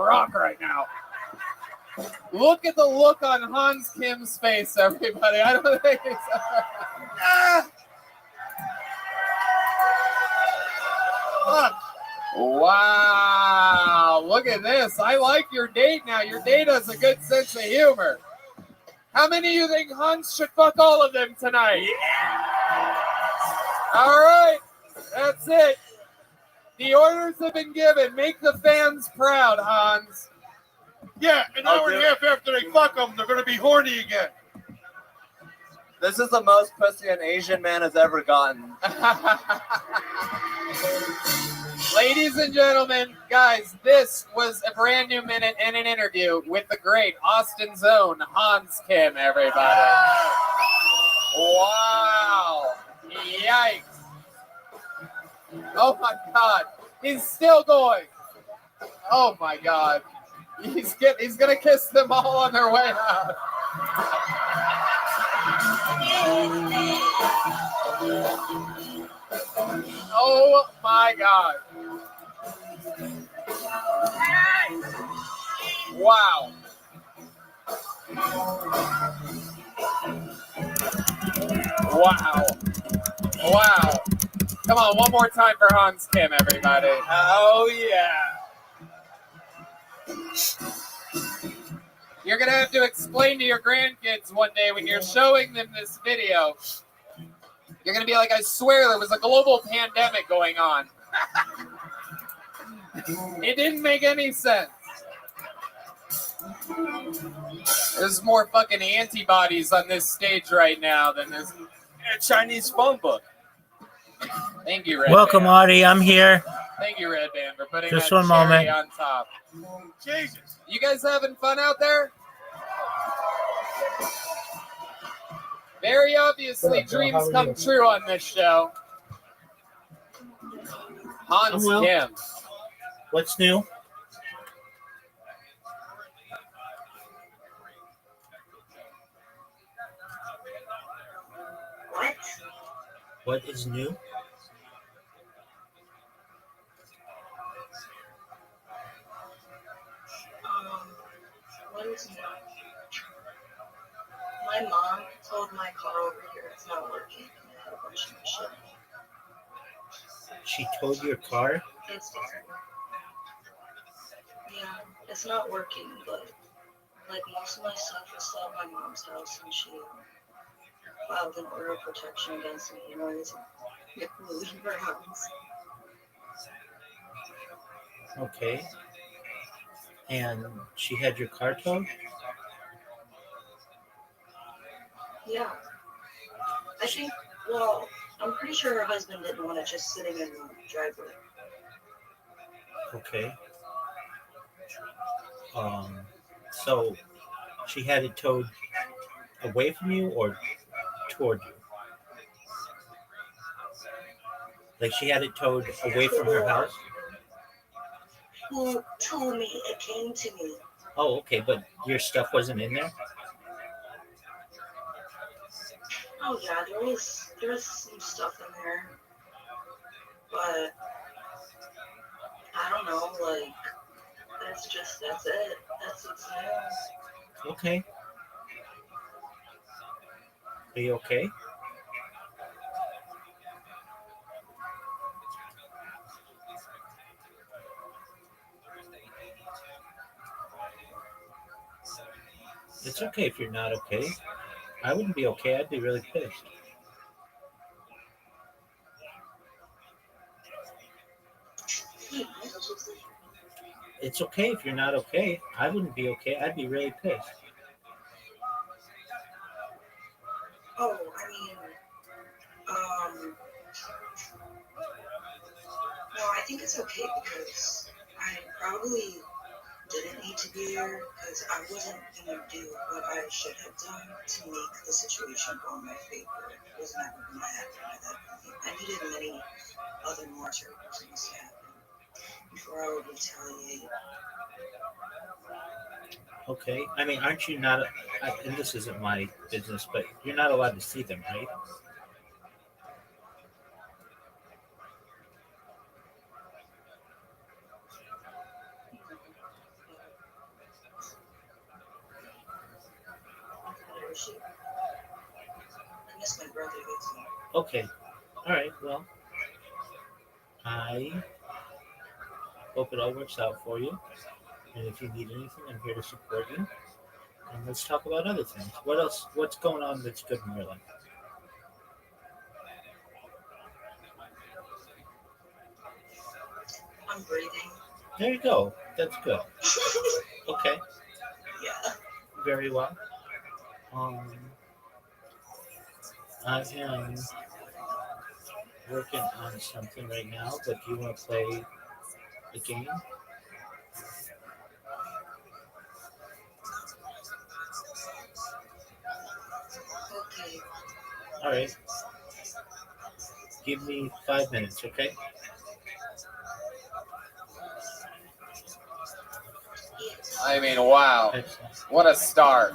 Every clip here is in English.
rock right now. Look at the look on Hans Kim's face, everybody. I don't think it's... Wow, look at this. I like your date now. Your date has a good sense of humor. How many of you think Hans should fuck all of them tonight? Yeah. All right, that's it. The orders have been given. Make the fans proud, Hans. Yeah, an hour and a half after they fuck them, they're going to be horny again. This is the most pussy an Asian man has ever gotten. Ladies and gentlemen, guys, this was a brand new minute and an interview with the great Austin's own Hans Kim, everybody. Wow. Yikes. Oh my God. He's still going. Oh my God. He's gonna kiss them all on their way out. Oh my God. Wow. Wow. Wow. Come on, one more time for Hans Kim, everybody. Oh, yeah. You're going to have to explain to your grandkids one day when you're showing them this video. You're going to be like, I swear there was a global pandemic going on. It didn't make any sense. There's more fucking antibodies on this stage right now than this Chinese phone book. Thank you, Red Welcome, Band. Artie. I'm here. Thank you, Red Band, for putting Just that one cherry moment. on top. Jesus. You guys having fun out there? Very obviously, dreams come true on this show. Hans I'm well. Kim. What's new? What is new? What is new? My mom told my car over here it's not working. I had a bunch of shit. She towed your car? It's different. Yeah, it's not working, but like most of my stuff is still at my mom's house, and she filed an order of protection against me anyways. If we leave her house. Okay. And she had your car towed? Yeah. I think, well, I'm pretty sure her husband didn't want it just sitting in the driveway. Okay. So she had it towed away from you or toward you? Like she had it towed away from her house? Who told me it came to me? Oh, okay, but your stuff wasn't in there? Oh yeah, there was some stuff in there, but I don't know, like that's it. That's what's new. Okay. Are you okay? It's okay if you're not okay. I wouldn't be okay. I'd be really pissed. It's okay if you're not okay. I wouldn't be okay. I'd be really pissed. Oh, I mean, no, I think it's okay because I probably didn't need to be there because I wasn't going to do what I should have done to make the situation go in my favor. It was never going to happen at that point. I needed many other more terrible things to happen before I would retaliate. Okay. I mean, aren't you not, and this isn't my business, but you're not allowed to see them, right? shit. I miss my brother too. Okay. All right. Well, I hope it all works out for you. And if you need anything, I'm here to support you. And let's talk about other things. What else? What's going on that's good in your life? I'm breathing. There you go. That's good. Okay. Yeah. Very well. I am working on something right now, but do you want to play a game? Okay. All right. Give me 5 minutes, okay? I mean, wow. Excellent. What a start.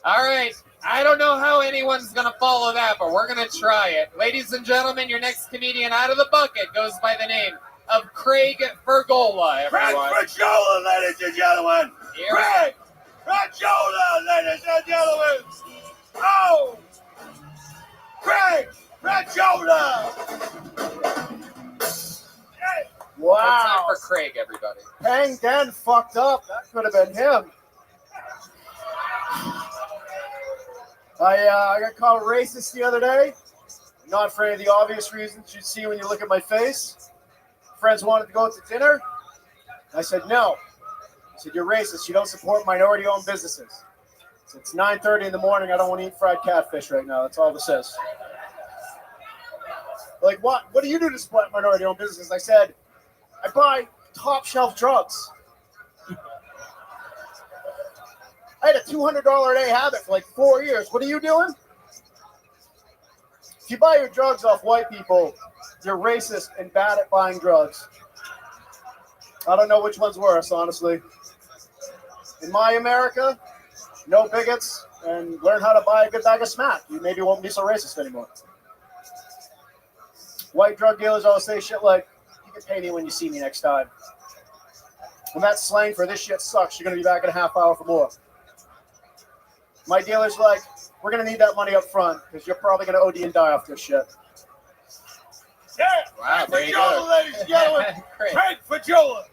All right. I don't know how anyone's going to follow that, but we're going to try it. Ladies and gentlemen, your next comedian out of the bucket goes by the name of Craig Fergola, everyone. Craig Fergola, ladies and gentlemen. Here- Craig Fergola, ladies and gentlemen. Oh, Craig Fergola. Hey. One time Wow. for Craig, everybody. Hang Den fucked up. That could have been him. I got called racist the other day. Not for any of the obvious reasons you'd see when you look at my face. Friends wanted to go out to dinner. I said no. I said, you're racist. You don't support minority-owned businesses. So it's 9:30 in the morning. I don't want to eat fried catfish right now. That's all this is. Like, what? What do you do to support minority-owned businesses? I said, I buy top-shelf drugs. I had a $200 a day habit for like 4 years. What are you doing? If you buy your drugs off white people, you're racist and bad at buying drugs. I don't know which one's worse, honestly. In my America, no bigots, and learn how to buy a good bag of smack. You maybe won't be so racist anymore. White drug dealers always say shit like, you can pay me when you see me next time. When that's slang for this shit sucks, you're going to be back in a half hour for more. My dealer's like, we're going to need that money up front because you're probably going to OD and die off this shit. Yeah. Wow, there Craig you Fergola, go. ladies and gentlemen. Craig. Craig Fergola.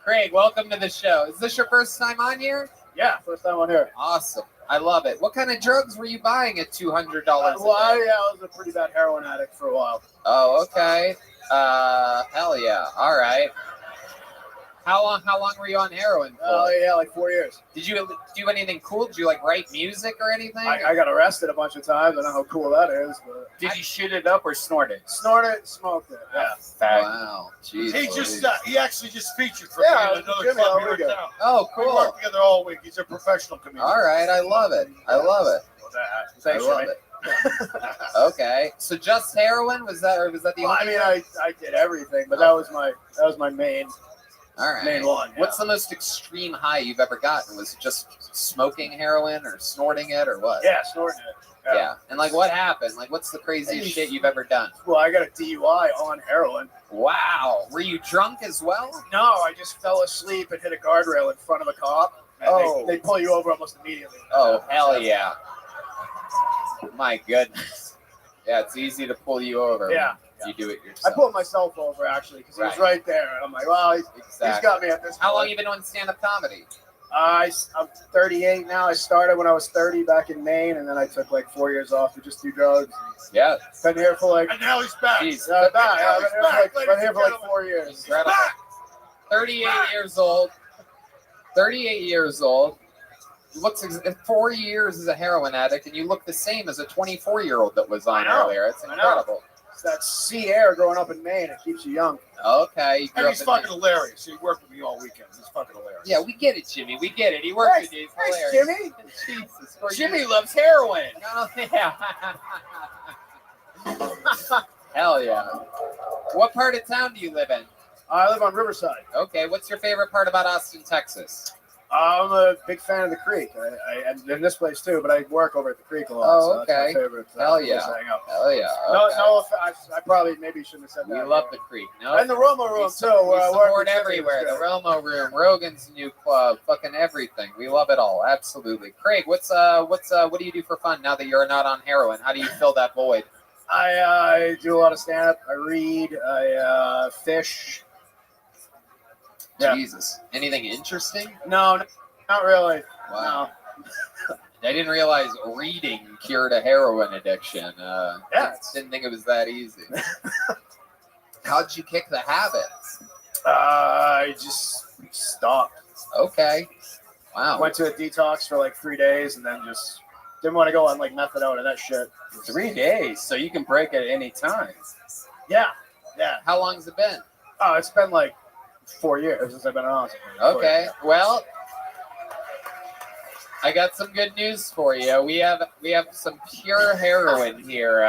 Craig, welcome to the show. Is this your first time on here? Yeah, first time on here. Awesome. I love it. What kind of drugs were you buying at $200 a Well, I day? was a pretty bad heroin addict for a while. Oh, okay. Hell yeah. All right. How long were you on heroin for? Oh, yeah, like 4 years. Did you do anything cool? Did you like write music or anything? I got arrested a bunch of times. I don't know how cool that is, but Did you shoot it up or snort it? snorted it, smoked it. Yeah. Wow. Jeez. He just Louise. he actually just featured for Yeah, me in another Jimmy, club there here we in go. town. Oh, We cool. work together all week. He's a professional comedian. All right. I love it. I love it. Thanks, I love Jimmy. it. Okay. So just heroin? Was that the Well, only? I mean, I did everything, but that was my main. All right. main one, yeah. What's the most extreme high you've ever gotten? Was it just smoking heroin or snorting it or what? Yeah, snorting it. Yeah. And like, what happened? Like, what's the craziest shit you've ever done? Well, I got a DUI on heroin. Wow. Were you drunk as well? No, I just fell asleep and hit a guardrail in front of a cop. And Oh. they pull you over almost immediately. Oh, hell yeah. My goodness. Yeah, it's easy to pull you over. Yeah. You do it I yourself. pulled myself over, actually, because he was right there. And I'm like, well, he's Exactly. got me at this How long point. you been doing stand-up comedy? I'm 38 now. I started when I was 30 back in Maine, and then I took like 4 years off to just do drugs. Yeah. Been here for like, And now he's back. Jeez. I've been Now here he's for back, like, ladies been here and for like gentlemen. 4 years. Incredible. 38 years old. 38 years old. Looks 4 years as a heroin addict, and you look the same as a 24-year-old that was on I know. earlier. It's I know. incredible. It's that sea air growing up in Maine. It keeps you young. Okay. You grew And up he's in fucking hilarious. He worked with me all weekend. He's fucking hilarious. Yeah, we get it, Jimmy. We get it. He worked with you. He's Thanks, hilarious. Jimmy. Jesus. 4 Jimmy years. loves heroin. Oh, yeah. Hell yeah. What part of town do you live in? I live on Riverside. Okay, what's your favorite part about Austin, Texas? I'm a big fan of the Creek. And in this place too, but I work over at the Creek a lot. Oh, so okay. That's my favorite. Hell yeah. place to hang out. Hell yeah. No, Okay. no, I probably maybe shouldn't have said We that. love the Creek. No, And the Romo Room too. We Working support with everywhere. The Tiffany's good. Romo Room, Rogan's new club, fucking everything. We love it all. Absolutely. Craig, what do you do for fun now that you're not on heroin? How do you fill that void? I do a lot of stand up. I read. I fish. Yeah. Jesus. Anything interesting? No, not really. Wow. I didn't realize reading cured a heroin addiction. Yeah. Didn't think it was that easy. How'd you kick the habit? I just stopped. Okay. Wow. Went to a detox for like 3 days and then just didn't want to go on like methadone and that shit. 3 days, so you can break at any time. Yeah. How long's it been? Oh, it's been like 4 years since I've been on. Okay. Well, I got some good news for you. We have some pure heroin here.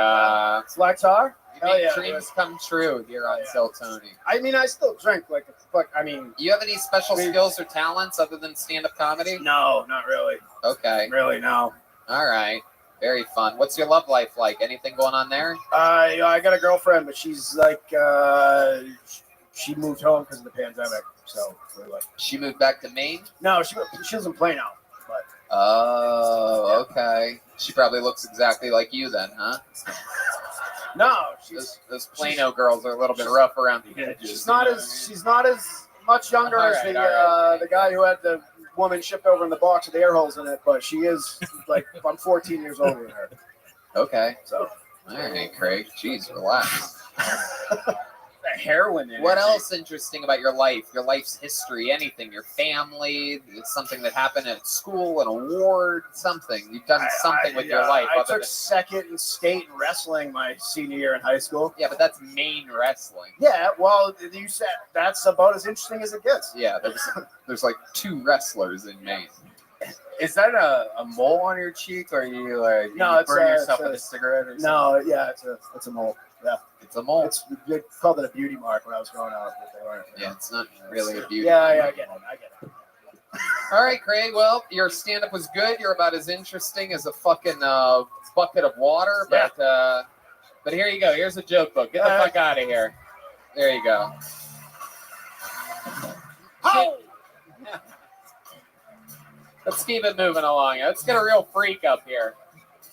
Black tar? You Hell make yeah, dreams come true here on Till Tony. I mean, I still drink like the fuck. I mean, You have any special skills or talents other than stand-up comedy? no, not really. Okay. Really, no. All right. Very fun. What's your love life like? Anything going on there? I got a girlfriend, but she's like, she moved home because of the pandemic. So we're like, She moved back to Maine? no, she doesn't play now. But Oh, okay. She probably looks exactly like you then, huh? no, she's Those Plano girls are a little bit rough around the edges. she's not as much younger as All right. the guy who had the woman shipped over in the box with air holes in it, but she is like I'm 14 years older than her. Okay. So All right, Craig. Jeez, relax. The heroin in What it. else interesting about your life? Your life's history? Anything? Your family? It's something that happened at school? An award? Something? You've done something with your life? I other took than, second in state in wrestling my senior year in high school. yeah, but that's Maine wrestling. Yeah, well, you said that's about as interesting as it gets. Yeah, there's like 2 wrestlers in Maine. Is that a mole on your cheek, or you like No, you it's burn a- yourself it's with a- a cigarette or something? No, yeah, it's a mole. Yeah, It's a mole. they called it a beauty mark when I was growing up. But they weren't. Yeah, it's not really a beauty. Yeah, I get it. All right, Craig. Well, your stand-up was good. You're about as interesting as a fucking bucket of water. But here you go. Here's a joke book. Get the fuck out of here. There you go. Oh! Let's keep it moving along. Let's get a real freak up here.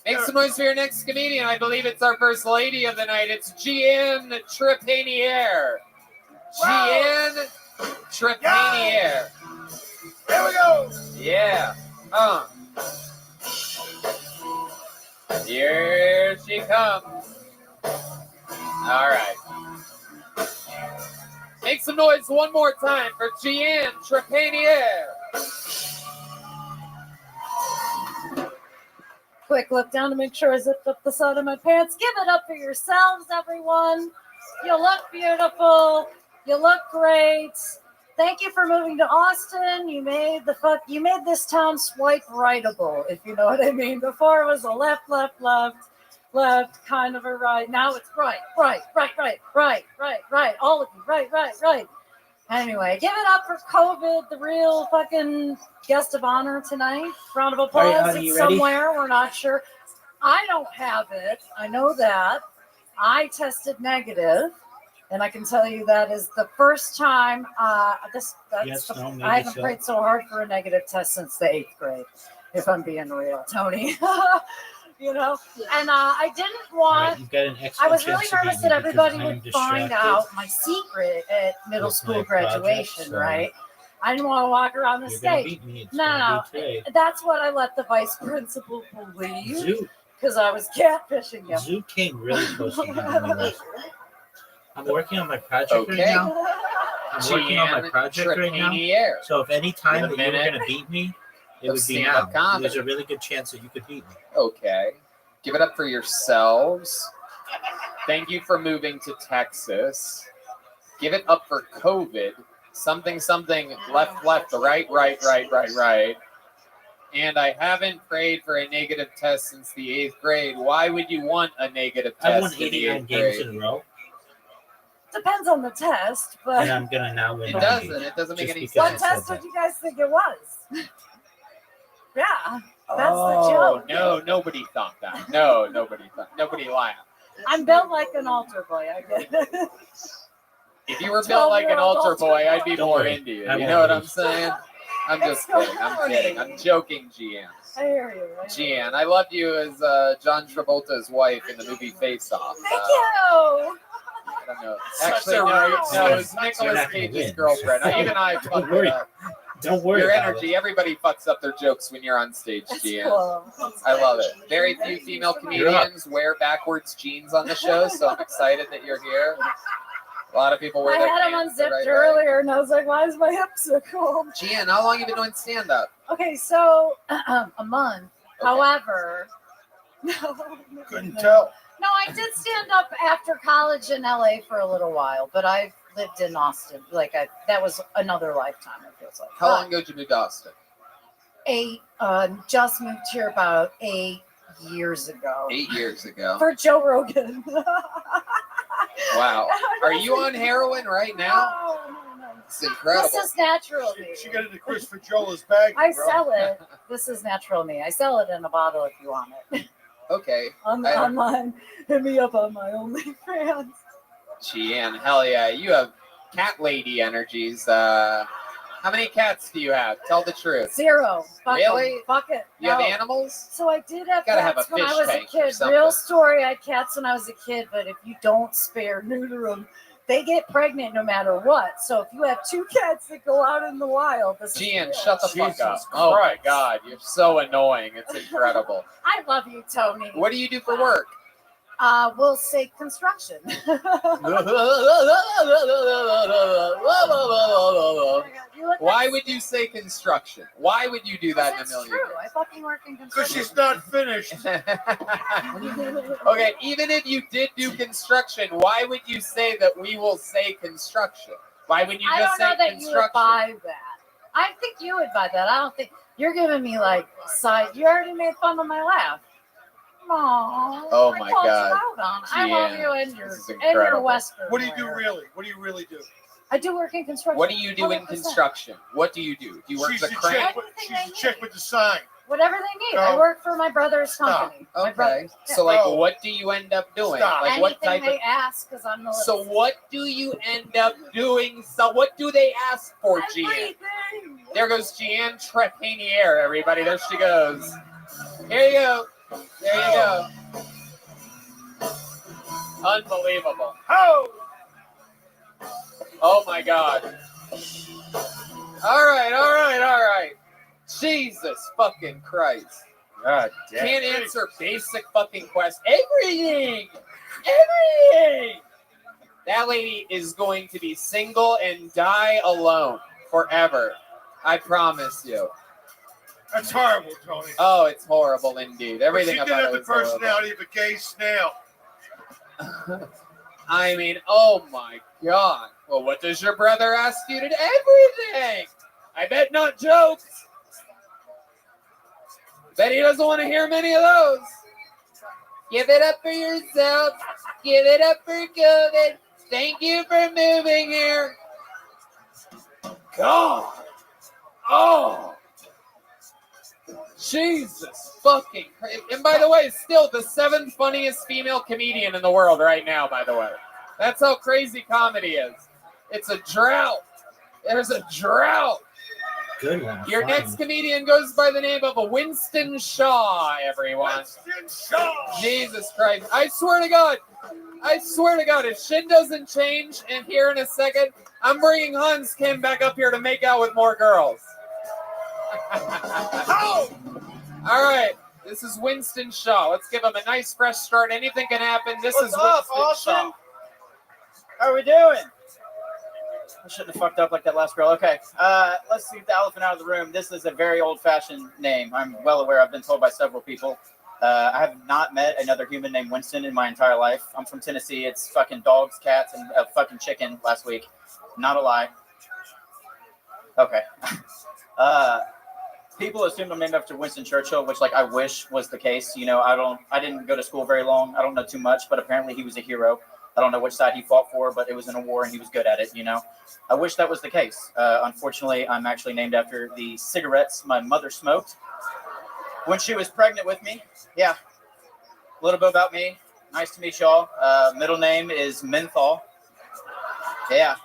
Make some noise for your next comedian. I believe it's our first lady of the night. It's Jeanne Trepanier. Jeanne Trepanier. Here we go. Yeah. Here she comes. All right. Make some noise one more time for Jeanne Trepanier. Quick look down to make sure I zipped up the side of my pants. Give it up for yourselves, everyone. You look beautiful. You look great. Thank you for moving to Austin. You made this town swipe rightable, if you know what I mean. Before it was a left, kind of a right. Now it's right. All of you, right. Anyway, give it up for COVID, the real fucking guest of honor tonight. Round of applause. All right, honey, It's you ready? somewhere. We're not sure. I don't have it. I know that. I tested negative, and I can tell you that is the first time. Yes, no, maybe I haven't so. prayed so hard for a negative test since the 8th grade, if I'm being real, Tony. You know, and I didn't All right, want. you've got an I excellent was really chance to nervous beat me that everybody because I am would find distracted. out my secret at middle with school my project, graduation, so right? I didn't want to walk around the You're gonna stage. beat me. It's No, gonna be today. that's what I let the vice principal believe Zoo, because I was catfishing him. Zoo came really close to beating me last. I'm working on my project Okay. right now. I'm working on my project right now. Trepanier. So if any time With a that you were minute going to beat me, it of would be stand-up now. comedy. There's a really good chance that you could beat me. Okay. Give it up for yourselves. Thank you for moving to Texas. Give it up for COVID. Something, left, right. And I haven't prayed for a negative test since the 8th grade. Why would you want a negative I test won in the 89 8th games grade? in a row. Depends on the test, but And I'm gonna now win. It on doesn't. you. It doesn't make Just any because what sense. I said test that. did you guys think it was? Yeah, that's the Oh, joke. no, nobody thought that. No, nobody thought. Nobody laughed. I'm built like an altar boy. I get it. If you were built like an 12-year-old altar boy, I'd be Don't more worry. into you. I You won't know what lose. I'm saying? I'm It's just kidding. I'm funny. kidding. I'm joking, GM. I hear you. Gian, I loved you as John Travolta's wife in the movie Face Off. Thank you. I don't know. Such Actually, a no, right no, it was You're Nicolas not gonna Cage's win. girlfriend. Even I Don't fucked worry. it up. Don't worry Your about energy, everybody fucks up their jokes when you're on stage, That's Gian. cool. I love it. Very few female You're up. comedians wear backwards jeans on the show, so I'm excited that you're here. A lot of people wear I their had them pants the unzipped right way. earlier, and I was like, "Why is my hip so cold?" Gian, how long have you been doing stand-up? Okay, so a month. However, no, Couldn't tell. No, I did stand up after college in LA for a little while, but I lived in Austin. That was another lifetime. It feels like. How long ago did you move to Austin? Just moved here about 8 years ago 8 years ago. for Joe Rogan. Wow. Are you on heroin right now? No. It's incredible. This is natural me. She got into Christopher Jola's bag. I bro. sell it. This is natural me. I sell it in a bottle if you want it. Okay. Online. Hit me up on my OnlyFans. Gian, hell yeah. You have cat lady energies. How many cats do you have? Tell the truth. 0. Fuck 'em. Really? Fuck it. You have No. animals? So I did have Gotta have cats a when I fish was a tank or kid. something. Real story. I had cats when I was a kid, but if you don't spare neuter them, they get pregnant no matter what. So if you have 2 cats that go out in the wild, this Gian, is shut the fuck Jesus up. Oh my Christ. god, you're so annoying. It's incredible. I love you, Tony. What do you do for work? We'll say construction. Why would you say construction? Why would you do that in a It's million true. years? I fucking work in Because construction. she's not finished. Okay, even if you did do construction, why would you say that we will say construction? Why would you I just don't know say that you would construction? buy that. I think you would buy that. I don't think you're giving me like side. You already made fun of my laugh. Aww, Oh I my called you God. out on it. I love Gian, you and this is your incredible. Western. What do you do wear. really? What do you really do? I do work in construction. What do you do in 100%. construction? What do you do? Do you work She's the the crane? chick. She's the chick with the sign. Whatever they need. No. I work for my brother's Stop. company. My Okay. brother. So like No. what do you end up doing? Stop. Like what Anything type they of ask, because I'm the So little- what do you end up doing? So what do they ask for, Gian? Everything. There goes Gian Trepanier, everybody. There she goes. Here you go. There you go. Unbelievable. Oh my God. All right. Jesus fucking Christ. God damn. Can't answer basic fucking questions. Everything. That lady is going to be single and die alone forever. I promise you. That's horrible, Tony. Oh, it's horrible indeed. But Everything she did about have it the was horrible. personality of a gay snail. I mean, oh my God. Well, what does your brother ask you to do? Everything. I bet not jokes. Bet he doesn't want to hear many of those. Give it up for yourself. Give it up for COVID. Thank you for moving here. God. Oh. Jesus fucking Christ. And by the way, still the 7th funniest female comedian in the world right now, by the way. That's how crazy comedy is. It's a drought. There's a drought. Good one. Your Fine. next comedian goes by the name of a Winston Shaw, everyone. Winston Shaw. Jesus Christ. I swear to God, if shit doesn't change in here in a second, I'm bringing Hans Kim back up here to make out with more girls. All right, this is Winston Shaw. Let's give him a nice fresh start. Anything can happen. This What's is up, Winston Austin? Shaw. How are we doing? I shouldn't have fucked up like that last girl. Okay, let's get the elephant out of the room. This is a very old-fashioned name. I'm well aware. I've been told by several people. I have not met another human named Winston in my entire life. I'm from Tennessee. It's fucking dogs, cats, and a fucking chicken last week. Not a lie. Okay. People assume I'm named after Winston Churchill, which, like, I wish was the case. You know, I didn't go to school very long. I don't know too much, but apparently he was a hero. I don't know which side he fought for, but it was in a war and he was good at it, you know. I wish that was the case. Unfortunately, I'm actually named after the cigarettes my mother smoked when she was pregnant with me. Yeah. A little bit about me. Nice to meet y'all. Middle name is Menthol. Yeah.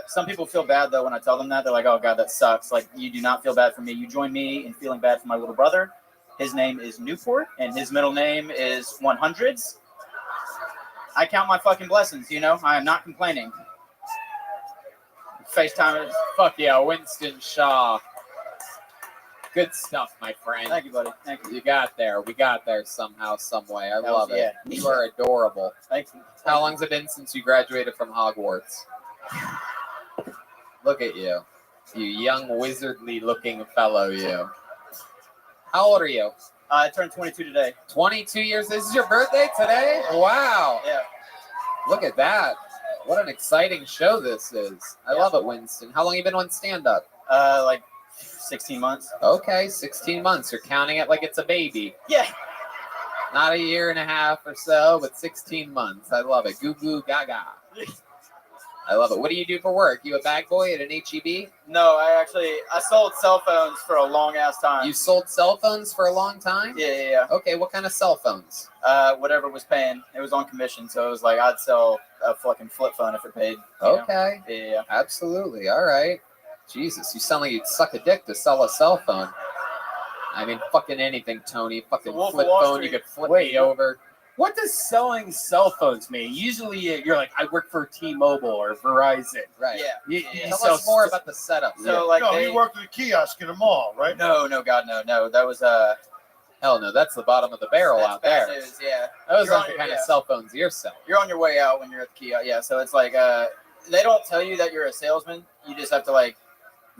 Some people feel bad, though, when I tell them that. They're like, oh, God, that sucks. Like, you do not feel bad for me. You join me in feeling bad for my little brother. His name is Newport, and his middle name is 100s. I count my fucking blessings, you know? I am not complaining. FaceTime is... Fuck yeah, Winston Shaw. Good stuff, my friend. Thank you, buddy. Thank you. You got there. We got there somehow, some way. I love it. Yeah. You are adorable. Thank you. How long's it been since you graduated from Hogwarts? Look at you. You young, wizardly looking fellow, you. How old are you? I turned 22 today. 22 years. This is your birthday today? Wow. Yeah. Look at that. What an exciting show this is. I love it, Winston. How long you been on stand-up? Like 16 months. Okay, 16 months. You're counting it like it's a baby. Yeah. Not a year and a half or so, but 16 months. I love it. Goo goo gaga. I love it. What do you do for work? You a bag boy at an HEB? No, I sold cell phones for a long ass time. You sold cell phones for a long time? Yeah. Okay, what kind of cell phones? Whatever was paying. It was on commission, so it was like I'd sell a fucking flip phone if it paid. Okay. Yeah. Absolutely. All right. Jesus, you sound like you'd suck a dick to sell a cell phone. I mean, fucking anything, Tony. Fucking Wolf of flip Wall phone, Street. you could flip me over. What does selling cell phones mean? Usually you're like, I work for T-Mobile or Verizon. Right. Yeah. You Tell sell us more about the setup. So like No, they, he worked at a kiosk in a mall, right? no, God, no. That was Hell no, that's the bottom of the barrel that's out bad there. news, yeah. Those You're aren't on the your- kind of yeah. cell phones you're selling. You're on your way out when you're at the kiosk. Yeah, so it's like they don't tell you that you're a salesman. You just have to like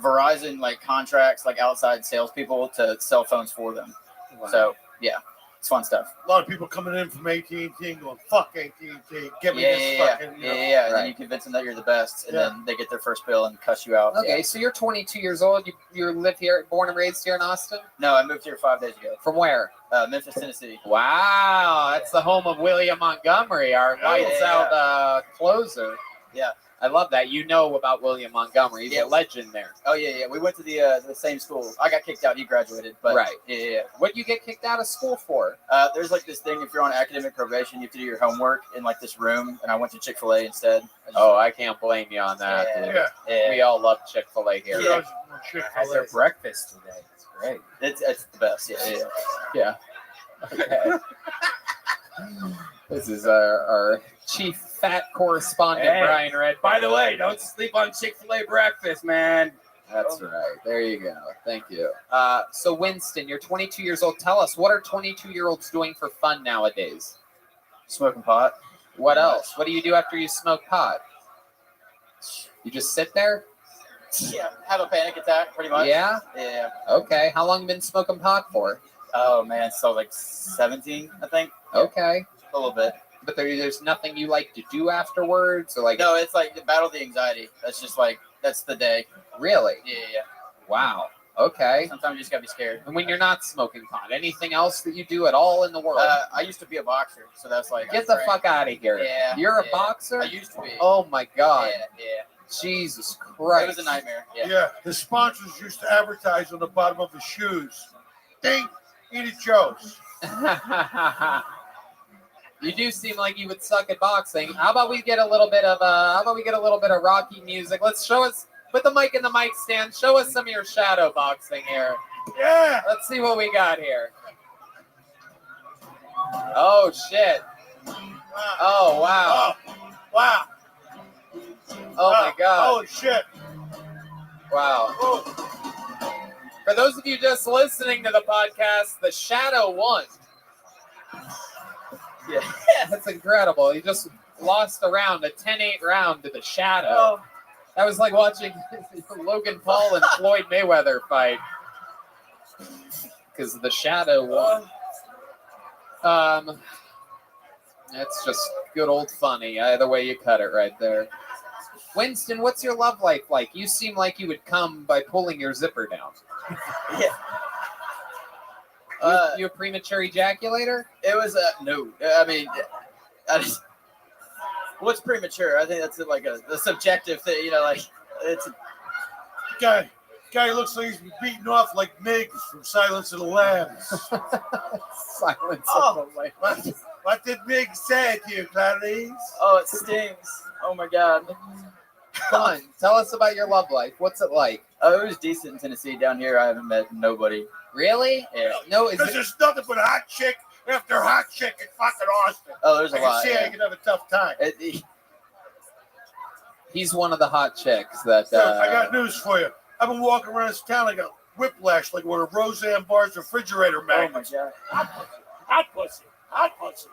Verizon like contracts like outside salespeople to sell phones for them. Wow. So yeah, it's fun stuff. A lot of people coming in from AT&T and going, fuck AT&T, give me this fucking, you know. Yeah. And then Right. you convince them that you're the best, and Yeah. then they get their first bill and cuss you out. Okay, Yeah. so you're 22 years old. You live here, born and raised here in Austin? No, I moved here 5 days ago. From where? Memphis, Tennessee. Wow, that's the home of William Montgomery, our lights out closer. Yeah. I love that. You know about William Montgomery. He's Yeah. a legend there. Oh yeah. We went to the same school. I got kicked out. He graduated, but Right. Yeah. What you get kicked out of school for? There's like this thing if you're on academic probation, you have to do your homework in like this room, and I went to Chick-fil-A instead. Oh, I can't blame you on that. Yeah. Dude. Yeah. We all love Chick-fil-A here. Yeah. How's their breakfast today? It's great. It's the best. Yeah. Yeah. Okay. This is our chief fat correspondent, Hey, Brian Red. By the way, don't sleep on Chick-fil-A breakfast, man. That's right. There you go. Thank you. So, Winston, you're 22 years old. Tell us, what are 22-year-olds doing for fun nowadays? Smoking pot. What else? What do you do after you smoke pot? You just sit there? Yeah. Have a panic attack, pretty much. Yeah? Yeah. Okay. How long you been smoking pot for? Oh man, so like 17, I think. Okay. A little bit. But there's nothing you like to do afterwards? Or like, No, it's like to battle the anxiety. That's just like that's the day. really? Yeah. Wow. Okay. Sometimes you just gotta be scared. And when you're not smoking pot, anything else that you do at all in the world? I used to be a boxer, so that's like Get the fuck out of here. Yeah. You're a yeah. boxer? I used to be. Oh my God. Yeah. Jesus Christ. It was a nightmare. Yeah. Yeah, his sponsors used to advertise on the bottom of his shoes. Ding, eat it, Joe's. You do seem like you would suck at boxing. How about we get a little bit of Rocky music? Let's show us. Put the mic in the mic stand. Show us some of your shadow boxing here. Yeah. Let's see what we got here. Oh shit. Oh wow. Wow. Oh my God. Holy shit. Wow. Oh. For those of you just listening to the podcast, the Shadow won. Yeah. That's incredible. He just lost a round, a 10-8 round to the Shadow. Oh. That was like watching Logan Paul and Floyd Mayweather fight. Because the Shadow won. That's just good old funny. Either way you cut it right there. Winston, what's your love life like? You seem like you would come by pulling your zipper down. Yeah. You a premature ejaculator? It was no. I mean, What's premature? I think that's like a subjective thing. You know, like it's. Guy looks like he's been beaten off like Miggs from Silence of the Lambs. Silence Oh. of the Lambs. What did Miggs say to you, Clarice? Oh, it stings. Oh my God. Come on, tell us about your love life. What's it like? Oh, it was decent in Tennessee. Down here, I haven't met nobody. Really? Yeah. No, is Because it? there's nothing but hot chick after hot chick in fucking Austin. Oh, there's I a can lot. see how Yeah. you can have a tough time. He's one of the hot chicks that. So, I got news for you. I've been walking around this town. I got whiplash like one of Roseanne Barr's refrigerator Oh my magnets. God. Hot pussy. Hot pussy.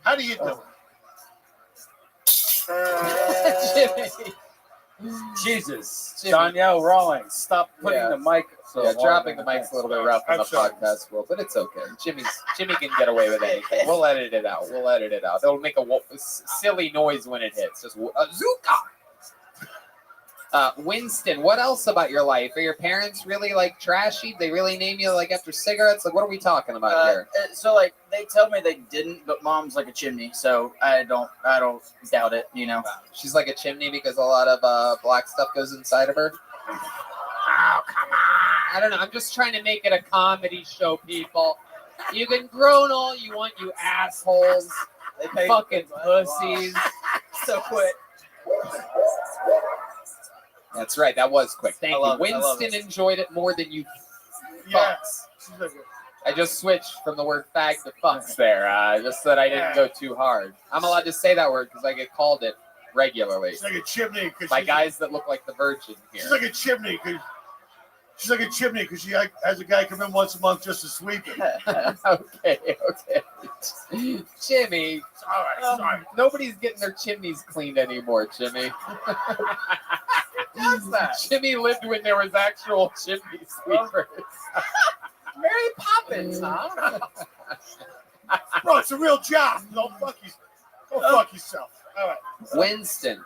How do you do it? Jimmy. Jesus. Jimmy. Danielle Rawlings, stop putting Yeah. the mic. So Yeah, hard dropping on the mic's a little bit thing. rough in I'm the sorry. podcast world, but it's okay. Jimmy can get away with anything. We'll edit it out. It'll make a silly noise when it hits. Just Zuka. Winston, what else about your life? Are your parents really like trashy? They really name you like after cigarettes? Like, what are we talking about here? So like they tell me they didn't, but mom's like a chimney, so I don't doubt it. You know. She's like a chimney because a lot of black stuff goes inside of her. Oh, come on. I don't know. I'm just trying to make it a comedy show, people. You can groan all you want, you assholes. They pay Fucking pussies. so quick. That's right. That was quick. Thank I love you. it, I love Winston enjoyed it more than you Yeah. fucks. I just switched from the word fag to fucks there, just so that I didn't go too hard. I'm allowed to say that word because I get called it regularly She's like a chimney. by guys that look like the Virgin She's here. like a chimney. She's like a chimney because she has a guy come in once a month just to sweep it. Okay. Jimmy, All right, sorry. nobody's getting their chimneys cleaned anymore, Jimmy. What's that? Jimmy lived when there was actual chimney sweepers. Mary Poppins, huh? Bro, it's a real job. Don't fuck yourself. All right. Winston,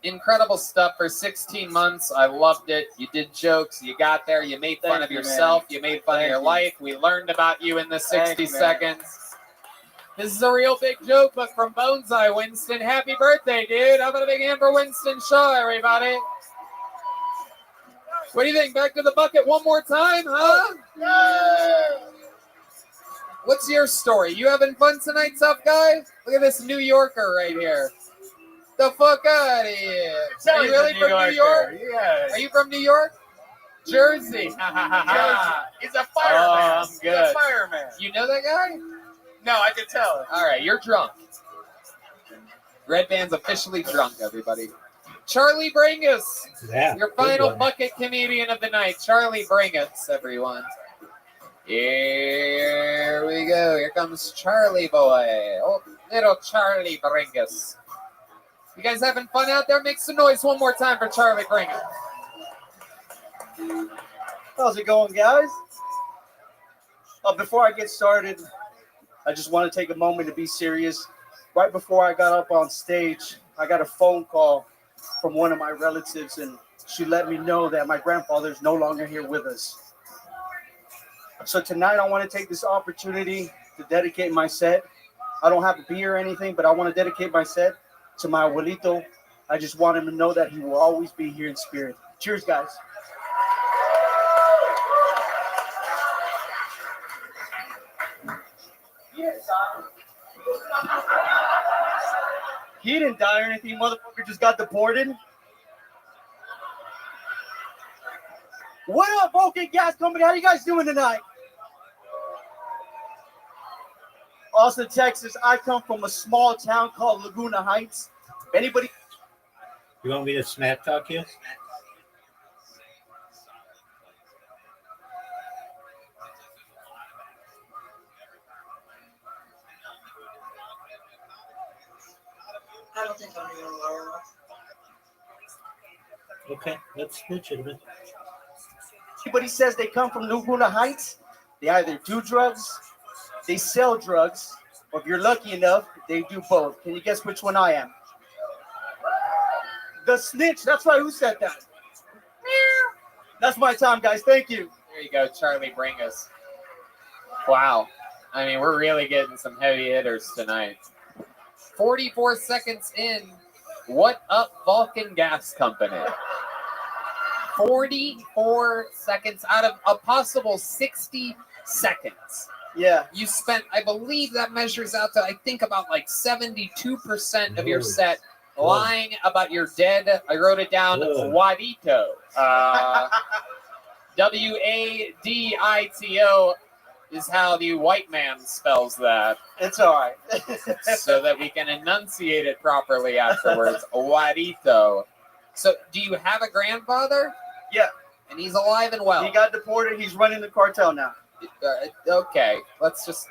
incredible stuff for 16 months. I loved it. You did jokes. You got there. You made fun Thank of you, yourself. man. You made fun of Thank your you. life. We learned about you in the 60 Thank you, man. seconds. This is a real big joke, but from Bonsai, Winston. Happy birthday, dude. How about a big hand for Winston Shaw, everybody? What do you think? Back to the bucket one more time, huh? What's your story? You having fun tonight, tough guy? Look at this New Yorker right here. The fuck out of here. Are you really from New York? Yeah. Are you from New York? Jersey. He's a fireman. Oh, I'm He's good. a fireman. You know that guy? No, I can tell. All right, you're drunk. Red Band's officially drunk, everybody. Charlie Brangus, Yeah. your good final one. bucket comedian of the night. Charlie Brangus, everyone. Here we go. Here comes Charlie boy. Oh, little Charlie Brangus. You guys having fun out there? Make some noise one more time for Charlie Brangus. How's it going, guys? Before I get started, I just want to take a moment to be serious. Right before I got up on stage, I got a phone call from one of my relatives, and she let me know that my grandfather is no longer here with us. So tonight, I want to take this opportunity to dedicate my set. I don't have a beer or anything, but I want to dedicate my set to my abuelito. I just want him to know that he will always be here in spirit. Cheers, guys. He didn't die or anything. Motherfucker just got deported. What up, Vulcan Gas Company? How you guys doing tonight? Austin, Texas. I come from a small town called Laguna Heights. Anybody? You want me to smack talk you? I don't think I'm doing well enough. Okay, that's legitimate. Anybody says they come from Laguna Heights, they either do drugs, they sell drugs, or if you're lucky enough, they do both. Can you guess which one I am? The snitch. That's right. Who said that? That's my time, guys. Thank you. There you go, Charlie Brangus. Wow. I mean, we're really getting some heavy hitters tonight. 44 seconds in. What up, Vulcan Gas Company? 44 seconds out of a possible 60 seconds. Yeah. You spent, I believe that measures out to, I think, about like 72% of your set lying about your dead. I wrote it down, Wadito. Wadito is how the white man spells that. It's all right. So that we can enunciate it properly afterwards. Wadito. So, do you have a grandfather? Yeah. And he's alive and well. He got deported. He's running the cartel now. Okay, let's just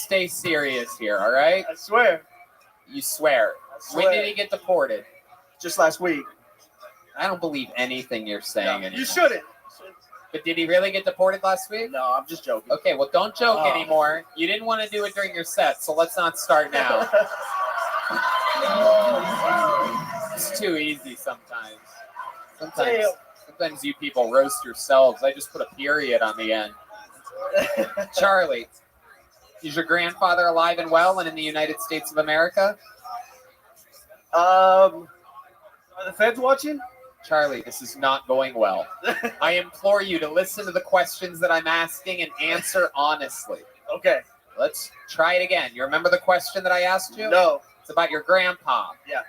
stay serious here, all right? I swear. You swear. When did he get deported? Just last week. I don't believe anything you're saying anymore. You shouldn't. But did he really get deported last week? No, I'm just joking. Okay, well, don't joke anymore. You didn't want to do it during your set, so let's not start now. It's too easy sometimes. Sometimes you people roast yourselves. I just put a period on the end. Charlie, is your grandfather alive and well and in the United States of America? Are the feds watching? Charlie, this is not going well. I implore you to listen to the questions that I'm asking and answer honestly. Okay. Let's try it again. You remember the question that I asked you? No. It's about your grandpa. Yeah.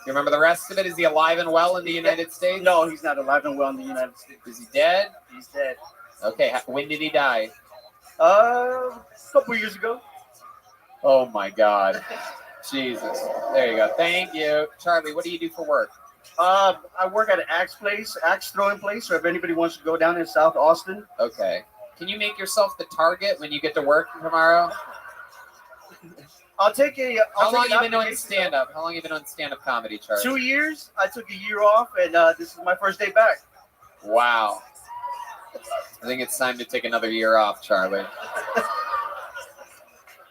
You remember the rest of it? Is he alive and well in the United States? No, he's not alive and well in the United States. Is he dead? He's dead. Okay, when did he die? A couple years ago. Oh my God. Jesus. There you go. Thank you. Charlie, what do you do for work? I work at an axe throwing place, so if anybody wants to go down in South Austin. Okay. Can you make yourself the target when you get to work tomorrow? I'll take a. How long have you been doing stand-up? How long have you been doing stand-up comedy, Charlie? 2 years. I took a year off, and this is my first day back. Wow. I think it's time to take another year off, Charlie.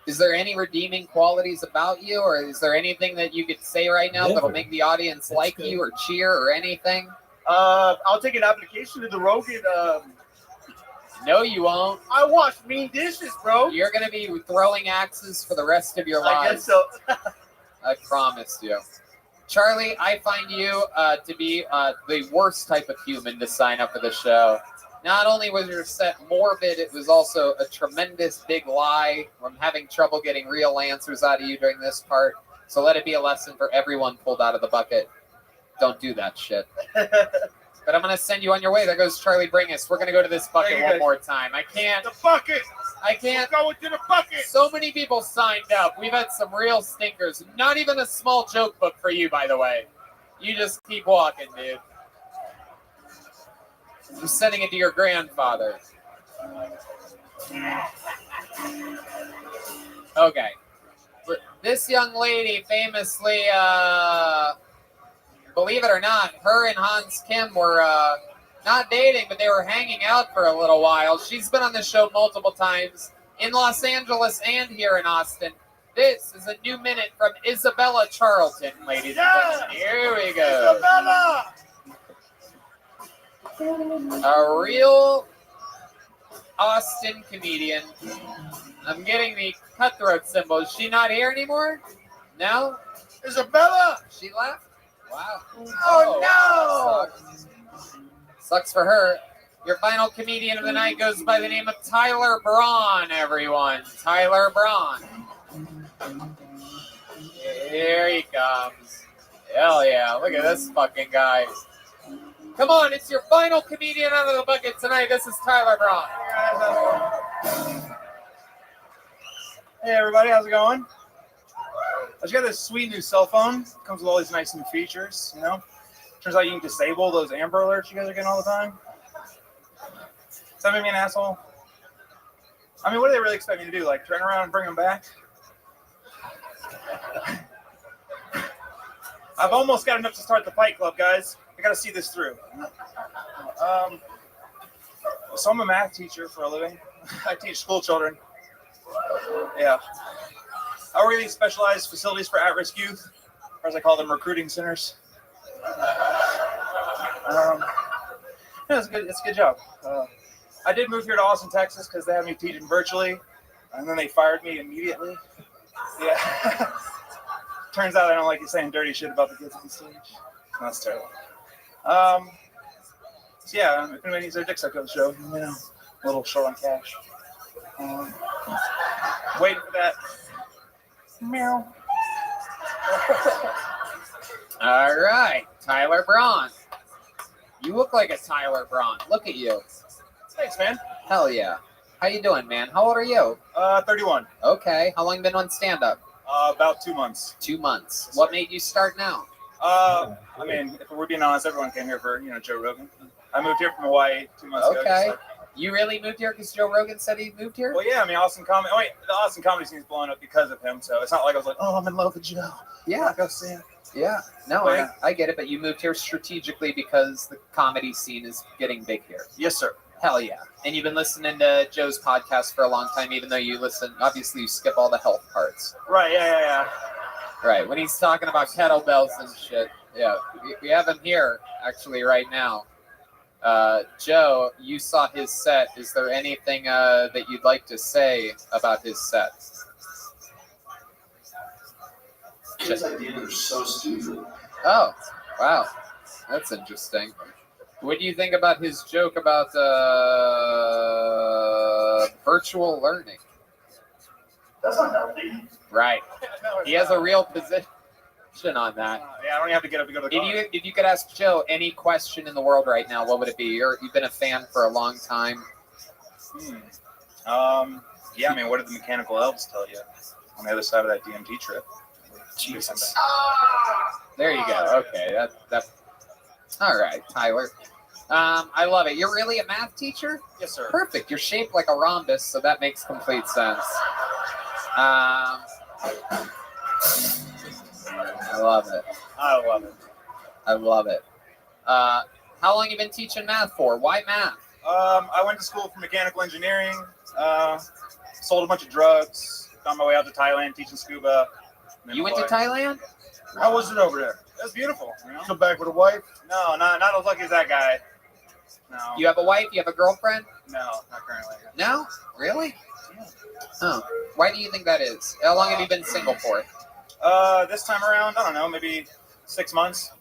Is there any redeeming qualities about you, or is there anything that you could say right now that'll make the audience like you or cheer or anything? I'll take an application to the Rogan. No, you won't. I wash mean dishes, bro. You're going to be throwing axes for the rest of your life. I guess so. I promise you. Charlie, I find you to be the worst type of human to sign up for the show. Not only was your set morbid, it was also a tremendous big lie. I'm having trouble getting real answers out of you during this part. So let it be a lesson for everyone pulled out of the bucket. Don't do that shit. But I'm going to send you on your way. There goes Charlie Bringus. We're going to go to this bucket one more time. I can't. The bucket. I can't. We're going to the bucket. So many people signed up. We've had some real stinkers. Not even a small joke book for you, by the way. You just keep walking, dude. I'm sending it to your grandfather. Okay. This young lady famously, believe it or not, her and Hans Kim were not dating, but they were hanging out for a little while. She's been on the show multiple times in Los Angeles and here in Austin. This is a new minute from Isabella Charlton, ladies and gentlemen. Here we go. Isabella! A real Austin comedian. I'm getting the cutthroat symbol. Is she not here anymore? No? Isabella! She left? Wow. Oh, no! Sucks for her. Your final comedian of the night goes by the name of Tyler Braun, everyone. Tyler Braun. Here he comes. Hell yeah. Look at this fucking guy. Come on, it's your final comedian out of the bucket tonight. This is Tyler Braun. Hey everybody, how's it going? I just got this sweet new cell phone. It comes with all these nice new features, you know? Turns out you can disable those Amber Alerts you guys are getting all the time. Does that make me an asshole? I mean, what do they really expect me to do? Like, turn around and bring them back? I've almost got enough to start the Fight Club, guys. I gotta see this through. So I'm a math teacher for a living. I teach school children. Yeah. I work at these specialized facilities for at-risk youth, or as I call them, recruiting centers. Yeah, it's a good job. I did move here to Austin, Texas, because they had me teaching virtually, and then they fired me immediately. Yeah. Turns out I don't like you saying dirty shit about the kids on stage. That's terrible. So yeah, if anybody needs their dick sucked on the show, you know, a little short on cash. Waiting for that. Meow. All right, Tyler Braun. You look like a Tyler Braun. Look at you. Thanks, man. Hell yeah. How you doing, man? How old are you? 31. Okay. How long you been on stand-up? About 2 months. 2 months. What made you start now? I mean, if we're being honest, everyone came here for, Joe Rogan. I moved here from Hawaii 2 months ago. Okay. You really moved here because Joe Rogan said he moved here? Well, yeah, I mean, Austin comedy. The Austin comedy scene's blowing up because of him. So it's not like I was like, oh, I'm in love with Joe. Yeah. Go see him. Yeah. No, Right. I get it, but you moved here strategically because the comedy scene is getting big here. Yes, sir. Hell yeah. And you've been listening to Joe's podcast for a long time, even though you listen, obviously you skip all the health parts. Right, yeah. Right. When he's talking about kettlebells and shit. Yeah. We have him here, actually, right now. Joe, you saw his set. Is there anything that you'd like to say about his set? His ideas are so stupid. Oh, wow. That's interesting. What do you think about his joke about virtual learning? That's not healthy. Right. He has a real position on that. Yeah, I don't even have to get up to go to the car. If you could ask Joe any question in the world right now, what would it be? You've been a fan for a long time. Yeah, I mean, what did the mechanical elves tell you on the other side of that DMT trip? Jesus. There you go. Okay, that. All right, Tyler. I love it. You're really a math teacher? Yes, sir. Perfect. You're shaped like a rhombus, so that makes complete sense. I love it. I love it. I love it. How long you been teaching math for? Why math? I went to school for mechanical engineering, sold a bunch of drugs, found my way out to Thailand teaching scuba. You went to Thailand? How was it over there? It was beautiful. Come back with a wife? No, not as lucky as that guy. No. You have a wife? You have a girlfriend? No, not currently. No? Really? Oh. Why do you think that is? How long have you been single for? This time around, I don't know, maybe 6 months.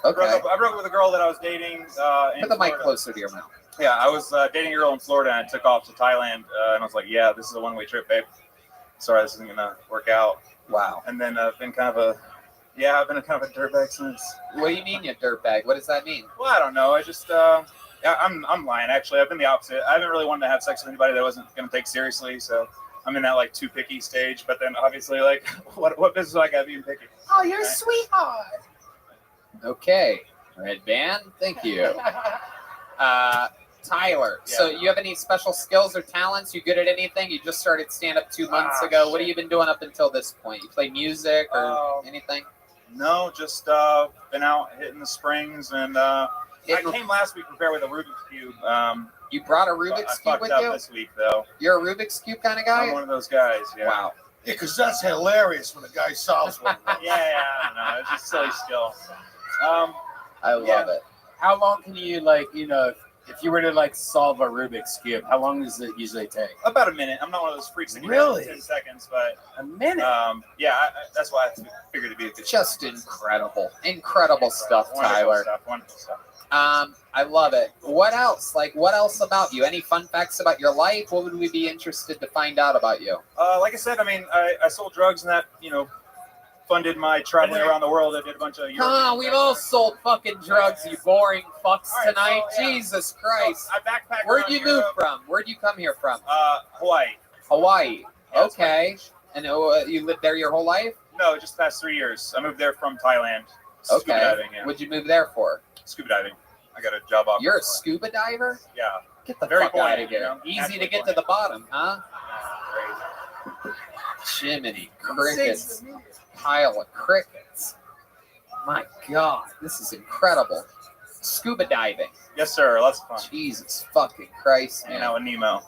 Okay. I broke up with a girl that I was dating in Put the mic Florida. closer to your mouth. Yeah, I was dating a girl in Florida and I took off to Thailand and I was like, yeah, this is a one-way trip, babe. Sorry, this isn't going to work out. Wow. And then I've been kind of a dirtbag since. What do you mean, you dirtbag? What does that mean? Well, I don't know. I just, I'm lying, actually. I've been the opposite. I haven't really wanted to have sex with anybody that I wasn't going to take seriously, so I'm in that, like, too picky stage. But then, obviously, like, what business do I got being picky? Oh, you're a sweetheart. Okay. Red band, thank you. Tyler, Yeah. so you have any special skills or talents? You good at anything? You just started stand-up 2 months ago. What have you been doing up until this point? You play music or anything? No, just been out hitting the springs, and I came last week prepared with a Rubik's Cube. You brought a Rubik's I Cube with fucked you? up this week, though. You're a Rubik's Cube kind of guy? I'm one of those guys, yeah. Wow. Yeah, because that's hilarious when a guy solves one. Yeah, I don't know. It's just silly skill. I love it. How long can you, like, if you were to, like, solve a Rubik's Cube, how long does it usually take? About a minute. I'm not one of those freaks that can Really? do it in 10 seconds, but A minute? yeah, that's why I figured it'd be a good Just incredible. Incredible stuff, Tyler. Wonderful stuff. I love it. What else? Like, what else about you? Any fun facts about your life? What would we be interested to find out about you? Like I said, I mean, I sold drugs and that, funded my traveling around the world. I did a bunch of Come on, we've all sold fucking drugs, you boring fucks All right, tonight. so, yeah. Jesus Christ. I backpacked Where'd around you move Europe. from? Where'd you come here from? Hawaii. Hawaii. Yeah, Okay. And you lived there your whole life? No, just past 3 years. I moved there from Thailand. Scuba Okay. diving, yeah. What'd you move there for? Scuba diving. I got a job offer. You're a for it. scuba diver? Yeah. Get the Very fuck out buoyant, of here. Easy to naturally get to the bottom, huh? Crazy. Jiminy crickets. Pile of crickets. My God, this is incredible. Scuba diving. Yes, sir. Lots of fun. Jesus fucking Christ, man. Hanging out with Nemo.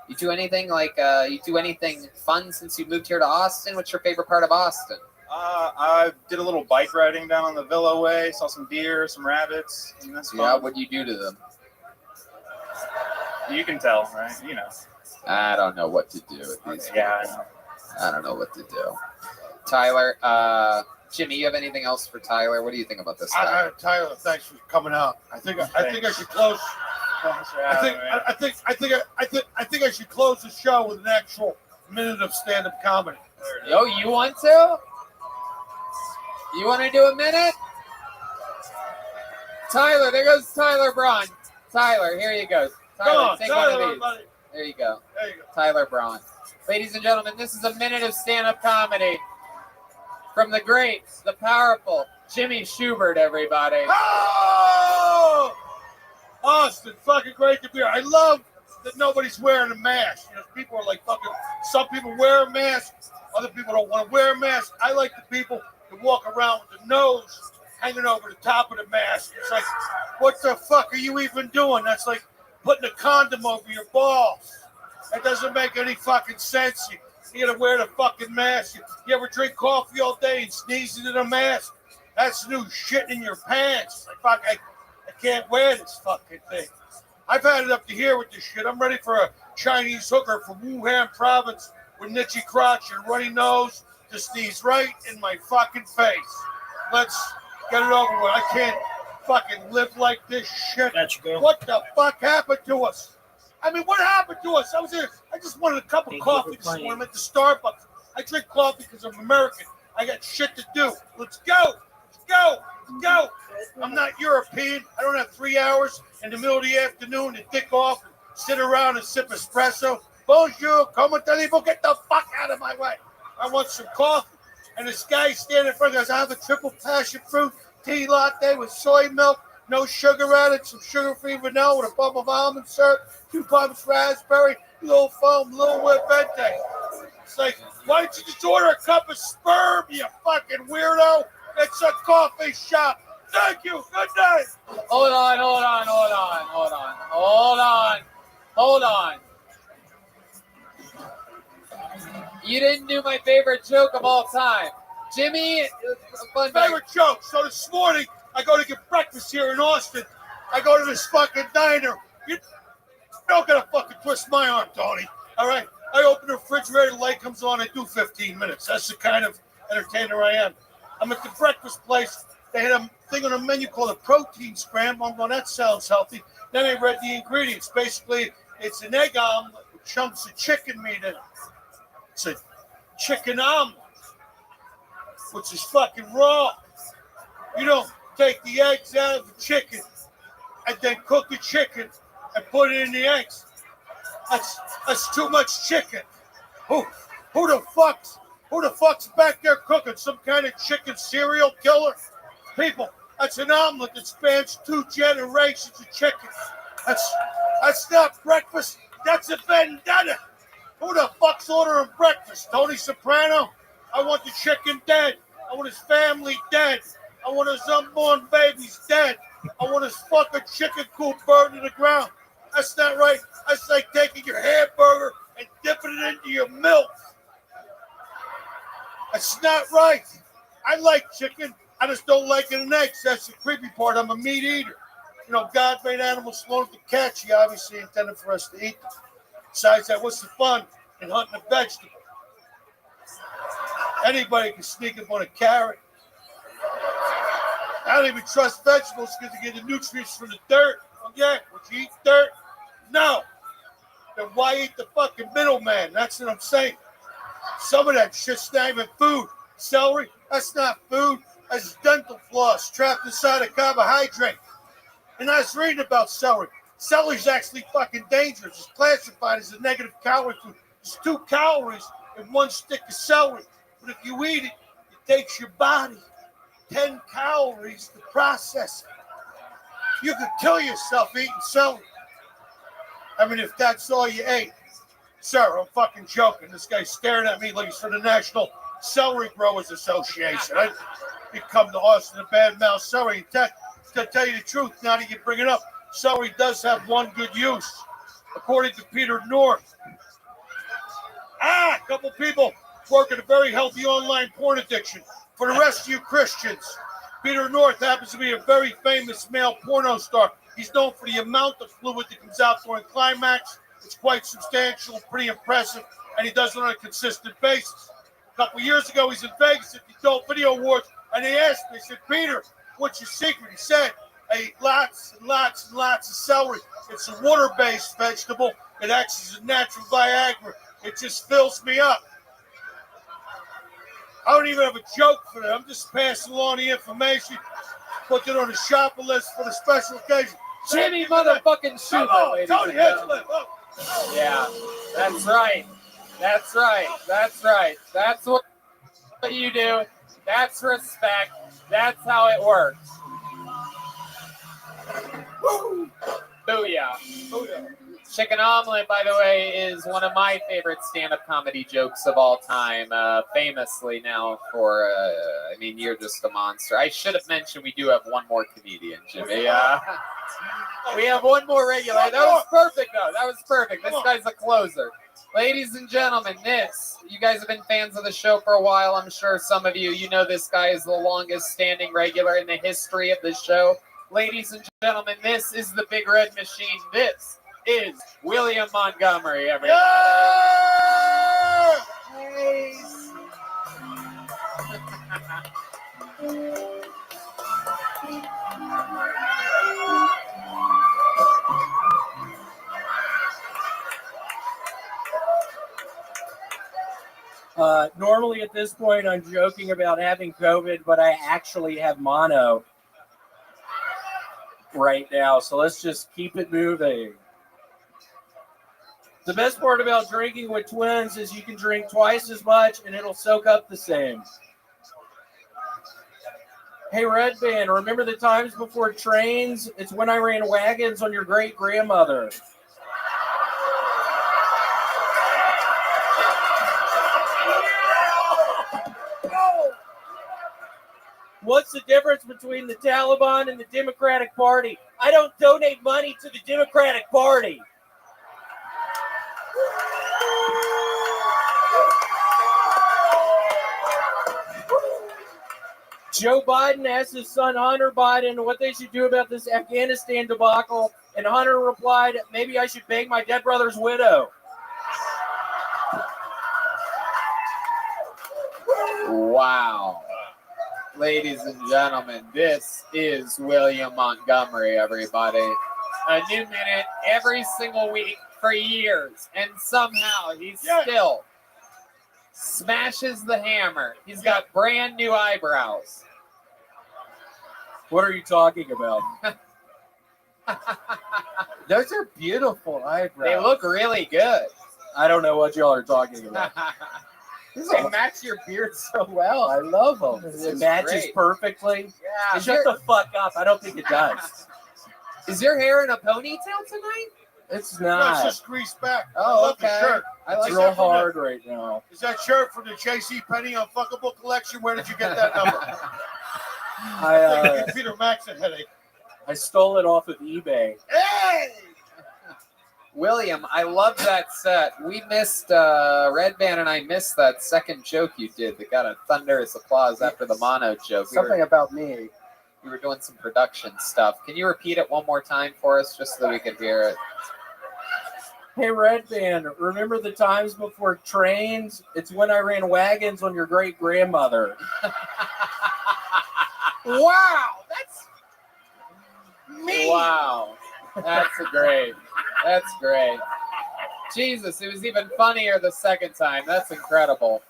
You do anything fun since you moved here to Austin? What's your favorite part of Austin? I did a little bike riding down on the Villa Way. Saw some deer, some rabbits. And that's fun. Yeah, what'd you do to them? You can tell, right? I don't know what to do with these Yeah, I people. know. I don't know what to do. Tyler, Jimmy, you have anything else for Tyler? What do you think about this guy? Tyler, thanks for coming out. I think I should close. I think I should close the show with an actual minute of stand-up comedy. Yo, you want to? You want to do a minute? Tyler, there goes Tyler Braun. Tyler, here you go. Tyler, take one of these. Everybody. There you go. There you go. Tyler Braun. Ladies and gentlemen, this is a minute of stand-up comedy from the great, the powerful Jimmy Schubert, everybody. Oh! Austin, fucking great to be here. I love that nobody's wearing a mask. You know, people are like fucking, some people wear a mask, other people don't want to wear a mask. I like the people that walk around with the nose hanging over the top of the mask. It's like, what the fuck are you even doing? That's like putting a condom over your balls. That doesn't make any fucking sense. You gotta wear the fucking mask. You ever drink coffee all day and sneeze into the mask? That's new shit in your pants. Like, fuck, I can't wear this fucking thing. I've had it up to here with this shit. I'm ready for a Chinese hooker from Wuhan province with nitchy crotch and runny nose to sneeze right in my fucking face. Let's get it over with. I can't fucking live like this shit. What the fuck happened to us? I mean, what happened to us? I just wanted a cup of coffee this morning at the Starbucks. I drink coffee because I'm American. I got shit to do. Let's go. Let's go. Let's go. I'm not European. I don't have 3 hours in the middle of the afternoon to dick off and sit around and sip espresso. Bonjour, comment allez-vous? Get the fuck out of my way. I want some coffee. And this guy standing in front of us, I have a triple passion fruit tea latte with soy milk, no sugar added, some sugar-free vanilla with a bump of almond syrup, 2 pumps raspberry, little foam, little whip vente. It's like, why don't you just order a cup of sperm, you fucking weirdo? It's a coffee shop. Thank you. Good night. Hold on. You didn't do my favorite joke of all time. Jimmy, favorite joke. So this morning, I go to get breakfast here in Austin. I go to this fucking diner. You don't gotta fucking twist my arm, Tony. All right? I open the refrigerator, the light comes on, I do 15 minutes. That's the kind of entertainer I am. I'm at the breakfast place. They had a thing on the menu called a protein scramble. I'm going, that sounds healthy. Then I read the ingredients. Basically, it's an egg omelet with chunks of chicken meat in it. It's a chicken omelet, which is fucking raw. You don't take the eggs out of the chicken and then cook the chicken and put it in the eggs. That's too much chicken. Who the fuck's back there cooking? Some kind of chicken serial killer? People, that's an omelet that spans 2 generations of chicken. That's not breakfast. That's a vendetta. Who the fuck's ordering breakfast? Tony Soprano? I want the chicken dead. I want his family dead. I want his unborn babies dead. I want his fucking chicken coop burned to the ground. That's not right. That's like taking your hamburger and dipping it into your milk. That's not right. I like chicken. I just don't like it in eggs. That's the creepy part. I'm a meat eater. You know, God made animals slow to catch. He obviously intended for us to eat them. Besides that, what's the fun in hunting a vegetable? Anybody can sneak up on a carrot. I don't even trust vegetables because they get the nutrients from the dirt. Oh, yeah, would you eat dirt? No. Then why eat the fucking middleman? That's what I'm saying. Some of that shit's not even food. Celery, that's not food. That's dental floss trapped inside a carbohydrate. And I was reading about celery. Celery's actually fucking dangerous. It's classified as a negative calorie food. There's 2 calories in 1 stick of celery. But if you eat it, it takes your body 10 calories to process it. You could kill yourself eating celery. I mean, if that's all you ate. Sir, I'm fucking joking. This guy's staring at me like he's from the National Celery Growers Association. I come to Austin and badmouth celery. To tell you the truth, now that you bring it up, celery does have one good use, according to Peter North. A couple people working a very healthy online porn addiction. For the rest of you Christians, Peter North happens to be a very famous male porno star. He's known for the amount of fluid that comes out during climax. It's quite substantial, pretty impressive. and he does it on a consistent basis. A couple years ago, he's in Vegas at the Adult Video Awards, and they asked me, they said, Peter, what's your secret? He said, I eat lots and lots and lots of celery. It's a water-based vegetable. It acts as a natural Viagra. It just fills me up. I don't even have a joke for that. I'm just passing along the information, put it on the shopper list for the special occasion. Jimmy motherfucking Come Schumer, on, ladies Tony and gentlemen. Hinchcliffe. Oh. Yeah, that's right. That's right. That's right. That's what you do. That's respect. That's how it works. Woo! Booyah. Booyah. Chicken omelet, by the way, is one of my favorite stand-up comedy jokes of all time. Famously now for, I mean, you're just a monster. I should have mentioned we do have one more comedian, Jimmy. We have one more regular. That was perfect, though. That was perfect. This guy's a closer. Ladies and gentlemen, you guys have been fans of the show for a while. I'm sure some of you know this guy is the longest standing regular in the history of the show. Ladies and gentlemen, this is the Big Red Machine. This is William Montgomery, everybody. Normally at this point, I'm joking about having COVID, but I actually have mono right now. So let's just keep it moving. The best part about drinking with twins is you can drink twice as much and it'll soak up the same. Hey, Red Band, remember the times before trains? It's when I ran wagons on your great-grandmother. What's the difference between the Taliban and the Democratic Party? I don't donate money to the Democratic Party. Joe Biden asked his son Hunter Biden what they should do about this Afghanistan debacle, and Hunter replied, maybe I should beg my dead brother's widow. Wow. Ladies and gentlemen, this is William Montgomery, everybody. A new minute every single week for years, and somehow he still smashes the hammer. He's got brand new eyebrows. What are you talking about? Those are beautiful eyebrows. They look really good. I don't know what y'all are talking about. They match your beard so well. I love them. It matches perfectly. Yeah. Shut the fuck up. I don't think it does. Is your hair in a ponytail tonight? It's No, not. it's just greased back. Oh, I love okay. the shirt. I like It's real hard right now. Is that shirt from the J.C. Penney Unfuckable collection? Where did you get that number? I Peter Max a headache. I stole it off of eBay. Hey! William, I love that set. We missed, Red Band and I missed that second joke you did that got a thunderous applause after the mono joke. Something about me. You were doing some production stuff. Can you repeat it one more time for us just so we could hear it? Hey, Red Band, remember the times before trains? It's when I ran wagons on your great-grandmother. Wow! That's me! Wow. That's great. That's great. Jesus, it was even funnier the second time. That's incredible.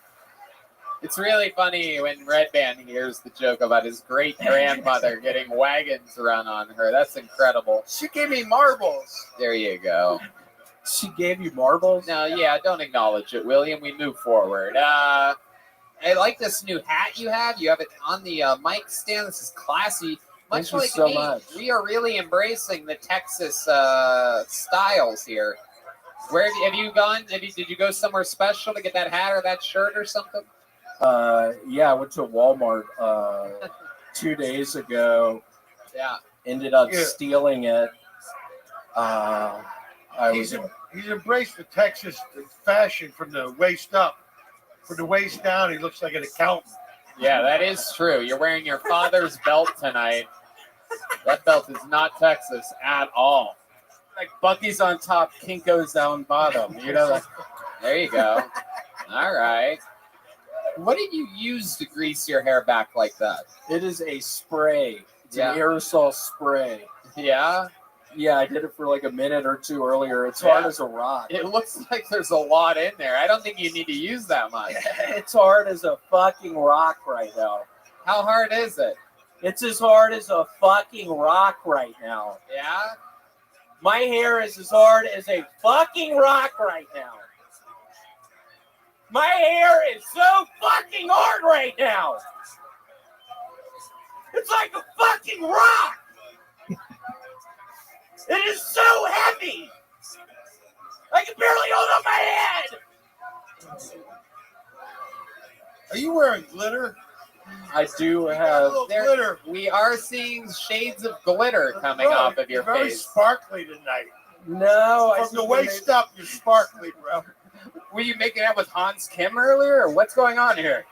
It's really funny when Red Band hears the joke about his great-grandmother getting wagons run on her. That's incredible. She gave me marbles. There you go. She gave you marbles? No, yeah, don't acknowledge it, William. We move forward. I like this new hat you have. You have it on the mic stand. This is classy. Much Thank you like so me, much. we are really embracing the Texas styles here. Where have you gone? Did you go somewhere special to get that hat or that shirt or something? Yeah, I went to Walmart 2 days ago. Yeah. Ended up stealing it. He's embraced the Texas fashion from the waist up. From the waist down, he looks like an accountant. Yeah, that is true. You're wearing your father's belt tonight. That belt is not Texas at all. Like Bucky's on top, Kinko's down bottom. You know, like There you go. All right. What did you use to grease your hair back like that? It is a spray. It's Yeah. an aerosol spray. Yeah? Yeah, I did it for like a minute or two earlier. It's hard as a rock. It looks like there's a lot in there. I don't think you need to use that much. It's hard as a fucking rock right now. How hard is it? It's as hard as a fucking rock right now. Yeah? My hair is as hard as a fucking rock right now. My hair is so fucking hard right now. It's like a fucking rock. It is so heavy. I can barely hold up my head. Are you wearing glitter? I do A have. little glitter. We are seeing shades of glitter coming Bro, off of your you're very face. sparkly tonight. No, From the waist up, you're sparkly, bro. Were you making out with Hans Kim earlier, or what's going on here?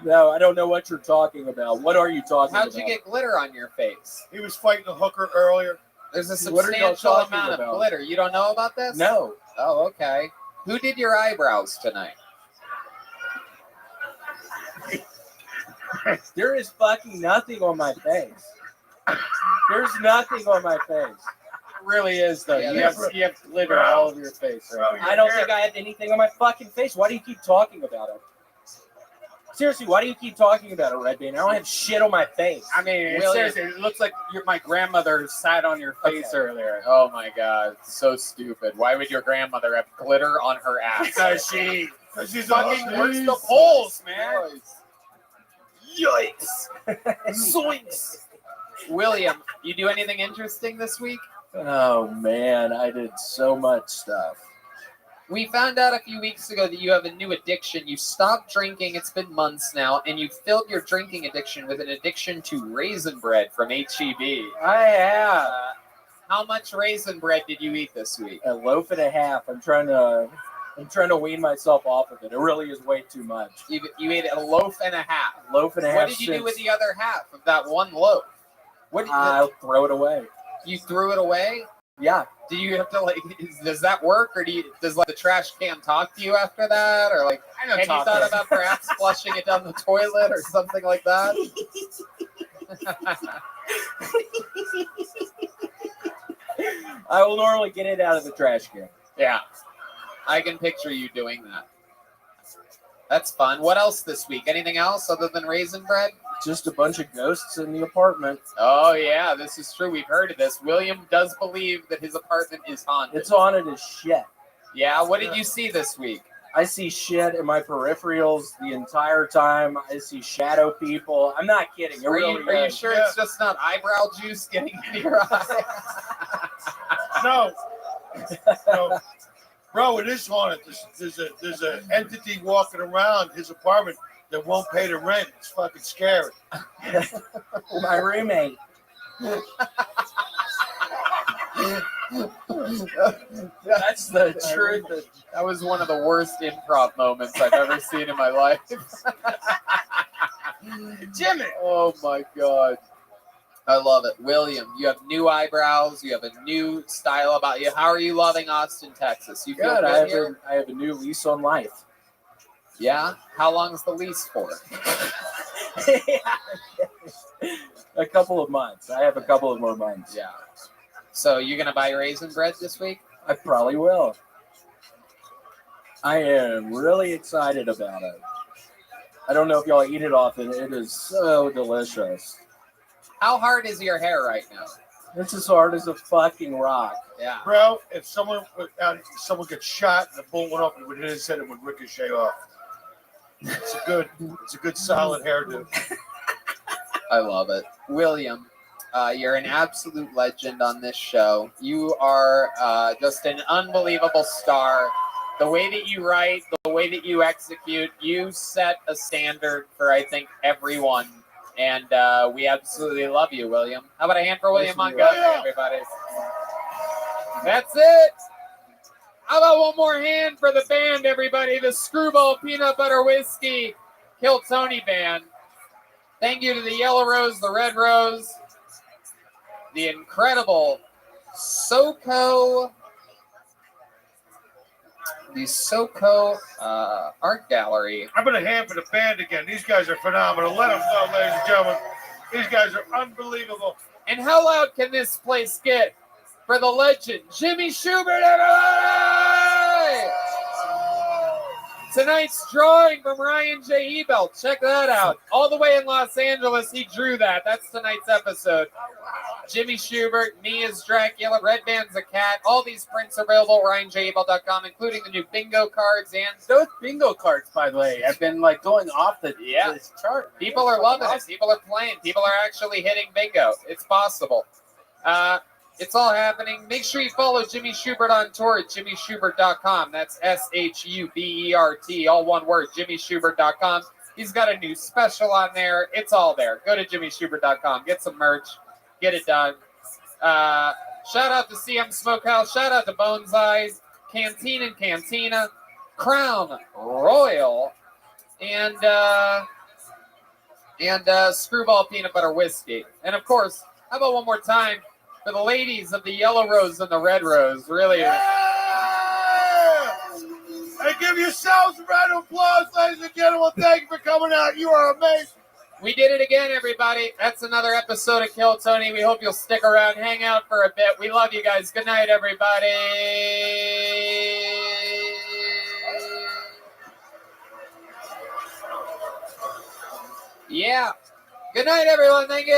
No, I don't know what you're talking about. What are you talking about? How'd you get glitter on your face? He was fighting a hooker earlier. There's a What are y'all substantial talking amount of about? glitter. You don't know about this? No. Oh, okay. Who did your eyebrows tonight? There is fucking nothing on my face. There's nothing on my face. It really is, though. Yeah, you have glitter all over your face. Right? I don't think I have anything on my fucking face. Why do you keep talking about it? Seriously, why do you keep talking about it, Red Bean? I don't have shit on my face. I mean, Really? seriously, it looks like my grandmother sat on your face earlier. Oh my god, so stupid. Why would your grandmother have glitter on her ass? Because she's fucking a works the polls, man. Yikes. Zoinks. William, you do anything interesting this week? Oh, man, I did so much stuff. We found out a few weeks ago that you have a new addiction. You stopped drinking, it's been months now, and you filled your drinking addiction with an addiction to raisin bread from HEB. I have. How much raisin bread did you eat this week? A loaf and a half. I'm trying to wean myself off of it. It really is way too much. You ate a loaf and a half. Loaf and a half. What did you do with the other half of that one loaf? What did I'll throw it away. You threw it away? Yeah. Do you have to does that work, or does the trash can talk to you after that, or have you thought about perhaps flushing it down the toilet or something like that? I will normally get it out of the trash can. Yeah, I can picture you doing that. That's fun. What else this week? Anything else other than raisin bread? Just a bunch of ghosts in the apartment. Oh, yeah, this is true. We've heard of this. William does believe that his apartment is haunted. It's haunted as shit. Yeah, what did you see this week? I see shit in my peripherals the entire time. I see shadow people. I'm not kidding. Are you sure it's just not eyebrow juice getting into your eye? No. Bro, it is haunted. There's an entity walking around his apartment that won't pay the rent. It's fucking scary. My roommate. That's the truth. That was one of the worst improv moments I've ever seen in my life. Jimmy! Oh my god. I love it. William, you have new eyebrows. You have a new style about you. How are you loving Austin, Texas? You feel good here? I have a new lease on life. Yeah? How long is the lease for? A couple of months. I have a couple of more months. Yeah. So you're going to buy raisin bread this week? I probably will. I am really excited about it. I don't know if y'all eat it often. It is so delicious. How hard is your hair right now? It's as hard as a fucking rock. Yeah. Bro, if someone gets shot and the bullet went off and would hit his head, it would ricochet off. It's a good solid hairdo. I love it. William, you're an absolute legend on this show. You are just an unbelievable star. The way that you write, the way that you execute, you set a standard for, I think, everyone. And we absolutely love you, William. How about a hand for William Montgomery, everybody? That's it. How about one more hand for the band, everybody? The Screwball Peanut Butter Whiskey Kill Tony Band. Thank you to the Yellow Rose, the Red Rose, the incredible SoCo the SoCo Art Gallery. I'm going to hand for the band again. These guys are phenomenal. Let them know, ladies and gentlemen. These guys are unbelievable. And how loud can this place get for the legend, Jimmy Schubert, everybody? Tonight's drawing from Ryan J. Ebelt. Check that out. All the way in Los Angeles, he drew that. That's tonight's episode. Jimmy Schubert, me as Dracula, Red Band's a cat. All these prints are available at RyanJAbel.com, including the new bingo cards and Those bingo cards, by the way, have been like going off the this chart. people are loving it. People are playing. People are actually hitting bingo. It's possible. It's all happening. Make sure you follow Jimmy Schubert on tour at jimmyschubert.com. That's SHUBERT, all one word, jimmyschubert.com. He's got a new special on there. It's all there. Go to jimmyschubert.com. Get some merch. Get it done. Shout out to CM Smokehouse. Shout out to Bones Eyes, Canteen and Cantina, Crown Royal, and Screwball Peanut Butter Whiskey. And of course, how about one more time for the ladies of the Yellow Rose and the Red Rose? Really. Yeah! Hey, give yourselves a round of applause, ladies and gentlemen. Thank you for coming out. You are amazing. We did it again, everybody. That's another episode of Kill Tony. We hope you'll stick around, hang out for a bit. We love you guys. Good night, everybody. Yeah. Good night, everyone. Thank you.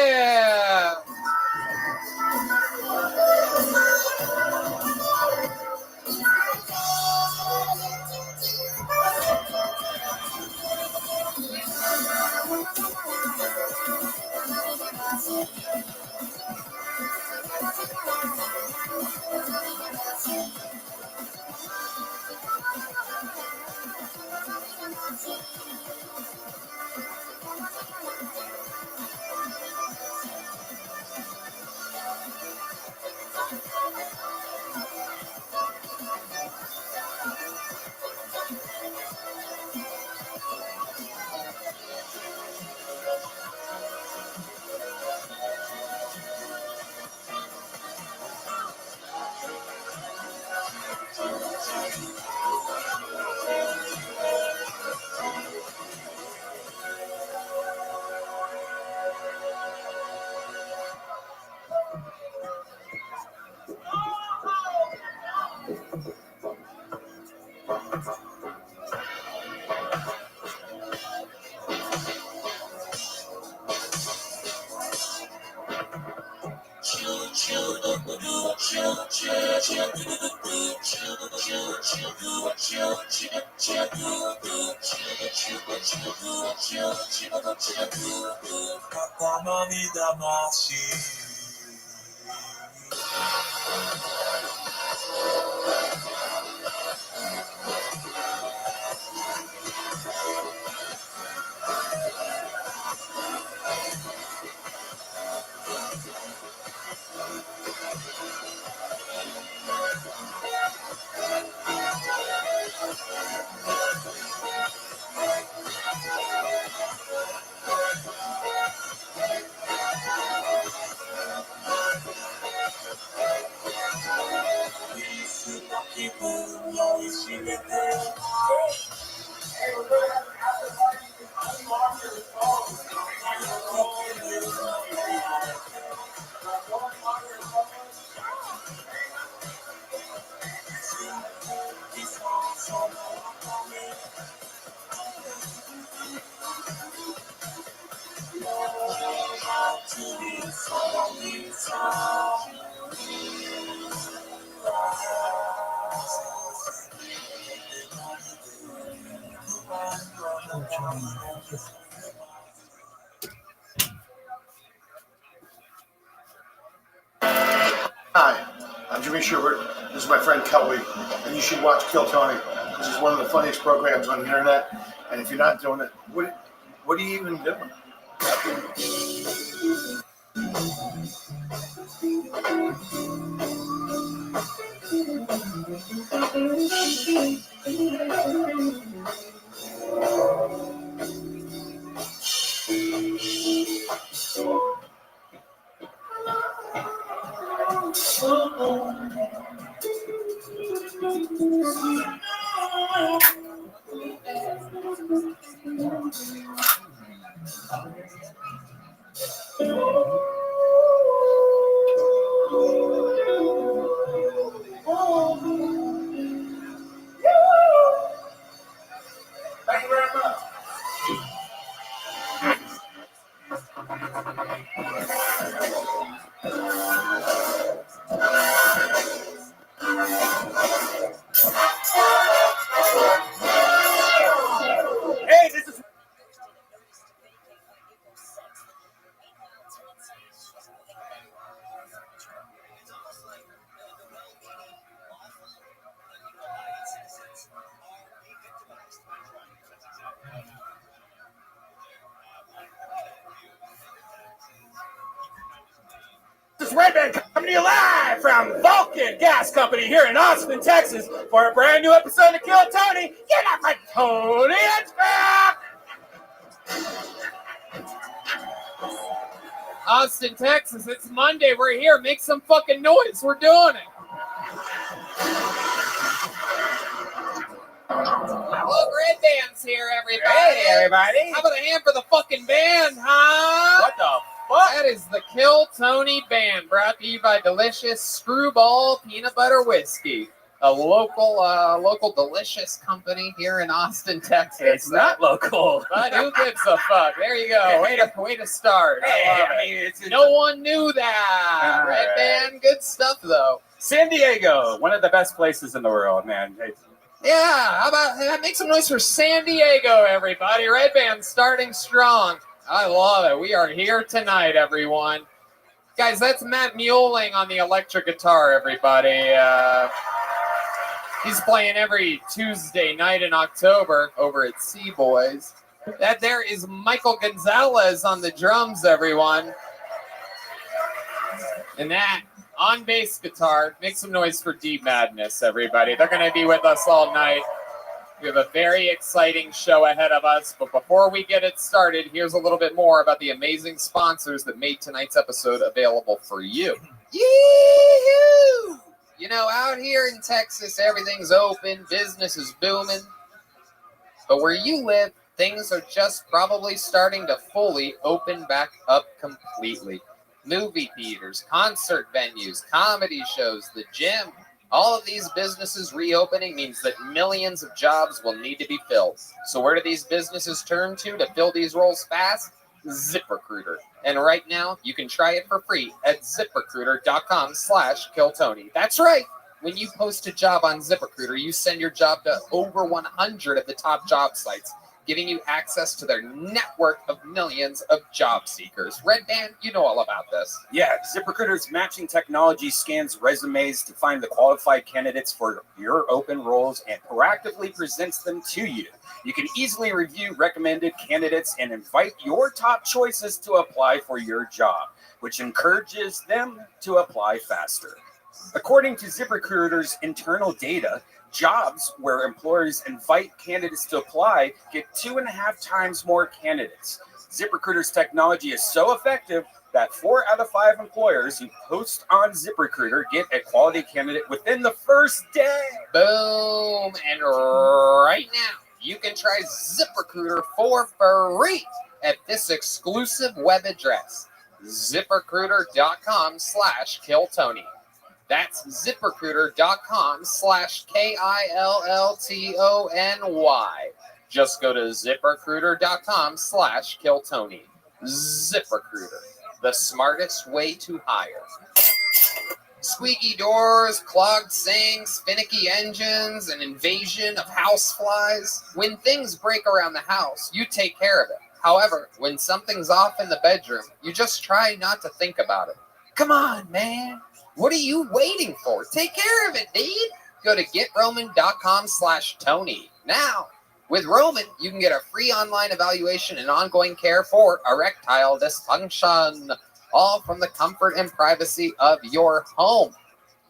Hi, I'm Jimmy Schubert. This is my friend Kelly, and you should watch Kill Tony because it's one of the funniest programs on the internet. And if you're not doing it, what are you even doing? Thank you very much. Hey, this is. This is Redman coming to you live from Vulcan Gas Company here in Austin, Texas, for a brand new episode of Kill Tony. You're not my Tony, it's back! Austin, Texas, it's Monday. We're here. Make some fucking noise. We're doing it. Look, Red Band's here, everybody. Hey, everybody. How about a hand for the fucking band, huh? What the fuck? That is the Kill Tony Band, brought to you by delicious Screwball Peanut Butter Whiskey, a local delicious company here in Austin, Texas. It's not local. But who gives a fuck? There you go. Way to start. I love it. No one knew that. Red Band, good stuff though. San Diego, one of the best places in the world, man. Yeah, how about make some noise for San Diego, everybody. Red Band starting strong. I love it. We are here tonight, everyone. Guys, that's Matt Mueling on the electric guitar, everybody. He's playing every Tuesday night in October over at Sea Boys. That there is Michael Gonzalez on the drums, everyone. And that on bass guitar, make some noise for Deep Madness, everybody. They're going to be with us all night. We have a very exciting show ahead of us, but before we get it started, here's a little bit more about the amazing sponsors that made tonight's episode available for you. Yee-hoo! You know, out here in Texas, everything's open, business is booming. But where you live, things are just probably starting to fully open back up completely. Movie theaters, concert venues, comedy shows, the gym. All of these businesses reopening means that millions of jobs will need to be filled. So where do these businesses turn to fill these roles fast? ZipRecruiter. And right now, you can try it for free at ZipRecruiter.com/KillTony. That's right. When you post a job on ZipRecruiter, you send your job to over 100 of the top job sites, giving you access to their network of millions of job seekers. Red Band, you know all about this. Yeah, ZipRecruiter's matching technology scans resumes to find the qualified candidates for your open roles and proactively presents them to you. You can easily review recommended candidates and invite your top choices to apply for your job, which encourages them to apply faster. According to ZipRecruiter's internal data, jobs where employers invite candidates to apply get 2.5 times more candidates. ZipRecruiter's technology is so effective that 4 out of 5 employers who post on ZipRecruiter get a quality candidate within the first day. Boom. And right now, you can try ZipRecruiter for free at this exclusive web address, ZipRecruiter.com/KillTony. That's ZipRecruiter.com/KillTony. Just go to ZipRecruiter.com/KillTony. ZipRecruiter, the smartest way to hire. Squeaky doors, clogged sinks, finicky engines, an invasion of houseflies. When things break around the house, you take care of it. However, when something's off in the bedroom, you just try not to think about it. Come on, man. What are you waiting for? Take care of it, dude. Go to GetRoman.com/Tony. Now, with Roman, you can get a free online evaluation and ongoing care for erectile dysfunction, all from the comfort and privacy of your home.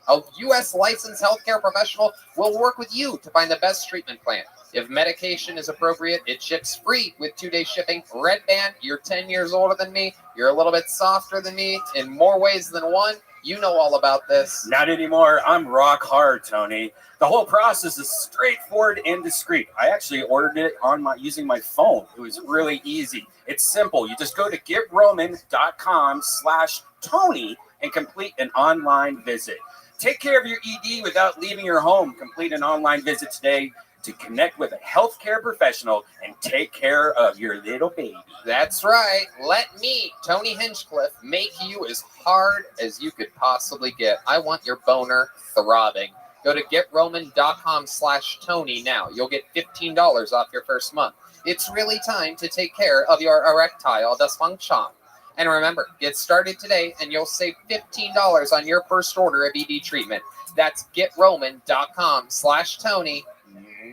A U.S. licensed healthcare professional will work with you to find the best treatment plan. If medication is appropriate, it ships free with 2-day shipping. Red Band, you're 10 years older than me. You're a little bit softer than me in more ways than one. You know all about this. Not anymore. I'm rock hard, Tony. The whole process is straightforward and discreet. I actually ordered it using my phone. It was really easy. It's simple. You just go to getroman.com/Tony and complete an online visit. Take care of your ED without leaving your home. Complete an online visit today to connect with a healthcare professional and take care of your little baby. That's right. Let me, Tony Hinchcliffe, make you as hard as you could possibly get. I want your boner throbbing. Go to getroman.com/Tony now. You'll get $15 off your first month. It's really time to take care of your erectile dysfunction. And remember, get started today and you'll save $15 on your first order of ED treatment. That's getroman.com/Tony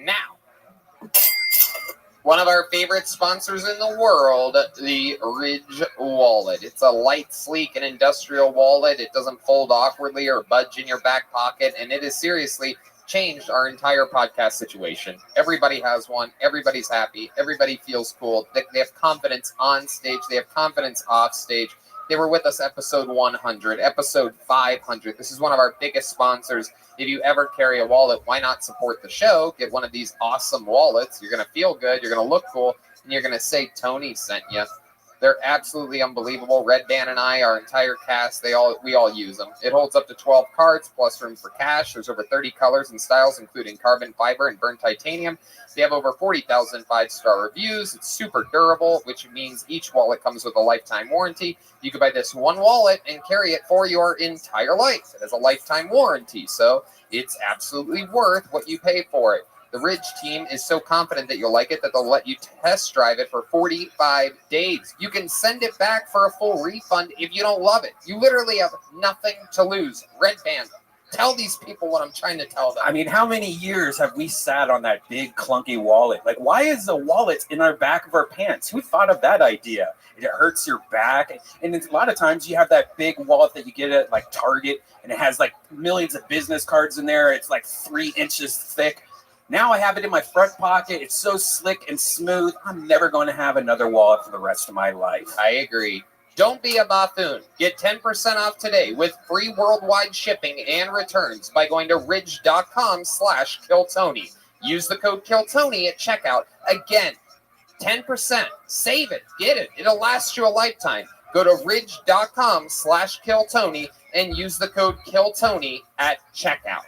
now. One of our favorite sponsors in the world, the Ridge Wallet. It's a light, sleek, and industrial wallet. It doesn't fold awkwardly or budge in your back pocket, and it has seriously changed our entire podcast situation. Everybody has one. Everybody's happy. Everybody feels cool. They have confidence on stage. They have confidence off stage. They were with us episode 100, episode 500. This is one of our biggest sponsors. If you ever carry a wallet, why not support the show? Get one of these awesome wallets. You're going to feel good. You're going to look cool. And you're going to say Tony sent you. They're absolutely unbelievable. Red Band and I, our entire cast, we all use them. It holds up to 12 cards plus room for cash. There's over 30 colors and styles, including carbon fiber and burnt titanium. They have over 40,000 5-star reviews. It's super durable, which means each wallet comes with a lifetime warranty. You can buy this one wallet and carry it for your entire life. It has a lifetime warranty, so it's absolutely worth what you pay for it. The Ridge team is so confident that you'll like it that they'll let you test drive it for 45 days. You can send it back for a full refund if you don't love it. You literally have nothing to lose. Red Band, tell these people what I'm trying to tell them. I mean, how many years have we sat on that big clunky wallet? Like, why is the wallet in our back of our pants? Who thought of that idea? It hurts your back. And a lot of times you have that big wallet that you get at like Target, and it has like millions of business cards in there. It's like 3 inches thick. Now I have it in my front pocket. It's so slick and smooth. I'm never going to have another wallet for the rest of my life. I agree. Don't be a buffoon. Get 10% off today with free worldwide shipping and returns by going to ridge.com/KillTony. Use the code KillTony at checkout. Again, 10%. Save it. Get it. It'll last you a lifetime. Go to ridge.com/KillTony and use the code KillTony at checkout.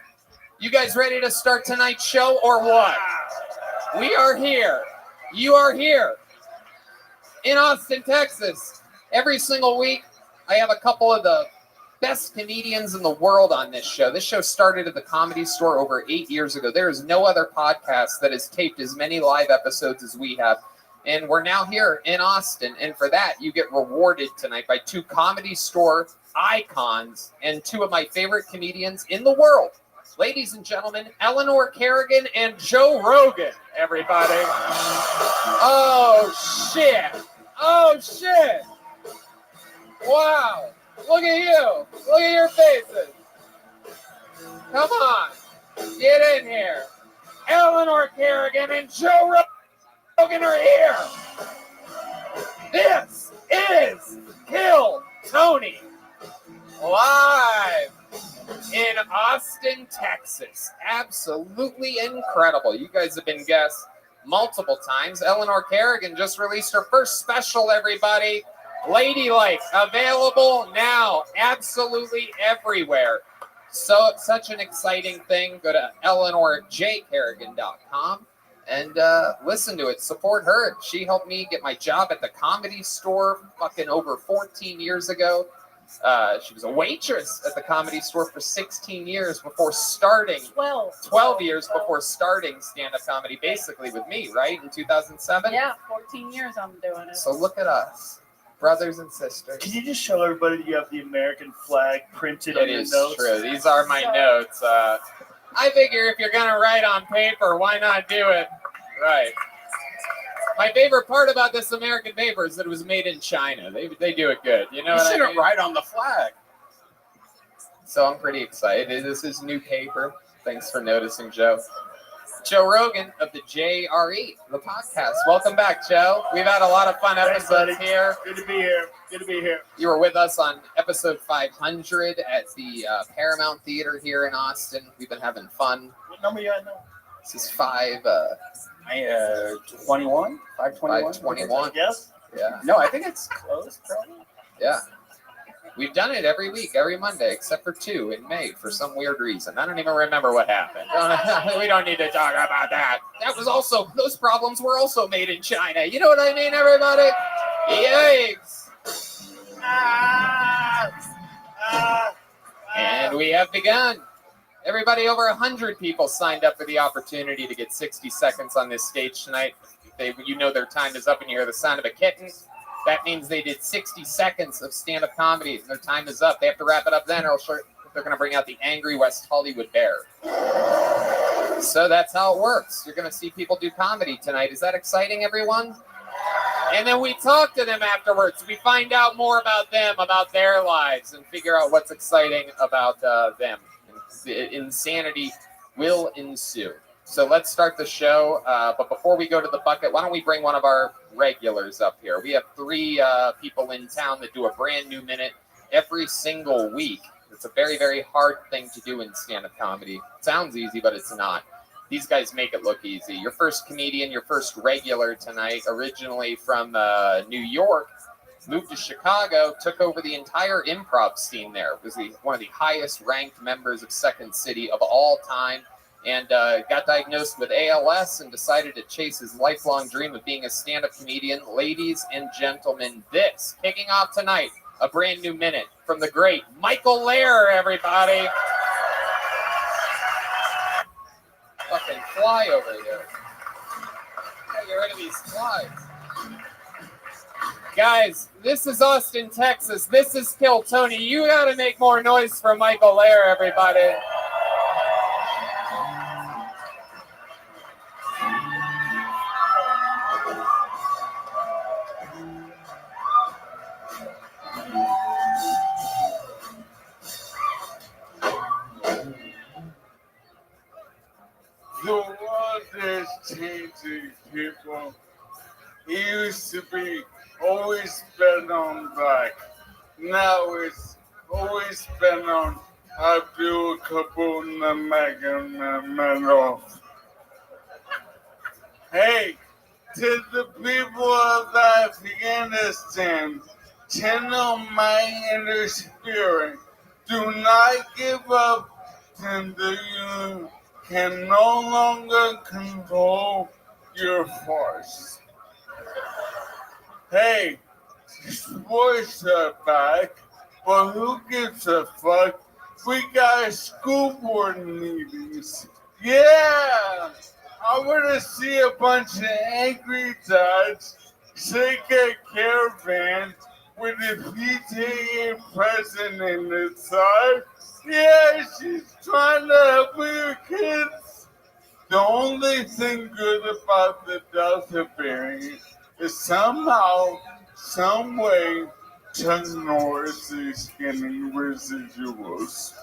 You guys ready to start tonight's show or what? We are here. You are here in Austin, Texas. Every single week, I have a couple of the best comedians in the world on this show. This show started at the Comedy Store over 8 years ago. There is no other podcast that has taped as many live episodes as we have. And we're now here in Austin. And for that, you get rewarded tonight by 2 Comedy Store icons and 2 of my favorite comedians in the world. Ladies and gentlemen, Eleanor Kerrigan and Joe Rogan, everybody. Oh, shit. Oh, shit. Wow. Look at you. Look at your faces. Come on. Get in here. Eleanor Kerrigan and Joe Rogan are here. This is Kill Tony live in Austin, Texas. Absolutely incredible. You guys have been guests multiple times. Eleanor Kerrigan just released her first special, everybody. Ladylike, available now, absolutely everywhere. So such an exciting thing. Go to EleanorJKerrigan.com and listen to it. Support her. She helped me get my job at the Comedy Store fucking over 14 years ago. She was a waitress at the Comedy Store for 16 years before starting. 12 years before starting stand-up comedy, basically with me, right? In 2007? Yeah, 14 years I'm doing it. So look at us, brothers and sisters. Can you just show everybody that you have the American flag printed on your notes? It is true. These are my notes. I figure if you're going to write on paper, why not do it right? My favorite part about this American paper is that it was made in China. They do it good. You know what I mean? Write on the flag. So I'm pretty excited. This is new paper. Thanks for noticing, Joe. Joe Rogan of the JRE, the podcast. Welcome back, Joe. We've had a lot of fun episodes here. Good to be here. Good to be here. You were with us on episode 500 at the Paramount Theater here in Austin. We've been having fun. What number you at now? This is 21? 521? 521. Yes? Yeah. No, I think it's close, probably. Yeah. We've done it every week, every Monday, except for 2 in May for some weird reason. I don't even remember what happened. We don't need to talk about that. Those problems were also made in China. You know what I mean, everybody? Yikes. And we have begun. Everybody, over 100 people signed up for the opportunity to get 60 seconds on this stage tonight. You know their time is up and you hear the sound of a kitten. That means they did 60 seconds of stand-up comedy, and their time is up. They have to wrap it up then, or else they're going to bring out the angry West Hollywood Bear. So that's how it works. You're going to see people do comedy tonight. Is that exciting, everyone? And then we talk to them afterwards. We find out more about them, about their lives, and figure out what's exciting about them. Insanity will ensue. So let's start the show. But before we go to the bucket, why don't we bring one of our regulars up here? We have 3 people in town that do a brand new minute every single week. It's a very, very hard thing to do in stand-up comedy. It sounds easy, but it's not. These guys make it look easy. Your first comedian, your first regular tonight, originally from New York, moved to Chicago, took over the entire improv scene there. Was one of the highest ranked members of Second City of all time. And got diagnosed with ALS and decided to chase his lifelong dream of being a stand-up comedian. Ladies and gentlemen, this, kicking off tonight, a brand new minute from the great Michael Lair, everybody. Fucking fly over here. Gotta get rid of these flies. Guys, this is Austin, Texas. This is Kill Tony. You gotta make more noise for Michael Lair, everybody. The world is changing, people. It used to be always been on black. Now it's always been on Abdul Kabul Nurmagomedov. Hey, to the people of Afghanistan, channel my inner spirit. Do not give up until you can no longer control your force. Hey, sports are back, but who gives a fuck? We got school board meetings. Yeah! I want to see a bunch of angry dads take a caravan with the PTA president inside. Yeah, she's trying to help your kids. The only thing good about the Delta variant is somehow, some way, Chuck Norris is getting residuals.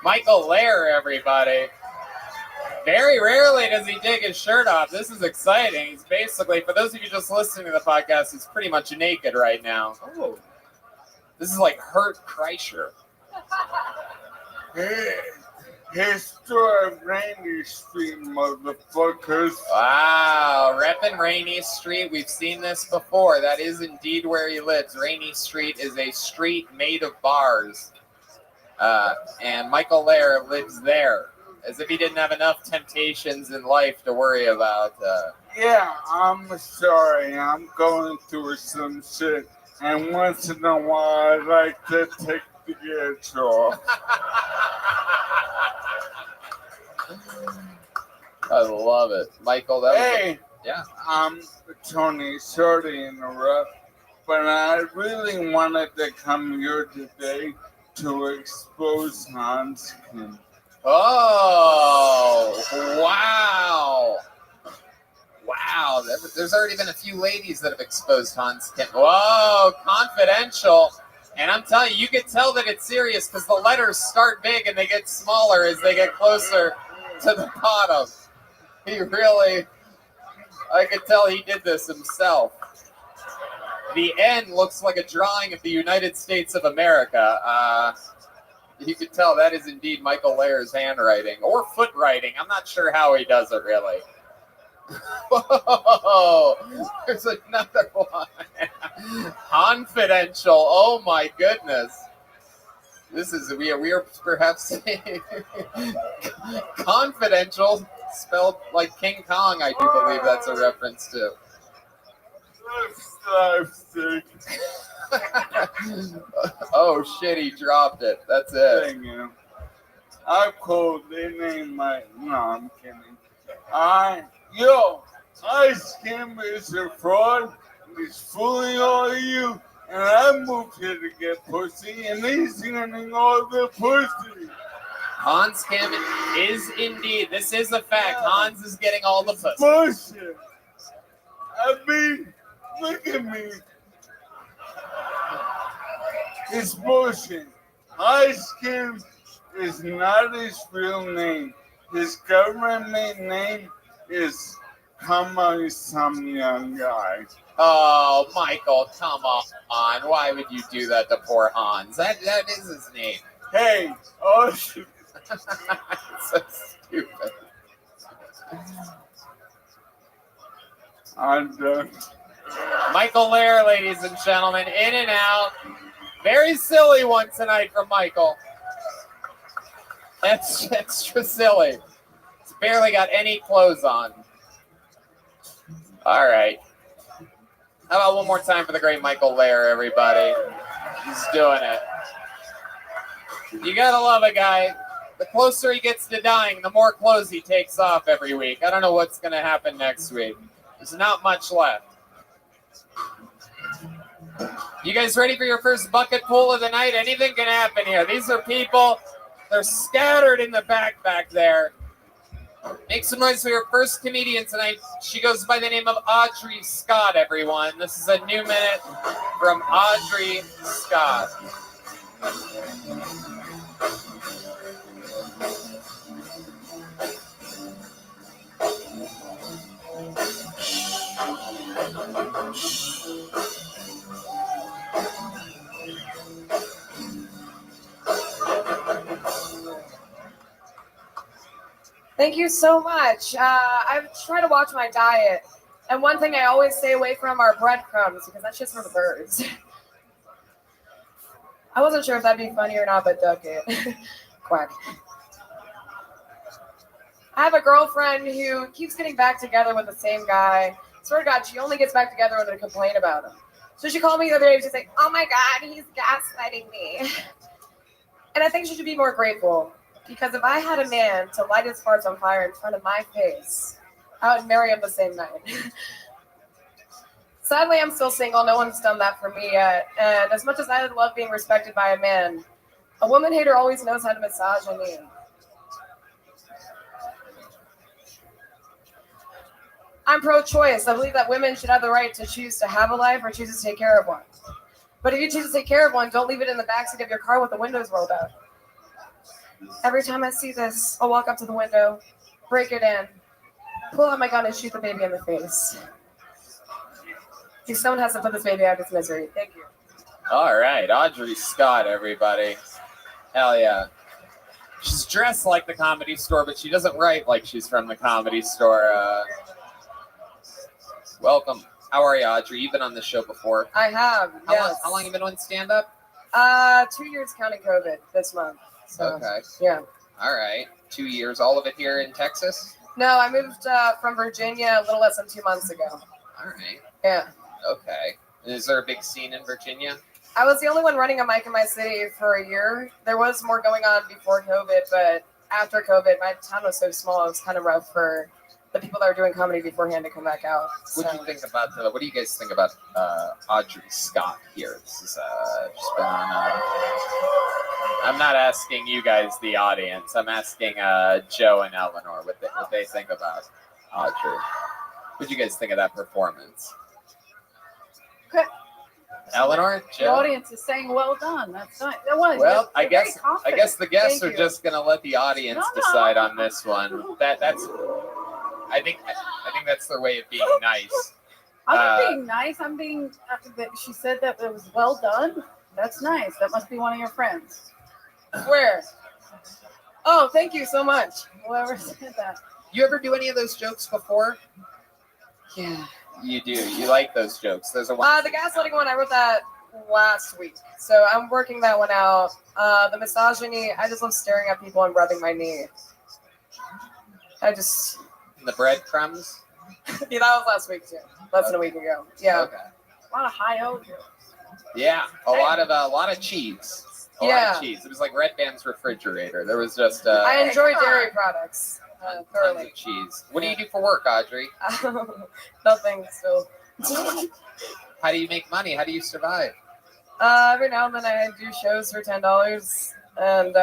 Michael Lair, everybody. Very rarely does he take his shirt off. This is exciting. He's basically, for those of you just listening to the podcast, he's pretty much naked right now. Oh. This is like Hurt Kreischer. Hey, historic Rainy Street, motherfuckers. Wow, reppin' Rainy Street. We've seen this before. That is indeed where he lives. Rainy Street is a street made of bars. And Michael Lair lives there, as if he didn't have enough temptations in life to worry about. Yeah, I'm sorry. I'm going through some shit. And once in a while, I like to take the edge off. I love it. Michael, yeah. Tony, sorry to interrupt, but I really wanted to come here today to expose Hans Kim. Oh, wow. Wow, there's already been a few ladies that have exposed Hans Kim. Whoa, confidential. And I'm telling you, you can tell that it's serious because the letters start big and they get smaller as they get closer to the bottom. He really, I could tell he did this himself. The N looks like a drawing of the United States of America. You can tell that is indeed Michael Lair's handwriting or foot writing. I'm not sure how he does it really. Whoa, there's another one. Confidential. Oh my goodness. This is we are perhaps confidential, spelled like King Kong. I do believe that's a reference to. Oh shit! He dropped it. That's it. Thank you. I called. They named my. No, I'm kidding. I scam is a fraud. He's fooling all of you. And I moved here to get pussy, and he's getting all the pussy. Hans Kim is indeed. This is a fact. Hans is getting all the pussy. Bullshit. I mean, look at me. It's bullshit. Ice Kim is not his real name. His government name is Kama some young guy. Oh, Michael, come on. Why would you do that to poor Hans? That is his name. Hey, oh shit. So stupid. I'm done. Michael Lair, ladies and gentlemen, in and out. Very silly one tonight from Michael. That's extra silly. He's barely got any clothes on. All right. How about one more time for the great Michael Lair, everybody? He's doing it. You gotta love a guy. The closer he gets to dying, the more clothes he takes off every week. I don't know what's gonna happen next week. There's not much left. You guys ready for your first bucket pool of the night? Anything can happen here. These are people. They're scattered in the back there. Make some noise for your first comedian tonight. She goes by the name of Audrey Scott, everyone. This is a new minute from Audrey Scott. Thank you so much. I try to watch my diet, and one thing I always stay away from are breadcrumbs because that's just for the birds. I wasn't sure if that'd be funny or not, but duck it. Quack. I have a girlfriend who keeps getting back together with the same guy. Swear to God, she only gets back together when they complain about him. So she called me the other day and she's like, "Oh my God, he's gaslighting me." And I think she should be more grateful. Because if I had a man to light his farts on fire in front of my face, I would marry him the same night. Sadly, I'm still single. No one's done that for me yet. And as much as I love being respected by a man, a woman hater always knows how to massage a knee. I'm pro-choice. I believe that women should have the right to choose to have a life or choose to take care of one. But if you choose to take care of one, don't leave it in the backseat of your car with the windows rolled out. Every time I see this, I'll walk up to the window, break it in, pull out my gun, and shoot the baby in the face. Someone has to put this baby out of its misery. Thank you. All right, Audrey Scott, everybody. Hell yeah. She's dressed like the Comedy Store, but she doesn't write like she's from the Comedy Store. Welcome. How are you, Audrey? You've been on this show before. I have, yes. How long have you been on stand-up? 2 years counting COVID this month. So, okay. Yeah. All right. 2 years, all of it here in Texas? No, I moved from Virginia a little less than 2 months ago. All right. Yeah. Okay. Is there a big scene in Virginia? I was the only one running a mic in my city for a year. There was more going on before COVID, but after COVID, my town was so small, it was kind of rough for the people that were doing comedy beforehand to come back out. What do you think about what do you guys think about Audrey Scott here? This is she's been on. I'm not asking you guys, the audience. I'm asking Joe and Eleanor what they think about Audrey. What do you guys think of that performance? Eleanor, The Jill. audience is saying, "Well done." That's nice. That was. Well, I You're very guess the confident. guests Thank are you. just gonna let the audience No. decide on this one. That's. I think that's their way of being nice. I'm not being nice. I'm being. She said that it was well done. That's nice. That must be one of your friends. Where? Oh, thank you so much. Whoever said that. You ever do any of those jokes before? Yeah. You do. You like those jokes. Those are one. The gaslighting one, I wrote that last week. So I'm working that one out. The misogyny, I just love staring at people and rubbing my knee. The breadcrumbs. Yeah, that was last week too. Less than a week ago. Yeah. Okay. A lot of high O jokes. Yeah, a lot of cheese. A lot Yeah. of cheese. It was like Red Band's refrigerator. There was just I enjoy dairy products tons thoroughly. of cheese. What do you do for work, Audrey? Nothing still. How do you make money? How do you survive? Every now and then I do shows for $10, and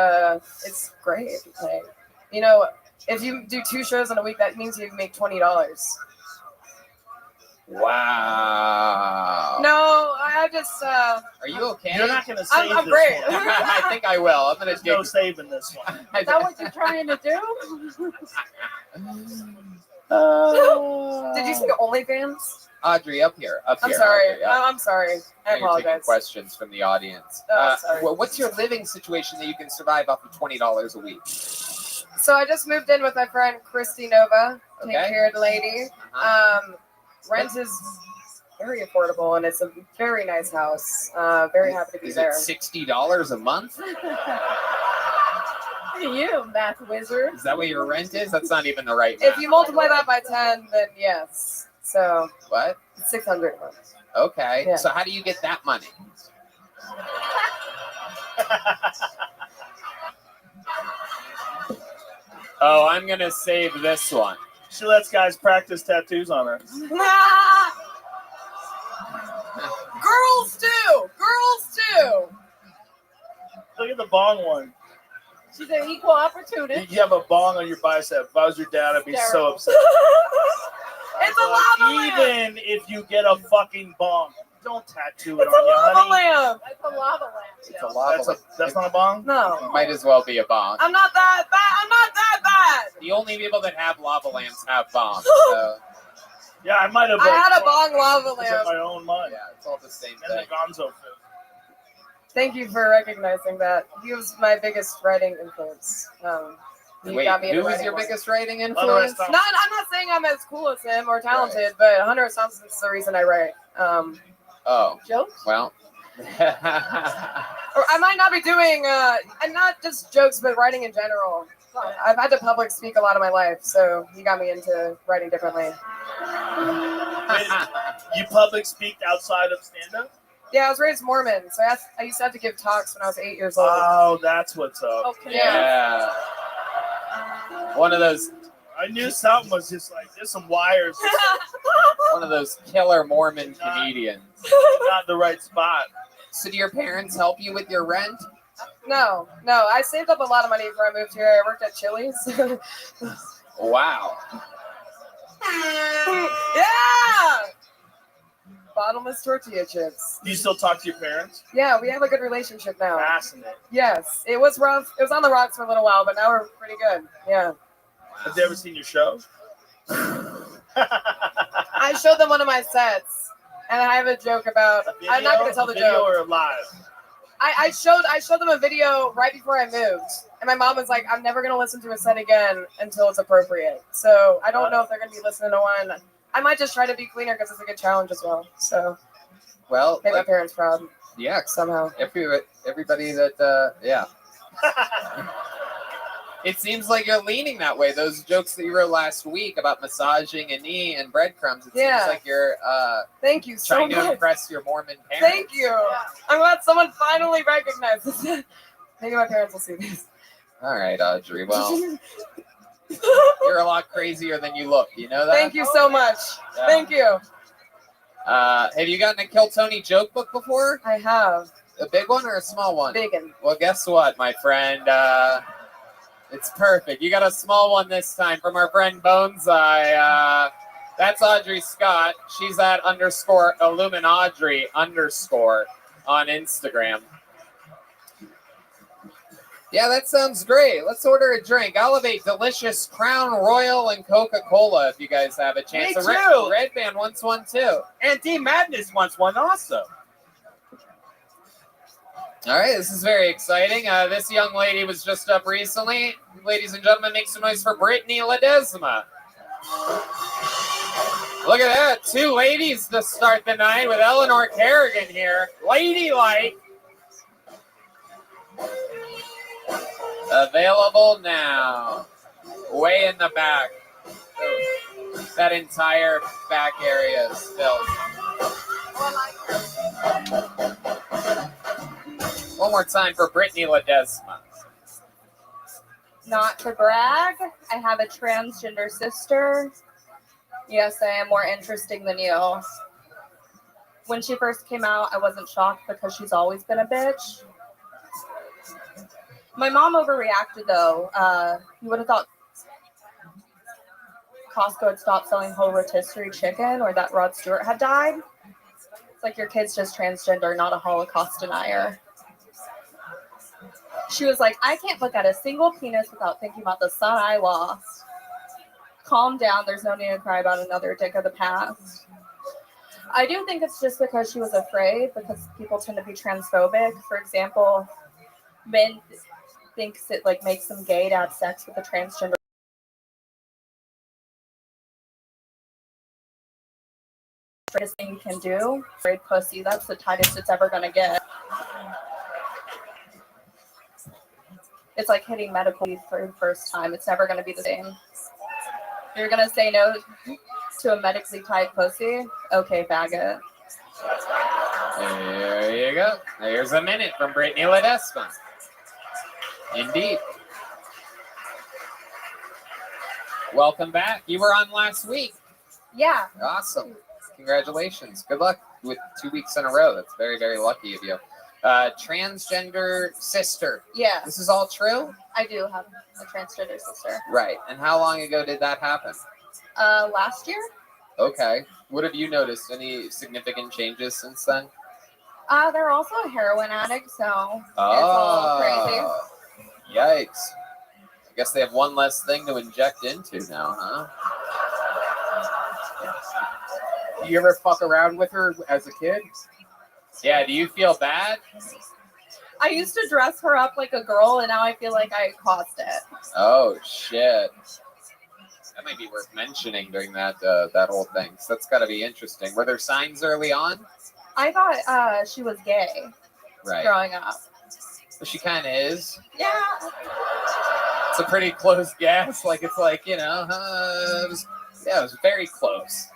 it's great. Like, you know, if you do 2 shows in a week, that means you make $20. Wow. No, I just. Are you okay? You're not going to save I'm this great. one. I think I will. I'm gonna There's no saving this one. Is that what you're trying to do? Did you say OnlyFans? Audrey, up here. I'm sorry. Audrey, up. I'm sorry. I Now you're taking apologize. questions from the audience. Oh, sorry. What's your living situation that you can survive off of $20 a week? So I just moved in with my friend Christy Nova, Okay. pink-haired lady. Rent is very affordable, and it's a very nice house. Very happy to be Is there. it $60 a month? You, math wizard. Is that what your rent is? That's not even the right If math. you multiply that by 10, then yes. So What? it's 600 a month. Okay. Yeah. So how do you get that money? Oh, I'm gonna save this one. She lets guys practice tattoos on her. Girls too. Girls too. Look at the bong one. She's an equal opportunity. You have a bong on your bicep. If I was your dad, I'd be so Hysterical. upset. It's a lava lamp. Even if you get a fucking bong, don't tattoo it It's on a you, lava honey. lamp. It's a lava lamp. It's a lava lamp. That's not a bong? No. Might as well be a bomb. I'm not that bad. I'm not that bad. The only people that have lava lamps have bombs. So, Yeah, I might have. I had a bong lava It's in lamp. my own mind. yeah, it's all the same And the thing. Gonzo food. Thank you for recognizing that. He was my biggest writing influence. He Wait, got me into who was writing your more. biggest writing Hunter influence? S. Thompson. Not, I'm not saying I'm as cool as him or talented, but Hunter S. Thompson is the reason I write. Oh, Jokes? well. Or I might not be doing, and not just jokes, but writing in general. I've had to public speak a lot of my life, so he got me into writing differently. You public speak outside of stand-up? Yeah, I was raised Mormon, so I used to have to give talks when I was 8 years old. Oh, that's what's up. Okay. Yeah. One of those I knew something was just like, there's some wires. one of those killer Mormon comedians. Not the right spot. So do your parents help you with your rent? No. I saved up a lot of money before I moved here. I worked at Chili's. Wow. Yeah! Bottomless tortilla chips. Do you still talk to your parents? Yeah, we have a good relationship now. Fascinating. Yes, it was rough. It was on the rocks for a little while, but now we're pretty good. Yeah. Have they ever seen your show? I showed them one of my sets, and I have a joke about. I'm not going to tell the video joke. or live? I showed them a video right before I moved, and my mom was like, "I'm never going to listen to a set again until it's appropriate." So I don't know if they're going to be listening to one. I might just try to be cleaner because it's a good challenge as well. So Well, make my like, parents proud yeah, somehow. everybody that, yeah. It seems like you're leaning that way. Those jokes that you wrote last week about massaging a knee and breadcrumbs, it Yeah. seems like you're Thank you so trying to much. impress your Mormon parents. Thank you. I'm glad someone finally recognizes it. Maybe my parents will see this. All right, Audrey. Well, you're a lot crazier than you look. You know that? Thank you so much. Yeah. Thank you. Have you gotten a Kill Tony joke book before? I have. A big one or a small one? Big one. Well, guess what, my friend? It's perfect. You got a small one this time from our friend Bonsai. That's Audrey Scott. She's at _Illuminaudrey_ on Instagram. Yeah, that sounds great. Let's order a drink. I'll have a delicious Crown Royal and Coca-Cola if you guys have a chance. Me So too. Red Band wants one too. And Team Madness wants one also. All right, this is very exciting. This young lady was just up recently. Ladies and gentlemen, make some noise for Brittany Ledesma. Look at that. 2 ladies to start the night with Eleanor Kerrigan here. Ladylike. Available now. Way in the back. That entire back area is filled. One more time for Brittany Ledesma. Not to brag, I have a transgender sister. Yes, I am more interesting than you. When she first came out, I wasn't shocked because she's always been a bitch. My mom overreacted though. You would have thought Costco had stopped selling whole rotisserie chicken or that Rod Stewart had died. It's like your kid's just transgender, not a Holocaust denier. She was like, I can't look at a single penis without thinking about the son I lost. Calm down. There's no need to cry about another dick of the past. I do think it's just because she was afraid, because people tend to be transphobic. For example, men thinks it like makes them gay to have sex with a transgender. Greatest thing you can do, afraid pussy. That's the tightest it's ever gonna get. It's like hitting medical leave for the first time. It's never gonna be the same. You're gonna say no to a medically tied pussy? Okay, faggot. There you go. There's a minute from Brittany Ledesma. Indeed. Welcome back. You were on last week. Yeah. Awesome. Congratulations. Good luck with 2 weeks in a row. That's very, very lucky of you. Transgender sister. Yeah. This is all true? I do have a transgender sister. Right. And how long ago did that happen? Last year? Okay. What have you noticed? Any significant changes since then? They're also a heroin addict, so it's all crazy. Yikes. I guess they have one less thing to inject into now, huh? You ever fuck around with her as a kid? Yeah, do you feel bad? I used to dress her up like a girl, and now I feel like I caused it. Oh, shit. That might be worth mentioning during that that whole thing. So that's got to be interesting. Were there signs early on? I thought she was gay growing up. Well, she kind of is. Yeah. It's a pretty close guess. Like, it's like, you know, it was very close.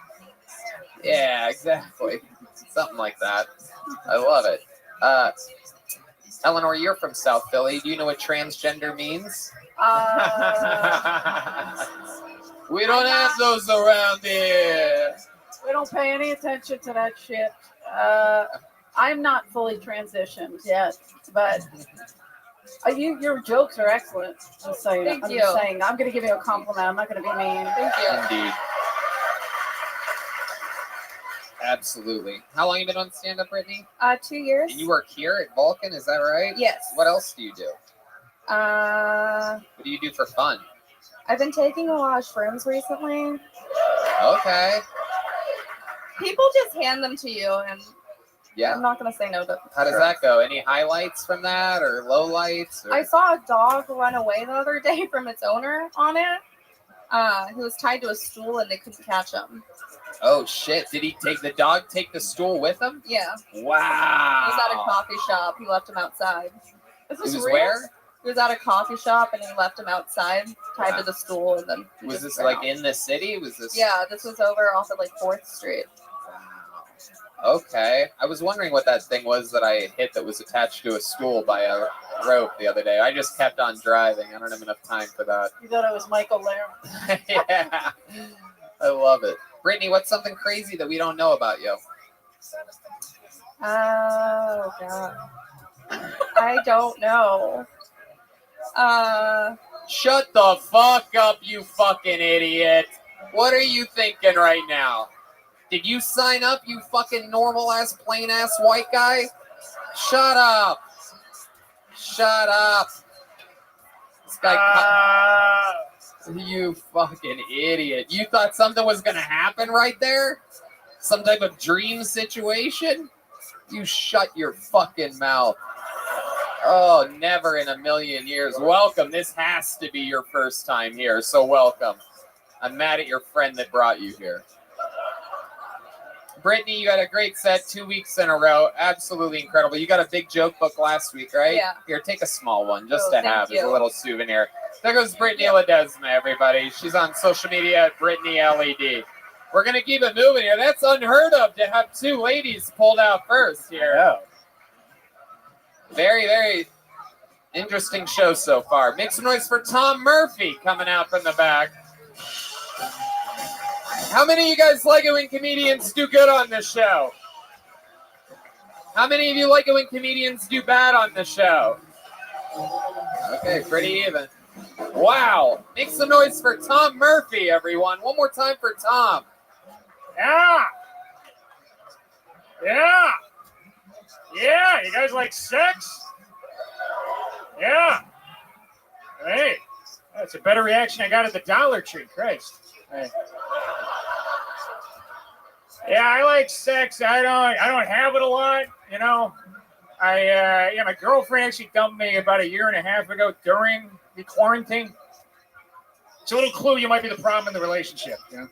Yeah, exactly. Something like that. I love it. Eleanor, you're from South Philly. Do you know what transgender means? We don't have those around here. We don't pay any attention to that shit. I'm not fully transitioned yet, but your jokes are excellent. Just so you know. Thank you. Just saying, I'm going to give you a compliment. I'm not going to be mean. Thank you. Indeed. Absolutely. How long have you been on stand-up, Brittany? 2 years. And you work here at Vulcan, is that right? Yes. What else do you do? What do you do for fun? I've been taking a lot of shrooms recently. Okay. People just hand them to you, and Yeah. I'm not going to say no to them. How does that go? Any highlights from that or lowlights? Or... I saw a dog run away the other day from its owner on it. He was tied to a stool, and they couldn't catch him. Oh, shit. Did the dog take the stool with him? Yeah. Wow. He was at a coffee shop. He left him outside. Is this real? Where? He was at a coffee shop, and he left him outside, tied to the stool, and then... Was this like in the city? Was this? Yeah, this was over off of like 4th Street. Okay. I was wondering what that thing was that I hit that was attached to a stool by a rope the other day. I just kept on driving. I don't have enough time for that. You thought it was Michael Lair. Yeah. I love it. Brittany, what's something crazy that we don't know about you? Oh, God. I don't know. Shut the fuck up, you fucking idiot. What are you thinking right now? Did you sign up, you fucking normal-ass, plain-ass white guy? Shut up. Shut up. This guy... You fucking idiot. You thought something was going to happen right there? Some type of dream situation? You shut your fucking mouth. Oh, never in a million years. Welcome. This has to be your first time here, so welcome. I'm mad at your friend that brought you here. Brittany, you had a great set 2 weeks in a row. Absolutely incredible. You got a big joke book last week, right? Yeah. Here, take a small one just to thank have as a you. little souvenir. There goes Brittany Ledesma, everybody. She's on social media at Brittany LED. We're going to keep it moving here. That's unheard of to have two ladies pulled out first here. Yeah. Very, very interesting show so far. Make some noise for Tom Murphy coming out from the back. How many of you guys like it when comedians do good on the show? How many of you like it when comedians do bad on the show? Okay, pretty even. Wow. Make some noise for Tom Murphy, everyone. One more time for Tom. Yeah. Yeah. Yeah. You guys like sex? Yeah. Hey. That's a better reaction I got at the Dollar Tree. Christ. Hey. Yeah, I like sex. I don't have it a lot, you know. My girlfriend actually dumped me about 1.5 years ago during the quarantine. It's a little clue you might be the problem in the relationship, you know.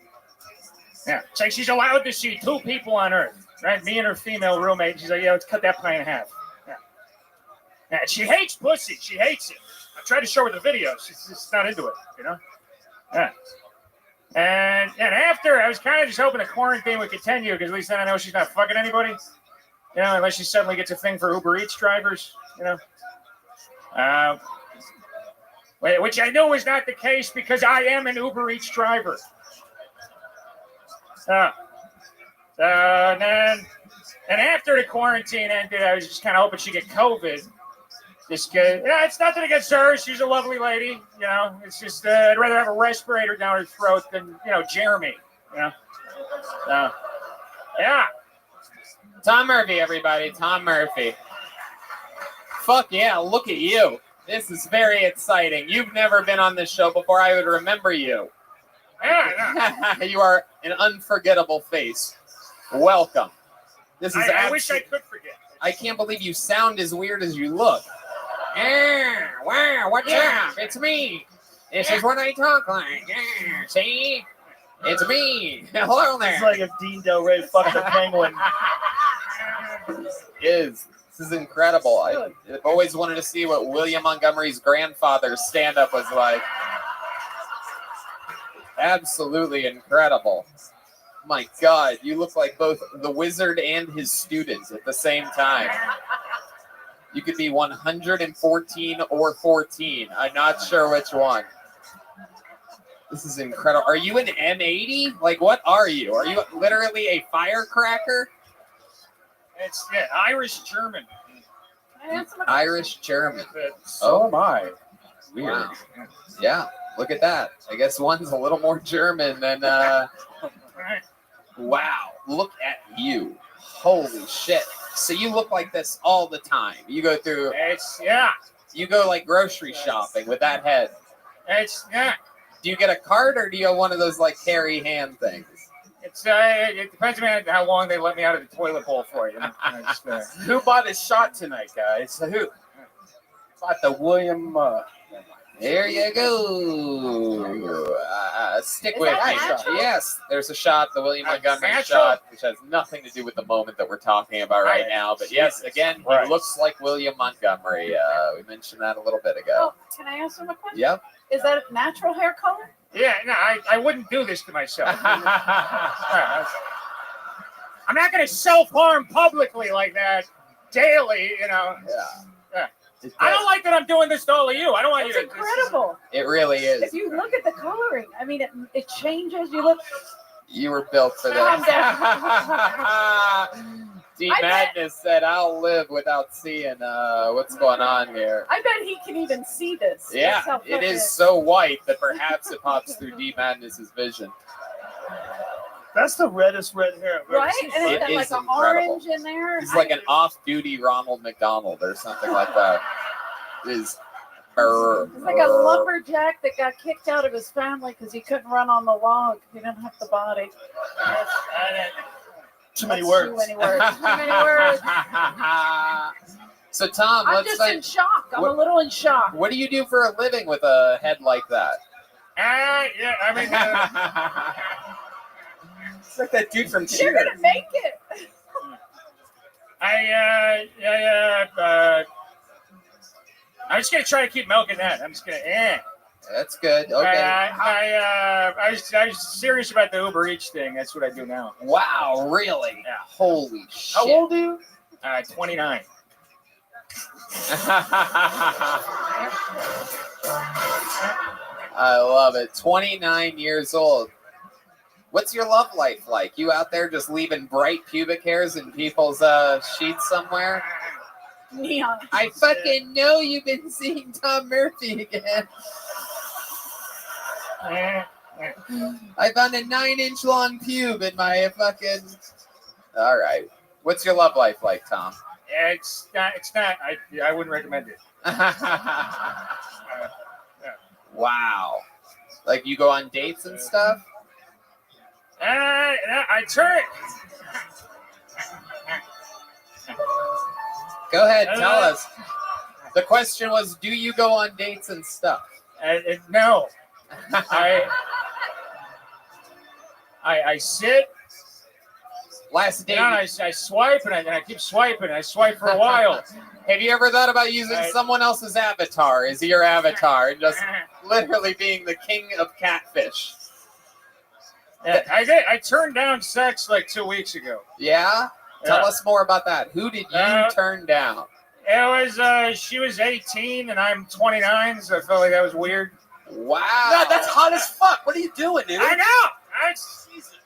Yeah, it's like she's allowed to see 2 people on Earth, right? Me and her female roommate. She's like, yeah, let's cut that pie in half. Yeah. Yeah, she hates pussy. She hates it. I tried to show her the video. She's just not into it, you know. Yeah. And after, I was kind of just hoping the quarantine would continue because at least then I know she's not fucking anybody. You know, unless she suddenly gets a thing for Uber Eats drivers, you know. Which I know is not the case because I am an Uber Eats driver. And after the quarantine ended, I was just kind of hoping she'd get COVID. Just it's nothing against her. She's a lovely lady, you know. It's just I'd rather have a respirator down her throat than, you know, Jeremy, you know. Yeah. Tom Murphy, everybody. Tom Murphy. Fuck yeah, look at you. This is very exciting. You've never been on this show before. I would remember you. Yeah. You are an unforgettable face. Welcome. This is I wish I could forget. I can't believe you sound as weird as you look. Wow, what's up? It's me. This is what I talk like. See? It's me. Hello there. It's like if Dean Del Rey fucked a penguin. This is incredible. I've always wanted to see what William Montgomery's grandfather's stand-up was like. Absolutely incredible. My God, you look like both the wizard and his students at the same time. You could be 114 or 14. I'm not sure which one. This is incredible. Are you an M80? Like, what are you? Are you literally a firecracker? It's Irish German. Irish German. Oh my. Weird. Wow. Yeah, look at that. I guess one's a little more German than wow, look at you. Holy shit. So you look like this all the time. You go through you go like grocery shopping with that head. Do you get a cart or do you have one of those like carry hand things? It depends on how long they let me out of the toilet bowl for you. Who bought his shot tonight, guys? Who? Bought the William. There you go. Stick with me. Yes, there's a shot, the William Montgomery shot, which has nothing to do with the moment that we're talking about right now. But yes, again, he looks like William Montgomery. We mentioned that a little bit ago. Oh, can I ask him a question? Yep. Is that a natural hair color? Yeah, no, I wouldn't do this to myself. I'm not going to self-harm publicly like that daily, you know. Yeah. I don't like that I'm doing this to all of you. I don't want you to. It's incredible. It really is. If you look at the coloring, I mean, it changes. You look. You were built for Calm that. D Madness said, "I'll live without seeing what's going on here." I bet he can even see this. Yeah, it is so white that perhaps it pops through D Madness's vision. That's the reddest red hair I've ever Right? seen. And it's It got like is an incredible. orange in there. He's like an off-duty Ronald McDonald or something like that. Is It's like a lumberjack that got kicked out of his family because he couldn't run on the log. He didn't have the body. Too many That's words. Too many words. Too many words. So Tom, I'm let's just say, in shock. I'm what- a little in shock. what do you do for a living with a head like that? Yeah, I mean, It's like that dude from You're Cheers. gonna make it. I'm just gonna try to keep milking that. I'm just gonna. That's good. Okay. I was serious about the Uber Eats thing. That's what I do now. Wow, really? Yeah. Holy shit. How old are you? 29. I love it. 29 years old. What's your love life like? You out there just leaving bright pubic hairs in people's sheets somewhere? Neon. I fucking know you've been seeing Tom Murphy again. I found a 9-inch long pube in my fucking... All right. What's your love life like, Tom? Yeah, it's not. I wouldn't recommend it. Wow. Like you go on dates and stuff? I turn. Go ahead, tell us. The question was, do you go on dates and stuff? No. I sit. Last date. I swipe and I keep swiping. I swipe for a while. Have you ever thought about using someone else's avatar as your avatar? Just literally being the king of catfish. Yeah, I did. I turned down sex like 2 weeks ago. Yeah? Tell Yeah. us more about that. Who did you turn down? It was she was 18 and I'm 29, so I felt like that was weird. Wow. God, that's hot as fuck. What are you doing, dude? I know.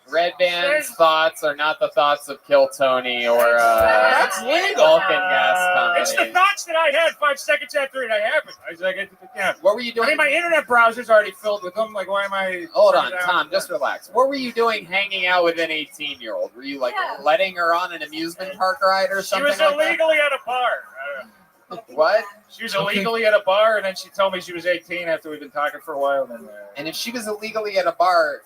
Red Band's thoughts are not the thoughts of Kill Tony or That's legal. Vulcan Gas It's the Company. thoughts that I had 5 seconds after it happened. I was like, yeah. What were you I doing? mean, my internet browser's already filled with them. Like, why am I? Hold on, Tom, just relax. What were you doing hanging out with an 18-year-old? Were you like letting her on an amusement park ride or She something was like that? illegally at a bar. What? She was illegally at a bar, and then she told me she was 18 after we've been talking for a while. And if she was illegally at a bar,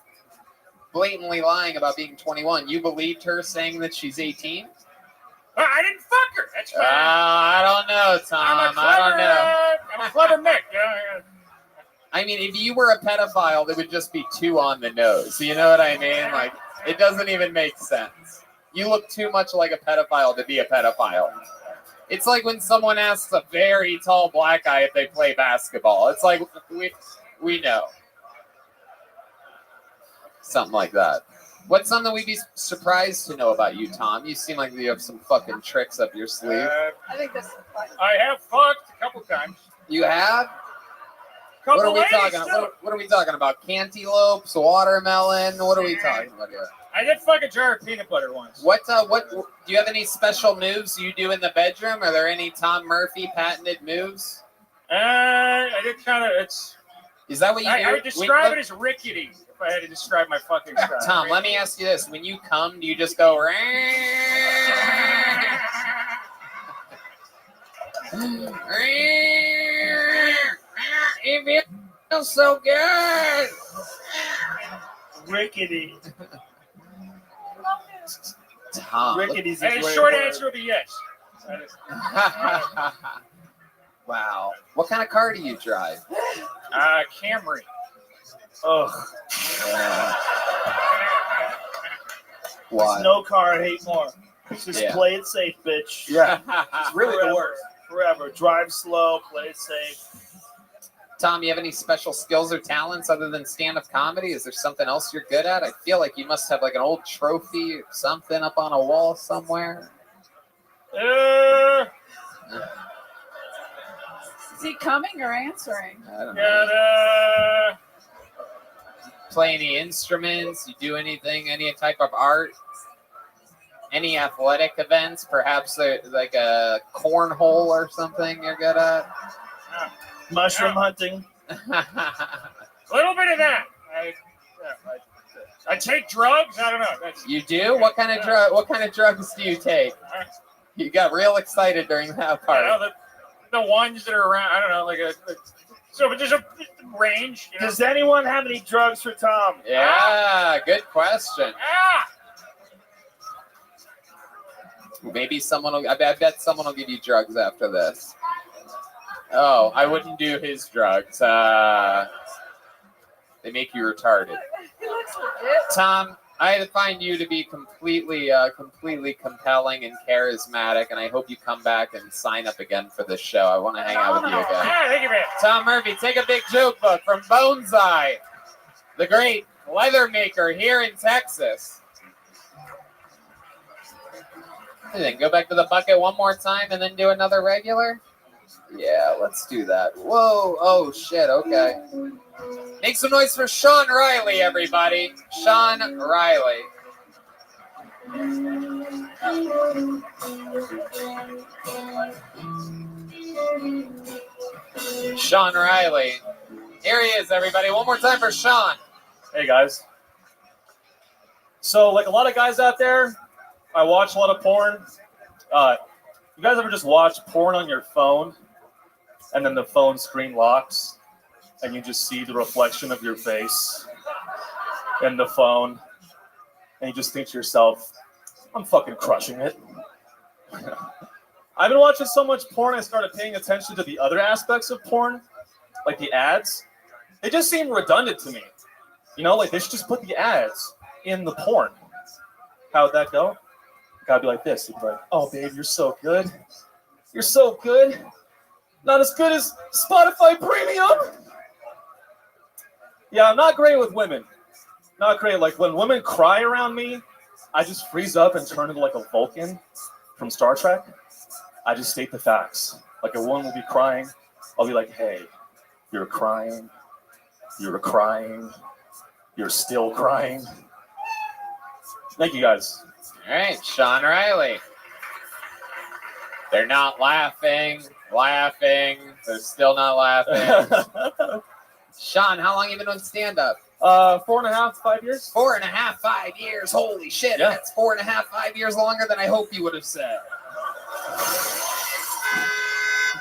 blatantly lying about being 21, you believed her saying that she's 18? I didn't fuck her. That's fine. I don't know, Tom. I don't know. I'm a clever Mick. Yeah. I mean, if you were a pedophile, there would just be 2 on the nose. You know what I mean? Like, it doesn't even make sense. You look too much like a pedophile to be a pedophile. It's like when someone asks a very tall black guy if they play basketball. It's like, we know. Something like that. What's something we'd be surprised to know about you, Tom? You seem like you have some fucking tricks up your sleeve. I think this is fun. I have fucked a couple times. You have? Couple What are we ladies, talking too. about? What are we talking about? Cantaloupes, watermelon? What are we talking about here? I did fuck a jar of peanut butter once. What do you have any special moves you do in the bedroom? Are there any Tom Murphy patented moves? I did kind of. Is that what you do? I would describe it as rickety if I had to describe my fucking style. Tom, let me ask you this. When you come, do you just go... It feels so good. Rickety. Tom. Rickety's a And the great short word. answer would be yes. Wow. What kind of car do you drive? Camry. Ugh. Why? No car I hate more. Just Yeah. play it safe, bitch. Yeah. It's really the Forever. worst. Forever. Drive slow, play it safe. Tom, you have any special skills or talents other than stand-up comedy? Is there something else you're good at? I feel like you must have like an old trophy or something up on a wall somewhere. Is he coming or answering? I don't know. Play any instruments? You do anything? Any type of art? Any athletic events? Perhaps like a cornhole or something you're good at? Mushroom hunting. A little bit of that. I take drugs. I don't know. You do? What kind of drugs do you take? You got real excited during that part. You know, the ones that are around. I don't know, so there's a range. You know? Does anyone have any drugs for Tom? Yeah, good question. Ah! Maybe I bet someone will give you drugs after this. Oh, I wouldn't do his drugs. They make you retarded. He looks legit. Tom, I find you to be completely compelling and charismatic, and I hope you come back and sign up again for this show. I want to hang out with you again. Yeah, thank you, man. Tom Murphy, take a big joke book from Boneseye, the great leather maker here in Texas. And then go back to the bucket one more time and then do another regular? Yeah, let's do that. Whoa, oh shit, okay. Make some noise for Sean Riley, everybody. Sean Riley. Sean Riley. Here he is, everybody. One more time for Sean. Hey, guys. So, like a lot of guys out there, I watch a lot of porn. You guys ever just watch porn on your phone, and then the phone screen locks, and you just see the reflection of your face in the phone, and you just think to yourself, I'm fucking crushing it. I've been watching so much porn, I started paying attention to the other aspects of porn, like the ads. They just seem redundant to me. You know, like they should just put the ads in the porn. How'd that go? Gotta be like this. You'd be like, oh, babe, you're so good. You're so good. Not as good as Spotify Premium. Yeah, I'm not great with women. Not great. Like when women cry around me, I just freeze up and turn into like a Vulcan from Star Trek. I just state the facts. Like a woman will be crying. I'll be like, hey, you're crying. You're crying. You're still crying. Thank you, guys. All right, Sean Riley. They're not laughing. They're still not laughing. Sean, how long have you been on stand-up? 4.5, 5 years. 4.5, 5 years. Holy shit, Yeah. That's 4.5, 5 years longer than I hope you would have said.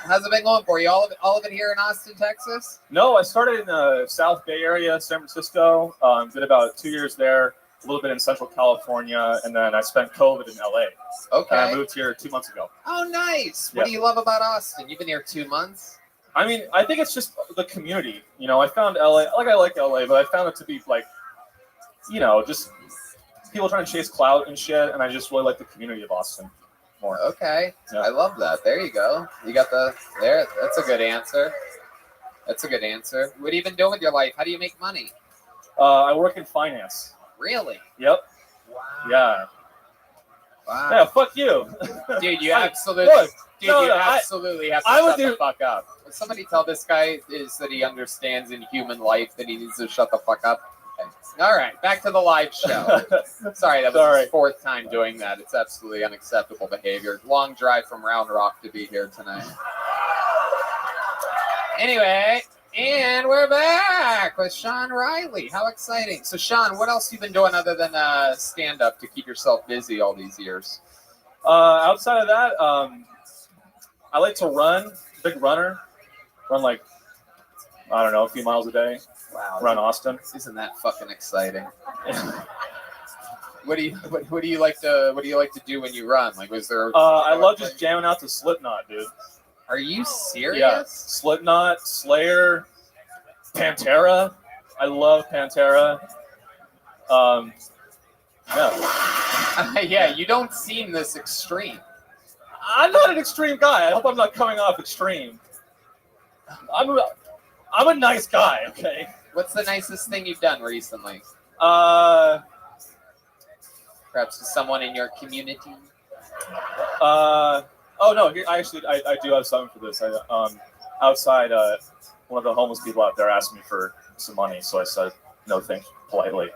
How's it been going for you? All of it here in Austin, Texas? No, I started in the South Bay area, San Francisco. Did about 2 years there, a little bit in Central California, and then I spent COVID in LA. Okay. And I moved here 2 months ago. Oh, nice. What do you love about Austin? You've been here 2 months? I mean, I think it's just the community. You know, I found LA, I like LA, but I found it to be like, you know, just people trying to chase clout and shit, and I just really like the community of Austin more. Okay. Yeah. I love that. There you go. You got there. That's a good answer. What have you been doing with your life? How do you make money? I work in finance. Really? Yep. Wow. Yeah. Wow. Yeah, fuck you. Dude, you absolutely have to shut the fuck up. Would somebody tell this guy that he understands in human life that he needs to shut the fuck up? All right, back to the live show. Sorry, that was his fourth time doing that. It's absolutely unacceptable behavior. Long drive from Round Rock to be here tonight. Anyway, and we're back with Sean Riley. How exciting. So, Sean, what else have you been doing other than stand-up to keep yourself busy all these years? Outside of that, I like to run. Big runner. Run like, I don't know, a few miles a day. Wow. Around Austin. Isn't that fucking exciting? What do you like to do when you run? Like, was there? I love just jamming out to Slipknot, dude. Are you serious? Yeah. Slipknot, Slayer, Pantera. I love Pantera. Yeah. Yeah, you don't seem this extreme. I'm not an extreme guy. I hope I'm not coming off extreme. I'm a nice guy, okay? What's the nicest thing you've done recently? Perhaps to someone in your community? Oh no, I do have something for this. Outside, one of the homeless people out there asked me for some money, so I said no thanks politely.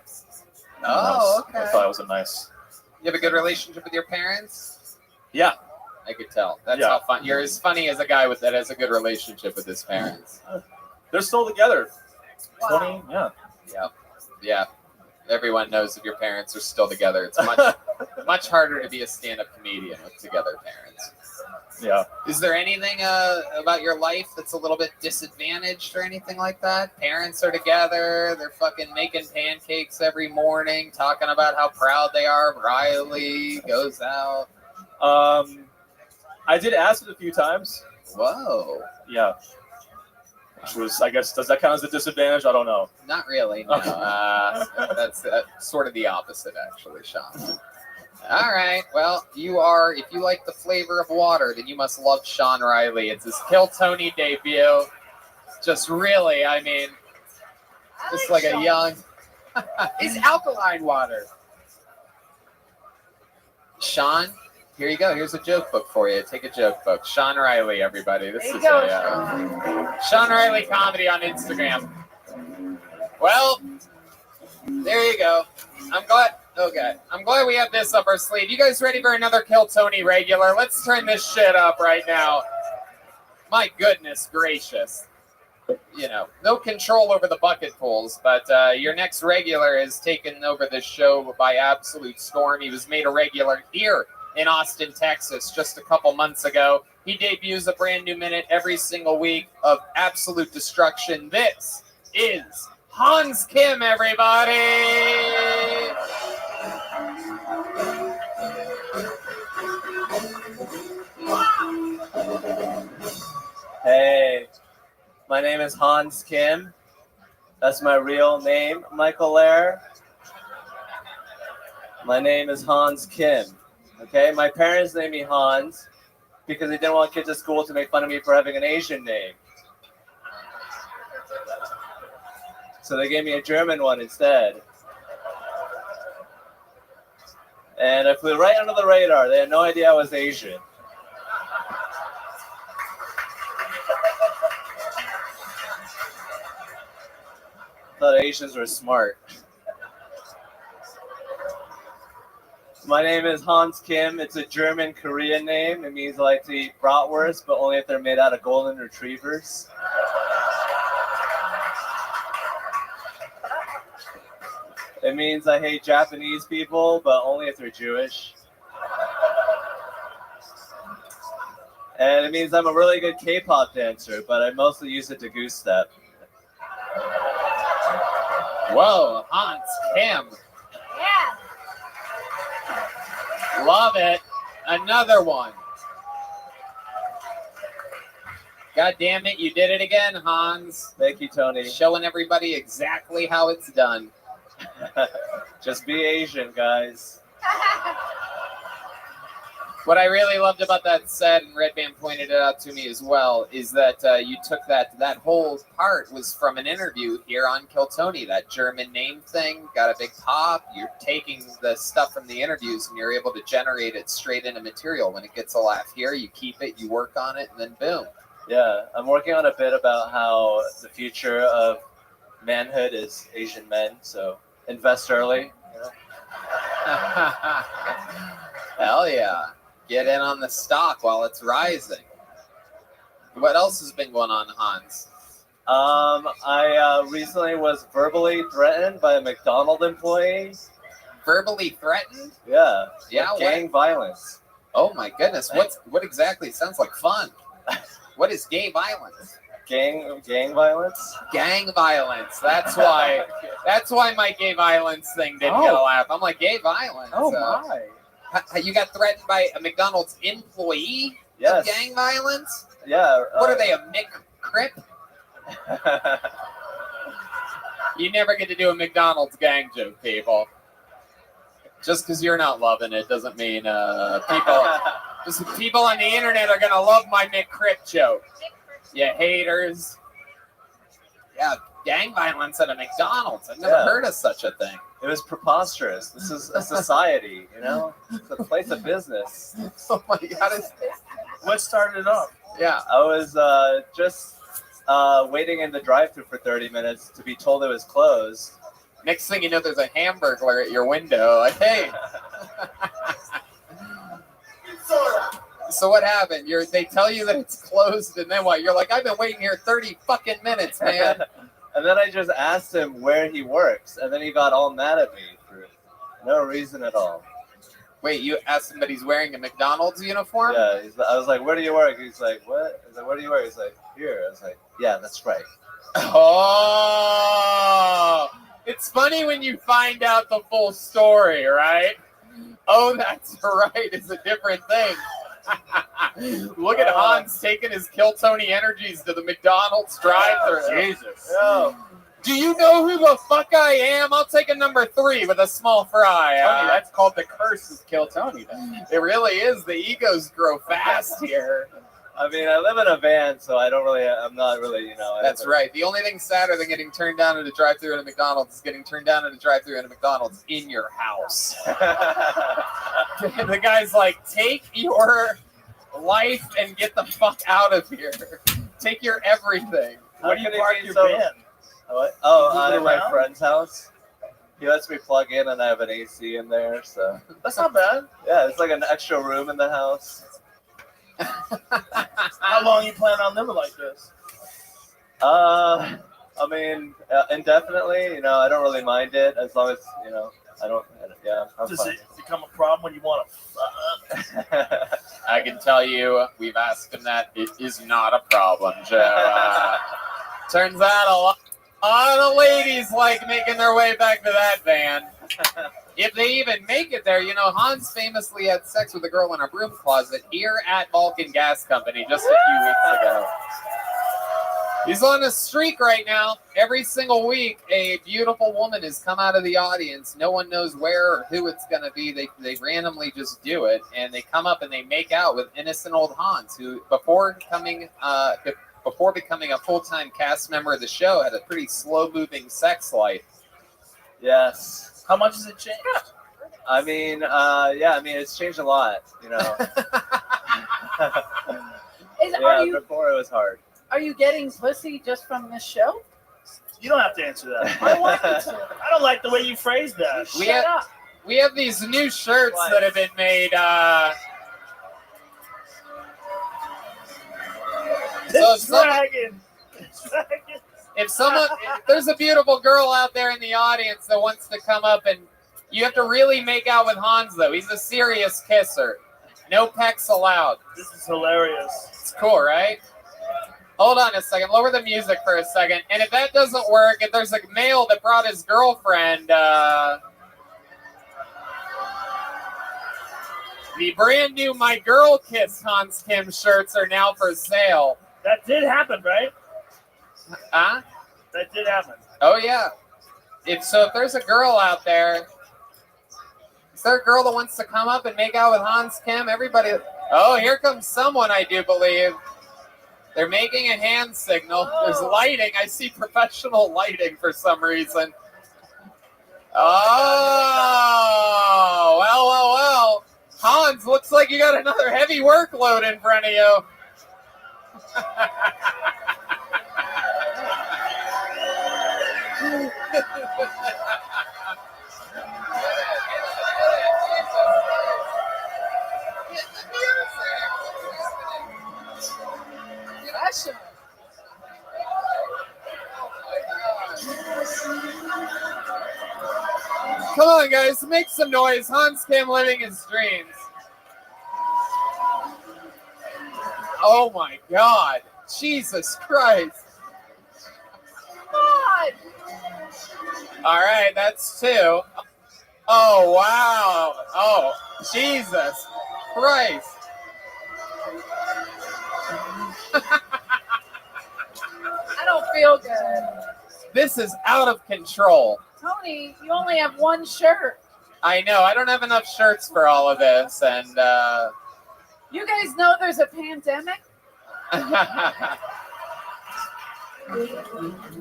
Oh, okay. I thought it was a nice. You have a good relationship with your parents? Yeah. I could tell. That's how fun. You're as funny as a guy that has a good relationship with his parents. They're still together. Wow. 20, yeah. Yeah. everyone knows if your parents are still together. It's much much harder to be a stand-up comedian with together parents. Yeah. Is there anything about your life that's a little bit disadvantaged or anything like that? Parents are together, they're fucking making pancakes every morning, talking about how proud they are. Riley goes out. I did ask it a few times. Whoa. Yeah. Which was, I guess, does that count as a disadvantage? I don't know. Not really. No. Okay. That's sort of the opposite, actually, Sean. All right. Well, if you like the flavor of water, then you must love Sean Riley. It's his Kill Tony debut. Just really, I mean, just like a young. It's alkaline water. Sean, here you go. Here's a joke book for you. Take a joke book. Sean Riley, everybody. This is Sean Riley comedy on Instagram. Well, there you go. I'm glad. Okay, I'm glad we have this up our sleeve. You guys ready for another Kill Tony regular? Let's turn this shit up right now. My goodness gracious. You know, no control over the bucket pools, but your next regular has taken over this show by absolute storm. He was made a regular here in Austin, Texas, just a couple months ago. He debuts a brand new minute every single week of absolute destruction. This is Hans Kim, everybody! Hey, my name is Hans Kim. That's my real name, Michael Lair. My name is Hans Kim. Okay, my parents named me Hans because they didn't want kids at school to make fun of me for having an Asian name. So they gave me a German one instead. And I flew right under the radar. They had no idea I was Asian. Thought Asians were smart. My name is Hans Kim. It's a German Korean name. It means I like to eat bratwurst, but only if they're made out of golden retrievers. It means I hate Japanese people, but only if they're Jewish. And it means I'm a really good K-pop dancer, but I mostly use it to goose step. Whoa, Hans Kim. Yeah. Love it. Another one. God damn it, you did it again, Hans. Thank you, Tony. Showing everybody exactly how it's done. Just be Asian, guys. What I really loved about that set, and Red Band pointed it out to me as well, is that you took that whole part was from an interview here on Kill Tony. That German name thing got a big pop. You're taking the stuff from the interviews and you're able to generate it straight into material. When it gets a laugh here, you keep it, you work on it, and then boom. Yeah, I'm working on a bit about how the future of manhood is Asian men, so invest early. You know? Hell yeah. Get in on the stock while it's rising. What else has been going on, Hans? I recently was verbally threatened by a McDonald's employee. Verbally threatened? Yeah. Yeah. Gang violence. Oh my goodness. What exactly? Sounds like fun. What is gay violence? Gang violence? Gang violence. That's why my gay violence thing didn't get a laugh. I'm like, gay violence. Oh my. You got threatened by a McDonald's employee Yes. of gang violence? Yeah. What are they, a McCrip? You never get to do a McDonald's gang joke, people. Just because you're not loving it doesn't mean people on the internet are going to love my McCrip joke. You haters. Yeah, gang violence at a McDonald's. I've never heard of such a thing. It was preposterous. This is a society, you know? It's a place of business. Oh my God. What started it up? Yeah. I was just waiting in the drive-thru for 30 minutes to be told it was closed. Next thing you know, there's a hamburglar at your window. Like, hey. So what happened? They tell you that it's closed, and then what? You're like, I've been waiting here 30 fucking minutes, man. And then I just asked him where he works, and then he got all mad at me for no reason at all. Wait, you asked him that he's wearing a McDonald's uniform? Yeah, I was like, where do you work? He's like, what? I was like, where do you work? He's like, here. I was like, yeah, that's right. Oh, it's funny when you find out the full story, right? Oh, that's right. It's a different thing. Look at Hans taking his Kill Tony energies to the McDonald's drive-thru. Jesus. Yo. Do you know who the fuck I am? I'll take a number 3 with a small fry. Tony, that's called the curse of Kill Tony. Then. It really is. The egos grow fast here. I mean, I live in a van, so I'm not really, That's right. The only thing sadder than getting turned down at a drive-thru at a McDonald's is getting turned down at a drive-thru at a McDonald's in your house. The guy's like, take your life and get the fuck out of here. Take your everything. How do you park your van? What? Oh, at my friend's house. He lets me plug in, and I have an AC in there, so. That's not bad. Yeah, it's like an extra room in the house. How long you plan on living like this? I mean, indefinitely. I don't really mind it as long as I don't. Yeah, I'm Does fine. it become a problem when you want to fuck? I can tell you, we've asked him that. It is not a problem, Joe. Turns out a lot of ladies like making their way back to that van. If they even make it there, Hans famously had sex with a girl in a broom closet here at Vulcan Gas Company just a few weeks ago. He's on a streak right now. Every single week, a beautiful woman has come out of the audience. No one knows where or who it's going to be. They randomly just do it, and they come up and they make out with innocent old Hans, who before becoming a full-time cast member of the show, had a pretty slow-moving sex life. Yes. How much has it changed? I mean, it's changed a lot, before it was hard. Are you getting pussy just from this show? You don't have to answer that. I want you to. I don't like the way you phrased that. We have these new shirts that have been made. If there's a beautiful girl out there in the audience that wants to come up, and you have to really make out with Hans, though. He's a serious kisser. No pecs allowed. This is hilarious. It's cool, right? Hold on a second. Lower the music for a second. And if that doesn't work, if there's a male that brought his girlfriend, the brand new My Girl Kiss Hans Kim shirts are now for sale. That did happen, right? Huh? That did happen. Oh, yeah. If there's a girl out there, is there a girl that wants to come up and make out with Hans Kim? Everybody. Oh, here comes someone, I do believe. They're making a hand signal. There's lighting. I see professional lighting for some reason. Oh, well. Hans, looks like you got another heavy workload in front of you. Come on, guys, make some noise. Hans Kim living his dreams. Oh my God. Jesus Christ. God. All right, that's 2. Oh, wow. Oh, Jesus Christ. I don't feel good. This is out of control. Tony, you only have one shirt. I know. I don't have enough shirts for all of this, and You guys know there's a pandemic?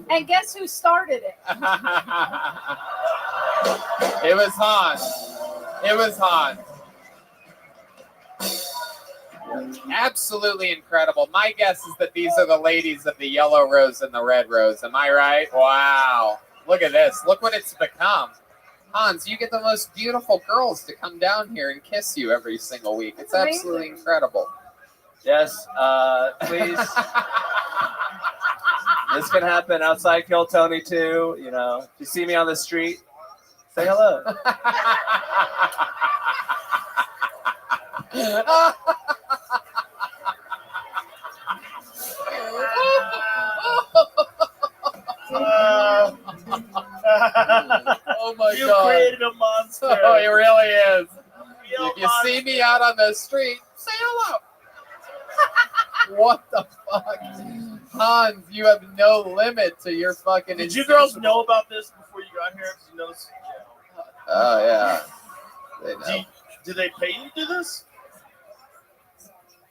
And guess who started it? It was Hans. It was Hans. Absolutely incredible. My guess is that these are the ladies of the yellow rose and the red rose. Am I right? Wow. Look at this. Look what it's become. Hans, you get the most beautiful girls to come down here and kiss you every single week. It's absolutely incredible. Yes, please. This can happen outside Kill Tony too. You know, if you see me on the street, say hello. Oh my You god. created a monster. Oh, he really is. Real If you see me out on the street, say hello. What the fuck? Hans, you have no limit to your fucking. Did you girls know about this before you got here? Did you know this? Oh, yeah. They know. Do they pay you to do this?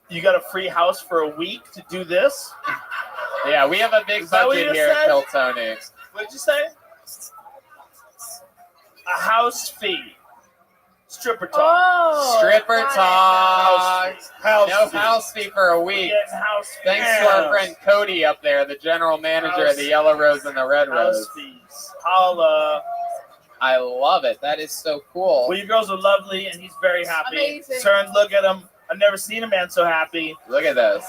You got a free house for a week to do this? Yeah, we have a big Is that what budget you here at said? Kill Tony. What did you say? A house fee. Stripper talk. Oh, Stripper talk. House No fee. house fee for a week. Getting house fees. Thanks to our friend Cody up there, the general manager of the Yellow Rose and the Red House Rose. fees. Holla. I love it. That is so cool. Well, you girls are lovely, and he's very happy. Amazing. Turn, look at him. I've never seen a man so happy. Look at this.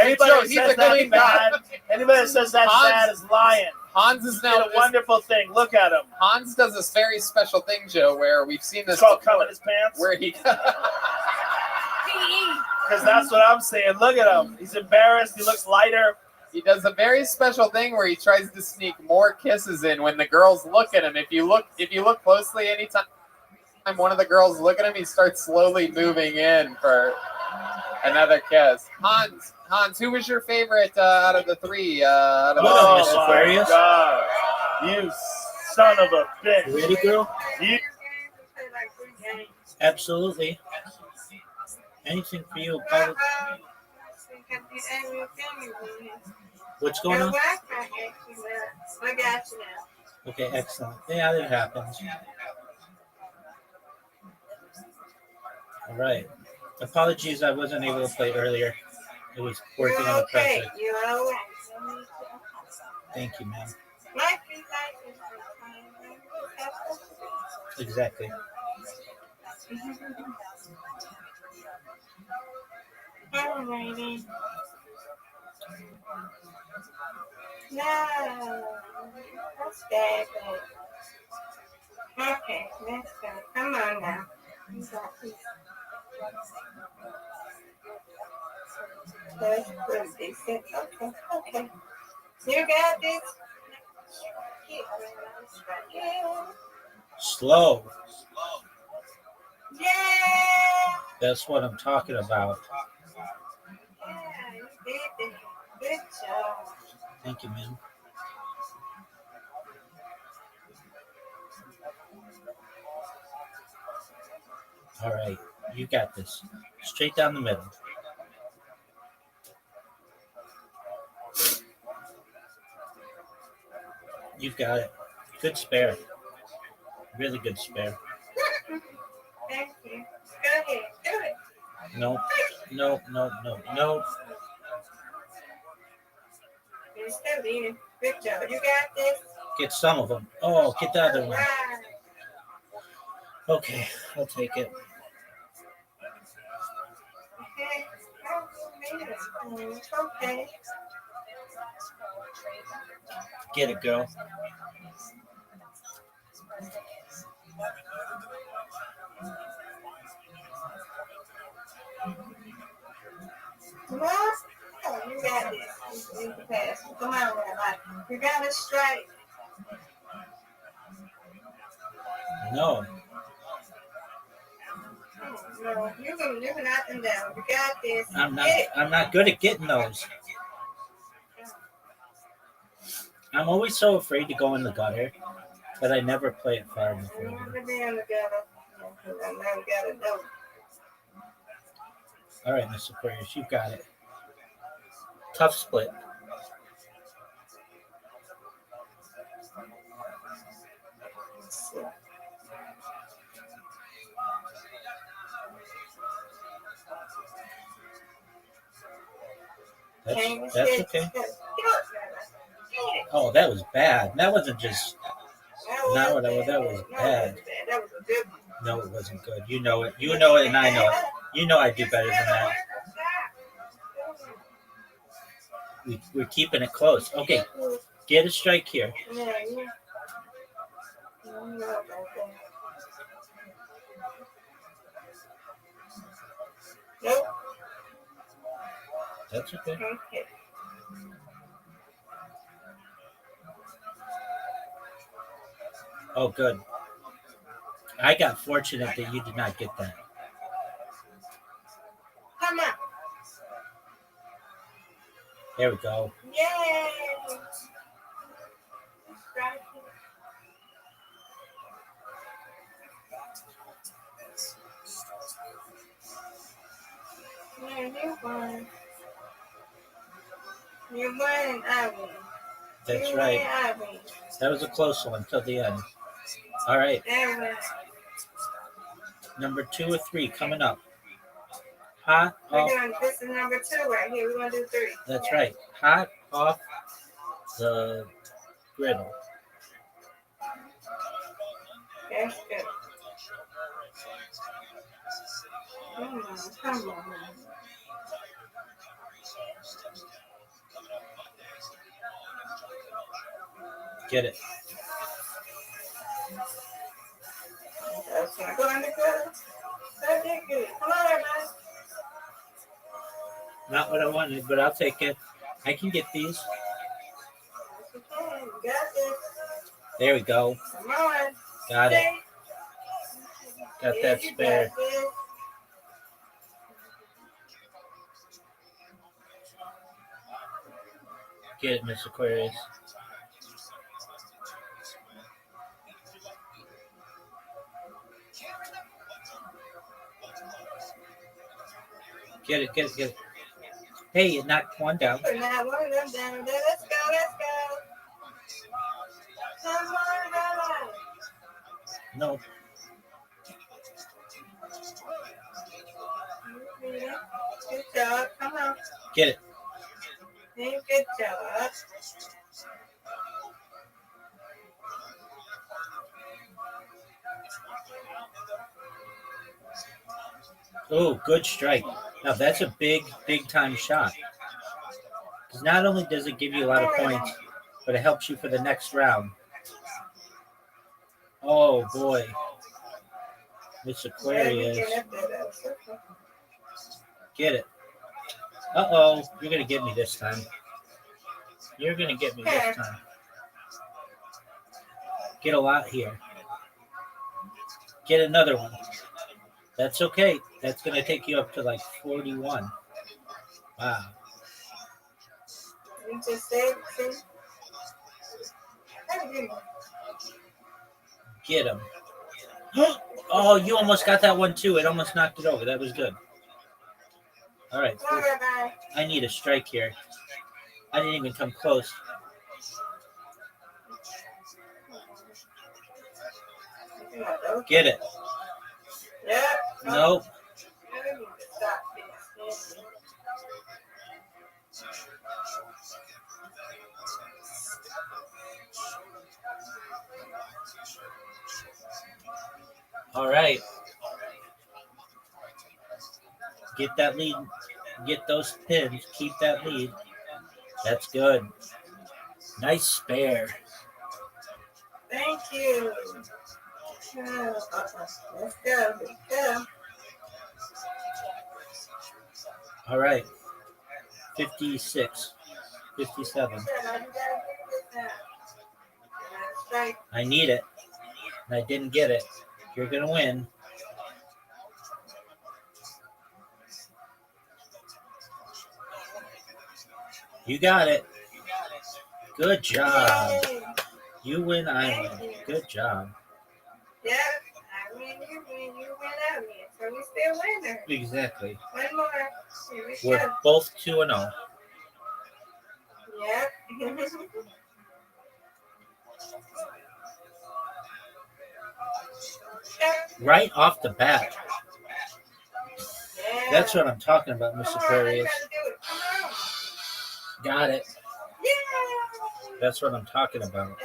Anybody Joe, that he's says a good that's bad, anybody that says that's Hans- bad is lying. Hans is He now did a wonderful thing. Look at him. Hans does this very special thing, Joe, where we've seen this It's called before, coming his pants. where he Because that's what I'm saying. Look at him. He's embarrassed. He looks lighter. he does a very special thing where he tries to sneak more kisses in when the girls look at him. If you look closely, anytime one of the girls look at him, he starts slowly moving in for another kiss. Hans, who was your favorite out of the three? Out of the Oh, three? Miss Aquarius. God. You son of a bitch. You ready, girl? You Absolutely. Anything for you. Paula? What's going on? I got you now. Okay, excellent. Yeah, that happens. All right. Apologies, I wasn't able to play earlier. It was working on the Okay, project. you're all right. Thank you, ma'am. Life is life. Exactly. Alrighty. No, that's bad. Okay, let's go. Come on now. You got this. That's pretty decent. Okay. You got this. Yeah. Slow. Yeah. That's what I'm talking about. Yeah, you did it. Good job. Thank you, ma'am. All right, you got this. Straight down the middle. You've got it. Good spare. Really good spare. Thank you. Go ahead. Do it. No. You're still eating. Good job. You got this. Get some of them. Oh, get the other one. Right. Okay, I'll take it. Okay. It's okay. Get it, girl. Well, you got this. You can pass. Come on, Rabbi. You got it straight. No. No, you can knock them down. You got this. I'm not good at getting those. I'm always so afraid to go in the gutter that I never play it far enough. Never be in the gutter. I never got to know. All right, Mr. Aquarius, you got it. Tough split. That's okay. Oh, that was bad. That wasn't just. That was bad. That was a good one. No, it wasn't good. You know it. You know it, and I know it. You know I do better than that. We're keeping it close. Okay, get a strike here. Yeah, you. You know about that. Nope. That's okay. Okay. Oh, good. I got fortunate that you did not get that. Come on. There we go. Yay. Yeah, you won. You won and I win. That's You right. win, I win. That was a close one until the end. All right. There we go. Number 2 or 3 coming up. Hot We're off. doing this is number 2 right here. We're gonna do 3. That's Yeah. right. Hot off the griddle. That's good. Come on. Get it. Okay, go on the good. That did good. Come on, everybody. Not what I wanted, but I'll take it. I can get these. You got this. There we go. Come on. Got it. Stay. Got Yeah, that you spare. got this. Get it, Miss Aquarius. Get it, get it, get it. Hey, you knocked one down. Put that one of them down there. Let's go, let's go. Come on, Rabbi. No. Good job. Come on. Get it. Hey, good job. Oh, good strike. Now that's a big, big time shot. Because not only does it give you a lot of points, but it helps you for the next round. Oh boy. Miss Aquarius. Get it. Uh-oh. You're going to get me this time. You're going to get me this time. Get a lot here. Get another one. That's okay. That's going to take you up to like 41. Wow. You just said, Get him. Oh, you almost got that one too. It almost knocked it over. That was good. All right. I need a strike here. I didn't even come close. Get it. Yeah. Nope. All right. Get that lead. Get those pins. Keep that lead. That's good. Nice spare. Thank you. Let's go. Let's go. All right. 56. 57. I need it. And I didn't get it. You're going to win. You got it. Good job. You win, I win. Good job. Yeah, I win, you win, you win, I win. So we still winner. Exactly. One more. Here we We're go. both 2-0. Yep. Right off the bat. That's what I'm talking about, Miss Aquarius. Got it. That's what I'm talking about.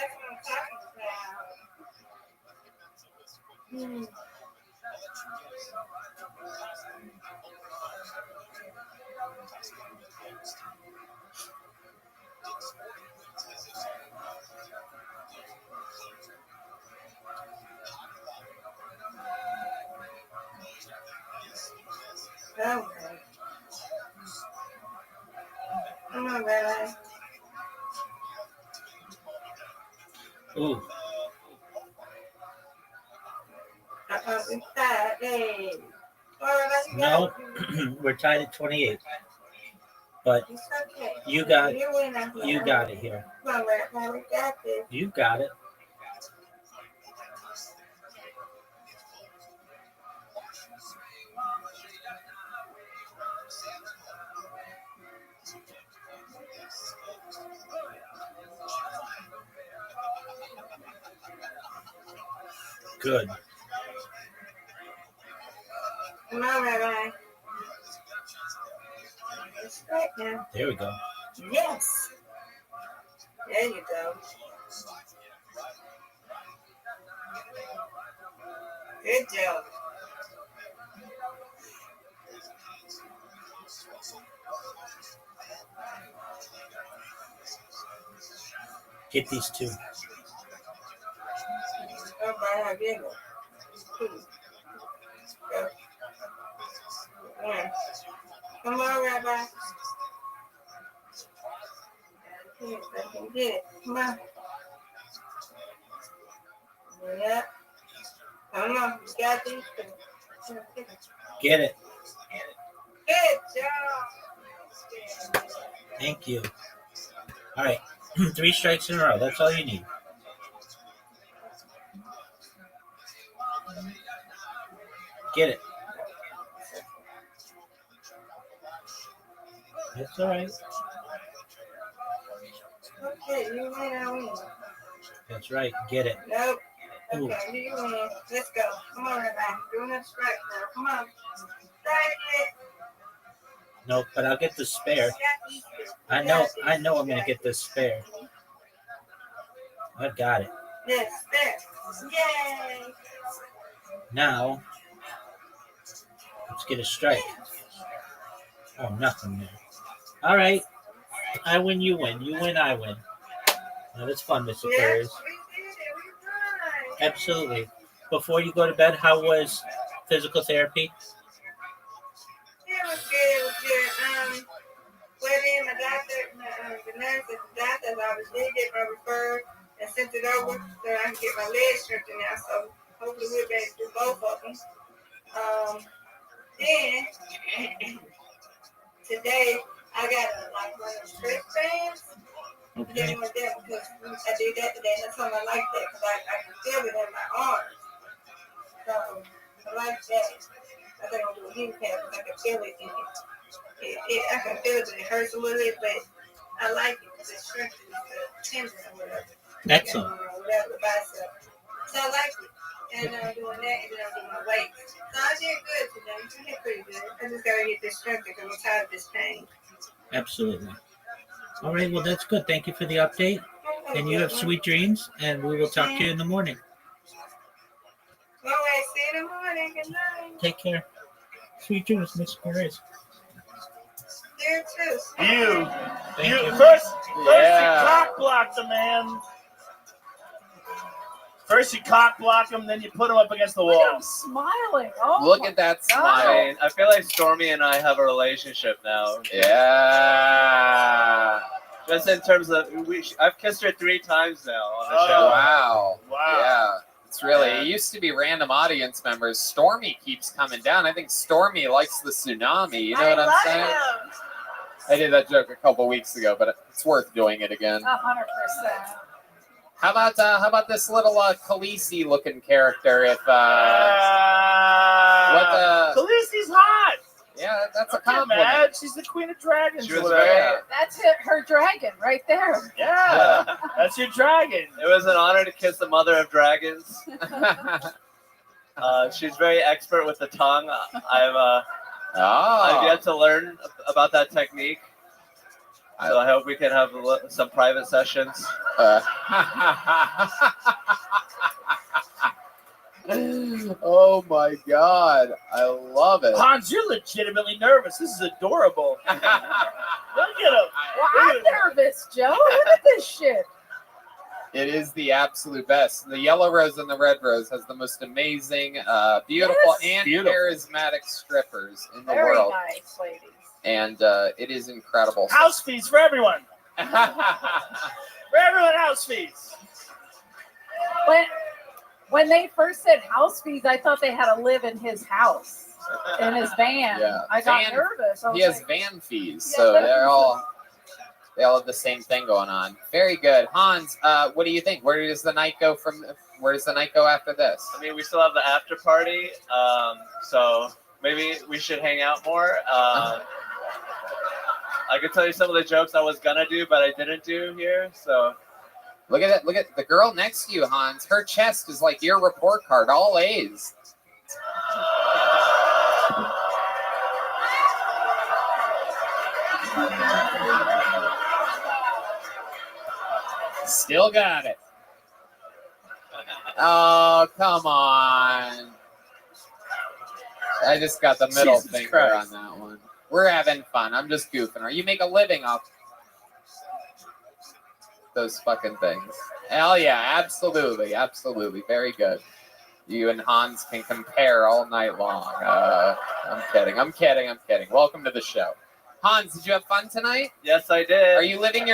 Okay. Come on, Rabbi. Ooh, It's tied. Hey. All right, you no, got it. we're tied at 28. But It's okay. you got You win that one. you got it here. Come on, Rabbi. We got this. You got it. Good. Come on, Rabbi. It's right now. There we go. Yes. There you go. Good job. Get these two. Oh, my, I get it. Go. One. Come on, Rabbi. Yes, I can get it. Come on. Yep. Come on. You got these two. Get it. Good job. Thank you. All right. 3 strikes in a row. That's all you need. Get it. That's all right. Okay, you win, I win. That's right. Get it. Nope. Ooh. Okay, you win. Let's go. Come on, Rabbi. Do another strike, girl. Come on. Strike it. Nope, but I'll get the spare. I know I'm gonna get this spare. I got it. Yes, there. Yay. Now let's get a strike. Oh, nothing there. All right. I win, you win. You win, I win. Now that's fun, Mr. Yes, Curries. we did it. We won. Absolutely. Before you go to bed, how was physical therapy? It was good. It was good. Went in, my doctor, the nurse at the doctor's office did get my referred and sent it over so I can get my legs strengthened now. So hopefully we'll be able to do both of them. Then today I got like one of the strip bands. Okay. Then with that because I did that today. That's something I like that because I can feel it in my arms. So I like that. I think I'll do a heel tap because I can feel it in it. I can feel it, but it hurts a little bit, but I like it because it strengthens the tendon or whatever. Excellent. Whatever, the bicep. So I like it. And I'm doing that, and then I'm doing my weights. So I did good today. I did pretty good. I just got to get this strengthened because I'm tired of this pain. Absolutely. All right, well, that's good. Thank you for the update. And you have sweet dreams, and we will talk to you in the morning. All right, see you in the morning. Good night. Take care. Sweet dreams, Mr. Perez. You too. Thank you. First you cock block the man. First you cock block him, then you put him up against the wall. I'm smiling. Oh, Look at that I smile. mean, I feel like Stormy and I have a relationship now. Yeah. Just in terms of, I've kissed her 3 times now on the Oh, show. wow. Wow. Yeah. It's really, it used to be random audience members. Stormy keeps coming down. I think Stormy likes the tsunami. You know what I'm saying? I did that joke a couple weeks ago, but it's worth doing it again. 100%. How about this little Khaleesi looking character? If Khaleesi's hot. Yeah, that's a Don't get compliment. mad. She's the queen of dragons. She was whatever. very- That's it, her dragon right there. Yeah, that's your dragon. It was an honor to kiss the mother of dragons. She's very expert with the tongue. I've yet to learn about that technique. So I hope we can have some private sessions. Oh my God, I love it. Hans, you're legitimately nervous. This is adorable. Look at him. Well, I'm nervous, Joe. Look at this shit. It is the absolute best. The yellow rose and the red rose has the most amazing, beautiful, and charismatic strippers in the Very world. nice, ladies. And it is incredible. House fees for everyone. For everyone, house fees. When they first said house fees, I thought they had to live in his house, in his van. Yeah. I got nervous. I was He has like, van fees, so they all have the same thing going on. Very good, Hans. What do you think? Where does the night go after this? I mean, we still have the after party, so maybe we should hang out more. I could tell you some of the jokes I was gonna do, but I didn't do here. So look at it. Look at the girl next to you, Hans. Her chest is like your report card, all A's. Still got it. Oh, come on. I just got the middle Jesus finger Christ. on that one. We're having fun. I'm just goofing. You make a living off those fucking things. Hell yeah, absolutely. Absolutely. Very good. You and Hans can compare all night long. I'm kidding. Welcome to the show. Hans, did you have fun tonight? yes, I did. Are you living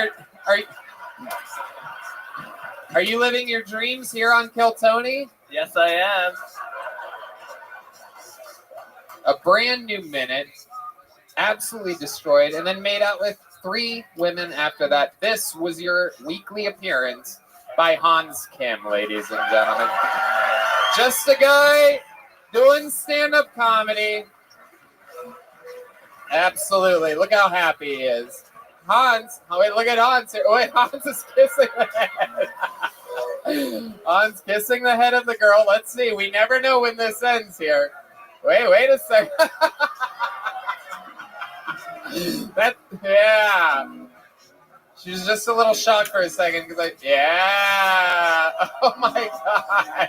your dreams here on Kiltony? Yes, I am. A brand new minute, absolutely destroyed, and then made out with 3 women after that. This was your weekly appearance by Hans Kim, ladies and gentlemen. Just a guy doing stand-up comedy. Absolutely. Look how happy he is. Hans. Oh, wait, look at Hans here. Wait, Hans is kissing the head. Hans kissing the head of the girl. Let's see. We never know when this ends here. Wait a second. Yeah. She was just a little shocked for a second because yeah. Oh my God.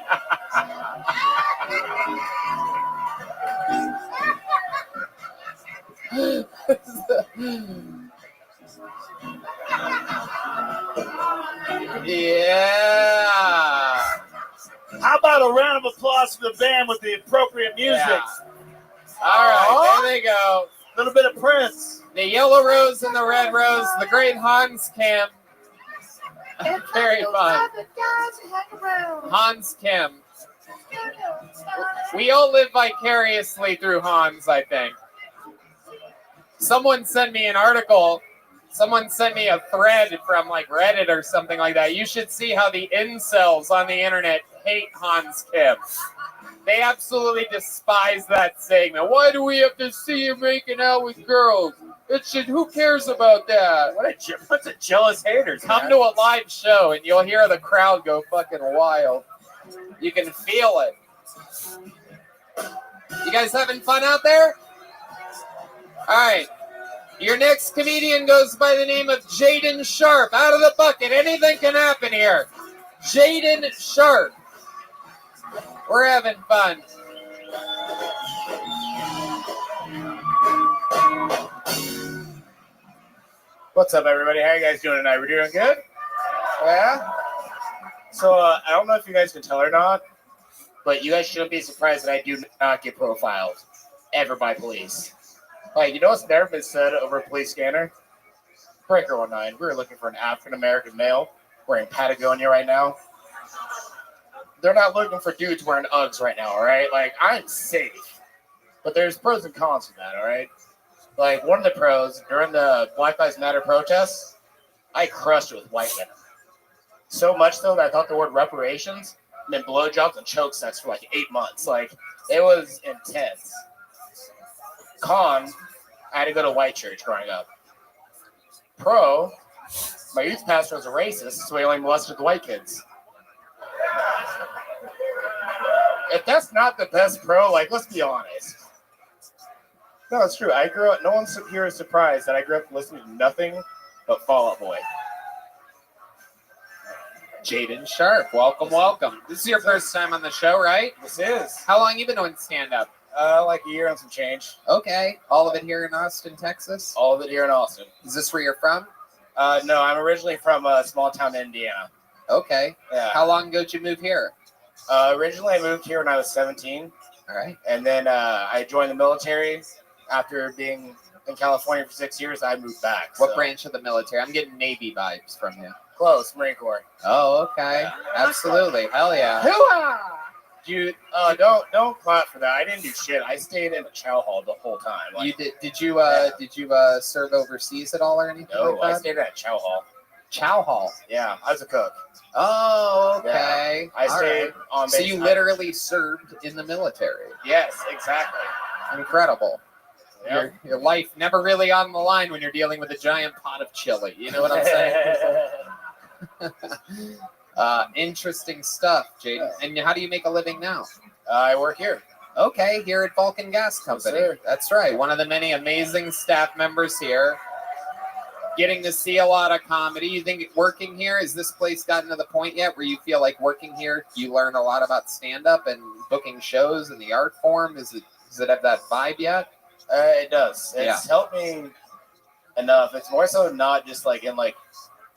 Yeah. How about a round of applause for the band with the appropriate music? Yeah. All right, there they go. A little bit of Prince. The yellow rose and the red rose, the great Hans Kim. Very fun. Hans Kim. We all live vicariously through Hans, I think. Someone sent me an article. Someone sent me a thread from like Reddit or something like that. You should see how the incels on the internet hate Hans Kim. They absolutely despise that segment. Why do we have to see him making out with girls? Who cares about that? What's a jealous haters? Come to a live show and you'll hear the crowd go fucking wild. You can feel it. You guys having fun out there? All right. Your next comedian goes by the name of Jaden Sharp. Out of the bucket. Anything can happen here. Jaden Sharp. We're having fun. What's up, everybody? How you guys doing tonight? We're doing good? Yeah? So, I don't know if you guys can tell or not, but you guys shouldn't be surprised that I do not get profiled ever by police. Like, you know what's never been said over a police scanner? Breaker 19. We were looking for an African-American male wearing Patagonia right now. They're not looking for dudes wearing Uggs right now, all right? Like, I'm safe. But there's pros and cons to that, all right? Like, one of the pros, during the Black Lives Matter protests, I crushed it with white women. So much so that I thought the word reparations meant blowjobs and choke sex for like 8 months. Like, it was intense. Con, I had to go to white church growing up. Pro, my youth pastor was a racist, so he only molested the white kids. If that's not the best pro, like, let's be honest. No, it's true. I grew up, no one's here is surprised that I grew up listening to nothing but Fall Out Boy. Jaden Sharp, welcome. This is your first time on the show, right? This is. How long you been doing stand-up? Like a year and some change. Okay. All of it here in Austin, Texas? All of it here in Austin. Is this where you're from? No, I'm originally from a small town in Indiana. Okay. Yeah. How long ago did you move here? Originally, I moved here when I was 17. All right. And then I joined the military. After being in California for 6 years, I moved back. What branch of the military? I'm getting Navy vibes from you. Close, Marine Corps. Oh, okay. Absolutely. Hell yeah. Dude, don't clap for that. I didn't do shit. I stayed in the chow hall the whole time. You Like, did you serve overseas at all or anything no, like that? I stayed at a chow hall. Chow hall. Yeah, I was a cook. Oh, okay. Yeah, I stayed right. on So base. you literally served in the military. Yes, exactly. Incredible. Yep. Your life never really on the line when you're dealing with a giant pot of chili. You know what I'm saying? Interesting stuff, Jaden. And how do you make a living now? I work here. Okay, here at Vulcan Gas Company. Yes, sir. That's right. One of the many amazing staff members here. Getting to see a lot of comedy. You think working here, has this place gotten to the point yet where you feel like working here, you learn a lot about stand-up and booking shows and the art form? Does it have that vibe yet? It does. It's helped me enough. It's more so not just like in like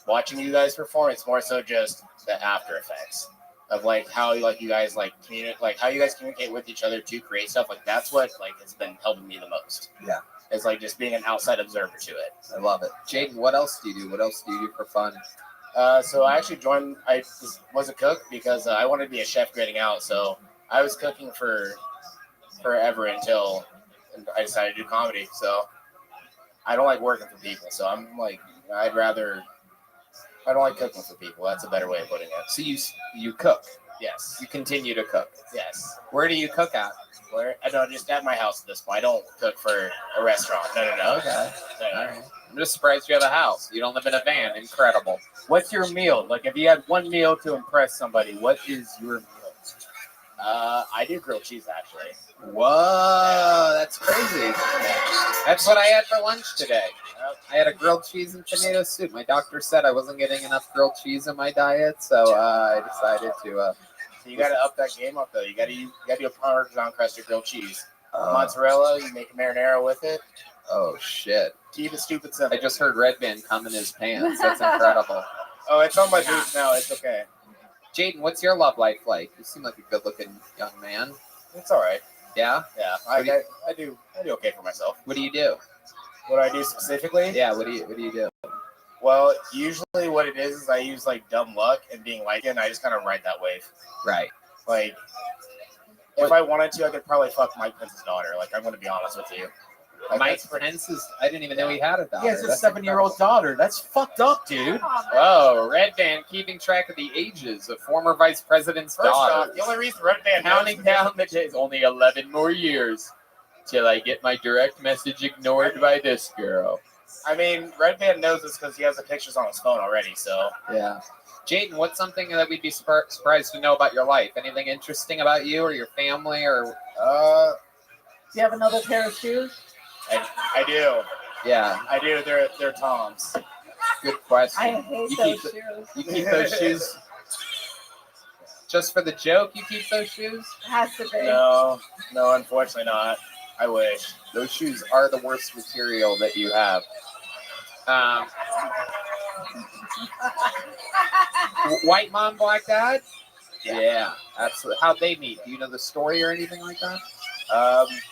watching you guys perform. It's more so just the after effects of like how you guys like communicate, like how you guys communicate with each other to create stuff. Like that's what like has been helping me the most. Yeah. It's like just being an outside observer to it. I love it. Jaden, what else do you do? What else do you do for fun? So I actually joined. I was a cook because I wanted to be a chef grading out. So I was cooking for forever until I decided to do comedy. So I don't like working for people. So I'm like, I don't like cooking for people. That's a better way of putting it. So you cook? Yes. You continue to cook? Yes. Where do you cook at? I don't just at my house at this point. I don't cook for a restaurant. No. Okay. All right. I'm just surprised you have a house. You don't live in a van. Incredible. What's your meal? Like, if you had one meal to impress somebody, what is your meal? I do grilled cheese, actually. Whoa, that's crazy. That's what I had for lunch today. I had a grilled cheese and tomato soup. My doctor said I wasn't getting enough grilled cheese in my diet, so I decided to. So you got to up that game up, though. You got to do a Parmesan crusted grilled cheese. Mozzarella, you make a marinara with it. Oh, shit. Keep it stupid simple. I just heard Red Band come in his pants. That's incredible. Oh, it's on my boots now. It's okay. Jaden, what's your love life like? You seem like a good-looking young man. It's all right. Yeah? Yeah, I do okay for myself. What do you do? What do I do specifically? Yeah, what do you do? Well, usually what it is I use like dumb luck and being like it, and I just kind of ride that wave. Right. Like, if I wanted to, I could probably fuck Mike Pence's daughter. Like, I'm going to be honest with you. Like, Mike Pence's, I didn't even know he had a daughter. He has a That's 7-year-old daughter. That's fucked up, dude. Whoa, Red Band keeping track of the ages of former vice president's First daughter. off, the only reason Red Band Counting down the days, only 11 more years till I get my direct message ignored by this girl. I mean, Red Band knows this because he has the pictures on his phone already, so. Yeah. Jaden, what's something that we'd be surprised to know about your life? Anything interesting about you or your family or? Do you have another pair of shoes? I do. Yeah. I do. They're Toms. Good question. I hate You those keep shoes. You keep those shoes just for the joke? You keep those shoes? Has to be. No, unfortunately not. I wish. Those shoes are the worst material that you have. White mom, black dad? Yeah, absolutely. How'd they meet? Do you know the story or anything like that?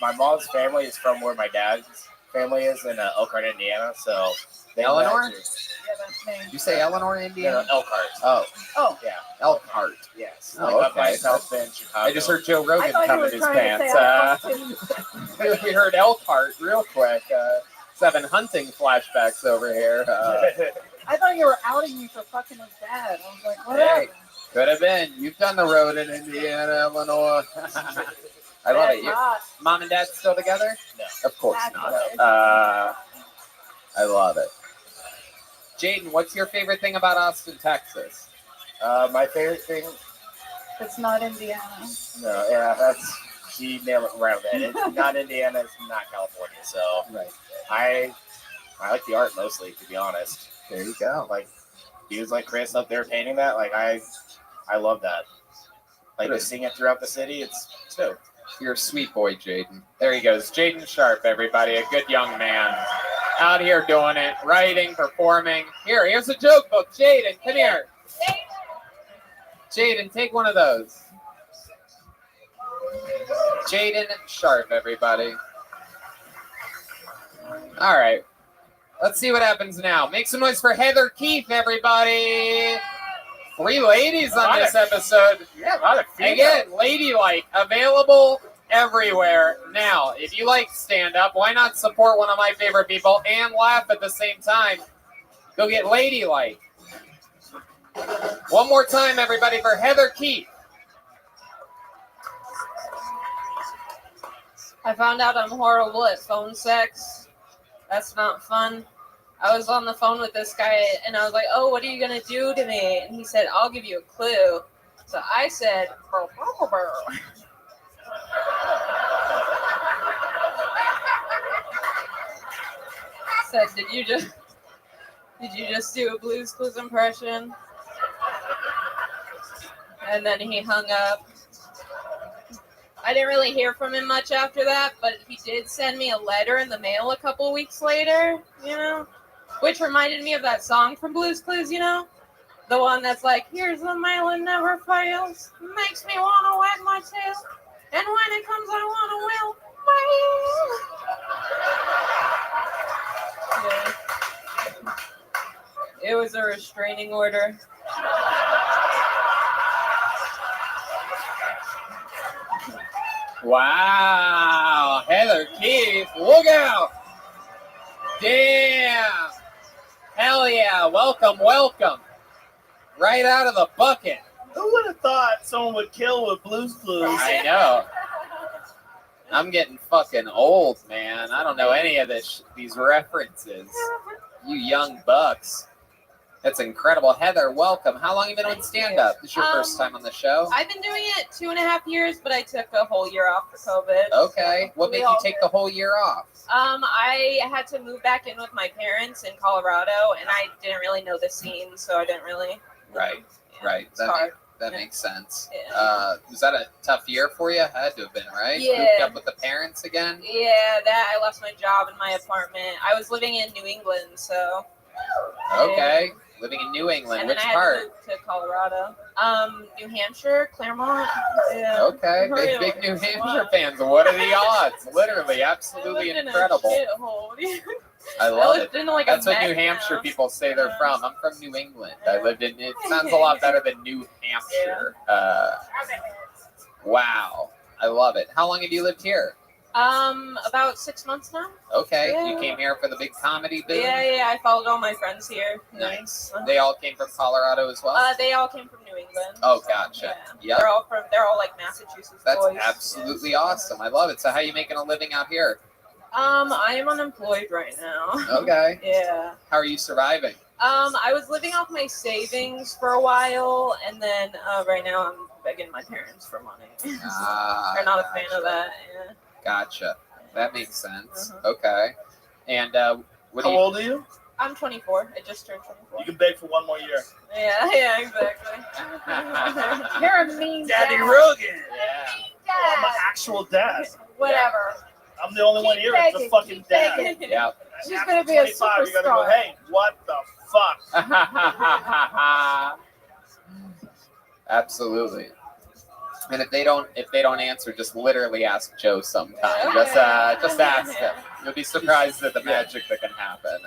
My mom's family is from where my dad's family is in Elkhart, Indiana. So they Eleanor? met through- Yeah, that's me. You say Eleanor, Indiana? No, Elkhart. Oh, Yeah, Elkhart. yes. Oh, Like up by okay. South Bend, Chicago. I just heard Joe Rogan I thought come you in were his trying to pants. say Elkhart, We heard Elkhart real quick. Having hunting flashbacks over here. I thought you were outing me for fucking his dad. I was like, what Hey, happened? could have been. You've done the road in Indiana, Illinois. I love it. Mom and dad still together? No. Of course not. I love it. Jaden, what's your favorite thing about Austin, Texas? My favorite thing. It's not Indiana. No, yeah, she nailed it right there. It's not Indiana. It's not California. So Right. I like the art mostly, to be honest. There you go. Like dudes like Chris up there painting that. Like I love that. Like just seeing it throughout the city. It's dope. You're a sweet boy, Jaden. There he goes. Jaden Sharp, everybody. A good young man. Out here doing it. Writing, performing. Here's a joke book. Jaden, come here. Jaden, take one of those. Jaden Sharp, everybody. All right. Let's see what happens now. Make some noise for Heather Keith, everybody. 3 ladies on this episode. Yeah, a lot of females. Again, ladylike, available everywhere. Now, if you like stand-up, why not support one of my favorite people and laugh at the same time? Go get ladylike. One more time, everybody, for Heather Keith. I found out I'm horrible at phone sex. That's not fun. I was on the phone with this guy, and I was like, oh, what are you going to do to me? And he said, I'll give you a clue. So I said, burr, burr, burr. Said, did you just do a Blue's Clues impression? And then he hung up. I didn't really hear from him much after that, but he did send me a letter in the mail a couple weeks later, you know, which reminded me of that song from Blue's Clues, you know, the one that's like, here's the mail, it never fails, makes me want to wag my tail, and when it comes, I want to wail. Yeah. It was a restraining order. Wow, Heather Keith, look out! Damn! Hell yeah, welcome, welcome. Right out of the bucket. Who would have thought someone would kill with Blue's Clues? I know. I'm getting fucking old, man. I don't know any of these references. You young bucks. That's incredible. Heather, welcome. How long have you been on stand-up? This is your first time on the show? I've been doing it 2.5 years, but I took a whole year off for COVID. Okay. What made you take the whole year off? I had to move back in with my parents in Colorado, and I didn't really know the scene, so I didn't really. Right. That makes sense. Yeah. Was that a tough year for you? Had to have been, right? Yeah. Moved up with the parents again? Yeah, that I lost my job and my apartment. I was living in New England, so. Okay. Yeah. Living in New England. And Which then I part? had to move to Colorado. New Hampshire, Claremont. Yeah. Okay. Big New Hampshire fans. What are the odds? Literally, absolutely incredible. I love it. That's what New Hampshire people say they're from. I'm from New England. I lived in it. Sounds a lot better than New Hampshire. Wow. I love it. How long have you lived here? About 6 months now. Okay. Yeah. You came here for the big comedy boom? Yeah. I followed all my friends here. Nice. They all came from Colorado as well? They all came from New England. Oh, gotcha. Yeah. They're all like Massachusetts That's boys. absolutely awesome. I love it. So how are you making a living out here? I am unemployed right now. Okay. Yeah. How are you surviving? I was living off my savings for a while, and then right now I'm begging my parents for money. They're not a fan of that. Yeah. Gotcha. That makes sense. Okay. And what How old are you? I'm 24. I just turned 24. You can beg for one more year. Yeah, exactly. You're a mean Daddy dad. Rogan. Yeah. I'm an actual dad. Whatever. I'm the only one here that's a fucking dad. Yeah. She's gonna be a 25, you gotta go, superstar. hey, what the fuck? Absolutely. And if they don't answer, just literally ask Joe sometime. Okay. Just ask him. You'll be surprised at the magic that can happen.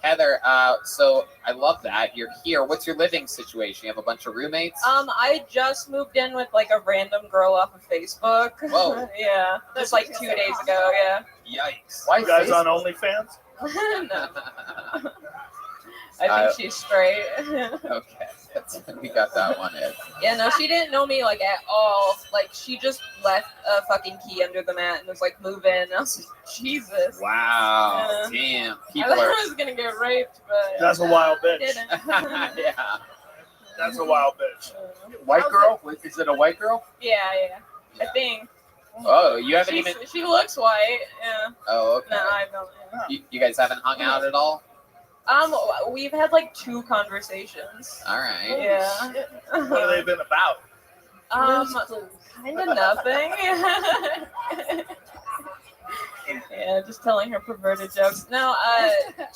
Heather, so I love that you're here. What's your living situation? You have a bunch of roommates? I just moved in with like a random girl off of Facebook. Whoa. Yeah, just like 2 days ago. Yeah. Yikes! Why you guys on OnlyFans? No. I think she's straight. Okay, we got that one in. Yeah, no, she didn't know me like at all. Like she just left a fucking key under the mat and was like, "Move in." And I was like, Jesus. Wow. Damn. I thought I was gonna get raped, but That's a wild bitch. didn't. Yeah. That's a wild bitch. White girl? Is it a white girl? Yeah. I think. Oh, you haven't even. She looks white. Yeah. Oh, okay. No, I don't. You guys haven't hung out at all? We've had like 2 conversations. All right. Yeah. What have they been about? Kind of nothing. Yeah, just telling her perverted jokes. No,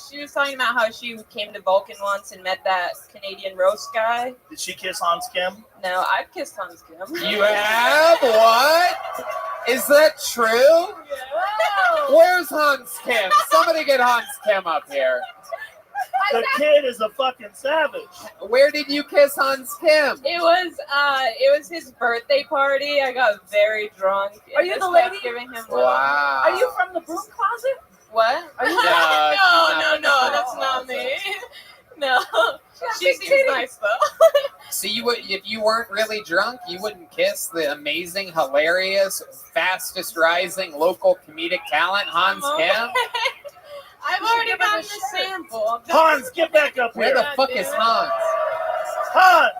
she was talking about how she came to Vulcan once and met that Canadian roast guy. Did she kiss Hans Kim? No, I've kissed Hans Kim. You have? What? Is that true? Yeah. Where's Hans Kim? Somebody get Hans Kim up here. The kid is a fucking savage. Where did you kiss Hans Kim? It was his birthday party. I got very drunk. Are you the lady? Giving him Wow. Are you from the broom closet? What? Are you? No, that's not me. No, she seems nice though. So you would, if you weren't really drunk, you wouldn't kiss the amazing, hilarious, fastest rising local comedic talent, Hans Kim? I've already gotten the sample. Hans, get back up here. Where the fuck is Hans? Hans!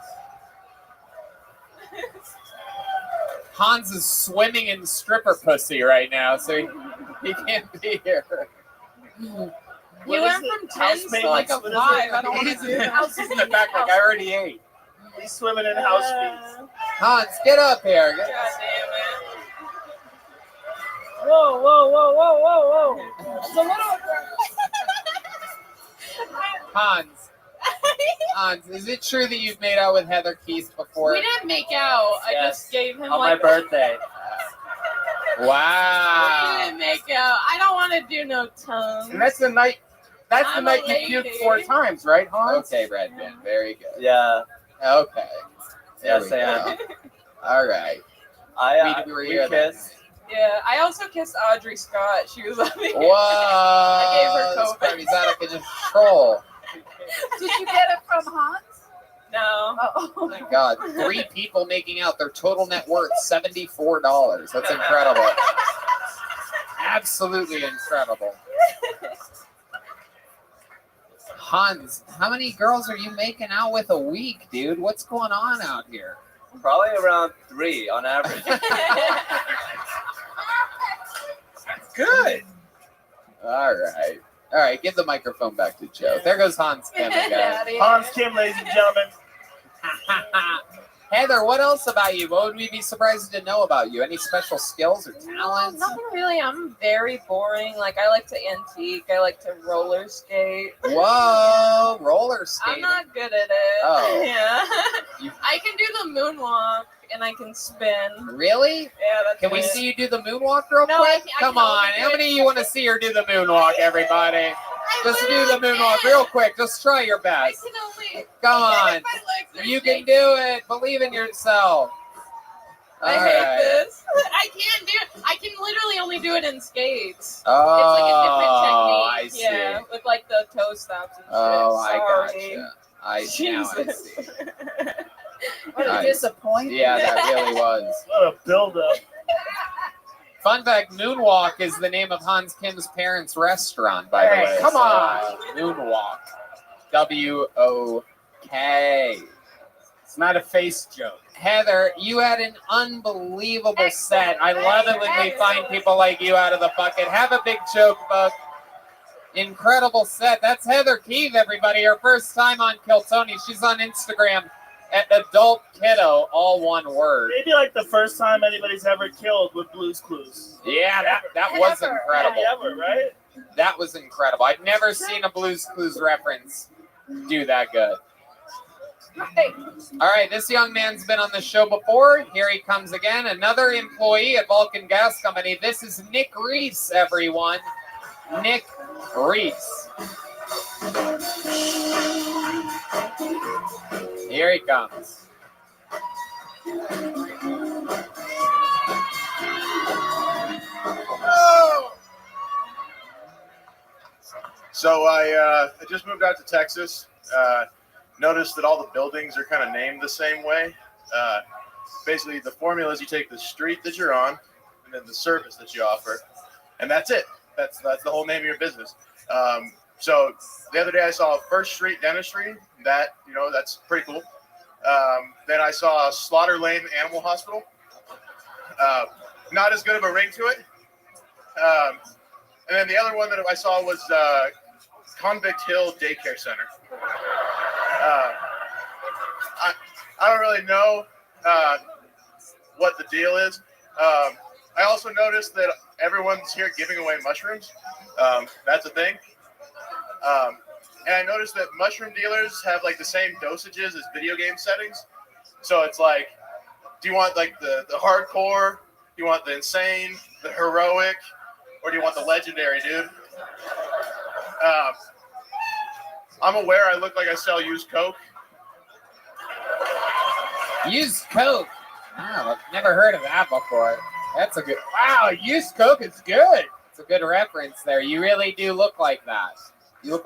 Hans is swimming in stripper pussy right now, so he can't be here. You went from 10 to like a 5. I don't want to do that. He's in the back like I already ate. He's swimming in house feet. Hans, get up here. God damn it. Whoa, whoa, whoa, whoa, whoa, whoa. It's a little. Hans, is it true that you've made out with Heather Keith before? We didn't make out. I just gave him On like my birthday. Wow. We didn't make out. I don't want to do no tongue. And that's the night. That's I'm the night a you lady. puked 4 times, right, Hans? Okay, Brad Pitt. Very good. Yeah. Okay. There Yes, we I am. go. All right. We were here then. kissed. Yeah, I also kissed Audrey Scott. She was like, Whoa! I gave her This COVID. party's out of control. Did you get it from Hans? No. Oh my God. 3 people making out. Their total net worth $74. That's incredible. Absolutely incredible. Hans, how many girls are you making out with a week, dude? What's going on out here? Probably around 3 on average. Good. All right. Give the microphone back to Joe. There goes Hans Kim again. Hans Kim, ladies and gentlemen. Heather, what else about you? What would we be surprised to know about you? Any special skills or No, talents? nothing really. I'm very boring. Like, I like to antique. I like to roller skate. Whoa, roller skating. I'm not good at it. Oh. Yeah. I can do the moonwalk and I can spin. Really? Yeah, that's Can we it. see you do the moonwalk real No, quick? I Come can on. only do How it- many of you want to see her do the moonwalk, everybody? Just do the moonwalk real quick. Just try your best. I can only. Come on. My legs are You shaking. can do it. Believe in yourself. I All hate right. this. I can't do it. I can literally only do it in skates. Oh, It's like a different technique. I see. Yeah, with like the toe stops and shit. Oh, I Sorry. gotcha. Now I Jesus. see. What a Nice. disappointment. Yeah, that really was. What a build-up. Fun fact, Moonwalk is the name of Hans Kim's parents' restaurant, by the Hey, way. come on. Moonwalk. W-O-K. It's not a face joke. Heather, you had an unbelievable set. I love it when we find people like you out of the bucket. Have a big joke book. Incredible set. That's Heather Keith, everybody. Her first time on Kill Tony. She's on Instagram at Adult Kiddo, all one word. Maybe like the first time anybody's ever killed with Blue's Clues. Yeah, that was incredible. Ever, right? That was incredible. I've never seen a Blue's Clues reference do that good. All right, this young man's been on the show before. Here he comes again. Another employee at Vulcan Gas Company. This is Nick Reese, everyone. Nick Reese. Here he comes. So I just moved out to Texas. Noticed that all the buildings are kind of named the same way. Basically, the formula is you take the street that you're on, and then the service that you offer, and that's it. That's the whole name of your business. So the other day I saw First Street Dentistry. That's pretty cool. Then I saw Slaughter Lane Animal Hospital. Not as good of a ring to it. And then the other one that I saw was Convict Hill Daycare Center. I don't really know what the deal is. I also noticed that everyone's here giving away mushrooms. That's a thing. And I noticed that mushroom dealers have like the same dosages as video game settings. So it's like, do you want like the hardcore? Do you want the insane, the heroic, or do you want the legendary, dude? I'm aware I look like I sell used Coke. Used Coke. Oh, I've never heard of that before. That's a good. Wow, used Coke is good. It's a good reference there. You really do look like that. You look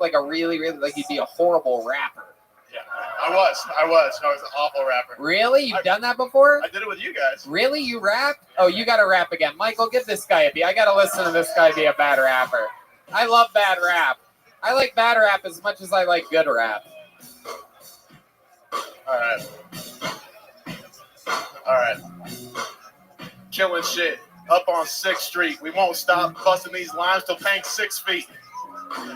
like a really like you'd be a horrible rapper. Yeah, I was an awful rapper. Really? You've done that before? I did it with you guys. Really? You rap? Oh, you got to rap again. Michael, give this guy a beat. I got to listen to this guy be a bad rapper. I love bad rap. I like bad rap as much as I like good rap. All right. Killing shit up on 6th Street. We won't stop busting these lines till Pank's 6 feet.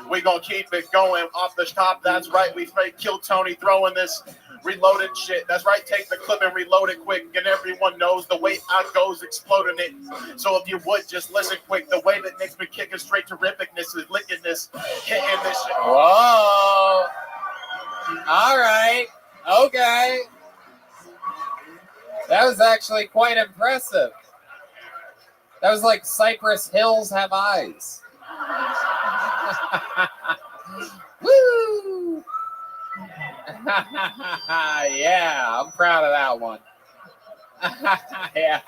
We gonna keep it going off the top. That's right. We straight kill Tony throwing this reloaded shit. That's right. Take the clip and reload it quick. And everyone knows the way out goes exploding it. So if you would just listen quick, the way that Nick's been kicking straight terrificness is licking this, hitting this shit. Whoa. All right. Okay. That was actually quite impressive. That was like Cypress Hills Have Eyes. Woo! Yeah, I'm proud of that one. Yeah.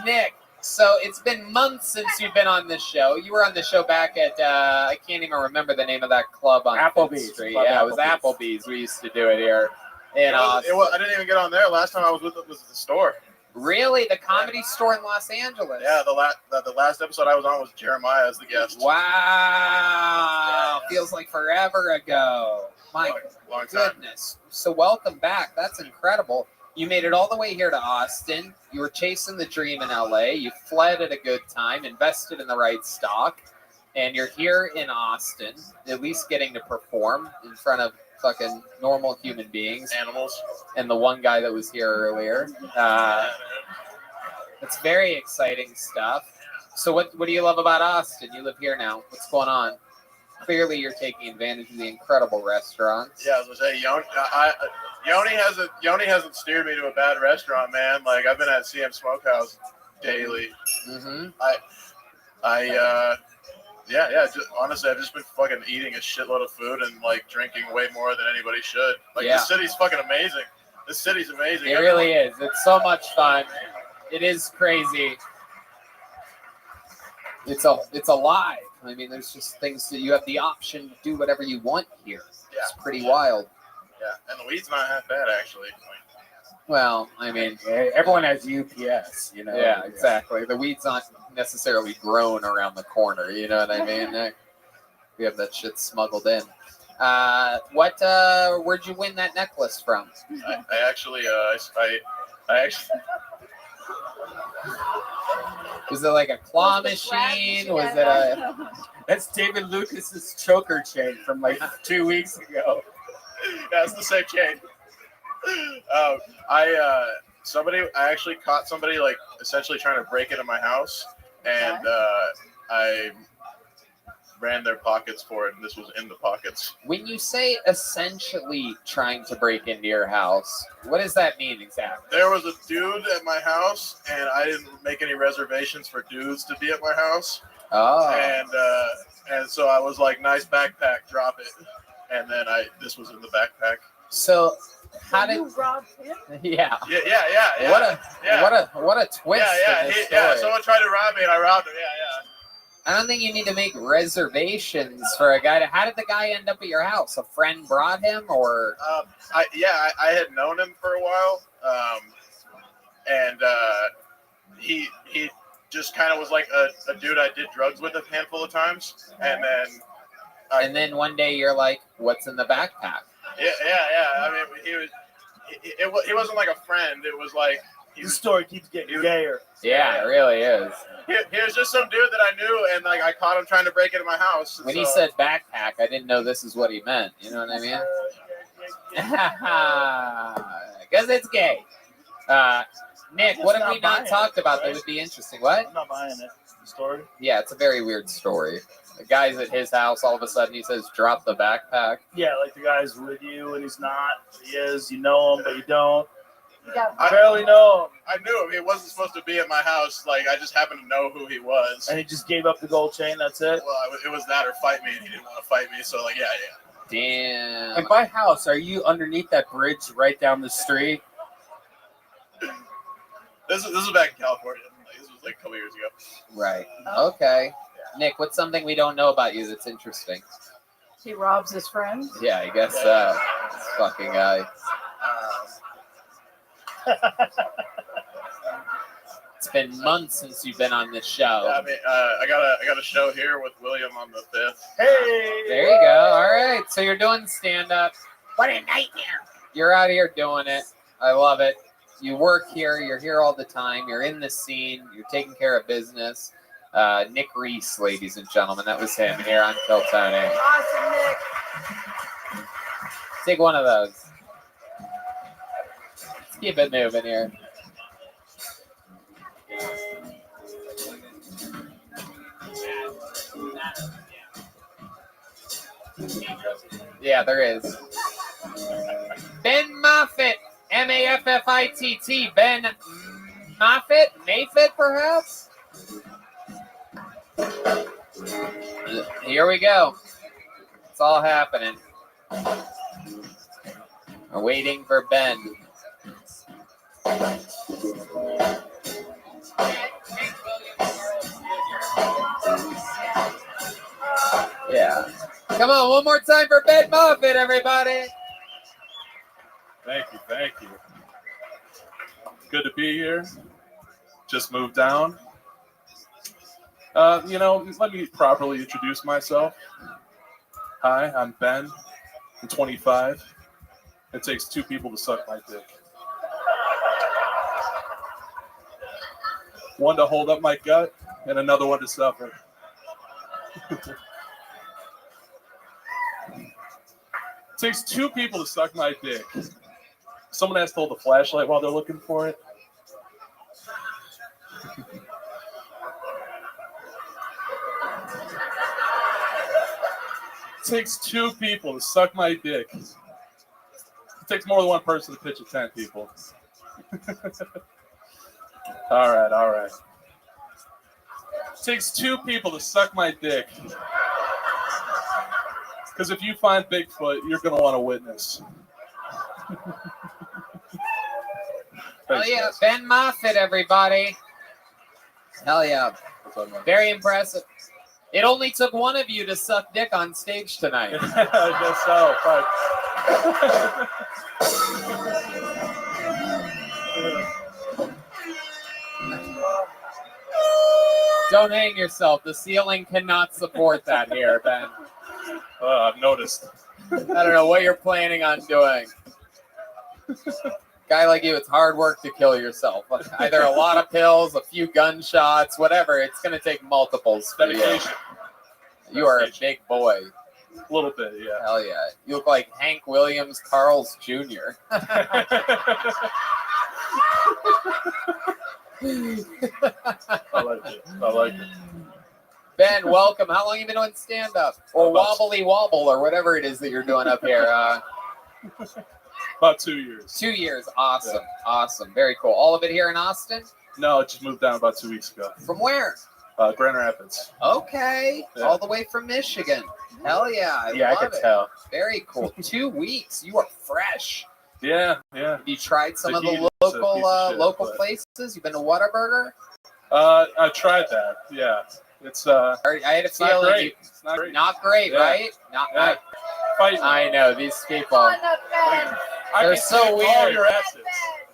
Nick, so it's been months since you've been on this show. You were on the show back at, I can't even remember the name of that club on Applebee's. Fifth Street. Yeah, it was Applebee's. We used to do it here in Austin. I didn't even get on there. Last time I was with it was at the store. Really? The Comedy Store in Los Angeles? Yeah, the last episode I was on was Jeremiah as the guest. Wow. Feels like forever ago. My long time. goodness. So welcome back. That's incredible. You made it all the way here to Austin. You were chasing the dream in LA. You fled at a good time, invested in the right stock, and you're here in Austin, at least getting to perform in front of fucking normal human beings. Animals. And the one guy that was here earlier. It's very exciting stuff. So what do you love about Austin? You live here now. What's going on? Clearly you're taking advantage of the incredible restaurants. Yeah, I was gonna say, Yoni hasn't steered me to a bad restaurant, man. Like, I've been at CM Smokehouse daily. Mm-hmm. Honestly, I've just been fucking eating a shitload of food and like drinking way more than anybody should. Like, Yeah. This city's fucking amazing. This city's amazing. It really is. It's so much fun. It is crazy. It's alive. I mean, there's just things that you have the option to do whatever you want here. Yeah. It's pretty wild. Yeah, and the weed's not half bad, actually. Well, I mean, everyone has UPS, you know. Yeah, exactly. The weed's not necessarily grown around the corner. You know what I mean? We have that shit smuggled in. Where'd you win that necklace from? I actually. Was it like a claw machine? Was it a? That's David Lucas's choker chain from like 2 weeks ago. Yeah, it's the same chain. I actually caught somebody like essentially trying to break into my house, and I ran their pockets for it, and this was in the pockets. When you say essentially trying to break into your house, what does that mean exactly? There was a dude at my house, and I didn't make any reservations for dudes to be at my house. Oh. And so I was like, nice backpack, drop it. And then this was in the backpack. So how did you robbed him? Yeah. Yeah. What a twist. Yeah. In this Yeah. story. Someone tried to rob me, and I robbed him. Yeah. I don't think you need to make reservations for a guy. How did the guy end up at your house? A friend brought him, or? I had known him for a while, and he just kind of was like a dude I did drugs with a handful of times, and then one day you're like, "What's in the backpack?" Yeah. I mean, he wasn't like a friend. It was like the story keeps getting gayer. Yeah, it really is. He was just some dude that I knew, and like I caught him trying to break into my house. When he said backpack, I didn't know this is what he meant. You know what I mean? Because it's gay. Nick, I'm what just have we not not buying talked it, about that right? would be interesting? What? I'm not buying it. The story. Yeah, it's a very weird story. The guy's at his house. All of a sudden, he says, "Drop the backpack." Yeah, like the guy's with you and he's not. He is. You know him, but you don't. Yeah. I barely know him. I knew him. He wasn't supposed to be at my house. Like, I just happened to know who he was. And he just gave up the gold chain. That's it. Well, it was that or fight me, and he didn't want to fight me. So, like, yeah. Damn. And by house, are you underneath that bridge right down the street? This is back in California. Like, this was like a couple years ago. Right. Okay. Nick, what's something we don't know about you that's interesting? He robs his friends. Yeah, I guess this fucking guy. It's been months since you've been on this show. Yeah, I mean, I got a show here with William on the 5th. Hey. There you go. All right. So you're doing stand-up. What a nightmare. You're out here doing it. I love it. You work here. You're here all the time. You're in the scene. You're taking care of business. Nick Reese, ladies and gentlemen. That was him here on Kill Tony. Awesome, Nick. Take one of those. Let's keep it moving here. Yeah, there is. Ben Moffitt, M-A-F-F-I-T-T. Ben Moffitt, Mayfitt, perhaps. Here we go. It's all happening. We're waiting for Ben. Yeah. Come on, one more time for Ben Moffitt, everybody. Thank you, thank you. Good to be here. Just moved down. Let me properly introduce myself. Hi, I'm Ben. I'm 25. It takes two people to suck my dick. One to hold up my gut, and another one to suffer. It takes two people to suck my dick. Someone has to hold the flashlight while they're looking for it. It takes two people to suck my dick. It takes more than one person to pitch a tent, people. All right. It takes two people to suck my dick. Because if you find Bigfoot, you're going to want to witness. Hell yeah, Ben Moffitt, everybody. Hell yeah. Very impressive. It only took one of you to suck dick on stage tonight. I guess so. Don't hang yourself. The ceiling cannot support that here, Ben. I've noticed. I don't know what you're planning on doing. Guy like you, it's hard work to kill yourself. Either a lot of pills, a few gunshots, whatever. It's going to take multiples for you. You are a big boy. A little bit, yeah. Hell yeah. You look like Hank Williams Carl's Jr. I like it. Ben, welcome. How long have you been doing stand-up? Or wobbly wobble, or whatever it is that you're doing up here? About 2 years. 2 years. Awesome. Yeah. Awesome. Very cool. All of it here in Austin? No, I just moved down about 2 weeks ago. From where? Grand Rapids. Okay. Yeah. All the way from Michigan. Hell yeah. I I love could it. tell. Very cool. 2 weeks. You are fresh. Yeah. Have you tried some of the heat is a local piece of shit, local but- places? You've been to Whataburger? I tried that. Yeah. It's I had a it's not feeling great. It's not great. Not great, Yeah. right? Not. Yeah. Fight me. I know these people. I They're can so kick all weird. your asses.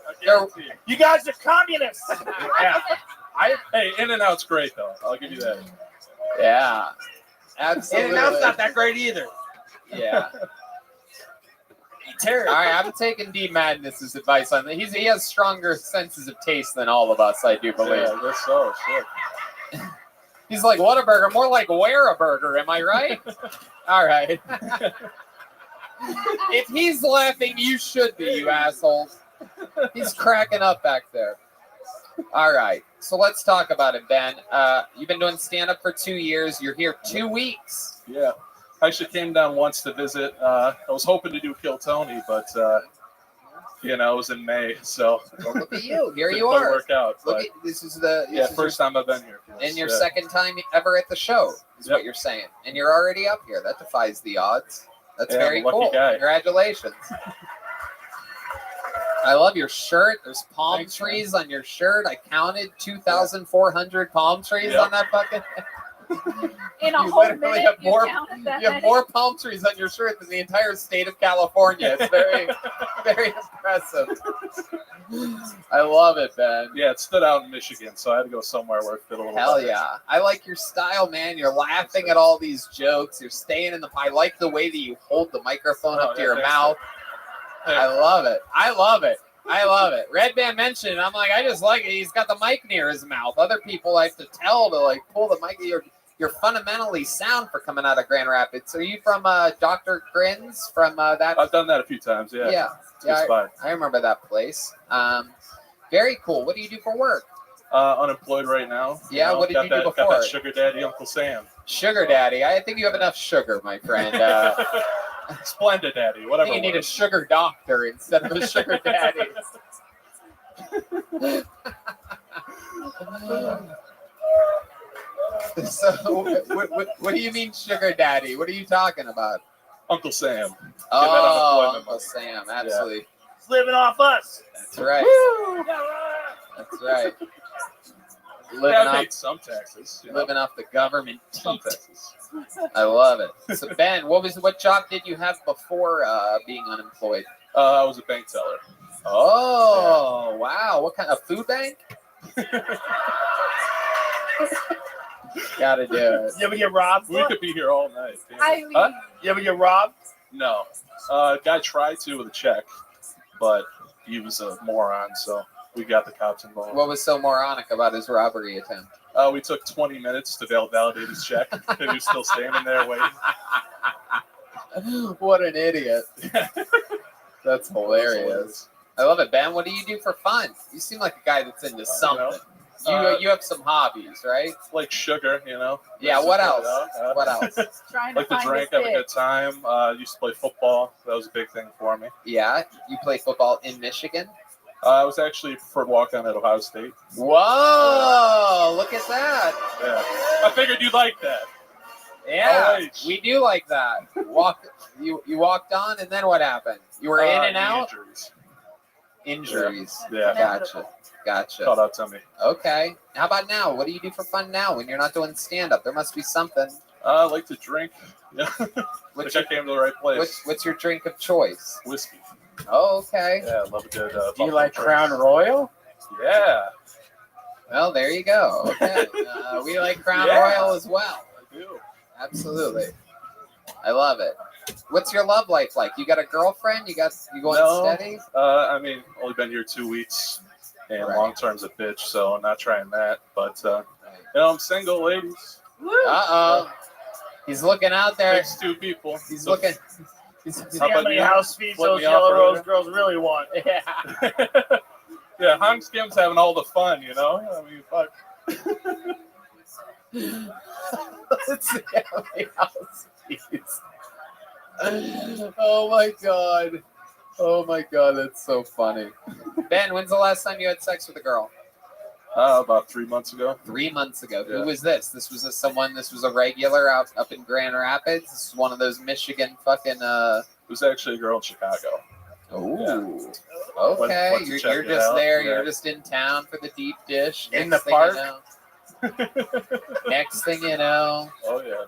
I guarantee you. You guys are communists. Yeah. Hey, In-N-Out's great though. I'll give you that. Yeah. Absolutely. In-N-Out's not that great either. Yeah. Terrible. All right, I'm taking D Madness's advice on that. He has stronger senses of taste than all of us, I do believe. Yeah, I guess so. Shit. He's like, what a burger? More like where a burger, am I right? All right. If he's laughing, you should be, you assholes. He's cracking up back there. All right. So let's talk about it, Ben. You've been doing stand-up for 2 years. You're here 2 weeks. Yeah. I actually came down once to visit. I was hoping to do Kill Tony, but it was in May, so Well, look at you. Here didn't you quite are. work out. Look But at this is the first time I've been here. and your second time ever at the show is what you're saying, and you're already up here. That defies the odds. That's Yeah, very I'm a lucky cool. guy. Congratulations. I love your shirt. There's palm Thanks, trees on your shirt. I counted 2,400 palm trees on that fucking. In a You whole literally minute, have you more. counted that You have many? more palm trees on your shirt than the entire state of California. It's very, very impressive. I love it, Ben. Yeah, it stood out in Michigan, so I had to go somewhere where it fit a little Hell better. yeah. I like your style, man. You're laughing at all these jokes. You're staying in the. I like the way that you hold the microphone up to your mouth. I love it. I love it. I love it. Red Band mentioned it. I'm like, I just like it. He's got the mic near his mouth. Other people like to tell to like pull the mic. You're fundamentally sound for coming out of Grand Rapids. Are you from Dr. Grins? From that? I've done that a few times, yeah. Yeah. It's a good spot. I remember that place. Very cool. What do you do for work? Unemployed right now. Yeah, what did you do Got before? that sugar daddy, Uncle Sam. Sugar daddy. I think you have enough sugar, my friend. Splendid daddy, I whatever. think you need a sugar doctor instead of a sugar daddy. So, what do you mean sugar daddy? What are you talking about? Uncle Sam. Oh, Uncle Sam, absolutely. He's living off us. That's right. Woo! That's right. I paid some taxes. Living off the government taxes. I love it. So Ben, what job did you have before being unemployed? I was a bank teller. Oh, wow. What kind of food bank? Gotta do it. You ever get robbed? We could be here all night. You ever get robbed? No. Guy tried to with a check, but he was a moron, so we got the cops involved. What was so moronic about his robbery attempt? We took 20 minutes to validate his check, and he was still standing there waiting. What an idiot. That's hilarious. I love it. Ben, what do you do for fun? You seem like a guy that's into something. You have some hobbies, right? Like sugar, Yeah, what else? What else? Trying like to drink, have a good time. Used to play football. That was a big thing for me. Yeah, you play football in Michigan? I was actually preferred walk-on at Ohio State. Whoa, look at that. Yeah. I figured you'd like that. Yeah, we do like that. You walked on, and then what happened? You were in and out? Injuries. Yeah. Gotcha. Caught out to me. Okay. How about now? What do you do for fun now when you're not doing stand-up? There must be something. I like to drink. Yeah. I came to the right place. What's your drink of choice? Whiskey. Oh, okay. Yeah, I love a good. Do you like Crown Royal? Yeah. Well, there you go. Okay. We like Crown Royal as well. I do. Absolutely. I love it. What's your love life like? You got a girlfriend? You going steady? I mean, only been here 2 weeks, and long term's a bitch, so I'm not trying that. But I'm single, ladies. He's looking out there. Takes two people. He's looking. See how many house feeds those Yellow Rose girls really want. Yeah. Yeah, Hung Skim's having all the fun, I mean, fuck. Let's see how many house feeds. Oh my god. Oh my god, that's so funny. Ben, when's the last time you had sex with a girl? About 3 months ago. 3 months ago. Yeah. Who was this? This was a regular up in Grand Rapids? This is one of those Michigan fucking It was actually a girl in Chicago. Ooh. Okay. Went to You're check it just out. there. Yeah. You're just in town for the deep dish. In Next the thing park? You know, next thing you know. Oh, yeah.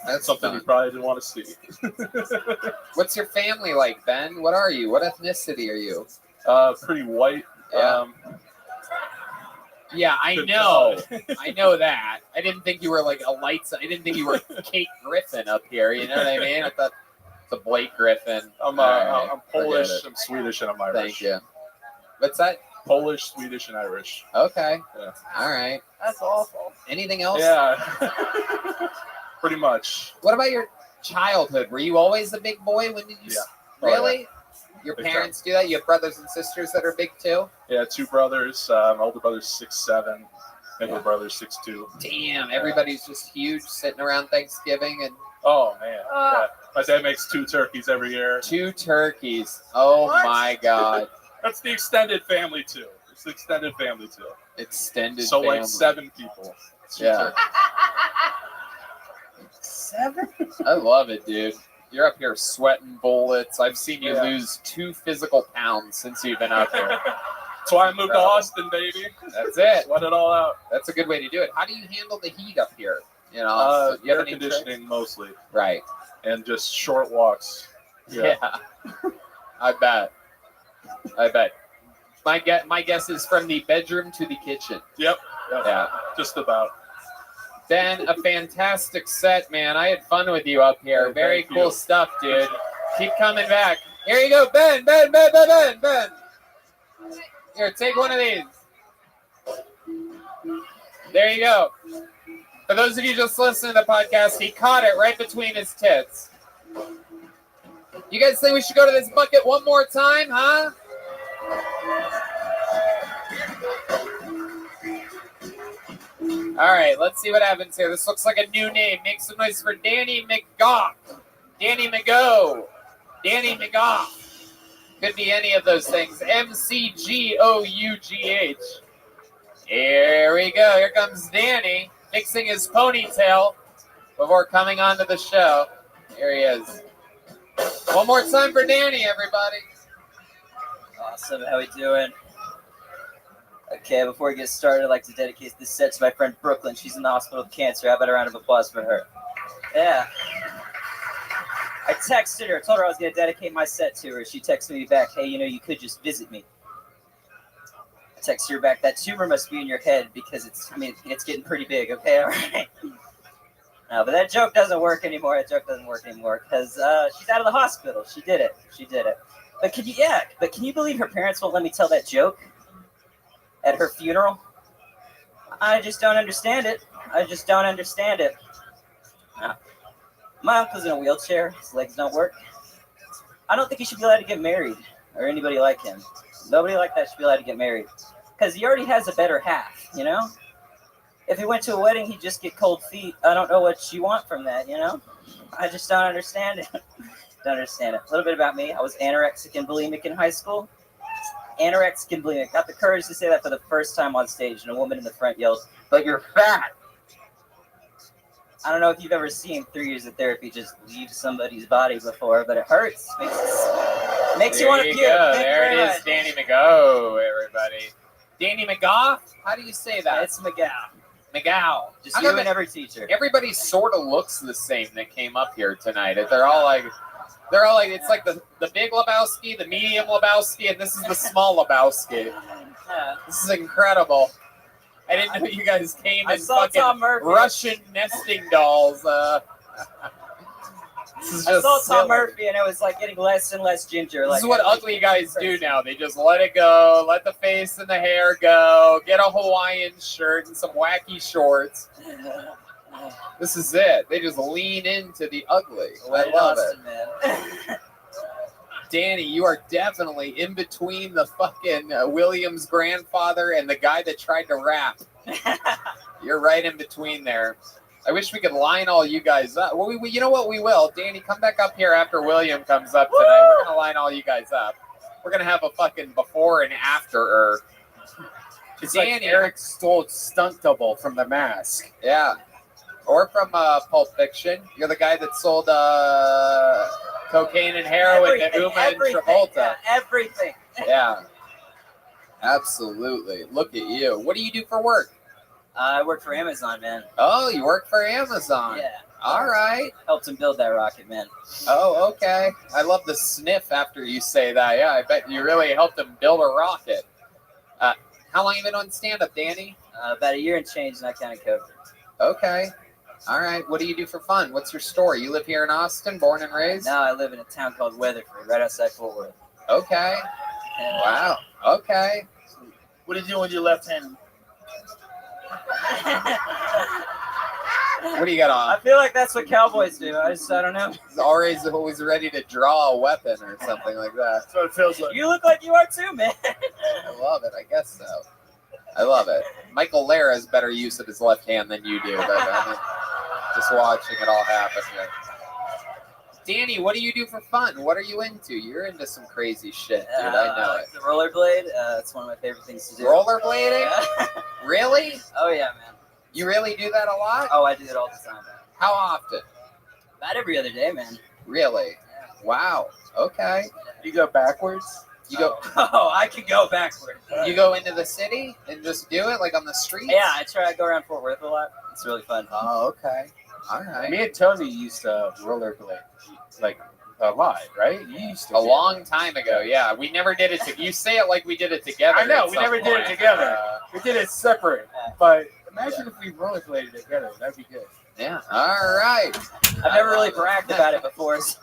That's something fun. you probably didn't want to see. What's your family like, Ben? What are you? What ethnicity are you? Pretty white. Yeah. Yeah, I know. I know that. I didn't think you were like a lights. I didn't think you were Kate Griffin up here. You know what I mean? I thought it's a Blake Griffin. I'm Polish, I'm Swedish, and I'm Irish. Thank you. What's that? Polish, Swedish, and Irish. Okay. Yeah. All right. That's awful. Anything else? Yeah. Pretty much. What about your childhood? Were you always the big boy? When did you? Yeah. Really? Your Big parents do that? You have brothers and sisters that are big too? Yeah, 2 brothers. My older brother's 6'7", middle brother's 6'2". Damn, everybody's just huge sitting around Thanksgiving and Oh man, yeah. My dad makes 2 turkeys every year. 2 turkeys. Oh my God. That's the extended family too. It's the extended family too. Extended So family. like 7 people. 2 Yeah. turkeys. 7? I love it, dude. You're up here sweating bullets. I've seen you Yeah. lose 2 physical pounds since you've been up here. That's why I moved to Austin, baby. That's it. Sweat it all out. That's a good way to do it. How do you handle the heat up here? You know, you have Air any conditioning tricks? mostly. Right. And just short walks. Yeah. I bet. My guess is from the bedroom to the kitchen. Yep. Yeah. Just about. Ben, a fantastic set, man. I had fun with you up here. Yeah, Very thank cool you. stuff, dude. Keep coming back. Here you go, Ben. Here, take one of these. There you go. For those of you just listening to the podcast, he caught it right between his tits. You guys think we should go to this bucket one more time, huh? All right, let's see what happens here. This looks like a new name. Make some noise for Danny McGough. Danny McGough. Danny McGough. Could be any of those things. McGough. Here we go. Here comes Danny fixing his ponytail before coming onto the show. Here he is. One more time for Danny, everybody. Awesome. How we doing? Okay, before we get started, I'd like to dedicate this set to my friend Brooklyn. She's in the hospital with cancer. How about a round of applause for her? Yeah. I texted her. I told her I was going to dedicate my set to her. She texted me back, hey, you could just visit me. I texted her back, that tumor must be in your head because it's getting pretty big, okay? All right. No, but that joke doesn't work anymore. Because she's out of the hospital. She did it. But can you believe her parents won't let me tell that joke at her funeral? I just don't understand it. No. My uncle's in a wheelchair. His legs don't work. I don't think he should be allowed to get married, or anybody like him. Nobody like that should be allowed to get married, because he already has a better half, If he went to a wedding, he'd just get cold feet. I don't know what you want from that, I just don't understand it. A little bit about me. I was anorexic and bulimic in high school. Anorexic and bulimic. Got the courage to say that for the first time on stage, and a woman in the front yells, "But you're fat." I don't know if you've ever seen 3 years of therapy just leave somebody's body before, but it hurts. Makes you want to puke. There it is, Danny McGough, everybody. Danny McGough? How do you say that? It's McGough. McGough. Just you and every teacher. Everybody sort of looks the same that came up here tonight. They're all like, it's like the big Lebowski, the medium Lebowski, and this is the small Lebowski. Yeah. This is incredible. I didn't know you guys came in Tom fucking Murphy. Russian nesting dolls. I saw Tom Murphy, and it was like getting less and less ginger. This is what ugly guys do now. They just let it go, let the face and the hair go, get a Hawaiian shirt and some wacky shorts. This is it. They just lean into the ugly. I love it. Man. Danny, you are definitely in between the fucking Williams grandfather and the guy that tried to rap. You're right in between there. I wish we could line all you guys up. Well, you know what? We will. Danny, come back up here after William comes up tonight. We're going to line all you guys up. We're going to have a fucking before and after. It's Danny, like Eric Stoltz stunt double from The Mask. Yeah. Or from Pulp Fiction. You're the guy that sold cocaine and heroin to Uma and Travolta. Yeah, everything. Yeah. Absolutely. Look at you. What do you do for work? I work for Amazon, man. Oh, you work for Amazon. Yeah. All right. Helped him build that rocket, man. Oh, okay. I love the sniff after you say that. Yeah, I bet you really helped him build a rocket. How long have you been on stand-up, Danny? About a year and change, and I kind of covered. Okay. All right. What do you do for fun? What's your story? You live here in Austin, born and raised? No, I live in a town called Weatherford, right outside Fort Worth. Okay. Wow. Okay. What do you do with your left hand? What do you got I on? feel like that's what cowboys do. I don't know. He's always ready to draw a weapon or something like that. That's what it feels like. You look like you are too, man. I love it. I guess so. I love it. Michael Lara has better use of his left hand than you do, but I mean, just watching it all happen here. Danny, what do you do for fun? What are you into? You're into some crazy shit, dude. I know it. The rollerblade, it's one of my favorite things to do. Rollerblading? Yeah. Really? Oh, yeah, man. You really do that a lot? Oh, I do it all the time, man. How often? About every other day, man. Really? Wow. Okay. You go backwards? You go. Oh, I can go backward. You go into the city and just do it, like on the streets? Yeah, I try to go around Fort Worth a lot. It's really fun. Oh, okay. All right. Me and Tony used to rollerblade, like a lot, right? You used to. A long time ago, yeah. We never did it. You say it like we did it together. I know at we some never did it point. together. We did it separate. But imagine if we rollerbladed together. That'd be good. Yeah. All right. I've never really bragged about it before. So.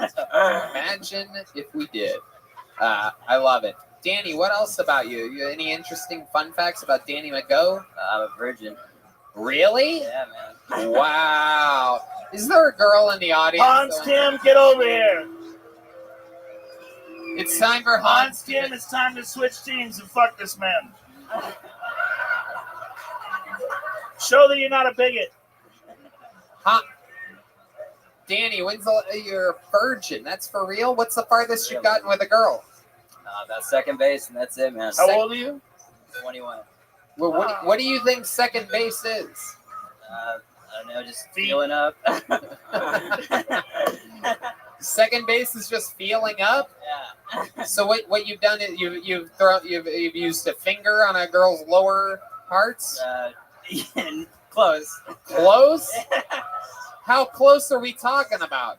Imagine if we did. I love it. Danny, what else about you? Any interesting fun facts about Danny McGo? I'm a virgin. Really? Yeah, man. Wow. Is there a girl in the audience? Hans Kim, get over here. It's time for Hans Kim, it's time to switch teams and fuck this man. Show that you're not a bigot. Huh? Danny, you're a virgin? That's for real? What's the farthest you've gotten with a girl? About second base, and that's it, man. How old are you? 21. Well, what do you think second base is? I don't know, just feeling up. Second base is just feeling up. Yeah. So what you've done is you've used a finger on a girl's lower parts. Close. Close? How close are we talking about?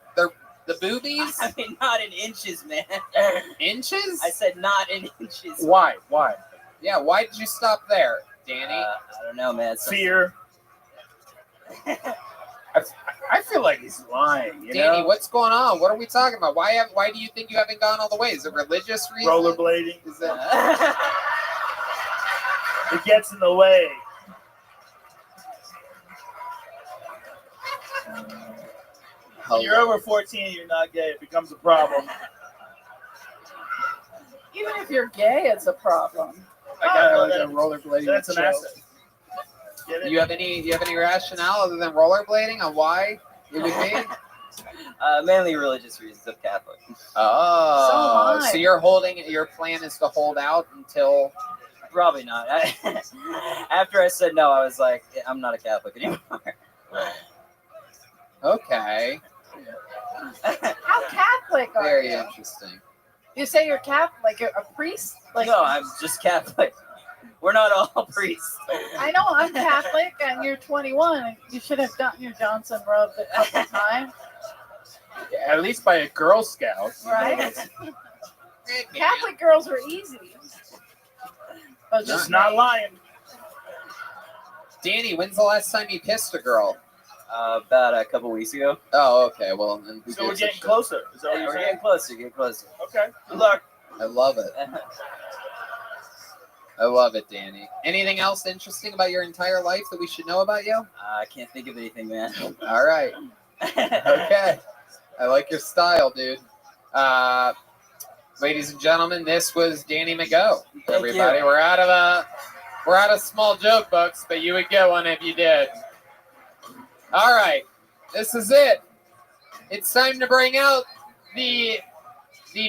The boobies? I mean, not in inches, man. Inches? I said not in inches. Why? Yeah, why did you stop there, Danny? I don't know, man. Fear. I feel like he's lying. You Danny, know? what's going on? What are we talking about? Why do you think you haven't gone all the way? Is it religious reason? Rollerblading. Is that It gets in the way. When you're over 14, you're not gay. It becomes a problem. Even if you're gay, it's a problem. I got like a rollerblading. That's an show. asset. Get it? you have any rationale other than rollerblading on why it would be? Mainly religious reasons. I'm Catholic. Oh, So am I. so your plan is to hold out until. Probably not. After I said no, I was like, I'm not a Catholic anymore. Okay. How Catholic are Very you? interesting. You say you're Catholic, like you're a priest? Like No, I'm just Catholic. We're not all priests. I know I'm Catholic, and you're 21. You should have gotten your Johnson rubbed a couple times, Yeah, at least by a Girl Scout. right? Catholic girls are easy. But Just not lying. Danny, when's the last time you kissed a girl? About a couple weeks ago. Oh, okay. Well, then So we're getting closer. Is that what Yeah, you're we're saying? getting closer. Getting closer. Okay. Good luck. I love it. I love it, Danny. Anything else interesting about your entire life that we should know about you? I can't think of anything, man. All right. Okay. I like your style, dude. Ladies and gentlemen, this was Danny McGo. Everybody, you. we're out of small joke books, but you would get one if you did. All right, this is it. It's time to bring out the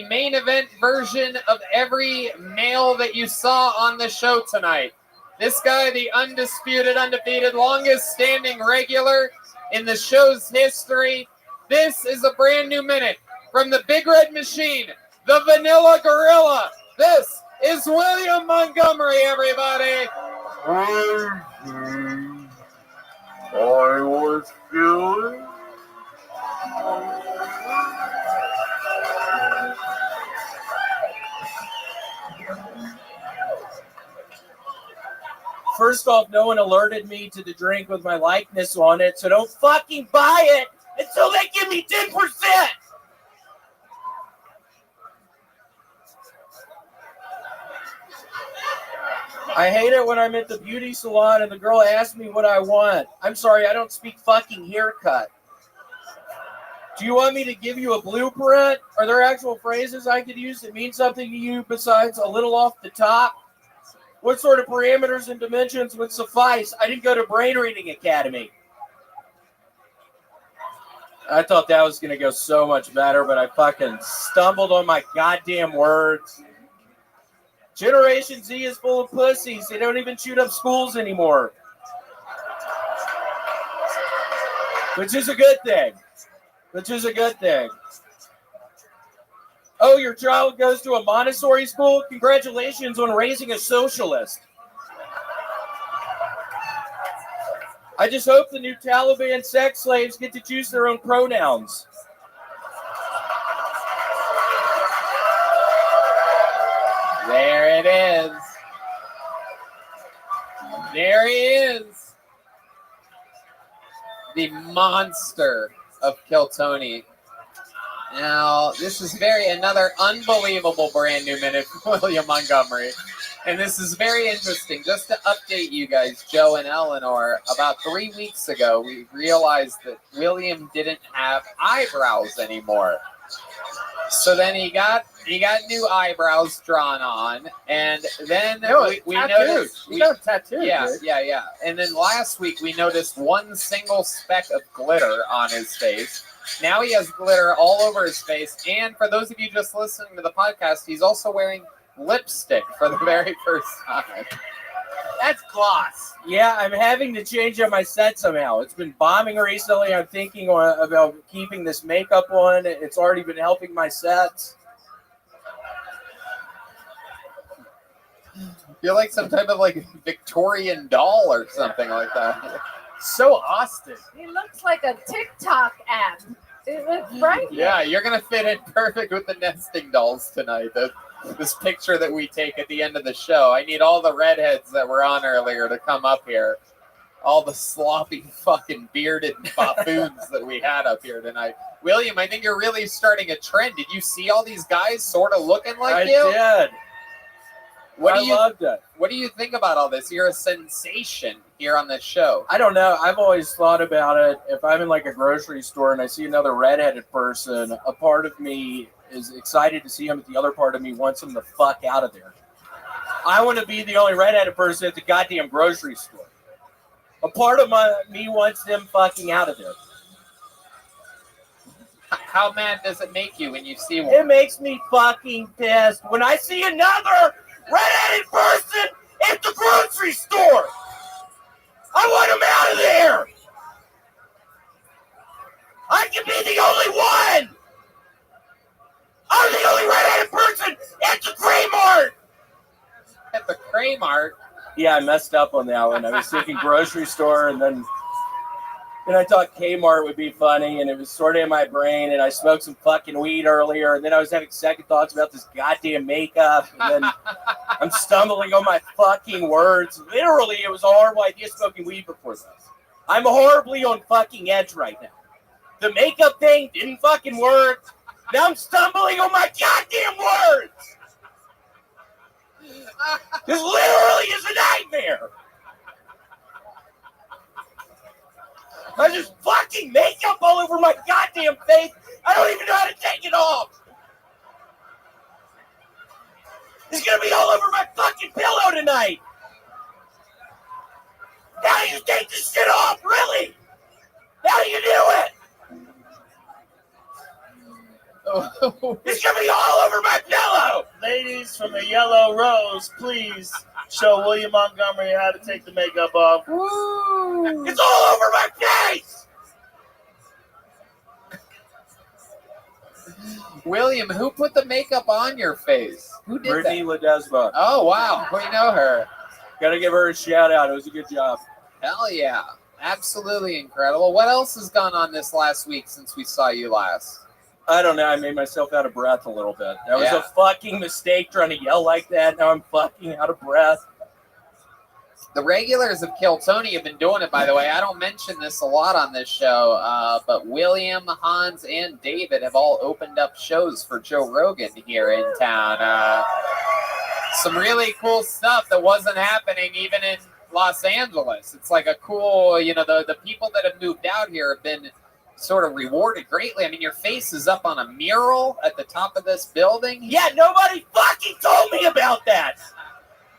main event version of every male that you saw on the show tonight. This guy, the undisputed, undefeated, longest standing regular in the show's history. This is a brand new minute from the Big Red Machine, the Vanilla Gorilla. This is William Montgomery, everybody. I was feeling. First off, no one alerted me to the drink with my likeness on it, so don't fucking buy it until they give me 10%. I hate it when I'm at the beauty salon and the girl asks me what I want. I'm sorry, I don't speak fucking haircut. Do you want me to give you a blueprint? Are there actual phrases I could use that mean something to you besides a little off the top? What sort of parameters and dimensions would suffice? I didn't go to Brain Reading Academy. I thought that was going to go so much better, but I fucking stumbled on my goddamn words. Generation Z is full of pussies. They don't even shoot up schools anymore. Which is a good thing. Which is a good thing. Oh, your child goes to a Montessori school? Congratulations on raising a socialist. I just hope the new Taliban sex slaves get to choose their own pronouns. There it is. There he is. The monster of Kiltony. Now, this is another unbelievable brand new minute from William Montgomery. And this is very interesting. Just to update you guys, Joe and Eleanor, about 3 weeks ago, we realized that William didn't have eyebrows anymore. So then he got new eyebrows drawn on, and then we noticed he got tattooed. Yeah. And then last week we noticed one single speck of glitter on his face. Now he has glitter all over his face, and for those of you just listening to the podcast, he's also wearing lipstick for the very first time. That's gloss. Yeah, I'm having to change up my set somehow. It's been bombing recently. I'm thinking about keeping this makeup on. It's already been helping my sets. You're like some type of Victorian doll or something like that. So Austin. He looks like a TikTok ad. It looks right. Yeah, you're going to fit in perfect with the nesting dolls tonight. This picture that we take at the end of the show. I need all the redheads that were on earlier to come up here. All the sloppy fucking bearded buffoons that we had up here tonight. William, I think you're really starting a trend. Did you see all these guys sort of looking like you? I did. I loved it. What do you think about all this? You're a sensation here on this show. I don't know. I've always thought about it. If I'm in a grocery store and I see another redheaded person, a part of me is excited to see him, but the other part of me wants him the fuck out of there. I want to be the only redheaded person at the goddamn grocery store. A part of me wants them fucking out of there. How mad does it make you when you see one? It makes me fucking pissed when I see another redheaded person at the grocery store. I want him out of there. I can be the only one. I'm the only redheaded person at the Kmart. At the Kmart? Yeah, I messed up on that one. I was thinking grocery store, and then I thought Kmart would be funny, and it was sort of in my brain, and I smoked some fucking weed earlier, and then I was having second thoughts about this goddamn makeup, and then I'm stumbling on my fucking words. Literally, it was a horrible idea smoking weed before this. I'm horribly on fucking edge right now. The makeup thing didn't fucking work. Now I'm stumbling on my goddamn words. This literally is a nightmare. I just fucking makeup all over my goddamn face. I don't even know how to take it off. It's gonna be all over my fucking pillow tonight. How do you take this shit off, really? How do you do it? It's gonna be all over my pillow. Ladies from the Yellow Rose, please show William Montgomery how to take the makeup off. Woo. It's all over my face. William, who put the makeup on your face? Who did Brittany that? Ledesma. Oh, wow. We know her. Gotta give her a shout out. It was a good job. Hell yeah. Absolutely incredible. What else has gone on this last week since we saw you last? I don't know. I made myself out of breath a little bit. That was Yeah. a fucking mistake trying to yell like that. Now I'm fucking out of breath. The regulars of Kiltony have been doing it, by the way. I don't mention this a lot on this show, but William, Hans, and David have all opened up shows for Joe Rogan here in town. some really cool stuff that wasn't happening even in Los Angeles. It's like a cool, the people that have moved out here have been sort of rewarded greatly. I mean, your face is up on a mural at the top of this building. Yeah, nobody fucking told me about that.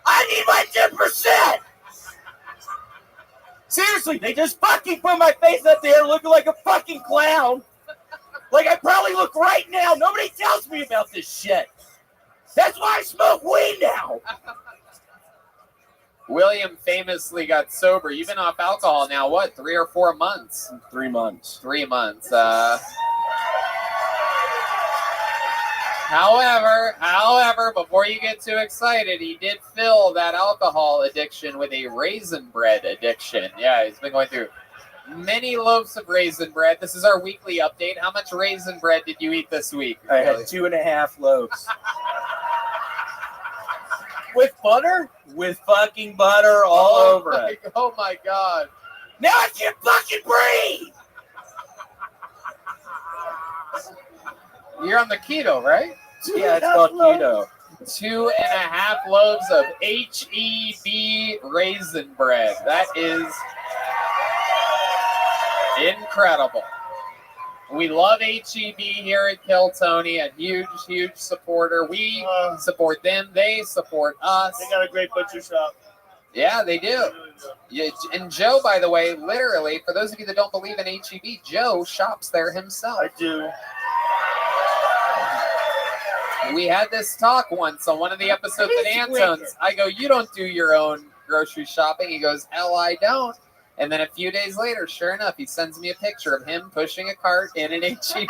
I need my 10%. Seriously, they just fucking put my face up there looking like a fucking clown. Like I probably look right now. Nobody tells me about this shit. That's why I smoke weed now. William famously got sober. You've been off alcohol now, what, 3 or 4 months? 3 months. 3 months. However, before you get too excited, he did fill that alcohol addiction with a raisin bread addiction. Yeah, he's been going through many loaves of raisin bread. This is our weekly update. How much raisin bread did you eat this week? I had 2.5 loaves. With butter? With fucking butter all over it. Oh my God. Now I can't fucking breathe! You're on the keto, right? Yeah, it's called keto. 2.5 loaves of HEB raisin bread. That is incredible. We love HEB here at Kill Tony, a huge, huge supporter. We support them. They support us. They got a great butcher shop. Yeah, they do. Yeah, and Joe, by the way, literally, for those of you that don't believe in HEB, Joe shops there himself. I do. We had this talk once on one of the episodes at Antone's. I go, you don't do your own grocery shopping. He goes, hell, I don't. And then a few days later, sure enough, he sends me a picture of him pushing a cart in an HEB.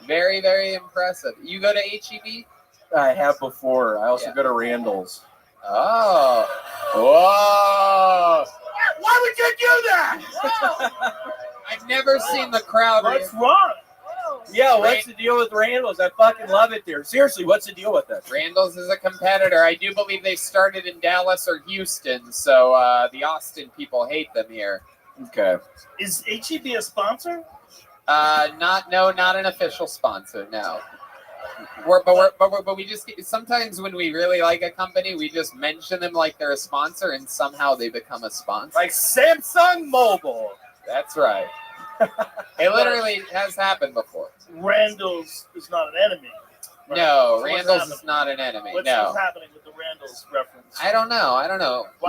Very, very impressive. You go to HEB? I have before. I also go to Randall's. Oh. Whoa. Why would you do that? I've never seen the crowd. What's wrong? Yeah, what's the deal with Randall's? I fucking love it there. Seriously, what's the deal with it? Randall's is a competitor. I do believe they started in Dallas or Houston, so the Austin people hate them here. Okay. Is HEB a sponsor? Not an official sponsor. No. But we just sometimes when we really like a company, we just mention them like they're a sponsor, and somehow they become a sponsor. Like Samsung Mobile. That's right. It literally has happened before. Randall's is not an enemy. Right? No, So Randall's is not an enemy. What's No. happening with the Randall's reference? I don't know.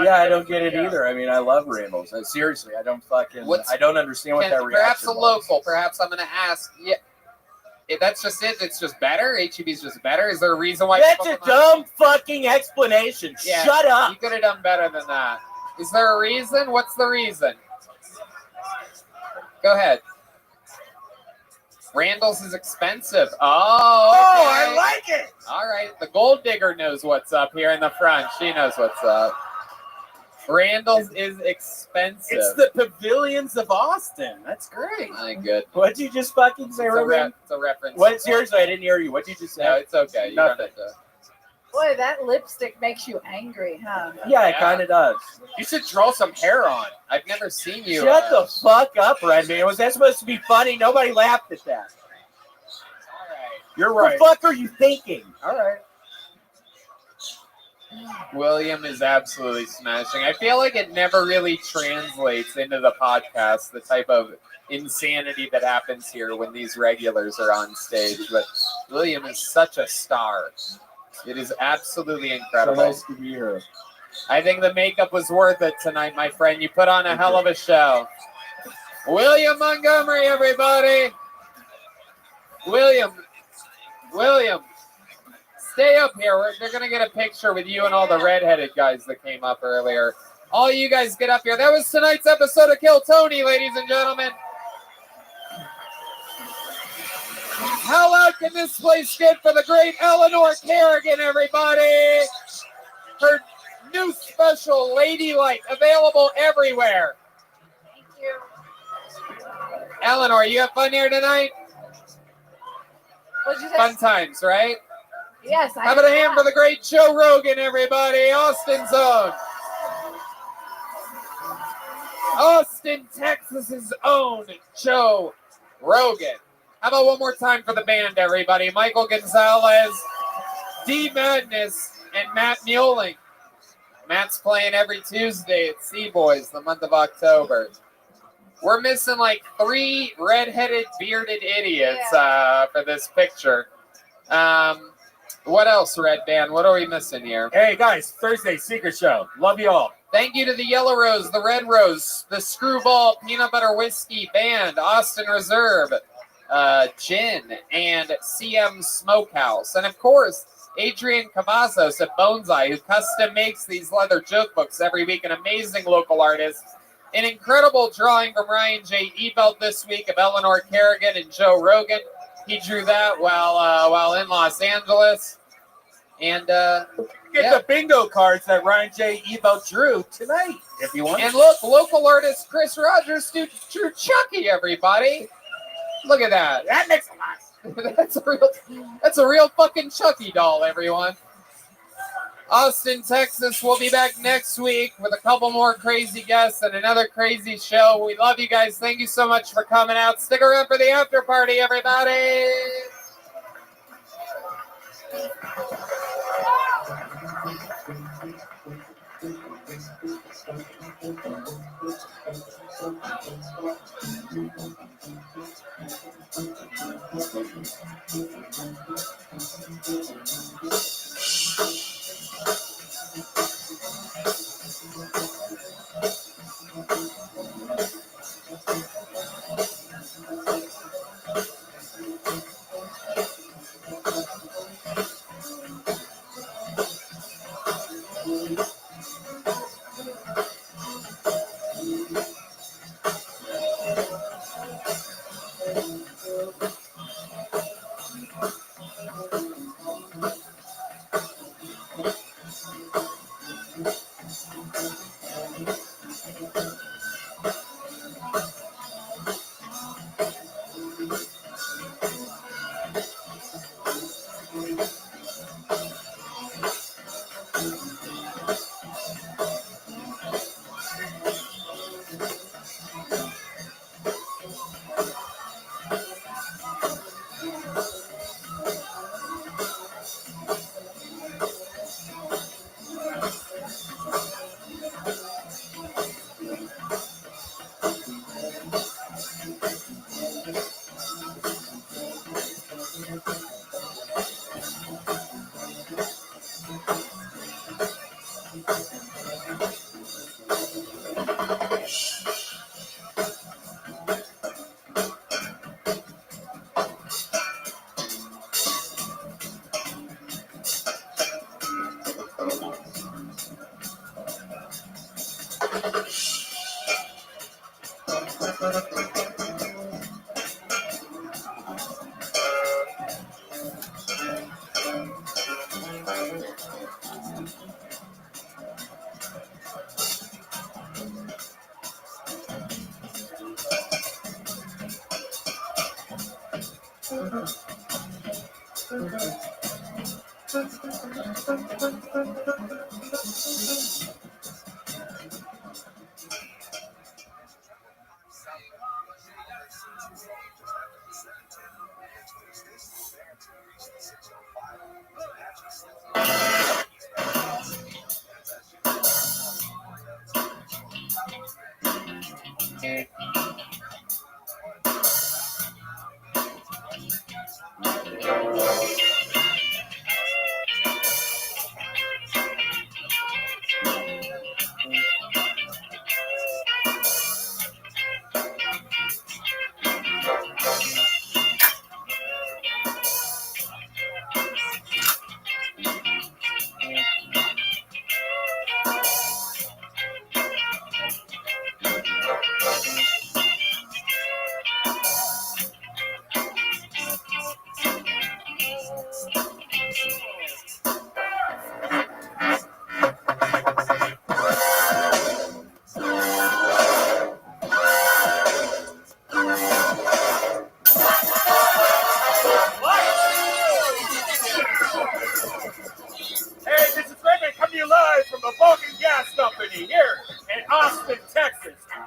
Yeah, I don't get it either. I mean, I love Randall's. Seriously, I don't I don't understand what that reaction Perhaps a was. local. Perhaps I'm going to ask. Yeah, if that's just it. It's just better. HEB's just better. Is there a reason why? That's a dumb fucking explanation. Yeah, Shut up. You could have done better than that. Is there a reason? What's the reason? Go ahead. Randall's is expensive. Oh, okay. I like it. All right. The gold digger knows what's up here in the front. She knows what's up. Randall's is expensive. It's the pavilions of Austin. That's great. My good. What'd you just fucking say, Ruben? It's a reference. What? Seriously, I didn't hear you. What'd you just say? No, it's okay. You don't Nothing. have to. Boy, that lipstick makes you angry, huh? Yeah, it kind of does. You should draw some hair on. I've never seen you. Shut the fuck up, Redman. Was that supposed to be funny? Nobody laughed at that. All right. You're right. What the fuck are you thinking? All right. William is absolutely smashing. I feel like it never really translates into the podcast, the type of insanity that happens here when these regulars are on stage. But William is such a star. It is absolutely incredible. So nice to be here. I think the makeup was worth it tonight, my friend. You put on a hell of a show. William Montgomery, everybody. William, stay up here. They're going to get a picture with you and all the redheaded guys that came up earlier. All you guys get up here. That was tonight's episode of Kill Tony, ladies and gentlemen. How loud can this place get for the great Eleanor Kerrigan, everybody? Her new special, Ladylike, available everywhere. Thank you. Eleanor, you have fun here tonight? What'd you say? Fun times, right? Yes. How about a hand for the great Joe Rogan, everybody? Austin's own. Austin, Texas's own Joe Rogan. How about one more time for the band, everybody? Michael Gonzalez, D Madness, and Matt Mueling. Matt's playing every Tuesday at Seaboys the month of October. We're missing like 3 redheaded, bearded idiots for this picture. What else, Red Band? What are we missing here? Hey, guys, Thursday, Secret Show. Love you all. Thank you to the Yellow Rose, the Red Rose, the Screwball Peanut Butter Whiskey Band, Austin Reserve, Gin, and CM Smokehouse. And, of course, Adrian Cavazos at Bonsai, who custom makes these leather joke books every week, an amazing local artist. An incredible drawing from Ryan J. Ebelt this week of Eleanor Kerrigan and Joe Rogan. He drew that while in Los Angeles. And get the bingo cards that Ryan J. Ebelt drew tonight, if you want. And look, local artist Chris Rogers drew Chucky, everybody. Look at that. That makes a lot. That's a real fucking Chucky doll, everyone. Austin, Texas. We'll be back next week with a couple more crazy guests and another crazy show. We love you guys. Thank you so much for coming out. Stick around for the after party, everybody.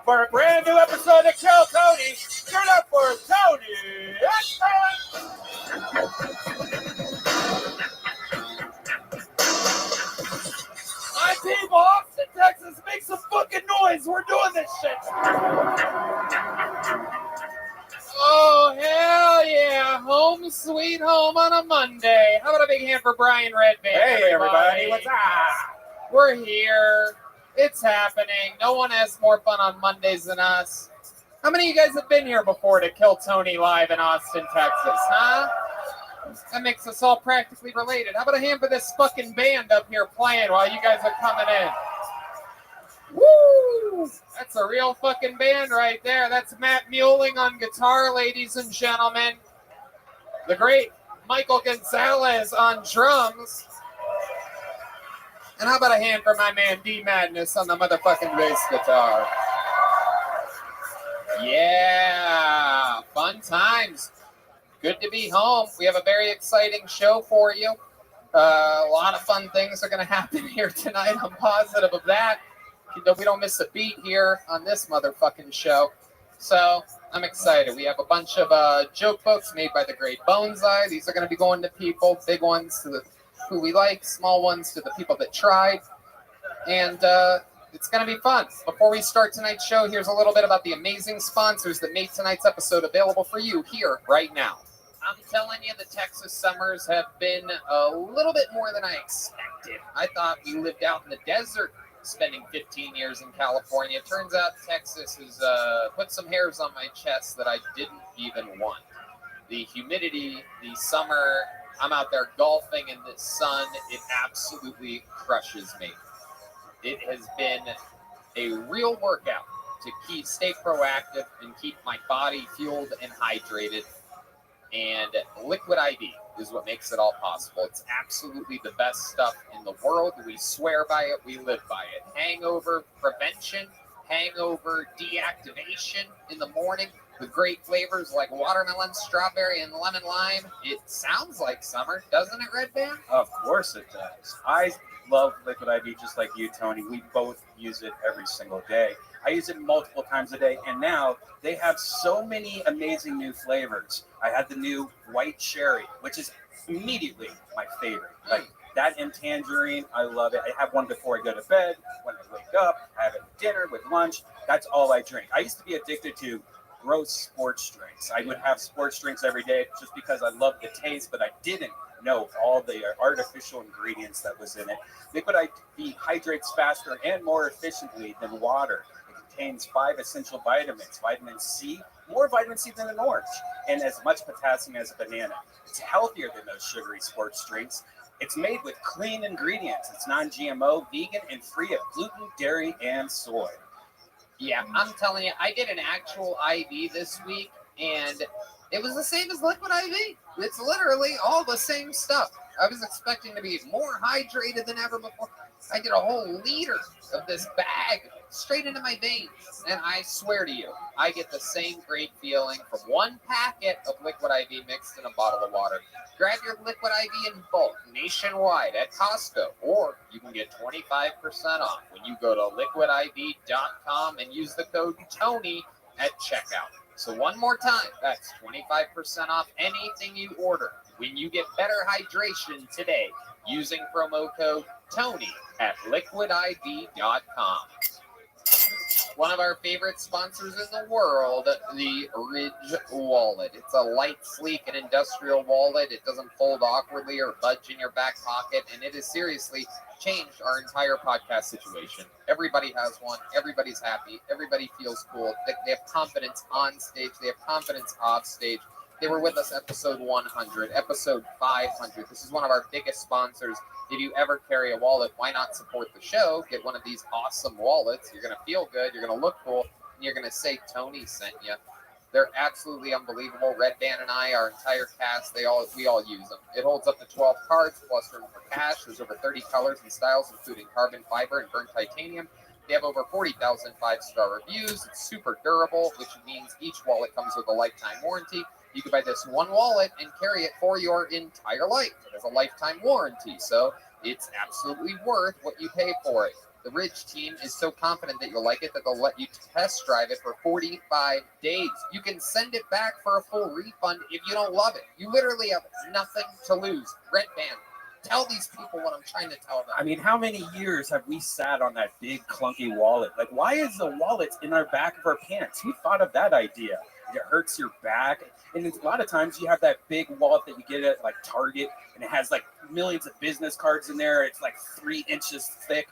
For a brand new episode of Kill Tony, turn up for Tony. My people, Austin, Texas, make some fucking noise. We're doing this shit. Oh, hell yeah. Home sweet home on a Monday. How about a big hand for Brian Redband? Hey, everybody. What's up? We're here. It's happening. No one has more fun on Mondays than us. How many of you guys have been here before to Kill Tony live in Austin, Texas, huh? That makes us all practically related. How about a hand for this fucking band up here playing while you guys are coming in? Woo! That's a real fucking band right there. That's Matt Muelling on guitar, ladies and gentlemen. The great Michael Gonzalez on drums. And how about a hand for my man D Madness on the motherfucking bass guitar? Yeah, fun times. Good to be home. We have a very exciting show for you. A lot of fun things are going to happen here tonight. I'm positive of that. We don't miss a beat here on this motherfucking show. So I'm excited. We have a bunch of joke books made by the great Bonsai. These are going to be going to people, big ones to the who we like, small ones to the people that tried. And it's going to be fun. Before we start tonight's show, here's a little bit about the amazing sponsors that made tonight's episode available for you here right now. I'm telling you, the Texas summers have been a little bit more than I expected. I thought we lived out in the desert, spending 15 years in California. Turns out Texas has put some hairs on my chest that I didn't even want. The humidity, the summer, I'm out there golfing in the sun. It absolutely crushes me. It has been a real workout to stay proactive and keep my body fueled and hydrated. And Liquid IV is what makes it all possible. It's absolutely the best stuff in the world. We swear by it. We live by it. Hangover prevention, hangover deactivation in the morning with great flavors like watermelon, strawberry, and lemon lime. It sounds like summer, doesn't it, Red Band? Of course it does. I love Liquid IV just like you, Tony. We both use it every single day. I use it multiple times a day, and now they have so many amazing new flavors. I had the new white cherry, which is immediately my favorite. Like that and tangerine, I love it. I have one before I go to bed, when I wake up, I have it at dinner, with lunch. That's all I drink. I used to be addicted to gross sports drinks. I would have sports drinks every day just because I loved the taste, but I didn't know all the artificial ingredients that was in it. Liquid IV hydrates faster and more efficiently than water. It contains 5 essential vitamins, vitamin C, more vitamin C than an orange, and as much potassium as a banana. It's healthier than those sugary sports drinks. It's made with clean ingredients. It's non-GMO, vegan, and free of gluten, dairy, and soy. Yeah, I'm telling you, I did an actual IV this week, and it was the same as Liquid IV. It's literally all the same stuff. I was expecting to be more hydrated than ever before. I did a whole liter of this bag straight into my veins, and I swear to you, I get the same great feeling from one packet of Liquid IV mixed in a bottle of water. Grab your Liquid IV in bulk nationwide at Costco, or you can get 25% off when you go to liquidiv.com and use the code TONY at checkout. So one more time, that's 25% off anything you order when you get better hydration today using promo code TONY at liquidiv.com. One of our favorite sponsors in the world, the Ridge Wallet. It's a light, sleek, and industrial wallet. It doesn't fold awkwardly or budge in your back pocket, and it has seriously changed our entire podcast situation. Everybody has one. Everybody's happy. Everybody feels cool. They have confidence on stage. They have confidence off stage. They were with us episode 100, episode 500. This is one of our biggest sponsors. If you ever carry a wallet, why not support the show? Get one of these awesome wallets. You're going to feel good. You're going to look cool. And you're going to say Tony sent you. They're absolutely unbelievable. Red Band and I, our entire cast, we all use them. It holds up to 12 cards plus room for cash. There's over 30 colors and styles, including carbon fiber and burnt titanium. They have over 40,000 5-star reviews. It's super durable, which means each wallet comes with a lifetime warranty. You can buy this one wallet and carry it for your entire life. It has a lifetime warranty, so it's absolutely worth what you pay for it. The Ridge team is so confident that you'll like it that they'll let you test drive it for 45 days. You can send it back for a full refund if you don't love it. You literally have nothing to lose. Red Band, tell these people what I'm trying to tell them. I mean, how many years have we sat on that big clunky wallet? Like, why is the wallet in our back of our pants? Who thought of that idea? It hurts your back. And a lot of times you have that big wallet that you get at like Target, and it has like millions of business cards in there. It's like 3 inches thick.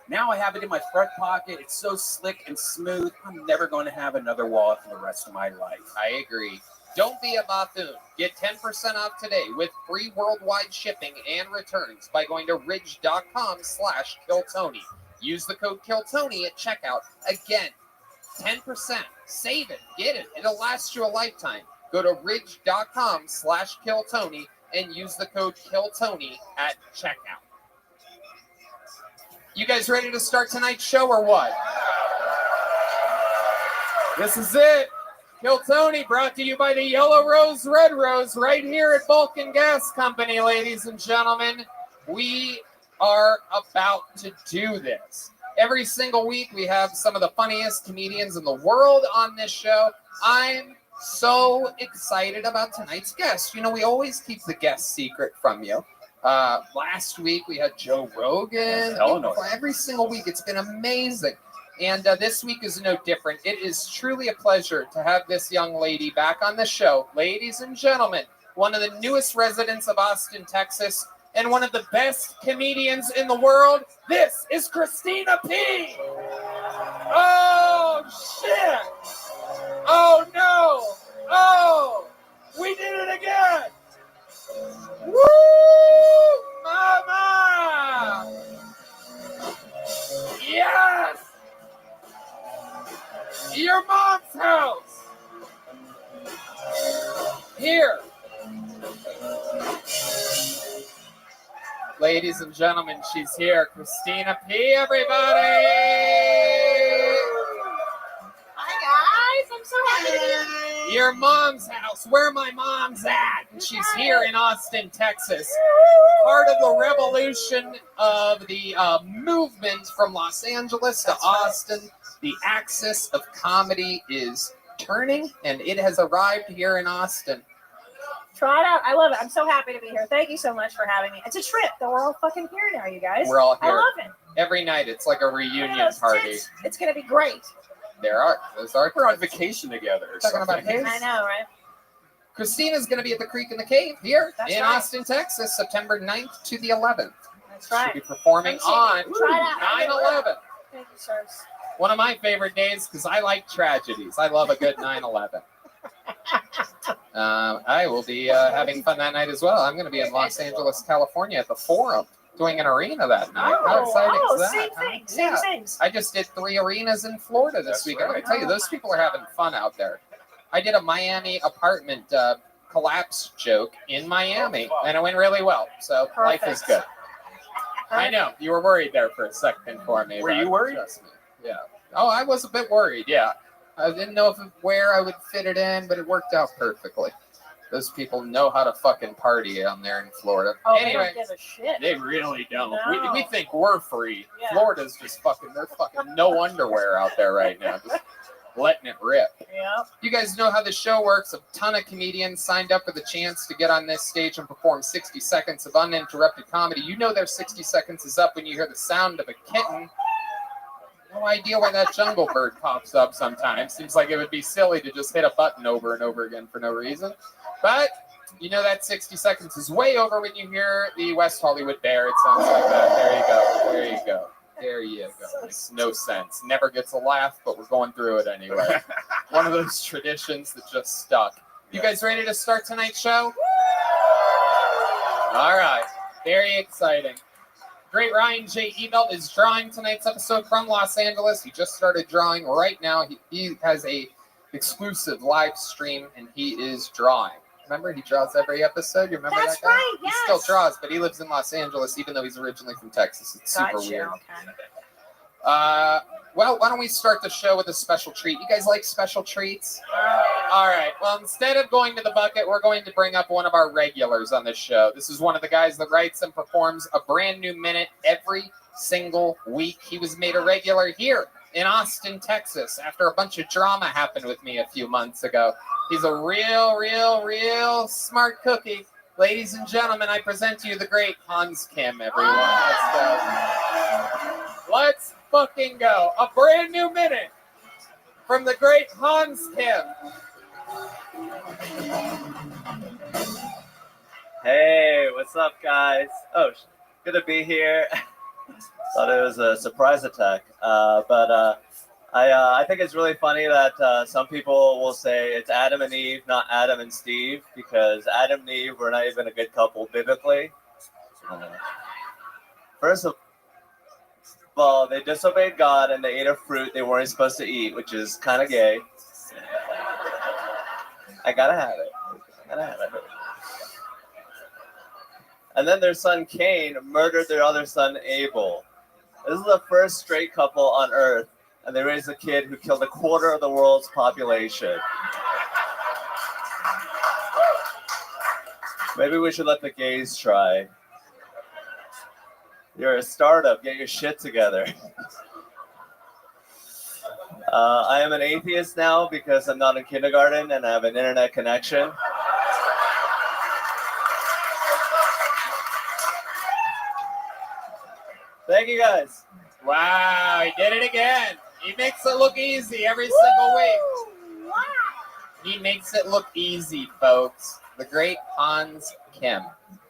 Now I have it in my front pocket. It's so slick and smooth. I'm never going to have another wallet for the rest of my life. I agree. Don't be a buffoon. Get 10% off today with free worldwide shipping and returns by going to ridge.com/KillTony. Use the code KillTony at checkout. Again, 10%. Save it. Get it. It'll last you a lifetime. Go to ridge.com/KillTony and use the code KillTony at checkout. You guys ready to start tonight's show or what? This is it. Kill Tony, brought to you by the Yellow Rose, Red Rose, right here at Vulcan Gas Company, ladies and gentlemen. We are about to do this. Every single week, we have some of the funniest comedians in the world on this show. I'm so excited about tonight's guest. You know, we always keep the guest secret from you. Last week, we had Joe Rogan. Every single week, it's been amazing. And this week is no different. It is truly a pleasure to have this young lady back on the show. Ladies and gentlemen, one of the newest residents of Austin, Texas, and one of the best comedians in the world, this is Christina P. Oh, shit. Oh, no. Oh, we did it again. Woo, mama. Yes. Your mom's house. Here. Ladies and gentlemen, she's here. Christina P, everybody. Hi, guys. I'm so happy to be here. Your mom's house, where my mom's at. And she's here in Austin, Texas. Part of the revolution of the movement from Los Angeles to Austin. The axis of comedy is turning, and it has arrived here in Austin. Try it out. I love it. I'm so happy to be here. Thank you so much for having me. It's a trip that we're all fucking here now, you guys. We're all here. I love it. Every night, it's like a reunion party. It's going to be great. We're on vacation together. Talking about haze. I know, right? Christina's going to be at the Creek in the Cave here That's in right. Austin, Texas, September 9th to the 11th. That's right. She'll be performing on Try it out. 9/11. Thank you, sirs. One of my favorite days because I like tragedies. I love a good 9/11. I will be having fun that night as well. I'm going to be in Los Angeles, California at the Forum doing an arena that night. How exciting is that? Same thing. Same things. I just did 3 arenas in Florida this week. I'm going to tell you, those people are having fun out there. I did a Miami apartment collapse joke in Miami, and it went really well. So life is good. I know. You were worried there for a second for me. Were you worried? Trust me. Yeah. Oh, I was a bit worried, yeah. I didn't know where I would fit it in, but it worked out perfectly. Those people know how to fucking party down there in Florida. Oh, Anyway, they don't give a shit. they really don't. No. We think we're free. Yeah. Florida's just they're fucking no underwear out there right now. Just letting it rip. Yeah. You guys know how the show works. A ton of comedians signed up for the chance to get on this stage and perform 60 seconds of uninterrupted comedy. You know their 60 seconds is up when you hear the sound of a kitten. No idea why that jungle bird pops up sometimes. Seems like it would be silly to just hit a button over and over again for no reason. But you know that 60 seconds is way over when you hear the West Hollywood Bear. It sounds like that. There you go. There you go. There you go. Makes no sense. Never gets a laugh, but we're going through it anyway. One of those traditions that just stuck. You guys ready to start tonight's show? All right. Very exciting. Great Ryan J. Ebelt is drawing tonight's episode from Los Angeles. He just started drawing right now. He has a exclusive live stream, and he is drawing. Remember, he draws every episode. You remember That's that guy? right, yes. He still draws, but he lives in Los Angeles, even though he's originally from Texas. It's super Gotcha, weird. okay. Well, why don't we start the show with a special treat? You guys like special treats? All right. Well, instead of going to the bucket, we're going to bring up one of our regulars on this show. This is one of the guys that writes and performs a brand new minute every single week. He was made a regular here in Austin, Texas, after a bunch of drama happened with me a few months ago. He's a real smart cookie. Ladies and gentlemen, I present to you the great Hans Kim, everyone. Let's go. Let's fucking go. A brand new minute from the great Hans Kim. Hey, what's up, guys? Oh, good to be here. Thought it was a surprise attack, but I think it's really funny that some people will say it's Adam and Eve, not Adam and Steve, because Adam and Eve were not even a good couple biblically. First of all, they disobeyed God and they ate a fruit they weren't supposed to eat, which is kind of gay. I gotta have it. And then their son Cain murdered their other son Abel. This is the first straight couple on earth, and they raised a kid who killed a quarter of the world's population. Maybe we should let the gays try. You're a startup, get your shit together. I am an atheist now because I'm not in kindergarten and I have an internet connection. Thank you, guys. Wow, he did it again. He makes it look easy every single week. He makes it look easy, folks. The great Hans Kim.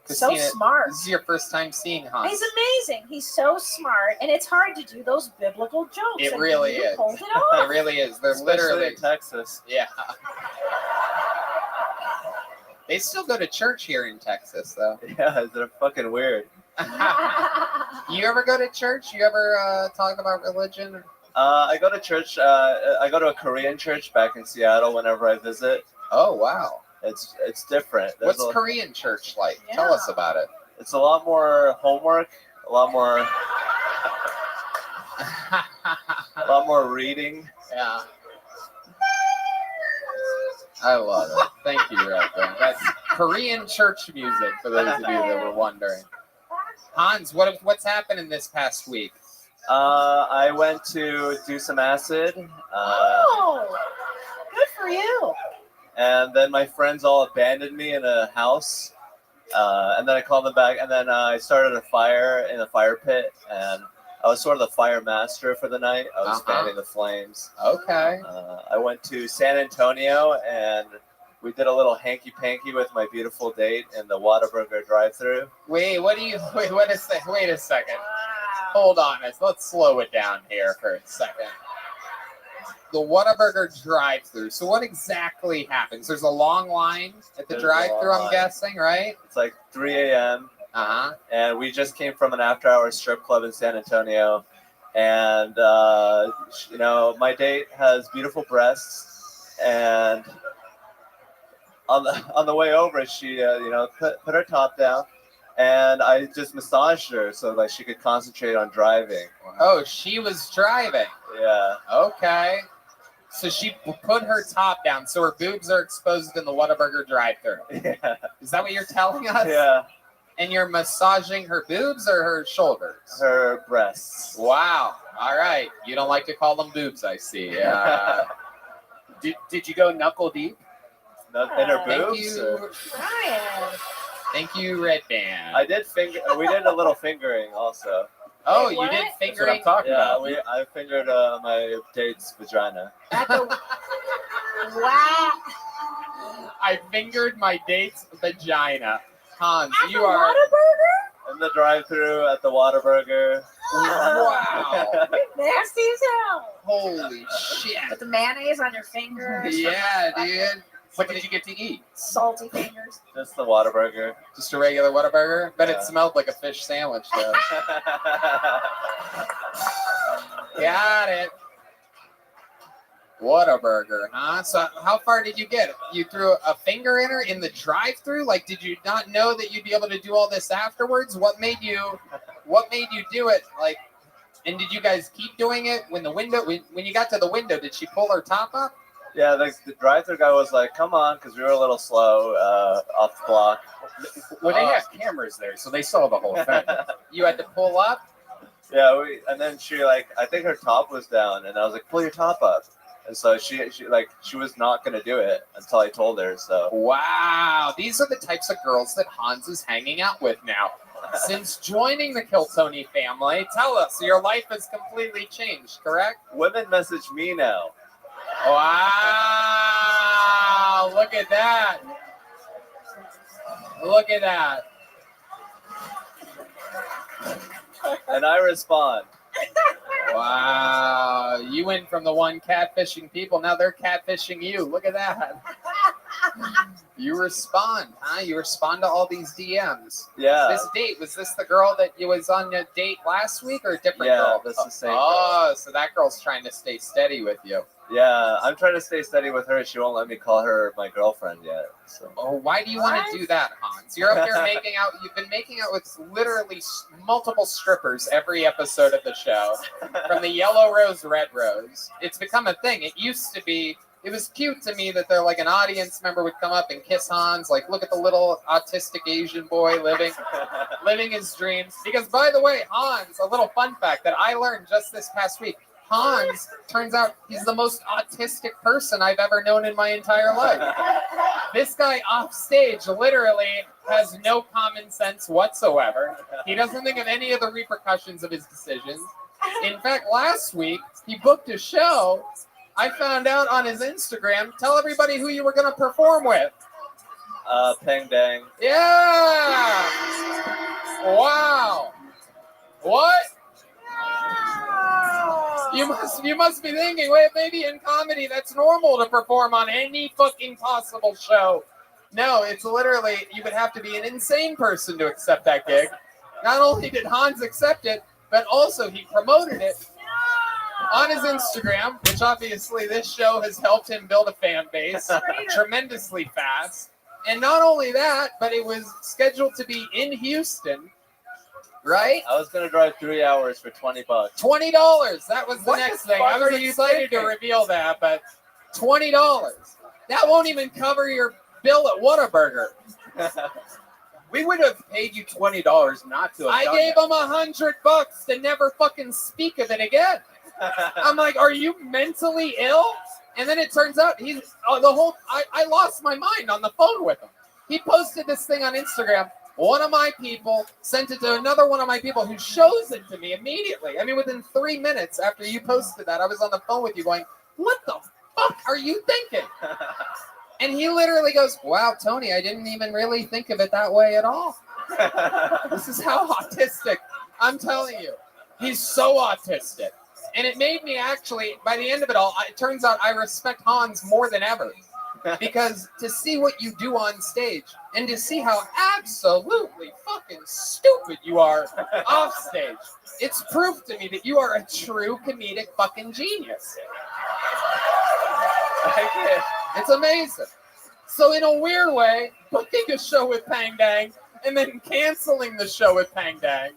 So Christina, smart. This is your first time seeing Hans. He's amazing. He's so smart, and it's hard to do those biblical jokes. It and really you is. pulled it off. It really is. They're Especially literally in Texas. Yeah. They still go to church here in Texas, though. Yeah, they're fucking weird. You ever go to church? You ever talk about religion? I go to church. I go to a Korean church back in Seattle whenever I visit. Oh, wow. It's different. What's Korean church like? Tell us about it. It's a lot more homework, a lot more reading. Yeah. I love it. Thank you, Rabbi. That's Korean church music, for those of you that were wondering. Hans, what's happening this past week? I went to do some acid. Oh, good for you. And then my friends all abandoned me in a house. And then I called them back. And then I started a fire in a fire pit. And I was sort of the fire master for the night. I was fanning the flames. Okay. I went to San Antonio and we did a little hanky-panky with my beautiful date in the Whataburger drive-thru. Wait a second. Hold on. Let's slow it down here for a second. The Whataburger drive-thru. So what exactly happens? There's a long line at the drive-thru, I'm guessing, right? It's like 3 a.m. And we just came from an after-hours strip club in San Antonio. And, my date has beautiful breasts. And on the way over, she, put her top down. And I just massaged her so like she could concentrate on driving. Oh, she was driving. Yeah. Okay. So she put her top down, so her boobs are exposed in the Whataburger drive-thru. Yeah. Is that what you're telling us? Yeah. And you're massaging her boobs or her shoulders? Her breasts. Wow. All right. You don't like to call them boobs, I see. Did you go knuckle deep? In her Thank boobs? you. Ryan. Thank you, Red Band. We did a little fingering also. Oh, Wait, you what? did That's fingering? what I'm talking about. I fingered my date's vagina. Wow. I fingered my date's vagina. Hans, At you the are Whataburger? In the drive-thru at the Whataburger. wow. Nasty as hell. Holy shit. With the mayonnaise on your fingers. Yeah, dude. What did you get to eat? Salty fingers. Just the Whataburger. Just a regular Whataburger? Bet Yeah. it smelled like a fish sandwich, though. Got it. Whataburger, huh? So how far did you get? You threw a finger in her in the drive-thru? Like, did you not know that you'd be able to do all this afterwards? What made you do it? Like, and did you guys keep doing it when you got to the window? Did she pull her top up? Yeah, the drive-thru guy was like, "Come on," because we were a little slow off the block. Well, they have cameras there, so they saw the whole thing. You had to pull up? Yeah, and then she like, I think her top was down, and I was like, pull your top up. And so she was not gonna do it until I told her. So Wow, these are the types of girls that Hans is hanging out with now. Since joining the Kiltony family, tell us, your life has completely changed, correct? women message me now. Wow, look at that. Look at that. And I respond. Wow, you went from the one catfishing people, now they're catfishing you. Look at that. You respond, huh? You respond to all these DMs. Yeah. This date, was this the girl that you was on a date last week or a different girl? Yeah, that's the same Oh, so that girl's trying to stay steady with you. Yeah, I'm trying to stay steady with her. She won't let me call her my girlfriend yet. So. Oh, why do you want to do that, Hans? You're up here making out. You've been making out with literally multiple strippers every episode of the show. From the yellow rose, red rose. It's become a thing. It used to be, it was cute to me that they're like an audience member would come up and kiss Hans. Like, look at the little autistic Asian boy living his dreams. Because, by the way, Hans, a little fun fact that I learned just this past week. Hans, turns out he's the most autistic person I've ever known in my entire life. This guy off stage literally has no common sense whatsoever. He doesn't think of any of the repercussions of his decisions. In fact, last week, he booked a show. I found out on his Instagram. Tell everybody who you were going to perform with. Peng Dang. Yeah! Wow. What? You must be thinking, wait, maybe in comedy that's normal to perform on any fucking possible show. No, it's literally, you would have to be an insane person to accept that gig. Not only did Hans accept it, but also he promoted it on his Instagram, which obviously this show has helped him build a fan base tremendously fast. And not only that, but it was scheduled to be in Houston. Right? I was gonna drive 3 hours for $20. $20. That was the next thing. I was excited to reveal that, but $20. That won't even cover your bill at Whataburger. We would have paid you $20 not to have I done gave that. him $100 to never fucking speak of it again. I'm like, are you mentally ill? And then it turns out he's I lost my mind on the phone with him. He posted this thing on Instagram. One of my people sent it to another one of my people who shows it to me immediately. I mean, within 3 minutes after you posted that, I was on the phone with you going, what the fuck are you thinking? And he literally goes, wow, Tony, I didn't even really think of it that way at all. This is how autistic, I'm telling you. He's so autistic. And it made me actually, by the end of it all, it turns out I respect Hans more than ever. Because to see what you do on stage and to see how absolutely fucking stupid you are off stage, it's proof to me that you are a true comedic fucking genius. It's amazing. So in a weird way, booking a show with Pang Dang and then canceling the show with Pang Dang.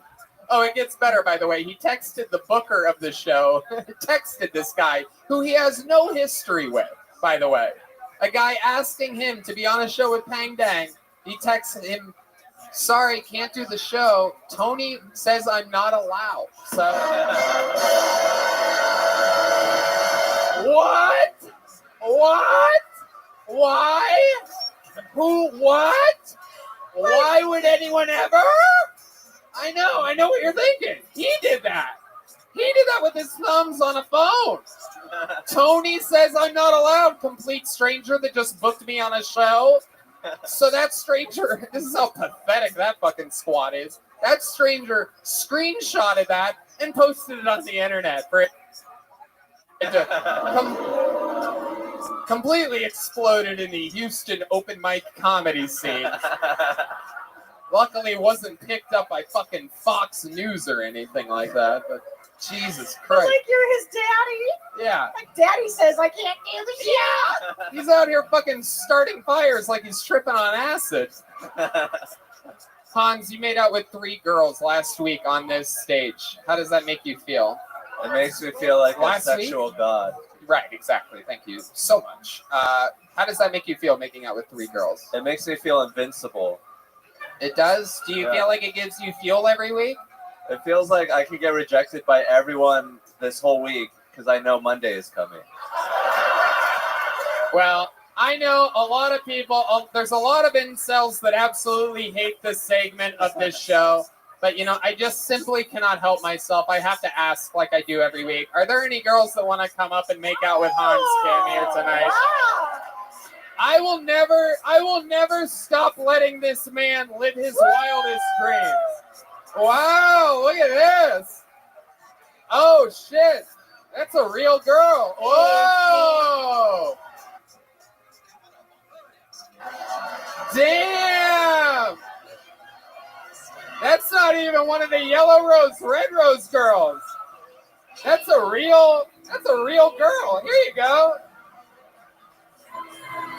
Oh, it gets better, by the way. He texted the booker of the show, texted this guy who he has no history with, by the way. A guy asking him to be on a show with Pang Dang. He texted him, sorry, can't do the show. Tony says I'm not allowed. So. What? What? Why? Who? What? Why would anyone ever? I know what you're thinking. He did that. He did that with his thumbs on a phone. Tony says I'm not allowed, complete stranger that just booked me on a show. So that stranger, this is how pathetic that fucking squad is. That stranger screenshotted that and posted it on the internet for it to completely exploded in the Houston open mic comedy scene. Luckily, it wasn't picked up by fucking Fox News or anything like that, but Jesus Christ. Like you're his daddy. Yeah. Like daddy says I can't do the shit. Yeah. He's out here fucking starting fires like he's tripping on acid. Hans, you made out with 3 girls last week on this stage. How does that make you feel? It makes me feel like a Last sexual god. Right, exactly. Thank you so much. How does that make you feel, making out with 3 girls? It makes me feel invincible. It does? Do you feel like it gives you fuel every week? It feels like I could get rejected by everyone this whole week because I know Monday is coming. Well, I know a lot of people, there's a lot of incels that absolutely hate this segment of this show. But, you know, I just simply cannot help myself. I have to ask, like I do every week, are there any girls that want to come up and make out with Hans Kim here tonight? I will never stop letting this man live his wildest dreams. Wow, look at this. Oh, shit. That's a real girl. Whoa. Damn. That's not even one of the yellow rose, red rose girls. That's a real girl. Here you go.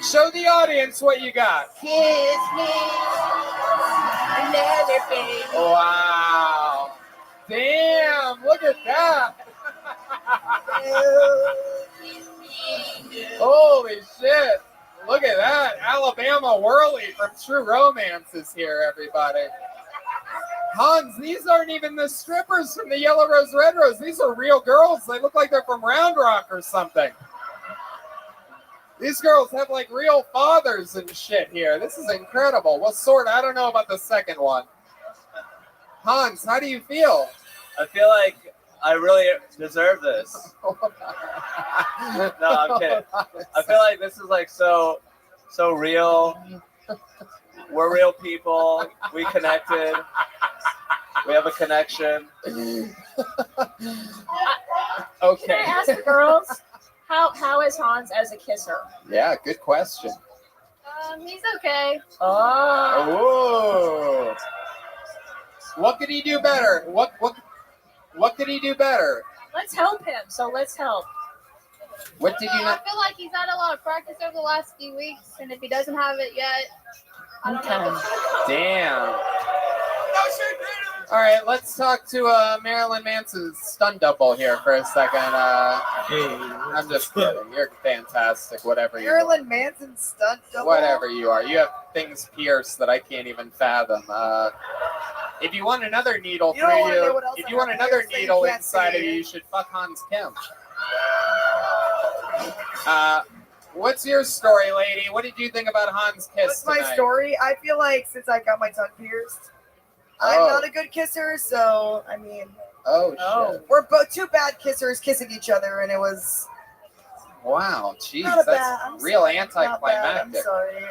Show the audience what you got. Kiss me, another baby. Wow. Damn, look at that. Holy shit. Look at that. Alabama Whirly from True Romance is here, everybody. Hans, these aren't even the strippers from the Yellow Rose, Red Rose. These are real girls. They look like they're from Round Rock or something. These girls have like real fathers and shit here. This is incredible. What sort? I don't know about the second one. Hans, how do you feel? I feel like I really deserve this. No, I'm kidding. I feel like this is like so real. We're real people. We connected. We have a connection. Okay. Can I ask the girls, how is Hans as a kisser? Yeah, good question. He's okay. Oh. What could he do better? What could he do better? Let's help him. So let's help. What did you I not? feel like he's had a lot of practice over the last few weeks, and if he doesn't have it yet, I don't know. Damn. All right, let's talk to Marilyn Manson's stunt double here for a second. I'm just kidding. You're fantastic, whatever you are. Marilyn Manson stunt double. Whatever you are. You have things pierced that I can't even fathom. If you want another needle You don't wanna know through what else if I you want have another pierced that you needle can't inside of see. you, you should fuck Hans Kim. What's your story, lady? What did you think about Hans' kiss What's my tonight? story? I feel like since I got my tongue pierced, I'm Oh. not a good kisser. So I mean, Oh, shit. we're both two bad kissers kissing each other, and it was Wow, jeez, not a that's bad. I'm real sorry. Not bad. I'm anticlimactic. sorry.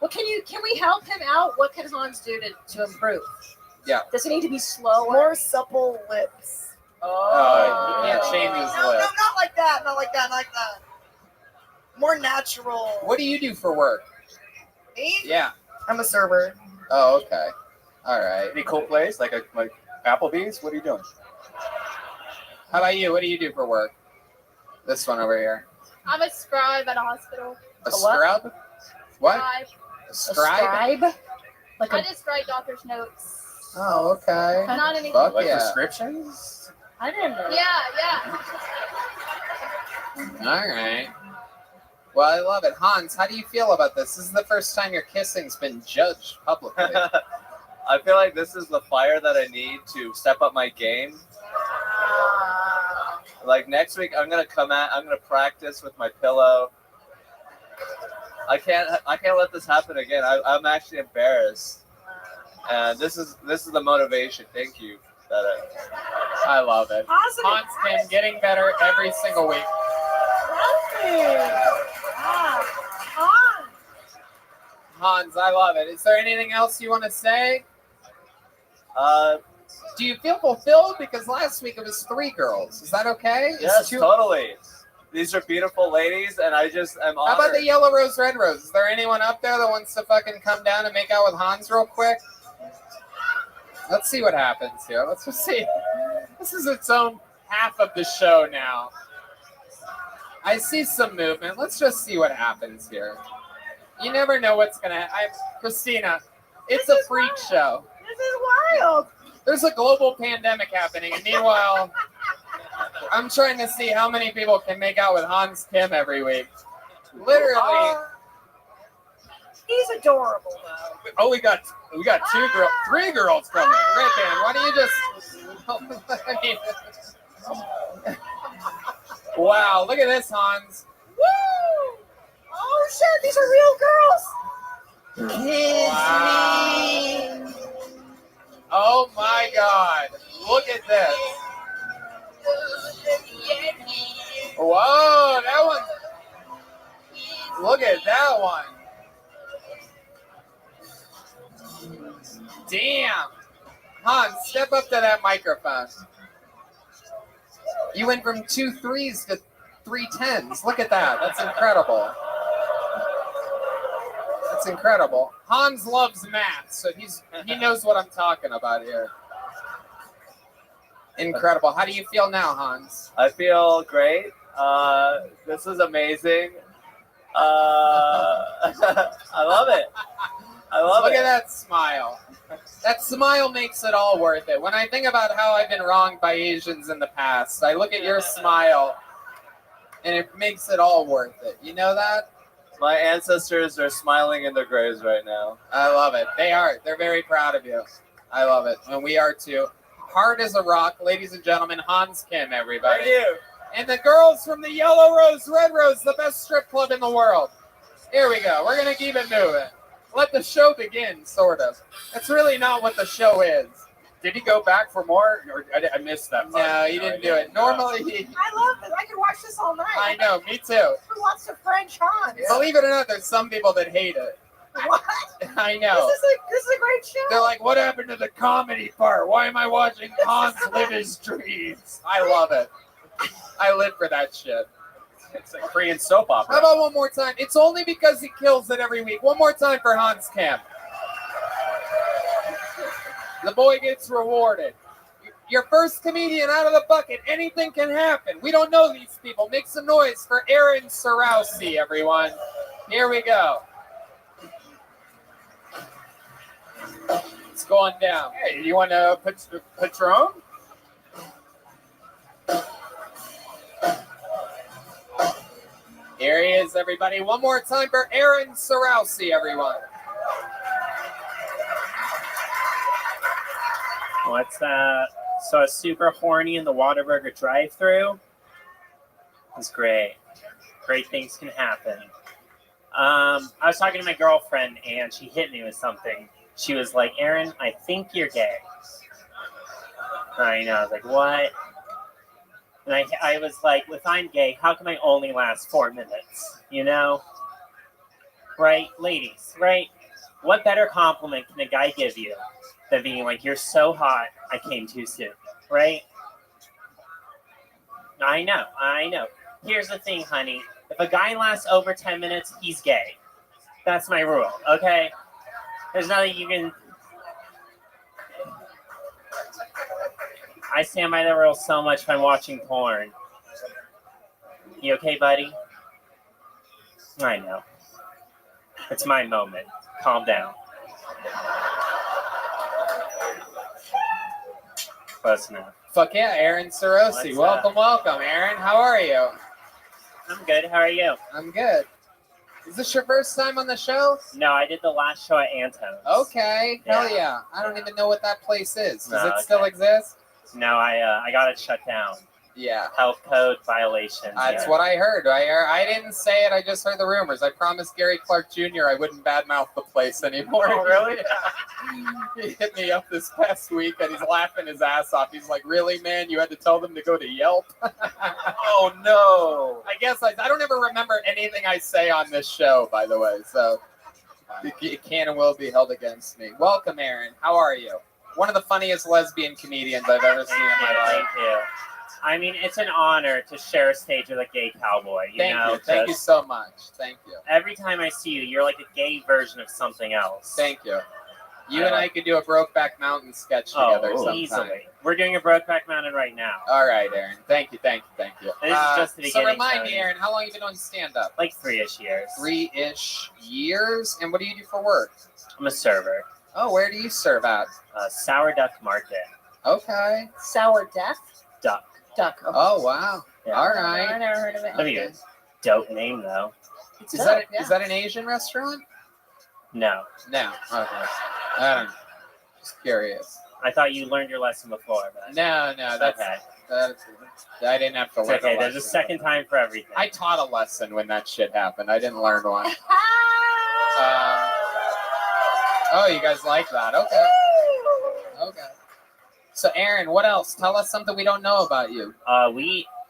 Well, can we help him out? What can Hans do to improve? Yeah. Does he need to be slower? More supple lips. Oh, you can't change his No, lips. not like that. Not like that. Not like that. More natural. What do you do for work? Me? Yeah. I'm a server. Oh, okay. All right. Any cool place like Applebee's? What are you doing? How about you? What do you do for work? This one over here. I'm a scribe at a hospital. A scrub? What? Scribe. A scribe? I just write doctor's notes. Oh, okay. Not any. Fuck Like yeah. prescriptions? I didn't know. Yeah. All right. Well, I love it. Hans, how do you feel about this? This is the first time your kissing's been judged publicly. I feel like this is the fire that I need to step up my game. Like next week, I'm gonna practice with my pillow. I can't let this happen again. I'm actually embarrassed, and this is the motivation. Thank you. I love it. Hans Kim getting better every single week. Hans, I love it. Is there anything else you want to say? Do you feel fulfilled? Because last week it was 3 girls. Is that okay? Yes, totally. These are beautiful ladies, and I just am honored. How about the Yellow Rose, Red Rose? Is there anyone up there that wants to fucking come down and make out with Hans real quick? Let's see what happens here. Let's just see. This is its own half of the show now. I see some movement. Let's just see what happens here. You never know what's going to happen. Christina, it's a freak show. This is wild. There's a global pandemic happening, and meanwhile, I'm trying to see how many people can make out with Hans Kim every week. Literally. He's adorable, though. Oh, we got three girls coming. Red Band, why don't you just? I mean, wow, look at this, Hans. Woo! Oh shit, these are real girls. Kiss Wow. Oh my God! Look at this. Whoa, that one. Look at that one. Damn. Hans, step up to that microphone. You went from 2 3s to 3 10s. Look at that. That's incredible. That's incredible. Hans loves math, so he knows what I'm talking about here. Incredible. How do you feel now, Hans? I feel great. This is amazing. I love it. I love Look it. at that smile. That smile makes it all worth it. When I think about how I've been wronged by Asians in the past, I look at your smile, and it makes it all worth it. You know that? My ancestors are smiling in their graves right now. I love it. They are. They're very proud of you. I love it. And we are too. Hard as a rock, ladies and gentlemen, Hans Kim, everybody. Thank you. And the girls from the Yellow Rose, Red Rose, the best strip club in the world. Here we go. We're going to keep it moving. Let the show begin, sort of. That's really not what the show is. Did he go back for more? Or I missed that part. No, he didn't do it. Normally, I love it. I could watch this all night. I know, me too. Who wants to French Hans? Believe it or not, there's some people that hate it. What? I know. This is a great show. They're like, what happened to the comedy part? Why am I watching Hans live his dreams? I love it. I live for that shit. It's a Korean soap opera. How about one more time? It's only because he kills it every week. One more time for Hans Kim. The boy gets rewarded. Your first comedian out of the bucket. Anything can happen. We don't know these people. Make some noise for Aaron Sorowski, everyone. Here we go. It's going down. Hey, you want to Patron? Here he is, everybody. One more time for Aaron Sorowski, everyone. What's that? So I was super horny in the Whataburger drive-thru. It's great. Great things can happen. I was talking to my girlfriend, and she hit me with something. She was like, Aaron, I think you're gay. I know. I was like, what? And I was like, if I'm gay, how can I only last 4 minutes? You know? Right? Ladies, right? What better compliment can a guy give you than being like, you're so hot, I came too soon? Right? I know. Here's the thing, honey. If a guy lasts over 10 minutes, he's gay. That's my rule, okay? There's nothing you can... I stand by the rule so much when watching porn. You okay, buddy? I know. It's my moment. Calm down. Close enough. Fuck yeah, Aaron Sorowski. Welcome, Aaron. How are you? I'm good. How are you? I'm good. Is this your first time on the show? No, I did the last show at Antone's. Okay. Hell yeah. I don't even know what that place is. Does it okay. still exist? No, I got it shut down. Yeah. Health code violations. That's what I heard. I didn't say it. I just heard the rumors. I promised Gary Clark Jr. I wouldn't badmouth the place anymore. Oh, really? Yeah. He hit me up this past week, and he's laughing his ass off. He's like, really, man? You had to tell them to go to Yelp? Oh, no. I guess I don't ever remember anything I say on this show, by the way. So it can and will be held against me. Welcome, Aaron. How are you? One of the funniest lesbian comedians I've ever seen in my life. Thank you. I mean, it's an honor to share a stage with a gay cowboy. Thank you so much. Thank you. Every time I see you, you're like a gay version of something else. Thank you. You and I could do a Brokeback Mountain sketch together sometime. Easily. We're doing a Brokeback Mountain right now. All right, Aaron. Thank you. This is just the beginning. So remind me, Aaron, how long have you been doing stand-up? Like 3-ish years. 3-ish years? And what do you do for work? I'm a server. Oh, where do you serve at? Sour Duck Market. Okay. Sour Death? Duck. Duck. Okay. Oh, wow. Yeah. All right. I never heard of it. That'd be a dope name, though. Is that an Asian restaurant? No. No. Okay. I don't know. Just curious. I thought you learned your lesson before. But No, that's okay. I didn't have to It's learn. okay. A There's a lesson. second time for everything. I taught a lesson when that shit happened. I didn't learn one. Oh, you guys like that? Okay. Okay. So, Aaron, what else? Tell us something we don't know about you.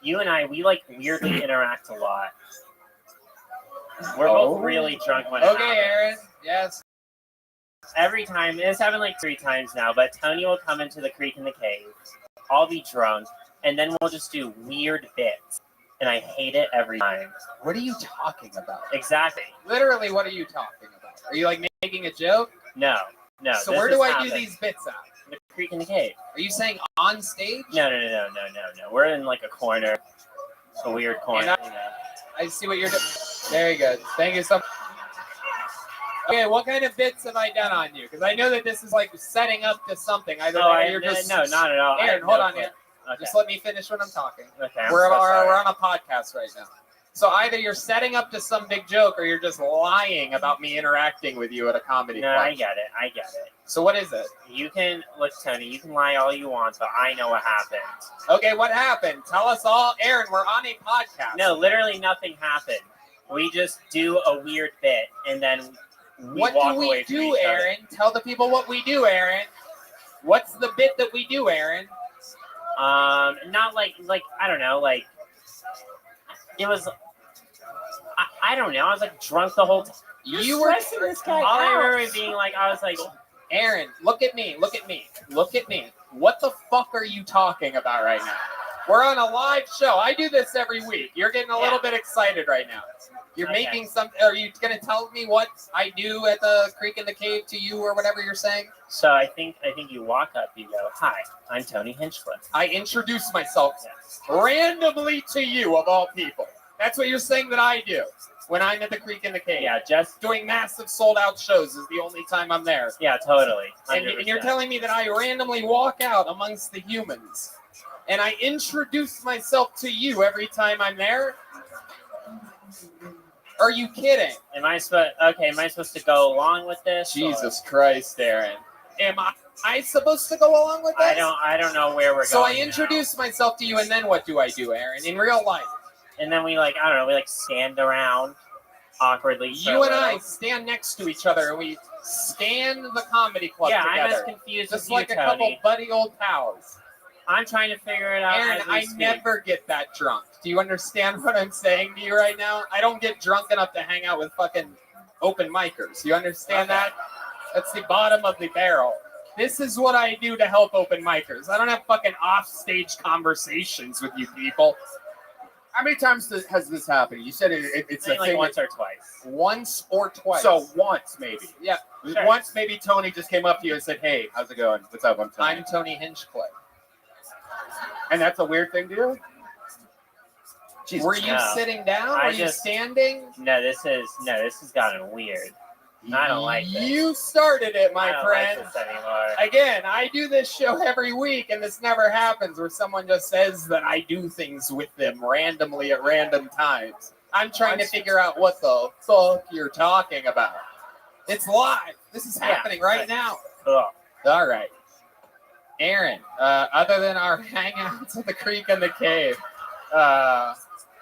You and I, we like weirdly interact a lot. We're both really drunk when it Okay, happens. Aaron. Yes. Every time, it's happened like 3 times now, but Tony will come into the creek in the cave. I'll be drunk, and then we'll just do weird bits. And I hate it every time. What are you talking about? Exactly. Literally, what are you talking about? Are you like making a joke? No. So this where do has I do happened. these bits at? The creek in the cave. Are you saying on stage? No. We're in like a corner. A weird corner. And I see what you're doing. Very good. Thank you so much. Okay, what kind of bits have I done on you? Because I know that this is like setting up to something. Either you're just no, not at all. I Aaron, have hold no on clue. here. Okay. Just let me finish what I'm talking. Okay, I'm we're so sorry. on a podcast right now. So either you're setting up to some big joke or you're just lying about me interacting with you at a comedy No, club. I get it. So what is it? You can, look, Tony, you can lie all you want, but I know what happened. Okay, what happened? Tell us all. Aaron, we're on a podcast. No, literally nothing happened. We just do a weird bit, and then we What walk do we away from do, each other. Aaron? Tell the people what we do, Aaron. What's the bit that we do, Aaron? Not like I don't know, like it was. I don't know. I was like drunk the whole time. You were stressing this guy All I out. remember being like, I was like, Aaron, look at me. Look at me. Look at me. What the fuck are you talking about right now? We're on a live show. I do this every week. You're getting a little bit excited right now. You're Okay. making some. Are you going to tell me what I do at the creek in the cave to you or whatever you're saying? So I think you walk up, you go, "Hi, I'm Tony Hinchcliffe." I introduce myself randomly to you, of all people. That's what you're saying that I do when I'm at the creek in the cave. Yeah, just doing massive sold out shows is the only time I'm there. Yeah, totally. And you're 100%. telling me that I randomly walk out amongst the humans and I introduce myself to you every time I'm there? Are you kidding? Am I supposed to go along with this? Jesus Christ, Aaron. Am I supposed to go along with this? I don't know where we're So I going. introduce myself to you, and then what do I do, Aaron? In real life, And then we I don't know, we stand around awkwardly. for you a and I little. stand next to each other, and we stand the comedy club Yeah, together. I'm as confused just as like you, a couple Tony. buddy old pals. I'm trying to figure it out. Aaron, as we I speak. never get that drunk. Do you understand what I'm saying to you right now? I don't get drunk enough to hang out with fucking open micers. You understand that? That's the bottom of the barrel. This is what I do to help open micers. I don't have fucking off-stage conversations with you people. How many times has this happened? You said it's I think a thing. once or twice. Once or twice. So once, maybe. Yeah. Sure. Once, maybe Tony just came up to you and said, "Hey, how's it going? What's up? I'm Tony." I'm Tony Hinchcliffe. And that's a weird thing to do? Jesus. Were you No. sitting down? I Were you just- standing? No, this has gotten weird. I don't like this. You started it, I my don't friend. like this anymore. Again, I do this show every week, and this never happens where someone just says that I do things with them randomly at random times. I'm trying to figure out what the fuck you're talking about. It's live. This is happening right now. Ugh. All right. Aaron, other than our hangouts at the creek and the cave,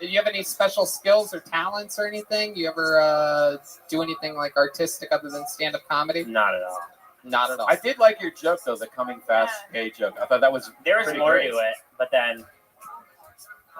do you have any special skills or talents or anything? You ever do anything like artistic other than stand-up comedy? Not at all. Not at all. I did like your joke, though, the coming fast gay joke. I thought that was There was pretty more great. to it, but then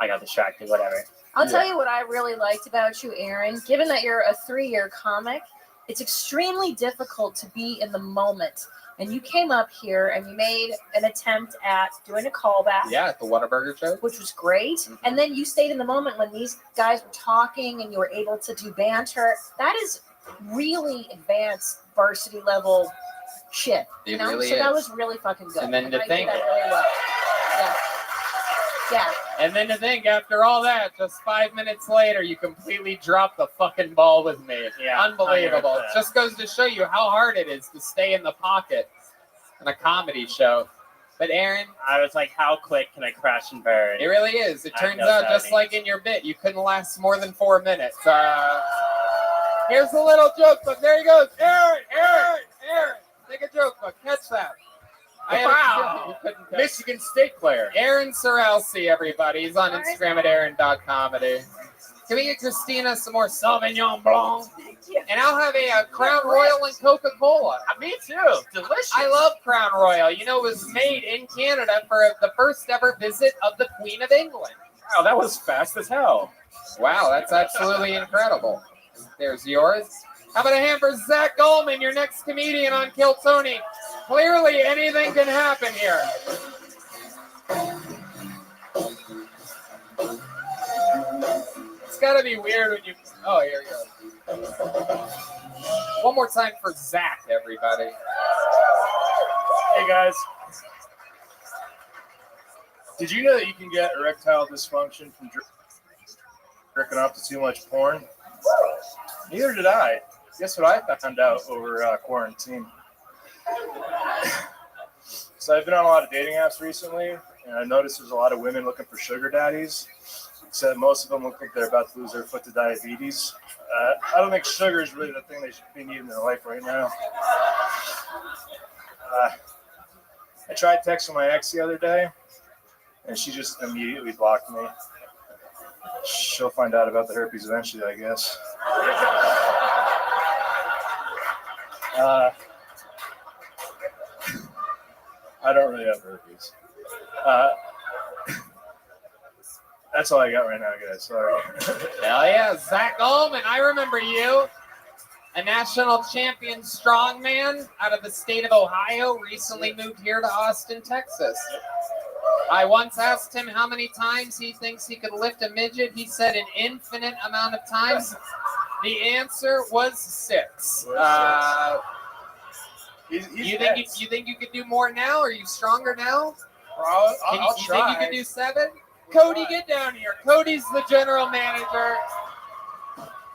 I got distracted. Whatever. I'll tell you what I really liked about you, Aaron. Given that you're a 3-year comic, it's extremely difficult to be in the moment. And you came up here and you made an attempt at doing a callback. Yeah, at the Whataburger show. Which was great. And then you stayed in the moment when these guys were talking and you were able to do banter. That is really advanced varsity level shit. It You know? really so that is. was really fucking good. And then to I did think- that really well. Yeah. Yeah. And then to think, after all that, just 5 minutes later, you completely dropped the fucking ball with me. Yeah, Unbelievable. It 100%. just goes to show you how hard it is to stay in the pocket in a comedy show. But Aaron, I was like, how quick can I crash and burn? it really is. It I turns know out, that just means. like in your bit, you couldn't last more than 4 minutes. Here's a little joke book. There he goes. Aaron. Take a joke book. Catch that. Wow. Michigan State player. Aaron Sorelsi, everybody. He's on Instagram at aaron.comedy. Can we get Christina some more Sauvignon Blanc? And I'll have a Crown Royal and Coca-Cola. Me too. Delicious. I love Crown Royal. You know, it was made in Canada for the first ever visit of the Queen of England. Wow, that was fast as hell. Wow, that's absolutely incredible. There's yours. How about a hand for Zach Goldman, your next comedian on Kill Tony? Clearly, anything can happen here. It's got to be weird when you... Oh, here we go. One more time for Zach, everybody. Hey, guys. Did you know that you can get erectile dysfunction from jerking off to too much porn? Neither did I. Guess what I found out over quarantine? So I've been on a lot of dating apps recently, and I noticed there's a lot of women looking for sugar daddies, except most of them look like they're about to lose their foot to diabetes. I don't think sugar is really the thing they should be needing in their life right now. I tried texting my ex the other day, and she just immediately blocked me. She'll find out about the herpes eventually, I guess. I don't really have herpes. That's all I got right now, guys. Sorry. Hell yeah, Zach Goldman. I remember you. A national champion strongman out of the state of Ohio, recently moved here to Austin, Texas. I once asked him how many times he thinks he could lift a midget. He said an infinite amount of times. The answer was 6. You think you could do more now? Are you stronger now? I'll you try. think you could do 7? Cody, get down here. Cody's the general manager.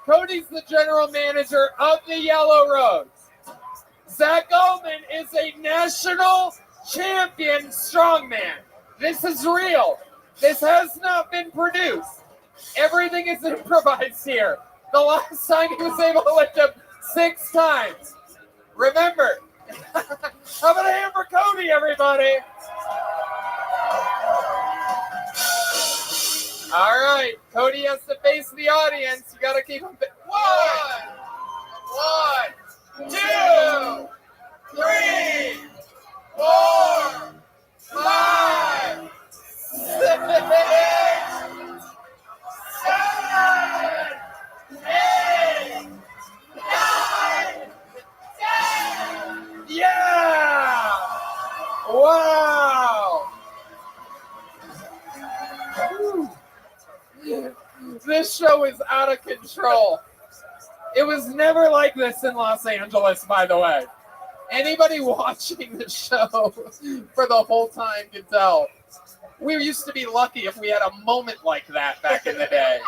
Cody's the general manager of the Yellow Rose. Zach Goldman is a national champion strongman. This is real. This has not been produced. Everything is improvised here. The last time he was able to lift him 6 times. Remember. How about a hand for Cody, everybody? All right. Cody has to face the audience. You got to keep him. 1, 2, 3, 4, 5, 6, 7, 8, 9, 10. Yeah! Wow! This show is out of control. It was never like this in Los Angeles, by the way. Anybody watching the show for the whole time can tell. We used to be lucky if we had a moment like that back in the day.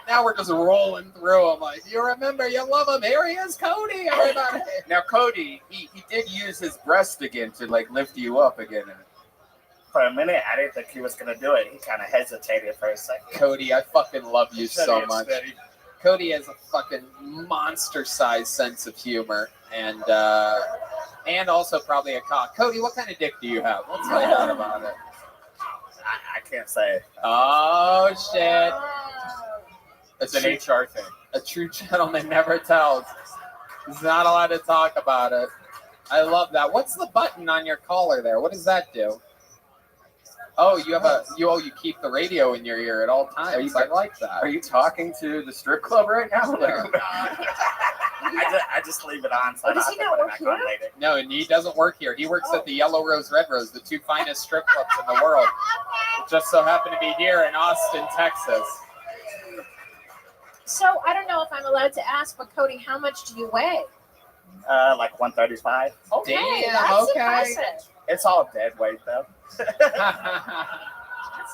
Now we're just rolling through them like, you remember, you love him. Here he is, Cody, everybody. Now, Cody, he did use his breast again to like lift you up again. For a minute, I didn't think he was going to do it. He kind of hesitated for a second. Cody, I fucking love you so much. Steady. Cody has a fucking monster-sized sense of humor and also probably a cock. Cody, what kind of dick do you have? Let's find out about it. I can't say. Oh, shit. It's an HR thing. A true gentleman never tells. He's not allowed to talk about it. I love that. What's the button on your collar there? What does that do? Oh, you keep the radio in your ear at all times. I like that. Are you talking to the strip club right now? I just leave it on. So Does he not work here? No, and he doesn't work here. He works at the Yellow Rose, Red Rose, the 2 finest strip clubs in the world. It just so happen to be here in Austin, Texas. So I don't know if I'm allowed to ask, but Cody, how much do you weigh? Like 135. Okay, Damn, that's okay. impressive. It's all dead weight though. That's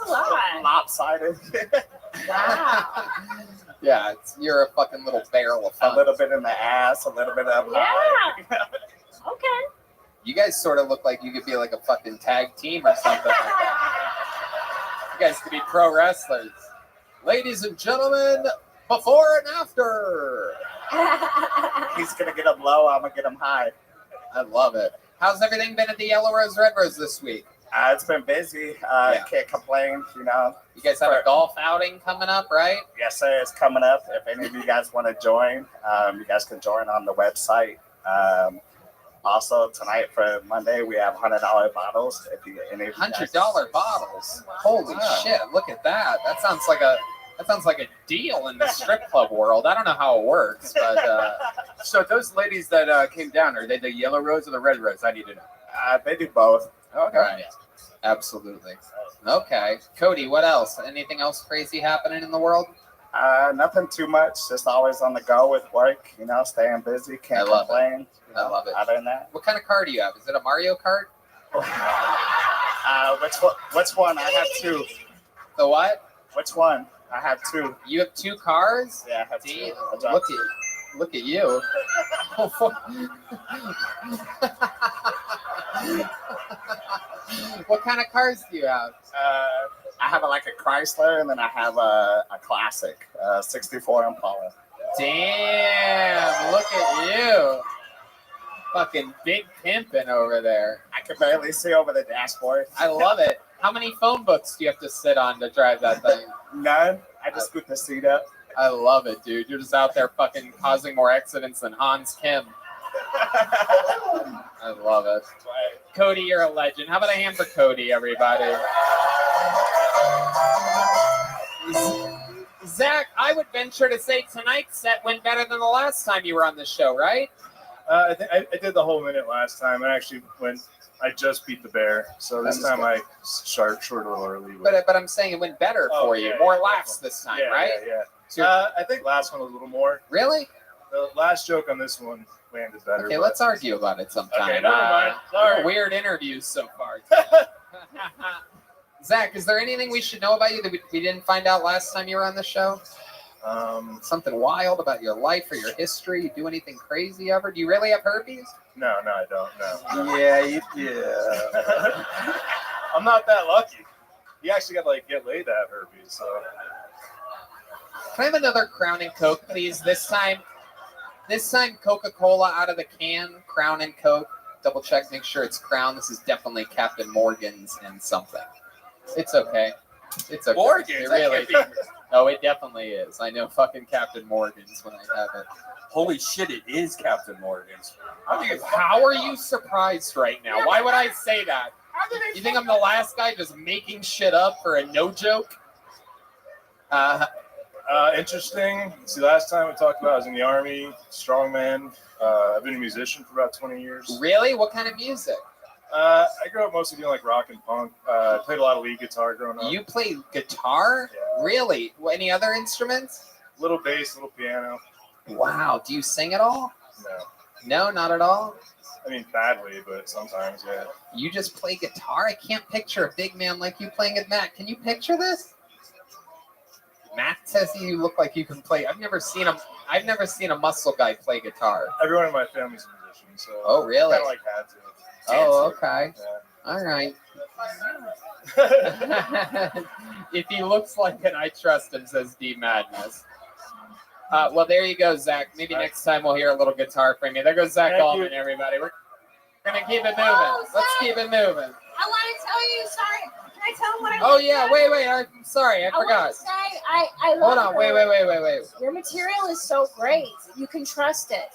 a lot. Lopsided. Wow. Yeah, you're a fucking little barrel of fun. A little bit in the ass, a little bit up high. Okay. You guys sort of look like you could be like a fucking tag team or something like that. You guys could be pro wrestlers. Ladies and gentlemen, before and after. He's gonna get him low. I'm gonna get him high. I love it. How's everything been at the Yellow Rose Red Rose this week? It's been busy. Can't complain. You know. You guys have a golf outing coming up, right? Yes, sir. It's coming up. If any of you guys want to join, you guys can join on the website. Also, tonight for Monday, we have $100 bottles. If you any of you guys- $100 bottles. Holy shit! Look at that. That sounds like a deal in the strip club world. I don't know how it works, but So those ladies that came down, are they the yellow rose or the red rose? I need to know. they do both. Okay. Right. Absolutely. Okay. Cody, what else? Anything else crazy happening in the world? Nothing too much. Just always on the go with work. You know, staying busy. Can't complain. I love it. Other than that, What kind of car do you have? Is it a Mario Kart? which one? I have two. The what? Which one? I have two. You have two cars? Yeah, I have Damn. two. Look at you. What kind of cars do you have? I have like a Chrysler, and then I have a classic 64 Impala. Damn, look at you. Fucking big pimpin' over there. I can barely see over the dashboard. I love it. How many phone books do you have to sit on to drive that thing? None. I just scoot the seat up. I love it, dude. You're just out there fucking causing more accidents than Hans Kim. I love it. Cody, you're a legend. How about a hand for Cody, everybody? Zach, I would venture to say tonight's set went better than the last time you were on the show, right? I did the whole minute last time. I just beat the bear, so this time I short a little early. But I'm saying it went better for you. More laughs this time, right? Yeah. I think last one was a little more. Really? The last joke on this one landed better. Okay, let's argue about it sometime. Okay, never mind. Sorry. Weird interviews so far. Zach, is there anything we should know about you that we didn't find out last time you were on the show? Something wild about your life or your history? You do anything crazy ever? Do you really have herpes? No, I don't. No. Yeah. I'm not that lucky. You actually got to get laid to have herpes. So. Can I have another Crown and Coke, please? This time Coca-Cola out of the can. Crown and Coke. Double check, make sure it's Crown. This is definitely Captain Morgan's and something. It's okay. It's okay. Morgan's? It really. Oh, it definitely is. I know fucking Captain Morgan's when I have it. Holy shit! It is Captain Morgan's. How are you surprised right now? Why would I say that? You think I'm the last guy just making shit up for a no joke? Interesting. See, last time we talked about I was in the Army, strongman. I've been a musician for about 20 years. Really? What kind of music? I grew up mostly doing rock and punk. Played a lot of lead guitar growing up. You play guitar? Yeah. Really? Any other instruments? Little bass, little piano. Wow. Do you sing at all? No. No, not at all? I mean, badly, but sometimes, yeah. You just play guitar? I can't picture a big man like you playing it, Matt. Can you picture this? Matt says you look like you can play. I've never seen a muscle guy play guitar. Everyone in my family's a musician, so. Oh, really? Kind of had to. Oh, okay. Yeah. All right. If he looks like it, I trust him, says D Madness. Well, there you go, Zach. Maybe next time we'll hear a little guitar from you. There goes Zach Allman, everybody. We're going to keep it moving. Let's keep it moving. I want to tell you, sorry. Can I tell them what I Oh, yeah. Wait. I'm sorry. I forgot. want to say, I love Hold on. her. Wait. Your material is so great. You can trust it.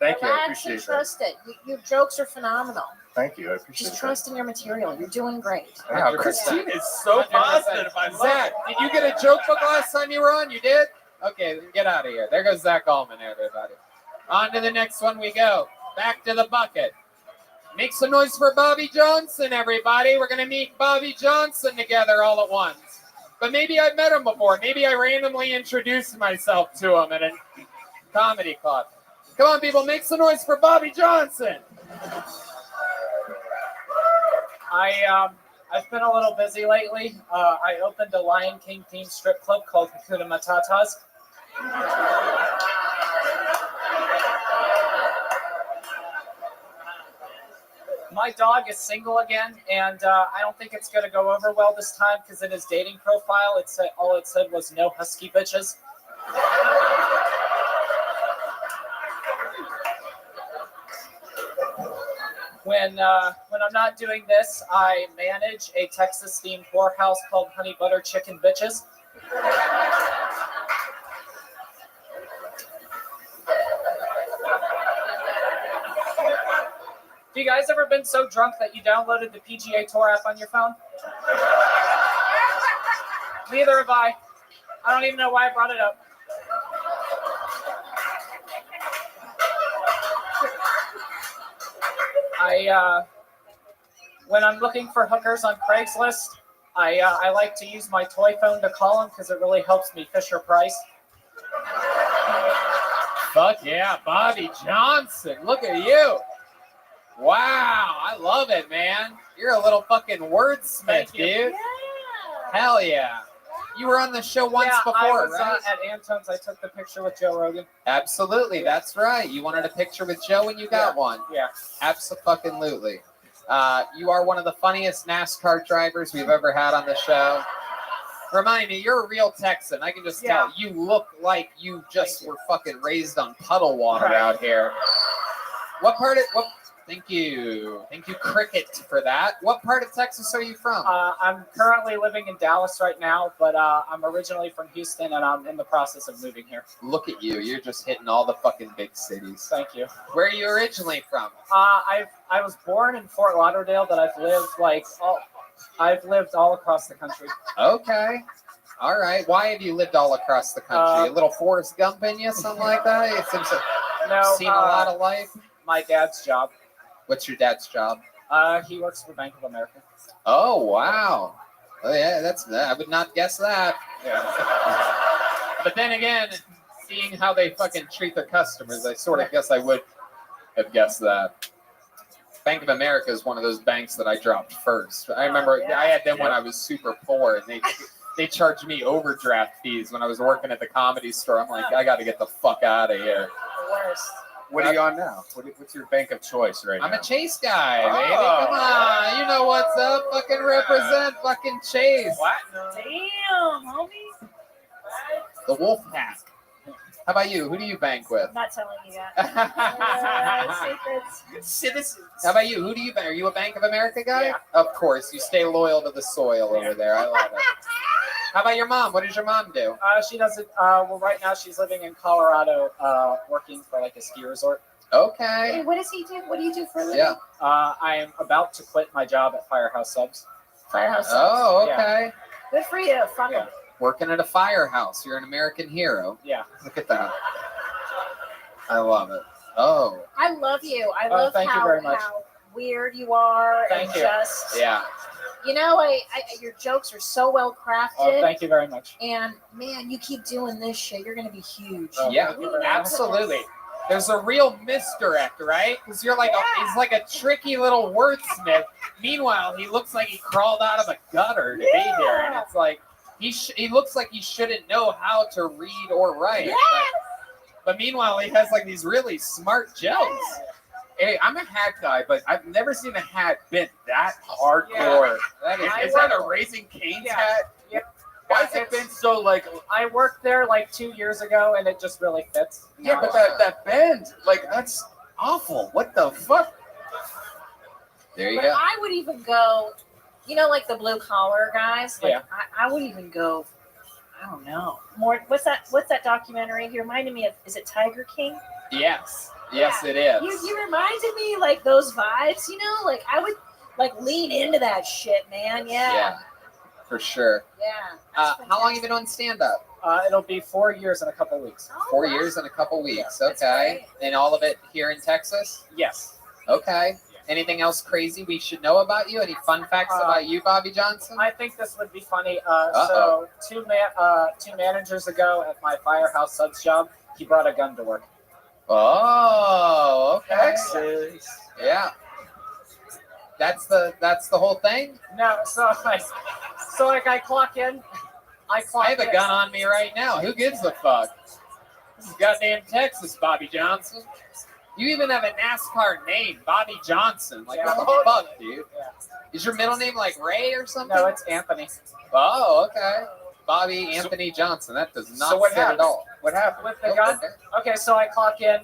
Thank you. I Relax appreciate and that. trust it. Your jokes are phenomenal. Thank you. I appreciate Just that. trust in your material. You're doing great. Wow, Christine is so positive. I love Zach, it. did you get a joke book last time you were on? You did? Okay, then get out of here. There goes Zach Allman, everybody. On to the next one we go. Back to the bucket. Make some noise for Bobby Johnson, everybody. We're going to meet Bobby Johnson together all at once. But maybe I've met him before. Maybe I randomly introduced myself to him at a comedy club. Come on, people, make some noise for Bobby Johnson. I've been a little busy lately. I opened a Lion King themed strip club called Hakuna Matatas. My dog is single again, and I don't think it's going to go over well this time because in his dating profile, all it said was no husky bitches. When I'm not doing this, I manage a Texas-themed whorehouse called Honey Butter Chicken Bitches. Have you guys ever been so drunk that you downloaded the PGA Tour app on your phone? Neither have I. I don't even know why I brought it up. When I'm looking for hookers on Craigslist, I like to use my toy phone to call them because it really helps me Fisher Price. Fuck yeah, Bobby Johnson. Look at you. Wow, I love it, man. You're a little fucking wordsmith, dude. Yeah. Hell yeah. You were on the show once before, I was, right? at Antone's, I took the picture with Joe Rogan. Absolutely, that's right. You wanted a picture with Joe and you got one. Yeah. Absolutely. You are one of the funniest NASCAR drivers we've ever had on the show. Remind me, you're a real Texan. I can just tell. You look like you just were fucking raised on puddle water out here. What part of... Thank you, Cricket, for that. What part of Texas are you from? I'm currently living in Dallas right now, but I'm originally from Houston, and I'm in the process of moving here. Look at you. You're just hitting all the fucking big cities. Thank you. Where are you originally from? I was born in Fort Lauderdale, but I've lived all across the country. Okay. All right. Why have you lived all across the country? A little Forrest Gump in you, something like that? It seems like seen a lot of life. My dad's job. What's your dad's job? He works for Bank of America. Oh, wow. Oh, yeah, I would not guess that. Yeah. But then again, seeing how they fucking treat their customers, I sort of guess I would have guessed that. Bank of America is one of those banks that I dropped first. I remember I had them when I was super poor, and they charged me overdraft fees when I was working at the Comedy Store. I'm like, I got to get the fuck out of here. The worst. What are you on now? What's your bank of choice right now? I'm a Chase guy, baby. Come on. You know what's up. Fucking represent fucking Chase. What? Damn, homie. The Wolf Pack. How about you? Who do you bank with? I'm not telling you that. Secrets. Citizens. How about you? Who do you bank? Are you a Bank of America guy? Yeah. Of course. You stay loyal to the soil over there. I love it. How about your mom? What does your mom do? She doesn't. Well, right now she's living in Colorado, working for like a ski resort. Okay. Hey, what does he do? What do you do for a living? Yeah. I am about to quit my job at Firehouse Subs. Firehouse Subs. Oh, okay. Yeah. Good for you. Fuck him. Working at a firehouse. You're an American hero. Yeah. Look at that. I love it. Oh. I love you. I love thank you how, very much. how weird you are. Thank and you. Just, Yeah. You know, your jokes are so well crafted. Oh, thank you very much. And man, you keep doing this shit, you're gonna be huge. Yeah, absolutely. There's a real misdirect, right? Because you're like he's like a tricky little wordsmith. Meanwhile, he looks like he crawled out of a gutter to be here, and it's like he looks like he shouldn't know how to read or write. Yes! But meanwhile, he has like these really smart jokes. Hey, I'm a hat guy, but I've never seen a hat bent that hardcore. Yeah. Is that a Raising Cane's hat? Yep. Why is it bent so like? I worked there like 2 years ago, and it just really fits. Yeah, but that bend, like that's awful. What the fuck? There you But go. I would even go, you know, like the blue collar guys. Like Yeah. I would even go. I don't know. More. What's that documentary? He reminded me of. Is it Tiger King? Yes. Yes, it is. You reminded me like those vibes. You know, like I would like lean into that shit, man. Yeah. Yeah, for sure. Yeah. How long have you been on stand-up? It'll be 4 years in a couple weeks. 4 years and a couple weeks. Okay. And all of it here in Texas? Yes. Okay. Anything else crazy we should know about you? Any fun facts about you, Bobby Johnson? I think this would be funny. So two managers ago at my Firehouse Subs job, he brought a gun to work. Oh, okay. Texas. Yeah. That's the whole thing? No, so I clock in. I have a gun on me right now. Who gives a fuck? This is goddamn Texas, Bobby Johnson. You even have a NASCAR name, Bobby Johnson. Like, what the fuck, dude? Yeah. Is your middle name like Ray or something? No, it's Anthony. Oh, okay. Bobby Anthony Johnson. That does not So what fit happened? at all. What happened? With the gun? Okay, so I clock in,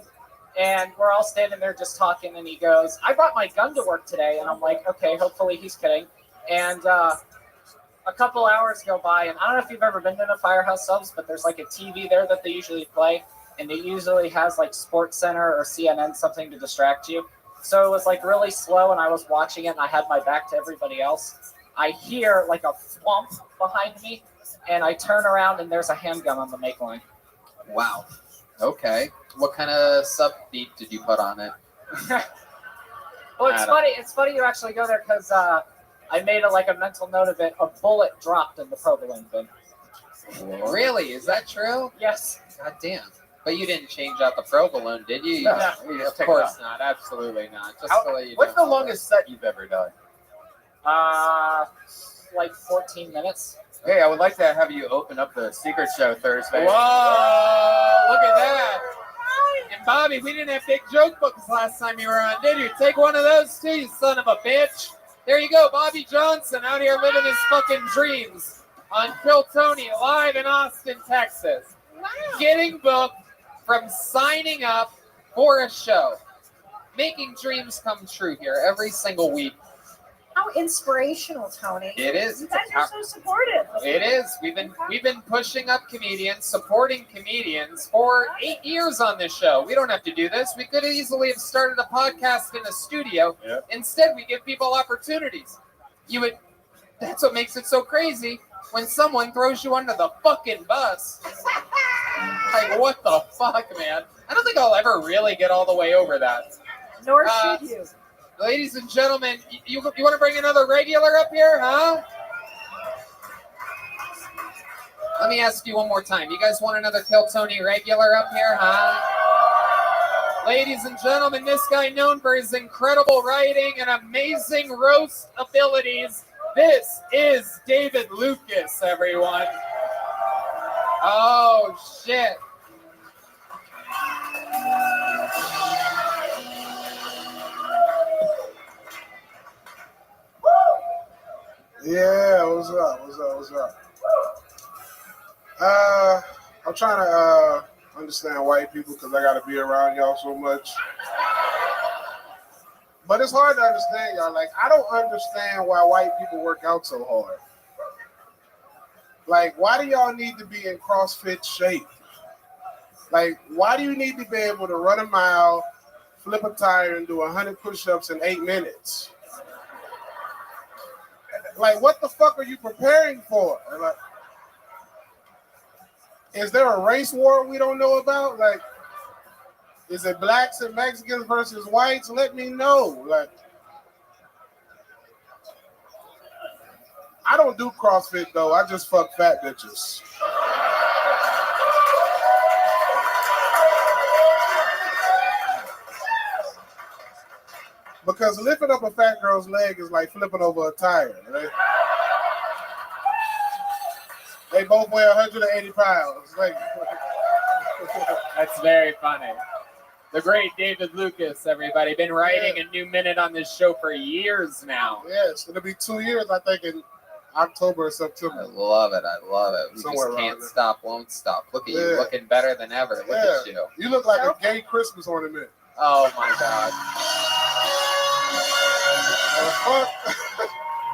And we're all standing there just talking, and he goes, "I brought my gun to work today." And I'm like, "Okay, hopefully he's kidding." And a couple hours go by, and I don't know if you've ever been to a Firehouse Subs, but there's like a TV there that they usually play, and it usually has like Sports Center or CNN, something to distract you. So it was like really slow, and I was watching it, and I had my back to everybody else. I hear like a thwomp behind me, and I turn around, and there's a handgun on the make line. Wow. Okay. What kind of sub beat did you put on it? Well, it's funny. It's funny you actually go there because I made a mental note of it. A bullet dropped in the provolone bin. Really? Is that true? Yes. God damn. But you didn't change out the provolone, did you? No, You you just of pick it course up. not. Absolutely not. Just How- to let you what's know. the longest set you've ever done? Like 14 minutes. Hey, I would like to have you open up the secret show Thursday. Whoa, look at that. And Bobby, we didn't have big joke books last time you were on, did you? Take one of those too, you son of a bitch. There you go, Bobby Johnson out here living his fucking dreams on Kill Tony live in Austin, Texas. Wow. Getting booked from signing up for a show. Making dreams come true here every single week. How inspirational, Tony. It is. You guys are so supportive. It is. We've been pushing up comedians, supporting comedians for 8 years on this show. We don't have to do this. We could easily have started a podcast in a studio. Yep. Instead, we give people opportunities. That's what makes it so crazy when someone throws you under the fucking bus. Like, what the fuck, man? I don't think I'll ever really get all the way over that. Nor should you. Ladies and gentlemen, you want to bring another regular up here, huh? Let me ask you one more time. You guys want another Kill Tony regular up here, huh? Ladies and gentlemen, this guy known for his incredible writing and amazing roast abilities. This is David Lucas, everyone. Oh, shit. Yeah, what's up? I'm trying to understand white people because I got to be around y'all so much. But it's hard to understand y'all. Like, I don't understand why white people work out so hard. Like, why do y'all need to be in CrossFit shape? Like, why do you need to be able to run a mile, flip a tire, and do 100 push-ups in 8 minutes? Like, what the fuck are you preparing for? Like, is there a race war we don't know about? Like, is it blacks and Mexicans versus whites? Let me know. Like, I don't do CrossFit though. I just fuck fat bitches. Because lifting up a fat girl's leg is like flipping over a tire, right? They both weigh 180 pounds. Like, That's very funny. The great David Lucas, everybody. Been writing a new minute on this show for years now. yes, it'll be 2 years, I think, in October or September. I love it. We Somewhere just around can't there. stop, won't stop. Look at you, Yeah. looking better than ever. Look at you. You look like a gay Christmas ornament. Oh my God.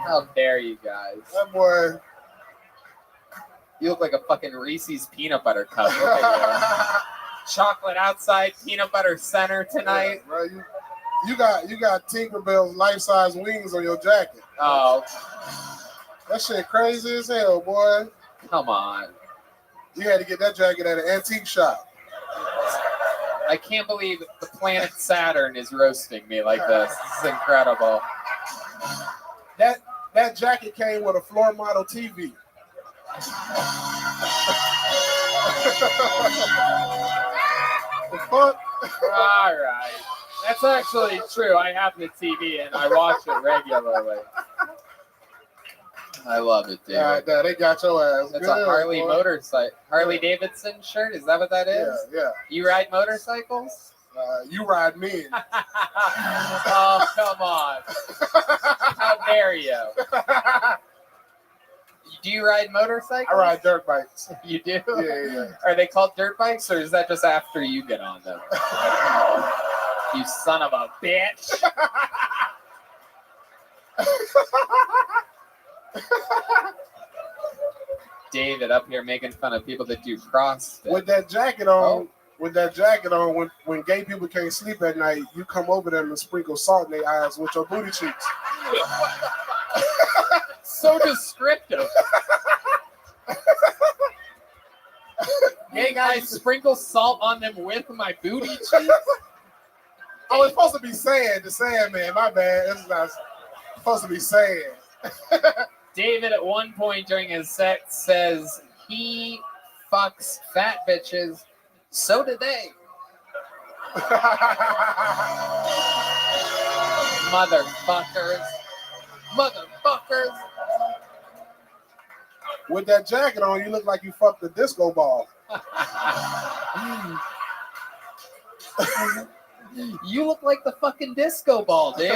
How dare you guys? That boy. You look like a fucking Reese's peanut butter cup. Look at you. Chocolate outside, peanut butter center tonight. Yeah, bro, you got Tinkerbell's life-size wings on your jacket. Oh. That shit crazy as hell, boy. Come on. You had to get that jacket at an antique shop. I can't believe the planet Saturn is roasting me like this. This is incredible. That jacket came with a floor model TV. The fuck? All right. That's actually true. I have the TV and I watch it regularly. I love it, dude. Yeah, they got your ass. That's good, a Harley boy. motorcycle. Harley Davidson shirt? Is that what that is? Yeah. You ride motorcycles? You ride men. Oh, come on. How dare you? Do you ride motorcycles? I ride dirt bikes. You do? Yeah. Are they called dirt bikes, or is that just after you get on them? You son of a bitch. David up here making fun of people that do CrossFit. With that jacket on, when gay people can't sleep at night, you come over them and sprinkle salt in their eyes with your booty cheeks. So descriptive. Hey guys, sprinkle salt on them with my booty cheeks. Oh, it's supposed to be sand. The sand, man. My bad. It's not supposed to be sand. David at one point during his set says he fucks fat bitches. So do they. Motherfuckers. Motherfuckers. With that jacket on, you look like you fucked a disco ball. You look like the fucking disco ball, dude.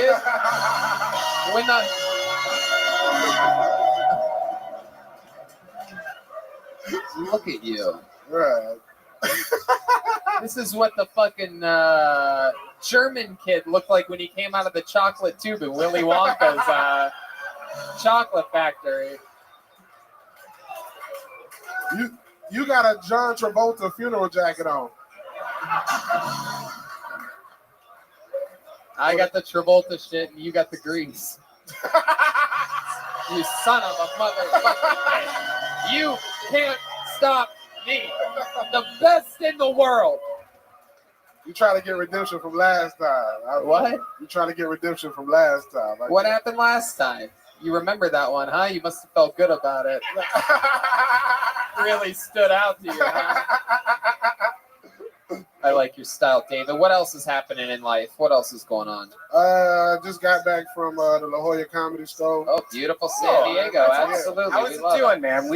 When the look at you. Right. This is what the fucking German kid looked like when he came out of the chocolate tube in Willy Wonka's chocolate factory. You got a John Travolta funeral jacket on. I got the Travolta shit and you got the grease. You son of a motherfucker. You can't stop me. The best in the world. You trying to get redemption from last time. What? You trying to get redemption from last time. What happened last time? You remember that one, huh? You must have felt good about it. Really stood out to you, huh? I like your style, David. What else is happening in life? What else is going on? Just got back from the La Jolla Comedy Store. Oh, beautiful San Diego. Absolutely. How is it doing, man?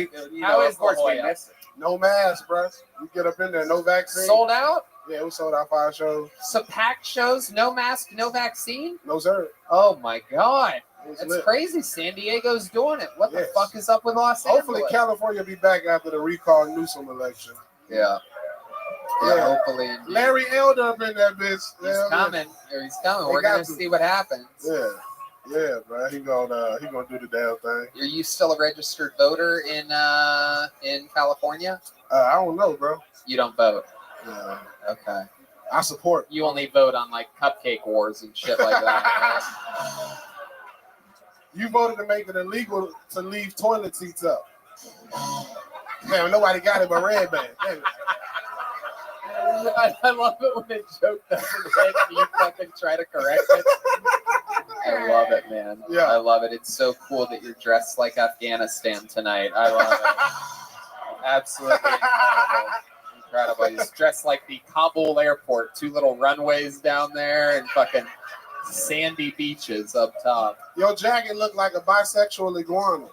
How is of course La we Jolla? missed it. No mask, bro. You get up in there, no vaccine. Sold out? Yeah, we sold out 5 shows. So packed shows, no mask, no vaccine? No, sir. Oh, my God. That's lit. crazy. San Diego's doing it. What the fuck is up with Los Angeles? Hopefully California will be back after the recall Newsom election. Yeah. Yeah, hopefully. Larry Elder up in that bitch. He's coming. He's coming. We're going to see what happens. Yeah, bro. He gonna do the damn thing. Are you still a registered voter in California? I don't know, bro. You don't vote? Okay. I support. You only vote on like cupcake wars and shit like that. Right? You voted to make it illegal to leave toilet seats up. Damn, nobody got it but Red Band. Damn it. I love it when a joke doesn't hit and you fucking try to correct it. I love it, man. Yeah. I love it. It's so cool that you're dressed like Afghanistan tonight. I love it. Absolutely incredible. He's dressed like the Kabul airport. 2 little runways down there and fucking sandy beaches up top. Your jacket looked like a bisexual iguana.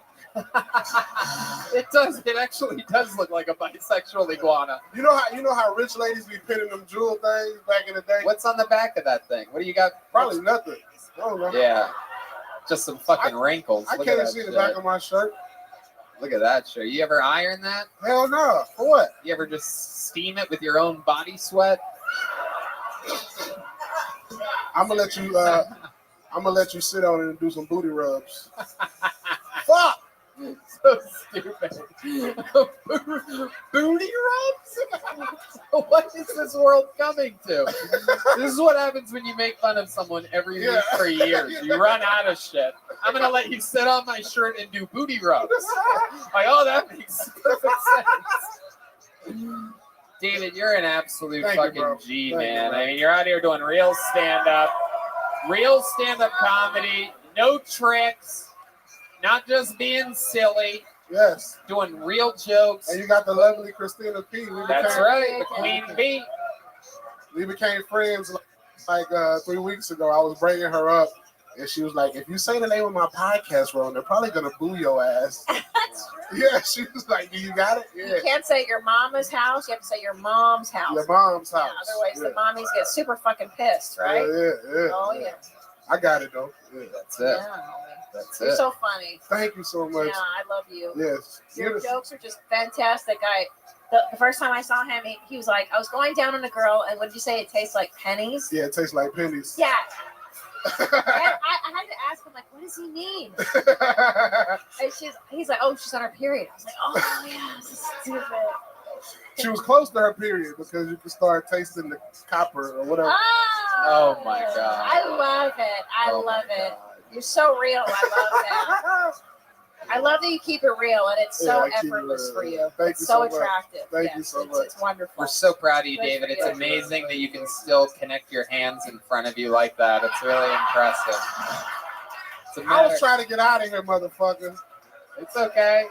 It does. It actually does look like a bisexual iguana. You know how rich ladies be pinning them jewel things back in the day? What's on the back of that thing? What do you got? Probably nothing. I don't know. Yeah. Just some fucking wrinkles. I Look at can't that see the shit. back of my shirt. Look at that shit. You ever iron that? Hell no. For what? You ever just steam it with your own body sweat? I'm gonna let you sit on it and do some booty rubs. Fuck! So stupid. Booty rubs? What is this world coming to? This is what happens when you make fun of someone every week for years. You run out of shit. I'm going to let you sit on my shirt and do booty rubs. Like, oh, that makes perfect sense. David, you're an absolute fucking G, man. I mean, you're out here doing real stand-up comedy, no tricks. Not just being silly. Yes. Doing real jokes. And you got the lovely Christina P. That's right, the Queen Bee. We became friends like 3 weeks ago. I was bringing her up, and she was like, if you say the name of my podcast wrong, they're probably going to boo your ass. That's true. Yeah, she was like, do you got it? Yeah. You can't say your mama's house. You have to say your mom's house. Your mom's house. Yeah, otherwise, the mommies get super fucking pissed, right? Yeah. Oh, yeah. I got it, though. Yeah. That's it. Yeah. That's You're it. so funny. Thank you so much. Yeah, I love you. Yes. Your Yes. jokes are just fantastic. The first time I saw him, he was like, I was going down on a girl, and what did you say? It tastes like pennies? Yeah, it tastes like pennies. Yeah. I had to ask him, like, what does he mean? And he's like, oh, she's on her period. I was like, oh, yeah, this is stupid. She was close to her period because you can start tasting the copper or whatever. Oh my god. I love it. I Oh my love it. You're so real. I love that. I love that you keep it real, and it's so Yeah, I keep it effortless real. for you. Thank It's you so so much. attractive. Thank you so much. It's wonderful. We're so proud of you, Good David. for It's you. amazing that you can still connect your hands in front of you like that. It's really impressive. It's a I matter. was trying to get out of here, motherfucker. It's okay.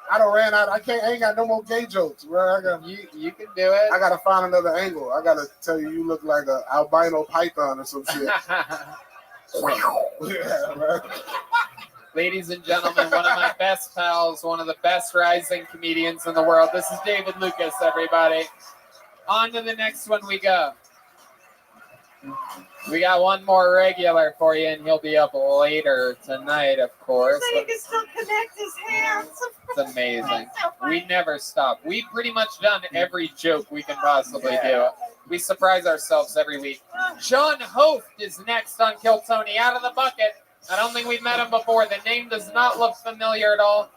I done ran out. I ain't got no more gay jokes, bro. You can do it. I gotta find another angle. I gotta tell you, you look like an albino python or some shit. Yeah, bro. Ladies and gentlemen, one of my best pals, one of the best rising comedians in the world. This is David Lucas, everybody. On to the next one we go. We got one more regular for you, and he'll be up later tonight, of course. So you can still connect his hands. It's amazing. We never stop. We've pretty much done every joke we can possibly do. We surprise ourselves every week. John Hoft is next on Kill Tony, out of the bucket. I don't think we've met him before. The name does not look familiar at all.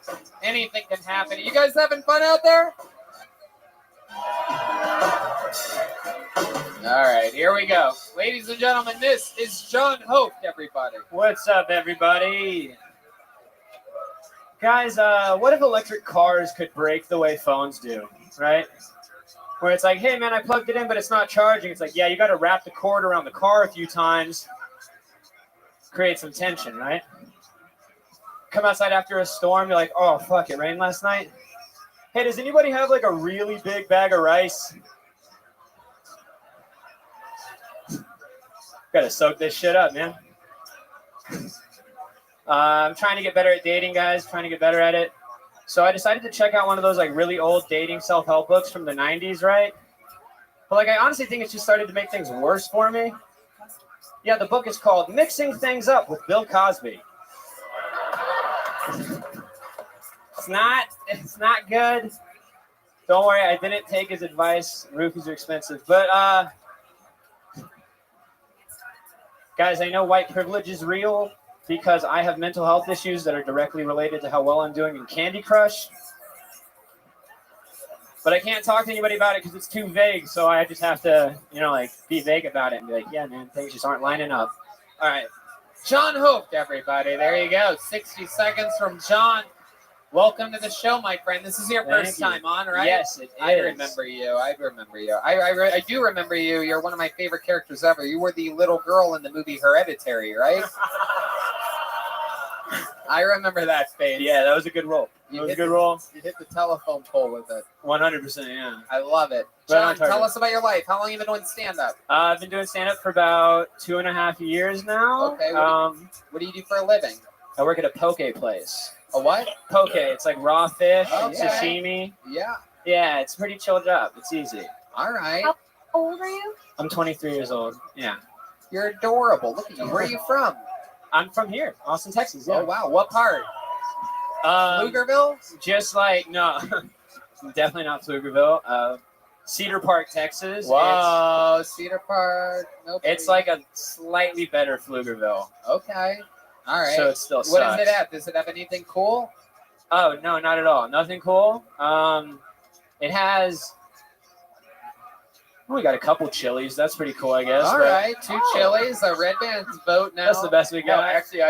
Anything can happen. You guys having fun out there? All right, here we go. Ladies and gentlemen, this is John Hoft, everybody. What's up, everybody? Guys, what if electric cars could brake the way phones do, right? Where it's like, hey, man, I plugged it in, but it's not charging. It's like, yeah, you got to wrap the cord around the car a few times. Create some tension, right? Come outside after a storm, you're like, oh, fuck, it rained last night. Hey, does anybody have like a really big bag of rice? Gotta soak this shit up, man. I'm trying to get better at dating, guys. Trying to get better at it. So I decided to check out one of those like really old dating self-help books from the 90s, right? But like I honestly think it's just started to make things worse for me. Yeah, the book is called Mixing Things Up with Bill Cosby. It's not good. Don't worry, I didn't take his advice. Roofies are expensive. But guys, I know white privilege is real because I have mental health issues that are directly related to how well I'm doing in Candy Crush. But I can't talk to anybody about it because it's too vague, so I just have to, like, be vague about it and be like, yeah, man, things just aren't lining up. All right. John Hoft, everybody. There you go. 60 seconds from John. Welcome to the show, my friend. This is your first time on, right? Yes, it is. I remember you. I do remember you. You're one of my favorite characters ever. You were the little girl in the movie Hereditary, right? I remember that face. Yeah, that was a good role. You hit the telephone pole with it. 100%, yeah. I love it. John, tell us about your life. How long have you been doing stand-up? I've been doing stand-up for about 2.5 years now. Okay. What do you do for a living? I work at a poke place. A what? Poke. It's like raw fish, Okay. sashimi. Yeah. Yeah, it's pretty chilled up. It's easy. All right. How old are you? I'm 23 years old. Yeah. You're adorable. Look at you. Where are you from? I'm from here, Austin, Texas. Yeah. Oh, wow. What part? Pflugerville? Just like, no. Definitely not Pflugerville. Cedar Park, Texas. Whoa, Cedar Park. Nope. It's like a slightly better Pflugerville. Okay. All right. So it still sucks. What is it at? Does it have anything cool? Oh, no, not at all. Nothing cool. It has... We got a couple Chili's. That's pretty cool, I guess. All right. 2 Chili's. A Red Band's boat now. That's the best we got. No, actually,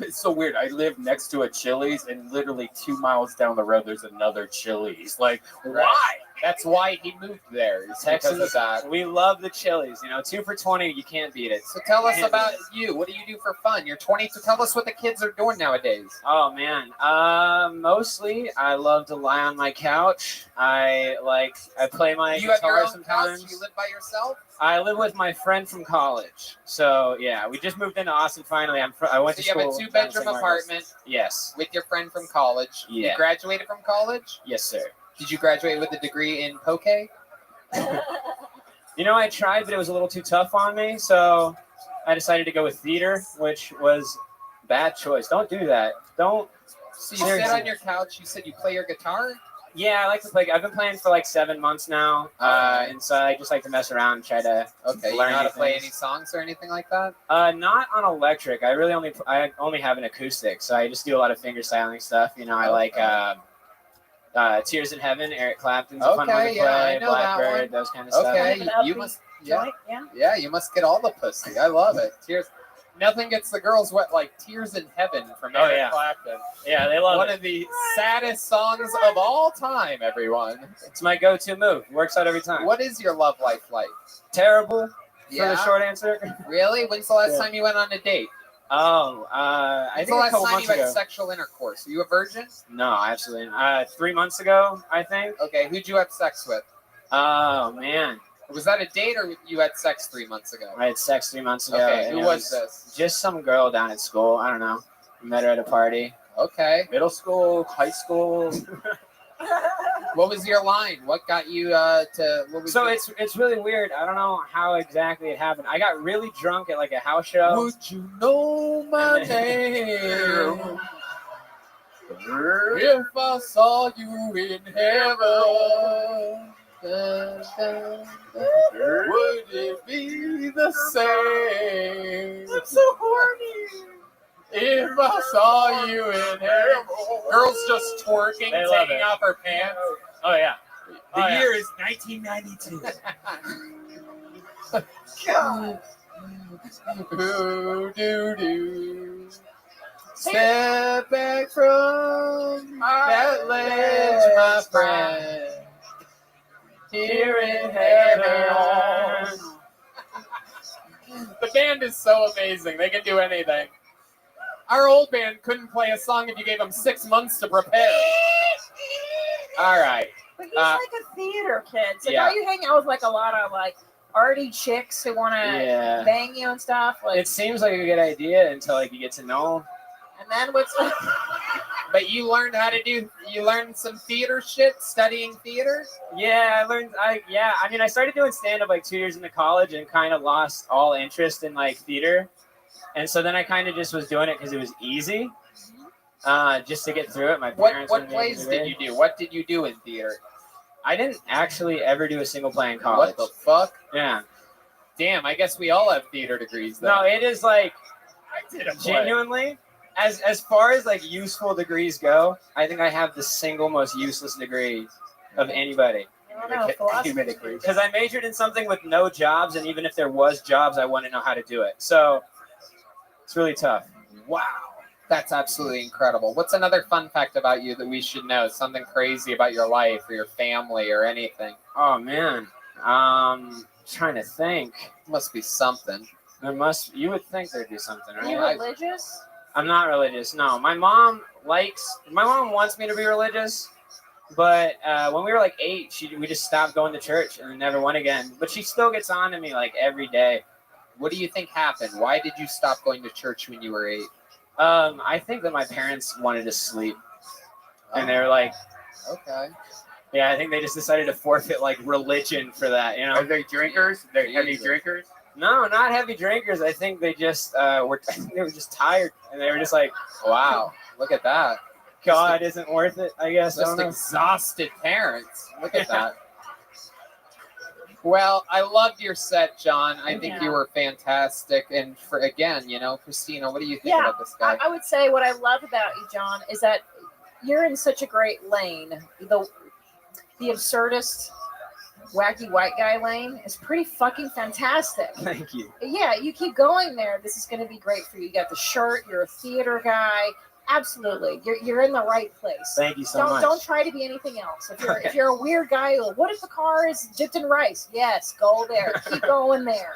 it's so weird. I live next to a Chili's, and literally 2 miles down the road, there's another Chili's. Like, why? That's why he moved there. It's because of that. We love the Chili's. 2 for $20, you can't beat it. So tell us about you. What do you do for fun? You're 20, so tell us what the kids are doing nowadays. Oh, man. Mostly, I love to lie on my couch. I play my You have guitar your own sometimes. house? You live by yourself? I live with my friend from college. So, yeah, we just moved into Austin finally. I went to So you school. have a 2-bedroom apartment? Yes. With your friend from college? Yeah. You graduated from college? Yes, sir. Did you graduate with a degree in poke? I tried, but it was a little too tough on me, so I decided to go with theater, which was Bad choice. Don't do that. Don't. So you sit on your couch. You said you play your guitar. Yeah, I like to play. I've been playing for like 7 months now, and so I just like to mess around and try to Okay, you know learn how new to play things. any songs or anything like that? Not on electric. I only have an acoustic, so I just do a lot of finger styling stuff. You know, I like Tears in Heaven, Eric Clapton's a fun one to Okay, yeah, I play, know that Blackbird, one. those kind of stuff. Okay, you must. Yeah, you must get all the pussy. I love it. Tears. Nothing gets the girls wet like Tears in Heaven from Oh, Eric yeah. Clapton. Yeah, they love One it. of the saddest songs of all time, everyone. It's my go-to move. Works out every time. What is your love life like? Terrible, for Yeah? the short answer. Really? When's the last Yeah. time you went on a date? Oh, I When's think the a last couple time months you had ago. sexual intercourse? Are you a virgin? No, absolutely not. 3 months ago, I think. Okay, who'd you have sex with? Oh, man. Was that a date or you had sex 3 months ago? I had sex 3 months ago. Okay, and who it was this? Just some girl down at school. I don't know. Met her at a party. Okay. Middle school, high school. What was your line? What got you to? What was So your- it's really weird. I don't know how exactly it happened. I got really drunk at like a house show. Would you know my name? If I saw you in heaven, would it be the same? I'm so horny. If I saw you in heaven. Girls just twerking, They love taking it. off her pants. Oh yeah. The Oh, yeah. year is 1992. God. Ooh, doo, doo. Step back from that ledge, my friend. Here in heaven. The band is so amazing. They can do anything. Our old band couldn't play a song if you gave them 6 months to prepare. All right. But he's like a theater kid. So yeah. now you hang out with like a lot of like arty chicks who want to Yeah. bang you and stuff. Like, It seems like a good idea until like you get to know 'em. and then what's But you learned how to do. You learned some theater shit, studying theater. Yeah, I learned. I mean, I started doing stand up like 2 years into college and kind of lost all interest in like theater, and so then I kind of just was doing it because it was easy, just to get through it. My parents. What plays did you do? What did you do in theater? I didn't actually ever do a single play in college. What the fuck? Yeah. Damn, I guess we all have theater degrees then. No, it is like I did a play. genuinely. As far as like useful degrees go, I think I have the single most useless degree of anybody. I don't know, philosophy. Because I majored in something with no jobs, and even if there was jobs, I wouldn't know how to do it. So it's really tough. Wow. That's absolutely incredible. What's another fun fact about you that we should know? Something crazy about your life or your family or anything? Oh man, trying to think. Must be something. You would think there'd be something, Are right? you religious? I'm not religious. No, my mom wants me to be religious, but when we were like 8, we just stopped going to church and never went again. But she still gets on to me like every day. What do you think happened? Why did you stop going to church when you were 8? I think that my parents wanted to sleep, and they were like, okay. Yeah, I think they just decided to forfeit like religion for that. You know? Are they drinkers? They're heavy drinkers? No, not heavy drinkers. I think they just were just tired, and they were just like, wow, look at that. God isn't worth it, I guess. Just exhausted parents. Look at that. Well, I loved your set, John. I think you were fantastic. And for again, Christina, what do you think about this guy? I would say what I love about you, John, is that you're in such a great lane. The absurdist, wacky white guy lane is pretty fucking fantastic. Thank you. Yeah, you keep going there. This is going to be great for you. You got the shirt. You're a theater guy. Absolutely, you're in the right place. Thank you so much. Don't try to be anything else. If you're a weird guy, what if the car is dipped in rice? Yes, go there. Keep going there.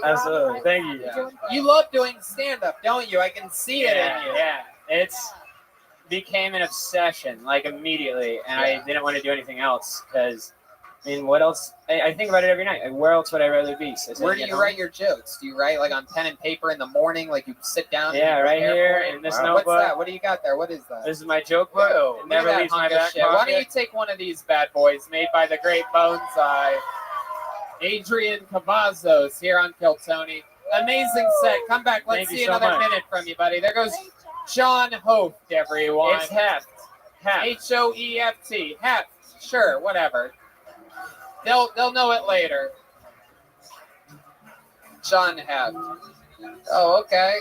Absolutely, thank you. You love doing stand-up, don't you? I can see it in you. Yeah, it's became an obsession like immediately, and I didn't want to do anything else because. I mean, what else? I think about it every night. Like, where else would I rather be? So where do you write your jokes? Do you write like on pen and paper in the morning? Like you sit down? Yeah, right here in this notebook. What's that? What do you got there? What is that? This is my joke book. Whoa, It never leaves my back pocket. Why don't you take one of these bad boys made by the great Bonsai, Adrian Cavazos here on Kiltony. Amazing set. Come back. Let's Thank you see so another much. minute from you, buddy. There goes John Hoeft, everyone. It's Heft. Hoeft. Heft. Sure, whatever. They'll know it later. John Heft. Oh, okay.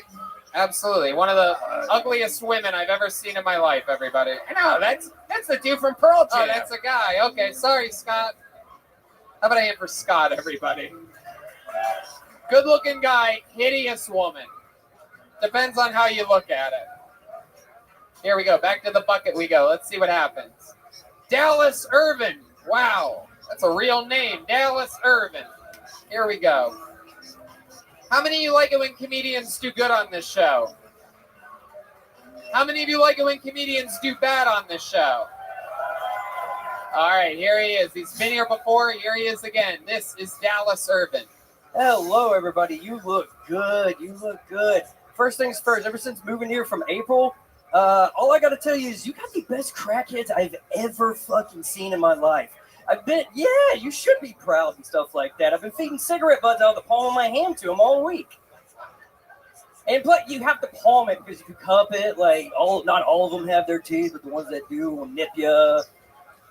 Absolutely. One of the ugliest women I've ever seen in my life, everybody. I know, that's the dude from Pearl Jam. Oh, that's a guy. Okay, sorry, Scott. How about I aim for Scott, everybody? Good-looking guy, hideous woman. Depends on how you look at it. Here we go. Back to the bucket we go. Let's see what happens. Dallas Irvin. Wow. That's a real name. Dallas Irvin. Here we go. How many of you like it when comedians do good on this show? How many of you like it when comedians do bad on this show? All right, here he is. He's been here before. Here he is again. This is Dallas Irvin. Hello, everybody. You look good. You look good. First things first, ever since moving here from April, all I got to tell you is you got the best crackheads I've ever fucking seen in my life. Yeah, you should be proud and stuff like that. I've been feeding cigarette butts out of the palm of my hand to them all week. And plus, you have to palm it because if you cup it, not all of them have their teeth, but the ones that do will nip you.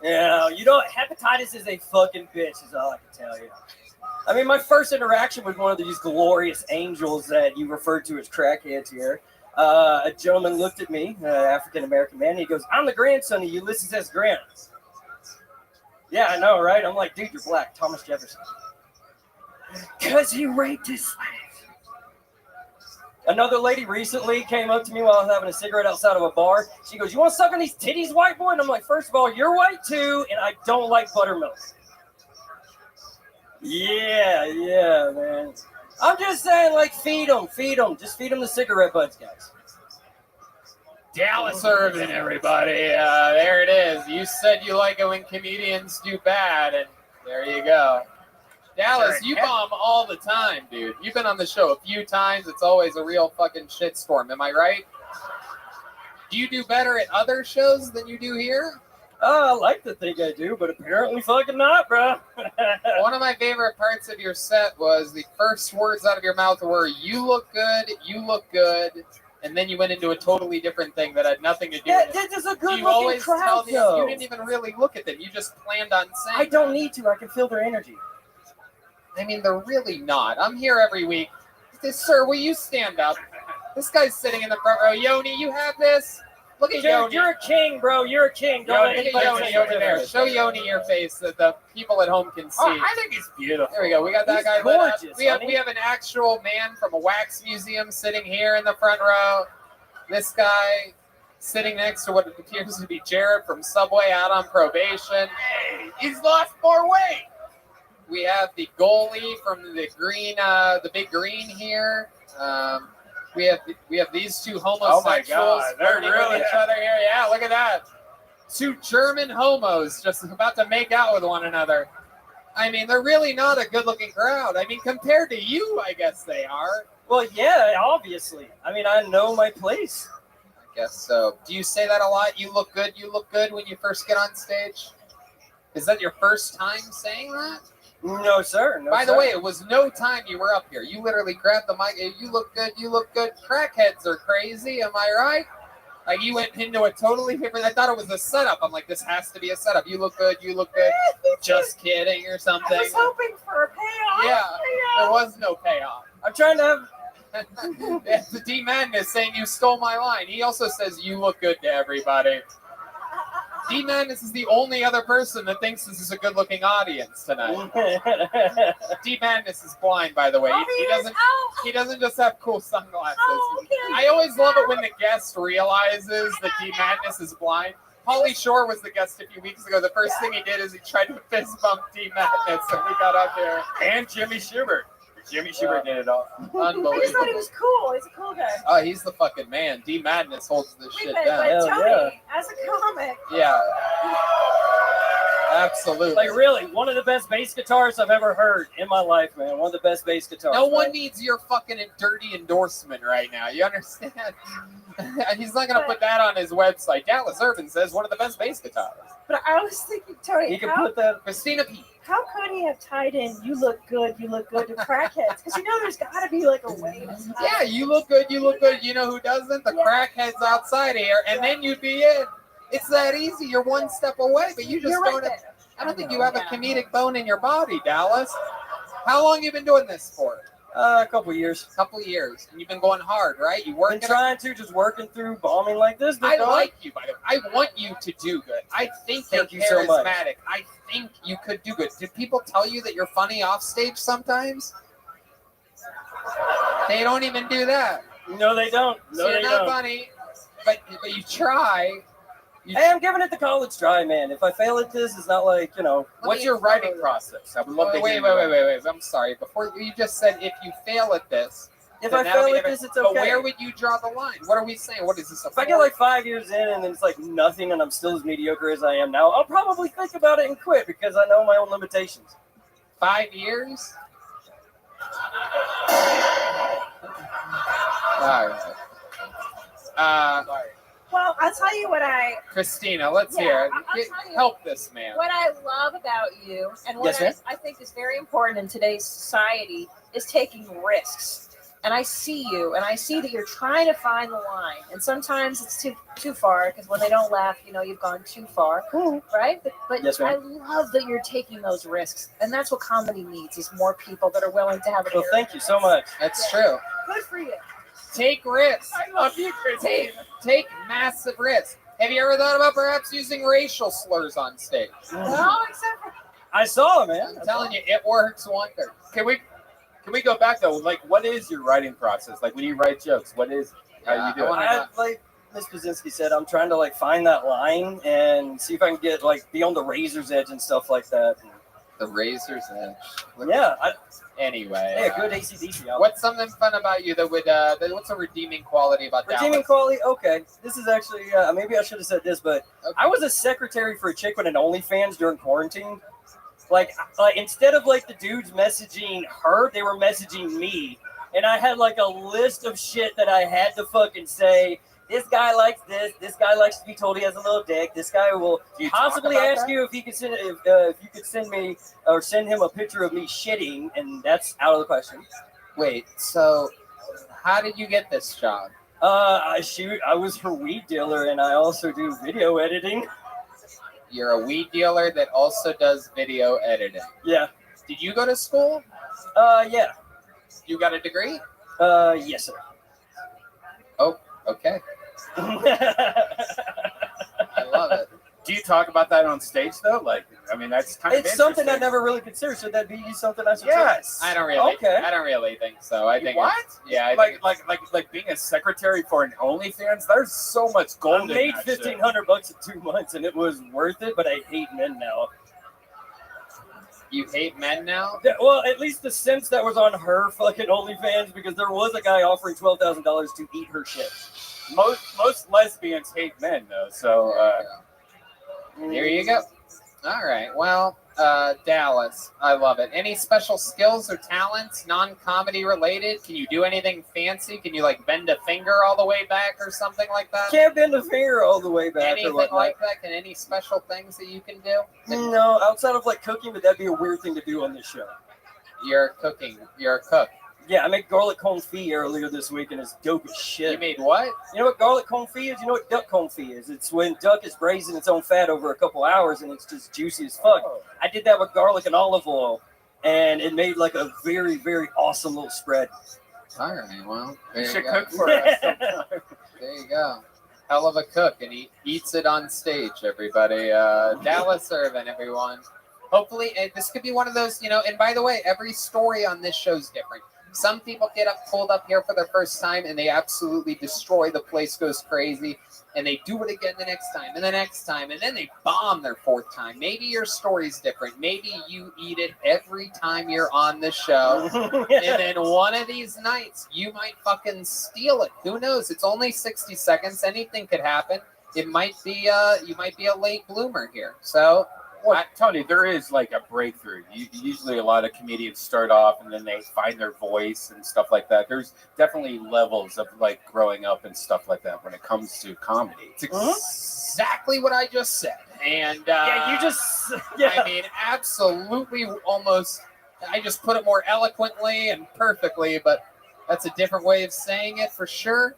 Hepatitis is a fucking bitch, is all I can tell you. I mean, my first interaction with one of these glorious angels that you referred to as crackheads here, a gentleman looked at me, an African-American man, and he goes, "I'm the grandson of Ulysses S. Grant." Yeah, I know, right? I'm like, dude, you're black. Thomas Jefferson. Because he raped his slaves. Another lady recently came up to me while I was having a cigarette outside of a bar. She goes, "You want to suck on these titties, white boy?" And I'm like, first of all, you're white too, and I don't like buttermilk. Yeah, man. I'm just saying, feed them. Just feed them the cigarette butts, guys. Dallas Irvin, everybody. There it is. You said you like it when comedians do bad, and there you go. Dallas, you bomb all the time, dude. You've been on the show a few times. It's always a real fucking shitstorm. Am I right? Do you do better at other shows than you do here? I like to think I do, but apparently fucking not, bro. One of my favorite parts of your set was the first words out of your mouth were, "You look good," and then you went into a totally different thing that had nothing to do with it. This is a good You looking always crowd, tell these, though. you didn't even really look at them. You just planned on saying I don't need to. I can feel their energy. I mean, they're really not. I'm here every week. Sir, will you stand up? This guy's sitting in the front row. Yoni, you have this? Look at Yoni. You're a king, bro. You're a king. Look at Yoni over there. Show Yoni your face so the people at home can see. Oh, I think he's beautiful. There we go. We got that He's guy lit up. gorgeous, We have honey. an actual man from a wax museum sitting here in the front row. This guy sitting next to what appears to be Jared from Subway out on probation. Hey, he's lost more weight. We have the goalie from the green, the big green here. We have these two homosexuals they're flirting really with each other here. Yeah, look at that. Two German homos just about to make out with one another. I mean, they're really not a good-looking crowd. I mean, compared to you, I guess they are. Well, yeah, obviously. I mean, I know my place. I guess so. Do you say that a lot? You look good when you first get on stage? Is that your first time saying that? No, sir. By the way, it was no time you were up here. You literally grabbed the mic. You look good. Crackheads are crazy. Am I right? Like, you went into a totally different. I thought it was a setup. I'm like, this has to be a setup. You look good. Just kidding or something. I was hoping for a payoff. Yeah, there was no payoff. I'm trying to have. The D Madness saying you stole my line. He also says you look good to everybody. D Madness is the only other person that thinks this is a good-looking audience tonight. D Madness is blind, by the way. He doesn't just have cool sunglasses. I always love it when the guest realizes that D Madness is blind. Pauly Shore was the guest a few weeks ago. The first thing he did is he tried to fist bump D Madness when he got up here. And Jimmy Schubert. Jimmy Schubert did it all. Unbelievable. I just thought he was cool. He's a cool guy. Oh, he's the fucking man. D Madness holds this shit But down. Tony, as a comic. Yeah. Absolutely. Like, really, one of the best bass guitars I've ever heard in my life, man. One of the best bass guitars. No one needs your fucking dirty endorsement right now. You understand? He's not going to put that on his website. Dallas Irvin says one of the best bass guitars. But I was thinking, Tony, You can put that. Christina P. how could he have tied in "you look good" to crackheads? Because there's got to be like a way. Yeah, you look good. You look good. You know who doesn't? The crackheads outside here, and then you'd be in. It's that easy. You're one step away, but you just don't. I don't think you have a comedic bone in your body, Dallas. How long you been doing this for? A couple years. And you've been going hard, right? You working? Been trying to, just working through bombing like this. I like you, by the way. I want you to do good. I think Thank you're you so much. charismatic. I think you could do good. Do people tell you that you're funny off stage sometimes? They don't even do that. No, they don't. So you're not funny, but you try. Hey, I'm giving it the college try, man. If I fail at this, it's not like, What's your writing process? I would love to hear. Wait. I'm sorry. Before you just said if you fail at this. If I fail at this, it's okay. But where would you draw the line? What are we saying? What is this? If I get like 5 years in and it's like nothing and I'm still as mediocre as I am now, I'll probably think about it and quit because I know my own limitations. 5 years? All right. Well, I'll tell you what Christina, let's hear it. I'll tell you Help this man. What I love about you and what I think is very important in today's society is taking risks. And I see you, and I see that you're trying to find the line. And sometimes it's too far, because when they don't laugh, you've gone too far, right? But Yes, I ma'am. love that you're taking those risks. And that's what comedy needs, is more people that are willing to have a Well, thank you so much. That's true. Good for you. Take risks. I love you, Christina. Take massive risks. Have you ever thought about perhaps using racial slurs on stage? No, except for... I saw it, man. I'm telling you, it works wonders. Can we go back though? Like, what is your writing process? Like, when you write jokes, what is how you do it? Like Ms. Pazinski said, I'm trying to like find that line and see if I can get like be on the razor's edge and stuff like that. The razor's edge. Yeah. Anyway. Hey, a good AC/DC album. What's something fun about you that would? What's a redeeming quality about Redeeming Dallas? quality? Okay. This is actually, maybe I should have said this, but I was a secretary for a chick with an OnlyFans during quarantine. Like instead of like the dudes messaging her, they were messaging me. And I had like a list of shit that I had to fucking say. This guy likes this. This guy likes to be told he has a little dick. This guy will possibly ask you if he could send if you could send me or send him a picture of me shitting, and that's out of the question. Wait, so how did you get this job? I was her weed dealer, and I also do video editing. You're a weed dealer that also does video editing. Yeah. Did you go to school? Yeah. You got a degree? Yes, sir. Oh, okay. I love it. Do you talk about that on stage though? Like, I mean, that's kind of It's something I interesting. never really considered. Should that be something I should? Yes. I don't really. Okay. I don't really think so. I think What? it's- Yeah. I like, think like being a secretary for an OnlyFans. There's so much gold I in made that shit. $1,500 in 2 months, and it was worth it. But I hate men now. You hate men now? Yeah, well, at least the sense that was on her fucking OnlyFans, because there was a guy offering $12,000 to eat her shit. Most lesbians hate men though. So There you go. All right. Well, Dallas, I love it. Any special skills or talents, non-comedy related? Can you do anything fancy? Can you like bend a finger all the way back or something like that? Can't bend a finger all the way back. Anything or whatnot. like that? Can any special things that you can do? No, outside of like cooking, but that'd be a weird thing to do on this show. You're cooking. You're a cook. Yeah, I made garlic confit earlier this week, and it's dope as shit. You made what? You know what garlic confit is? You know what duck confit is? It's when duck is braising its own fat over a couple hours, and it's just juicy as fuck. I did that with garlic and olive oil, and it made like a very, very awesome little spread. All right, well, there you you should go. cook for us sometime. There you go. Hell of a cook, and he eats it on stage, everybody. Dallas Irvin, everyone. Hopefully, this could be one of those, and by the way, every story on this show is different. Some people get pulled up here for their first time, and they absolutely destroy. The place goes crazy, and they do it again the next time, and the next time, and then they bomb their fourth time. Maybe your story's different. Maybe you eat it every time you're on the show, and then one of these nights, you might fucking steal it. Who knows? It's only 60 seconds. Anything could happen. It might be, you might be a late bloomer here. So... Well, Tony, there is like a breakthrough. Usually a lot of comedians start off and then they find their voice and stuff like that. There's definitely levels of like growing up and stuff like that when it comes to comedy. It's exactly what I just said. And yeah, you just I mean, absolutely, almost. I just put it more eloquently and perfectly, but that's a different way of saying it for sure.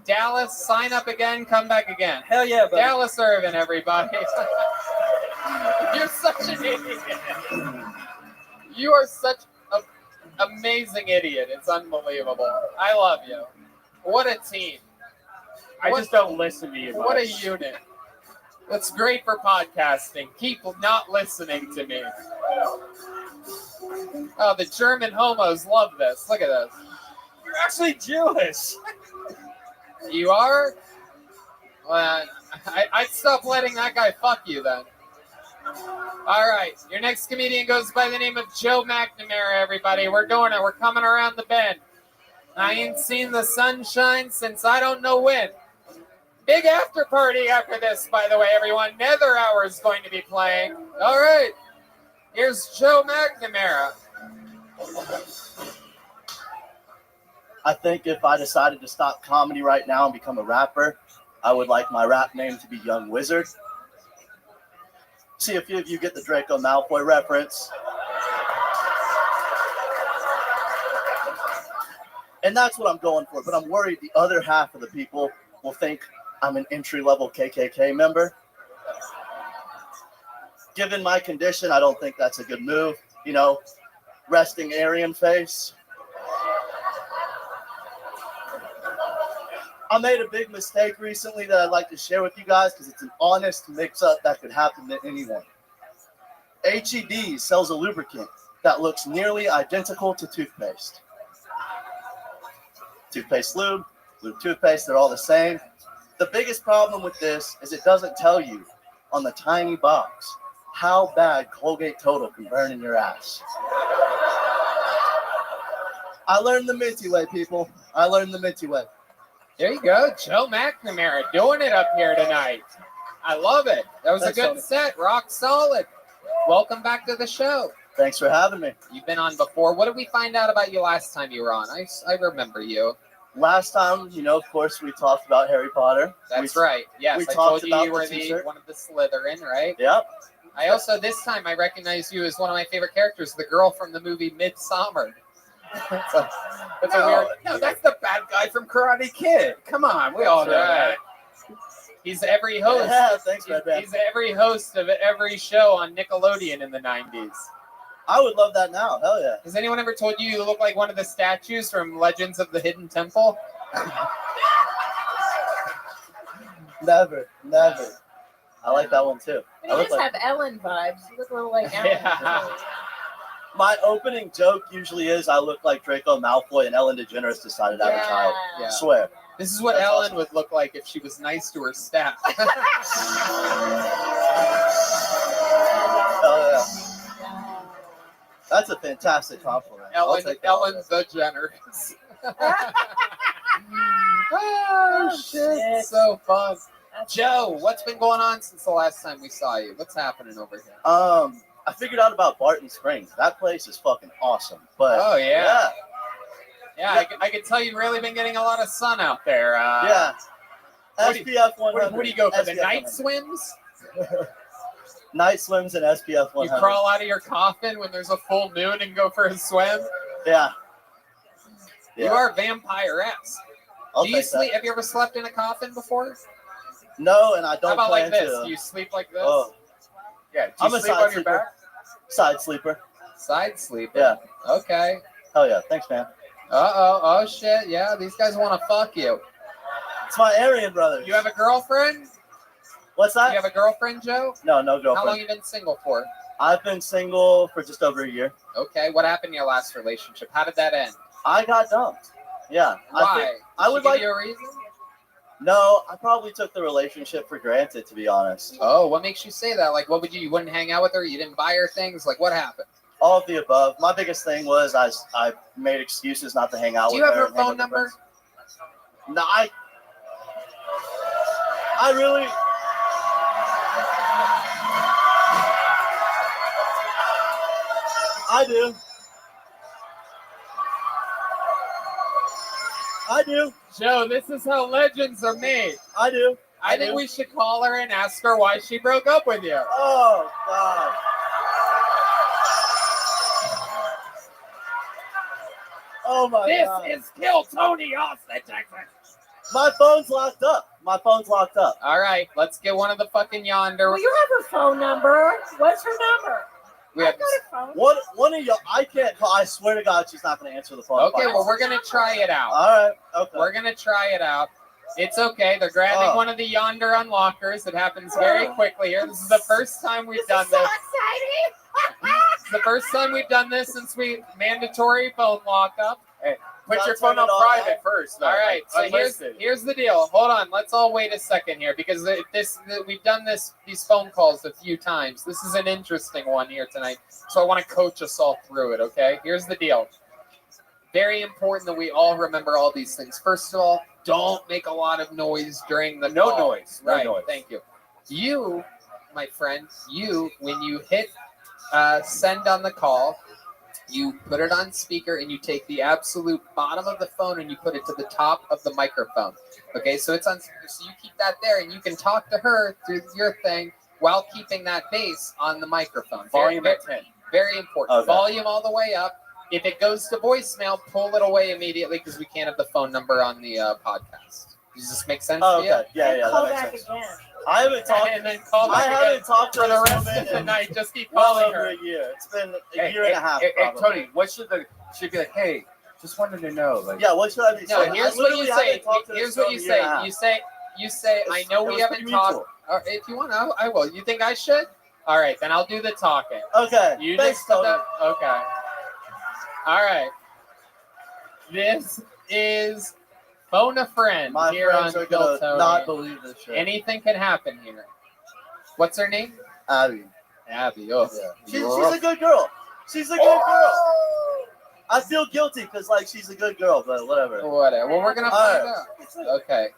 Dallas, sign up again, come back again. Hell yeah, buddy. Dallas Irvin, everybody. You're such an idiot. You are such an amazing idiot. It's unbelievable. I love you. What a team. I just don't listen to you What a much. unit. That's great for podcasting. Keep not listening to me. Oh, the German homos love this. Look at this. You're actually Jewish. You are? Well, I'd stop letting that guy fuck you then. All right. Your next comedian goes by the name of Joe McNamara, everybody. We're doing it. We're coming around the bend. I ain't seen the sunshine since I don't know when. Big after party after this, by the way, everyone. Nether Hour is going to be playing. All right. Here's Joe McNamara. I think if I decided to stop comedy right now and become a rapper, I would like my rap name to be Young Wizard. See, a few of you get the Draco Malfoy reference. And that's what I'm going for, but I'm worried the other half of the people will think I'm an entry-level KKK member. Given my condition, I don't think that's a good move. You know, resting Aryan face. I made a big mistake recently that I'd like to share with you guys because it's an honest mix-up that could happen to anyone. HED sells a lubricant that looks nearly identical to toothpaste. Toothpaste lube, lube toothpaste, they're all the same. The biggest problem with this is it doesn't tell you on the tiny box how bad Colgate Total can burn in your ass. I learned the minty way, people. I learned the minty way. There you go, Joe McNamara doing it up here tonight. I love it. That was Thanks, a good Tony. set. Rock solid. Welcome back to the show. Thanks for having me. You've been on before. What did we find out about you last time you were on? I remember you. Last time, you know, of course, we talked about Harry Potter. That's right. Yes, we I talked told you about you were the t-shirt. one of the Slytherin, right? Yep. I also, this time, I recognized you as one of my favorite characters, the girl from the movie Midsommar. That's a weird... No, that's the bad guy from Karate Kid. Come on, we all know that. He's every host. Yeah, thanks, Red Band. He's every host of every show on Nickelodeon in the 90s. I would love that now. Hell yeah. Has anyone ever told you you look like one of the statues from Legends of the Hidden Temple? Never. I like that one too. But you just have Ellen vibes. You look a little like Ellen. Yeah. My opening joke usually is I look like Draco Malfoy and Ellen DeGeneres decided to have a child. Yeah. Swear. This is what That's Ellen awesome. would look like if she was nice to her staff. Oh, yeah. That's a fantastic compliment. I'll Ellen take that one. the Generous. Oh, shit. So fun. Joe, what's been going on since the last time we saw you? What's happening over here? I figured out about Barton Springs. That place is fucking awesome. But Oh, yeah. yeah. I could tell you've really been getting a lot of sun out there. Yeah. What do you- SPF 100. What do you go for, the SPF night 100. swims? Night swims and SPF You 100. crawl out of your coffin when there's a full moon and go for a swim? Yeah. You are vampire-esque. I'll Do you take that. sleep? Have you ever slept in a coffin before? No, and I don't How about plan like this? to. Do you sleep like this? Oh. Yeah. Do you I'm a sleep side on your sleeper. back? Side sleeper. Side sleeper. Yeah. Okay. Hell yeah. Thanks, man. Oh shit. Yeah, these guys want to fuck you. It's my Aryan brothers. You have a girlfriend? What's that? You have a girlfriend, Joe? No girlfriend. How long you been single for? I've been single for just over a year. Okay. What happened in your last relationship? How did that end? I got dumped. Yeah. Why? I Did would she give like. you a reason? No, I probably took the relationship for granted, to be honest. Oh, what makes you say that? Like, what would you wouldn't hang out with her? You didn't buy her things? Like, what happened? All of the above. My biggest thing was I made excuses not to hang out Do with you have her. her and hang phone with her number? friends. No, I really. I do. Joe, this is how legends are made. I do. I think we should call her and ask her why she broke up with you. Oh, God. Oh, my God. This is Kill Tony Austin, Texas. My phone's locked up. My phone's locked up. All right, let's get one of the fucking yonder. Well, you have her phone number. What's her number? We have One of y'all, I can't call. I swear to God, she's not going to answer the phone. Okay, well, we're going to try it out. All right. Okay. We're going to try it out. It's okay. They're grabbing one of the yonder unlockers. It happens very quickly here. This is the first time we've done this. It's the first time we've done this since we mandatory phone lockup. Hey, put your phone on private first. Though. All right. So Unlisted. here's the deal. Hold on. Let's all wait a second here because we've done these phone calls a few times. This is an interesting one here tonight. So I want to coach us all through it. Okay. Here's the deal. Very important that we all remember all these things. First of all, don't make a lot of noise during the No call. noise. No Right. noise. Thank you. You, my friend, when you hit send on the call, you put it on speaker and you take the absolute bottom of the phone and you put it to the top of the microphone. Okay, so it's on speaker. So you keep that there and you can talk to her through your thing while keeping that bass on the microphone. Volume at 10. Very important. Okay. Volume all the way up. If it goes to voicemail, pull it away immediately because we can't have the phone number on the podcast. Does this make sense to you? Okay. Yeah, Call that back makes sense. again. I haven't talked. And then call I back haven't again talked to for the this rest woman of the in night. Just keep well calling over her. a year. It's been a year and a half. Hey, probably. Tony, what should be like? Hey, just wanted to know. Like, Yeah, what should I be No, saying? here's I what you literally say. haven't talked to this Here's what girl you in a year and a half. say. You say, I know It we was haven't pretty talked. mutual. Or if you want, I will. You think I should? All right, then I'll do the talking. Okay. You Thanks, just did Tony. the, okay. All right. This is Phone a Friend My here on friends are Kill gonna Tony. not believe this shit. Anything can happen here. What's her name? Abby. Abby. Oh, Yeah. She's a good girl. She's a good girl. I feel guilty because she's a good girl, but whatever. Whatever. Well, we're gonna find out. Okay.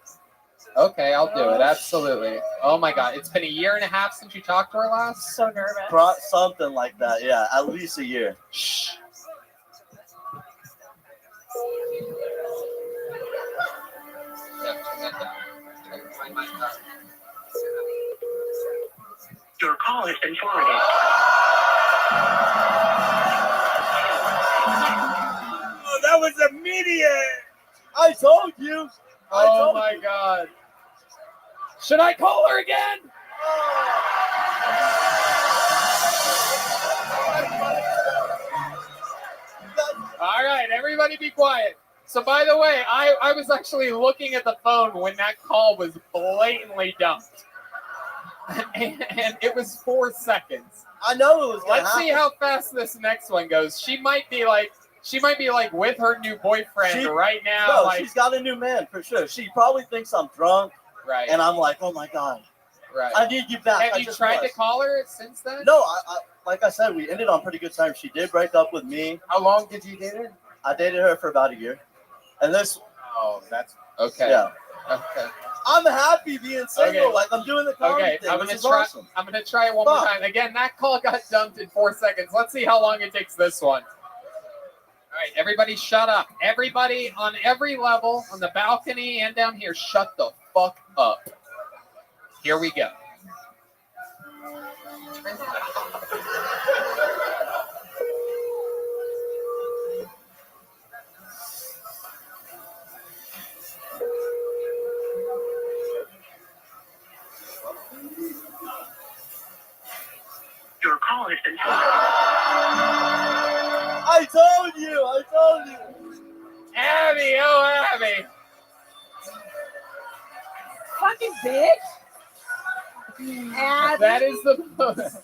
Okay, I'll do it. Absolutely. Oh my God, it's been a year and a half since you talked to her last. So nervous. Something like that. Yeah, at least a year. Shh. Your call has been forwarded. Oh, that was immediate. I told you. Oh my God. Should I call her again? All right, everybody be quiet. So by the way, I was actually looking at the phone when that call was blatantly dumped. And it was 4 seconds. I know it was gonna Let's see happen. how fast this next one goes. She might be like with her new boyfriend right now. No, like, she's got a new man for sure. She probably thinks I'm drunk. Right. And I'm like, oh my God. Right. I need you back. Have you tried to call her since then? No, I like I said, we ended on pretty good terms. She did break up with me. How long did you date her? I dated her for about a year. And this. Oh, that's okay. Yeah. Okay. I'm happy being single. Okay. Like I'm doing the comedy Okay, thing. I'm This gonna is try. awesome. I'm gonna try it one more Fuck. time. Again, that call got dumped in 4 seconds. Let's see how long it takes this one. All right, everybody, shut up. Everybody on every level, on the balcony and down here, shut the fuck up. Here we go. Your call has been forwarded. I told you. I told you. Abby, oh Abby. Fucking bitch. Abby. That is the most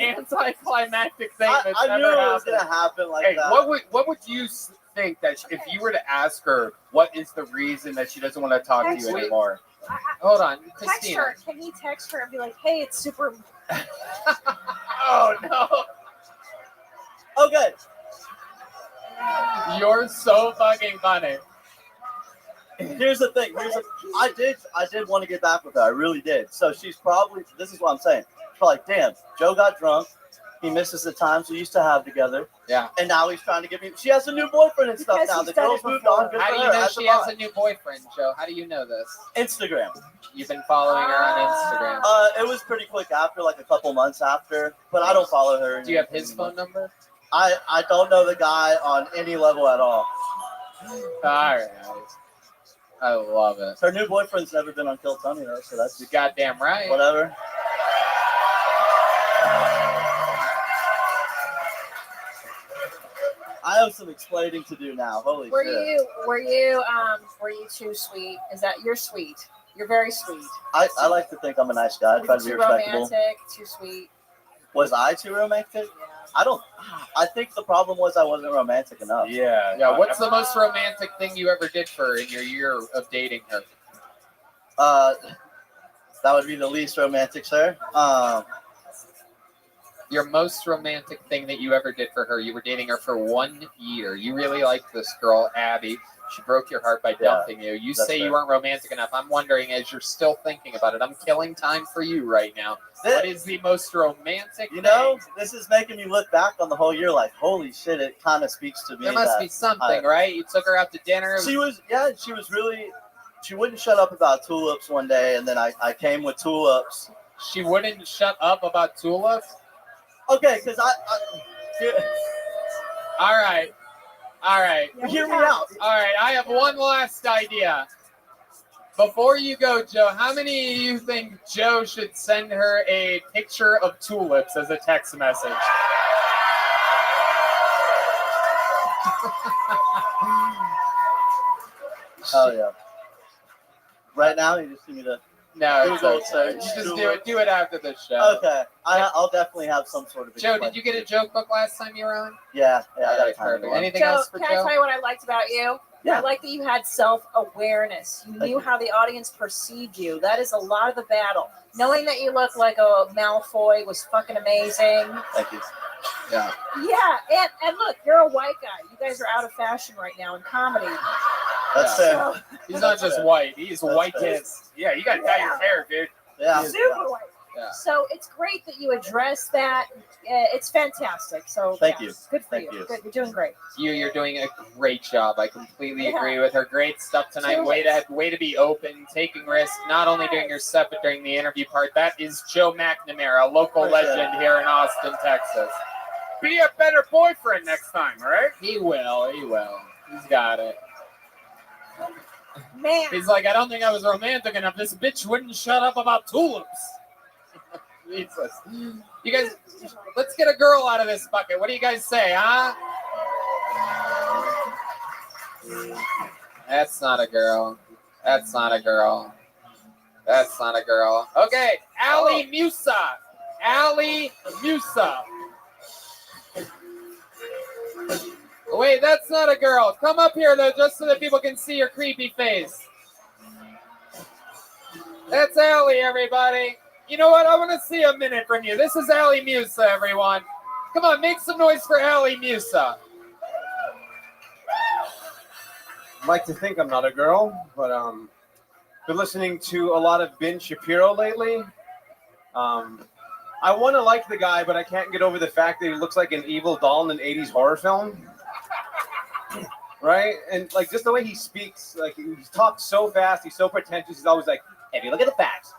anticlimactic thing that's I ever knew it was happened. gonna happen like Hey, that. what would you think that if you were to ask her what is the reason that she doesn't want to talk to you anymore? Hold on, Text Christina. her. Can you text her and be like, hey, it's super. Oh no. Okay. You're so fucking funny. Here's the thing. I did want to get back with her. I really did. So she's probably. This is what I'm saying. She's probably like, damn, Joe got drunk. He misses the times we used to have together. Yeah. And now he's trying to give me. She has a new boyfriend and stuff Because now. he's The done girls it moved before. on. Good How for do you her. know As she am has I. a new boyfriend, Joe? How do you know this? Instagram. You've been following her on Instagram. It was pretty quick after, like a couple months after, but I don't follow her. Do you have his phone number? I don't know the guy on any level at all. All right. I love it. Her new boyfriend's never been on Kill Tony though, so that's You're goddamn right. whatever. I have some explaining to do now. Holy Were shit. you too sweet? Is that you're sweet? You're very sweet. I like to think I'm a nice guy. I try to be Too respectable. romantic, too sweet. Was I too romantic? I think the problem was I wasn't romantic enough. Yeah. Yeah. What's the most romantic thing you ever did for her in your year of dating her? That would be the least romantic, sir. Your most romantic thing that you ever did for her. You were dating her for 1 year. You really liked this girl, Abby. She broke your heart by dumping you. You that's say you fair. weren't romantic enough. I'm wondering, as you're still thinking about it, I'm killing time for you right now. What is the most romantic You know, thing? this is making me look back on the whole year like, holy shit, it kind of speaks to me. There must that be something, right? You took her out to dinner. She was really, she wouldn't shut up about tulips one day, and then I came with tulips. She wouldn't shut up about tulips? Okay, because All right. Hear me out. All right, I have one last idea. Before you go, Joe, how many of you think Joe should send her a picture of tulips as a text message? Oh yeah. Right now, you just give me the. No, Google it's okay. search. You just do it after the show. Okay, I'll definitely have some sort of. Joe, did you get a joke book last time you were on? Yeah, I got Alright, a tiny perfect. one. Anything Joe, else for can Joe? I tell you what I liked about you? Yeah. I like that you had self-awareness. You knew how the audience perceived you. That is a lot of the battle. Knowing that you look like a Malfoy was fucking amazing. Thank you. Yeah. Yeah, and look, you're a white guy. You guys are out of fashion right now in comedy. That's Yeah. fair. He's not just white. He's whitest. Yeah, you got to dye your hair, dude. Yeah. Super white. Yeah. So it's great that you address that. It's fantastic. So Thank yeah, you. Good for Thank you. you. Good. You're doing great. You're doing a great job. I completely Yeah. agree with her. Great stuff tonight. Way to be open, taking risks, not only during your set but during the interview part. That is Joe McNamara, a local legend here in Austin, Texas. Be a better boyfriend next time, all right? He will. He's got it. Man. He's like, I don't think I was romantic enough. This bitch wouldn't shut up about tulips. Jesus. You guys, let's get a girl out of this bucket. What do you guys say, huh? That's not a girl. That's not a girl. That's not a girl. Okay, Ali Musa. Ali Musa. Wait, that's not a girl. Come up here, though, just so that people can see your creepy face. That's Ali, everybody. You know what? I want to see a minute from you. This is Ali Musa, everyone. Come on, make some noise for Ali Musa. I'd like to think I'm not a girl, but been listening to a lot of Ben Shapiro lately. I want to like the guy, but I can't get over the fact that he looks like an evil doll in an 80s horror film. Right? And like just the way he speaks, like he talks so fast, he's so pretentious, he's always like, If you look at the facts,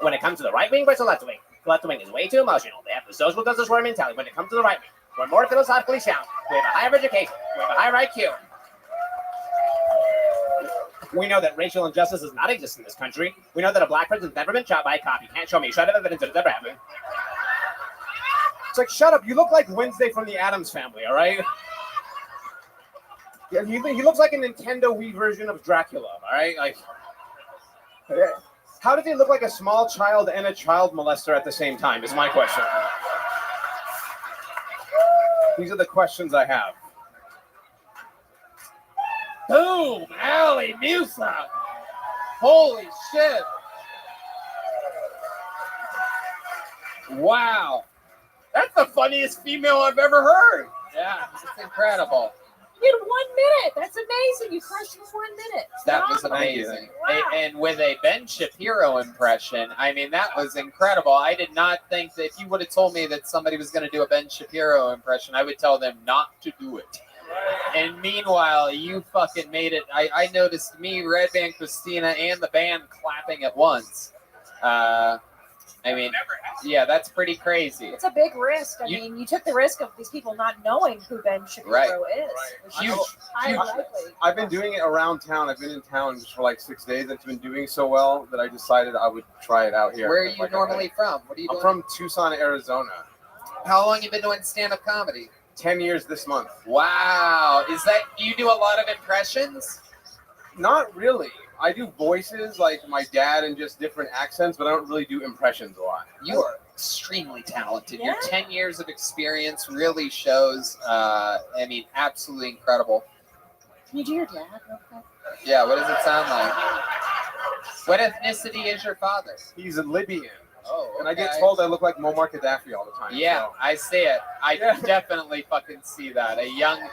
when it comes to the right wing versus left wing is way too emotional. They have the social justice warrior mentality. When it comes to the right wing, we're more philosophically sound. We have a higher education. We have a higher IQ. We know that racial injustice does not exist in this country. We know that a black person's never been shot by a cop. You can't show me a shred of evidence that it's ever happened. it's like, shut up, you look like Wednesday from the Addams Family, all right? Yeah, he looks like a Nintendo Wii version of Dracula, all right? Like, how does he look like a small child and a child molester at the same time is my question. These are the questions I have. Boom! Ali Musa! Holy shit! Wow. That's the funniest female I've ever heard. Yeah, it's incredible. In 1 minute. That's amazing. You crushed it in 1 minute. That was Phenomenal. amazing. Wow. And with a Ben Shapiro impression, I mean, that was incredible. I did not think that if you would have told me that somebody was going to do a Ben Shapiro impression, I would tell them not to do it. And meanwhile, you fucking made it. I noticed me, Red Band Christina, and the band clapping at once. I mean, yeah, that's pretty crazy. It's a big risk. I mean, you took the risk of these people not knowing who Ben Shapiro is. Which is highly likely. I've been doing it around town. I've been in town just for like 6 days. It's been doing so well that I decided I would try it out here. Where are you normally from? What are you doing? I'm from Tucson, Arizona. How long you been doing stand-up comedy? 10 years this month. Wow. Is that, you do a lot of impressions? Not really. I do voices like my dad and just different accents, but I don't really do impressions a lot. You are extremely talented. Your 10 years of experience really shows, I mean, absolutely incredible. Can you do your dad real quick? Yeah, what does it sound like? What ethnicity is your father? He's a Libyan. Oh, okay. And I get told I look like Muammar Gaddafi all the time. Yeah, so. I see it. I definitely fucking see that. A young,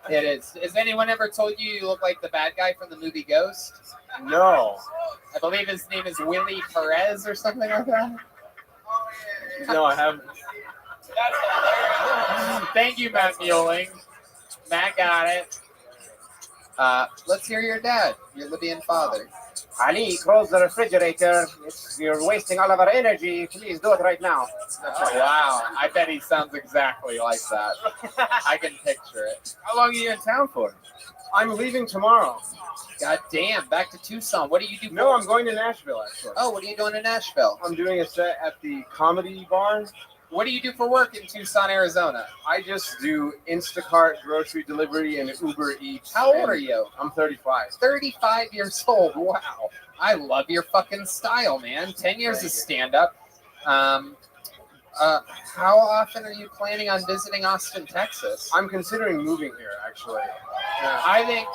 It is. Has anyone ever told you you look like the bad guy from the movie Ghost? No. I believe his name is Willie Perez or something like that. No, I haven't. Thank you, Matt Mueling. Matt got it. Let's hear your dad, your Libyan father. Ali, close the refrigerator. You're wasting all of our energy. Please do it right now. Oh, wow. I bet he sounds exactly like that. I can picture it. How long are you in town for? I'm leaving tomorrow. God damn, back to Tucson. What do you do? No, I'm going to Nashville, actually. Oh, what are you doing in Nashville? I'm doing a set at the Comedy Barn. What do you do for work in Tucson, Arizona? I just do Instacart, grocery delivery, and Uber Eats. How old are you? I'm 35. 35 years old. Wow. I love your fucking style, man. 10 years of stand-up. How often are you planning on visiting Austin, Texas? I'm considering moving here, actually. I think,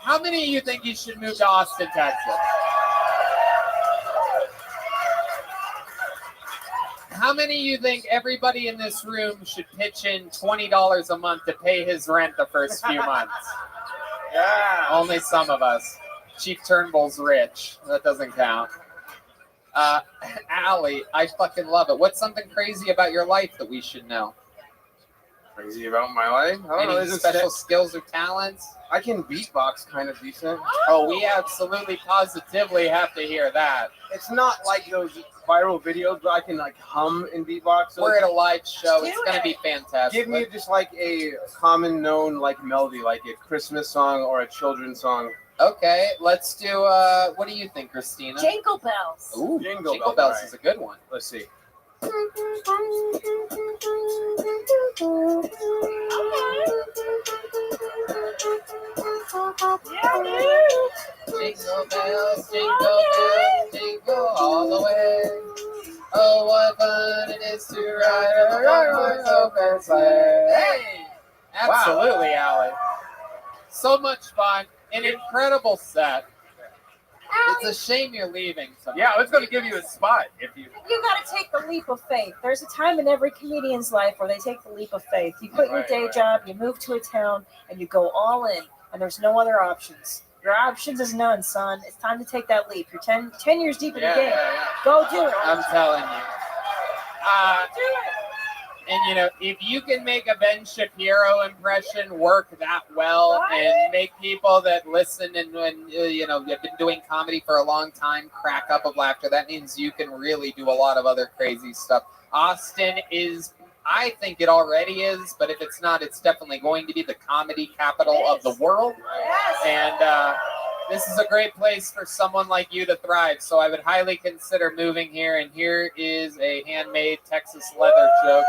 how many of you think you should move to Austin, Texas? How many of you think everybody in this room should pitch in $20 a month to pay his rent the first few months? Yeah. Only some of us. Chief Turnbull's rich. That doesn't count. Allie, I fucking love it. What's something crazy about your life that we should know? Crazy about my life? I don't know. Any special skills or talents? I can beatbox kind of decent. Oh, we absolutely positively have to hear that. It's not like those viral videos, but I can like hum and beatbox. So We're at a live show. It's going to be fantastic. Give me just like a common known like melody, like a Christmas song or a children's song. Okay, let's do, what do you think, Christina? Jingle Bells. Ooh, Jingle Bells Bells. is a good one. Let's see. Jingle bells, jingle all the way. Oh, what fun it is to ride a one open sleigh. Hey! Absolutely, Allie. So much fun. An incredible set. It's a shame you're leaving. Yeah, I was going to give you a spot if you. You got to take the leap of faith. There's a time in every comedian's life where they take the leap of faith. You quit your day job, you move to a town, and you go all in, and there's no other options. Your options is none, son. It's time to take that leap. You're 10 years deep in the game. Go do it. I'm telling you. And, you know, if you can make a Ben Shapiro impression work that well and make people that listen and you know, have been doing comedy for a long time crack up of laughter, that means you can really do a lot of other crazy stuff. Austin is, I think it already is, but if it's not, it's definitely going to be the comedy capital of the world. And this is a great place for someone like you to thrive. So I would highly consider moving here. And here is a handmade Texas leather joke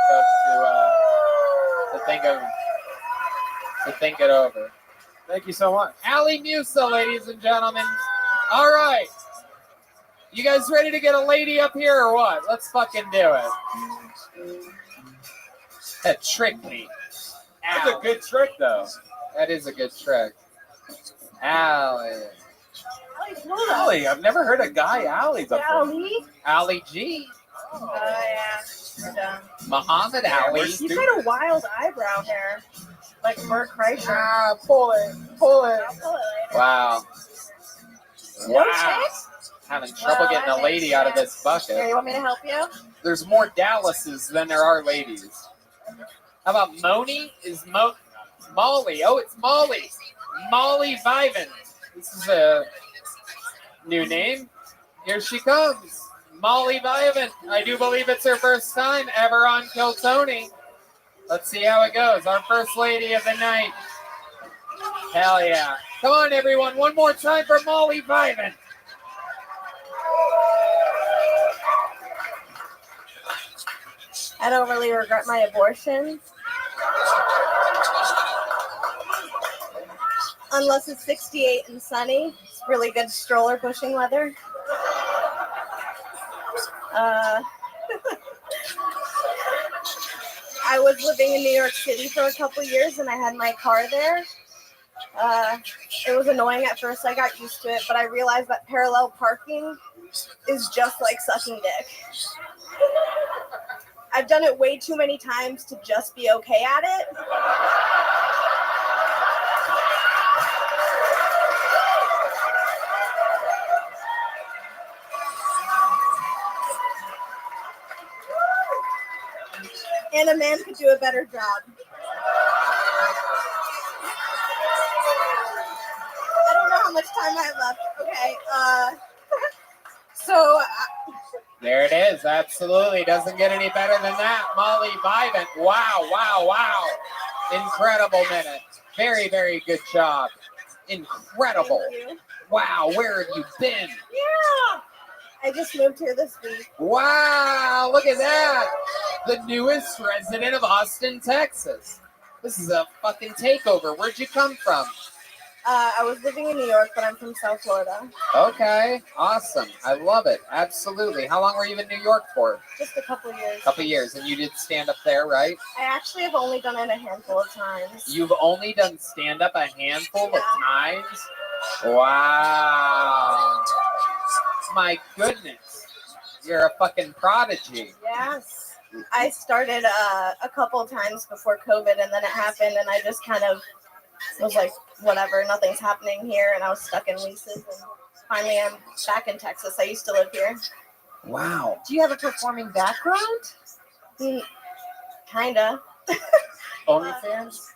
to think it over. Thank you so much. Allie Musa, ladies and gentlemen. All right. You guys ready to get a lady up here or what? Let's fucking do it. That tricked me. That's a good trick, though. That is a good trick. Allie. Allie, I've never heard a guy Allie's up there. Allie? Allie G. Oh yeah, you're done. Muhammad Yeah, Ali. You've got a wild eyebrow hair, like Bert Kreischer. Ah, pull it. Pull it. I'll pull it later. Wow. No Wow. chicks? Having trouble Well, getting that a lady makes out of sense. this bucket. Here, you want me to help you? There's more Dallases than there are ladies. How about Moni? Is Molly? Oh, it's Molly. Molly Vivant. This is a new name. Here she comes. Molly Vivant. I do believe it's her first time ever on Kill Tony. Let's see how it goes. Our first lady of the night. Hell yeah. Come on, everyone. One more time for Molly Vivant. I don't really regret my abortion. Unless it's 68 and sunny. It's really good stroller pushing weather. I was living in New York City for a couple years and I had my car there. It was annoying at first. I got used to it, but I realized that parallel parking is just like sucking dick. I've done it way too many times to just be okay at it. And a man could do a better job. I don't know how much time I have left. Okay. There it is. Absolutely. Doesn't get any better than that. Molly Vivant. Wow, wow, wow. Incredible minute. Very, very good job. Incredible. Thank you. Wow, where have you been? Yeah. I just moved here this week. Wow, look at that. The newest resident of Austin, Texas. This is a fucking takeover. Where'd you come from? I was living in New York, but I'm from South Florida. Okay, awesome. I love it. Absolutely. How long were you in New York for? Just a couple years. Couple years. And you did stand up there, right? I actually have only done it a handful of times. You've only done stand up a handful of times? Wow. My goodness. You're a fucking prodigy. Yes. I started a couple of times before COVID, and then it happened, and I just kind of was like, whatever, nothing's happening here, and I was stuck in leases, and finally I'm back in Texas. I used to live here. Wow. Do you have a performing background? Kinda. OnlyFans?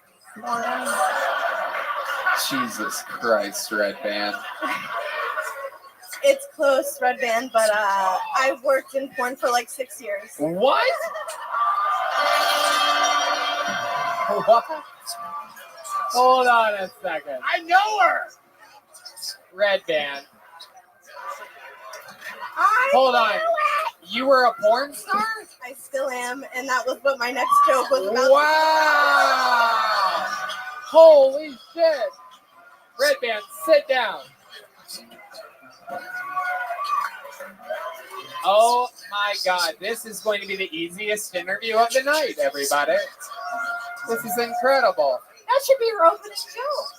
Jesus Christ, Red Band. It's close, Red Band, but I've worked in porn for like 6 years. What? What? Hold on a second. I know her. Red Band. Hold on. You were a porn star? I still am, and that was what my next joke was about. Wow. Holy shit. Red Band, sit down. Oh my God, this is going to be the easiest interview of the night, everybody. This is incredible. That should be your opening joke.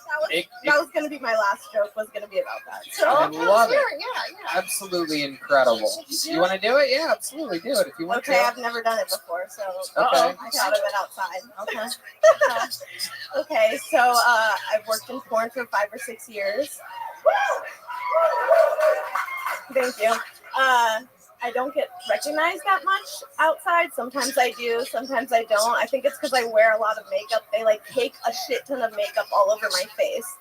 That was going to be my last joke, was going to be about that. So I love it. Yeah. Absolutely incredible. You want to do it? Yeah, absolutely. Do it if you want to. Okay, I've never done it before, so Okay. I thought of it outside. Okay. Okay, so I've worked in porn for 5 or 6 years. Thank you. I don't get recognized that much outside. Sometimes I do, sometimes I don't. I think it's because I wear a lot of makeup. They like take a shit ton of makeup all over my face.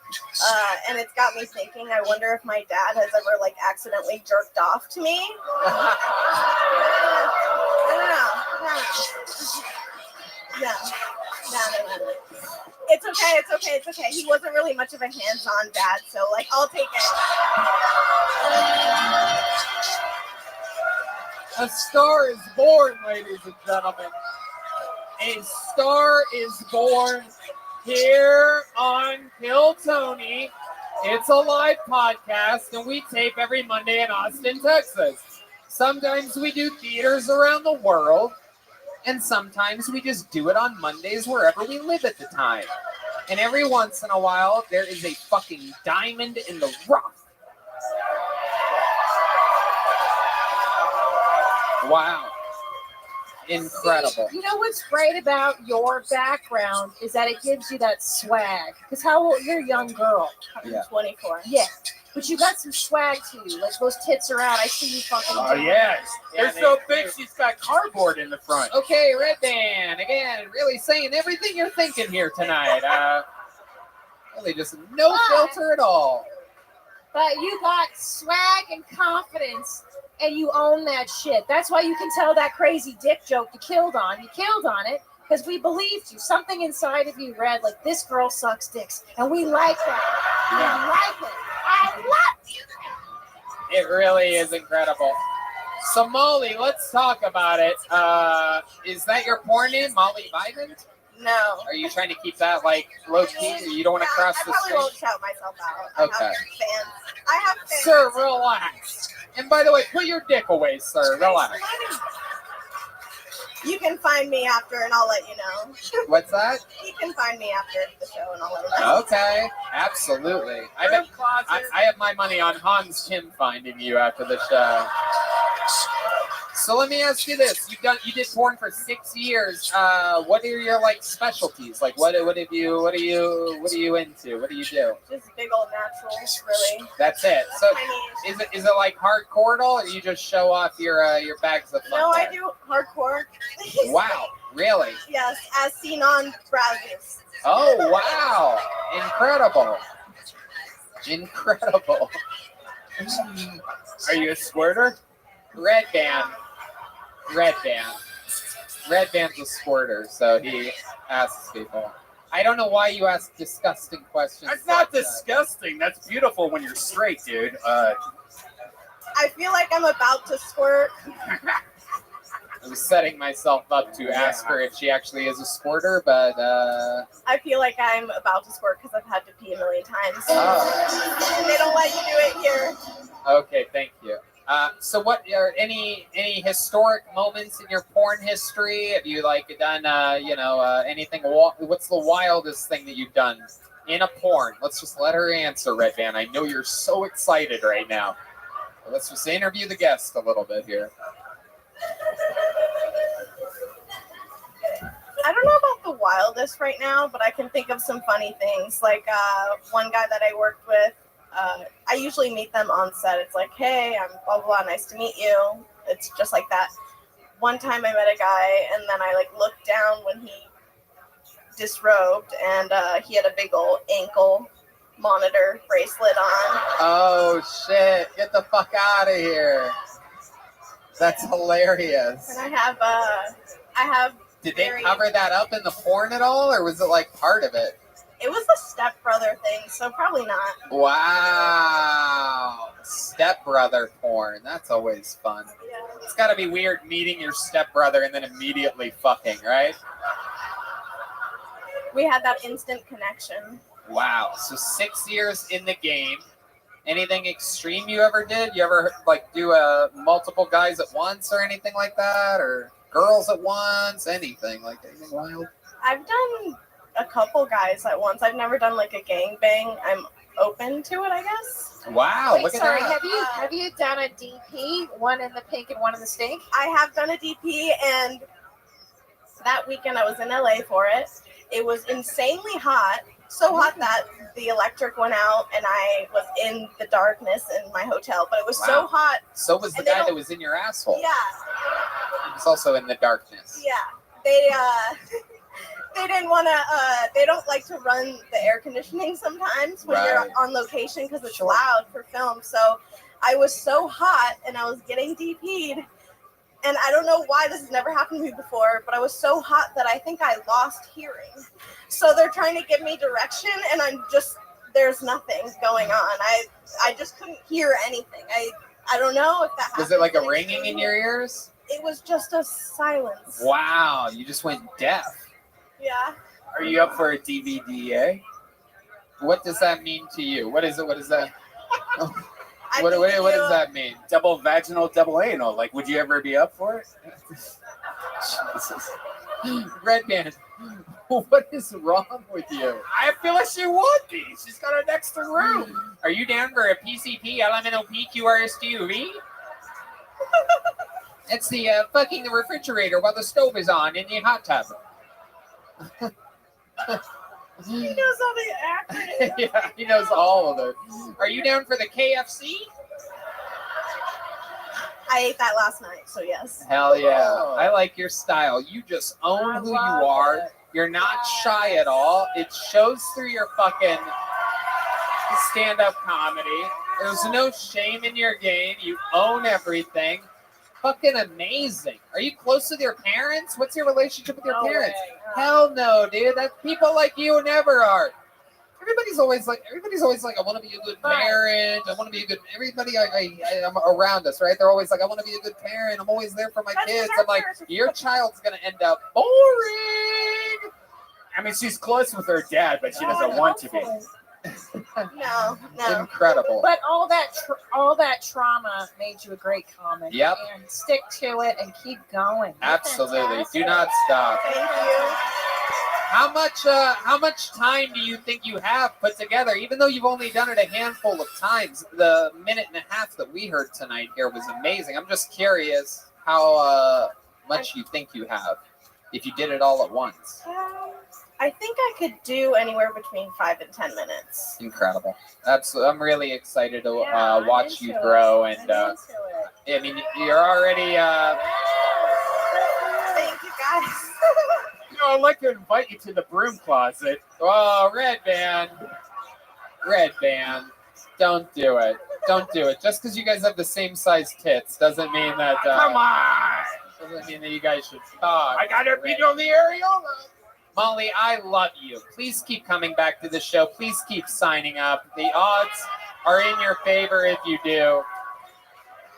And it's got me thinking, I wonder if my dad has ever like accidentally jerked off to me. I don't know. No. It's okay. He wasn't really much of a hands-on dad, so like I'll take it. A star is born, ladies and gentlemen. A star is born here on Kill Tony. It's a live podcast, and we tape every Monday in Austin, Texas. Sometimes we do theaters around the world, and sometimes we just do it on Mondays wherever we live at the time. And every once in a while, there is a fucking diamond in the rough. Wow. Incredible. You know what's great about your background is that it gives you that swag. Because how old? You're a young girl. Yeah. 24. Yeah. But you got some swag to you. Like those tits are out. I see you fucking. Oh, doing yes. it. They're so big, she's got cardboard in the front. Okay, Red Band, again, really saying everything you're thinking here tonight. Really just no filter at all. But you got swag and confidence, and you own that shit. That's why you can tell that crazy dick joke you killed on. You killed on it because we believed you. Something inside of you read like, this girl sucks dicks, and we like that. Yeah. We like it. I love you. It really is incredible. So, Molly, let's talk about it. Is that your porn name, Molly Vivant? No. Are you trying to keep that, like, low-key? You don't want to cross I the probably street? won't shout myself out. Okay. I have fans. Sir, relax. And by the way, put your dick away, sir. Relax. You can find me after, and I'll let you know. What's that? You can find me after the show, and I'll let you know. Okay, absolutely. I have my money on Hans Tim finding you after the show. So let me ask you this: you did porn for 6 years. What are your like specialties? Like what are you into? What do you do? Just big old naturals, really. That's it. So is it like hardcore at all, or you just show off your bags of fun? No, there? I do hardcore. Wow, really? Yes, as seen on browsers. Oh wow, incredible, incredible. Are you a squirter? Red Band. Red Band's a squirter, so he asks people. I don't know why you ask disgusting questions. That's not disgusting. That's beautiful when you're straight, dude. I feel like I'm about to squirt. I was setting myself up to ask her if she actually is a squirter, but I feel like I'm about to squirt because I've had to pee a million times. Oh. And they don't let you do it here. Okay, thank you. So what are any historic moments in your porn history? Have you like done anything? What's the wildest thing that you've done in a porn? Let's just let her answer, Red Band. I know you're so excited right now. Let's just interview the guest a little bit here. I don't know about the wildest right now, but I can think of some funny things. Like one guy that I worked with, I usually meet them on set. It's like, hey, I'm blah, blah, blah, nice to meet you. It's just like that. One time I met a guy, and then I like looked down when he disrobed, and he had a big old ankle monitor bracelet on. Oh, shit. Get the fuck out of here. That's hilarious. And I have. Did they cover that up in the porn at all, or was it like part of it? It was a stepbrother thing, so probably not. Wow. Stepbrother porn. That's always fun. Yeah. It's got to be weird meeting your stepbrother and then immediately fucking, right? We had that instant connection. Wow. So 6 years in the game. Anything extreme you ever did? You ever like do multiple guys at once or anything like that? Or girls at once? Anything wild? I've done a couple guys at once. I've never done like a gangbang. I'm open to it, I guess. Wow, Wait, look at sorry, that. have you done a DP? One in the pink and one in the stink? I have done a DP, and that weekend I was in LA for it. It was insanely hot. So hot that the electric went out and I was in the darkness in my hotel. But it was so hot. So was the guy that was in your asshole. Yeah. He was also in the darkness. Yeah. They didn't want to, they don't like to run the air conditioning sometimes when you're on location because it's loud for film. So I was so hot and I was getting DP'd. And I don't know why this has never happened to me before, but I was so hot that I think I lost hearing. So they're trying to give me direction and there's nothing going on. I just couldn't hear anything. I don't know if that happened. Was it like a ringing in your ears? It was just a silence. Wow, you just went deaf. Yeah. Are you up for a DVDA? What does that mean to you? What is it? What is that? What does that mean? Double vaginal, double anal. Like, would you ever be up for it? Jesus. Red Band, what is wrong with you? I feel like she would be. She's got an extra room. Are you down for a PCP, LMNOP, QRSTUV? It's the fucking the refrigerator while the stove is on in the hot tub. He knows all the acronyms. Yeah, he knows all of it. Are you down for the KFC? I ate that last night, so yes. Hell yeah. I like your style. You just own who you are. You're not shy at all. It shows through your fucking stand-up comedy. There's no shame in your game. You own everything. Fucking amazing. Are you close with your parents? What's your relationship with your parents? Hell no, dude. That's people like you never are. Everybody's always like, I want to be a good parent. I want to be a good. Everybody I'm around us, right? They're always like, I want to be a good parent. I'm always there for my kids. I'm like, your child's gonna end up boring. I mean, she's close with her dad, but she doesn't want to be. No. Incredible. But all that trauma made you a great comic. Yep. And stick to it and keep going. Absolutely. Do not stop. Thank you. How much time do you think you have put together? Even though you've only done it a handful of times, the minute and a half that we heard tonight here was amazing. I'm just curious how much you think you have if you did it all at once. I think I could do anywhere between 5 and 10 minutes. Incredible. Absolutely. I'm really excited to watch you grow. And I mean, you're already... Thank you, guys. You know, I'd like to invite you to the broom closet. Oh, Red Band. Don't do it. Don't do it. Just because you guys have the same size tits doesn't mean that... Come on! Doesn't mean that you guys should talk. I got her beat on the areola. Molly, I love you. Please keep coming back to the show. Please keep signing up. The odds are in your favor if you do.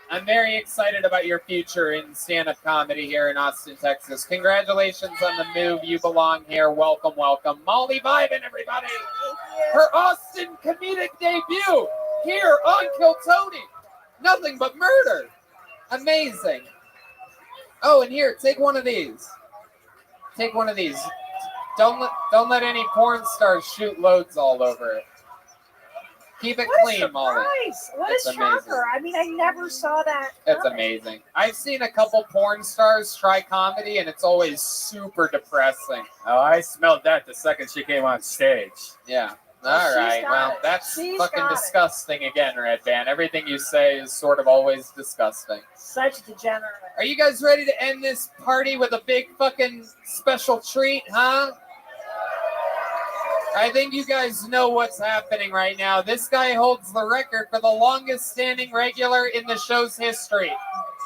I'm very excited about your future in stand-up comedy here in Austin, Texas. Congratulations on the move. You belong here. Welcome, welcome. Molly Vibin, everybody. Her Austin comedic debut here on Kill Tony. Nothing but murder. Amazing. Oh, and here, take one of these. Take one of these. Don't let any porn stars shoot loads all over it. Keep it clean, Molly. What It's a shocker. amazing. I mean, I never saw that. It's amazing. I've seen a couple porn stars try comedy, and it's always super depressing. Oh, I smelled that the second she came on stage. Yeah. Well, All she's right. got Well, it. that's She's fucking got it. disgusting again, Red Band. Everything you say is sort of always disgusting. Such degenerate. Are you guys ready to end this party with a big fucking special treat, huh? I think you guys know what's happening right now. This guy holds the record for the longest standing regular in the show's history.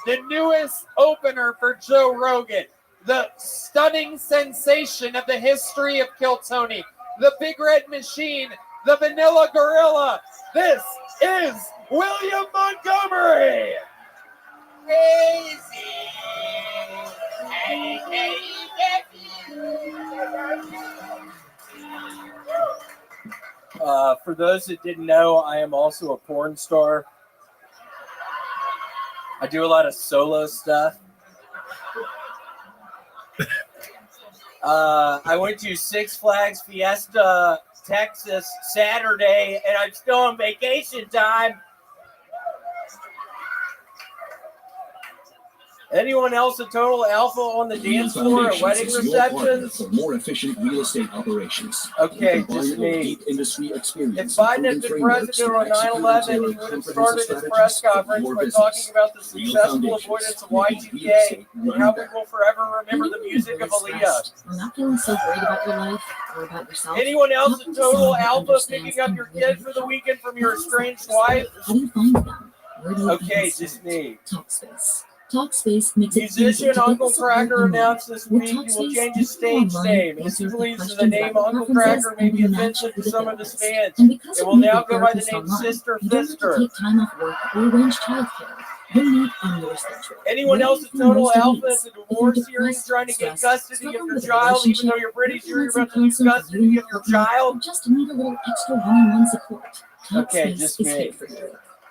The newest opener for Joe Rogan. The stunning sensation of the history of Kill Tony. The Big Red Machine. The Vanilla Gorilla. This is William Montgomery. For those that didn't know, I am also a porn star. I do a lot of solo stuff. I went to Six Flags Fiesta, Texas, Saturday, and I'm still on vacation time. Anyone else a total alpha on the dance floor at wedding receptions? For more efficient real estate operations. Okay, just me. Deep industry experience. If Biden had been president on 9/11, he would have started his press conference by talking about the successful avoidance of Y2K and how we will forever remember the music of Aaliyah. Or not feeling so great about your life or about yourself. Anyone else a total alpha picking up your kid for the weekend from your estranged wife? How do you find them? Where do you Okay, just me. Talkspace. Talkspace makes it easy Musician to get Uncle the support Cracker you need. announced this With week he will Talkspace, change you his can go stage online, name. He answer the believes in the questions name about Uncle preferences, Cracker may be and be matched offensive to with a some of his therapist. fans. And because It you will meet now with go by the therapists name online, Sister you don't have to Fister. take time off work or arrange childcare. You meet on your schedule. Anyone Ready else a for total most alpha needs. at the If you're divorce hearing depressed, trying to get stressed, custody of struggling your with a child, even relationship, though you're pretty sure you're want some about to lose counseling from custody you, of your help you out, child? or just need a little extra one-on-one support. Okay, Talkspace just is me. here for you.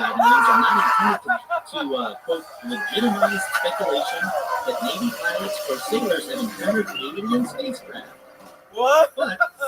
guidelines are not intended to quote, legitimize speculation that Navy pilots or sailors have encountered aliens in spacecraft. What? But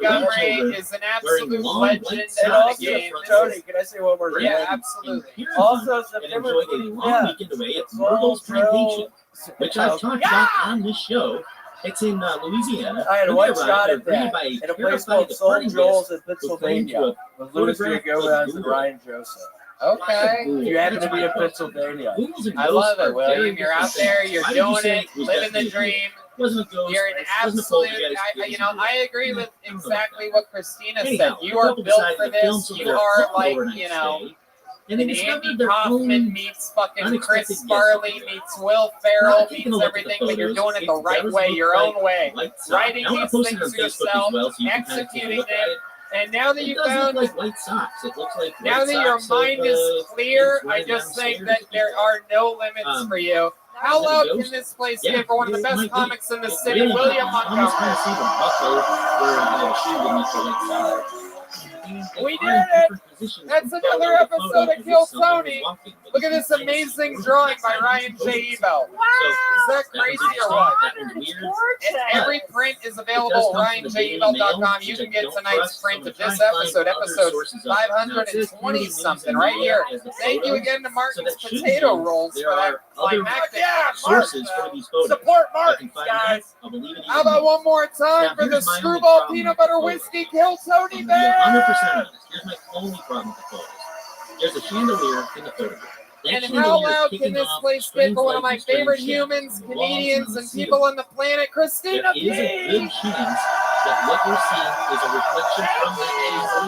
Montgomery is an absolute legend And in the also, game. Tony, can I say one more thing? Yeah, absolutely. Also, and September enjoyed a long weekend away at Myrtle's Plantation, which I've talked about on this show. It's in Louisiana. I had When one they shot arrived, at they're greeted that by a in a place terrified called Soul departing Joel's guest in who claimed to Pennsylvania have with Louis photographed Gomez the and ghoul. Ryan Joseph. Okay. If you happen to be in Pennsylvania. I love it, William. You're out there, you're Why did you doing say it, it was living the definitely dream. Wasn't a ghost. You're an wasn't a absolute. poltergeist, it was a I agree with exactly what Christina Anyhow, said. You the are couple built decided for to film this. some of You their are own like, overnight you know, stay, and they an discovered Andy their Kaufman own meets fucking unexpected Chris guest Farley appearance. meets Will Ferrell Now, taking a meets look at the everything, but you're photos, doing it the it right does way, look your like own way. White Sox. Writing Now, I'll these post it things on Facebook as yourself, well, so you can kind of take a executing look at it. it. And now that It you does found, look like White Sox. It looks like now White that your Sox mind of, is clear, things I running just think downstairs. that there are no limits for you. How loud can this place get for one of the best comics in the city, William Montgomery? We did it! That's another episode of Kill Tony. Look at this amazing drawing by Ryan J. Ebel. Is that crazy or what? And every print is available at RyanJEbel.com. You can get tonight's print of this episode 520 something right here. Thank you again to Martin's Potato Rolls for that climactic. Yeah, sources for these photos. Support Martin, guys. How about one more time for the Screwball Peanut Butter Whiskey Kill Tony Bear? 100% honest. Here's my only problem with the photos. There's a chandelier in the photograph. And how loud can this place get for one of my favorite humans, comedians, and people on the planet, Christina P? There is a good chance that what you're seeing is a reflection from that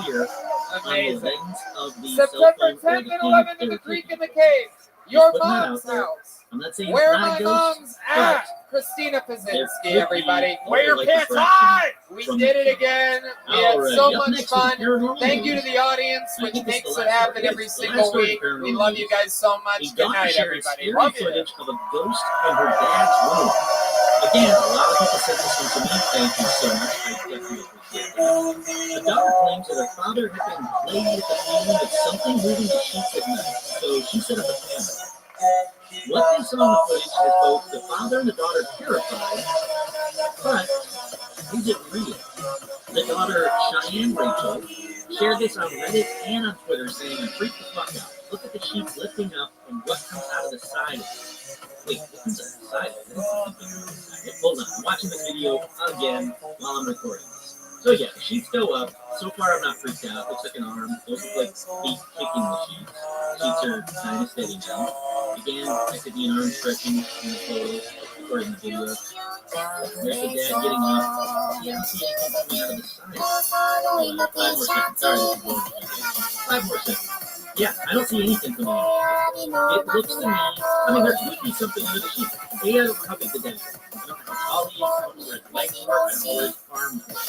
chandelier on the lens of the September 10th and 11th in the Creek in the Cave. Your mom's house. I'm not saying Where it's not my a ghost, mom's at. Christina Pazinski, everybody. Wear your pants high! We did it again. We had so much fun. Thank you to the audience, which makes it happen every single week. We love you guys so much. Good night, everybody. Love you. Footage of a ghost in her dad's room. Again, a lot of people said this one to me. Thank you so much. I definitely appreciate that. The daughter claims that her father had been playing with the feeling of something moving the sheets at night, so she set up a camera. What they saw in the footage has both the father and the daughter terrified, but is it real? The daughter, Cheyenne Rachel, shared this on Reddit and on Twitter, saying, "I'm freaked the fuck out. Look at the sheets lifting up and what comes out of the side of it." Wait, what comes out of the side of it? Hold on, I'm watching this video again while I'm recording this. So yeah, the sheets go up. So far, I'm not freaked out. Looks like an arm. Those look like feet kicking the sheets. Sheets are kind of steady now. Again, that could be an arm stretching in the photos or in the video. There's the dad getting up. You don't see anything coming out of the side. 5 more seconds. Sorry, 5 more seconds. Yeah, I don't see anything coming out. It looks to me, I mean, there could be something under the sheets. They don't know how big the dad is. I don't know how tall he is. I don't know where his legs work. I don't know where his arms work.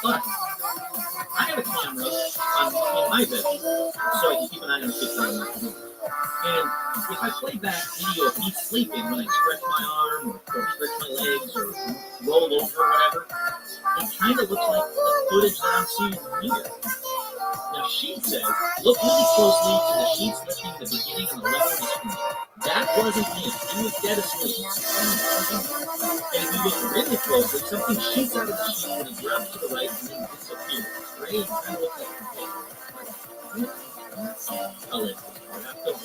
But I have a camera in my bed, so I can keep an eye on the picture in my room. And if I play back video of me sleeping when I stretch my arm or stretch my legs or roll over or whatever, it kind of looks like the footage that I'm seeing here. Now she says, look really closely to the sheets lifting at the beginning on the left of the screen. That wasn't him. He was dead asleep. And if you look really closely, something shoots out of the sheet when it drops to the right and then disappears. Gray kind of looks like a fish. I'll let you. I don't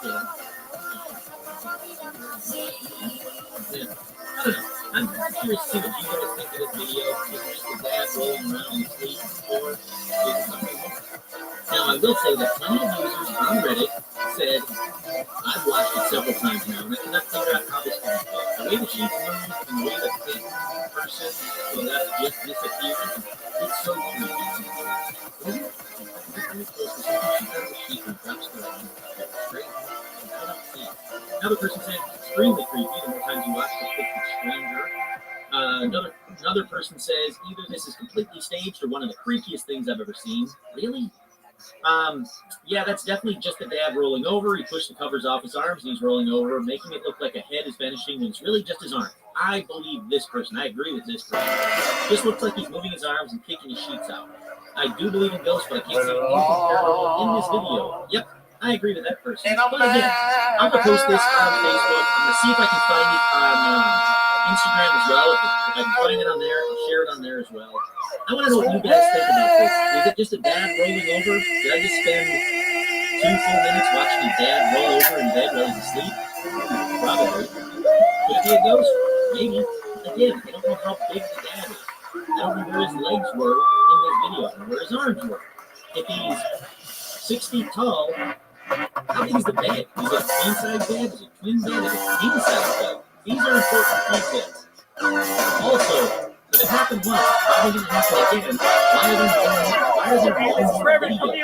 know. I'm curious to see what you guys think of this video. Is it just a dad rolling around in sleep, or is it something more? Now, I will say that plenty of users on Reddit said, I've watched it several times now, and I cannot figure out how this comes out. The way the sheets move and the way the person so that just disappears, it's so creepy. Another person said it's extremely creepy. The more times you watch this, it gets stranger. Another person says either this is completely staged or one of the creepiest things I've ever seen. Really? Yeah, that's definitely just the dad rolling over. He pushed the covers off his arms and he's rolling over, making it look like a head is vanishing when it's really just his arm. I believe this person. I agree with this person. Just looks like he's moving his arms and kicking his sheets out. I do believe in ghosts, but I can't see anything paranormal in this video. Yep, I agree with that person. But again, I'm going to post this on Facebook. I'm going to see if I can find it on Instagram as well. If I can find it on there, I'll share it on there as well. I want to know what you guys think about this. Is it just a dad rolling over? Did I just spend 2 full minutes watching a dad roll over in bed while he's asleep? Probably. Could it be a ghost? Maybe. Again, I don't know how big the dad is. I don't know where his legs were in this video. I don't know where his arms were. If he's 6 feet tall, how big is the bed? Is it a queen-size bed? Is it a twin bed? Is it a king-size bed? These are important details. Also, if it happened once, why didn't it happen again? Why are there more videos?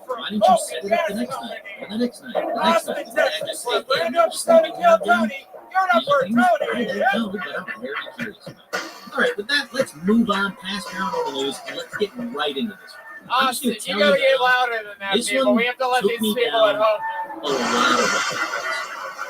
Why didn't you set it up the next night? Or the next night? The next night? Did I just say, hey, I'm just sleeping here again? I don't know, but I'm very curious about it. All right, with that, let's move on past paranormal news and let's get right into this one. Austin, you gotta get louder than that, people. We have to let these people at home. A lot of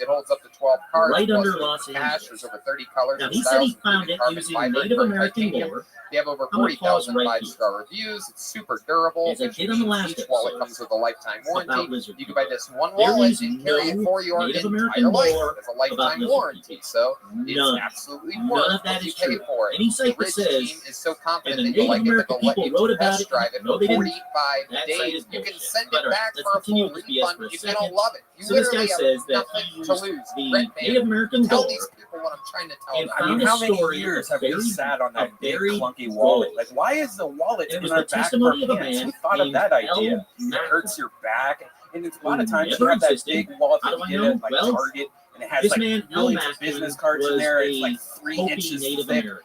It holds up to 12 cards. right plus under there's Los cash. Angeles. There's over 30 colors Now, and he said styles, he found including it carbon using fiber Native and American titanium. lore. They have over I'm gonna pause 40,000 right here. five-star reviews. It's super durable. As I which did on the means last each wallet episode comes with a lifetime about warranty. lizard You can buy this one There wallet is and carry it no for your Native entire American life. lore It's a about lifetime lizard warranty, so it's None. absolutely None worth of that what you is pay true. for it. Any site The that Ridge says, team is so and confident the that you'll Native like it that American they'll let people you wrote about test it. drive it No, for they didn't. 45 That site days. is You can bullshit. send But it back let's for a continue full with this BS refund for a if you second. don't love it. You So this guy literally have says that nothing he to used lose. the Red Native man, American tell lore these people what I'm trying to tell and them. I mean, found a how many story years of have we buried- sat on that of big buried clunky wallet? gold. Like, why is the wallet It in was our the back testimony for of a pants? man Who thought of named that idea? L. It hurts your back. And it's a lot who of times you never have that existed. big wallet How that do I you get know? at like Well, Target, and it has this like man, L. millions of Macklin, business cards in was there. It's a like 3 Hopi inches Native thick. American.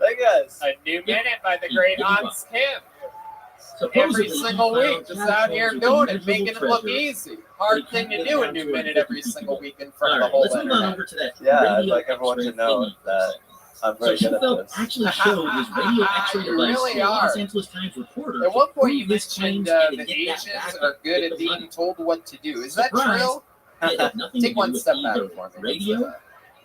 Hey guys. A new minute by the great Hans Kim. Supposedly, Every single he week, found just out here tadpoles doing with it, making it immeasurable look treasure. easy. Hard thing to do, a new minute every single week in front of the Alright, whole let's move on internet. over to that Yeah, I'd radio like everyone to X-ray know thingy. that I'm So very good at Schoenfeld this. actually showed his radio X-ray You device really to a Los are. Angeles Times reporter. At one to point, you prove his mentioned claims and the to get that Asians back are good with at the being money. told what to do. Is that Surprise. true? It had nothing to Take do one with step back either for me. radio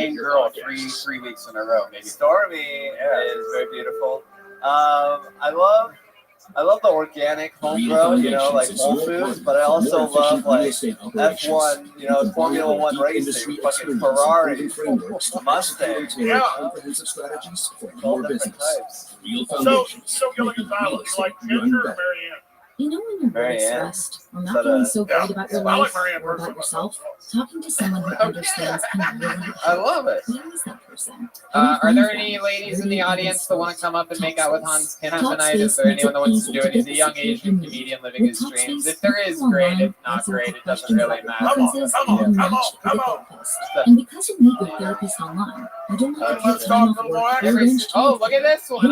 same girl 3 weeks in a row. Maybe Stormy is very beautiful. I love the organic homegrown, like Whole Foods, but I also love like F1, Formula One racing, fucking Ferrari, Mustang. Yeah. Comprehensive strategies for All your different business. types. Real So, foundations. Gilligan, Making real you like estate Ginger or run better. Marianne? You know when you're really stressed or not feeling so great about your life or about yourself, talking to someone who understands can really help. I love it. Who is that person? Are there any ladies in the audience that want to come up and make out with Hans Kim tonight? Is there anyone that wants to do it? He's a young Asian comedian living his dreams. If there is, great. If not, great. It doesn't really matter. And because you meet your therapist online, you don't have to take time off work or arrange Oh, look at this one. If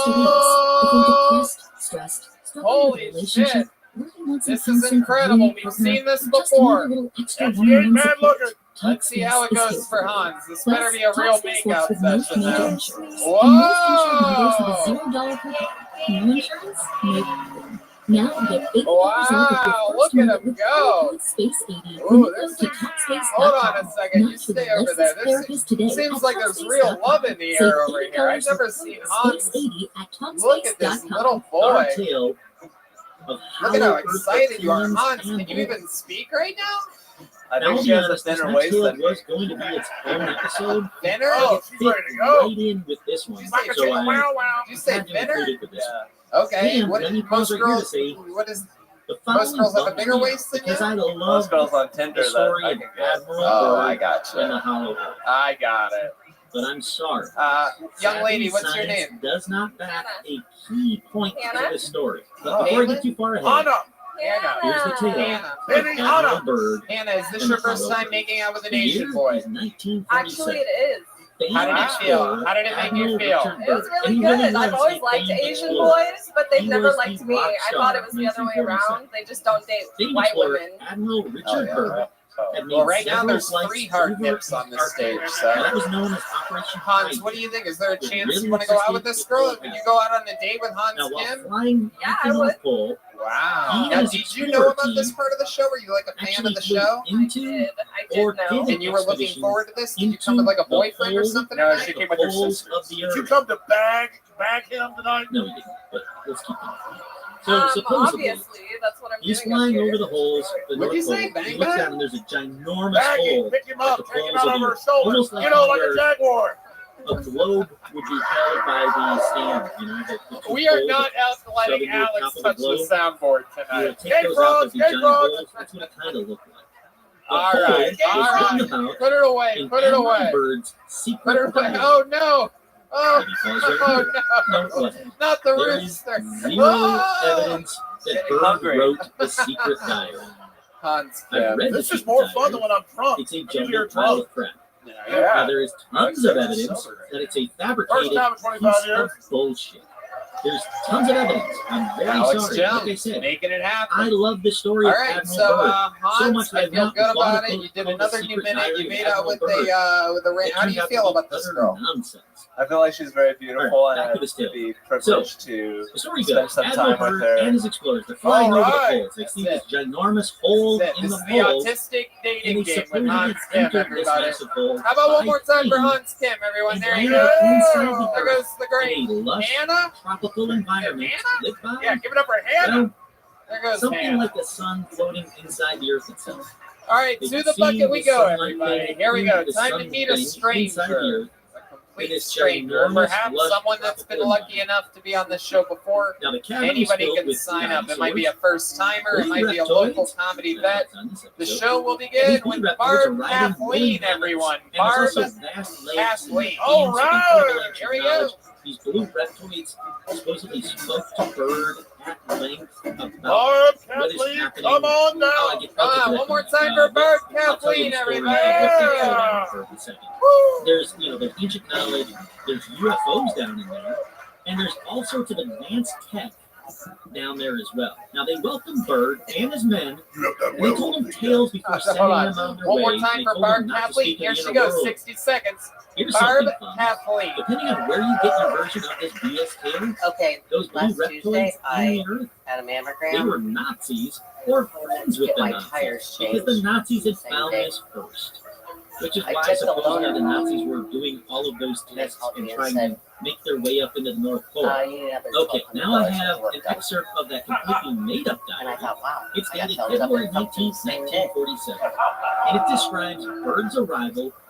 you're depressed, stressed, struggling with a relationship, This is incredible. We've seen this before. Let's see how it goes for Hans. This better be a real makeout session now. Whoa! No insurance, no problem. Now get $80 wow, look at him go. Space 80. Ooh, hold on a second. You stay over there. This seems like there's real love in the air over here. I've never seen Hans. Look at this little boy. Look at how excited you are. Hans, can you even speak right now? I think she has a thinner waist than was going to be its own episode. Thinner? Oh, it's ready to go. Right in with this one. So you say thinner? Yeah. Okay. And What let me most pause right girls? here to say, What is? the Most girls have a bigger waist than because you? I love Most girls on Tinder the that story I of can get. Admiral Oh, Byrd I got and the you. Hollow Earth. I got it. But I'm sorry. Young lady, what's your Science name? does not back a key point Hannah? to this story. But Oh. before I get too far ahead, Hannah. here's the tale. Hannah. of Admiral Byrd Hannah, is this and your the first Hollow time Earth. making out with an The year Asian boy? is 1947. Actually, it is. How did it feel? How did it make you feel? It was really good. I've always liked Asian boys, but they've never liked me. I thought it was the other way around. They just don't date white women. Admiral Richard Byrd. Well, right now there's 3 hard nips on this stage, so. That was known as Operation Hans, what do you think? Is there a chance you want to go out with this girl? Would you go out on a date with Hans Now, while Kim? flying Yeah, I would. Pole, Wow. he Now, and his did you know about this explorer part of the show? Were you like a fan of actually the flew show? into I or did know. did And you were looking expedition forward to this? Did you into come with like a the boyfriend or whole- something? No, tonight? she came with her holes sister. of the Did you earth. come to bag him tonight? No, he didn't. But let's keep going. So supposedly, Obviously, that's what I'm he's doing. flying up over here. the holes. The What'd you North say? Pole. Bang, He looks bang? down and there's a ginormous Bag him, hole. pick him at up, the take him poles out of over the his earth. shoulder. Almost like You know, the like a Earth. jaguar. A globe would be held by the stand. You know, the two We are poles not out letting shoving to the Alex top of touch the globe. soundboard You tonight. take those out as the giant holes. That's what it kind of looked like. The All hole right, was all right. written about Put it away. in Put it Admiral away. Bird's Put it secret away. diary. Oh no. Oh, Maybe pause right here. No, it no. wasn't. Not the There is rooster. zero Oh! evidence that Getting Bird hungry. wrote the secret diary. Hans I've Kim. read the This is secret more diary. fun than when I'm drunk. It's a I'm usually jumbled pile drunk. of crap. Yeah. Now, there is tons of evidence that it's a fabricated First time in 25 piece years. of bullshit. There's tons of evidence. I'm very Alex sorry. Like I Jones said, making it happen. I love the story All of right, Admiral so Byrd. Hans, So much that I I've feel now good bought about a it. book You did called The another new Secret minute. Diary You of made out Admiral with Byrd. the ring. It How do turned you out to feel be about this utter girl? nonsense. I feel like she's very beautiful, All right, back and to the I'd still. be privileged to The story spend goes, some Admiral time with Byrd her. and his explorers, they're flying All over the right. poles. They see this That's ginormous hole This in is the the poles, autistic and dating they game with supposedly Hans Kim, entered this everybody. massive hole. How about one by more time for plane Hans Kim, everyone? and There you landed go. inside the There earth goes the great in a lush, Hannah. tropical environment Hannah? lit by, Yeah, give it up for Hannah. well, There goes something Hannah. like the sun floating inside the earth itself. All right, They to can the see bucket we the go, sunlight everybody. going Here we through go. the Time to sun meet a thing inside the stranger. earth. A complete This stranger. ginormous, Perhaps lush, someone that's been tropical lucky enough to be on this show before. Now, the cabin is Anybody filled can with sign up. It might be a dinosaurs, first timer. It might be a reptoids, local comedy vet. on this The episode. show will These begin with reptoids Barb are riding Kathleen, woolly everyone. mammoths, and there's Barb also vast lakes Kathleen. and All beams right. of Here we go. knowledge. These blue reptoids supposedly spoke to Bird at length about Barb what is Kathleen, happening. come on Oh, down. I'll get to One more that. time for Barb I'll tell you Kathleen, the story everybody. of what's going Yeah. on for a second. There's ancient knowledge, there's UFOs down in there, and there's all sorts of advanced tech down there as well. Now, they welcomed Bird and his men, and they told him tales before sending Hold on. them on their One way. more and time they for told Barb them not to Kathleen. speak in Here the she inner goes. world. 60 seconds. Here's Barb something fun. Kathleen. Depending on where you get your version of this BS tale, Okay, those blue last reptoids Tuesday, in I the earth, had a they mammogram. were Nazis or friends with Get the my Nazis. tires Because the changed Nazis had same found day. this first. Which is I why took the supposedly loaner the Nazis were doing all of those tests called and me and trying to said, make their way up into the North Pole. you need another Okay, now I $1,200 have work an done. excerpt of that completely made-up And I diary. thought, wow, It's I got dated thumbs up February and thumbs 19th, the same day. 1947, and it describes Bird's arrival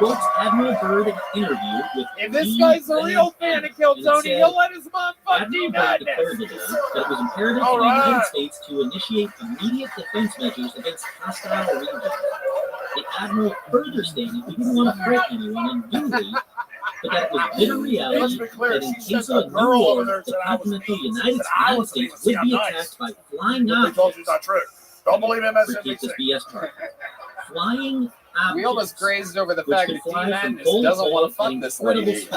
quotes Admiral Byrd in an interview with If this guy's a real fan of Kill Tony, he'll let his mom fuck Admiral Dean Byrd Madness. declared today that it was imperative for the United States to initiate immediate defense measures against hostile regions. The Admiral further stated he didn't want to hurt anyone and do leave, but that it was bitter reality that in case of a new war, the continental United States would be attacked by flying objects. Told you it's not true. Don't believe MSNBC. Repeat this BS part. Flying objects. We almost grazed over the which fact can that fly Dean from Madness pole to doesn't pole want to fuck at this incredible lady. speeds.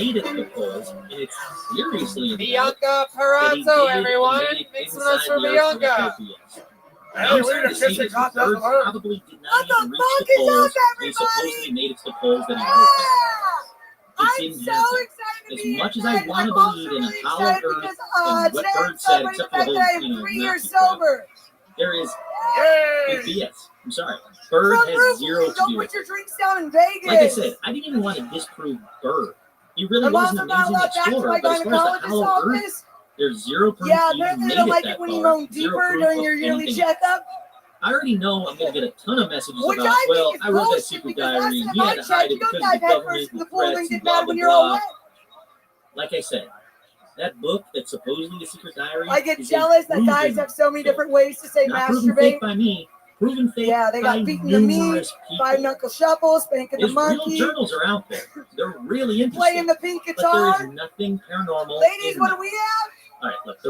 made it to the polls, and it's seriously Bianca Perazzo, everyone. Make some noise for Bianca. Hey, we're gonna kiss the Bird probably did not even reach the polls. He supposedly made it to the polls that he hoped. It didn't happen. As much as I want to believe in a hollow earth and what Bird said, except for the whole, 3 years sober. there is BS. I'm sorry. Bird has zero to Don't do with put your drinks down in Vegas. Like I said, I didn't even want to disprove Bird. He really was an amazing explorer, but as far as the hollow earth, there's zero proof Yeah, he even they made don't it like that it when you far. moan Zero deeper proof during of your yearly anything. checkup. I already know I'm going to get a ton of messages Which about, I think well, is I wrote that bullshit secret because diary last and time he I had to checked, hide you it don't because dive of the head government first in the with pool and threats get and blah, mad blah, when you're all blah. wet. Like I said, that book that's supposedly a secret diary. I get is jealous that proven guys have so many different ways to say not proven fake masturbate. by me, proven fake Yeah, they by got beating the meat, numerous people. five knuckle shuffle, spanking the There's real monkey, journals are out there. They're really interesting. playing the pink But there guitar. is nothing paranormal. Ladies, in what them. do we have? All right, look, the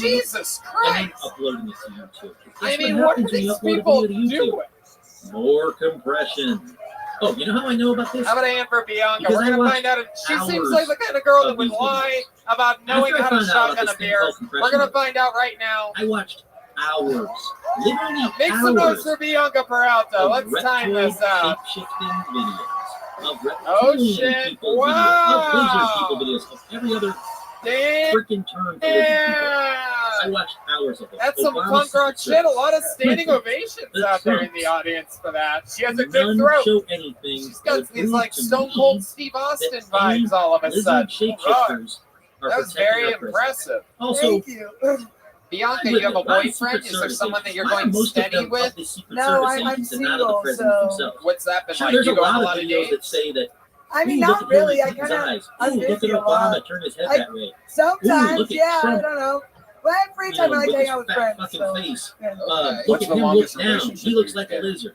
Jesus and then Christ! uploading it to YouTube. I Guess mean, what what are happens when you these upload a people video to YouTube? doing? More compression. Oh, you know how I know about this? How about a hand for Bianca? Because We're I going to watched find out if she seems hours like the kind of girl that of would these lie videos. about knowing After I how to found out about shotgun this a thing beer. called We're compression, going to find out right now. I watched hours, literally Make some noise hours for Bianca Peralta. of Let's time this out. shape-shifting videos, of Oh, reptilian shit. people Wow. videos, of lizard people videos, of every other freaking term for lizard people. I watched hours of it. That's some Obama's punk rock Secret shit. A Service, lot of standing Clinton, ovations the out there in Trumps. the audience for that. She has a good None throat. show anything. She's got that these would like prove to Stone me Cold Steve Austin that vibes all of a lizard sudden. shapeshifters are That was protecting very our prisons. impressive. Also, Thank you. Bianca, I you have a admit, why the boyfriend? Secret Is there Service someone that you're why going most of steady them with? of the Secret No, Service I'm agents and not of the single, president so- himself? What's that been Sure, like? there's You a go on lot a of lot of videos that dates? say that. I mean, ooh, look not at really. I Clinton's kind of. eyes. I'm Ooh, look at busy a lot. Obama turn his head I- that way. Sometimes, look at yeah, Trump. I don't know. When I have free time, I like with to his hang out with fat friends. fucking So, face. yeah. Look What's at the him look longest down. relationship He looks you've like a been in? lizard.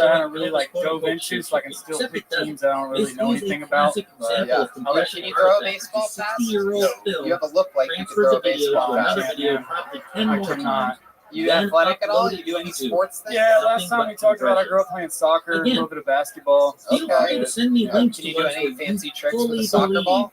sport I haven't really like dove into, so I can still pick teams I don't really know anything about. But, Yeah. Can you throw a baseball pass? No. You have a look like you can throw a baseball pass. I cannot. You athletic at all? You do any sports things? Yeah, last time we talked about I grew up playing soccer, a little bit of basketball. Okay. Can you do any fancy tricks with a soccer ball?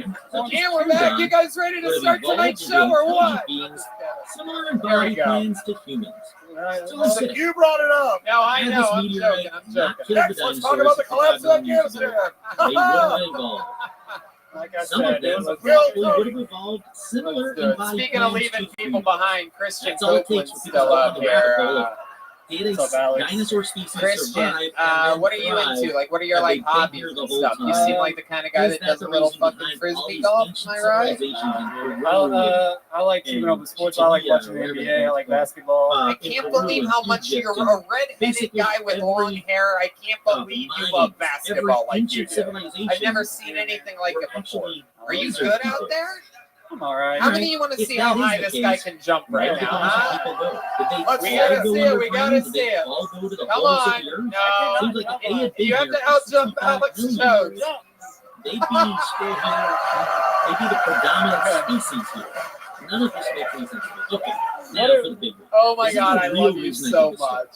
time, such as And we're back. You guys ready to start tonight's show or what? Beings, similar in body plans to humans. So You brought it up. No, I know. I'm joking. I'm joking. Next, let's talk about the collapse of Afghanistan. They would have evolved. Like I Some of said, it them was a probably would have evolved similar in body Speaking of plans leaving to people humans. behind, Christian That's all it Copeland's takes for still people up to here. did a What's up, Alex? dinosaur species Christian, survive and then what are you thrive? into? Like, what are your Have like they been hobbies here the and whole stuff? You time? seem like the kind of guy Is that that does the a little reason fucking behind all frisbee these golf? ancient Am I right? civilizations in Peru I like keeping up with sports. I like India, watching the wherever NBA. they I like go. basketball. I in can't Peru believe and how much Egypt you're and a red-headed basically guy with long every, hair. I can't believe you love basketball like you ancient do. civilization I've never seen anything like were it before. actually Are you lizard good people. out there? I'm all right. How many you want to If see that how is high the this case, guy can jump right where did now, all these huh? people go? Did they We all gotta go see it. We underground? gotta Did see they it. all go to the Come holes of on. the earth? No. Seems like if they had been You have here to for out-jump 65 Alex million Jones. years, they'd be still here. They'd be the predominant species here. None of this makes any sense. Okay, now for the big one. Oh my This is God, the I real love you reason I so did this show. much.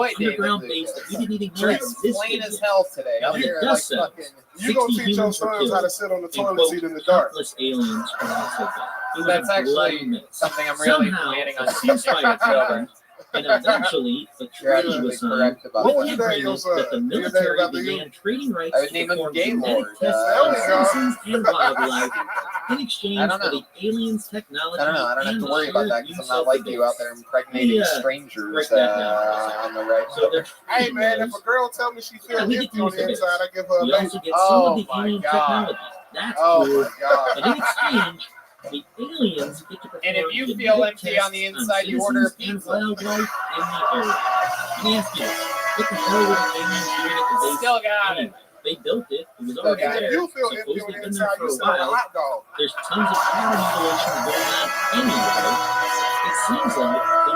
boy, David underground base that we didn't even know drinks existed plain as yet. hell today. Now, I'm when it here does like so, fucking. You gonna 60 teach your humans were sons how to killed, sit on the and, toilet quote, seat in the dark. countless aliens were also dead. It was That's a bloody actually mess. something I'm really Somehow, planning on a ceasefire happened, and eventually a treaty absolutely was signed correct about What with would the you name your agreement son? that the Your name military about the began trading rights I would to name him perform Gaylord. genetic tests There we on go. citizens and wildlife in exchange I don't for know. the aliens' technology I don't know. I don't have and to the worry about that shared because I'm use not of like the you out base. there impregnating break strangers that down on the right. So their Hey treaty man, if was, a girl tell me she feels yeah, we get empty to on use the the base. inside, I give her a We baby. also get some of the Oh my alien God. technology. That's Oh cool. my god. And in exchange, the aliens get to perform And if you feel genetic empty on the tests inside, you order a citizens and pizza. wildlife in the area. Let me ask you this: what the hell were the aliens doing at the base? Still got it. anyway? They built it. It was Still already got it. there. If you feel empty Supposedly on the been inside, there for you a sit on a while. hot dog. There's tons of power mutilation going on anyway. It seems like the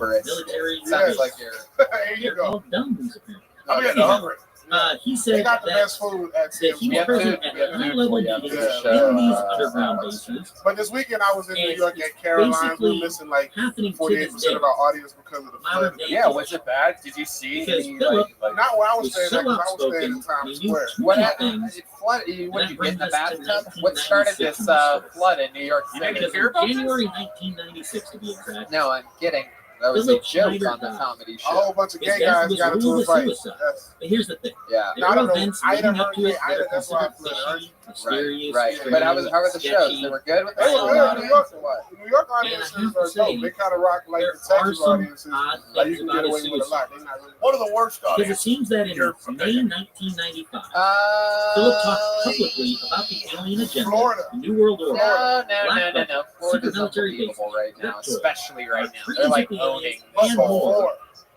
remember it. military. Sounds like you're. There you They're go. called dummies, apparently. I'm getting Anyhow, hungry. He They said got the that, best food at that he TMZ. was present at high-level meetings in these underground bases. But this weekend I was in New And York it's at Caroline's. We basically were missing like happening to 48% this day. of our audience because of the flood. Yeah, was it bad? Did you see Because any Philip like Not where I was was staying so at, because I was staying in outspoken, Times he knew Square. too What many happened? things. What did you That get in brings the us to bathtub? What started 1996 this in the story. flood in New York You City? didn't hear about this? January 1996, to be exact. No, I'm kidding. That was a Philip joke Schneider on the died. comedy A show. whole bunch of His gay death guys was got into ruled a a fight. suicide. That's, But here's the thing. Yeah. There I are don't know. events I leading never up to it heard that are that's why I considered fled. fishy, mysterious, Right. strange, But how were the shows? sketchy. They were good with the They were show good. audience or what? New York And I audiences have to are say, dope. They kind of rock like there the are Texas some audiences. odd Like you things can about get his away with a suicide. lot. They're not really. One of the worst Because it audiences. seems that in You're from May 1995, Philip talked publicly about the alien agenda, Florida. the New World Order, No. black budget, Florida's secret military unbelievable bases, right now, crypto, especially right now. treaties They're with like the owning aliens, this and whole. more.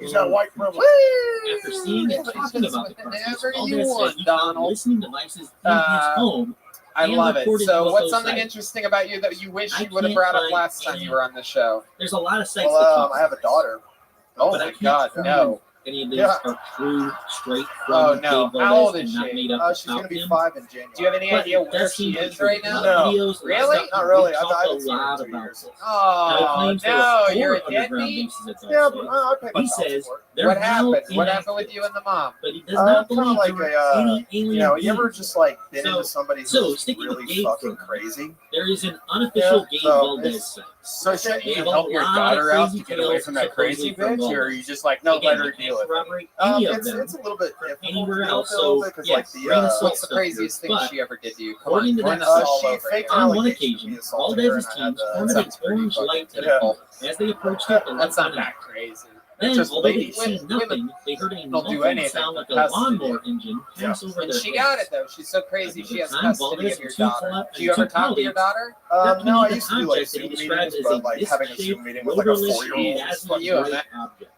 He's got white privilege. After seeing and talking about the crisis, Whatever you Valdez want, said he found Donald. listening devices in his home. I and love it. reported So, what's UFO something sightings. interesting about you that you wish I you would have can't brought up find last time you were on the show? There's a lot of sites. Well, I have a daughter. Oh but I my can't God, find no. Any of these Yeah. are true, straight from Oh, no. Dave How Valdez old is and not she? made up She's going to about be him. 5 in January. Do you have any But idea it where does she seem to be is true. right now? A lot of No. videos, a lot of Really? stuff, Not really. we I talked haven't a seen her in lot 2 about years. this. Oh, claims there no, were you're a 4 underground deadbeat? bases at that Yeah, site. but I pay my He child says support. they're What now happened? What inactive, happened with you and the mom? but he does not Kind of believe like there were any alien you know, you ever beings. just like been So- into somebody so, who's sticking with really Gabe fucking for- crazy? There is an unofficial Yeah, Gabe so Valdez it's- site. So shouldn't They you have a help your lot of daughter out crazy to get away tales from that crazy supposedly from bitch, or are Valdez. you just like, no, Again, let her I can't deal with it? corroborate any of them It's a little bit from difficult anywhere to deal else. with a little So, bit, 'cause, yes, like, the, grain of salt What's the stuff craziest here, thing but she ever did to you? Come according on, to join that us site, all she over faked here. on one allegation occasion, he assaulted her, Valdez's and I had teams to- pointed Sounds an pretty orange fucking light to the typical. car. As they approached it, the light That's not went out. that crazy. Then, Just although they ladies. could see nothing, they heard a Don't do muffled anything sound like a custody. lawnmower engine pass over And their she got heads. it though. She's so crazy. She has Another time, custody Valdez of your and two daughter. collab- Do you and ever two talk to your colleagues daughter? No, I documented used to an do like object that he Zoom described meetings, as but a like having a disc-shaped, Zoom meeting with like a rotorless 4-year-old. plasma You, bright man. object.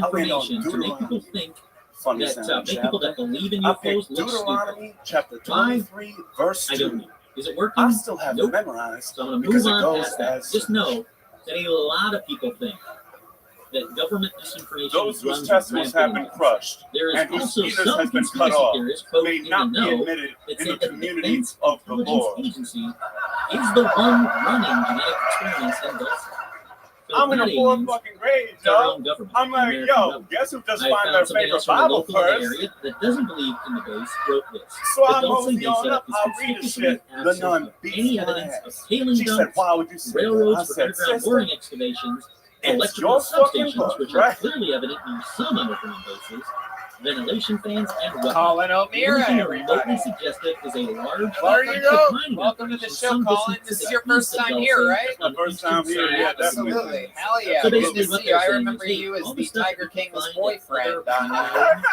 misinformation to make people think that make people that believe in UFOs look Deuteronomy stupid. chapter 23, verse 2. I don't know. Is it working? I still have it memorized. So I'm going to because move it on goes past that. as Just know that a lot of people think that government misinformation those whose runs testicles have been crushed There is and whose also penis some has been cut conspiracy off theorists, quote, may in the not be know, admitted that in say the that the community Defense of the Intelligence Lord. Agency is the one running genetic experiments in those. I'm in a fourth fucking grade, yo. I'm like, yo, guess who just find their favorite Bible verse? That doesn't believe in the base wrote this. So I'm mostly on up. I'll read the shit. The nun beats my ass. She said, why would you say railroads that? I for said, underground boring excavations, it's electrical your fucking substations, book, which right? are clearly evident in some underground bases, ventilation fans, and whatnot. Colin O'Meara, Anything everybody. remotely suggestive is a large. There you go. mining Welcome to the operation, show, Colin. This is your first time here, right? My first time here, yeah, definitely. Absolutely. Hell yeah. So Good basically to what see you. I they're saying remember is, hey, you as all the the stuff Tiger that you King's find boyfriend at on underground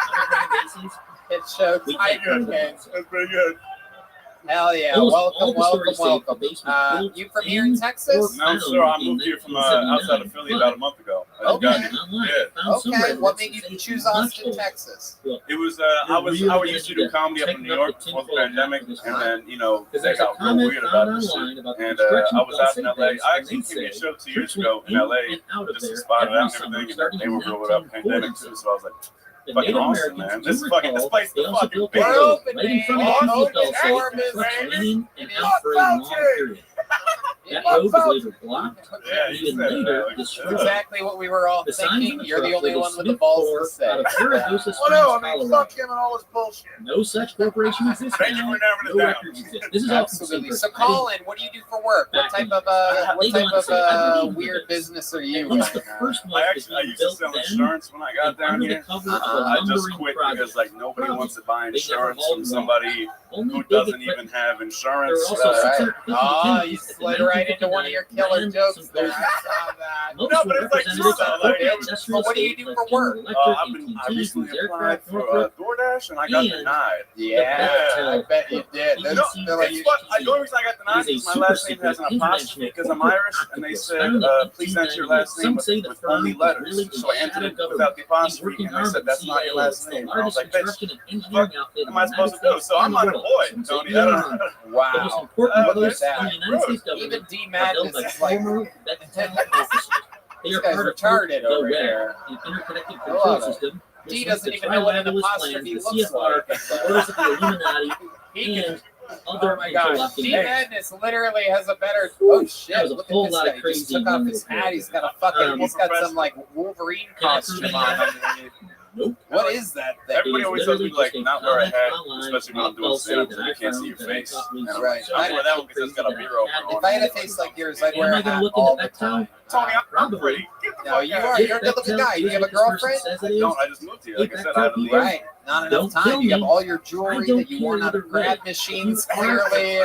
bases, hit show we Tiger can't King. That's pretty good. Hell yeah. Almost all Welcome, the stories say welcome. the base was built You from here in Texas? No, sir. I moved here from outside of Philly about a month ago. Okay. Yeah. Okay. What made you choose Austin, Texas? It was I used to do comedy up in New York before the pandemic, and then they got real weird about this shit. And I was out in LA. I actually came to a show 2 years ago in LA, just to spot it out and everything, and they were real about pandemic too. So I was like, fucking awesome, man. This place the fucking big. We're open, man. And out for a long period. That road was later blocked, even later destroyed. Exactly what we were all The signs thinking. on the You're the truck only were one with the Smith balls Floor to say. out of Saragossa Springs, Well, no, I mean, Colorado. fuck him and all this bullshit. No such corporation exists Thank you now. for narrowing it No down. records exist. This is all Absolutely. secret. So, Colin, what do you do for work? What type of weird business are you in? Once the first one I used to sell insurance when I got down here. I just quit because like nobody wants to buy insurance from somebody who doesn't even have insurance. You slid right into one of your killer jokes there. I saw that. No, but it's like true though. Like, But what do you do for work? I recently applied for DoorDash and I got denied. Yeah, I bet you did. No, it's what, the only reason I got denied is my last name has an apostrophe because I'm Irish, and they said, please enter your last name with only letters. So I entered it without the apostrophe, and they said, that's not your last name. And I was like, bitch, what am I supposed to do? So I'm unemployed, Tony. I don't know. Wow. Look at that. Even D Madness is like, this guy's retarded over here. Interconnected I love control it. system. D doesn't even know what an apostrophe looks like. The orders of the Illuminati, and Oh my gosh, D Madness literally has a better. Oh shit! Look at this guy. He just took off his hat. He's got a fucking. He's got some like Wolverine costume on underneath. Nope. What is that thing? Everybody always tells me like not wear a hat, especially when I'm doing stand-up, so you can't see your face. And I'm Right. I wear that one because it's got a mirror over If I had a face like yours, I'd wear a hat all the time. Tony, I'm pretty. No, you're a good-looking guy. You have a girlfriend? No, I just moved here. Like I said, I had to leave. Right. Not enough time. You have all your jewelry that you won out of grab machines. Clearly,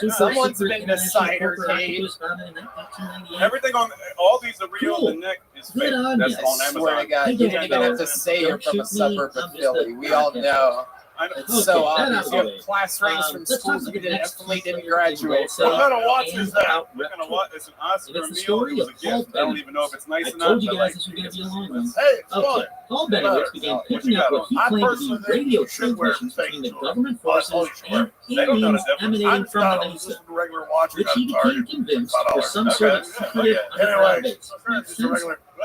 someone's been to Cidercade. Everything on all these are real. The neck is fake. That's on I swear to Amazon. God, you didn't even have to say you're from a suburb of Philly. We all know. It's so obvious. You have class rings from schools you definitely didn't graduate from. What kind of watch is that? What kind of watch? It's an Oscar meal. It was a gift. I don't even know if it's nice or not. I told you guys this was going to be a long one. Hey, it's fun. Paul Benowitz began picking up what he claimed to be radio transmissions between the government forces and aliens emanating from the Mesa, which he became convinced were some sort of secretive underground base.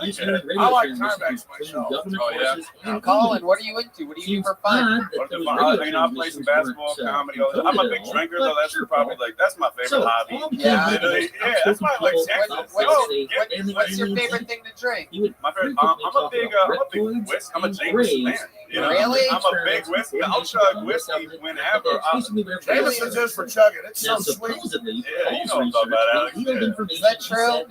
He's hearing radio transmissions between government forces and Colin, what are you into? What do you do for fun? I play some basketball, comedy. I'm a big drinker, though. That's probably like that's my favorite hobby. Yeah, that's my like. What's your favorite thing to drink? My favorite. I'm a big whiskey. I'm a Jameson man. You know, Really? I'm a big whiskey. I'll chug whiskey whenever. Jameson's just for chugging. It's so sweet. Yeah, you know about that. Is that true?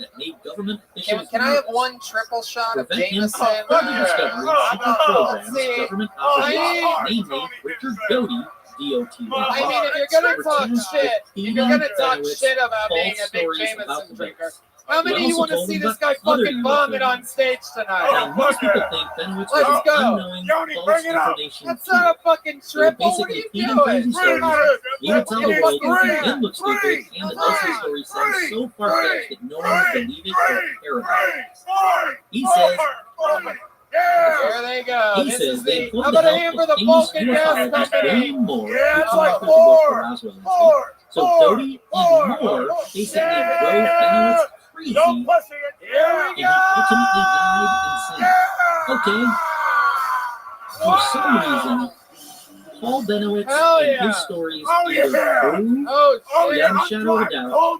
Can I have one triple shot of Jameson? Let's see. I mean, if you're gonna talk shit about being a big Jameson drinker, how many of you want to see this guy fucking vomit on stage tonight? Let's go. Yoni, bring it up. That's not a fucking triple. What are you doing? He says, there they go. He This says is they the. How about a hand for the Vulcan Gas Company? Yeah, it's like four. So Doty and Moore basically drove Benowitz crazy, Don't pussy it. and he ultimately died insane. Okay. For some reason, Paul Benowitz and his stories either prove beyond a shadow of a doubt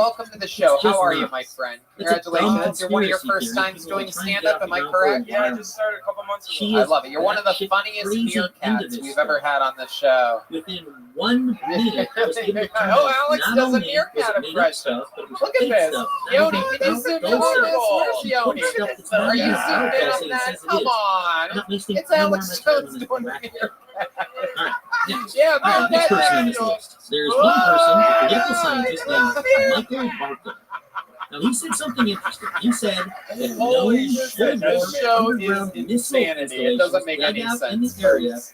welcome to the show. It's just How are you, nuts. my friend? It's a dumb Congratulations. You're one of your conspiracy first theory. times People are doing trying to stand-up, get am I out the correct? ground. Yeah, I just started a couple months ago. She I is love it. You're one of the batshit funniest crazy into meerkats this we've ever stuff. had on the show. Within 1 minute, I was able to turn Oh, out Alex not does a only was meerkat it made up impression. stuff, but it was Look at fake this. stuff. Not Yoni, only can you fake zoom in stuff, on this? Where's she Yoni? put stuff that's Are you not zoomed in out on there that? saying it Come is. on. I'm not wasting It's any more Alex of my time Jones on this doing one back it. there. All right, next. Yeah, All right, next person on this Meerkat. list. There's one person, a political scientist named Michael Barker. Now, he said something interesting. He said that Holy no shit, full-blown this show underground is missile insanity. It doesn't installations make dug any out sense, in the area folks.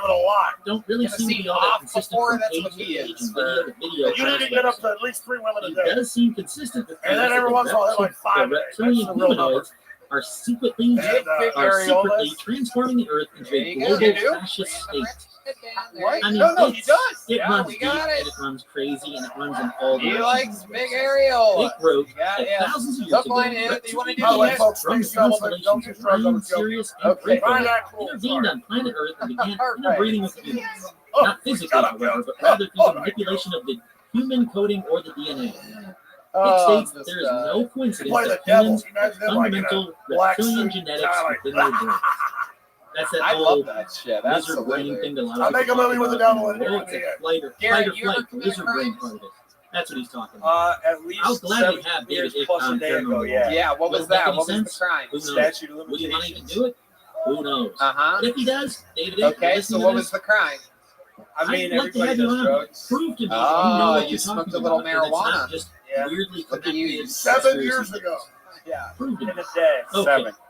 to it a lot. Don't really Gonna seem to see be all that off consistent before, from that's page what to he page is and video to video. You need to get up to at least 3 women a He day. does seem consistent with And then every once in a while, they're like 5 the days. reptilian That's the real number. humanoids are secretly transforming the Earth into a global fascist state. What? I mean, No, he it does. It Yeah, runs we deep, got it. and it runs crazy, and it runs in all He directions. likes big areola. It wrote You got that it. thousands of years ago, Subline it. You want to do By the way, this? folks, from please tell them don't constellations get drugs on Orion, the show. Sirius, and Okay. Draco Find that cool. intervened on planet Earth and began All right. interbreeding with humans. Oh, Not physically, shut up, however, Joe. but rather through Oh, the manipulation of the human coding or the DNA. Oh, It states that there is no Play coincidence the that devil. humans have Imagine them like in a fundamental black reptilian suit, genetics kinda like- within their brain. That's that I whole love that shit. lizard brain Absolutely. thing that a lot of I'll make people a movie talk with the about. devil in Oh, here. it's a flight or Garrett, flight, you ever the lizard brain crimes? part of it. That's what he's talking about. At least I'll gladly 7 have years David plus a Icke day on ago, camera. yeah. Yeah, what was Doesn't make that? any What was sense? the crime? Who knows? Statute of Would he want to limitations. even do it? Who knows? Uh-huh. But if he does, David, Okay, listen so to what this. was the crime? I mean, I'd like to everybody have you does on. drugs. Prove to me that you Oh, know what you you're smoked talking a little about, and it's not marijuana. just Yeah. weirdly Look at you, connected 7 conspiracy. years ago. Yeah. Prove to In me. a day. Okay. 7.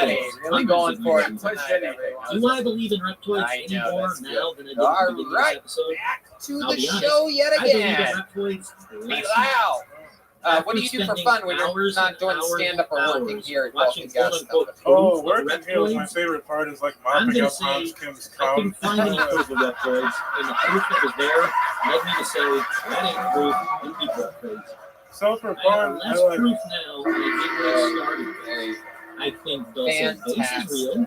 Everybody reptoids. really Hundreds going of for years it in tonight, fact. everyone. Do I believe in reptoids I know, anymore that's now good. than I did at the beginning of this episode? To I'll the be honest, show yet I believe in again. reptoids Be less loud. After What do you do for spending fun when you're hours not and doing hours stand-up or and working hours here at watching Golden Gas? quote-unquote Oh, proof of working here was my reptoids, favorite part. Is like I'm mopping gonna up say Hans Kim's I couldn't crown. find any proof of reptoids, and the proof that was there led me to say that ain't proof, you people are crazy. So for I have fun, I less like. proof now than I did when I started. I think Dulce Base is real.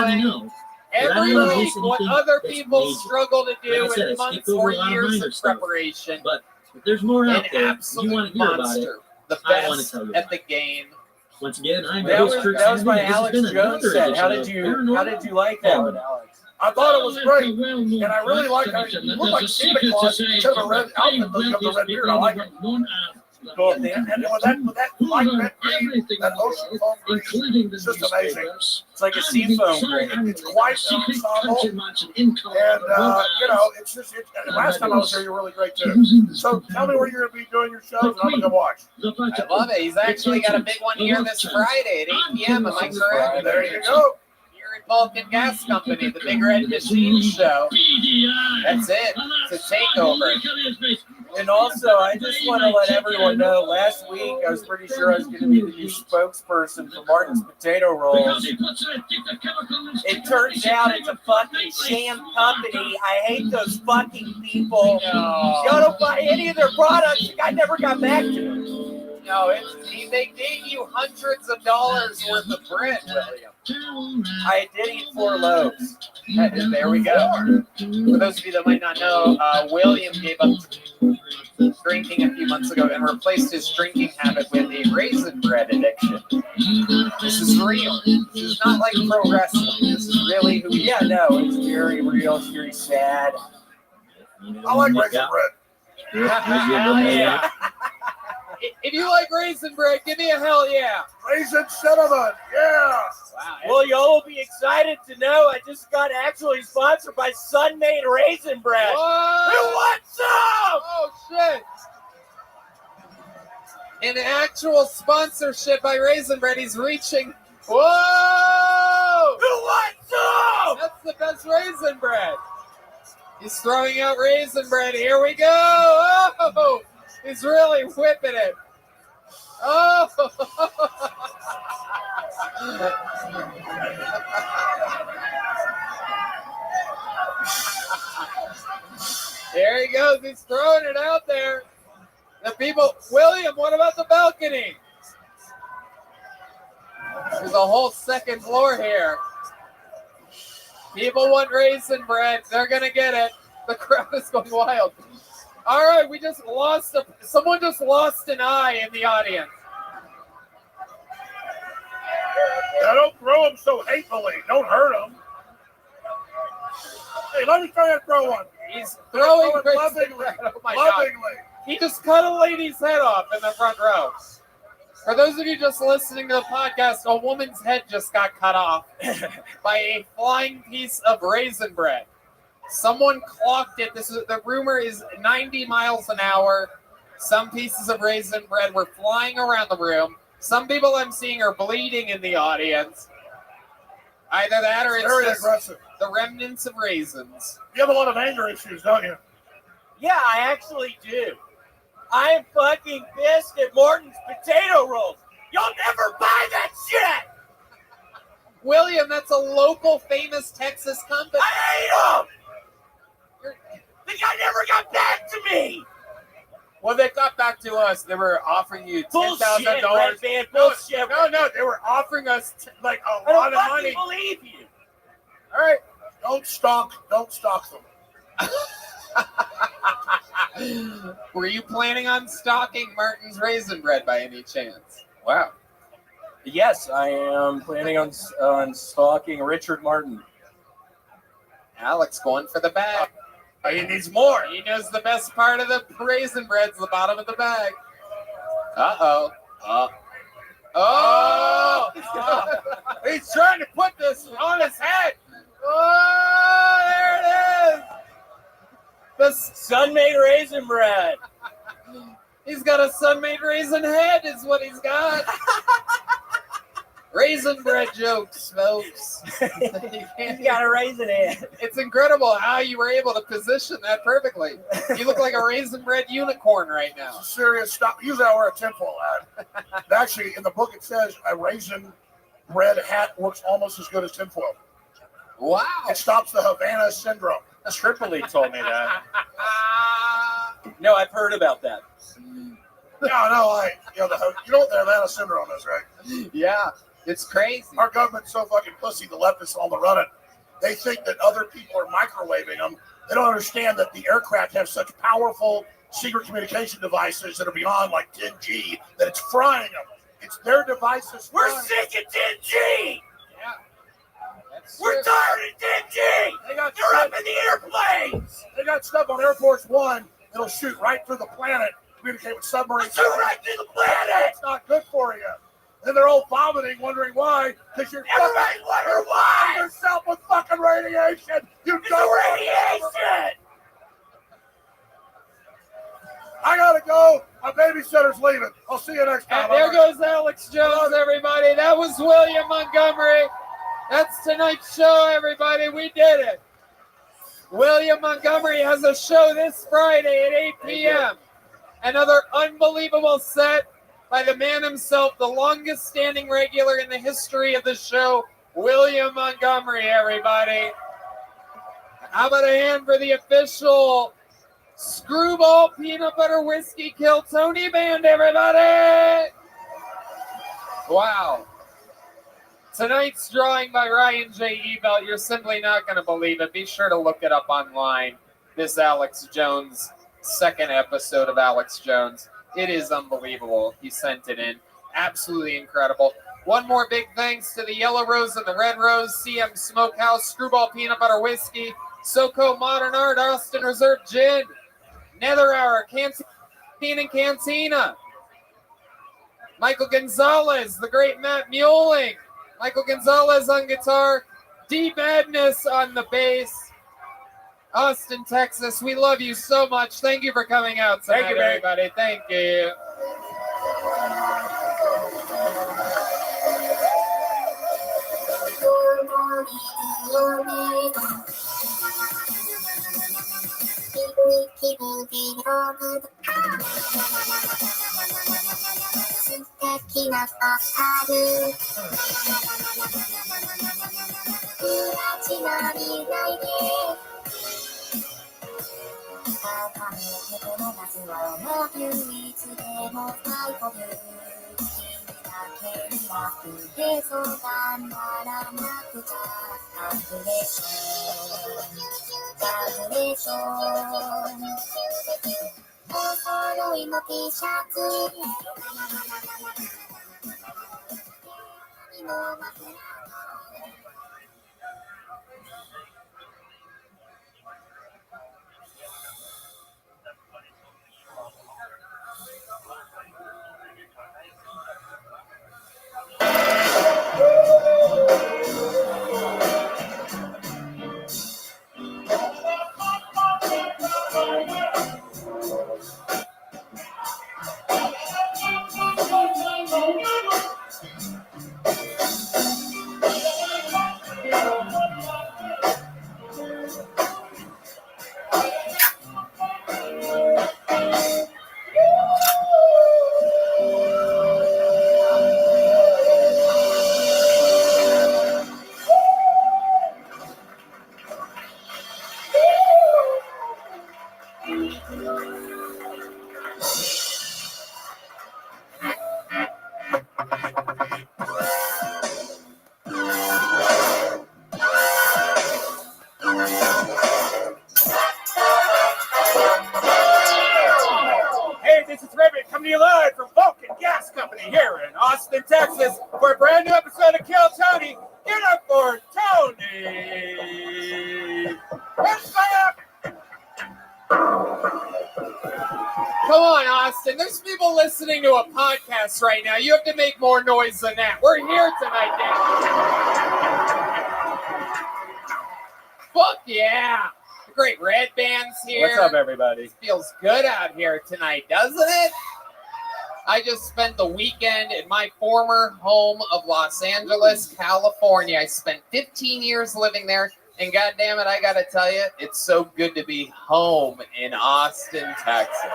let me doing know. every But I don't week miss what anything other that's people major. struggle to Like do I said, in I months skipped over or a lot of years minor of stuff. preparation. But if there's more An out there, you absolute want to hear about it. monster. The I want to best tell you at about the game. Once again, I'm That your host, was Kurt that was my Sanders, and Alex this has been Jones another set. How edition did of you like that one, Alex? I thought it was great, and I really like it. You look like Santa Claus. You should have a red outfit of the red beard. I like it. Cool. And with that light red green, that ocean foam green, it's just amazing. It's like a seafoam green. It's quite ensemble. And, it's just, last time I was here, you were really great too. So tell me where you're going to be doing your shows, and I'm going to go watch. I love it. He's actually got a big one here this Friday at 8 p.m. Am I correct? There you go. Here at Vulcan Gas Company, the Big Red Machine Show. That's it. It's a takeover. And also, I just want to let everyone know, last week I was pretty sure I was going to be the new spokesperson for Martin's Potato Rolls. It turns out it's a fucking sham company. I hate those fucking people. No. You don't buy any of their products. The guy never got back to me. No, they gave you hundreds of dollars worth of bread, William. I did eat 4 loaves. There we go. For those of you that might not know, William gave up drinking a few months ago and replaced his drinking habit with a raisin bread addiction. This is real. This is not like pro wrestling. This is really who he is. Yeah, no, it's very real. It's very sad. I like raisin bread. Hell yeah. If you like raisin bread, give me a hell yeah. Raisin cinnamon, yeah. Wow. Well, y'all will be excited to know I just got actually sponsored by Sun-Made Raisin Bread. Whoa. Who wants some? Oh, shit. An actual sponsorship by Raisin Bread. He's reaching. Whoa! Who wants some? That's the best raisin bread. He's throwing out raisin bread. Here we go. Oh! He's really whipping it. Oh! There he goes. He's throwing it out there. The people, William, what about the balcony? There's a whole second floor here. People want raisin bread. They're going to get it. The crowd is going wild. All right, we just lost someone just lost an eye in the audience. Now don't throw them so hatefully. Don't hurt them. Hey, let me try and throw one. He's throwing lovingly. Oh my Lovingly. God. He just cut a lady's head off in the front row. For those of you just listening to the podcast, a woman's head just got cut off by a flying piece of raisin bread. Someone clocked it. The rumor is 90 miles an hour. Some pieces of raisin bread were flying around the room. Some people I'm seeing are bleeding in the audience. Either that or it's very just aggressive. The remnants of raisins. You have a lot of anger issues, don't you? Yeah, I actually do. I'm fucking pissed at Martin's Potato Rolls. You'll never buy that shit. William, that's a local famous Texas company. I hate them. The guy never got back to me. Well, they got back to us. They were offering you $10,000. Bullshit. No, they were offering us like a I lot don't of money. fucking believe you. All right, don't stalk them. Were you planning on stalking Martin's raisin bread by any chance? Wow. Yes, I am planning on stalking Richard Martin. Alex going for the bag. He needs more. He knows the best part of the raisin bread's the bottom of the bag. Uh-oh. Oh! He's trying to put this on his head. Oh, there it is. The Sun-Made Raisin Bread. He's got a Sun-Made raisin head is what he's got. Raisin bread jokes, folks. He's got a raisin head. It's incredible how you were able to position that perfectly. You look like a raisin bread unicorn right now. Serious stuff. Usually I wear a tinfoil hat. Actually, in the book it says a raisin bread hat works almost as good as tinfoil. Wow. It stops the Havana syndrome. Tripoli told me that. No, I've heard about that. You know what the Havana syndrome is, right? Yeah. It's crazy. Our government's so fucking pussy, the leftists all the run it. They think that other people are microwaving them. They don't understand that the aircraft have such powerful secret communication devices that are beyond like 10G that it's frying them. It's their devices. We're sick of 10G. Yeah. We're tired of 10G. They're up in the airplanes. They got stuff on Air Force One that'll shoot right through the planet communicate with submarines. Right through the planet. It's not good for you. And they're all vomiting, wondering why. Because you're everybody's wondering why. Yourself with fucking radiation. You don't radiation. I gotta go. My babysitter's leaving. I'll see you next time. And there goes Alex Jones, everybody. That was William Montgomery. That's tonight's show, everybody. We did it. William Montgomery has a show this Friday at 8 p.m. Another unbelievable set by the man himself, the longest standing regular in the history of the show, William Montgomery, everybody. How about a hand for the official Screwball Peanut Butter Whiskey Kill Tony Band, everybody! Wow. Tonight's drawing by Ryan J. Ebelt, you're simply not going to believe it. Be sure to look it up online. This Alex Jones, second episode of Alex Jones. It is unbelievable. He sent it in. Absolutely incredible. One more big thanks to the Yellow Rose and the Red Rose, CM Smokehouse, Screwball Peanut Butter Whiskey, SoCo Modern Art, Austin Reserve Gin, Nether Hour, Canteen and Cantina, Michael Gonzalez, the great Matt Mueling, Michael Gonzalez on guitar, D Madness on the bass, Austin, Texas. We love you so much. Thank you for coming out tonight, Thank you, everybody. Thank you. Hey, this is Rabbi coming to you live from Vulcan Gas Company here in Austin, Texas, for a brand new episode of Kill Tony. Get up for Tony! Let's go up! Come on, Austin. There's people listening to a podcast right now. You have to make more noise than that. We're here tonight, Dan. Fuck yeah. The great Red Band's here. What's up, everybody? Feels good out here tonight, doesn't it? I just spent the weekend in my former home of Los Angeles, California. I spent 15 years living there. And goddamn it, I gotta tell you, it's so good to be home in Austin, Texas.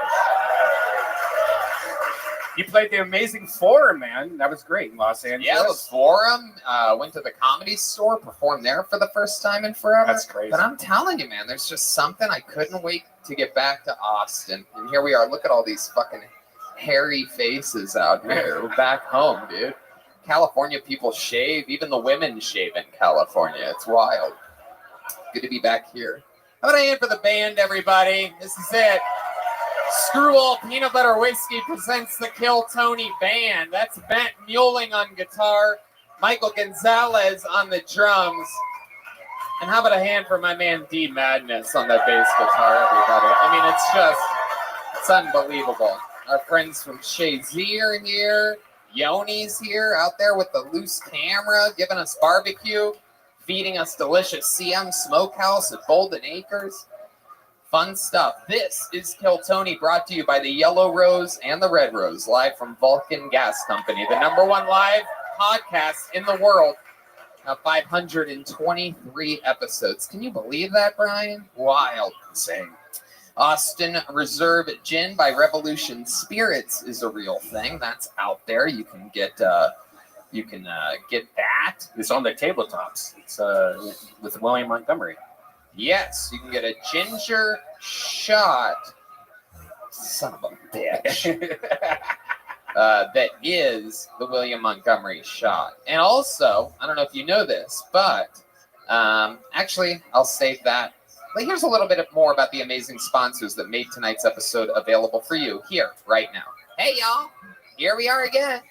You played the Amazing Forum, man. That was great in Los Angeles. Yeah, the Forum. Went to the Comedy Store, performed there for the first time in forever. That's crazy. But I'm telling you, man, there's just something I couldn't wait to get back to Austin. And here we are. Look at all these fucking hairy faces out here. We're back home, dude. California people shave. Even the women shave in California. It's wild. Good to be back here. How about a hand for the band, everybody? This is it. Screwball Peanut Butter Whiskey presents the Kill Tony Band. That's Matt Mueling on guitar, Michael Gonzalez on the drums. And how about a hand for my man D Madness on that bass guitar, everybody? I mean, it's unbelievable. Our friends from Shazzy are here. Yoni's here out there with the loose camera, giving us barbecue, feeding us delicious CM Smokehouse at Golden Acres. Fun stuff. This is Kill Tony, brought to you by the Yellow Rose and the Red Rose, live from Vulcan Gas Company, the #1 live podcast in the world. Now 523 episodes. Can you believe that, Brian? Wild. Insane. Austin Reserve Gin by Revolution Spirits is a real thing. That's out there. You can get that. It's on the tabletops. It's with William Montgomery. Yes, you can get a ginger shot. Son of a bitch. That is the William Montgomery shot. And also, I don't know if you know this, but actually, I'll save that. But here's a little bit more about the amazing sponsors that made tonight's episode available for you here, right now. Hey, y'all. Here we are again.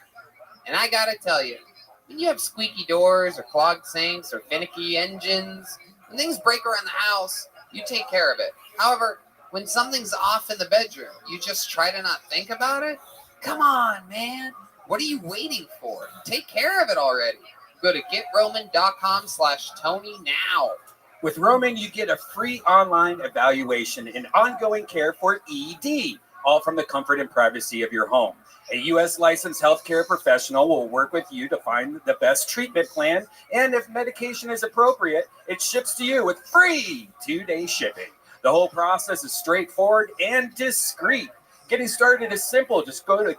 And I got to tell you, when you have squeaky doors or clogged sinks or finicky engines, when things break around the house, you take care of it. However, when something's off in the bedroom, you just try to not think about it? Come on, man. What are you waiting for? Take care of it already. Go to GetRoman.com/Tony now. With Roman, you get a free online evaluation and ongoing care for ED, all from the comfort and privacy of your home. A U.S. licensed healthcare professional will work with you to find the best treatment plan, and if medication is appropriate, it ships to you with free 2-day shipping. The whole process is straightforward and discreet. Getting started is simple. Just go to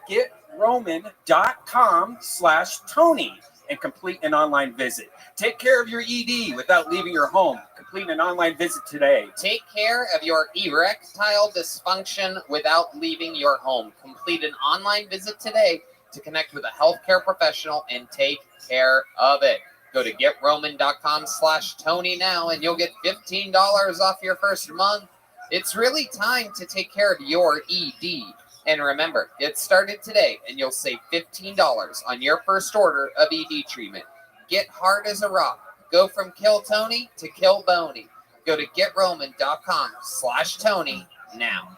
GetRoman.com/Tony and complete an online visit. Take care of your ED without leaving your home. Complete an online visit today. Take care of your erectile dysfunction without leaving your home. Complete an online visit today to connect with a healthcare professional and take care of it. Go to GetRoman.com/Tony now and you'll get $15 off your first month. It's really time to take care of your ED. And remember, get started today and you'll save $15 on your first order of ED treatment. Get hard as a rock. Go from Kill Tony to Kill Boney. Go to GetRoman.com/Tony now.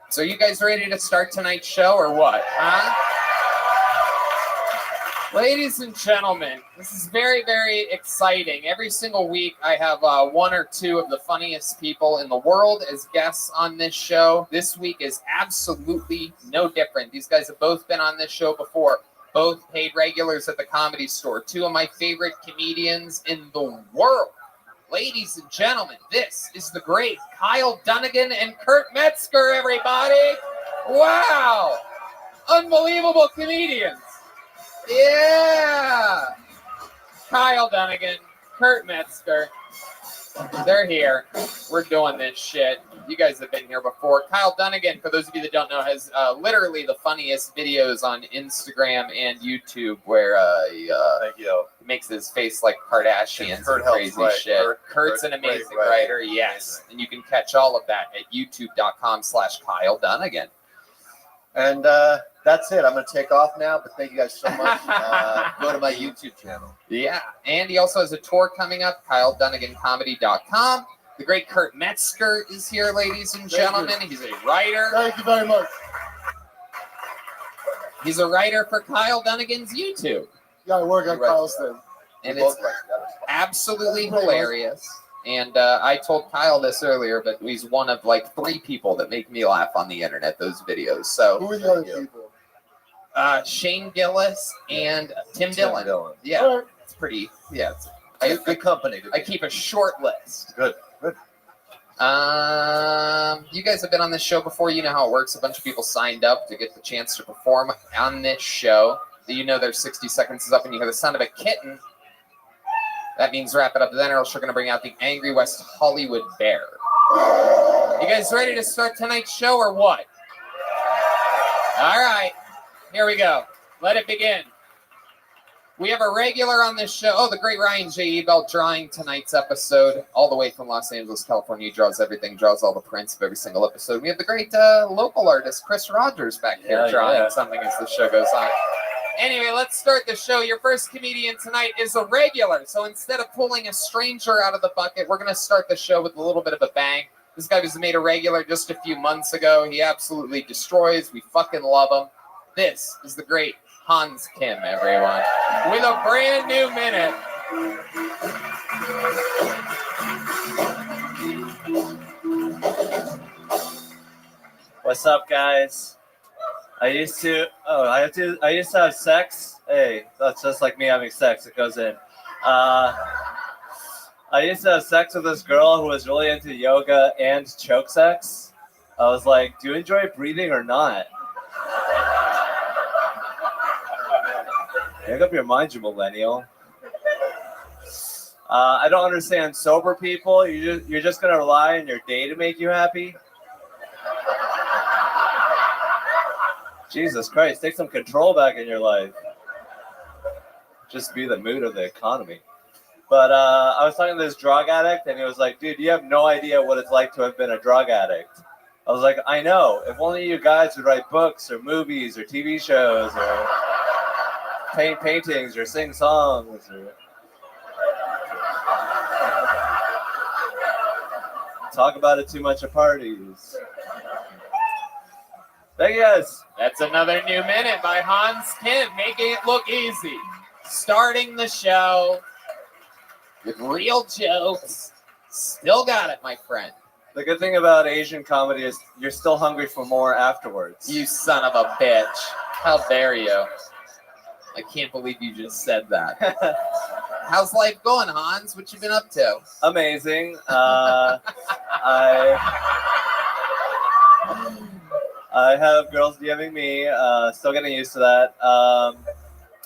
So you guys ready to start tonight's show or what? Huh? Ladies and gentlemen, this is very, very exciting. Every single week I have one or two of the funniest people in the world as guests on this show. This week is absolutely no different. These guys have both been on this show before. Both paid regulars at the Comedy Store. Two of my favorite comedians in the world. Ladies and gentlemen, this is the great Kyle Dunnigan and Kurt Metzger, everybody. Wow. Unbelievable comedians. Yeah. Kyle Dunnigan, Kurt Metzger. They're here. We're doing this shit. You guys have been here before. Kyle Dunnigan, for those of you that don't know, has literally the funniest videos on Instagram and YouTube where he makes his face like Kardashians and crazy shit. Kurt's an amazing writer, yes. And you can catch all of that at youtube.com/Kyle Dunnigan. And that's it. I'm going to take off now, but thank you guys so much. Go to my YouTube channel. Yeah, and he also has a tour coming up, KyleDunniganComedy.com. The great Kurt Metzger is here, ladies and gentlemen. He's a writer. Thank you very much. He's a writer for Kyle Dunnigan's YouTube. Yeah, I work on Kyle's thing. And it's absolutely hilarious. And I told Kyle this earlier, but he's one of like 3 people that make me laugh on the internet, those videos. So who are the other people? Shane Gillis and Tim Dillon. Yeah, right. It's pretty. Yeah, it's good company. I keep a short list. Good. You guys have been on this show before. You know how it works. A bunch of people signed up to get the chance to perform on this show. You know their 60 seconds is up, and you hear the sound of a kitten. That means wrap it up then, or else we're going to bring out the Angry West Hollywood Bear. You guys ready to start tonight's show or what? All right. Here we go. Let it begin. We have a regular on this show. Oh, the great Ryan J. Ebel drawing tonight's episode. All the way from Los Angeles, California. He draws everything, draws all the prints of every single episode. We have the great local artist, Chris Rogers, back here drawing something as the show goes on. Anyway, let's start the show. Your first comedian tonight is a regular. So instead of pulling a stranger out of the bucket, we're going to start the show with a little bit of a bang. This guy was made a regular just a few months ago. He absolutely destroys. We fucking love him. This is the great Hans Kim, everyone, with a brand new minute. What's up, guys? I used to have sex. Hey, that's just like me having sex. It goes in. I used to have sex with this girl who was really into yoga and choke sex. I was like, do you enjoy breathing or not? Make up your mind, you millennial. I don't understand sober people. You're just gonna rely on your day to make you happy? Jesus Christ, take some control back in your life. Just be the mood of the economy. But I was talking to this drug addict, and he was like, dude, you have no idea what it's like to have been a drug addict. I was like, I know. If only you guys would write books or movies or TV shows or paint paintings or sing songs or talk about it too much at parties. Thank you guys. That's another new minute by Hans Kim, making it look easy. Starting the show with real jokes. Still got it, my friend. The good thing about Asian comedy is you're still hungry for more afterwards. You son of a bitch. How dare you? I can't believe you just said that. How's life going, Hans? What you been up to? Amazing. I have girls DMing me. Still getting used to that.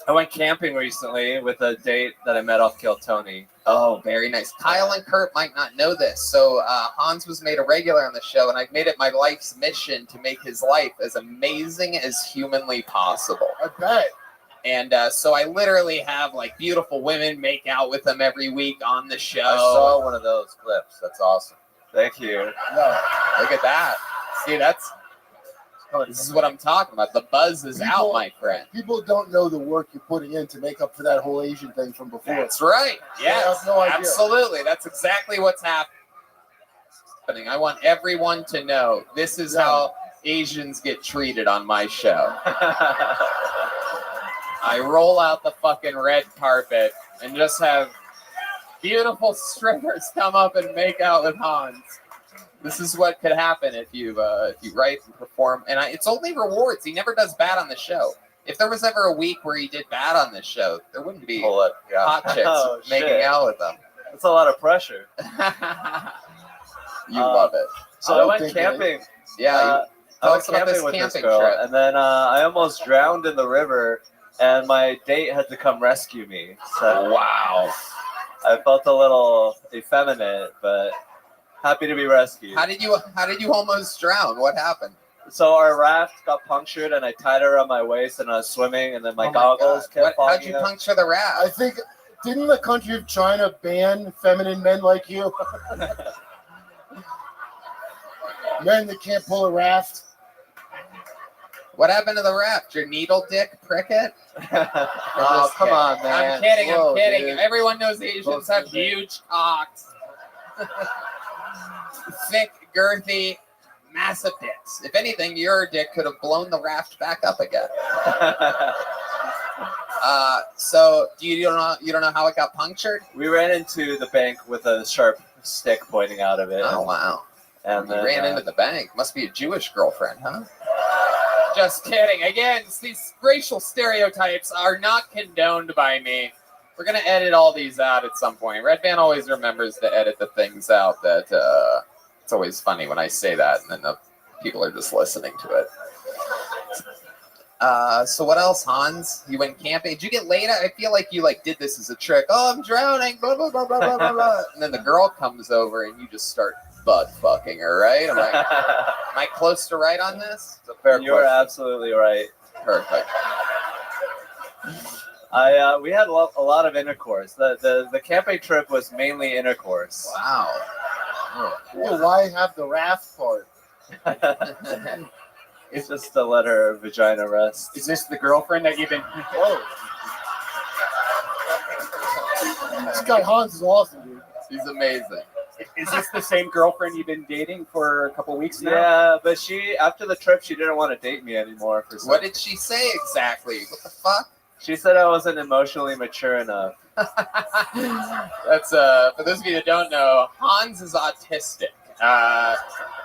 I went camping recently with a date that I met off Kill Tony. Oh, very nice. Kyle and Kurt might not know this. So Hans was made a regular on the show, and I've made it my life's mission to make his life as amazing as humanly possible. I bet. And so I literally have like beautiful women make out with him every week on the show. I saw one of those clips. That's awesome. Thank you. No, look at that. See, this is what I'm talking about. The buzz is out, my friend. People don't know the work you're putting in to make up for that whole Asian thing from before. That's right. Yes, I have no idea. absolutely. That's exactly what's happening. I want everyone to know this is how Asians get treated on my show. I roll out the fucking red carpet and just have beautiful strippers come up and make out with Hans. This is what could happen if you write and perform. And it's only rewards. He never does bad on the show. If there was ever a week where he did bad on this show, there wouldn't be hot chicks making out with him. That's a lot of pressure. You love it. So I went camping. Yeah. I went camping with this girl, trip. and then I almost drowned in the river, and my date had to come rescue me. So wow. I felt a little effeminate, but happy to be rescued. How did you almost drown? What happened? So our raft got punctured, and I tied her around my waist, and I was swimming, and then my goggles kept fogging How'd you puncture the raft? I think, didn't the country of China ban feminine men like you? Men that can't pull a raft. What happened to the raft? Your needle dick prick it? Oh, come on, man. I'm kidding. Whoa, I'm kidding. dude. Everyone knows Asians have huge cocks. Thick, girthy, massive dicks. If anything, your dick could have blown the raft back up again. So you don't know how it got punctured? We ran into the bank with a sharp stick pointing out of it. Oh wow! And you then, ran into the bank. Must be a Jewish girlfriend, huh? Just kidding. Again, these racial stereotypes are not condoned by me. We're gonna edit all these out at some point. Red Van always remembers to edit the things out that it's always funny when I say that, and then the people are just listening to it. So what else, Hans? You went camping. Did you get laid out? I feel like you did this as a trick. Oh, I'm drowning. Blah blah blah blah blah blah blah. And then the girl comes over and you just start butt fucking her, right? Am I close to right on this? It's a fair You're question. absolutely right. Perfect. We had a lot of intercourse. The camping trip was mainly intercourse. Wow. Well, why have the raft part? It's just to let her vagina rest. Is this the girlfriend that you've been? Whoa. This guy Hans is awesome, dude. He's amazing. Is this the same girlfriend you've been dating for a couple weeks now? Yeah, but she after the trip she didn't want to date me anymore. For some. What did she say exactly? What the fuck? She said I wasn't emotionally mature enough. That's for those of you that don't know, Hans is autistic.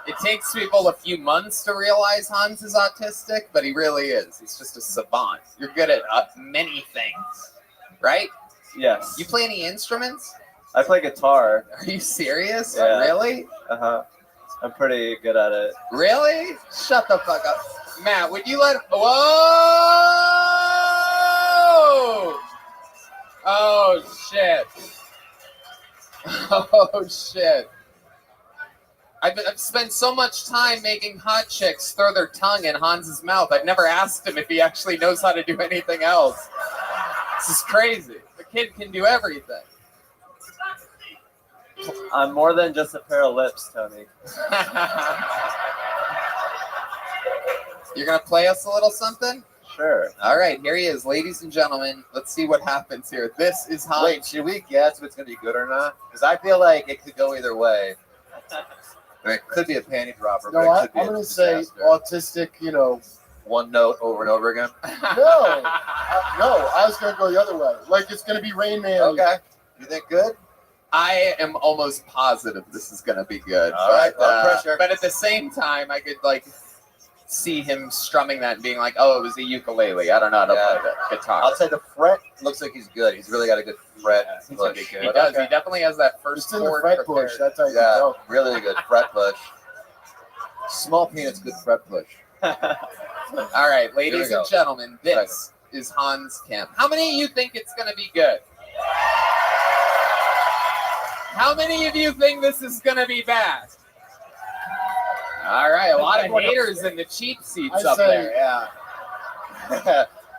It takes people a few months to realize Hans is autistic, but he really is. He's just a savant. You're good at many things, right? Yes. You play any instruments? I play guitar. Are you serious? Yeah. Really? Uh-huh. I'm pretty good at it. Really? Shut the fuck up. Matt, would you let... Whoa! Oh, shit. Oh, shit. I've spent so much time making hot chicks throw their tongue in Hans's mouth. I've never asked him if he actually knows how to do anything else. This is crazy. The kid can do everything. I'm more than just a pair of lips, Tony. You're going to play us a little something? Sure. All right, here he is. Ladies and gentlemen, let's see what happens here. This is Hans. Wait, should we guess if it's going to be good or not? Because I feel like it could go either way. It could be a panty dropper, but No, it could be I'm going to say autistic, one note over and over again. No, I was going to go the other way. Like it's going to be Rain Man. Okay. You think good? I am almost positive this is going to be good. All right, no pressure. But at the same time, I could see him strumming that and being like, "Oh, it was a ukulele. I don't know how to play the guitar." I'll say the fret looks like he's good. He's really got a good fret push. He does. He definitely has that first chord fret push. That's how you go. Really good fret push. Small peanuts, good fret push. All right, ladies and gentlemen, this is Hans Kemp. How many of you think it's going to be good? How many of you think this is going to be bad? All right, a lot of haters in the cheap seats up there. Yeah.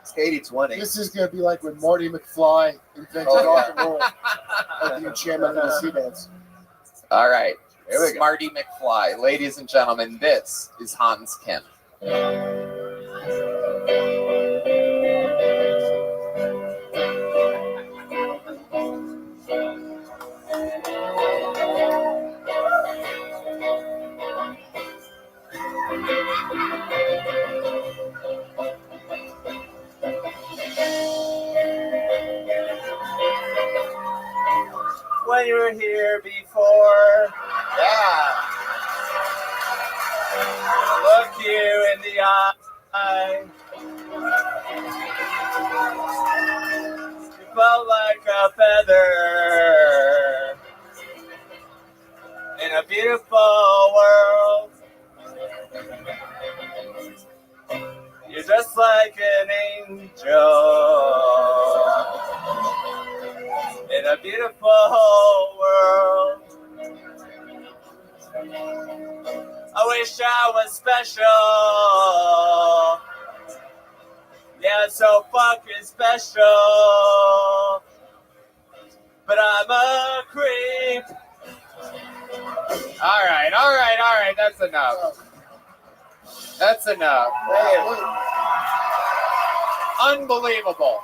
It's 80-20. This is going to be like when Marty McFly invented rock and roll at the enchantment of the sea dance. All right, Here we go. Marty McFly. Ladies and gentlemen, this is Hans Kemp. When you were here before, look you in the eye. You felt like a feather in a beautiful world. You're just like an angel in a beautiful world. I wish I was special. Yeah, so fucking special. But I'm a creep. All right. That's enough. That's enough. Unbelievable.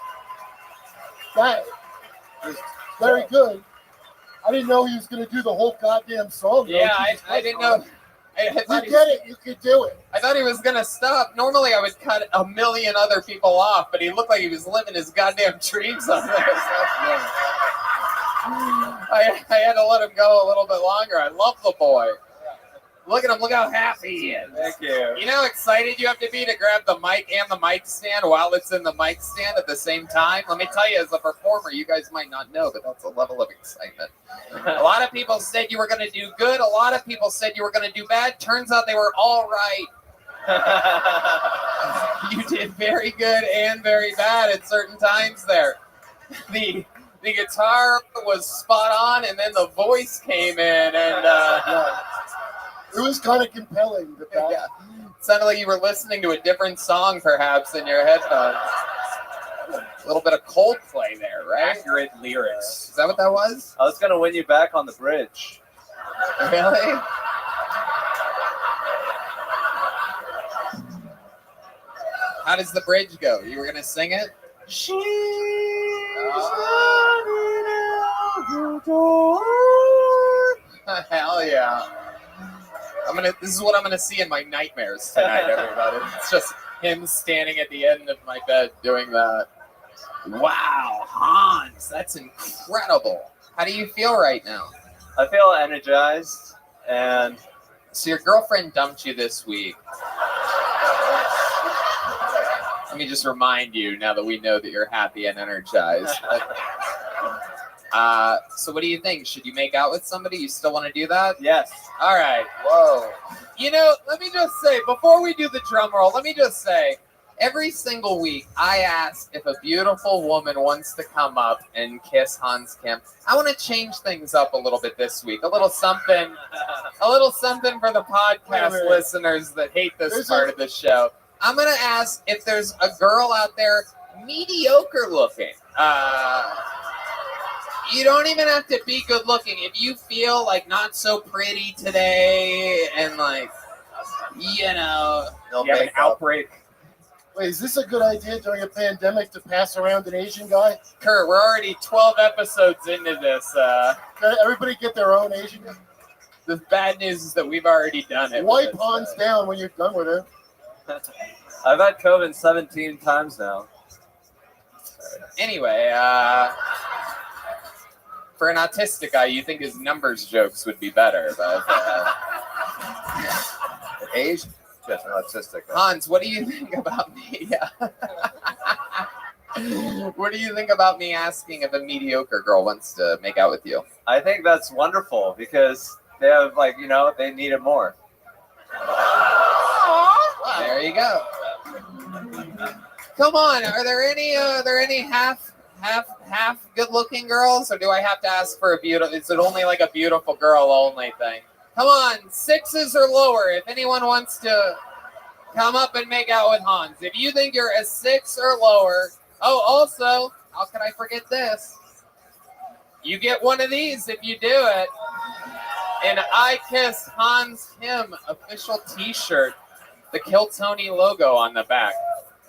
That is very good. I didn't know he was going to do the whole goddamn song. Yeah, I didn't know. I thought You get it. You could do it. I thought he was going to stop. Normally, I would cut a million other people off, but he looked like he was living his goddamn dreams on there. So, I had to let him go a little bit longer. I love the boy. Look at him. Look how happy he is. Thank you. You know how excited you have to be to grab the mic and the mic stand while it's in the mic stand at the same time? Let me tell you, as a performer, you guys might not know, but that's a level of excitement. A lot of people said you were going to do good. A lot of people said you were going to do bad. Turns out they were all right. You did very good and very bad at certain times there. The guitar was spot on, and then the voice came in, and it was kind of compelling. It sounded like you were listening to a different song, perhaps, in your headphones. A little bit of Coldplay there, right? Accurate lyrics. Is that what that was? I was gonna win you back on the bridge. Really? How does the bridge go? You were gonna sing it? She's running out the door. Hell Hell yeah. This is what I'm gonna see in my nightmares tonight, everybody. It's just him standing at the end of my bed doing that. Wow, Hans, that's incredible. How do you feel right now? I feel energized, and so your girlfriend dumped you this week. Let me just remind you now that we know that you're happy and energized. So what do you think? Should you make out with somebody? You still want to do that? Yes. All right. Whoa. You know, let me just say, before we do the drum roll, let me just say, every single week I ask if a beautiful woman wants to come up and kiss Hans Kim. I want to change things up a little bit this week. A little something for the podcast listeners that hate this part of the show. I'm going to ask if there's a girl out there mediocre looking. You don't even have to be good looking. If you feel like not so pretty today and like, you know, you have an outbreak. Wait, is this a good idea during a pandemic to pass around an Asian guy? Kurt, we're already 12 episodes into this. Can everybody get their own Asian guy? The bad news is that we've already done it. Wipe Hans down when you're done with it. I've had COVID 17 times now. Anyway, for an autistic guy, you think his numbers jokes would be better, but age, just an autistic. Hans, what do you think about me? What do you think about me asking if a mediocre girl wants to make out with you? I think that's wonderful because they have, like, you know, they need it more. There you go. Come on, are there any half good-looking girls, or do I have to ask for a beautiful? Is it only like a beautiful girl only thing? Come on, 6s or lower. If anyone wants to come up and make out with Hans, if you think you're a 6 or lower. Oh, also, how can I forget this? You get one of these if you do it. An I Kiss Hans Kim official T-shirt, the Kill Tony logo on the back.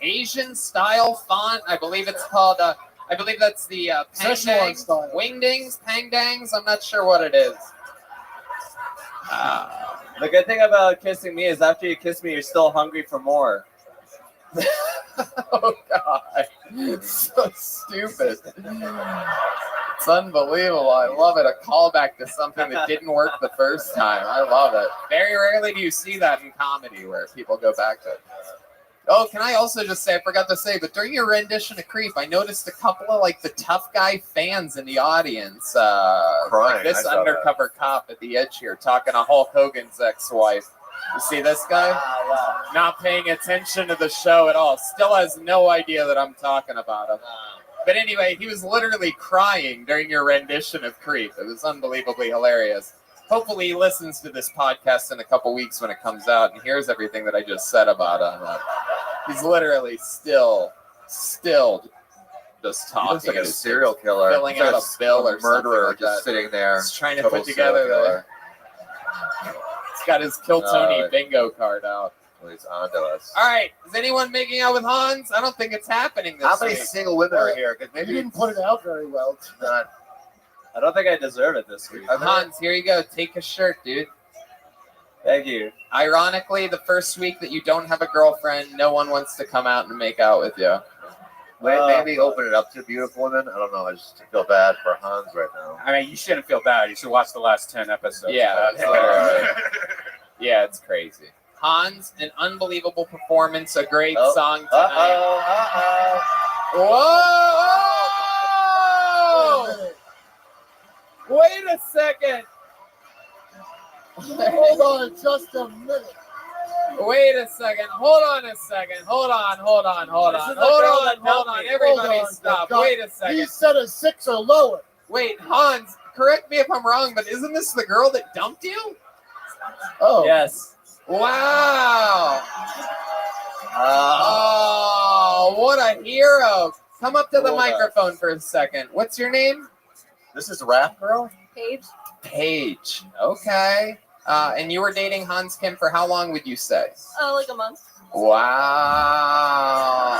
Asian style font. I believe it's called. I believe that's the Pangdangs, Wingdings, Pangdangs. I'm not sure what it is. The good thing about kissing me is after you kiss me, you're still hungry for more. Oh God, so stupid. It's unbelievable. I love it. A callback to something that didn't work the first time. I love it. Very rarely do you see that in comedy where people go back to it. Oh, can I also just say, I forgot to say, but during your rendition of Creep, I noticed a couple of like the tough guy fans in the audience. Crying. Like this undercover cop at the edge here talking to Hulk Hogan's ex-wife. You see this guy? Not paying attention to the show at all. Still has no idea that I'm talking about him. But anyway, he was literally crying during your rendition of Creep. It was unbelievably hilarious. Hopefully he listens to this podcast in a couple weeks when it comes out and hears everything that I just said about him. He's literally still just talking. He looks like a serial killer. Filling out a bill or murderer like just sitting there. He's trying to put together he's got his Kill Tony bingo card out. Well, he's on to us. All right. Is anyone making out with Hans? I don't think it's happening this How many week. single women are here? Because maybe You didn't put it out very well. I don't think I deserve it this week. Hans, here you go. Take a shirt, dude. Thank you. Ironically, the first week that you don't have a girlfriend, no one wants to come out and make out with you. Wait, maybe open it up to beautiful women. I don't know. I just feel bad for Hans right now. I mean, you shouldn't feel bad. You should watch the last 10 episodes. Yeah, that's literally. Yeah, it's crazy. Hans, an unbelievable performance, a great song tonight. Whoa! Wait a second. Hold on just a minute. Wait a second. Hold on a second. Hold on. Everybody stop. Wait a second. He said a 6 or lower. Wait, Hans, correct me if I'm wrong, but isn't this the girl that dumped you? Oh. Yes. Wow. Oh, what a hero. Come up to the microphone for a second. What's your name? This is Rap Girl? Paige. Okay. And you were dating Hans Kim for how long would you say? Like a month. Wow.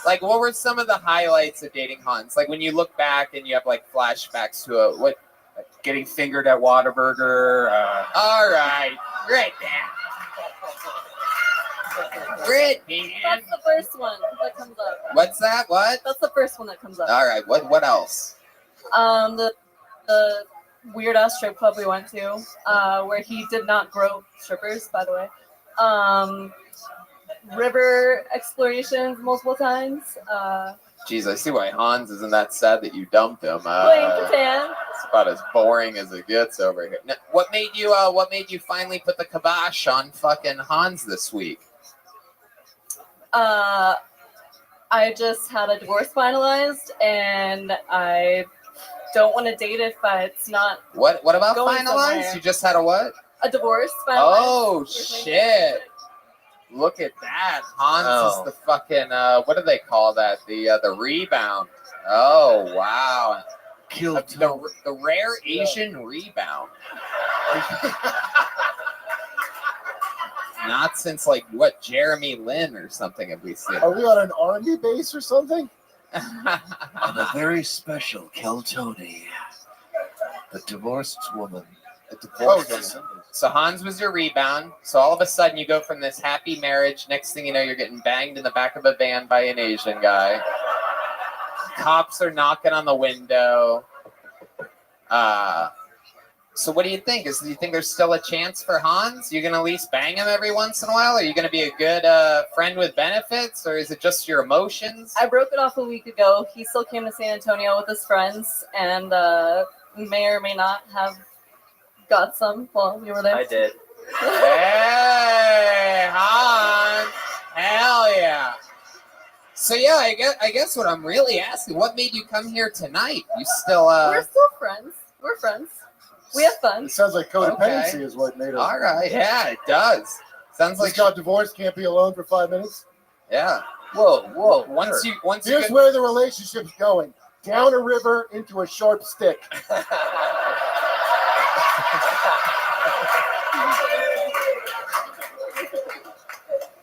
Like, what were some of the highlights of dating Hans? Like, when you look back and you have, like, flashbacks to it, getting fingered at Whataburger. All right, great, man. Great, man. That's the first one that comes up. What's that? What? That's the first one that comes up. All right. What else? The weird ass strip club we went to, where he did not grow strippers, by the way. River explorations multiple times. Jeez, I see why Hans isn't that sad that you dumped him. Playing Japan. It's about as boring as it gets over here. Now, what made you finally put the kibosh on fucking Hans this week? I just had a divorce finalized, and I don't want to date if it's not. What about going finalized? somewhere. You just had a what? A divorce finalized. Oh shit! Look at that. Hans is the fucking what do they call that? The rebound. Oh wow. Killed the rare Asian rebound. Not since like what, Jeremy Lin or something have we seen? Are we on an R&B base or something? On a very special Keltoni, the divorced woman. So Hans was your rebound. So all of a sudden you go from this happy marriage. Next thing you know, you're getting banged in the back of a van by an Asian guy. Cops are knocking on the window. So what do you think? Do you think there's still a chance for Hans? You're going to at least bang him every once in a while? Are you going to be a good friend with benefits? Or is it just your emotions? I broke it off a week ago. He still came to San Antonio with his friends, and may or may not have got some while you were there. I did. Hey, Hans. Hell yeah. So yeah, I guess what I'm really asking, what made you come here tonight? You still We're still friends. We're friends. We have fun. It sounds like codependency is what made us. All right, yeah, it does. Sounds like got divorced, can't be alone for 5 minutes. Yeah. Whoa. Once you Here's get- where the relationship's going. Down a river into a sharp stick.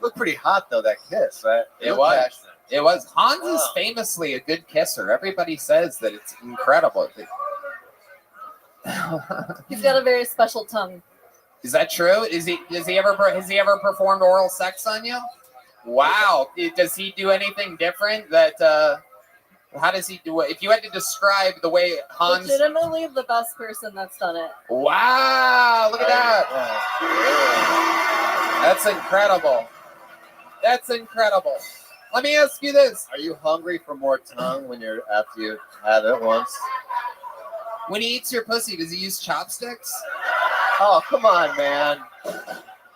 Looked pretty hot though, that kiss, right? It was. It was. Hans is famously a good kisser. Everybody says that it's incredible. He's got a very special tongue. Is that true? Has he ever performed oral sex on you? Wow. Does he do anything different? How does he do it? If you had to describe the way Hans. Legitimately the best person that's done it. Wow! Look at that. That's incredible. That's incredible. Let me ask you this: Are you hungry for more tongue after you had it once? When he eats your pussy, does he use chopsticks? Oh, come on, man.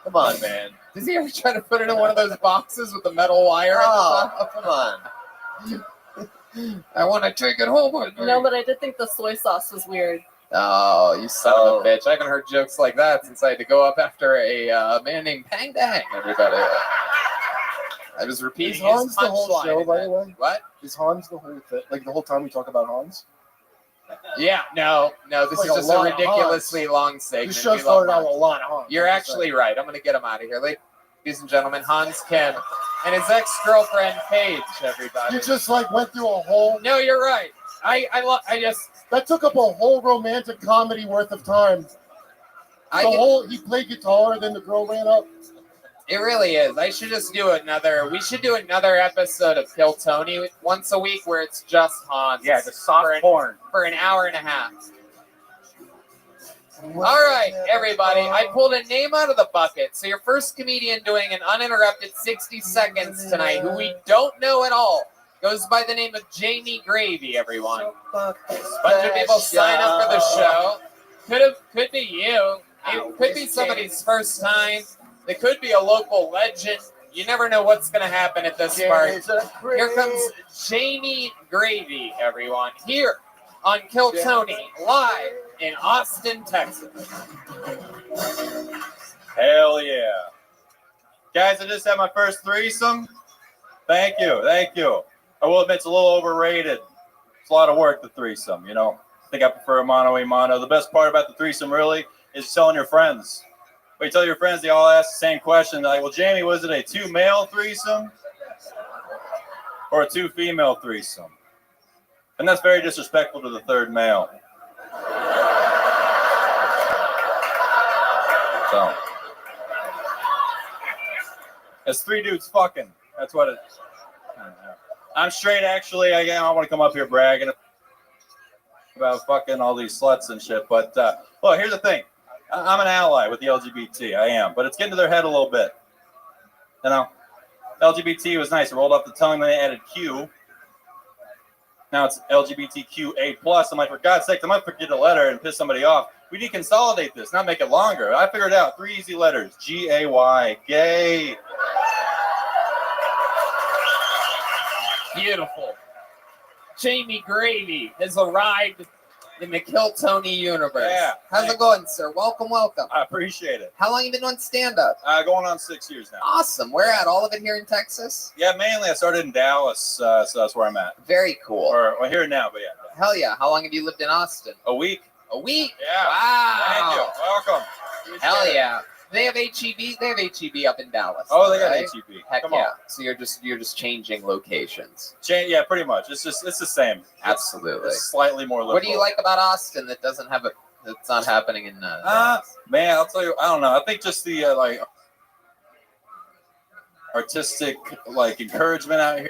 Come on, man. Does he ever try to put it in one of those boxes with the metal wire? Oh, come on. I want to take it home with me. No, but I did think the soy sauce was weird. Oh, you son of a bitch. I haven't heard jokes like that since I had to go up after a man named Pang Dang, everybody. I was repeating Is Hans his the whole punchline. show, by the way? What? Is Hans the whole thing? Like the whole time we talk about Hans? Yeah, no, this Like is a just a lot of ridiculously long segment. This show We love started out Hans. a lot of Hans. You're actually right. I'm going to get him out of here. Ladies and gentlemen, Hans Kim and his ex-girlfriend, Paige, everybody. You just like went through a whole. No, you're right. I just. That took up a whole romantic comedy worth of time. He played guitar, then the girl ran up. It really is. We should do another episode of Kill Tony once a week where it's just Hans. Yeah, the soft porn. For an hour and a half. All right, everybody. I pulled a name out of the bucket. So your first comedian doing an uninterrupted 60 seconds tonight, who we don't know at all, goes by the name of Jamie Gravy, everyone. A bunch of people sign up for the show. Could be you. It could be somebody's first time. It could be a local legend. You never know what's going to happen at this part. Here comes Jamie Gravy, everyone. Here on Kill Tony, live in Austin, Texas. Hell yeah. Guys, I just had my first threesome. Thank you. I will admit it's a little overrated. It's a lot of work, the threesome, you know. I think I prefer mono a mono. The best part about the threesome really is telling your friends. When you tell your friends, they all ask the same question. They're like, well, Jamie, was it a 2-male threesome or a 2-female threesome? And that's very disrespectful to the third male. So it's three dudes fucking. That's what it. I'm straight, actually. I want to come up here bragging about fucking all these sluts and shit. But well, here's the thing. I'm an ally with the LGBT. I am, but it's getting to their head a little bit. You know, LGBT was nice. It rolled off the tongue, then they added Q. Now it's LGBTQA+. I'm like, for God's sake, I might forget a letter and piss somebody off. We deconsolidate this, not make it longer. I figured it out. 3 easy letters. G-A-Y. Gay. Beautiful. Jamie Gravy has arrived in the Kill Tony universe. Yeah. How's it going, sir? Welcome, welcome. I appreciate it. How long you been on stand-up? Going on 6 years now. Awesome. Where at? All of it here in Texas? Yeah, mainly I started in Dallas, so that's where I'm at. Very cool. Or here now, but yeah. Hell yeah. How long have you lived in Austin? A week. A week? Yeah. Wow. Thank you. Welcome. Hell yeah. They have HEB. They have HEB up in Dallas. Oh, they got right? HEB. Heck Come yeah. on. So you're just changing locations. Yeah, pretty much. It's the same. Absolutely. It's slightly more liberal. What do you like about Austin that doesn't have it? That's not happening in. Man, I'll tell you. I don't know. I think just the like artistic encouragement out here.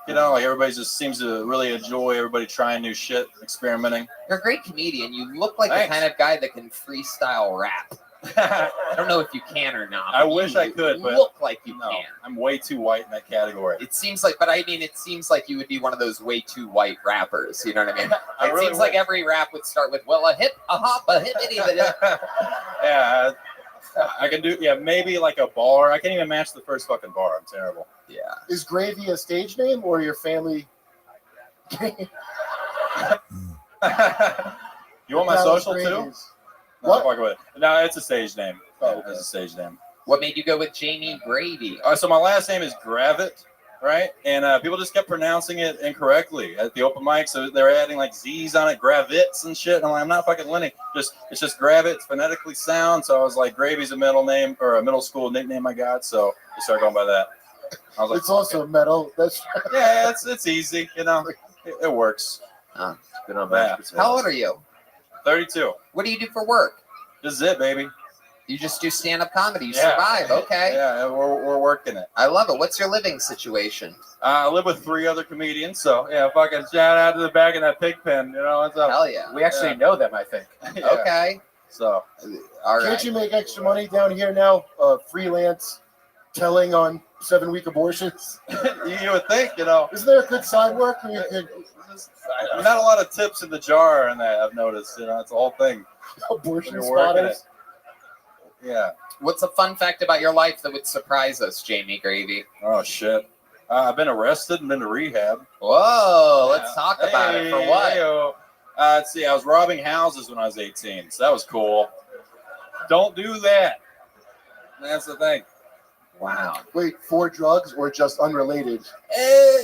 You know, like everybody just seems to really enjoy everybody trying new shit, experimenting. You're a great comedian. You look like Thanks. the kind of guy that can freestyle rap. I don't know if you can or not. I wish I could, but look like you can. I'm way too white in that category. It seems like, but I mean, it seems like you would be one of those way too white rappers. You know what I mean? I It really seems like would. every rap would start with, well, a hip, a hop, a hippity. Yeah, I can do. Yeah, maybe like a bar. I can't even match the first fucking bar. I'm terrible. Yeah. Is Gravy a stage name or your family? You want my Dallas social too? Gravies. No, What? fuck with it. No, it's a stage name. Oh, okay. It's a stage name. What made you go with Jamie Gravy? So my last name is Gravit, right? And people just kept pronouncing it incorrectly at the open mic. So they're adding like Z's on it, Gravits and shit. And I'm like, I'm not fucking learning. It's just Gravit. It's phonetically sound. So I was like, Gravy's a middle name or a middle school nickname I got. So I started going by that. I was like, It's also metal. That's yeah, it's easy. You know, it works. Been on Yeah. How old are you? 32. What do you do for work? This is it, baby. You just do stand-up comedy. You Yeah. survive. Okay. Yeah, we're working it. I love it. What's your living situation? I live with 3 other comedians, so yeah, fucking shout out to the back in that pig pen. You know what's up? Hell yeah. We actually know them, I think. Yeah. Okay. So, All right. Can't you make extra money down here now? Freelance telling on 7-week abortions. you would think, you know, Isn't there a good side work where you could not a lot of tips in the jar, and that I've noticed. You know, it's a whole thing. abortion When you're working spotters? Yeah. What's a fun fact about your life that would surprise us, Jamie Gravy? Oh shit. I've been arrested and been to rehab. Whoa, Yeah. let's talk about it. For what? Hey-o. Let's see. I was robbing houses when I was 18, so that was cool. Don't do that. That's the thing. Wow. Wait, for drugs or just unrelated?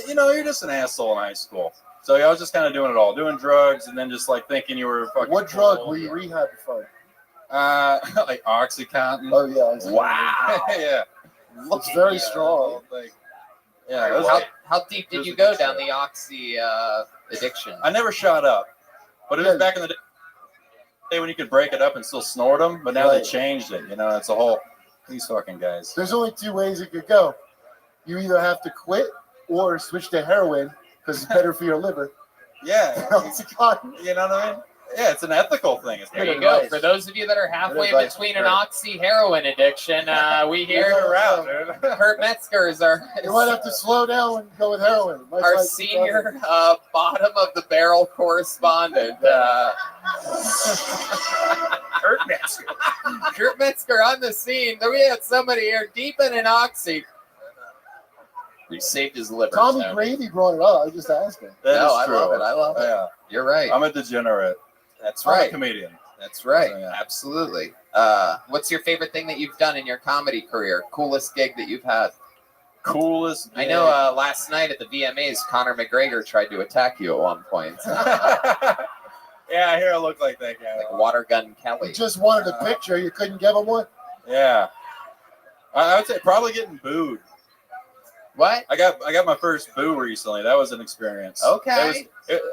You know, you're just an asshole in high school. So I was just kind of doing it all, doing drugs, and then just like thinking you were fucking. What drug cool. were you rehabbed for? Like OxyContin. Oh yeah. I see. Wow. Yeah. It's very strong. Like, yeah. it was How deep it did was you a go good down show. the oxy addiction? I never shot up, but it was Yeah. back in the day when you could break it up and still snort them. But now they Right. changed it. You know, it's a whole. These fucking guys. There's only 2 ways it could go. You either have to quit or switch to heroin because it's better for your liver. Yeah. Oxycontin. You know what I mean? Yeah, it's an ethical thing. It's There good you go. advice. For those of you that are halfway Good advice. between an oxy heroin addiction, we Here's hear a route, dude. Kurt Metzger is our You might have to slow down and go with heroin. Might our like senior bottom of the barrel correspondent. Kurt Metzger. Kurt Metzger on the scene. We had somebody here deep in an oxy. We saved his liver. Tommy Tony. Gravy brought it up. I just asked him. That No, is I true. love it. I love it. Yeah. You're right. I'm a degenerate. That's I'm a right. comedian. That's right. So, yeah. Absolutely. What's your favorite thing that you've done in your comedy career? Coolest gig that you've had? Coolest. I know last night at the VMAs, Conor McGregor tried to attack you at one point. Yeah, I hear I look like that guy. Like Water Gun You Kelly. just wanted a picture. You couldn't give him one. Yeah. I would say probably getting booed. What? I got my first boo recently. That was an experience. Okay.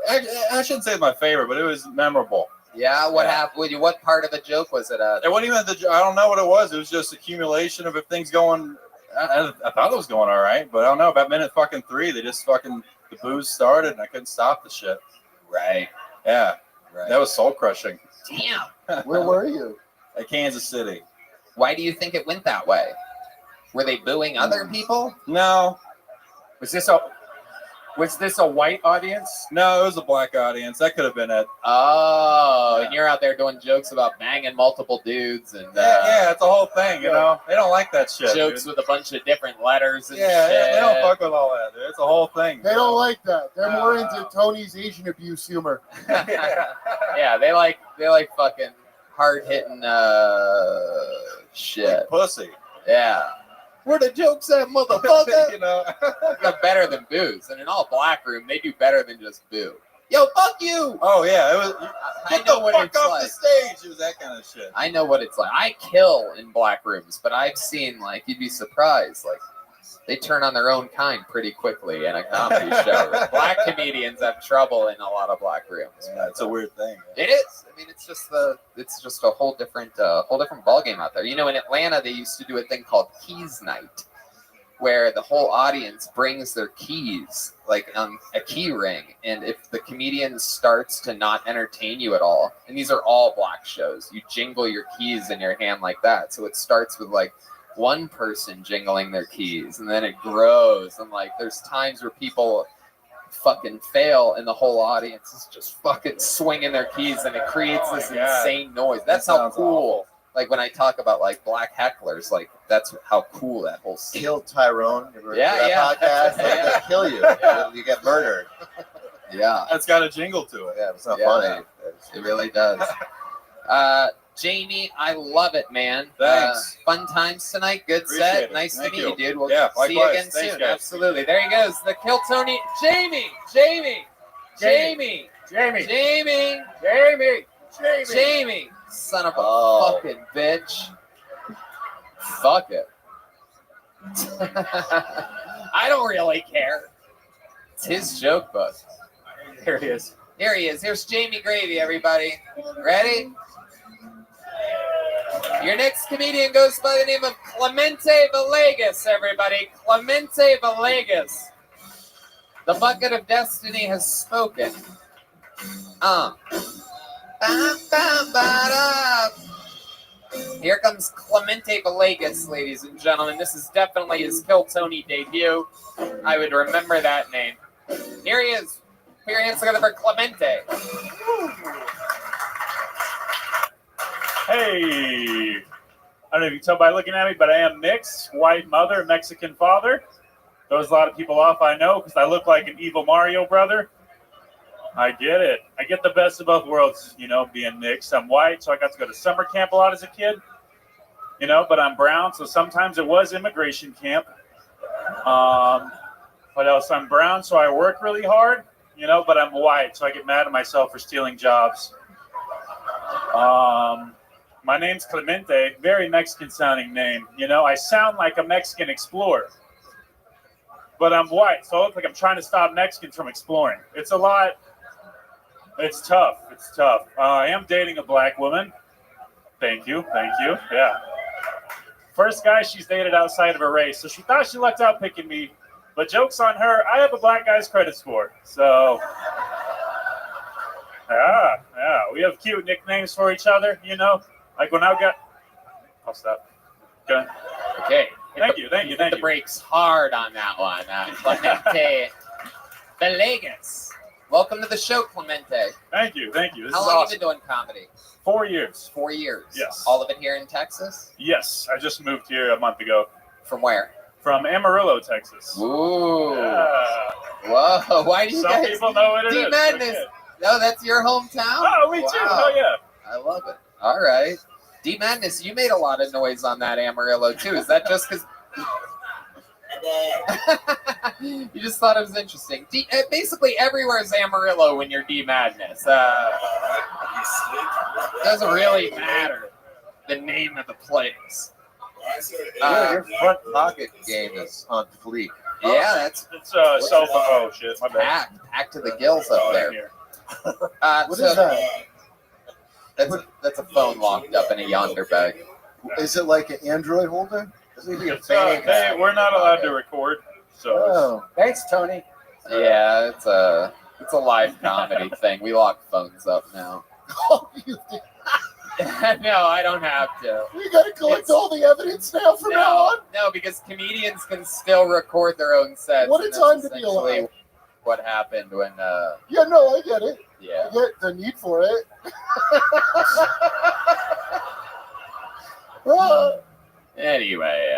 I shouldn't say it's my favorite, but it was memorable. Yeah, what happened? What part of the joke was it at? It wasn't even I don't know what it was. It was just accumulation of if things going. I thought it was going all right, but I don't know. About minute fucking 3, they just fucking the booze started, and I couldn't stop the shit. Right. Yeah. Right. That was soul crushing. Damn. Where were you? At Kansas City. Why do you think it went that way? Were they booing other people? No. Was this a white audience? No, it was a black audience. That could have been it. Oh, and you're out there doing jokes about banging multiple dudes and yeah, it's a whole thing. You know, they don't like that shit. Jokes dude. with a bunch of different letters and shit. They don't fuck with all that. Dude. It's a whole thing. They don't like that. They're more into Tony's Asian abuse humor. Yeah, they like fucking hard hitting shit. Like pussy. Yeah. Where the jokes at, motherfucker? You know, they're better than booze, and in all black room, they do better than just boo. Yo, fuck you! Oh yeah, it was. I know what it's off like. the stage. It was that kind of shit. I know what it's like. I kill in black rooms, but I've seen you'd be surprised. They turn on their own kind pretty quickly in a comedy show. Black comedians have trouble in a lot of black rooms. Yeah, it's a weird thing. It is. I mean, it's just a whole different ball game out there. You know, in Atlanta, they used to do a thing called Keys Night, where the whole audience brings their keys, on a key ring, and if the comedian starts to not entertain you at all, and these are all black shows, you jingle your keys in your hand like that. So it starts with one person jingling their keys, and then it grows, and there's times where people fucking fail and the whole audience is just fucking swinging their keys, and it creates this insane noise. That's how cool awful. When I talk about black hecklers, that's how cool that whole scene. Kill Tyrone. Yeah. Podcast, they kill you. Yeah. You get murdered. Yeah. It's got a jingle to it. Yeah, it's not funny. It really does. Jamie, I love it, man. Thanks. Fun times tonight. Good Appreciate set. it. Nice Thank to meet you, dude. We'll Yeah, see you likewise. again Thanks, soon. guys. Absolutely. There he goes. The Kill Tony. Jamie. Son of a fucking bitch. Fuck it. I don't really care. It's his joke book. Here he is. Here he is. Here's Jamie Gravy, everybody. Ready? Your next comedian goes by the name of Clemente Villegas, everybody. Clemente Villegas. The bucket of destiny has spoken. Here comes Clemente Villegas, ladies and gentlemen. This is definitely his Kill Tony debut. I would remember that name. Here he is. Put your hands together for Clemente. Hey, I don't know if you can tell by looking at me, but I am mixed. White mother, Mexican father. Throws a lot of people off, I know, because I look like an evil Mario brother. I get it. I get the best of both worlds, being mixed. I'm white, so I got to go to summer camp a lot as a kid, but I'm brown, so sometimes it was immigration camp. What else? I'm brown, so I work really hard, but I'm white, so I get mad at myself for stealing jobs. My name's Clemente, very Mexican-sounding name. I sound like a Mexican explorer, but I'm white, so I look like I'm trying to stop Mexicans from exploring. It's a lot. It's tough. I am dating a black woman. Thank you. Yeah. First guy she's dated outside of her race, so she thought she lucked out picking me. But joke's on her, I have a black guy's credit score. So, yeah. We have cute nicknames for each other, Like when I got... I'll stop. Okay. Thank you. Hit the brakes hard on that one. Clemente Villegas. Welcome to the show, Clemente. Thank you. This How is long awesome. have you been doing comedy? 4 years. 4 years. Yes. All of it here in Texas? Yes. I just moved here a month ago. From where? From Amarillo, Texas. Ooh. Yeah. Whoa. Why do you Some guys... people know what it is. D-Madness. Okay. No, that's your hometown? Oh, me too. Oh, yeah. I love it. All right. D-Madness, you made a lot of noise on that Amarillo, too. Is that just because... You just thought it was interesting. Basically, everywhere is Amarillo when you're D-Madness. Doesn't really matter the name of the place. Your front pocket game is on fleek. Yeah, that's... It's cell phone. Oh, shit. My bad. Packed to the gills up there. What is that? That's a phone locked up in a yonder bag. Is it like an Android holder? Hey, we're not allowed to record, so. Oh. Thanks, Tony. Yeah, it's a live comedy thing. We lock phones up now. No, I don't have to. We gotta collect all the evidence now from now on. No, because comedians can still record their own sets. What a and that's time to be essentially alive. What happened when? Yeah, no, I get it. Yeah. I get the need for it. Anyway,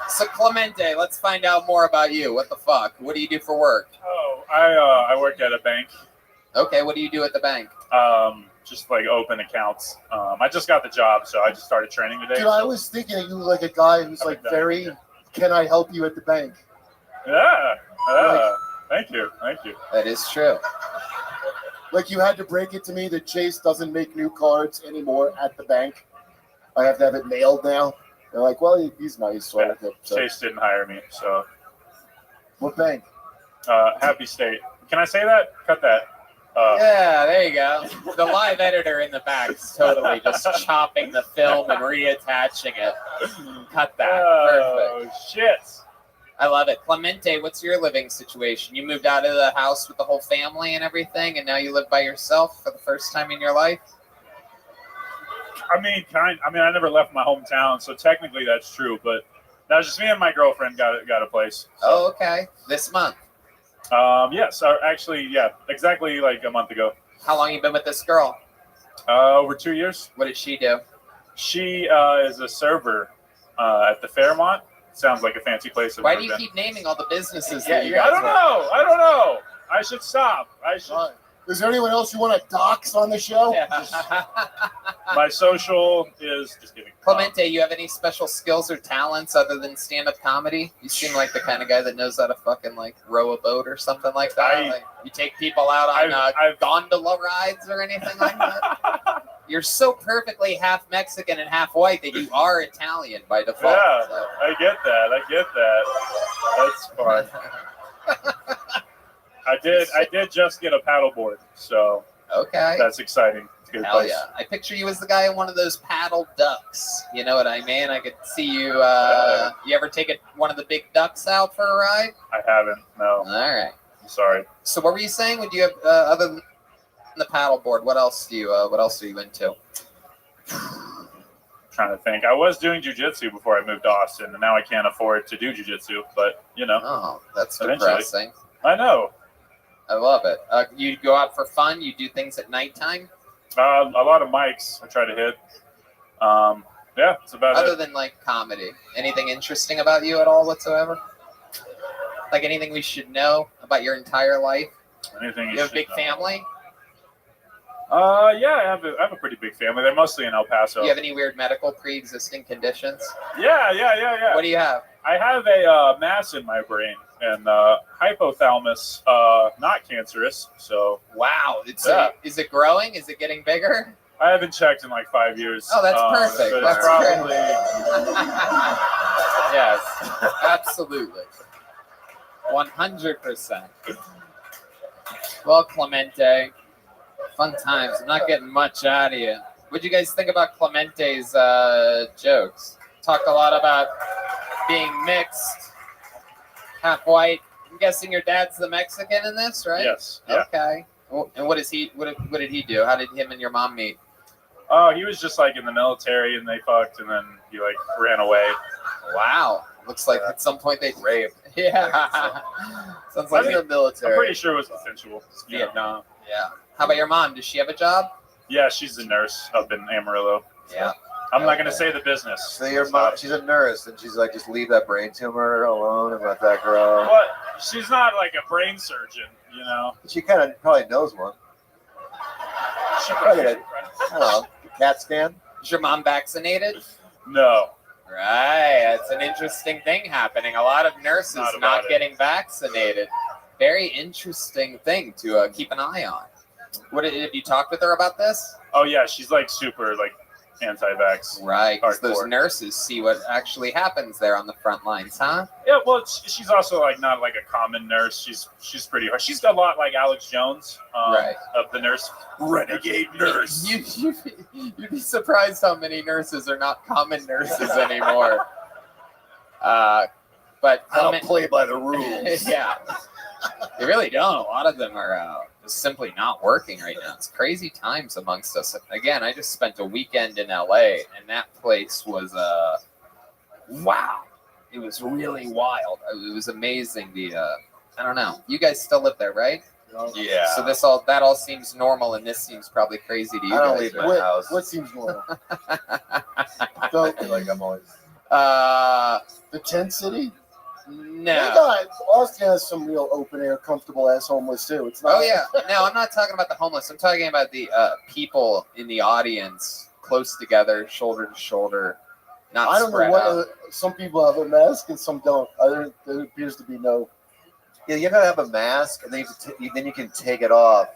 so Clemente, let's find out more about you. What the fuck? What do you do for work? Oh, I work at a bank. Okay, what do you do at the bank? Just like open accounts. I just got the job, so I just started training today. Dude, I was thinking of you like a guy who's like very, can I help you at the bank? Yeah. Thank you. That is true. Like you had to break it to me that Chase doesn't make new cards anymore at the bank. I have to have it mailed now. They're like, well, he's nice. So Yeah, so. Chase didn't hire me, so. What bank? Happy State. Can I say that? Cut that. Yeah, there you go. The live editor in the back is totally just chopping the film and reattaching it. Cut that. Perfect. Shit. I love it. Clemente, what's your living situation? You moved out of the house with the whole family and everything, and now you live by yourself for the first time in your life? I mean, I never left my hometown, so technically that's true. But that was just me and my girlfriend got a place. So. Oh, okay. This month. Yes, actually, yeah, exactly like a month ago. How long you been with this girl? Over 2 years. What did she do? She is a server at the Fairmont. Sounds like a fancy place. Why do you keep naming all the businesses Yeah, that you guys I don't know. I should stop. Is there anyone else you want to dox on the show? My social is just kidding. Clemente, you have any special skills or talents other than stand-up comedy? You seem like the kind of guy that knows how to fucking like row a boat or something like that. Like, you take people out on gondola rides or anything like that. You're so perfectly half Mexican and half white that you are Italian by default. Yeah, so. I get that. That's fun. I did just get a paddleboard, so okay, that's exciting. It's a good Hell place. yeah! I picture you as the guy in one of those paddle ducks. You know what I mean? I could see you. You ever take one of the big ducks out for a ride? I haven't. No. All right. I'm sorry. So what were you saying? Would you have other than the paddleboard? What else do you? What else are you into? Trying to think. I was doing jujitsu before I moved to Austin, and now I can't afford to do jujitsu. But you know. Oh, that's eventually. depressing. I know. I love it. You go out for fun. You do things at nighttime. A lot of mics I try to hit. Yeah, it's about Other it. than like comedy, anything interesting about you at all whatsoever? Like anything we should know about your entire life? Anything you have a big family? Yeah, I have a pretty big family. They're mostly in El Paso. Do you have any weird medical pre-existing conditions? Yeah. What do you have? I have a mass in my brain and hypothalamus, not cancerous. So wow, is it growing? Is it getting bigger? I haven't checked in like 5 years. Oh, that's perfect. So That's probably. Yes, absolutely, 100%. Well, Clemente, fun times. I'm not getting much out of you. What'd you guys think about Clemente's jokes? Talked a lot about being mixed, half white. I'm guessing your dad's the Mexican in this, right? Yes. Yeah. Okay. And what did he do? How did him and your mom meet? Oh, he was just like in the military, and they fucked, and then he like ran away. Wow. Looks like at some point they raped. Yeah. Sounds like in the military. I'm pretty sure it was consensual. Vietnam. Yeah. How about your mom? Does she have a job? Yeah, she's a nurse up in Amarillo. Yeah. I'm not going to say the business. So your mom, she's a nurse, and she's like, just leave that brain tumor alone and let that grow. But she's not like a brain surgeon, you know. She kind of probably knows one. She probably I don't know, CAT scan. Is your mom vaccinated? No. Right. That's an interesting thing happening. A lot of nurses not getting vaccinated. Very interesting thing to keep an eye on. Have you talked with her about this? Oh yeah, she's like super like anti-vax. Right, 'cause those Hardcore. nurses see what actually happens there on the front lines, huh? Yeah, well, she's also like not like a common nurse. She's pretty hard. She's got a lot like Alex Jones, Right. of the nurse. Renegade nurse. You'd be surprised how many nurses are not common nurses anymore. But I don't play by the rules. Yeah, they really don't. A lot of them are just simply not working right now. It's crazy times amongst us. Again, I just spent a weekend in LA, and that place was wow. It was really wild. It was amazing. I don't know. You guys still live there, right? Yeah. So that all seems normal, and this seems probably crazy to you I don't guys. leave right? my house. What seems normal? I feel like I'm always. The tent city? No. Austin has some real open air, comfortable ass homeless too. It's not. Oh yeah. No, I'm not talking about the homeless. I'm talking about the people in the audience, close together, shoulder to shoulder, not I don't know spread what. out. Some people have a mask and some don't. There appears to be no. Yeah, you gotta have a mask, and then then you can take it off.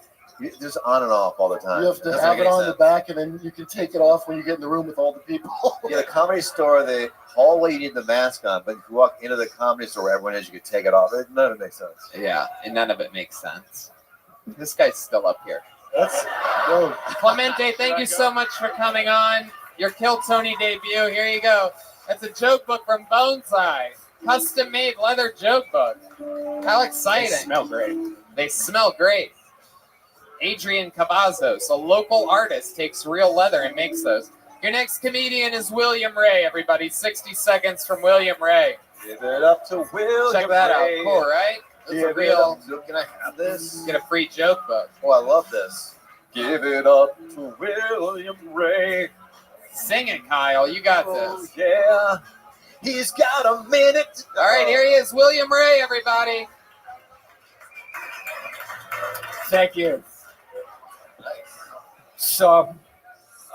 Just on and off all the time. You have to Doesn't have make it any on the sense. back, and then you can take it off when you get in the room with all the people. Yeah, the Comedy Store, the hallway you need the mask on, but if you walk into the Comedy Store where everyone is, you can take it off. None of it makes sense. Yeah, and none of it makes sense. This guy's still up here. Whoa. Clemente, thank you so much for coming on. Your Kill Tony debut. Here you go. That's a joke book from Bonsai. Custom made leather joke book. How exciting. They smell great. They smell great. Adrian Cavazos, a local artist, takes real leather and makes those. Your next comedian is William Ray, everybody. 60 seconds from William Ray. Give it up to William Check that Ray. out. Cool, right? It's Give a it real. up. Can I have this? Get a free joke book. Oh, I love this. Give it up to William Ray. Sing it, Kyle. You got Oh, this. yeah. He's got a minute. All right, here he is, William Ray, everybody. Thank you. So,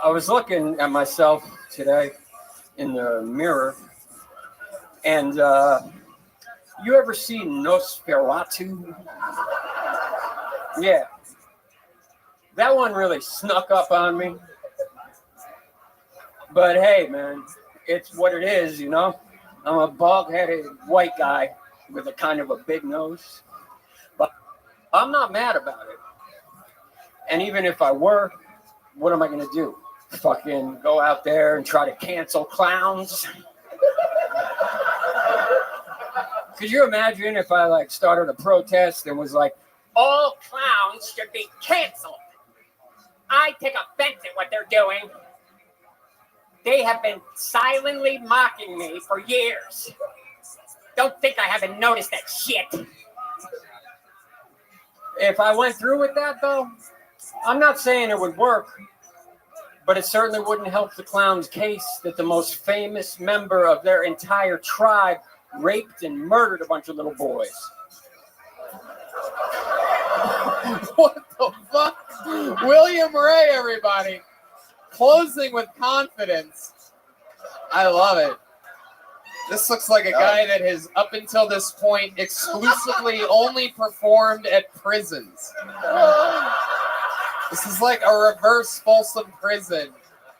I was looking at myself today in the mirror, and you ever see Nosferatu? Yeah. That one really snuck up on me. But hey, man, it's what it is, you know? I'm a bald-headed white guy with a kind of a big nose. But I'm not mad about it. And even if I were, what am I going to do? Fucking go out there and try to cancel clowns? Could you imagine if I like started a protest and was like, all clowns should be canceled? I take offense at what they're doing. They have been silently mocking me for years. Don't think I haven't noticed that shit. If I went through with that, though, I'm not saying it would work, but it certainly wouldn't help the clown's case that the most famous member of their entire tribe raped and murdered a bunch of little boys. What the fuck? William Ray, everybody. Closing with confidence. I love it. This looks like a guy that has, up until this point, exclusively only performed at prisons. This is like a reverse Folsom Prison.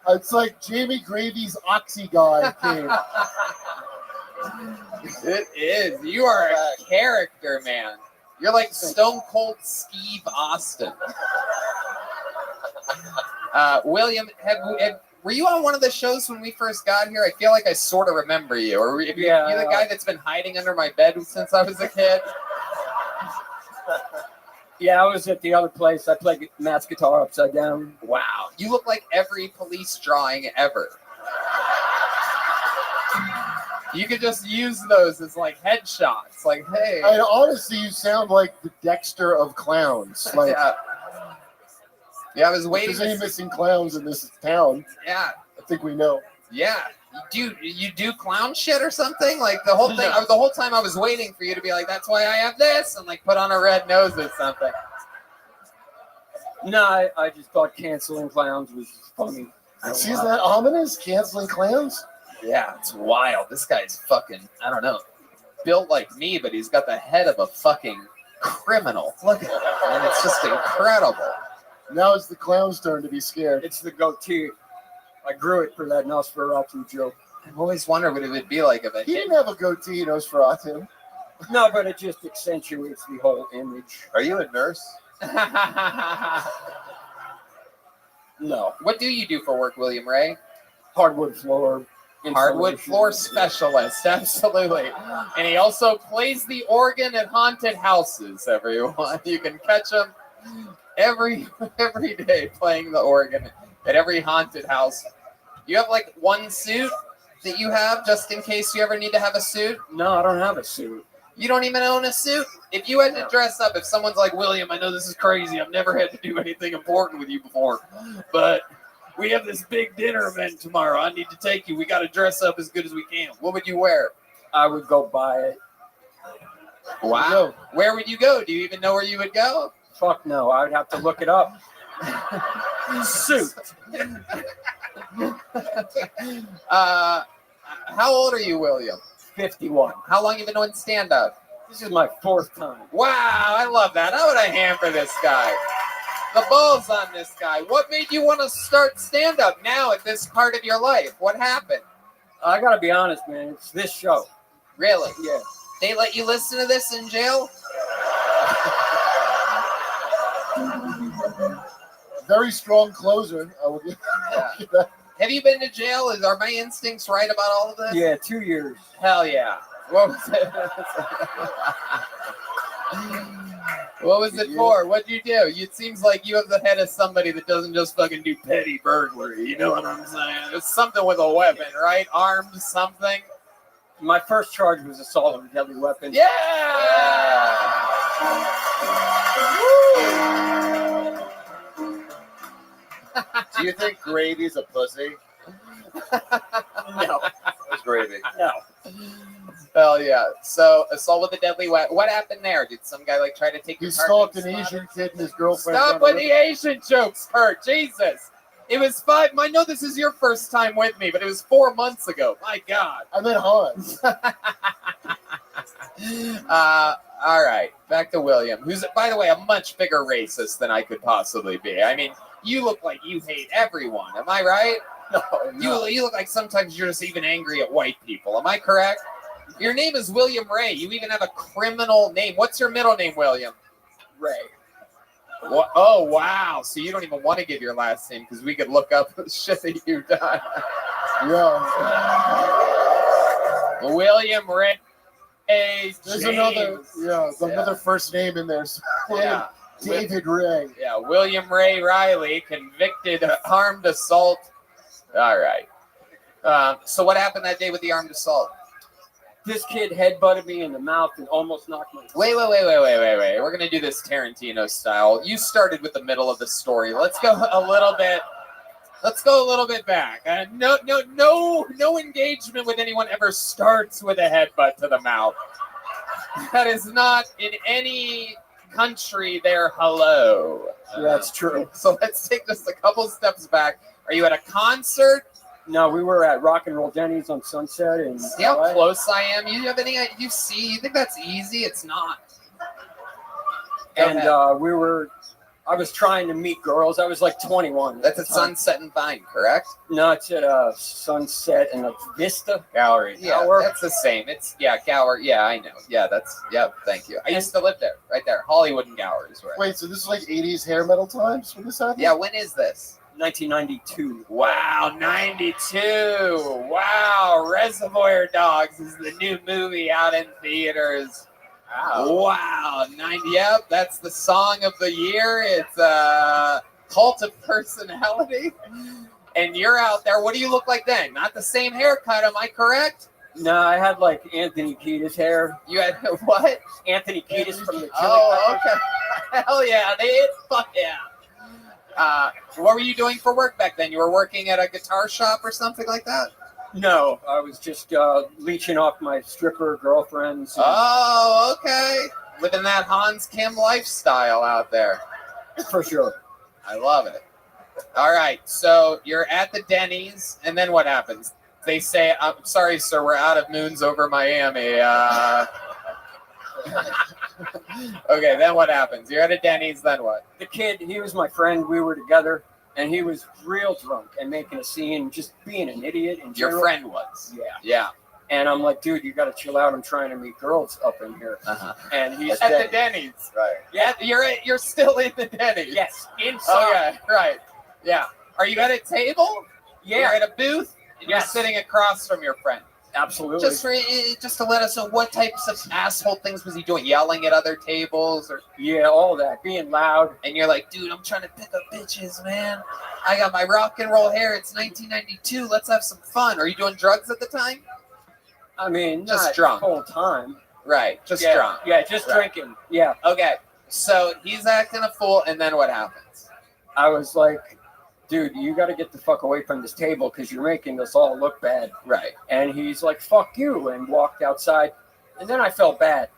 It's like Jamie Gravy's Oxy guy came. It is. You are a character, man. You're like Stone Cold Steve Austin. William, were you on one of the shows when we first got here? I feel like I sort of remember you. Or are you the guy that's been hiding under my bed since I was a kid? Yeah, I was at the other place. I played Matt's guitar upside down. Wow. You look like every police drawing ever. You could just use those as like headshots. Like, hey. And honestly, you sound like the Dexter of clowns. Like, yeah, I was waiting. If there's any missing clowns in this town, yeah, I think we know. Yeah. You do clown shit or something? Like the whole thing, the whole time I was waiting for you to be like, that's why I have this, and like put on a red nose or something. No, I just thought canceling clowns was funny. See, is that ominous? Canceling clowns? Yeah, it's wild. This guy's fucking, I don't know, built like me, but he's got the head of a fucking criminal. Look at him, and it's just incredible. Now it's the clown's turn to be scared. It's the goatee. I grew it for that Nosferatu joke. I've always wondered what it would be like if it He didn't have a goatee, Nosferatu. No, but it just accentuates the whole image. Are you a nurse? No. What do you do for work, William Ray? Hardwood floor. Hardwood floor specialist, absolutely. And he also plays the organ at haunted houses, everyone. You can catch him every day playing the organ at every haunted house. You have like one suit that you have just in case you ever need to have a suit? No, I don't have a suit. You don't even own a suit? If you had to dress up, if someone's like, William, I know this is crazy. I've never had to do anything important with you before, but we have this big dinner event tomorrow. I need to take you. We got to dress up as good as we can. What would you wear? I would go buy it. Wow. Where would you go? Do you even know where you would go? Fuck no. I would have to look it up. Suit. How old are you, William? 51. How long have you been doing stand-up? This is my 4th time. Wow, I love that. How would I hand for this guy? The balls on this guy. What made you want to start stand-up now at this part of your life? What happened? I gotta be honest, man. It's this show. Really? Yeah. They let you listen to this in jail? Very strong closer. I would. Yeah. Have you been to jail? Are my instincts right about all of this? Yeah, 2 years. Hell yeah. What was it? What was it for? What'd you do? It seems like you have the head of somebody that doesn't just fucking do petty burglary. You know what I'm saying? It's something with a weapon, right? Armed something. My first charge was assault with a deadly weapon. Yeah! Do you think Gravy's a pussy? No. It's Gravy. No. Hell yeah. So, assault with a deadly weapon. What happened there? Did some guy try to take He your car? stalked an Asian kid and his girlfriend. Stop with the Asian jokes, Kurt. Jesus. It was 5. I know this is your first time with me, but it was 4 months ago. My God. I meant Hans. All right. Back to William, who's, by the way, a much bigger racist than I could possibly be. I mean, you look like you hate everyone. Am I right? No. You look like sometimes you're just even angry at white people. Am I correct? Your name is William Ray. You even have a criminal name. What's your middle name, William? Ray. What? Oh, wow. So you don't even want to give your last name because we could look up the shit that you've done. Yeah. William Ray. There's another first name in there. So Yeah. David Ray. Yeah, William Ray Riley, convicted armed assault. All right. So what happened that day with the armed assault? This kid headbutted me in the mouth and almost knocked my. Wait. We're gonna do this Tarantino style. You started with the middle of the story. Let's go a little bit. Let's go a little bit back. No engagement with anyone ever starts with a headbutt to the mouth. That is not in any country there. Hello. That's true. So let's take just a couple steps back. Are you at a concert? No, we were at Rock and Roll Denny's on Sunset. And See how close I am? You have any? You think that's easy? It's not. And I was trying to meet girls. I was like 21. That's at Sunset and Vine, correct? No, it's at Sunset and a Vista Gallery. Yeah, Gower. that's the same. It's Gower. Yeah, I know. Yeah, thank you. I used to live there, right there. Hollywood and Gower is where. Wait, so this is like 80s hair metal times when this happened? Yeah, when is this? 1992. Wow, 92. Wow, Reservoir Dogs is the new movie out in theaters. Wow, 90. Yep, that's the song of the year. It's Cult of Personality. And you're out there. What do you look like then? Not the same haircut, am I correct? No, I had like Anthony Kiedis hair. You had what? Anthony Kiedis from the Chili Oh, Peppers. okay. Hell yeah, dude. Fuck yeah. What were you doing for work back then? You were working at a guitar shop or something like that? No, I was just leeching off my stripper girlfriends. Oh, okay. Living that Hans Kim lifestyle out there. For sure. I love it. All right, so you're at the Denny's, and then what happens? They say, I'm sorry, sir, we're out of moons over Miami. Okay, then what happens? You're at a Denny's, then what? The kid, he was my friend. We were together. and he was real drunk and making a scene, just being an idiot. In Your general. friend was. Yeah. Yeah. And I'm like, dude, you got to chill out. I'm trying to meet girls up in here. And he's at the Denny's. Right. Yeah, you're still in the Denny's. Yes, inside. Okay, right. Yeah. Are you at a table? Yeah. You're at a booth? And you're sitting across from your friend. Absolutely. Just to let us know, what types of asshole things was he doing? Yelling at other tables? Or yeah, all that. Being loud. And you're like, dude, I'm trying to pick up bitches, man. I got my rock and roll hair. It's 1992. Let's have some fun. Are you doing drugs at the time? I mean, just not drunk. Full time. Right. Just Yeah, drunk. Yeah, just drinking. Yeah. Okay. So he's acting a fool, and then what happens? I was like, dude, you got to get the fuck away from this table because you're making us all look bad. Right. And he's like, fuck you, and walked outside. And then I felt bad.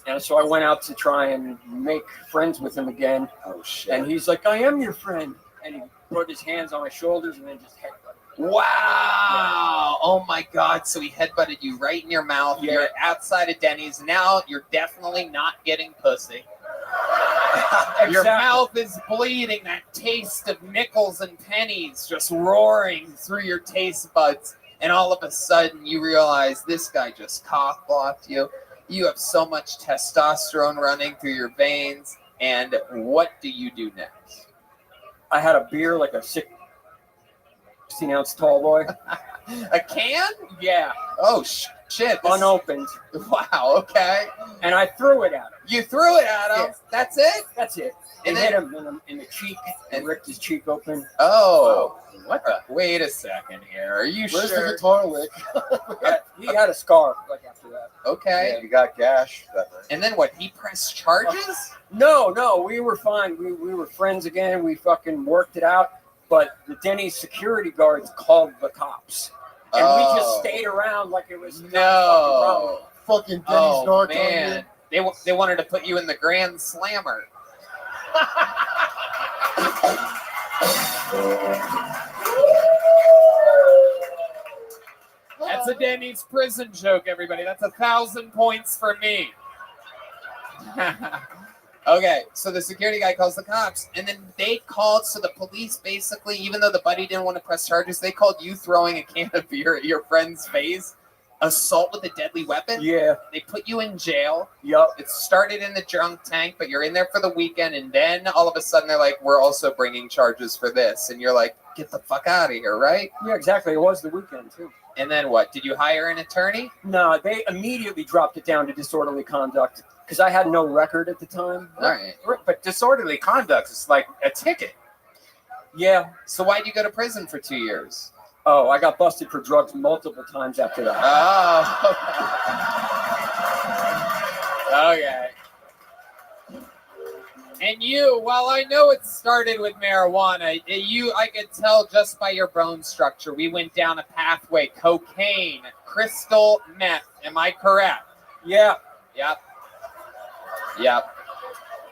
And so I went out to try and make friends with him again. Oh, shit. And he's like, I am your friend. And he put his hands on my shoulders and then just headbutted. Wow. Yeah. Oh, my God. So he headbutted you right in your mouth. Yeah. You're outside of Denny's. Now you're definitely not getting pussy. Exactly. Your mouth is bleeding. That taste of nickels and pennies just roaring through your taste buds. And all of a sudden you realize this guy just cock blocked you. You have so much testosterone running through your veins. And what do you do next? I had a beer, like a 16-ounce tall boy. A can? Yeah. Oh, shit. Unopened. Wow, okay. And I threw it at him. You threw it at him? Yeah. That's it? That's it. And hit him in the cheek and ripped his cheek open. Oh. What the? Wait a second here. Are you Where's sure? the guitar lick? Yeah, he had a scar like after that. Okay. Yeah, you got gash. And then what? He pressed charges? No, we were fine. We were friends again. We fucking worked it out. But the Denny's security guards called the cops. And we just stayed around like it was no fucking Denny's narc. Man. They wanted to put you in the Grand Slammer. That's a Denny's prison joke, everybody. That's 1,000 points for me. Okay, so the security guy calls the cops, and then they called, so the police basically, even though the buddy didn't want to press charges, they called you throwing a can of beer at your friend's face, assault with a deadly weapon. Yeah. They put you in jail. Yup. It started in the drunk tank, but you're in there for the weekend, and then all of a sudden they're like, we're also bringing charges for this, and you're like, get the fuck out of here, right? Yeah, exactly. It was the weekend, too. And then what? Did you hire an attorney? No, they immediately dropped it down to disorderly conduct. Because I had no record at the time. All right. But disorderly conduct is like a ticket. Yeah. So why'd you go to prison for 2 years? Oh, I got busted for drugs multiple times after that. Oh. Okay. And you, while I know it started with marijuana, I could tell just by your bone structure, we went down a pathway, cocaine, crystal meth. Am I correct? Yeah. Yep. Yep.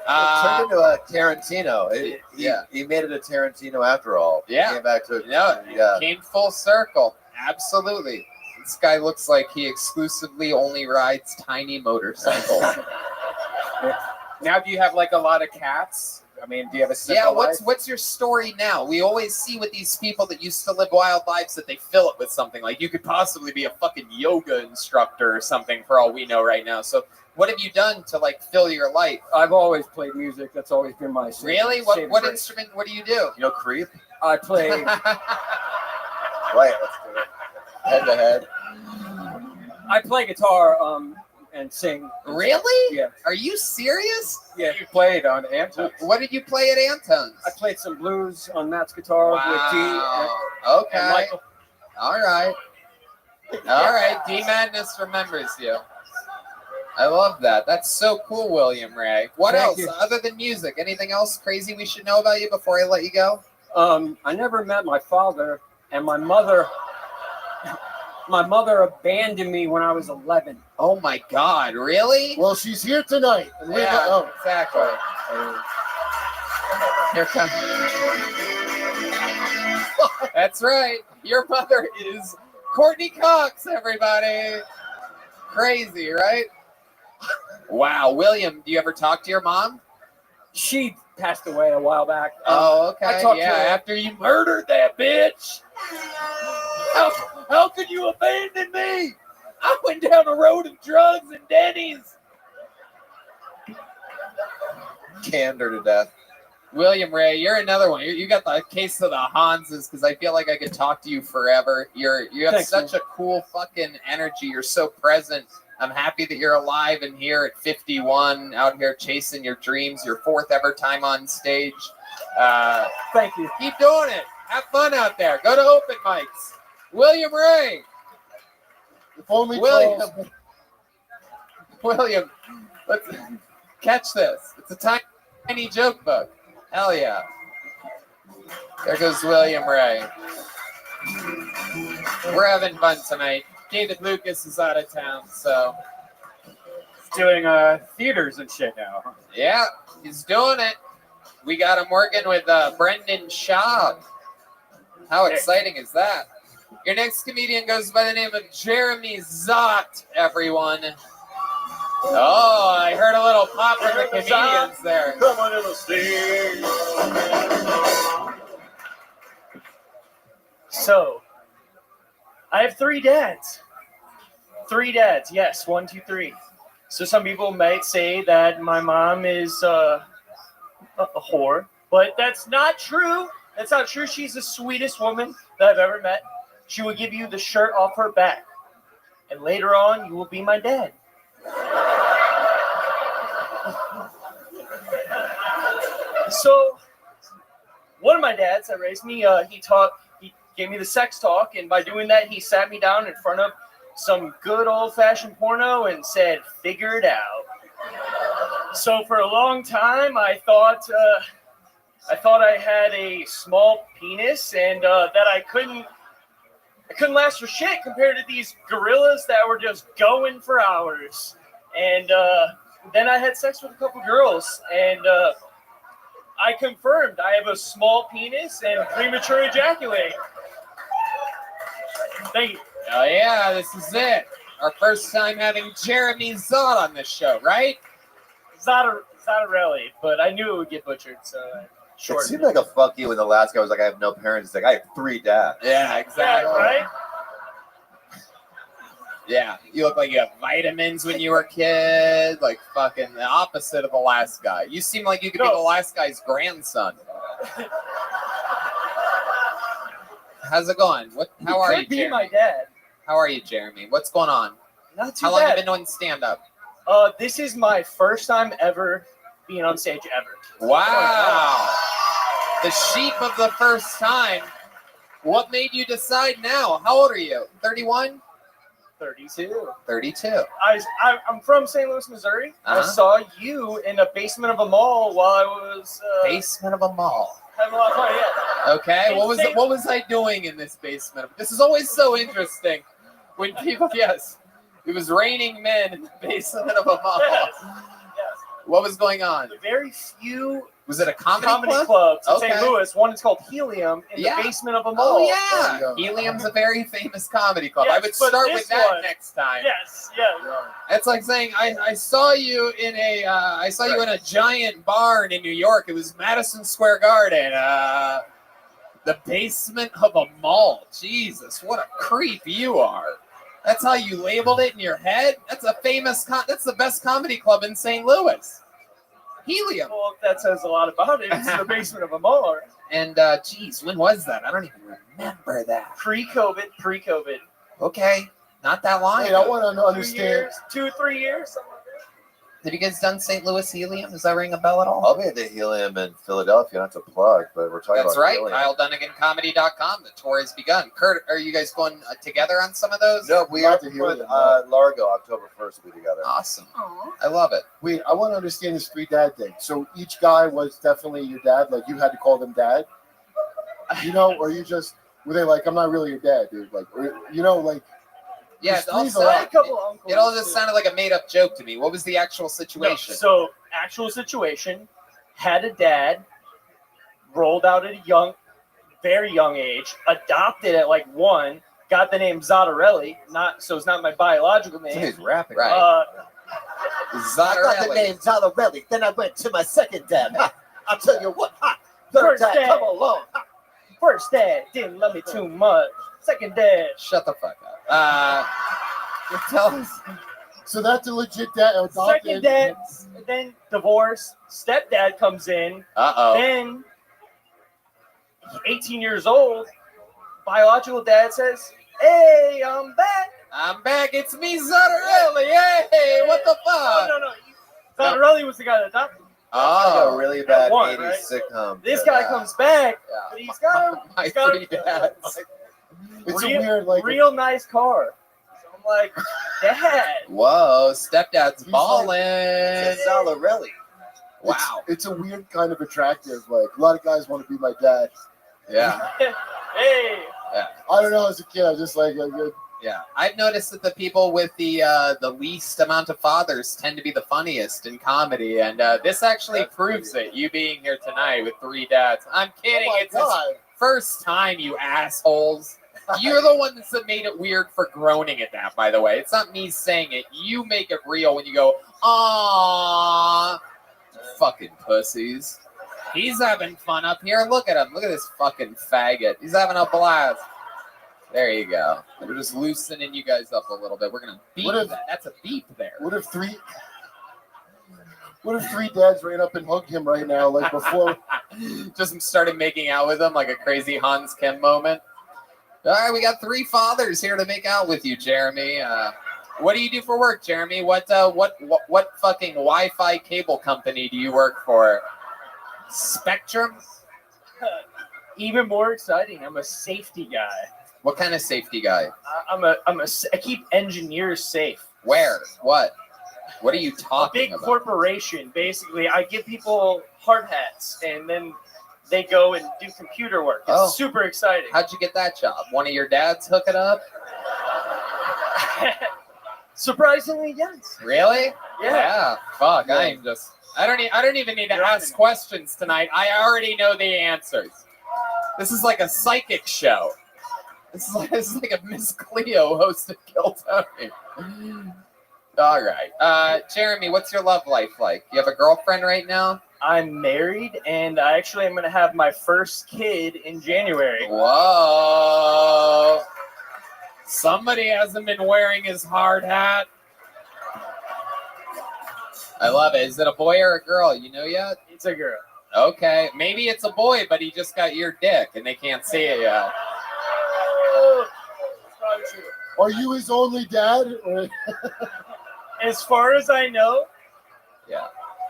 It turned into a Tarantino. He made it a Tarantino after all. Yeah. He came back to it. It came full circle. Absolutely. This guy looks like he exclusively only rides tiny motorcycles. Now, do you have like a lot of cats? I mean, do you have a simple life? What's your story now? We always see with these people that used to live wild lives that they fill it with something. Like you could possibly be a fucking yoga instructor or something for all we know right now. So what have you done to like fill your life? I've always played music. That's always been my Really? What instrument? What do you do? You know, creep. I play. Wait, let's do it. Head to head. I play guitar and sing. Really? Yeah. Are you serious? Yeah. You played on Anton's. What did you play at Anton's? I played some blues on Matt's guitar with D. Okay. And Michael. All right. All right. D Madness remembers you. I love that. That's so cool, William Ray. What Thank else you. other than music? Anything else crazy we should know about you before I let you go? I never met my father, and my mother. My mother abandoned me when I was 11. Oh my God! Really? Well, she's here tonight. And Exactly. Here comes. That's right. Your mother is Courtney Cox. Everybody, crazy, right? Wow, William. Do you ever talk to your mom? She passed away a while back. Oh, okay. I talked yeah, to her. after you murdered that bitch. How could you abandon me? I went down a road of drugs and Denny's. Canned her to death. William Ray, you're another one. You got the case of the Hanses because I feel like I could talk to you forever. You have Thanks, such a cool fucking energy. You're so present. I'm happy that you're alive and here at 51, out here chasing your dreams. Your 4th ever time on stage. Thank you. Keep doing it. Have fun out there. Go to open mics. William Ray. If only William, let's catch this. It's a tiny joke book. Hell yeah. There goes William Ray. We're having fun tonight. David Lucas is out of town, so. Doing theaters and shit now. Yeah, he's doing it. We got him working with Brendan Schaub. How exciting is that? Your next comedian goes by the name of Jeremy Zott, everyone. Oh, I heard a little pop from the comedians there. Come on in the stage. So, I have 3 dads. 3 dads, yes, 1, 2, 3. So some people might say that my mom is a whore, but that's not true. That's not true. She's the sweetest woman that I've ever met. She will give you the shirt off her back. And later on, you will be my dad. So, one of my dads that raised me, he gave me the sex talk, and by doing that, he sat me down in front of some good old-fashioned porno and said, "Figure it out." So for a long time, I thought I had a small penis and that I couldn't last for shit compared to these gorillas that were just going for hours. And then I had sex with a couple girls, and I confirmed I have a small penis and premature ejaculate. Thank you. Oh yeah, this is it. Our first time having Jeremy Zott on this show, right? Zottarelli, but I knew it would get butchered, so It short. seemed like a fuck you when the last guy was like, I have no parents. It's like, I have 3 dads. Yeah, exactly. Yeah, right? Yeah, you look like you have vitamins when you were a kid, like fucking the opposite of the last guy. You seem like you could be the last guy's grandson. How's it going? How are you, Could be Jeremy? my dad. How are you, Jeremy? What's going on? Not too How long have bad. you been doing stand-up? This is my first time ever being on stage ever. Wow. The sheep of the first time. What made you decide now? How old are you? 31? 32. 32. I'm from St. Louis, Missouri. I Uh-huh. saw you in the basement of a mall while I was Basement of a mall. having a lot of fun. Yeah. Okay, what was I doing in this basement? This is always so interesting when people, yes, it was raining men in the basement of a mall. Yes. What was going on? Very few Was it a comedy club? clubs in Okay. St. Louis. One is called Helium in Yeah. the basement of a mall. Oh yeah, Helium's a very famous comedy club. I Yes, would but start this with that one- next time. Yes, yeah. It's like saying I saw you in a giant barn in New York. It was Madison Square Garden, the basement of a mall. Jesus, what a creep you are. That's how you labeled it in your head. That's a famous. That's the best comedy club in St. Louis. Helium. Well, that says a lot about it. It's the basement of a mall. And geez, when was that? I don't even remember that. Pre-COVID. Okay, not that long Hey, ago. I want to understand. 2-3 years. Something like that. Have you guys done St. Louis Helium? Does that ring a bell at all? I'll be at the Helium in Philadelphia, not to plug, but we're talking That's about right. Helium. KyleDunniganComedy.com. The tour has begun. Kurt, are you guys going together on some of those? No, we are with Largo, October 1st, we'll be together. Awesome. I love it. Wait, I want to understand this 3 dad thing. So each guy was definitely your dad. Like you had to call them dad. You know, or you just were they like, I'm not really your dad, dude. Like, or, you know, like. Yeah, there's it all, three's a lot. it all just sounded like a made-up joke to me. What was the actual situation? No, so, actual situation, had a dad, rolled out at a very young age, adopted at like 1, got the name Zottarelli, so it's not my biological name. He's rapping. Right. I got the name Zottarelli. Then I went to my second dad. I'll tell you what. Third dad, come along. First dad didn't love me too much. Second dad. Shut the fuck up. Tell us. So that's a legit dad. Second dad, then divorce. Stepdad comes in. Uh-oh. Then 18 years old. Biological dad says, "Hey, I'm back. I'm back. It's me, Zattarelli. Hey, what the fuck?" No. Zattarelli was the guy that adopted him. Oh, a really bad One, 80s right? sitcom. This guy comes back, but he's got My got three dads. It's real, a weird, like, real nice car. So I'm like, Dad. Whoa, stepdad's balling. It's Zattarelli. Wow. It's a weird kind of attractive. Like, a lot of guys want to be my dad. Yeah. Hey. Yeah. I don't know. As a kid, I just like, Yeah, I've noticed that the people with the least amount of fathers tend to be the funniest in comedy, and this actually proves it. You being here tonight with three dads. I'm kidding. Oh my It's his first time, you assholes. You're the ones that made it weird for groaning at that, by the way. It's not me saying it. You make it real when you go, "Aww, fucking pussies." He's having fun up here. Look at him. Look at this fucking faggot. He's having a blast. There you go. We're just loosening you guys up a little bit. We're gonna beep that. That's a beep there. What if three dads ran up and hugged him right now, like before? Just started making out with him like a crazy Hans Kim moment. All right, we got three fathers here to make out with you, Jeremy. What do you do for work, Jeremy? What fucking Wi-Fi cable company do you work for? Spectrum? Even more exciting, I'm a safety guy. What kind of safety guy? I keep engineers safe. Where? What are you talking A big about? corporation, basically. I give people hard hats, and then they go and do computer work. It's super exciting. How'd you get that job? One of your dads hook it up? Surprisingly, yes. Really? Yeah. Fuck. I don't even need to ask questions tonight. I already know the answers. This is like a psychic show. This is like a Miss Cleo hosted Kill Tony. All right. Jeremy, what's your love life like? You have a girlfriend right now? I'm married, and I actually am going to have my first kid in January. Whoa. Somebody hasn't been wearing his hard hat. I love it. Is it a boy or a girl? You know yet? It's a girl. Okay. Maybe it's a boy, but he just got your dick, and they can't see it yet. Are you his only dad? Or... As far as I know. Yeah.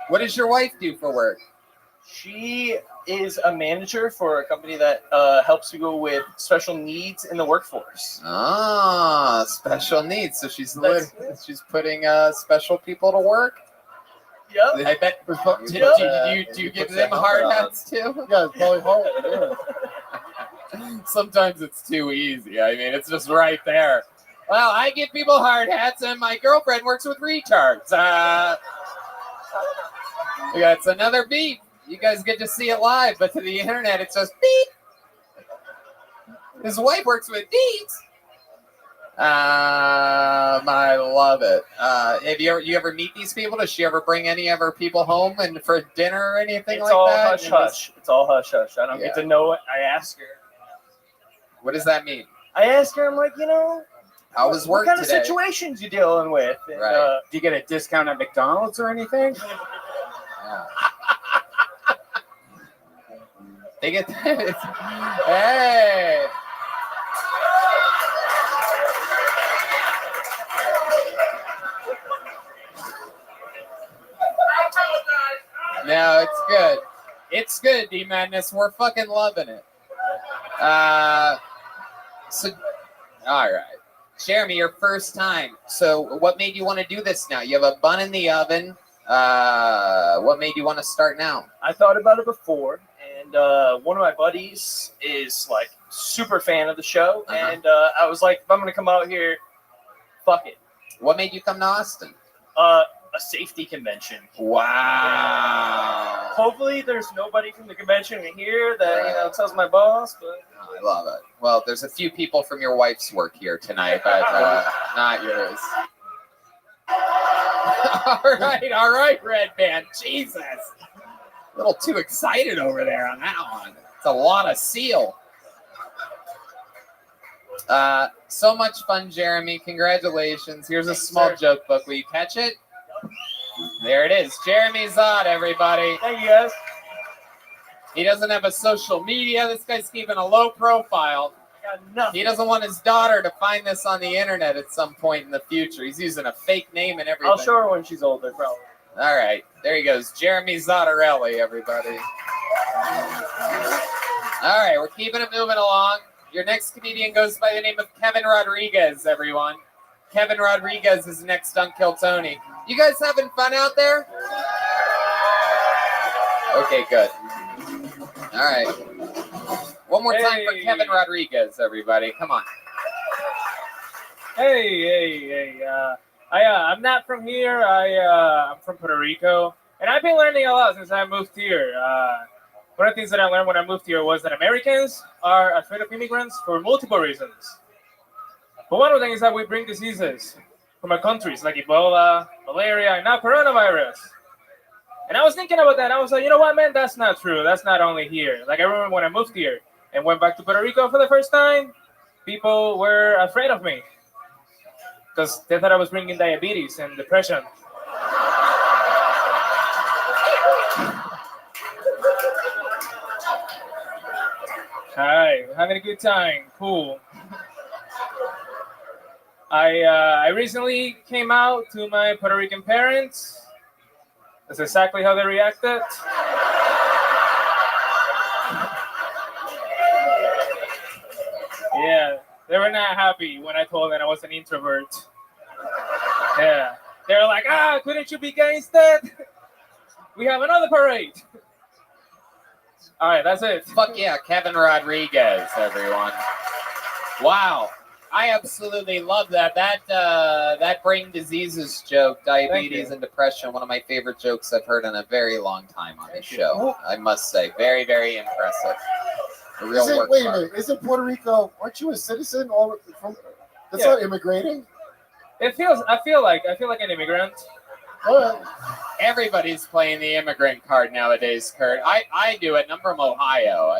What does your wife do for work? She is a manager for a company that helps people with special needs in the workforce. Ah, special needs. So she's putting special people to work? Yep. I bet. Do you give them hard hats too? Yeah, it's probably hard. Yeah. Sometimes it's too easy. I mean, it's just right there. Well, I give people hard hats, and my girlfriend works with retards. It's another beep. You guys get to see it live, but to the internet, it's just beep. His wife works with beeps. I love it. Have you ever meet these people? Does she ever bring any of her people home and for dinner or anything It's like all that? hush hush. It's all hush hush. I don't get to know it. I ask her. What does that mean? I ask her. I'm like, how was work what kind today? of situations you dealing with? And, Right. Do you get a discount at McDonald's or anything? Yeah. They get hey. No, it's good. It's good, D Madness. We're fucking loving it. So, all right. Jeremy, your first time. So what made you want to do this now? You have a bun in the oven. What made you want to start now? I thought about it before, and one of my buddies is like super fan of the show, and I was like, if I'm gonna come out here, fuck it. What made you come to Austin? A safety convention. Wow. Hopefully, there's nobody from the convention here that tells my boss. But I love it. Well, there's a few people from your wife's work here tonight, but not yours. All right, Red Band. Jesus. A little too excited over there on that one. It's a lot of seal. So much fun, Jeremy. Congratulations. Here's a small joke book. Will you catch it? There it is. Jeremy Zott, everybody. Thank you, guys. He doesn't have a social media. This guy's keeping a low profile. He doesn't want his daughter to find this on the internet at some point in the future. He's using a fake name and everything. I'll show her when she's older, probably. All right. There he goes. Jeremy Zottarelli, everybody. All right. We're keeping it moving along. Your next comedian goes by the name of Kevin Rodriguez, everyone. Kevin Rodriguez is next on Kill Tony. You guys having fun out there? Okay, good. All right. One more time for Kevin Rodriguez, everybody. Come on. Hey. I'm not from here. I'm from Puerto Rico. And I've been learning a lot since I moved here. One of the things that I learned when I moved here was that Americans are afraid of immigrants for multiple reasons. But one of the things is that we bring diseases from our countries, like Ebola, malaria, and now coronavirus. And I was thinking about that. I was like, you know what, man? That's not true. That's not only here. Like, I remember when I moved here and went back to Puerto Rico for the first time, people were afraid of me because they thought I was bringing diabetes and depression. Hi, we're having a good time. Cool. I recently came out to my Puerto Rican parents. That's exactly how they reacted. Yeah, they were not happy when I told them I was an introvert. Yeah, they were like, couldn't you be gay instead? We have another parade. All right, that's it. Fuck yeah, Kevin Rodriguez, everyone. Wow. I absolutely love that. That brain diseases joke, diabetes and depression, one of my favorite jokes I've heard in a very long time on this show. I must say, very, very impressive. A real work. Wait a minute, isn't Puerto Rico? Aren't you a citizen? That's not immigrating. I feel like an immigrant. Everybody's playing the immigrant card nowadays, Kurt. I do it, and I'm from Ohio.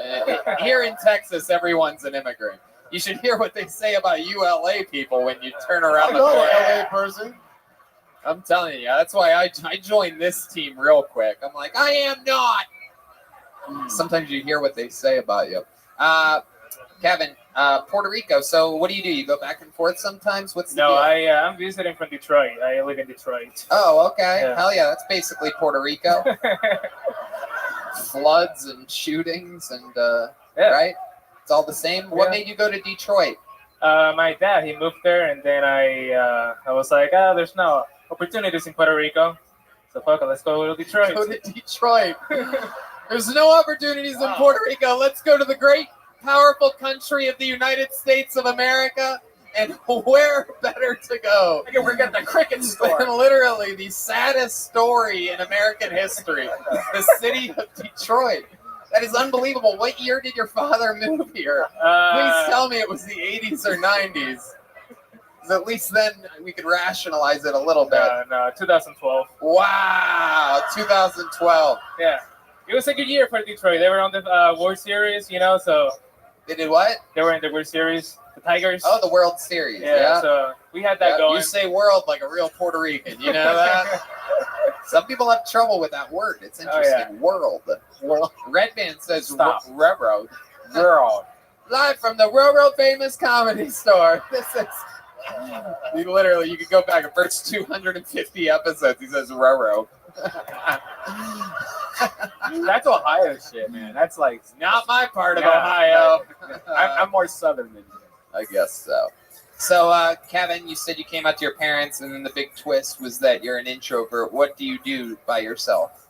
Here in Texas, everyone's an immigrant. You should hear what they say about ULA people when you turn around the corner. LA person. I'm telling you, that's why I joined this team real quick. I'm like, I am not. Sometimes you hear what they say about you. Kevin, Puerto Rico. So what do? You go back and forth sometimes? What's the deal? I'm visiting from Detroit. I live in Detroit. Oh, okay. Yeah. Hell yeah, that's basically Puerto Rico. Floods and shootings and right? It's all the same. What made you go to Detroit? My dad, he moved there, and then I was like, there's no opportunities in Puerto Rico. So fuck it, let's go to Detroit. Go to Detroit. There's no opportunities in Puerto Rico. Let's go to the great, powerful country of the United States of America. And where better to go? We're at the cricket store. Than literally the saddest story in American history. The city of Detroit. That is unbelievable. What year did your father move here? Please tell me it was the 80s or 90s. At least then we could rationalize it a little bit. No, 2012. Wow, 2012. Yeah. It was a good year for Detroit. They were on the World Series, so... They did what? They were in the World Series. The Tigers. Oh, the World Series. Yeah. So we had that going. You say world like a real Puerto Rican. You know that? Some people have trouble with that word. It's interesting. World. Red Band says railroad. World. Live from the Railroad Famous Comedy Store. This is... You could go back and first 250 episodes. He says railroad. That's Ohio shit, man. That's like not my part of Ohio. I'm more southern than you. I guess so. So, Kevin, you said you came out to your parents, and then the big twist was that you're an introvert. What do you do by yourself?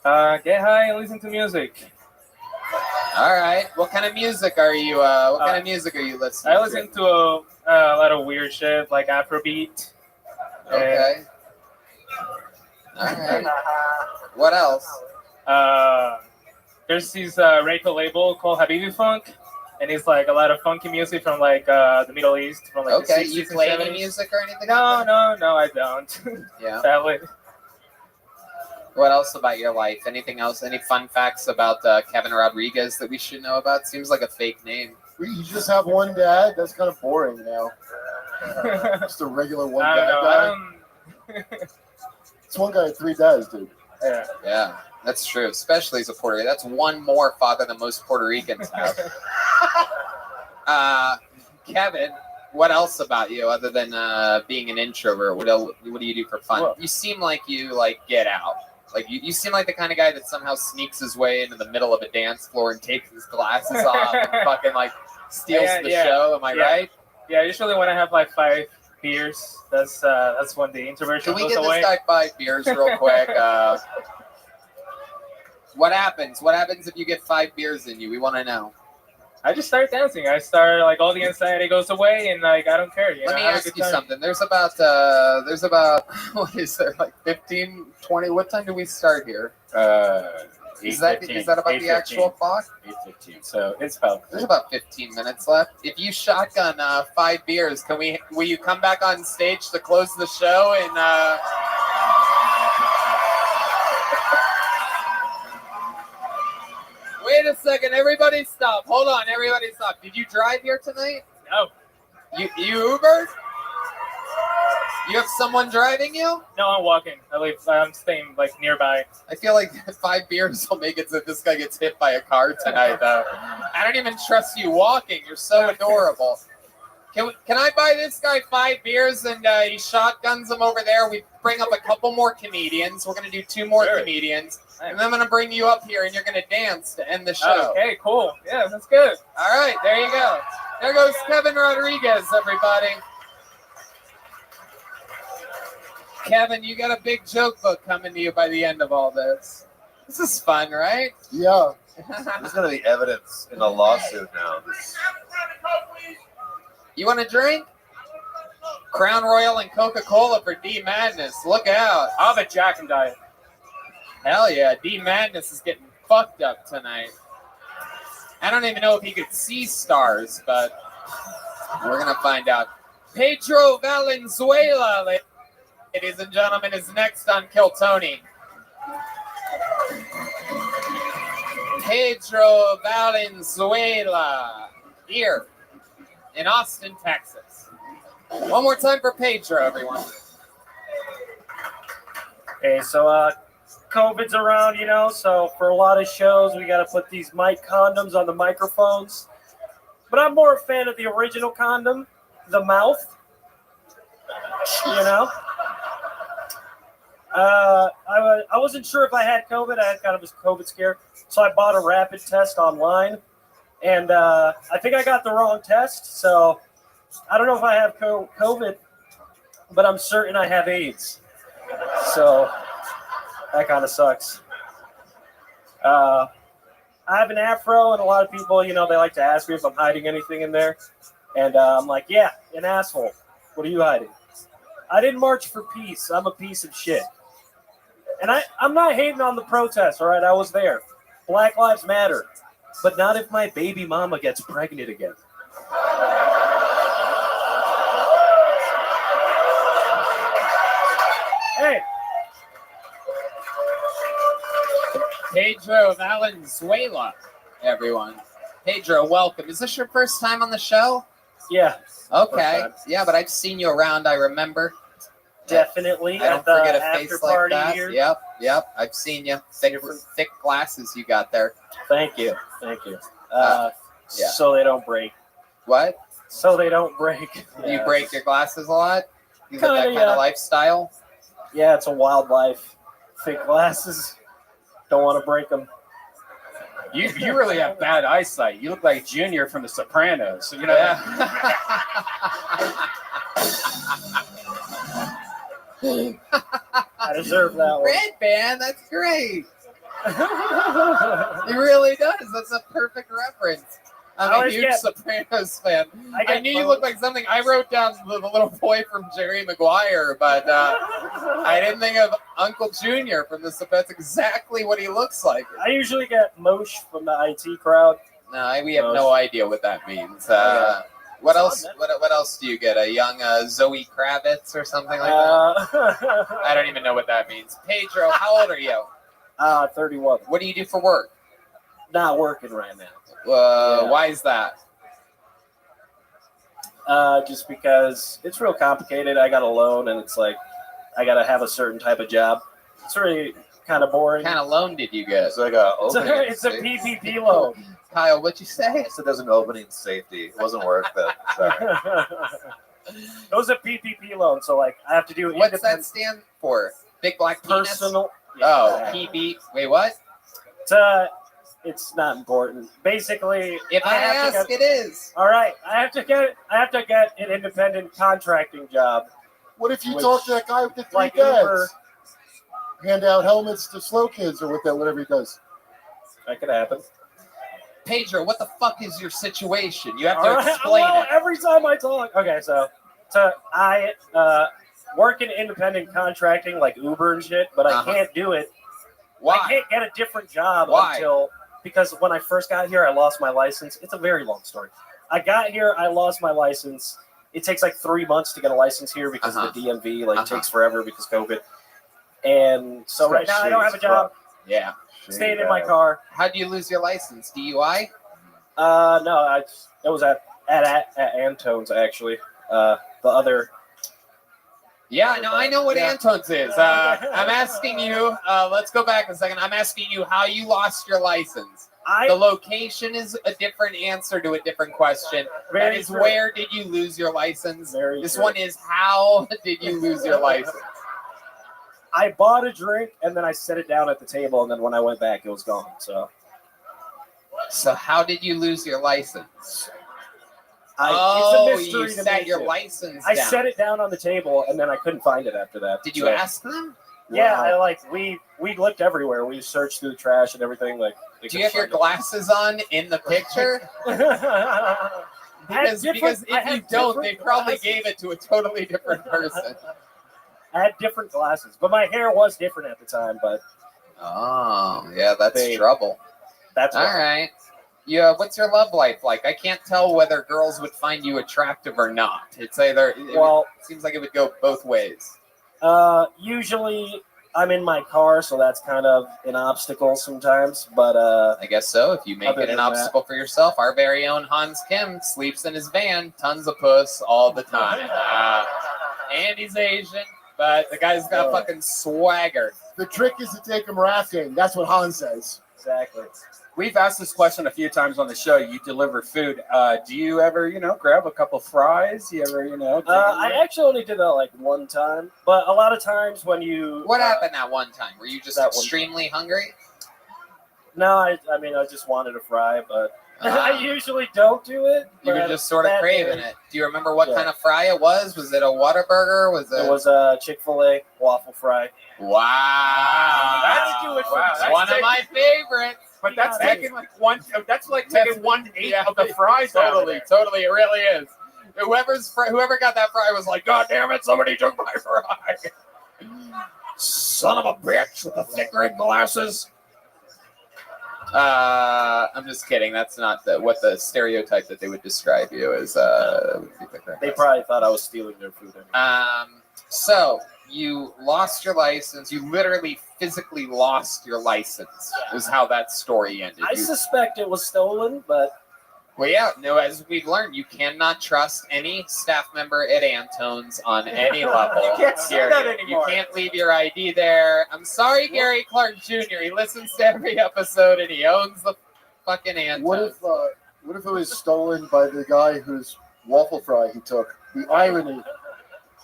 Get high and listen to music. All right. What kind of music are you? What kind of music are you listening to? I listen to a lot of weird shit like Afrobeat. Okay. All right. What else? There's this record label called Habibi Funk, and it's like a lot of funky music from like the Middle East, from like the 60s you and play 70s. any music or anything? No, I don't. Yeah. Sadly. What else about your life? Anything else? Any fun facts about Kevin Rodriguez that we should know about? Seems like a fake name. You just have one dad? That's kind of boring now. Just a regular one I dad don't know. guy. It's one guy with 3 dads, dude. Yeah. Yeah, that's true. Especially as a Puerto Rican. That's one more father than most Puerto Ricans have. Kevin, what else about you other than being an introvert? What do you do for fun? Well, you seem like you get out. Like you seem like the kind of guy that somehow sneaks his way into the middle of a dance floor and takes his glasses off and fucking like steals the show. Am I right? Yeah, usually when I have like 5 beers, that's when the introversion Can we goes get away. this guy 5 beers real quick? What happens? What happens if you get 5 beers in you? We want to know. I just start dancing. I start like all the anxiety goes away, and like I don't care. Let me have a ask good you time. something. There's about what is there, like 15, 20? What time do we start here? Is that about the actual clock? 8:15. So it's about. There's about 15 minutes left. If you shotgun 5 beers, will you come back on stage to close the show and? Wait a second, everybody stop. Hold on, everybody stop. Did you drive here tonight? No. You Ubered? You have someone driving you? No, I'm walking. I'm staying like nearby. I feel like 5 beers will make it so this guy gets hit by a car tonight, though. I don't even trust you walking. You're so adorable. Can I buy this guy 5 beers and he shotguns them over there? We bring up a couple more comedians. We're going to do 2 more comedians. And then I'm going to bring you up here and you're going to dance to end the show. Okay, cool. Yeah, that's good. All right, there you go. There goes Kevin Rodriguez, everybody. Kevin, you got a big joke book coming to you by the end of all this. This is fun, right? Yeah. There's going to be evidence in a lawsuit now. You want a drink? Crown Royal and Coca-Cola for D Madness. Look out. I'll have a Jack and Diet. Hell yeah, D Madness is getting fucked up tonight. I don't even know if he could see stars, but we're going to find out. Pedro Valenzuela, ladies and gentlemen, is next on Kill Tony. Pedro Valenzuela, here in Austin, Texas. One more time for Pedro, everyone. Okay, so COVID's around, so for a lot of shows, we got to put these mic condoms on the microphones. But I'm more a fan of the original condom, the mouth, I wasn't sure if I had COVID. I had kind of a COVID scare. So I bought a rapid test online. And I think I got the wrong test. So I don't know if I have COVID, but I'm certain I have AIDS. So that kind of sucks. I have an afro, and a lot of people, they like to ask me if I'm hiding anything in there. And I'm like, yeah, an asshole. What are you hiding? I didn't march for peace. I'm a piece of shit. And I'm not hating on the protest, all right? I was there. Black Lives Matter. But not if my baby mama gets pregnant again. Hey. Pedro Valenzuela, everyone. Pedro, welcome. Is this your first time on the show? Yeah. Okay. Yeah, but I've seen you around, I remember. Definitely. I don't forget a face like that. Here. Yep. I've seen you. Thick glasses you got there. Thank you. Yeah. So they don't break. What? So they don't break. You break your glasses a lot? You live that kind of lifestyle? Yeah, it's a wild life. Thick glasses. Don't want to break them. You really have bad eyesight. You look like Junior from The Sopranos. I deserve that one. Red Band, that's great. He really does. That's a perfect reference. I'm a huge Sopranos fan. I knew you looked like something. I wrote down the little boy from Jerry Maguire, but I didn't think of Uncle Junior from the Sopranos. That's exactly what he looks like. I usually get Mosh from the IT crowd. No, we have no idea what that means. What else? What else do you get? A young Zoe Kravitz or something like that? I don't even know what that means. Pedro, how old are you? 31. What do you do for work? Not working right now. Why is that? Just because it's real complicated. I got a loan, and it's like I got to have a certain type of job. It's really kind of boring. What kind of loan did you get? It's like a It's a PPP loan. Kyle, what'd you say? I said there's an opening safety. It wasn't worth it. Sorry. It was a PPP loan, so like I have to do. What's that stand for? Big black penis? Personal. Oh, PB. Wait, what? It's not important. Basically, if I have ask, it is. All right, I have to get an independent contracting job. What if you talk to that guy with the three dads? Hand out helmets to slow kids or whatever he does. That could happen. Pedro, what the fuck is your situation? You have to explain well, it. Every time I talk. Okay, so I work in independent contracting like Uber and shit, but I can't do it. Why? I can't get a different job because when I first got here, I lost my license. It's a very long story. I got here, I lost my license. It takes like 3 months to get a license here because of the DMV. Like, it takes forever because of COVID. And so right now I don't have a job. Yeah. Staying in my car. How'd you lose your license? DUI? No, it was at Antone's actually. The other. Yeah, no, I know what Antone's is. I'm asking you. Let's go back a second. I'm asking you how you lost your license. The location is a different answer to a different question. That is, where did you lose your license? This one is, how did you lose your license? I bought a drink and then I set it down at the table, and then when I went back, it was gone. So how did you lose your license? It's a mystery you to set me, your too. license I down. set it down on the table, and then I couldn't find it after that. Did you ask them? Yeah, we looked everywhere. We searched through the trash and everything. Like, do you have your glasses on in the picture? because if you don't, they probably gave it to a totally different person. I had different glasses, but my hair was different at the time. But yeah, that's trouble. That's all right. Yeah, what's your love life like? I can't tell whether girls would find you attractive or not. It's either. It seems like it would go both ways. Usually I'm in my car, so that's kind of an obstacle sometimes. But I guess so. If you make it an obstacle for yourself, our very own Hans Kim sleeps in his van, tons of puss all the time, and he's Asian. But the guy's got fucking swagger. The trick is to take him rafting. That's what Han says. Exactly. We've asked this question a few times on the show. You deliver food. Do you ever, grab a couple fries? You ever, I actually only did that like one time. But a lot of times when you... What happened that one time? Were you just extremely hungry? No, I mean, I just wanted a fry, but I usually don't do it. You were just sort of craving it. Do you remember what kind of fry it was? Was it a Whataburger? It was a Chick-fil-A waffle fry. Wow. That's one of my favorites. But that's taking like one. That's like taking 1/8 of the fries. Totally, it really is. Whoever got that fry was like, God damn it, somebody took my fry. Son of a bitch with the thick red glasses. I'm just kidding. That's not what the stereotype that they would describe you as. They probably thought I was stealing their food. So you lost your license. You literally physically lost your license. Is how that story ended. I suspect it was stolen, but. Well, yeah, no, as we've learned, you cannot trust any staff member at Antone's on any level. You can't say that anymore. You can't leave your ID there. I'm sorry, Gary Clark Jr. He listens to every episode and he owns the fucking Antone's. What if it was stolen by the guy whose waffle fry he took? The irony.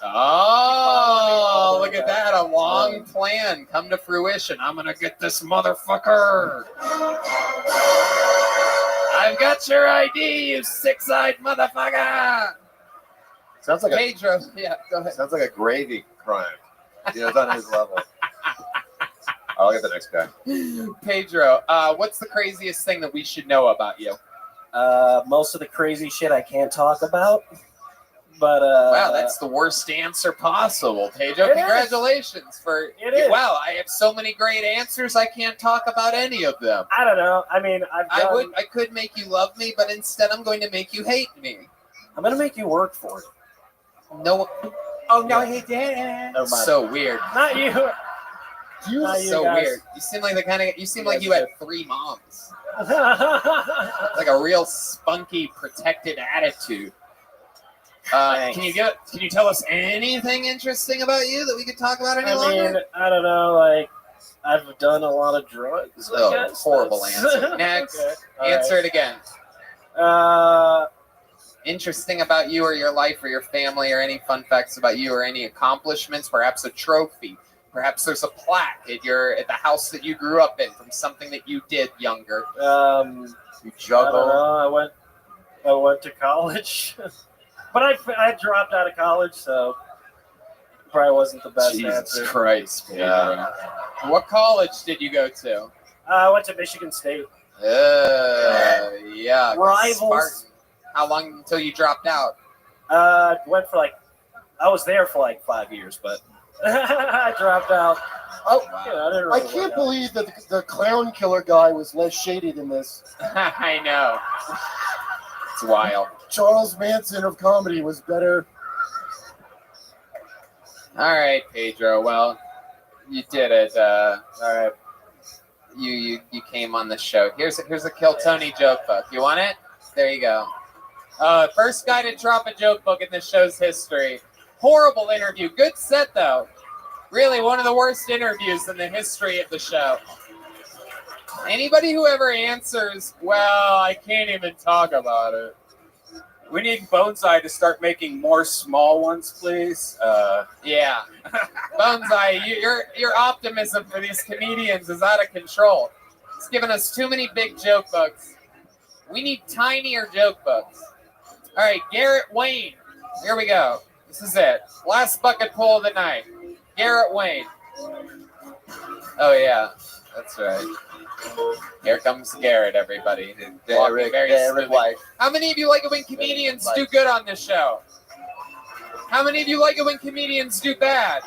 Oh, look at that. A long plan come to fruition. I'm going to get this motherfucker. I've got your ID, you six-eyed motherfucker. Sounds like Pedro. Yeah, go ahead. Sounds like a gravy crime. It's on his level. I'll get the next guy. Pedro, what's the craziest thing that we should know about you? Most of the crazy shit I can't talk about. But wow, that's the worst answer possible, Pedro. Congratulations for it. Wow, I have so many great answers. I can't talk about any of them. I don't know. I mean, I could make you love me, but instead I'm going to make you hate me. I'm gonna make you work for it. No. Oh no, he didn't. Never mind. So weird. Not you. Not you So guys. weird. You seem like the kind of. You seem You like guys you are had 3 moms. Like a real spunky, protected attitude. Can you tell us anything interesting about you that we could talk about any longer? I don't know. Like, I've done a lot of drugs. I guess. Horrible That's- answer. Next. Okay. All Answer right. it again. Interesting about you or your life or your family or any fun facts about you or any accomplishments, perhaps a trophy. Perhaps there's a plaque at the house that you grew up in from something that you did younger. You I don't juggle. know. I went to college, but I dropped out of college, so probably wasn't the best Jesus answer. Christ, Pedro. What college did you go to? I went to Michigan State. Yeah. Rivals. Spartan. How long until you dropped out? I was there for like 5 years, but I dropped out. Oh, I didn't I really can't work out. believe that the clown killer guy was less shady than this. I know. It's wild. Charles Manson of comedy was better. All right, Pedro. Well, you did it. All right. You came on the show. Here's a Kill Tony joke book. You want it? There you go. First guy to drop a joke book in the show's history. Horrible interview. Good set though. Really one of the worst interviews in the history of the show. Anybody who ever answers, well, I can't even talk about it. We need Boneseye to start making more small ones, please. Yeah. Boneseye, your optimism for these comedians is out of control. It's given us too many big joke books. We need tinier joke books. All right, Garrett Wayne. Here we go. This is it. Last bucket pull of the night. Garrett Wayne. Oh, yeah. That's right. Here comes Garrett, everybody. Walking very smoothly. How many of you like it when comedians do good on this show? How many of you like it when comedians do bad?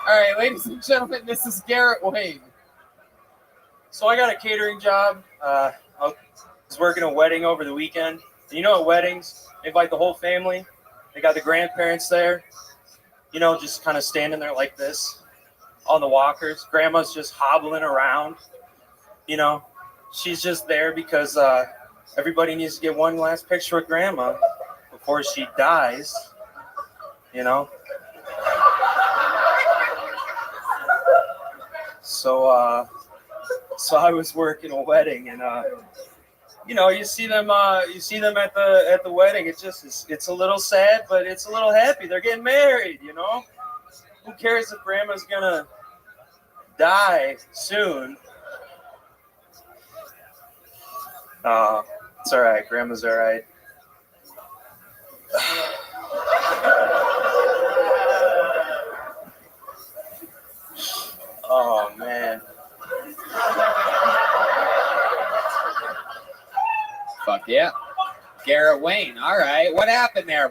All right, ladies and gentlemen, this is Garrett Wayne. So I got a catering job. I was working a wedding over the weekend. You know, at weddings, they invite the whole family. They got the grandparents there. You know, just kind of standing there like this on the walkers. Grandma's just hobbling around. You know, she's just there because everybody needs to get one last picture with Grandma before she dies. You know. So I was working a wedding, and you know, you see them at the wedding. It's a little sad, but it's a little happy. They're getting married, you know. Who cares if Grandma's gonna die soon? It's all right. Grandma's all right. Oh man. Fuck yeah. Garrett Wayne. All right. What happened there?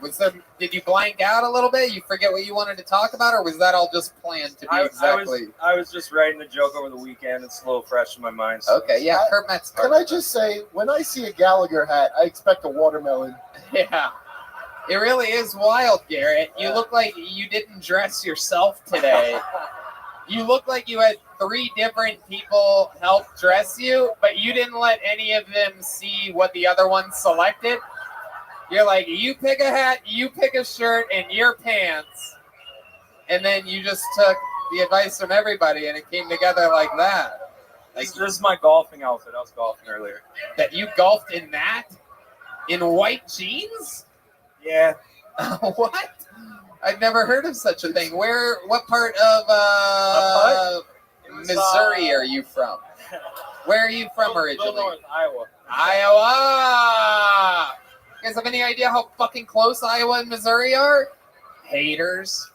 Did you blank out a little bit? You forget what you wanted to talk about, or was that all just planned to be exactly? I was just writing the joke over the weekend. It's a little fresh in my mind. So. Okay, yeah. Kurt Metzger. Can I just say, when I see a Gallagher hat, I expect a watermelon. Yeah. It really is wild, Garrett. You look like you didn't dress yourself today. You look like you had 3 different people help dress you, but you didn't let any of them see what the other one selected. You're like, you pick a hat, you pick a shirt, and your pants. And then you just took the advice from everybody, and it came together like that. Like, this is my golfing outfit. I was golfing earlier. That you golfed in that? In white jeans? Yeah. What? I've never heard of such a thing. What part of Missouri are you from? Where are you from originally? North, Iowa. Iowa! You guys have any idea how fucking close Iowa and Missouri are? Haters.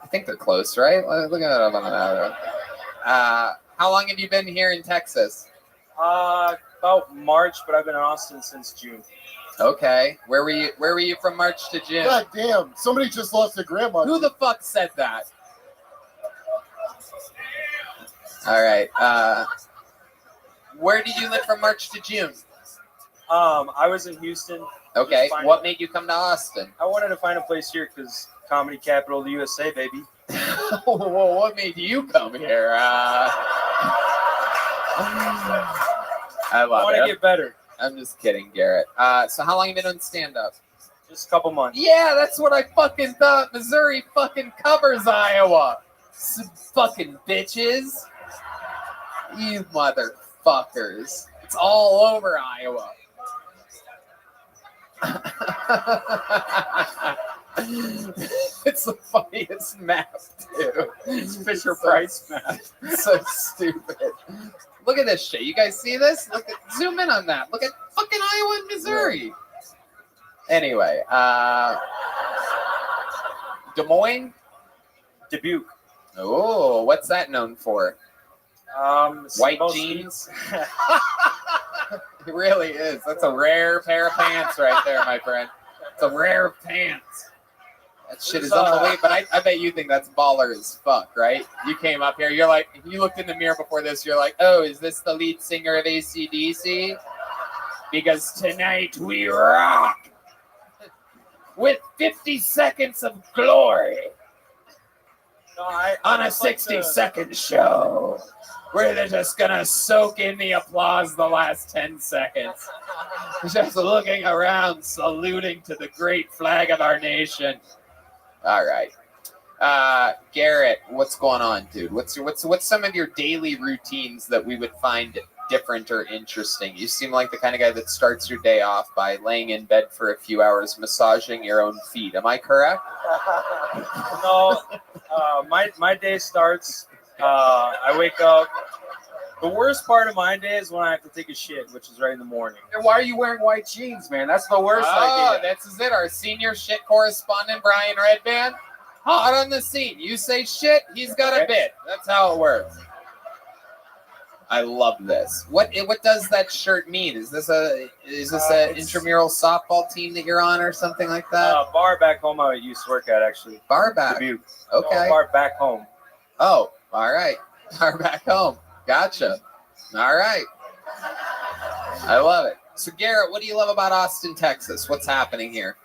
I think they're close, right? Look at it on the map. How long have you been here in Texas? About March, but I've been in Austin since June. Okay. Where were you from March to June? God damn, somebody just lost their grandma. Who the fuck said that? All right. Where did you live from March to June? I was in Houston. Okay. What made you come to Austin? I wanted to find a place here because comedy capital of the USA, baby. Well, what made you come here? I want to get better. I'm just kidding, Garrett. So how long you been on stand-up? Just a couple months. Yeah, that's what I fucking thought. Missouri fucking covers Iowa. Some fucking bitches. You motherfuckers. It's all over Iowa. It's the funniest map, too. It's Fisher Price map. So stupid. Look at this shit. You guys see this? Zoom in on that. Look at fucking Iowa and Missouri. Anyway, Des Moines? Dubuque. Oh, what's that known for? White jeans? It really is. That's a rare pair of pants right there, my friend. It's a rare pants. That shit is unbelievable. But I bet you think that's baller as fuck, right? You came up here, you're like, you looked in the mirror before this, you're like, oh, is this the lead singer of AC/DC? Because tonight we rock with 50 seconds of glory on a 60-second show. We're just gonna soak in the applause the last 10 seconds. Just looking around, saluting to the great flag of our nation. All right. Garrett, what's going on, dude? What's some of your daily routines that we would find different or interesting? You seem like the kind of guy that starts your day off by laying in bed for a few hours, massaging your own feet. Am I correct? No, my day starts. I wake up. The worst part of my day is when I have to take a shit, which is right in the morning. And why are you wearing white jeans, man? That's the worst idea. That's it. Our senior shit correspondent, Brian Redband, hot on the scene. You say shit, he's got a bit. That's how it works. I love this. What does that shirt mean? Is this an intramural softball team that you're on or something like that? Bar back home I used to work at, actually. Bar back. Dubuque. Okay. No, bar back home. Oh, all right. Bar back home. Gotcha. All right. I love it. So, Garrett, what do you love about Austin, Texas? What's happening here?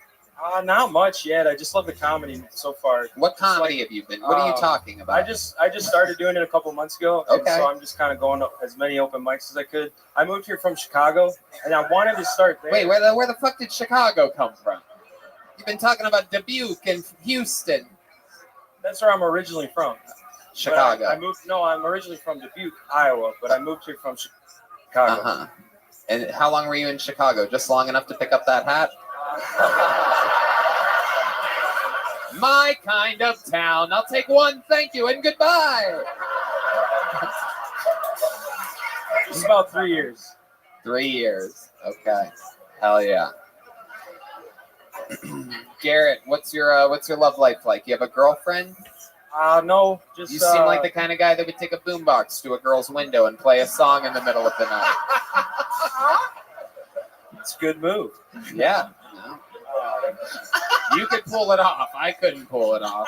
Not much yet. I just love the comedy so far. What comedy have you been? What are you talking about? I just started doing it a couple months ago. Okay. So I'm just kind of going to as many open mics as I could. I moved here from Chicago, and I wanted to start there. Wait, where the fuck did Chicago come from? You've been talking about Dubuque and Houston. That's where I'm originally from. Chicago. I'm originally from Dubuque, Iowa, but I moved here from Chicago. Uh-huh. And how long were you in Chicago? Just long enough to pick up that hat? My kind of town. I'll take one, thank you, and goodbye. Just about 3 years. 3 years. Okay. Hell yeah. Garrett, what's your love life like? You have a girlfriend? No, just you seem like the kind of guy that would take a boombox to a girl's window and play a song in the middle of the night. It's a good move. Yeah. No. You could pull it off. I couldn't pull it off.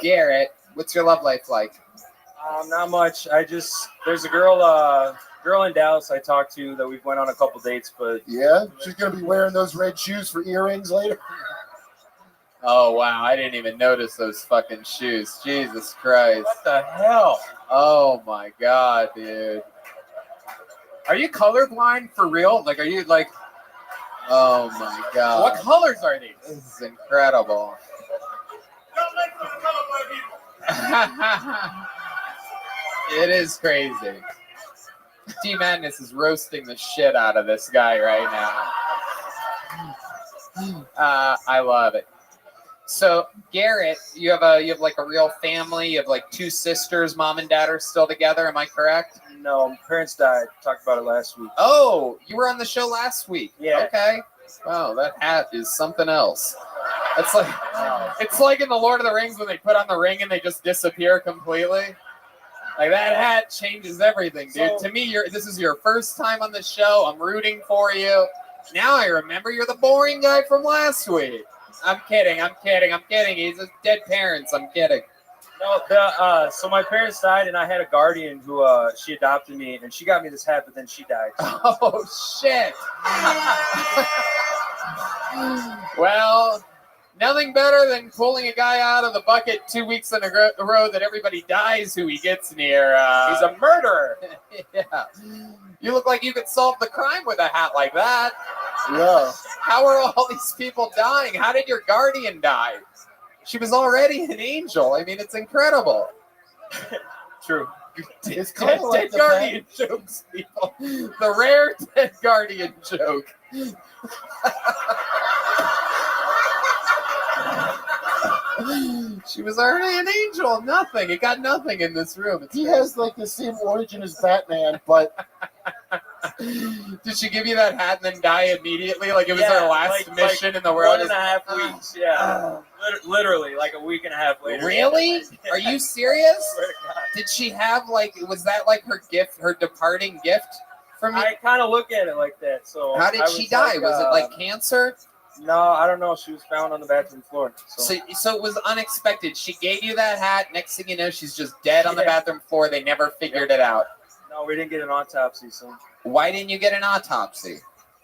Garrett, what's your love life like? Not much. There's a girl in Dallas I talked to that we've went on a couple dates, but yeah, she's gonna be wearing those red shoes for earrings later. Oh wow, I didn't even notice those fucking shoes. Jesus Christ. What the hell? Oh my god, dude. Are you colorblind for real? Like, are you like? Oh my god. What colors are these? This is incredible. It is crazy. T Madness is roasting the shit out of this guy right now. I love it. So Garrett, you have like a real family. You have like 2 sisters. Mom and dad are still together. Am I correct? No, my parents died. Talked about it last week. Oh, you were on the show last week. Yeah. Okay. Wow, that hat is something else. It's like in the Lord of the Rings when they put on the ring and they just disappear completely. Like that hat changes everything, dude. To me, this is your first time on the show. I'm rooting for you. Now I remember you're the boring guy from last week. I'm kidding. He's a dead parents. I'm kidding. No, so my parents died, and I had a guardian who she adopted me, and she got me this hat, but then she died. Oh shit! Well, nothing better than pulling a guy out of the bucket 2 weeks in a row that everybody dies who he gets near. He's a murderer. Yeah. You look like you could solve the crime with a hat like that. Yeah. How are all these people dying? How did your guardian die? She was already an angel. I mean, it's incredible. True. It's kind of like dead guardian jokes, people. The rare dead guardian joke. She was already an angel. Nothing. It got nothing in this room. He has like the same origin as Batman, but did she give you that hat and then die immediately? Like it was her last mission in the world? 1.5 weeks, yeah. Literally, like a week and a half later. Really? Are you serious? Did she have was that like her gift, her departing gift from you? I kind of look at it like that. So how did she die? Was it like cancer? No, I don't know. She was found on the bathroom floor. So it was unexpected. She gave you that hat. Next thing you know, she's just dead on the bathroom floor. They never figured it out. No, we didn't get an autopsy. So why didn't you get an autopsy?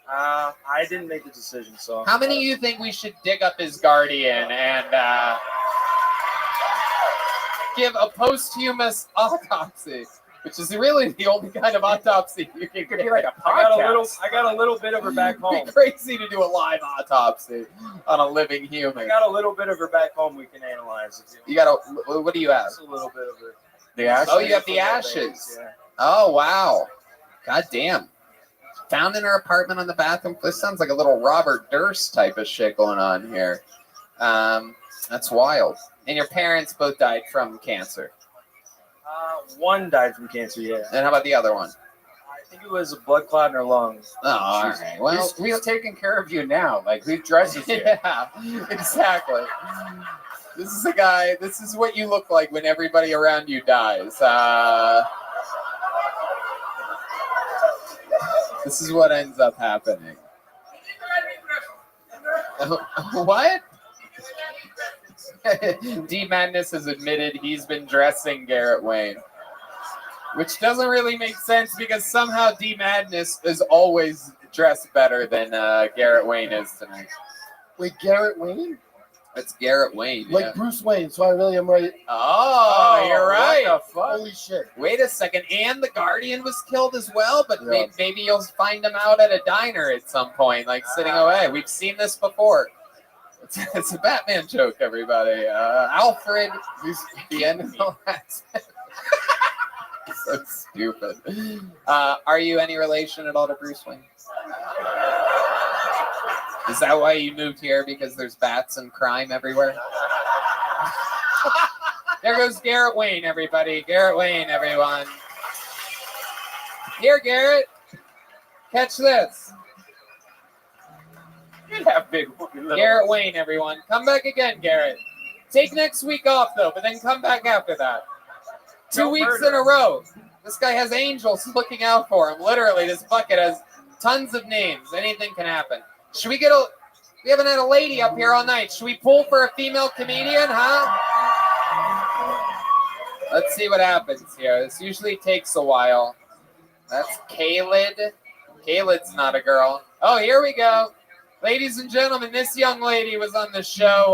I didn't make the decision. So how many of you think we should dig up his guardian and give a posthumous autopsy? Which is really the only kind of autopsy you can get. Like a podcast. I got a little bit of her back home. It'd be crazy to do a live autopsy on a living human. I got a little bit of her back home we can analyze. You got what do you have? Just a little bit of her. The ashes? Oh, you have the ashes. Yeah. Oh, wow. God damn. Found in her apartment on the bathroom. This sounds like a little Robert Durst type of shit going on here. That's wild. And your parents both died from cancer. One died from cancer, yeah. And how about the other one? I think it was a blood clot in her lungs. Oh, all right. Well, who's taking care of you now? Like, who dresses you? Yeah, exactly. This is a guy, this is what you look like when everybody around you dies. This is what ends up happening. What? D Madness has admitted he's been dressing Garrett Wayne, which doesn't really make sense because somehow D Madness is always dressed better than Garrett Wayne is tonight. Wait, Garrett Wayne? It's Garrett Wayne. Like yeah. Bruce Wayne, so I really am right. Oh, you're right. What the fuck? Holy shit. Wait a second. And the Guardian was killed as well, but maybe you'll find him out at a diner at some point, like sitting away. We've seen this before. It's a Batman joke, everybody. Alfred, the end of the last. So stupid. Are you any relation at all to Bruce Wayne? Is that why you moved here? Because there's bats and crime everywhere? There goes Garrett Wayne, everybody. Garrett Wayne, everyone. Here, Garrett. Catch this. You'd have big Garrett Wayne, everyone. Come back again, Garrett. Take next week off, though, but then come back after that. 2 weeks in a row. This guy has angels looking out for him. Literally, this bucket has tons of names. Anything can happen. Should we we haven't had a lady up here all night. Should we pull for a female comedian, huh? Let's see what happens here. This usually takes a while. That's Kalid. Kalid's not a girl. Oh, here we go. Ladies and gentlemen, this young lady was on the show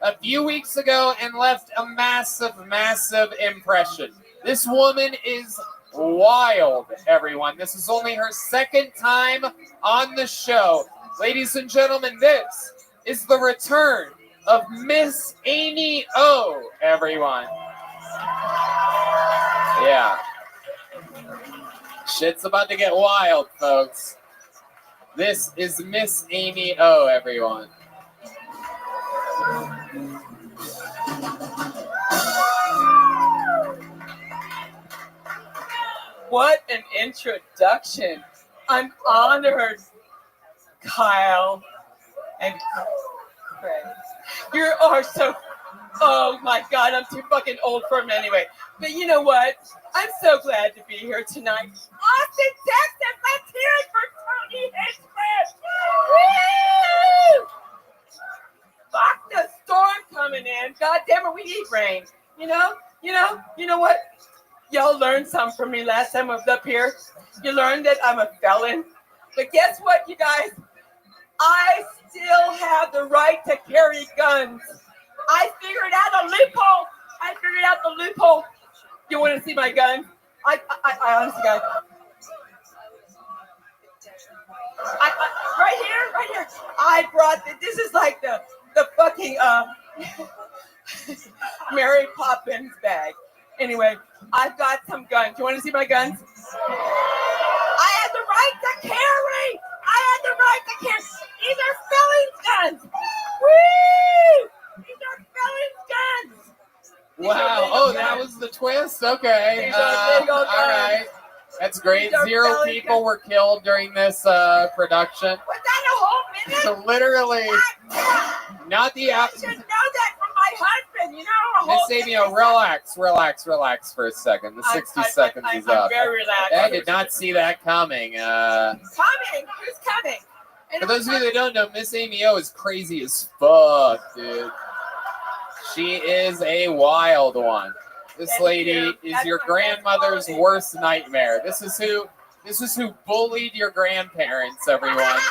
a few weeks ago and left a massive, massive impression. This woman is wild, everyone. This is only her second time on the show. Ladies and gentlemen, this is the return of Miss Amy O, everyone. Yeah. Shit's about to get wild, folks. This is Miss Amy O, everyone. What an introduction. I'm honored, Kyle and Craig. You are so... Oh my God, I'm too fucking old for him anyway. But you know what? I'm so glad to be here tonight. Austin, Texas, let's hear it for Tony Hinchcliffe! Woo! Fuck the storm coming in. God damn it, we need rain. You know what? Y'all learned something from me last time I was up here. You learned that I'm a felon. But guess what, you guys? I still have the right to carry guns. I figured out a loophole. You want to see my gun? I honestly, guys. Right here. I brought this is like the fucking Mary Poppins bag. Anyway, I've got some guns. You want to see my guns? I had the right to carry. These are felons' guns. Woo! These are felons' guns. Wow. Oh, that was the twist? Okay. All right. That's great. 0 people were killed during this production. Was that a whole minute? So literally, not the I should know that from my husband. You know, Miss Amio, relax for a second. The 60 seconds is up. I'm very relaxed. I did not see that coming. Coming? Who's coming? For those of you that don't know, Miss Amio is crazy as fuck, dude. She is a wild one. This lady is your grandmother's worst nightmare. This is who bullied your grandparents, everyone.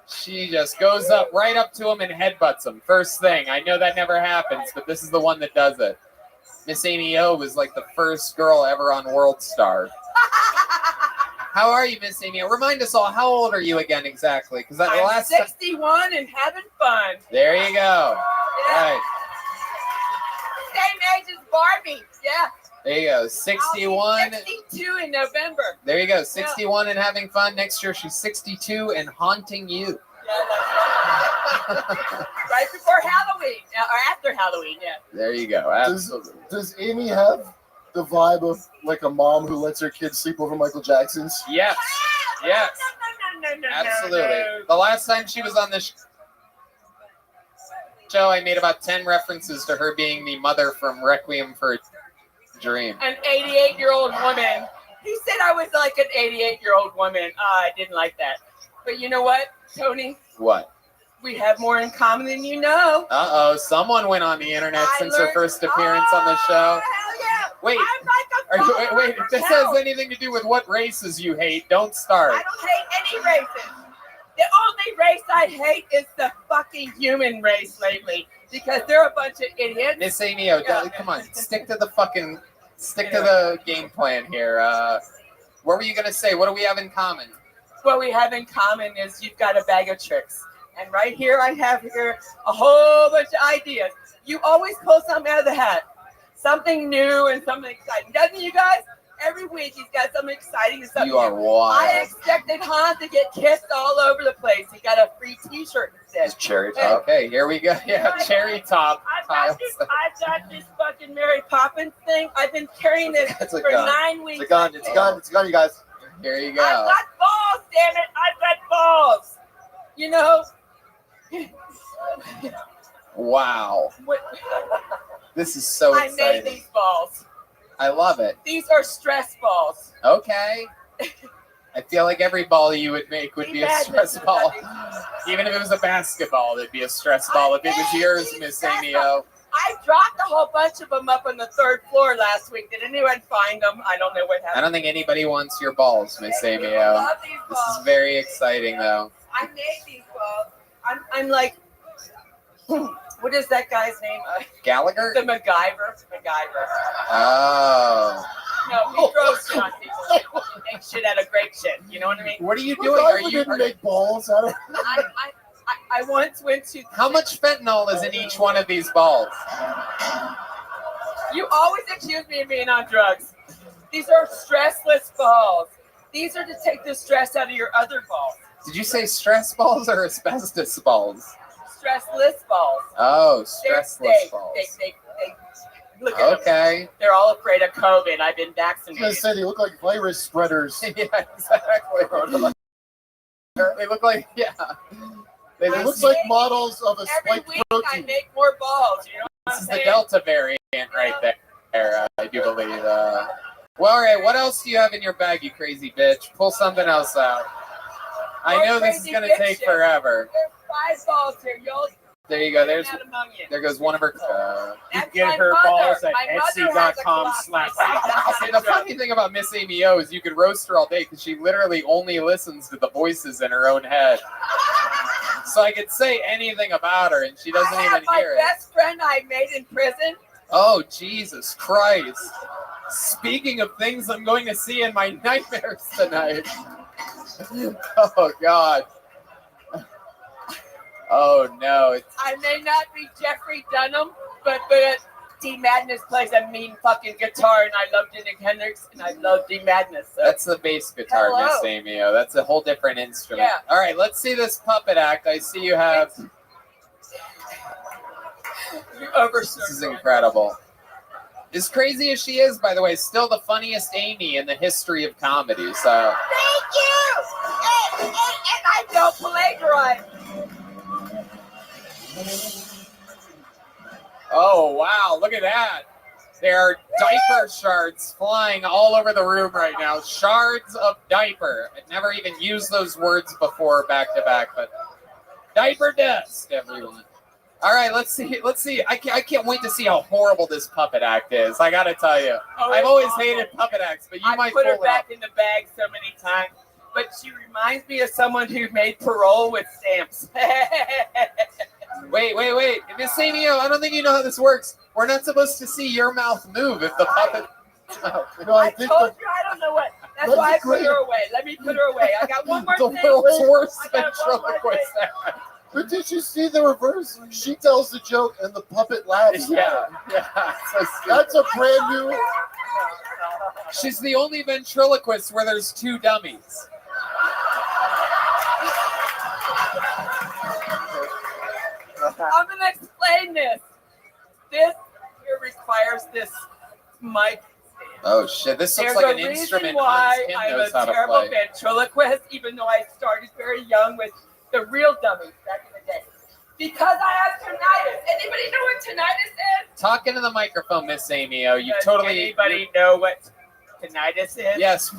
She just goes right up to them and headbutts them. First thing. I know that never happens, but this is the one that does it. Miss Amy O was like the first girl ever on World Star. How are you, Miss Amy? Remind us all, how old are you again exactly? Because I'm 61 and having fun. There you go. Yeah. Right. Same age as Barbie. Yeah. There you go. 61. I'll be 62 in November. There you go. 61 and having fun. Next year she's 62 and haunting you. Right before Halloween or after Halloween. Yeah. There you go. Does Amy have the vibe of like a mom who lets her kids sleep over Michael Jackson's? Yes. Yes. No. Absolutely. The last time she was on this show, I made about 10 references to her being the mother from Requiem for a Dream. An 88-year-old woman. He said I was like an 88-year-old woman. I didn't like that. But you know what, Tony? What? We have more in common than you know. Uh-oh. Someone went on the internet since her first appearance on the show. Hell yeah. Wait. Wait. If this has anything to do with what races you hate, don't start. I don't hate any races. The only race I hate is the fucking human race lately because they're a bunch of idiots. Miss Amy, come on, stick to the game plan here. What were you gonna say? What do we have in common? What we have in common is you've got a bag of tricks, and right here I have a whole bunch of ideas. You always pull something out of the hat, something new and something exciting, doesn't you guys? Every week he's got something exciting and something. You are wild. I expected Han to get kissed all over the place. He got a free T-shirt instead. It's cherry top. Okay, here we go. Yeah, cherry top. I've got this fucking Mary Poppins thing. I've been carrying this for 9 weeks. It's a gun, you guys. Here you go. I've got balls, damn it. I've got balls. You know. Wow. This is so exciting. I made these balls. I love it. These are stress balls. Okay. I feel like every ball you would make would be a stress ball. Even if it was a basketball, it'd be a stress ball. If it was yours, Miss Amy O. I dropped a whole bunch of them up on the 3rd floor last week. Did anyone find them? I don't know what happened. I don't think anybody wants your balls, Miss Amy O. I love these balls. This is very exciting, though. I made these balls. I'm like, what is that guy's name? Gallagher? The MacGyver. Oh. No, he throws shit on people. He makes shit out of great shit. You know what I mean? What are you doing? Are you didn't make balls out of I once went to. How much fentanyl is in each one of these balls? You always accuse me of being on drugs. These are stressless balls. These are to take the stress out of your other balls. Did you say stress balls or asbestos balls? Stressless balls. Oh, stressless balls. They look at okay. Them. They're all afraid of COVID. I've been vaccinated. I was gonna say they look like virus spreaders. Yeah, exactly. They look like They look like models of a every spike week protein. I make more balls. You know what This is I'm the saying? Delta variant right there. I do believe. Well, all right. What else do you have in your bag, you crazy bitch? Pull something else out. I know this is gonna take forever. There's 5 balls here. There you go. Out among you. There goes one of her. You get her balls at Etsy.com/. See, the funny thing about Miss Amy O is you could roast her all day because she literally only listens to the voices in her own head. So I could say anything about her and she doesn't even hear it. My best friend I made in prison. Oh, Jesus Christ. Speaking of things I'm going to see in my nightmares tonight. Oh, God. Oh, no. I may not be Jeffrey Dunham, but D Madness plays a mean fucking guitar, and I love Jimi Hendrix, and I love D Madness. So. That's the bass guitar, Hello. Miss Amy O. That's a whole different instrument. Yeah. All right, let's see this puppet act. I see you have... This is incredible. As crazy as she is, by the way, still the funniest Amy in the history of comedy. So Thank you! And I don't plagiarize. oh, wow, look at that. There are diaper shards flying all over the room right now. Shards of diaper. I've never even used those words before back to back, but diaper dust, everyone. All right, let's see. I can't wait to see how horrible this puppet act is. I got to tell you. Oh, I've always awful. hated puppet acts, but you I might put her pull it back off. in the bag so many times, but she reminds me of someone who made parole with stamps. Wait. Miss Amy O, I don't think you know how this works. We're not supposed to see your mouth move if the puppet... No, I told you I don't know what. That's That'd why be I put great. her away. Let me put her away. I got one more The thing. world's worst I got one more ventriloquist. But did you see the reverse? She tells the joke and the puppet laughs. Yeah. So That's a brand new. She's the only ventriloquist where there's two dummies. I'm gonna explain this. This here requires this mic. Oh shit! This looks There's like a an reason instrument why Hans Kim I'm knows a how to terrible play. ventriloquist, even though I started very young with the real dummies back in the day. Because I have tinnitus. Anybody know what tinnitus is? Talk into the microphone, Miss Amy O. You Does totally. anybody know what tinnitus is? Yes.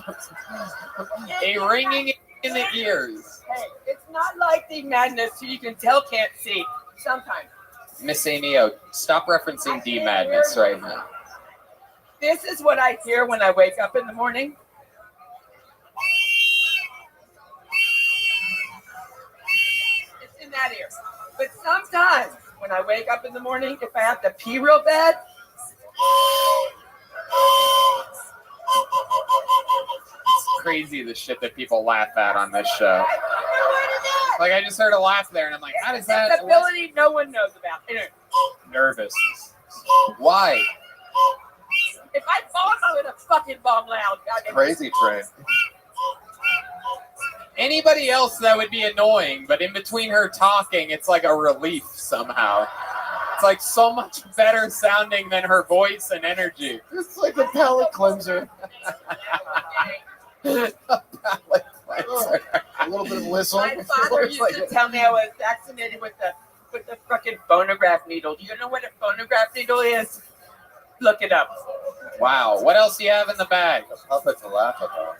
A ringing in the ears. Hey, it's not like the madness who you can tell can't see. Sometimes. Miss Amy O, stop referencing D Madness right now. This is what I hear when I wake up in the morning. It's in that ear. But sometimes when I wake up in the morning, if I have to pee real bad, It's crazy the shit that people laugh at on this show. Like I just heard a laugh there, and I'm like, how does it's that? an ability no one knows about. Anyway, Nervous. Why? if I bomb, I'm gonna fucking bomb loud. Goddamn. Crazy train. Anybody else that would be annoying, but in between her talking, it's like a relief somehow. It's like so much better sounding than her voice and energy. It's like a palate cleanser. A palate cleanser. A little bit of whistle. My father used to tell me I was vaccinated with the fucking phonograph needle. Do you know what a phonograph needle is? Look it up. Wow. What else do you have in the bag? A puppet to laugh about.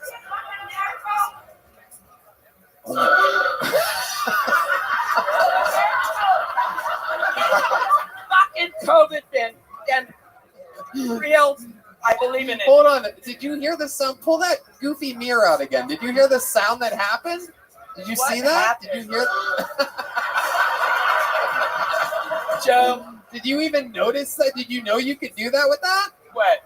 Fucking COVID been real. I believe in it. Hold on. Did you hear the sound? Pull that goofy mirror out again. Did you hear the sound that happened? Did you see that? Did you hear? Joe, did you even notice that? Did you know you could do that with that? What?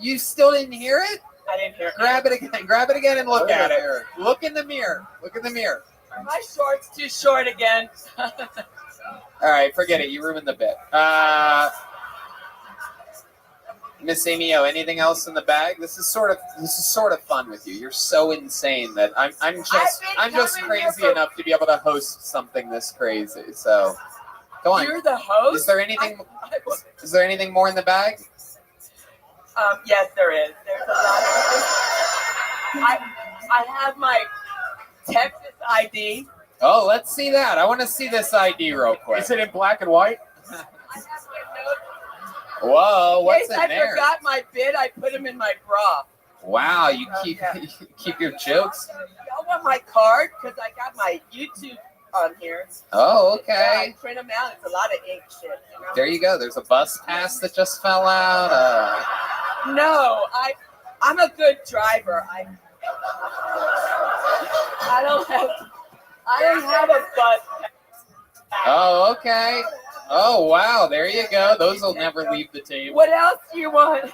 You still didn't hear it? I didn't hear it. Grab it again. Grab it again and look at it. Look in the mirror. Look in the mirror. Are my shorts too short again? All right, forget it. You ruined the bit. Miss Amy O, anything else in the bag? This is sort of fun with you. You're so insane that I'm just crazy enough to be able to host something this crazy. So, go on. You're the host. Is there anything? Is there anything more in the bag? Yes, there is. There's a lot of. I have my Texas ID. Oh, let's see that. I want to see this ID real quick. Is it in black and white? Whoa, what's in in case I there? forgot my bid, I put them in my bra. Wow, you keep your jokes. Y'all want my card? Because I got my YouTube on here. Oh, Yeah, okay. I print them out. It's a lot of ink shit. You know? There you go. There's a bus pass that just fell out. No, I'm a good driver. I don't have a bus. Oh, okay. Oh, wow. There you go. Those will never leave the table. What else do you want?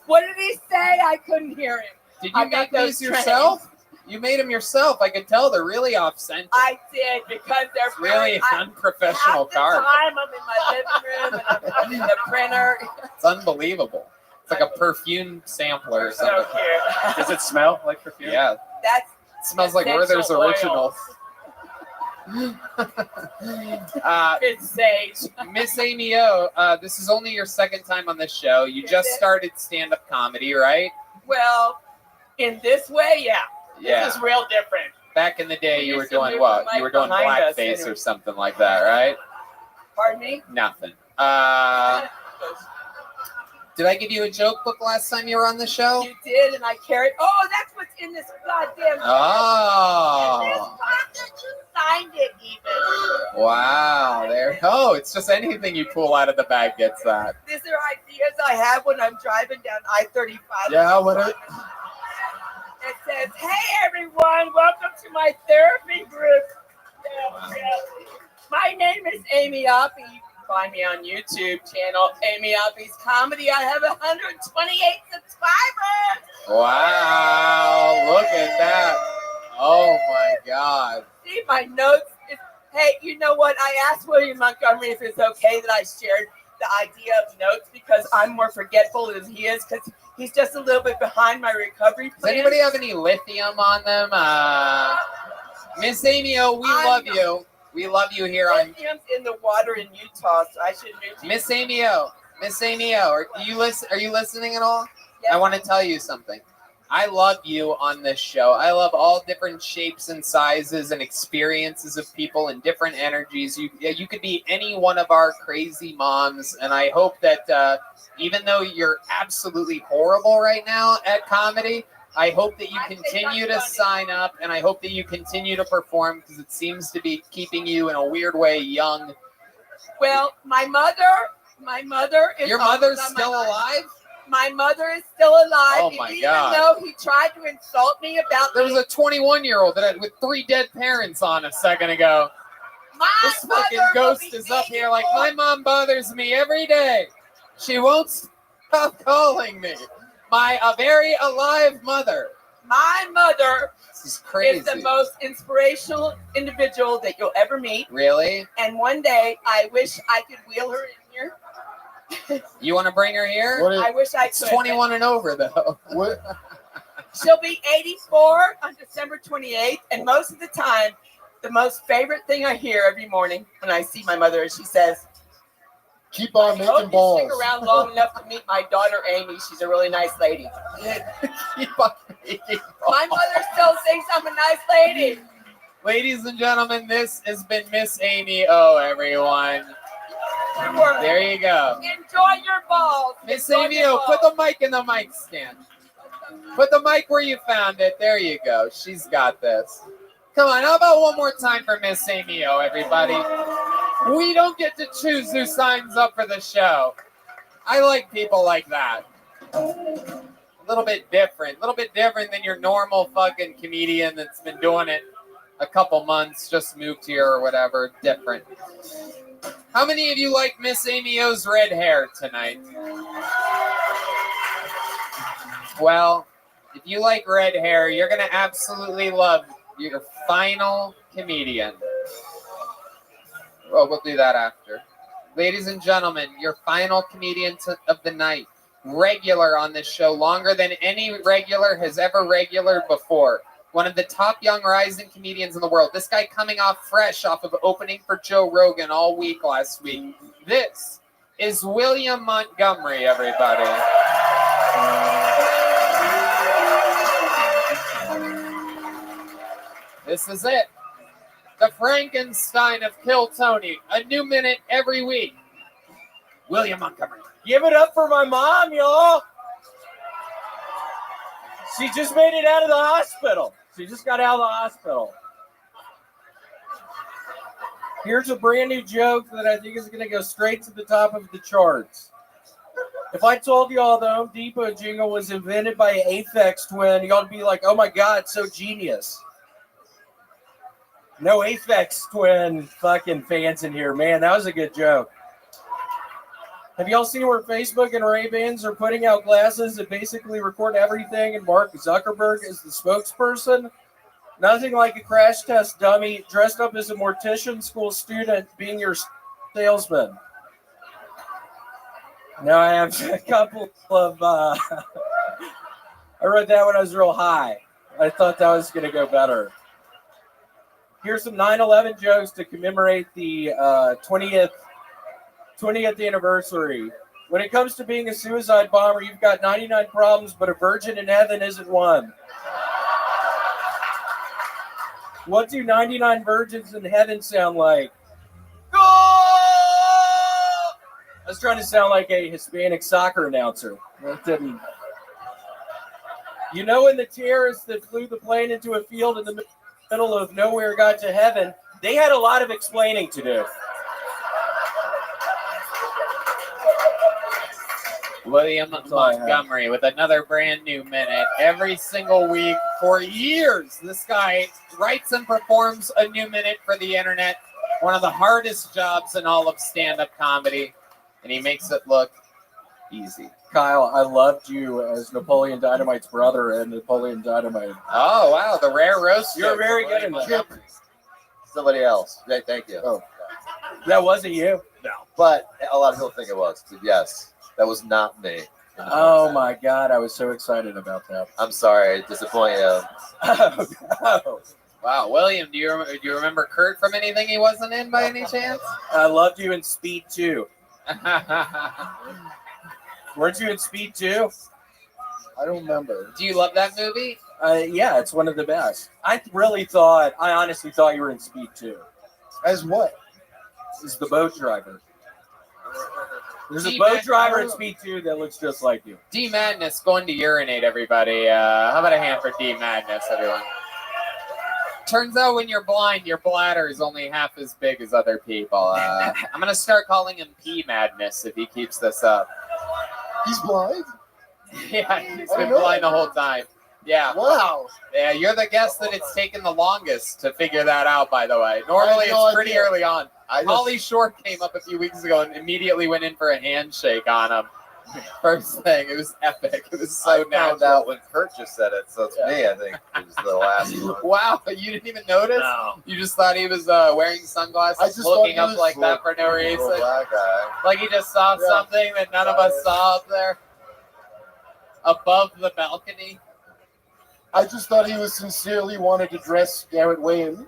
What did he say? I couldn't hear him. Did you make those yourself? You made them yourself. I could tell they're really off-center. I did because they're It's really unprofessional card. Half the time I'm in my living room and I'm in the printer. It's unbelievable. It's like a perfume sampler or something. So cute. Does it smell like perfume? Yeah. That's It smells like Werther's essential oil. Originals. It's sage. Miss Amy O, this is only your second time on this show. You just started stand-up comedy, right? Well, in this way, yeah. Yeah. This is real different. Back in the day, you were used to doing move what? the You were mic doing behind us, blackface anyway. or something like that, right? Pardon me? Nothing. Did I give you a joke book last time you were on the show? You did, and I carried. Oh, that's what's in this goddamn. Oh. In this pocket, you signed it even. Wow. There. Oh, it's just anything you pull out of the bag gets that. These are ideas I have when I'm driving down I-35. Yeah, what it? It says, "Hey everyone, welcome to my therapy group. My name is Amy Oppie. You can find me on YouTube channel, Amy Oppie's Comedy. I have 128 subscribers. Wow. Look at that. Oh my God. See my notes. Hey, you know what? I asked William Montgomery if it's okay that I shared the idea of notes because I'm more forgetful than he is because he's just a little bit behind my recovery plan. Does anybody have any lithium on them? Miss Amy O, we love you. We love you here on Lithium's in the water in Utah, so I should move to Miss Amy O. Miss Amy O, are you listening at all? Yes. I want to tell you something. I love you on this show. I love all different shapes and sizes and experiences of people and different energies. You could be any one of our crazy moms, and I hope that even though you're absolutely horrible right now at comedy, I hope that you continue to sign up, and I hope that you continue to perform because it seems to be keeping you in a weird way young. Well, my mother is. Your mother's still alive? My mother is still alive. Oh my even God. though he tried to insult me about There was a 21-year-old with 3 dead parents on a second ago. This fucking ghost is up here like, my mom bothers me every day. She won't stop calling me. A very alive mother. My mother This is crazy. is the most inspirational individual that you'll ever meet. Really? And one day, I wish I could wheel her in here. You want to bring her here? I wish I It's could. 21 and over, though. She'll be 84 on December 28th, and most of the time, the most favorite thing I hear every morning when I see my mother is she says, "Keep on I making hope you balls." stick around long enough to meet my daughter Amy. She's a really nice lady." Keep on making balls. My mother still thinks I'm a nice lady. Ladies and gentlemen, this has been Miss Amy O, everyone. There you go. Enjoy your balls. Miss Enjoy Amy your O, put balls. the mic in the mic stand. Put the mic where you found it. There you go. She's got this. Come on, how about one more time for Miss Amy O, everybody? We don't get to choose who signs up for the show. I like people like that. A little bit different than your normal fucking comedian that's been doing it a couple months, just moved here or whatever. Different. How many of you like Miss Amy O's red hair tonight? Well, if you like red hair, you're going to absolutely love your final comedian. Well, we'll do that after. Ladies and gentlemen, your final comedian of the night. Regular on this show, longer than any regular has ever regular before. One of the top young rising comedians in the world. This guy coming off fresh off of opening for Joe Rogan all week last week. This is William Montgomery, everybody. This is it. The Frankenstein of Kill Tony. A new minute every week. William Montgomery. Give it up for my mom, y'all. She just made it out of the hospital. She just got out of the hospital. Here's a brand new joke that I think is going to go straight to the top of the charts. If I told y'all the Home Depot jingle was invented by an Aphex twin, y'all would be like, oh my God, so genius. No Aphex twin fucking fans in here. Man, that was a good joke. Have y'all seen where Facebook and Ray-Bans are putting out glasses that basically record everything and Mark Zuckerberg is the spokesperson? Nothing like a crash test dummy dressed up as a mortician school student being your salesman. Now I have a couple of, I wrote that when I was real high. I thought that was going to go better. Here's some 9/11 jokes to commemorate the 20th anniversary. When it comes to being a suicide bomber, you've got 99 problems, but a virgin in heaven isn't one. What do 99 virgins in heaven sound like? Goal! I was trying to sound like a Hispanic soccer announcer. That didn't. You know, when the terrorists that flew the plane into a field in the middle of nowhere got to heaven, they had a lot of explaining to do. William Montgomery with another brand new minute every single week for years. This guy writes and performs a new minute for the internet. One of the hardest jobs in all of stand-up comedy, and he makes it look easy. Kyle, I loved you as Napoleon Dynamite's brother and Napoleon Dynamite. Oh, wow, the rare roast. You're very good at that. Somebody else. Yeah, thank you. Oh, that wasn't you? No. But a lot of people think it was. Yes. That was not me. Oh my God, I was so excited about that. I'm sorry, I disappoint you. Oh, no. Wow, William, do you remember Kurt from anything he wasn't in by any chance? I loved you in Speed 2. Weren't you in Speed 2? I don't remember. Do you love that movie? Yeah, it's one of the best. I honestly thought you were in Speed 2. As what? As the boat driver. There's a boat driver at Speed 2 that looks just like you. D Madness going to urinate, everybody. How about a hand for D Madness, everyone? Turns out when you're blind, your bladder is only half as big as other people. I'm going to start calling him P Madness if he keeps this up. He's blind? Yeah, he's been blind the whole time. Yeah. Wow. Yeah, you're the guest that it's taken the longest to figure that out, by the way. Normally, it's pretty early on. Holly Shore came up a few weeks ago and immediately went in for a handshake on him. First thing, it was epic. It was so natural. I found out when Kurt just said it, so it's me, I think. It was the last one. Wow, you didn't even notice? No. You just thought he was wearing sunglasses, looking up like that for no reason? Like he just saw something that none of us saw up there? Above the balcony? I just thought he was sincerely wanted to dress Garrett Wayne.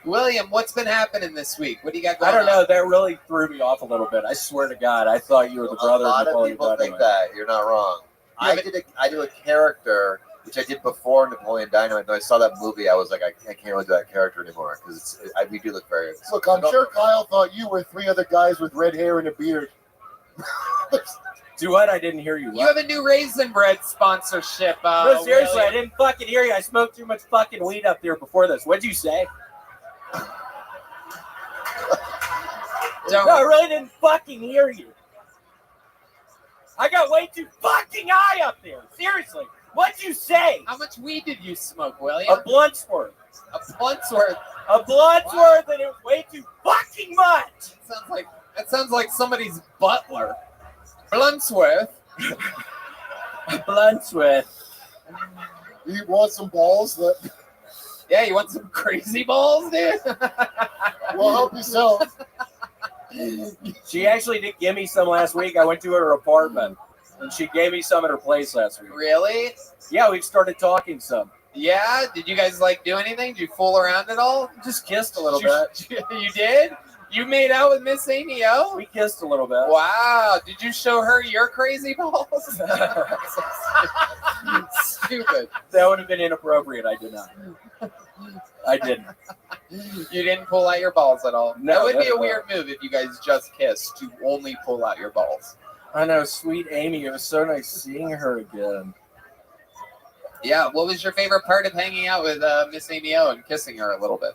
William, what's been happening this week? What do you got going on? I don't know. That really threw me off a little bit. I swear to God, I thought you were the brother of Napoleon A lot of people think Dynamite. that. You're not wrong. I do a character, which I did before Napoleon Dynamite. When I saw that movie, I was like, I can't really do that character anymore because we do look very. Look, I'm sure Kyle thought you were three other guys with red hair and a beard. Do what? I didn't hear you. You have a new Raisin Bread sponsorship. No, seriously, William. I didn't fucking hear you. I smoked too much fucking weed up there before this. What'd you say? No, I really didn't fucking hear you. I got way too fucking high up there. Seriously. What'd you say? How much weed did you smoke, William? A blunt's worth. A blunt's worth? A blunt's worth, and it was way too fucking much. That sounds like somebody's butler. Bluntsworth. Bluntsworth. You want some balls? Yeah, you want some crazy balls, dude? Well, help yourself. She actually did give me some last week. I went to her apartment, and she gave me some at her place last week. Really? Yeah, we started talking some. Yeah? Did you guys, do anything? Did you fool around at all? Just kissed a little bit. You did? You made out with Miss Amy O? We kissed a little bit. Wow. Did you show her your crazy balls? Stupid. That would have been inappropriate. I did not. I didn't. You didn't pull out your balls at all? No, that would be a no. weird move if you guys just kissed to only pull out your balls. I know, sweet Amy. It was so nice seeing her again. Yeah, what was your favorite part of hanging out with Miss Amy O and kissing her a little bit?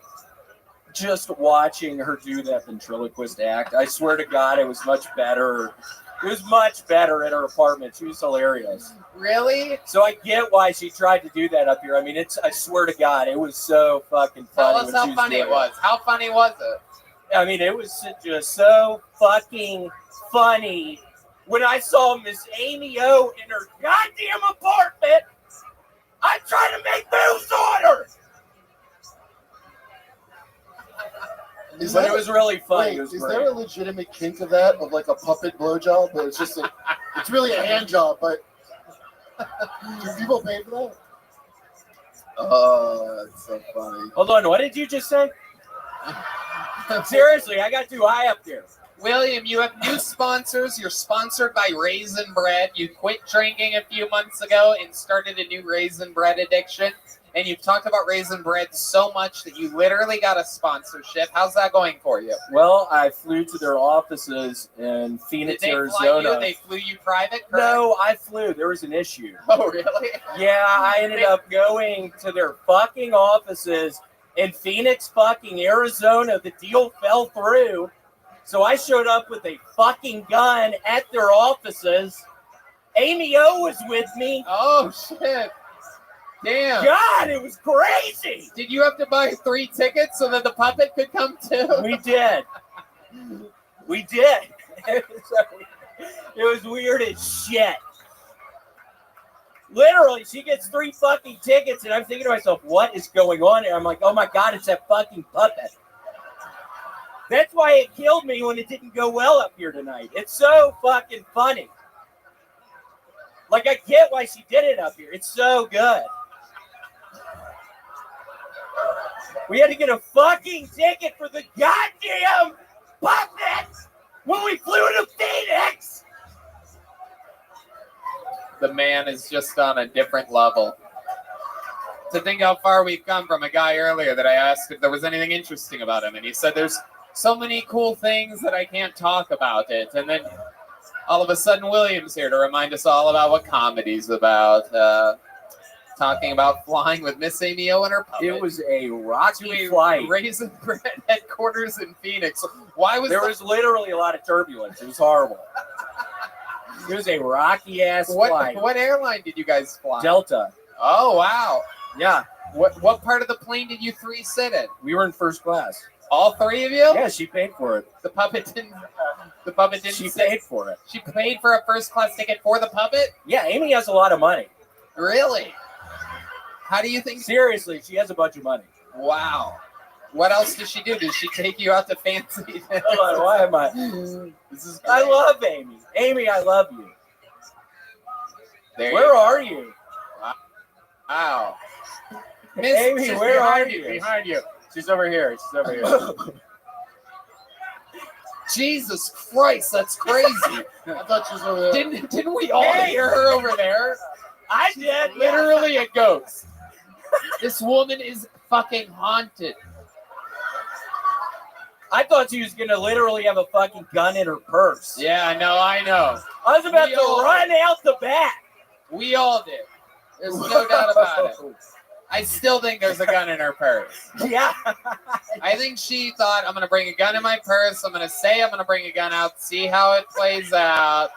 just watching her do that ventriloquist act, I swear to God, it was much better. It was much better at her apartment. She was hilarious. Really? So I get why she tried to do that up here. I mean, I swear to God, it was so fucking funny. Tell us how funny it was. How funny was it? I mean, it was just so fucking funny when I saw Miss Amy O in her goddamn apartment. I'm trying to make moves on her. But it was really funny. Wait, It was is great. there a legitimate kink of that, of like a puppet blowjob? But it's just it's really a hand job, but do people pay for that? Oh, it's so funny. Hold on, what did you just say? Seriously, I got too high up there. William, you have new sponsors. You're sponsored by Raisin Bread. You quit drinking a few months ago and started a new Raisin Bread addiction. And you've talked about Raisin Bread so much that you literally got a sponsorship. How's that going for you? Well, I flew to their offices in Phoenix, Did they Arizona. fly you? They flew you private? Correct? No, I flew. There was an issue. Oh, really? Yeah, I ended up going to their fucking offices in Phoenix, fucking Arizona. The deal fell through. So I showed up with a fucking gun at their offices. Amy O was with me. Oh, shit. Damn. God, it was crazy. Did you have to buy 3 tickets so that the puppet could come too? We did. We did. It was weird as shit. Literally, she gets 3 fucking tickets, and I'm thinking to myself, what is going on here? I'm like, oh my God, it's that fucking puppet. That's why it killed me when it didn't go well up here tonight. It's so fucking funny. Like, I get why she did it up here. It's so good. We had to get a fucking ticket for the goddamn puppet when we flew to Phoenix. The man is just on a different level. To think how far we've come from a guy earlier that I asked if there was anything interesting about him, and he said there's so many cool things that I can't talk about it. And then all of a sudden William's here to remind us all about what comedy's about. Talking about flying with Miss Amy O and her puppet. It was a rocky to flight. Raisin Bread headquarters in Phoenix. Why was there was literally a lot of turbulence. It was horrible. It was a rocky ass flight. What airline did you guys fly? Delta. Oh wow. Yeah. What part of the plane did you 3 sit in? We were in first class. All 3 of you? Yeah, she paid for it. The puppet didn't. The puppet didn't. She paid for it. She paid for a first class ticket for the puppet? Yeah, Amy has a lot of money. Really? How do you think? Seriously, she has a bunch of money. Wow. What else does she do? Does she take you out to fancy dinners? Hold on, why am I? This is I love Amy. Amy, I love you. Where are you? Wow. Miss, Amy, she's where are behind you? Behind you. She's over here. She's over here. Jesus Christ, that's crazy. I thought she was over there. Didn't we all hear her over there? I did. Literally a ghost. This woman is fucking haunted. I thought she was gonna literally have a fucking gun in her purse. Yeah, I know. I was about to run out the back. We all did. There's no doubt about it. I still think there's a gun in her purse. Yeah. I think she thought, I'm going to bring a gun in my purse. I'm going to say I'm going to bring a gun out, see how it plays out.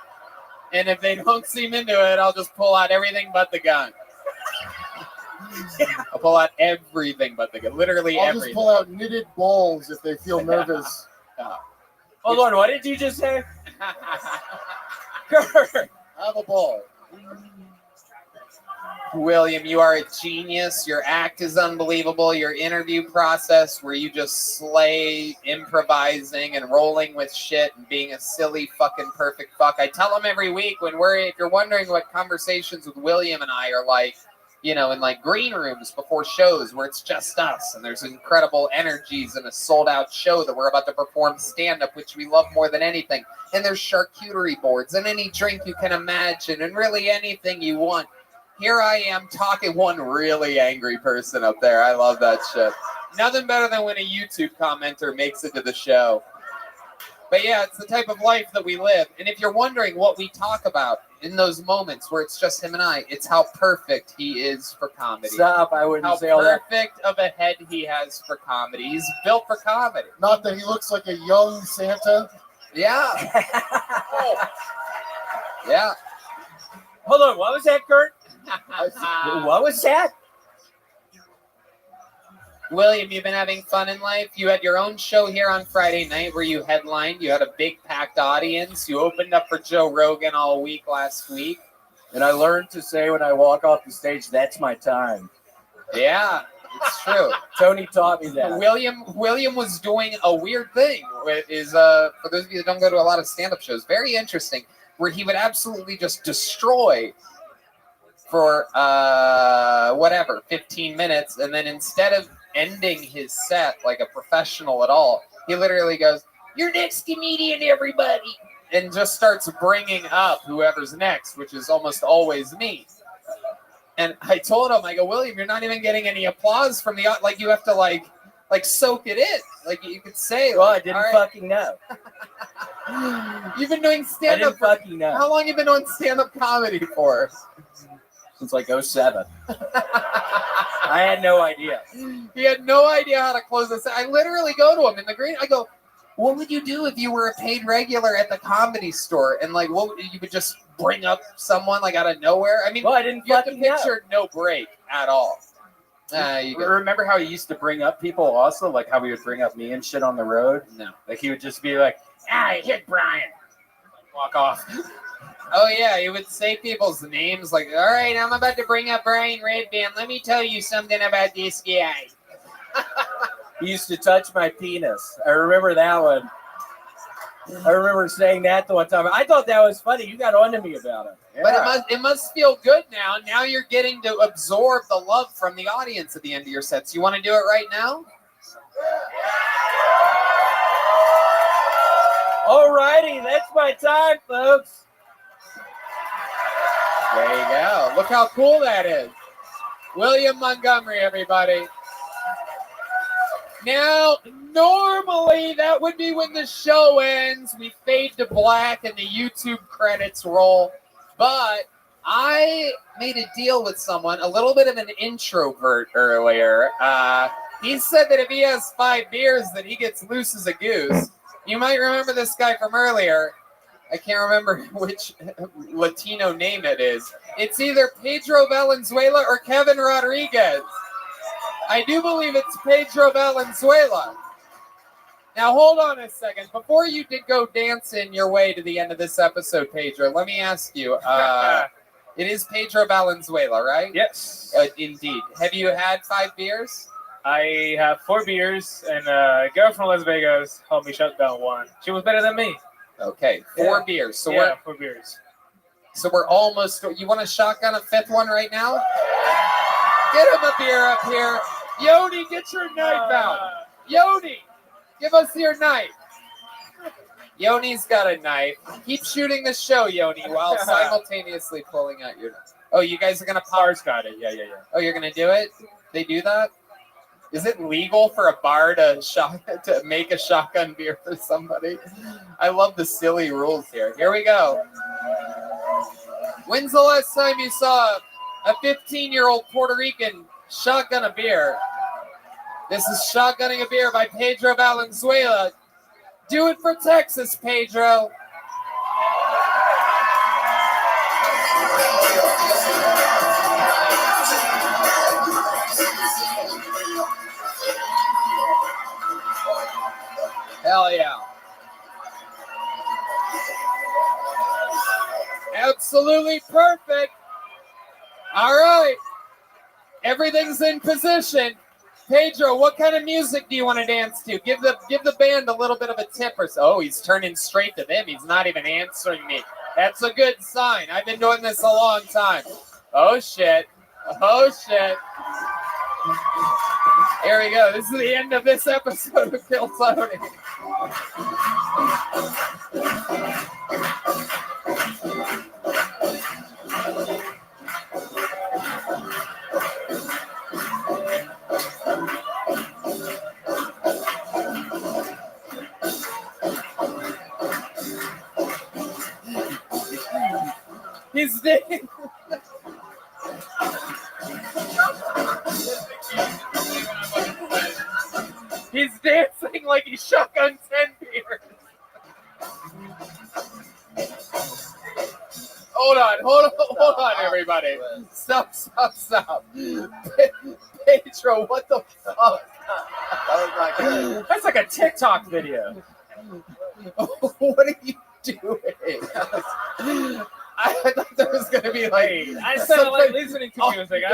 And if they don't seem into it, I'll just pull out everything but the gun. I'll pull out everything but the gun. Literally I'll everything. just pull out knitted balls if they feel nervous. Hold on, what did you just say? Have a ball. William, you are a genius. Your act is unbelievable. Your interview process where you just slay improvising and rolling with shit and being a silly fucking perfect fuck. I tell them every week if you're wondering what conversations with William and I are like, in like green rooms before shows where it's just us and there's incredible energies in a sold out show that we're about to perform stand-up, which we love more than anything. And there's charcuterie boards and any drink you can imagine and really anything you want. Here I am talking one really angry person up there. I love that shit. Nothing better than when a YouTube commenter makes it to the show. But yeah, it's the type of life that we live. And if you're wondering what we talk about, in those moments where it's just him and I, it's how perfect he is for comedy. Stop! I wouldn't How say all that. perfect of a head he has for comedy. He's built for comedy. Not that he looks like a young Santa. Yeah. Yeah. Hold on, what was that, Kurt? What was that? William, you've been having fun in life. You had your own show here on Friday night where you headlined. You had a big packed audience. You opened up for Joe Rogan all week last week. And I learned to say when I walk off the stage, that's my time. Yeah, it's true. Tony taught me that. William was doing a weird thing. For those of you that don't go to a lot of stand-up shows, very interesting, where he would absolutely just destroy for 15 minutes, and then instead of ending his set like a professional at all, he literally goes, "Your next comedian, everybody," and just starts bringing up whoever's next, which is almost always me. And I told him, I go, "William, you're not even getting any applause from the, like, you have to like soak it in. Like, you could say, well, I didn't fucking know. You've been doing stand-up. I didn't fucking know. How long you been doing stand-up comedy for?" Since like 07. I had no idea. He had no idea how to close this. I literally go to him in the green. I go, "What would you do if you were a paid regular at the Comedy Store?" And like, what you would just bring up someone like out of nowhere? I mean, well, I didn't. You have to picture no break at all. You remember how he used to bring up people also, like how he would bring up me and shit on the road? No, like he would just be like, "I hit Brian," walk off. Oh yeah, he would say people's names like, "All right, I'm about to bring up Brian Redband. Let me tell you something about this guy." He used to touch my penis. I remember that one. I remember saying that the one time. I thought that was funny. You got onto me about it. Yeah. But it must feel good now. Now you're getting to absorb the love from the audience at the end of your sets. You want to do it right now? Alrighty, that's my time, folks. There you go. Look how cool that is. William Montgomery, everybody. Now, normally that would be when the show ends. We fade to black and the YouTube credits roll. But I made a deal with someone, a little bit of an introvert earlier. He said that if he has 5 beers, that he gets loose as a goose. You might remember this guy from earlier. I can't remember which Latino name it is. It's either Pedro Valenzuela or Kevin Rodriguez. I do believe it's Pedro Valenzuela. Now, hold on a second. Before you did go dancing your way to the end of this episode, Pedro, let me ask you. It is Pedro Valenzuela, right? Yes. Indeed. Have you had 5 beers? I have 4 beers, and a girl from Las Vegas helped me shut down 1. She was better than me. Okay, 4 beers. So yeah, 4 beers. So we're almost. You want to shotgun a 5th one right now? Get him a beer up here. Yoni, get your knife out. Yoni, give us your knife. Yoni's got a knife. Keep shooting the show, Yoni, while simultaneously pulling out your knife. Oh, you guys are going to pop? Bar's got it. Yeah. Oh, you're going to do it? They do that? Is it legal for a bar to make a shotgun beer for somebody? I love the silly rules here. Here we go. When's the last time you saw a 15-year-old Puerto Rican shotgun a beer? This is Shotgunning a Beer by Pedro Valenzuela. Do it for Texas, Pedro. Hell yeah. Absolutely perfect. All right. Everything's in position. Pedro, what kind of music do you want to dance to? Give the band a little bit of a tip or so. Oh, he's turning straight to them. He's not even answering me. That's a good sign. I've been doing this a long time. Oh, shit. Oh, shit. Here we go. This is the end of this episode of Kill Tony. He's dancing. He's dancing like he shotgun 10 beers. Hold on, everybody. Stop. Pedro, what the fuck? That's like a TikTok video. What are you doing? I thought there was going to be like... I said I like listening to music. I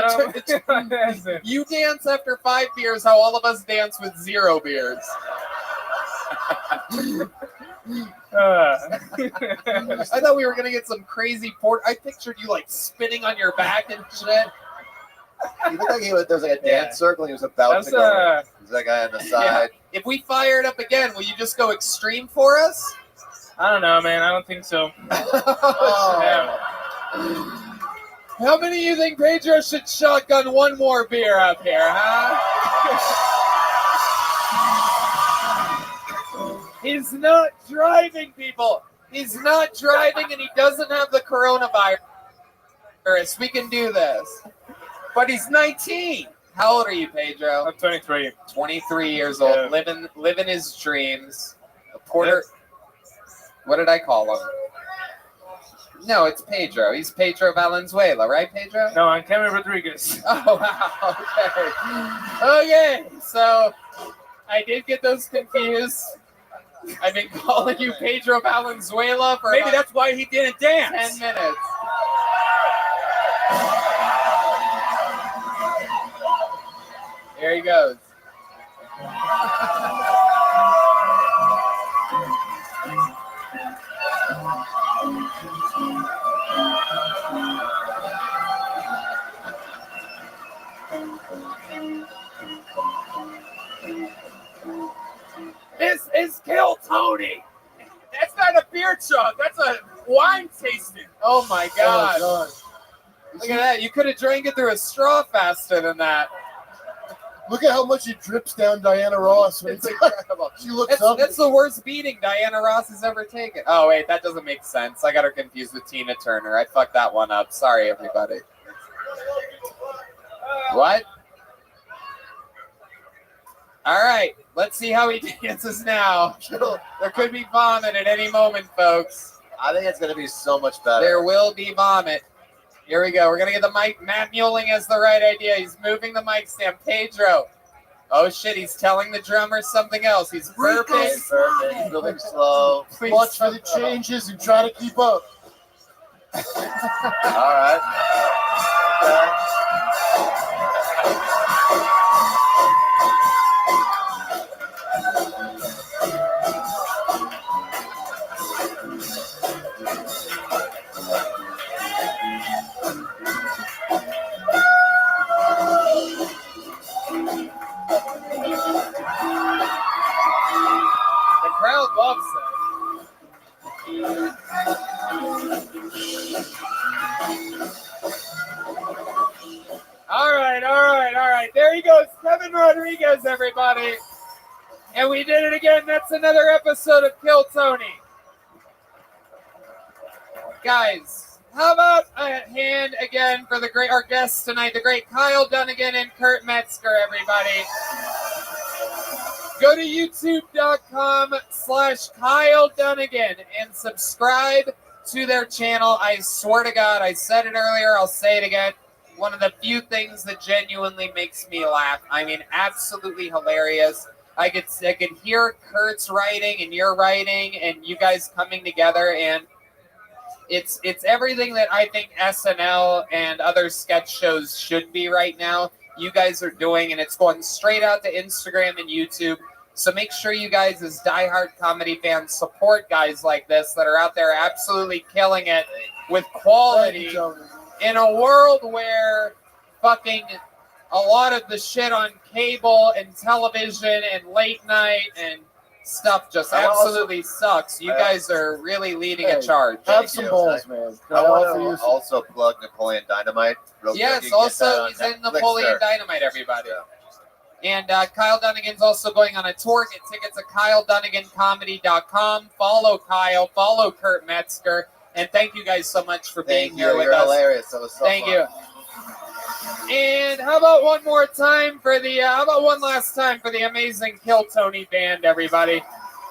don't... You dance after 5 beers how all of us dance with 0 beers. I thought we were going to get some crazy port. I pictured you like spinning on your back and shit. He looked like there was like a dance circle and he was about to go. There's that guy on the side. Yeah. If we fire it up again, will you just go extreme for us? I don't know, man. I don't think so. How many of you think Pedro should shotgun one more beer up here, huh? He's not driving, people. He's not driving and he doesn't have the coronavirus. We can do this. But he's 19. How old are you, Pedro? I'm 23. 23 years old, living his dreams. A Porter. What did I call him? No, it's Pedro. He's Pedro Valenzuela, right, Pedro? No, I'm Cameron Rodriguez. Oh, wow. Okay. Okay, so I did get those confused. I've been calling you Pedro Valenzuela for maybe that's why he didn't dance. 10 minutes. Here he goes. This is Kill Tony. That's not a beer chug. That's a wine tasting. Oh my god. Oh, Look at that. You could have drank it through a straw faster than that. Look at how much it drips down Diana Ross. When It's incredible. She looks That's, that's the worst beating Diana Ross has ever taken. Oh, wait. That doesn't make sense. I got her confused with Tina Turner. I fucked that one up. Sorry, everybody. What? All right. Let's see how he dances now. There could be vomit at any moment, folks. I think it's going to be so much better. There will be vomit. Here we go. We're going to get the mic. Matt Mueling has the right idea. He's moving the mic stand. Pedro. Oh, shit. He's telling the drummer something else. He's burping. He's moving slow. Please watch for the changes and try to keep up. All right. The crowd loves it. All right. There he goes. Kevin Rodriguez, everybody. And we did it again. That's another episode of Kill Tony. Guys, how about a hand again for our guests tonight, the great Kyle Dunnigan and Kurt Metzger, everybody. Go to youtube.com/Kyle Dunnigan and subscribe to their channel. I swear to God, I said it earlier, I'll say it again. One of the few things that genuinely makes me laugh. I mean, absolutely hilarious. I could hear Kurt's writing and your writing and you guys coming together, and it's everything that I think SNL and other sketch shows should be right now. You guys are doing, and it's going straight out to Instagram and YouTube. So make sure you guys, as diehard comedy fans, support guys like this that are out there absolutely killing it with quality in a world where fucking a lot of the shit on cable and television and late night and stuff just absolutely sucks. You guys are really leading a charge. Have some balls, man. I want to also plug Napoleon Dynamite. Yes, also he's in Napoleon Dynamite, everybody. And Kyle Dunnigan's also going on a tour. Get tickets at KyleDunniganComedy.com. Follow Kyle. Follow Kurt Metzger. And thank you guys so much for being Thank here you. with You're us. hilarious. That was so Thank fun. you. And how about one more time for the, how about one last time for the amazing Kill Tony Band, everybody.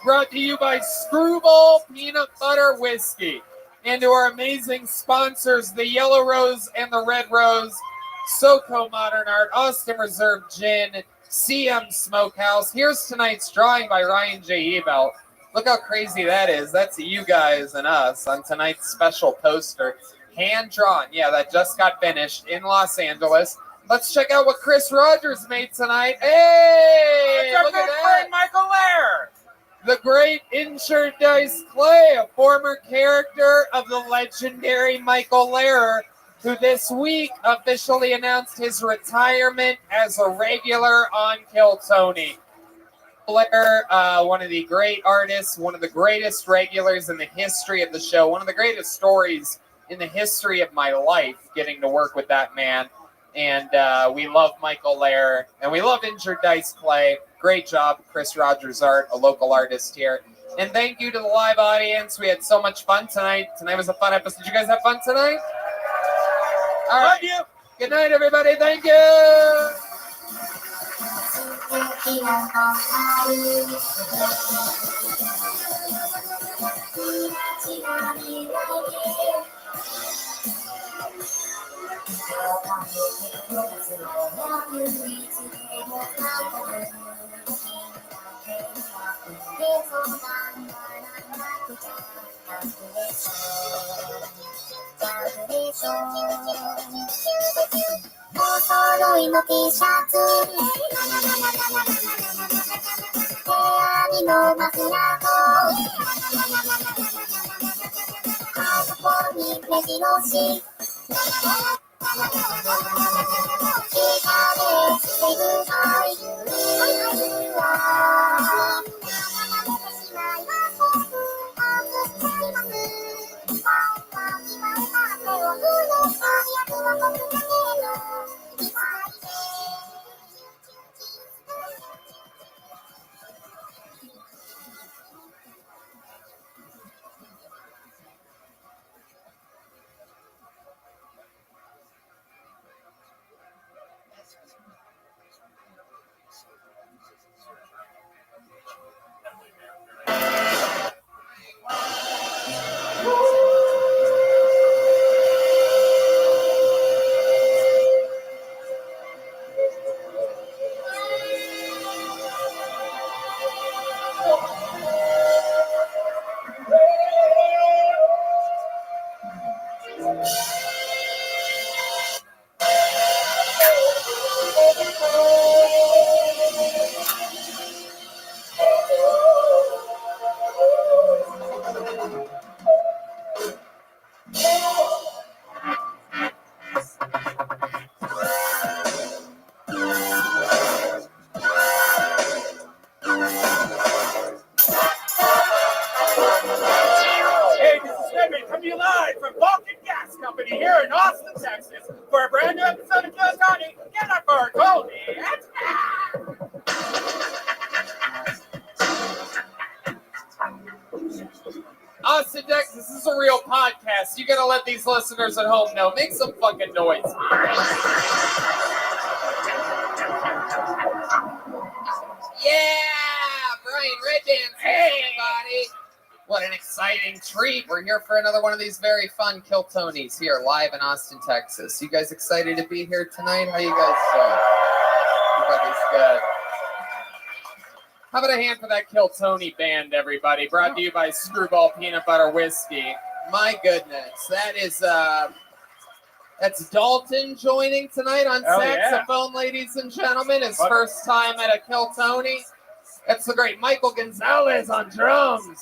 Brought to you by Screwball Peanut Butter Whiskey. And to our amazing sponsors, the Yellow Rose and the Red Rose, SoCo Modern Art, Austin Reserve Gin, CM Smokehouse. Here's tonight's drawing by Ryan J. Ebelt. Look how crazy that is. That's you guys and us on tonight's special poster. Hand drawn. Yeah, that just got finished in Los Angeles. Let's check out what Chris Rogers made tonight. Hey! It's Look our at good that. friend Michael Lair. The great Insured Dice Clay, a former character of the legendary Michael Lehrer, who this week officially announced his retirement as a regular on Kill Tony. Blair, one of the great artists, one of the greatest regulars in the history of the show, one of the greatest stories in the history of my life, getting to work with that man. And we love Michael Lehrer, and we love Injured Dice Clay. Great job, Chris Rogers Art, a local artist here. And thank you to the live audience. We had so much fun tonight. Tonight was a fun episode. Did you guys have fun tonight? All right. Love you. Good night, everybody. Thank you. Hey, this is Rabbi coming to you live from Vulcan Gas Company here in Austin, Texas, for a brand new episode of Kill Tony. Get up for Tony. Austin, Texas, this is a real podcast. You gotta let these listeners at home know. Make some fucking noise. Yeah, Brian Red Dance, everybody. What an exciting treat. We're here for another one of these very fun Kill Tonys here live in Austin, Texas. You guys excited to be here tonight? How you guys doing? Everybody's good. How about a hand for that Kill Tony band, everybody? Brought to you by Screwball Peanut Butter Whiskey. My goodness, that is that's Dalton joining tonight on saxophone, ladies and gentlemen. His first time at a Kill Tony. That's the great Michael Gonzalez on drums.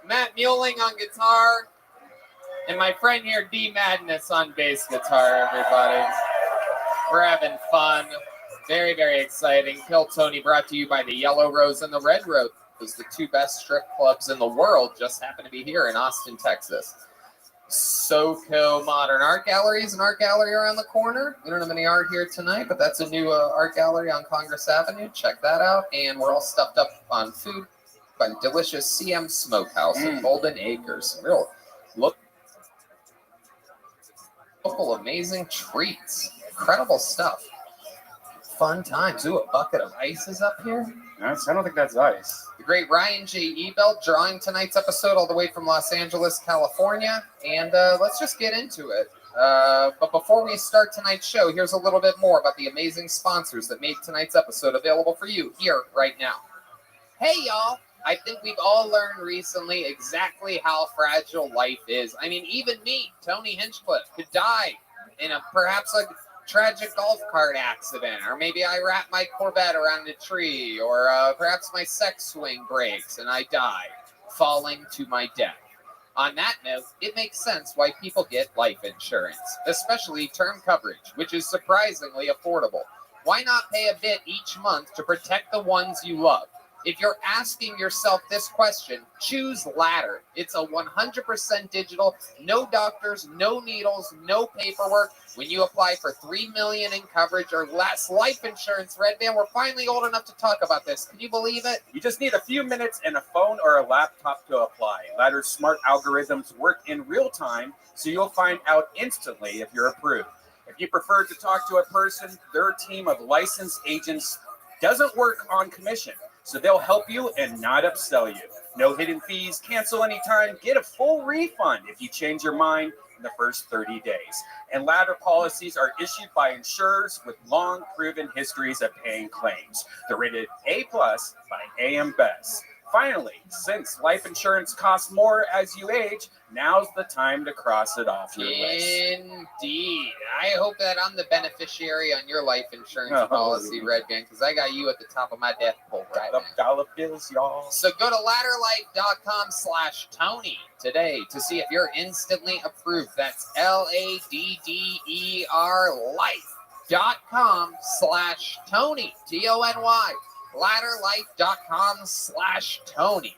Matt Muelling on guitar. And my friend here, D Madness on bass guitar, everybody. We're having fun. Very, very exciting. Kill Tony brought to you by the Yellow Rose and the Red Rose. The two best strip clubs in the world just happen to be here in Austin, Texas. SoCo Modern Art Gallery is an art gallery around the corner. We don't have any art here tonight, but that's a new art gallery on Congress Avenue. Check that out. And we're all stuffed up on food by the delicious CM Smokehouse in Golden Acres. Real look Local amazing treats. Incredible stuff. Fun times. Ooh, a bucket of ice is up here. I don't think that's ice. The great Ryan J. Ebelt drawing tonight's episode all the way from Los Angeles, California. And let's just get into it. But before we start tonight's show, here's a little bit more about the amazing sponsors that made tonight's episode available for you here right now. Hey, y'all. I think we've all learned recently exactly how fragile life is. I mean, even me, Tony Hinchcliffe, could die in perhaps a tragic golf cart accident, or maybe I wrap my Corvette around a tree, or perhaps my sex swing breaks and I die, falling to my death. On that note, it makes sense why people get life insurance, especially term coverage, which is surprisingly affordable. Why not pay a bit each month to protect the ones you love? If you're asking yourself this question, choose Ladder. It's a 100% digital, no doctors, no needles, no paperwork. When you apply for $3 million in coverage or less life insurance, Red Band, we're finally old enough to talk about this. Can you believe it? You just need a few minutes and a phone or a laptop to apply. Ladder's smart algorithms work in real time, so you'll find out instantly if you're approved. If you prefer to talk to a person, their team of licensed agents doesn't work on commission. So they'll help you and not upsell you. No hidden fees, cancel anytime, get a full refund if you change your mind in the first 30 days. And Ladder policies are issued by insurers with long proven histories of paying claims. They're rated A+ by AM Best. Finally, since life insurance costs more as you age, now's the time to cross it off your list. Indeed. I hope that I'm the beneficiary on your life insurance policy, Red Band, because I got you at the top of my death pole right now. Dollar bills, y'all. So go to ladderlife.com/Tony today to see if you're instantly approved. That's LADDER life.com/Tony, TONY. ladderlife.com/Tony.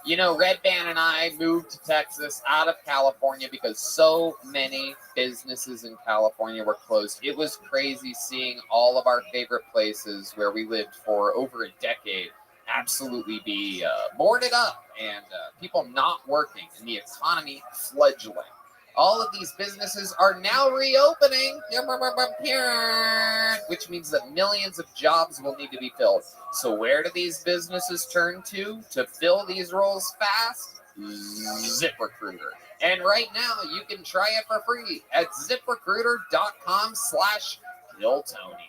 You know, Red Band and I moved to Texas out of California because so many businesses in California were closed. It was crazy seeing all of our favorite places where we lived for over a decade absolutely be boarded up and people not working and the economy fledgling. All of these businesses are now reopening, which means that millions of jobs will need to be filled. So where do these businesses turn to fill these roles fast? ZipRecruiter. And right now, you can try it for free at ZipRecruiter.com/KillTony.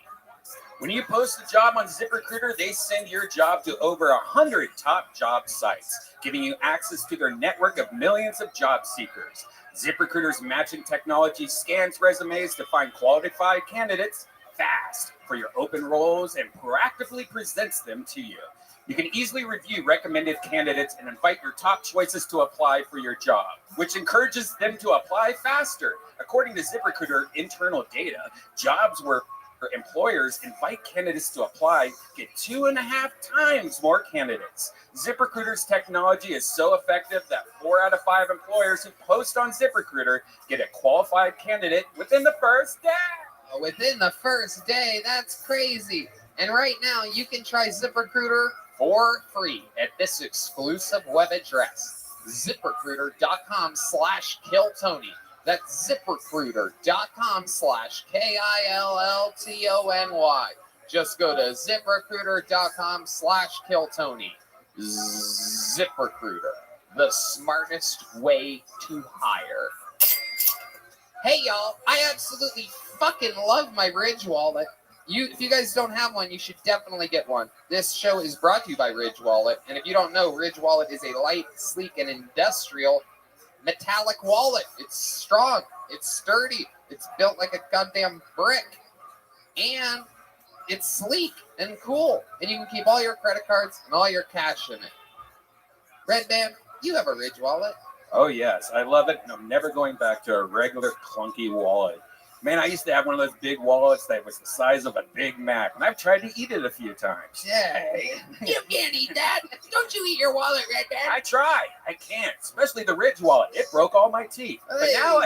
When you post a job on ZipRecruiter, they send your job to over 100 top job sites, giving you access to their network of millions of job seekers. ZipRecruiter's matching technology scans resumes to find qualified candidates fast for your open roles and proactively presents them to you. You can easily review recommended candidates and invite your top choices to apply for your job, which encourages them to apply faster. According to ZipRecruiter internal data, jobs where employers invite candidates to apply get 2.5 times more candidates. ZipRecruiter's technology is so effective that 4 out of 5 employers who post on ZipRecruiter get a qualified candidate within the first day. Within the first day, that's crazy. And right now, you can try ZipRecruiter for free at this exclusive web address, ZipRecruiter.com/KillTony. That's ZipRecruiter.com/KillTony. Just go to ZipRecruiter.com/KillTony. ZipRecruiter, the smartest way to hire. Hey, y'all, I absolutely fucking love my Ridge wallet. If you guys don't have one, you should definitely get one. This show is brought to you by Ridge Wallet. And if you don't know, Ridge Wallet is a light, sleek, and industrial metallic wallet. It's strong. It's sturdy. It's built like a goddamn brick. And it's sleek and cool. And you can keep all your credit cards and all your cash in it. Red Band, you have a Ridge wallet. Oh, yes. I love it. And I'm never going back to a regular clunky wallet. Man, I used to have one of those big wallets that was the size of a Big Mac. And I've tried to eat it a few times. Yeah. You can't eat that. Don't you eat your wallet, Red Band. I try. I can't. Especially the Ridge wallet. It broke all my teeth. But now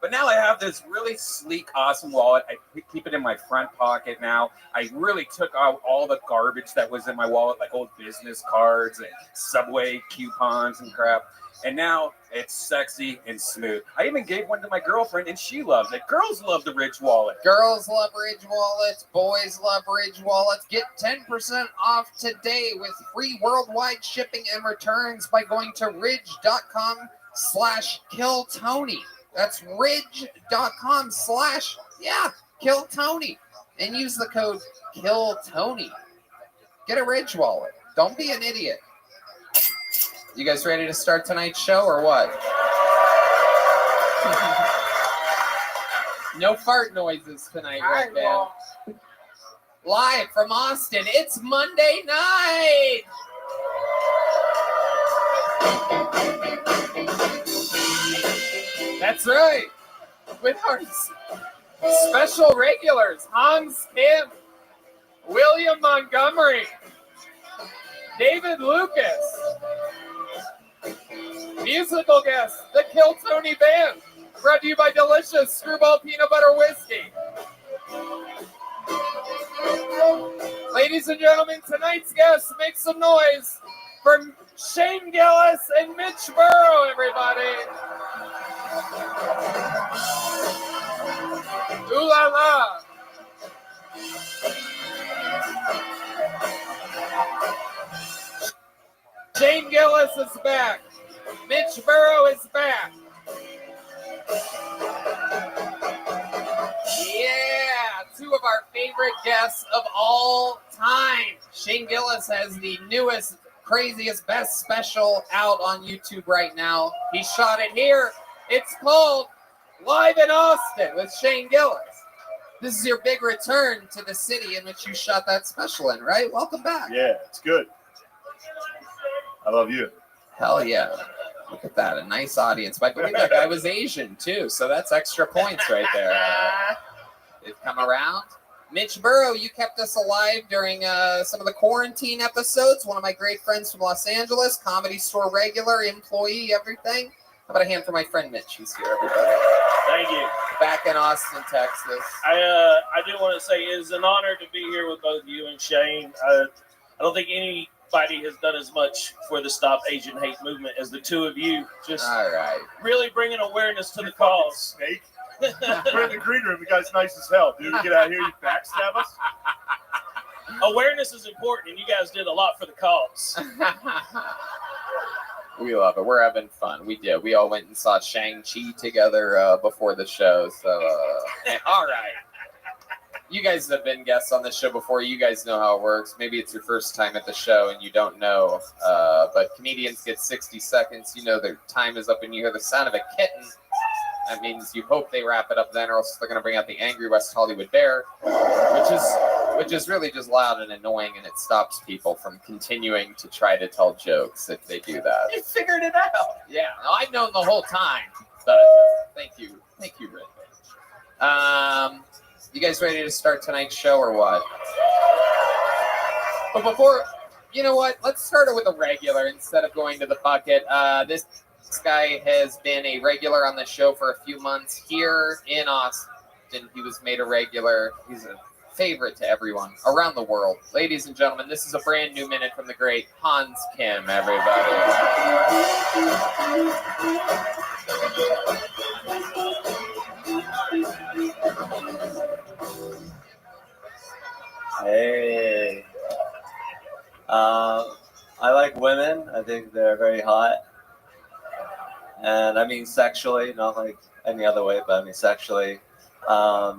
But now I have this really sleek, awesome wallet. I keep it in my front pocket now. I really took out all the garbage that was in my wallet, like old business cards and Subway coupons and crap. And now it's sexy and smooth. I even gave one to my girlfriend, and she loves it. Girls love the Ridge wallet. Girls love Ridge wallets. Boys love Ridge wallets. Get 10% off today with free worldwide shipping and returns by going to ridge.com/killtony. That's ridge.com/killtony. And use the code KILLTONY. Get a Ridge wallet. Don't be an idiot. You guys ready to start tonight's show or what? No fart noises tonight, right, man? Live from Austin, it's Monday night! That's right. With our special regulars, Hans Kim, William Montgomery, David Lucas, musical guest, the Kill Tony Band, brought to you by delicious Screwball Peanut Butter Whiskey. Ladies and gentlemen, tonight's guests, make some noise for Shane Gillis and Mitch Burrow, everybody. Ooh la la. Shane Gillis is back. Mitch Burrow is back. Yeah, two of our favorite guests of all time. Shane Gillis has the newest, craziest, best special out on YouTube right now. He shot it here. It's called Live in Austin with Shane Gillis. This is your big return to the city in which you shot that special in, right? Welcome back. Yeah, it's good. I love you. Hell yeah. Look at that. A nice audience. But I believe that guy was Asian, too, so that's extra points right there. They've come around. Mitch Burrow, you kept us alive during some of the quarantine episodes. One of my great friends from Los Angeles, Comedy Store regular, employee, everything. How about a hand for my friend Mitch? He's here, everybody. Thank you. Back in Austin, Texas. I do want to say it is an honor to be here with both you and Shane. I don't think anybody has done as much for the Stop Asian Hate movement as the two of you. Just all right. Really bringing awareness to the cause. Snake. We're in the green room. The guy's nice as hell, dude. Get out here, you backstab us. Awareness is important, and you guys did a lot for the cause. We love it. We're having fun. We did. We all went and saw Shang-Chi together before the show. So, all right. You guys have been guests on this show before. You guys know how it works. Maybe it's your first time at the show and you don't know. But comedians get 60 seconds. You know their time is up and you hear the sound of a kitten. That means you hope they wrap it up then, or else they're going to bring out the angry West Hollywood Bear, which is really just loud and annoying, and it stops people from continuing to try to tell jokes if they do that. You figured it out. Yeah, no, I've known the whole time. But thank you, Red. You guys ready to start tonight's show or what? But before, you know what? Let's start it with a regular instead of going to the bucket. This guy has been a regular on the show for a few months here in Austin. He was made a regular. He's a favorite to everyone around the world. Ladies and gentlemen, this is a brand new minute from the great Hans Kim, everybody. Hey. I like women. I think they're very hot. And I mean sexually, not like any other way, but I mean sexually. I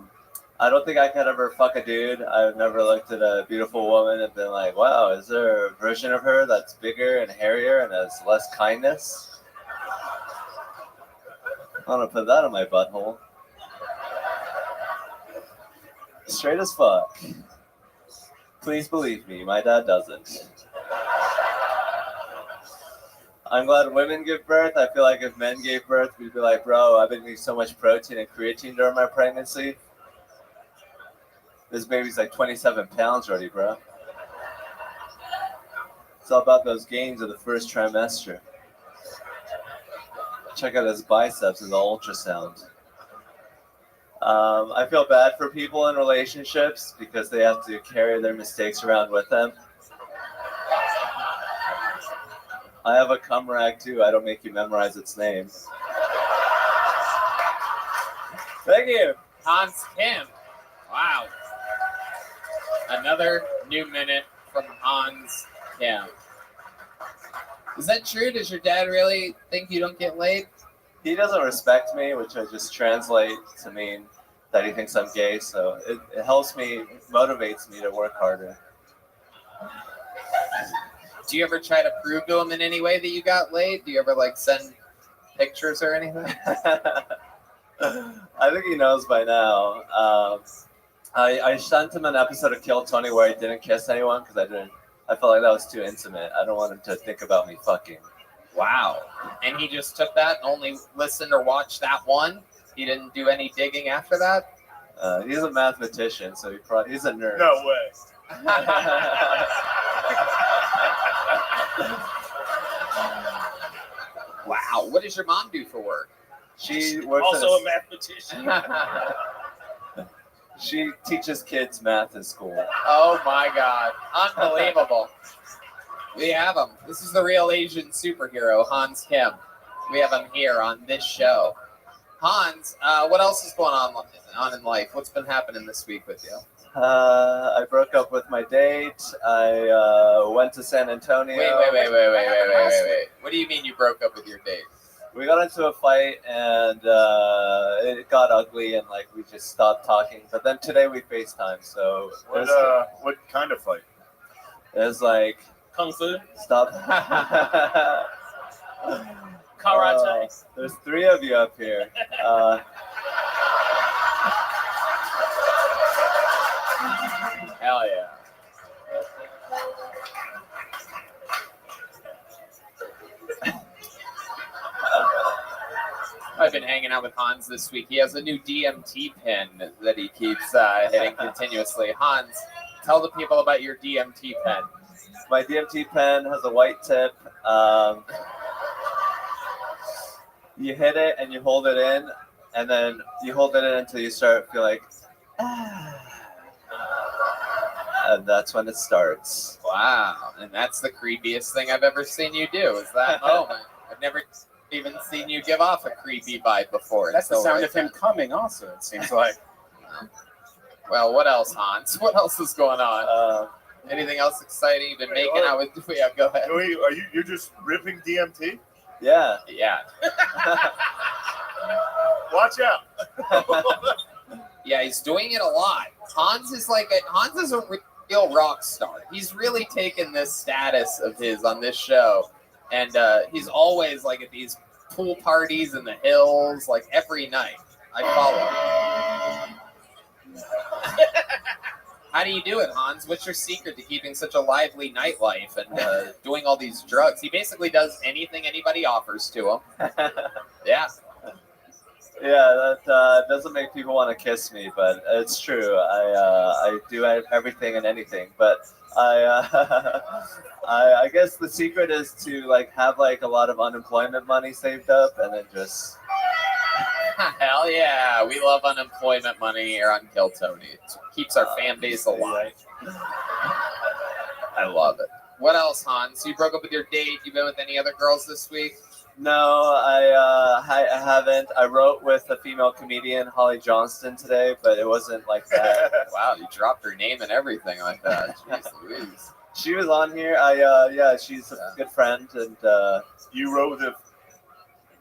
don't think I could ever fuck a dude. I've never looked at a beautiful woman and been like, wow, is there a version of her that's bigger and hairier and has less kindness? I want to put that in my butthole. Straight as fuck. Please believe me, my dad doesn't. I'm glad women give birth. I feel like if men gave birth, we'd be like, bro, I've been eating so much protein and creatine during my pregnancy. This baby's like 27 pounds already, bro. It's all about those gains of the first trimester. Check out his biceps in the ultrasound. I feel bad for people in relationships because they have to carry their mistakes around with them. I have a cum rag too. I don't make you memorize its name. Thank you. Hans Kim. Wow. Another new minute from Hans Kim. Is that true? Does your dad really think you don't get laid? He doesn't respect me, which I just translate to mean that he thinks I'm gay. So it helps me, it motivates me to work harder. Do you ever try to prove to him in any way that you got laid? Do you ever like send pictures or anything? I think he knows by now. I sent him an episode of Kill Tony where I didn't kiss anyone because I felt like that was too intimate. I don't want him to think about me fucking. Wow. And he just took that and only listened or watched that one? He didn't do any digging after that? He's a mathematician, so he's a nerd. No way. Wow. What does your mom do for work? She works Also a mathematician. She teaches kids math in school. Oh my God. Unbelievable. We have him. This is the real Asian superhero, Hans Kim. We have him here on this show. Hans, what else is going on in life? What's been happening this week with you? I broke up with my date. I went to San Antonio. Wait. What do you mean you broke up with your date? We got into a fight and it got ugly and like we just stopped talking. But then today we FaceTime, so what kind of fight? It was like Kung Fu. Stop. Karate. There's 3 of you up here. Hell yeah. I've been hanging out with Hans this week. He has a new DMT pen that he keeps hitting continuously. Hans, tell the people about your DMT pen. My DMT pen has a white tip. You hit it and you hold it in, and then you hold it in until you start to feel like, and that's when it starts. Wow, and that's the creepiest thing I've ever seen you do, is that moment. I've never even seen you give off a creepy vibe before. That's the sound of him coming also, it seems like. Well, what else, Hans? What else is going on? Anything else exciting you've been making out with? Yeah, go ahead. You're just ripping DMT? Yeah. Yeah. Watch out. Yeah, he's doing it a lot. Hans is a real rock star. He's really taken this status of his on this show. And he's always like at these pool parties in the hills, like every night. I follow him. How do you do it, Hans? What's your secret to keeping such a lively nightlife and doing all these drugs? He basically does anything anybody offers to him. Yeah. Yeah, that doesn't make people want to kiss me, but it's true. I do everything and anything, but I guess the secret is to like have like a lot of unemployment money saved up and then just. Hell yeah, we love unemployment money here on Kill Tony. It keeps our fan base alive. I love it. What else, Hans? You broke up with your date. You been with any other girls this week? No, I haven't. I wrote with a female comedian, Holly Johnston, today, but it wasn't like that. Wow, you dropped her name and everything like that. Jeez Louise. She was on here. Yeah, she's a good friend, and you wrote with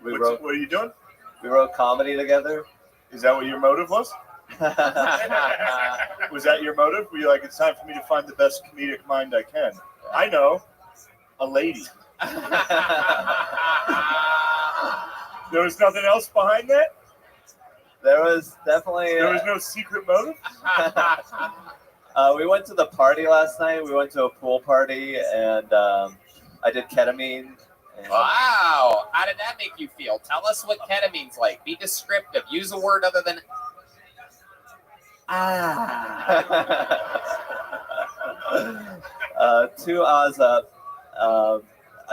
what are you doing? We wrote comedy together. Is that what your motive was? Was that your motive? Were you like, it's time for me to find the best comedic mind I can? I know, a lady. There was nothing else behind that? There was definitely... There was no secret motive? We went to the party last night. We went to a pool party, and I did ketamine. Wow. How did that make you feel? Tell us what ketamine's like. Be descriptive. Use a word other than... Two ahs up.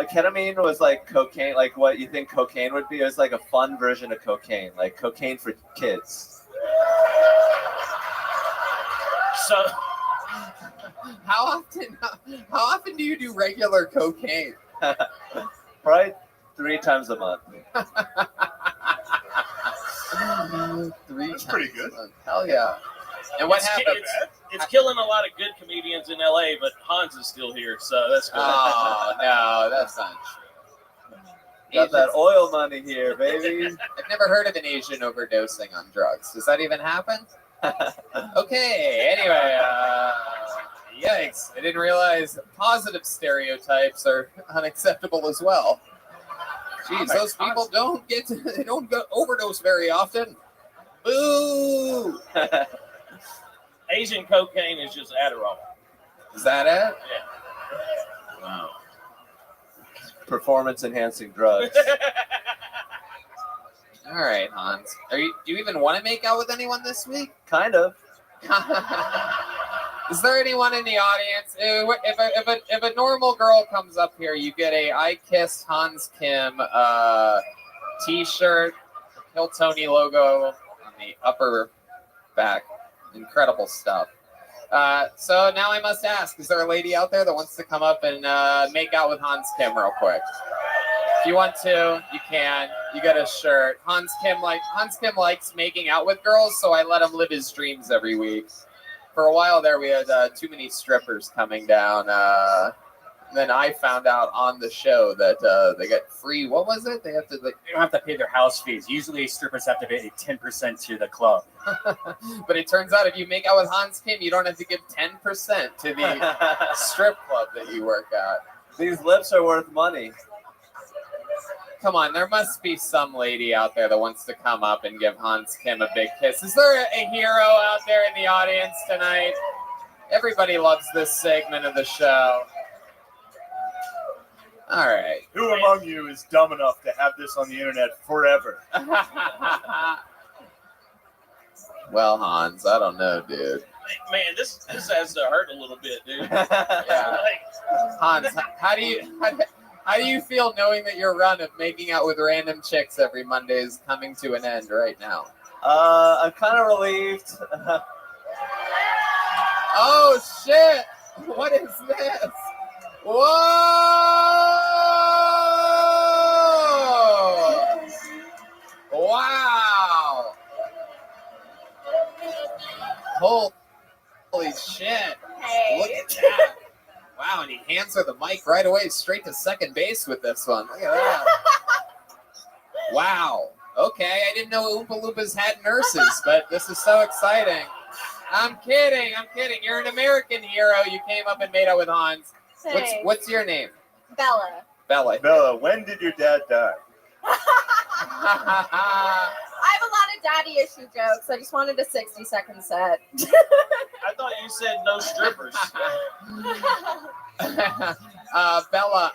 Ketamine was like cocaine, like what you think cocaine would be. It was like a fun version of cocaine, like cocaine for kids. So, how often do you do regular cocaine? Probably 3 times a month. That's pretty good. Hell yeah. And what it's, happened? It's killing a lot of good comedians in LA, but Hans is still here, so that's good. Oh, no, that's not Got that oil money here, baby. I've never heard of an Asian overdosing on drugs. Does that even happen? Okay, anyway, yikes. I didn't realize positive stereotypes are unacceptable as well. Jeez, those people they don't go overdose very often. Boo! Asian cocaine is just Adderall. Is that it? Yeah. Wow. Performance enhancing drugs. All right, Hans. Do you even want to make out with anyone this week? Kind of. Is there anyone in the audience? If a normal girl comes up here, you get a I Kissed Hans Kim T-shirt, Hill Tony logo on the upper back. Incredible stuff. So now I must ask: is there a lady out there that wants to come up and make out with Hans Kim real quick? If you want to, you can. You get a shirt. Hans Kim likes making out with girls, so I let him live his dreams every week. For a while there, we had too many strippers coming down. Then I found out on the show that they get free. What was it? They don't have to pay their house fees. Usually, strippers have to pay 10% to the club. But it turns out if you make out with Hans Kim, you don't have to give 10% to the strip club that you work at. These lips are worth money. Come on, there must be some lady out there that wants to come up and give Hans Kim a big kiss. Is there a hero out there in the audience tonight? Everybody loves this segment of the show. All right. Who among you is dumb enough to have this on the internet forever? Well, Hans, I don't know, dude. Man, this has to hurt a little bit, dude. Yeah. Hans, how do you feel knowing that your run of making out with random chicks every Monday is coming to an end right now? I'm kind of relieved. Oh shit! What is this? Whoa! Wow! Holy shit! Hey. Look at that! Wow, and he hands her the mic right away, straight to second base with this one. Look at that. Wow. Okay, I didn't know Oompa Loompas had nurses, but this is so exciting. I'm kidding. You're an American hero. You came up and made out with Hans. What's your name? Bella. Bella, when did your dad die? I have a lot of daddy issue jokes. I just wanted a 60-second set. I thought you said no strippers. Bella,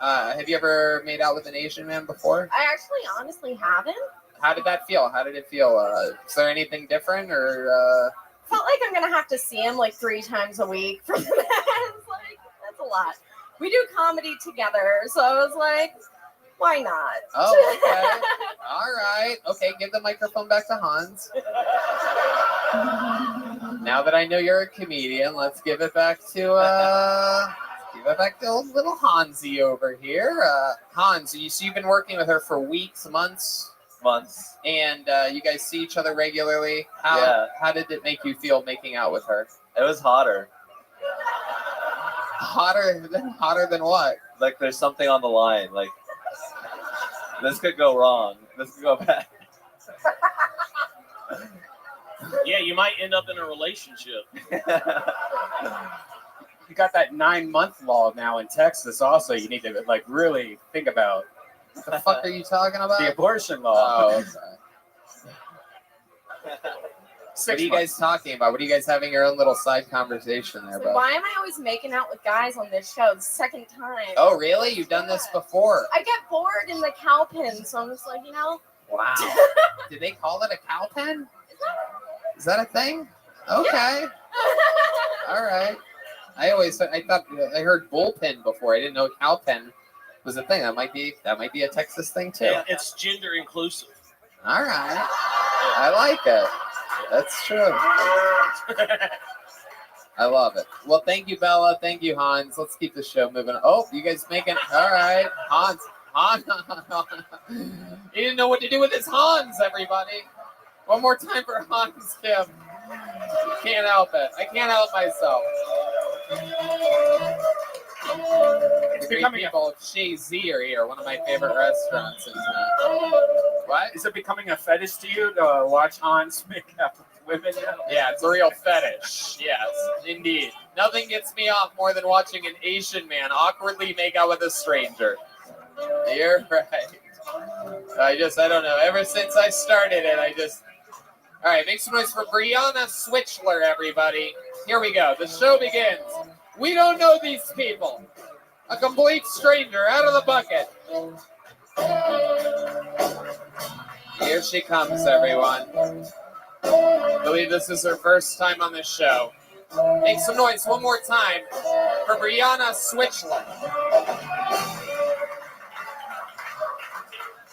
have you ever made out with an Asian man before? I actually honestly haven't. How did that feel? Is there anything different or? Felt like I'm gonna have to see him like 3 times a week for that. It's like, that's a lot. We do comedy together, so I was like, why not? Oh, okay. All right. Okay, give the microphone back to Hans. Now that I know you're a comedian, let's give it back to little Hansi over here. Hans, you've been working with her for weeks, months, and you guys see each other regularly. How did it make you feel making out with her? It was hotter. Hotter than what? Like there's something on the line. Like this could go wrong. This could go bad. Yeah, you might end up in a relationship. You got that 9-month law now in Texas. Also, you need to like really think about. What the fuck are you talking about? The abortion law. Oh, okay. What are you guys talking about? What are you guys having your own little side conversation there So about? why am I always making out with guys on this show? The second time. Oh, really? You've done this before? I get bored in the cow pen, so I'm just like, Wow. Did they call it a cow pen? Is that a thing? Okay. All right. I thought I heard bullpen before. I didn't know cow pen was a thing. That might be a Texas thing too. Yeah, it's gender inclusive. All right. I like it. That's true. I love it. Well, thank you, Bella. Thank you, Hans. Let's keep the show moving. Oh, you guys making all right, Hans. He didn't know what to do with his Hans, everybody. One more time for Hans Kim. Can't help it. I can't help myself. It's Great becoming people of Chez Z are here, one of my favorite restaurants in town. What? Is it becoming a fetish to you to watch Hans make out with women now? Yeah, it's a real fetish. Yes, indeed. Nothing gets me off more than watching an Asian man awkwardly make out with a stranger. You're right. I don't know. Ever since I started it, all right, make some noise for Brianna Switchler, everybody. Here we go. The show begins. We don't know these people. A complete stranger out of the bucket. Here she comes, everyone. I believe this is her first time on this show. Make some noise one more time for Brianna Switchler.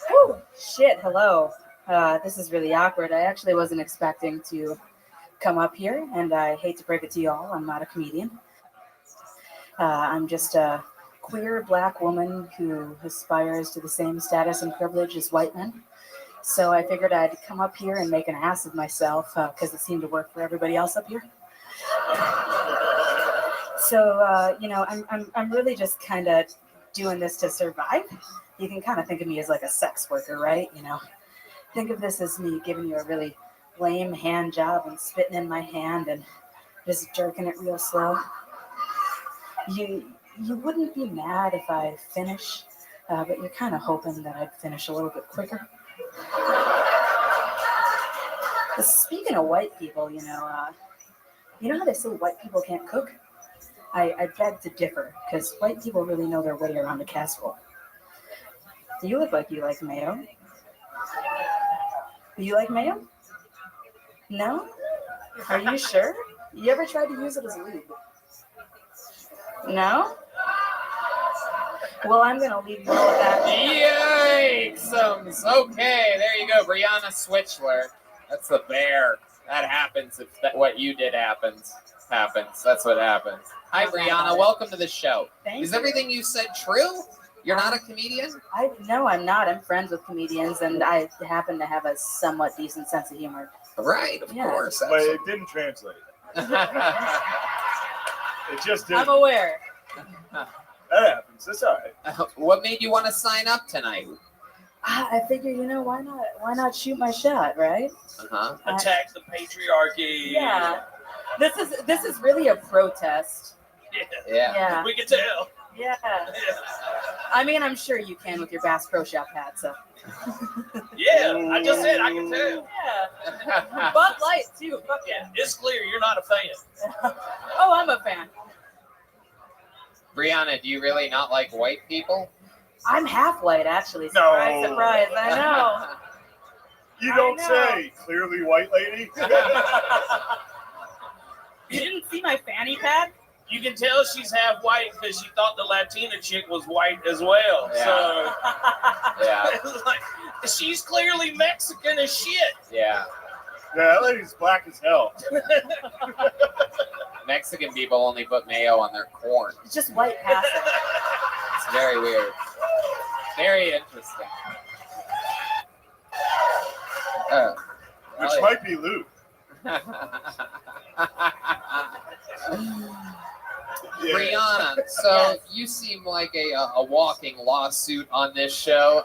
Whew, shit, hello. This is really awkward. I actually wasn't expecting to come up here, and I hate to break it to you all, I'm not a comedian. I'm just a queer black woman who aspires to the same status and privilege as white men. So I figured I'd come up here and make an ass of myself because it seemed to work for everybody else up here. So I'm really just kind of doing this to survive. You can kind of think of me as like a sex worker, right? Think of this as me giving you a really lame hand job and spitting in my hand and just jerking it real slow. You wouldn't be mad if I finish, but you're kind of hoping that I'd finish a little bit quicker. Speaking of white people, you know how they say white people can't cook? I beg to differ, because white people really know their way around a casserole. You look like you like mayo. You like mayo? No? Are you sure? You ever tried to use it as lube? No? Well, I'm going to leave you all with that. Yikes! Okay, there you go, Brianna Switchler. That's the bear. That happens if what you did happens. That's what happens. Hi, Brianna. Welcome to the show. Is everything you said true? You're not a comedian? No, I'm not. I'm friends with comedians, and I happen to have a somewhat decent sense of humor. Right, of course. But it didn't translate. It just didn't. I'm aware. That happens. That's all right. What made you want to sign up tonight? I figured, why not shoot my shot, right? Uh-huh. Attack the patriarchy. Yeah. This is really a protest. Yeah. We can tell. Yeah. I mean, I'm sure you can with your Bass Pro Shop hat, so. Yeah, I just said I can tell. Yeah. Bud Light, too. Fuck yeah. It's clear you're not a fan. Oh, I'm a fan. Brianna, do you really not like white people? I'm half white, actually. Surprise, No. surprise. I know. You don't say. Clearly white lady. You didn't see my fanny pad? You can tell she's half white because she thought the Latina chick was white as well. Yeah. So Yeah. it's like, she's clearly Mexican as shit. Yeah. Yeah, that lady's black as hell. Mexican people only put mayo on their corn. It's just white passing. It's very weird. Very interesting. Which might be Luke. Brianna, so you seem like a walking lawsuit on this show.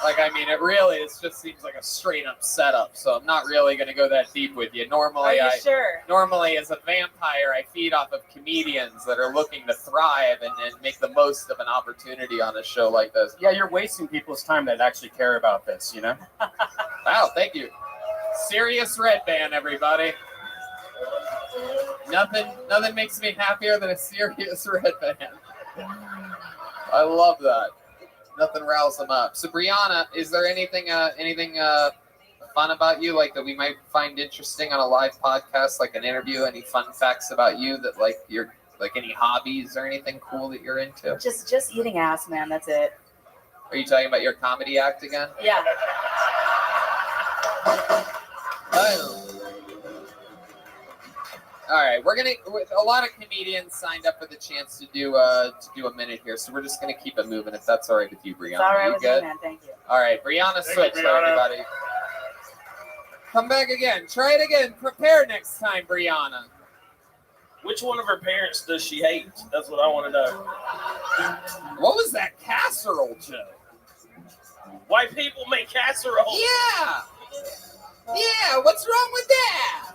It just seems like a straight up setup. So I'm not really going to go that deep with you. Normally, Sure? Normally, as a vampire, I feed off of comedians that are looking to thrive and make the most of an opportunity on a show like this. Yeah, you're wasting people's time that actually care about this, Wow, thank you. Serious Red Band, everybody. Nothing makes me happier than a serious Red Band. I love that. Nothing riles them up. So, Brianna, is there anything fun about you, like that we might find interesting on a live podcast, like an interview? Any fun facts about you that, like, you're like any hobbies or anything cool that you're into? Just eating ass, man. That's it. Are you talking about your comedy act again? Yeah. All right, a lot of comedians signed up for the chance to do a minute here, so we're just gonna keep it moving if that's all right with you, Brianna. It's all right You with good? me, man. Thank you. All right, Brianna, switch for everybody. Come back again. Try it again. Prepare next time, Brianna. Which one of her parents does she hate? That's what I want to know. What was that casserole joke? White people make casserole. Yeah. Yeah. What's wrong with that?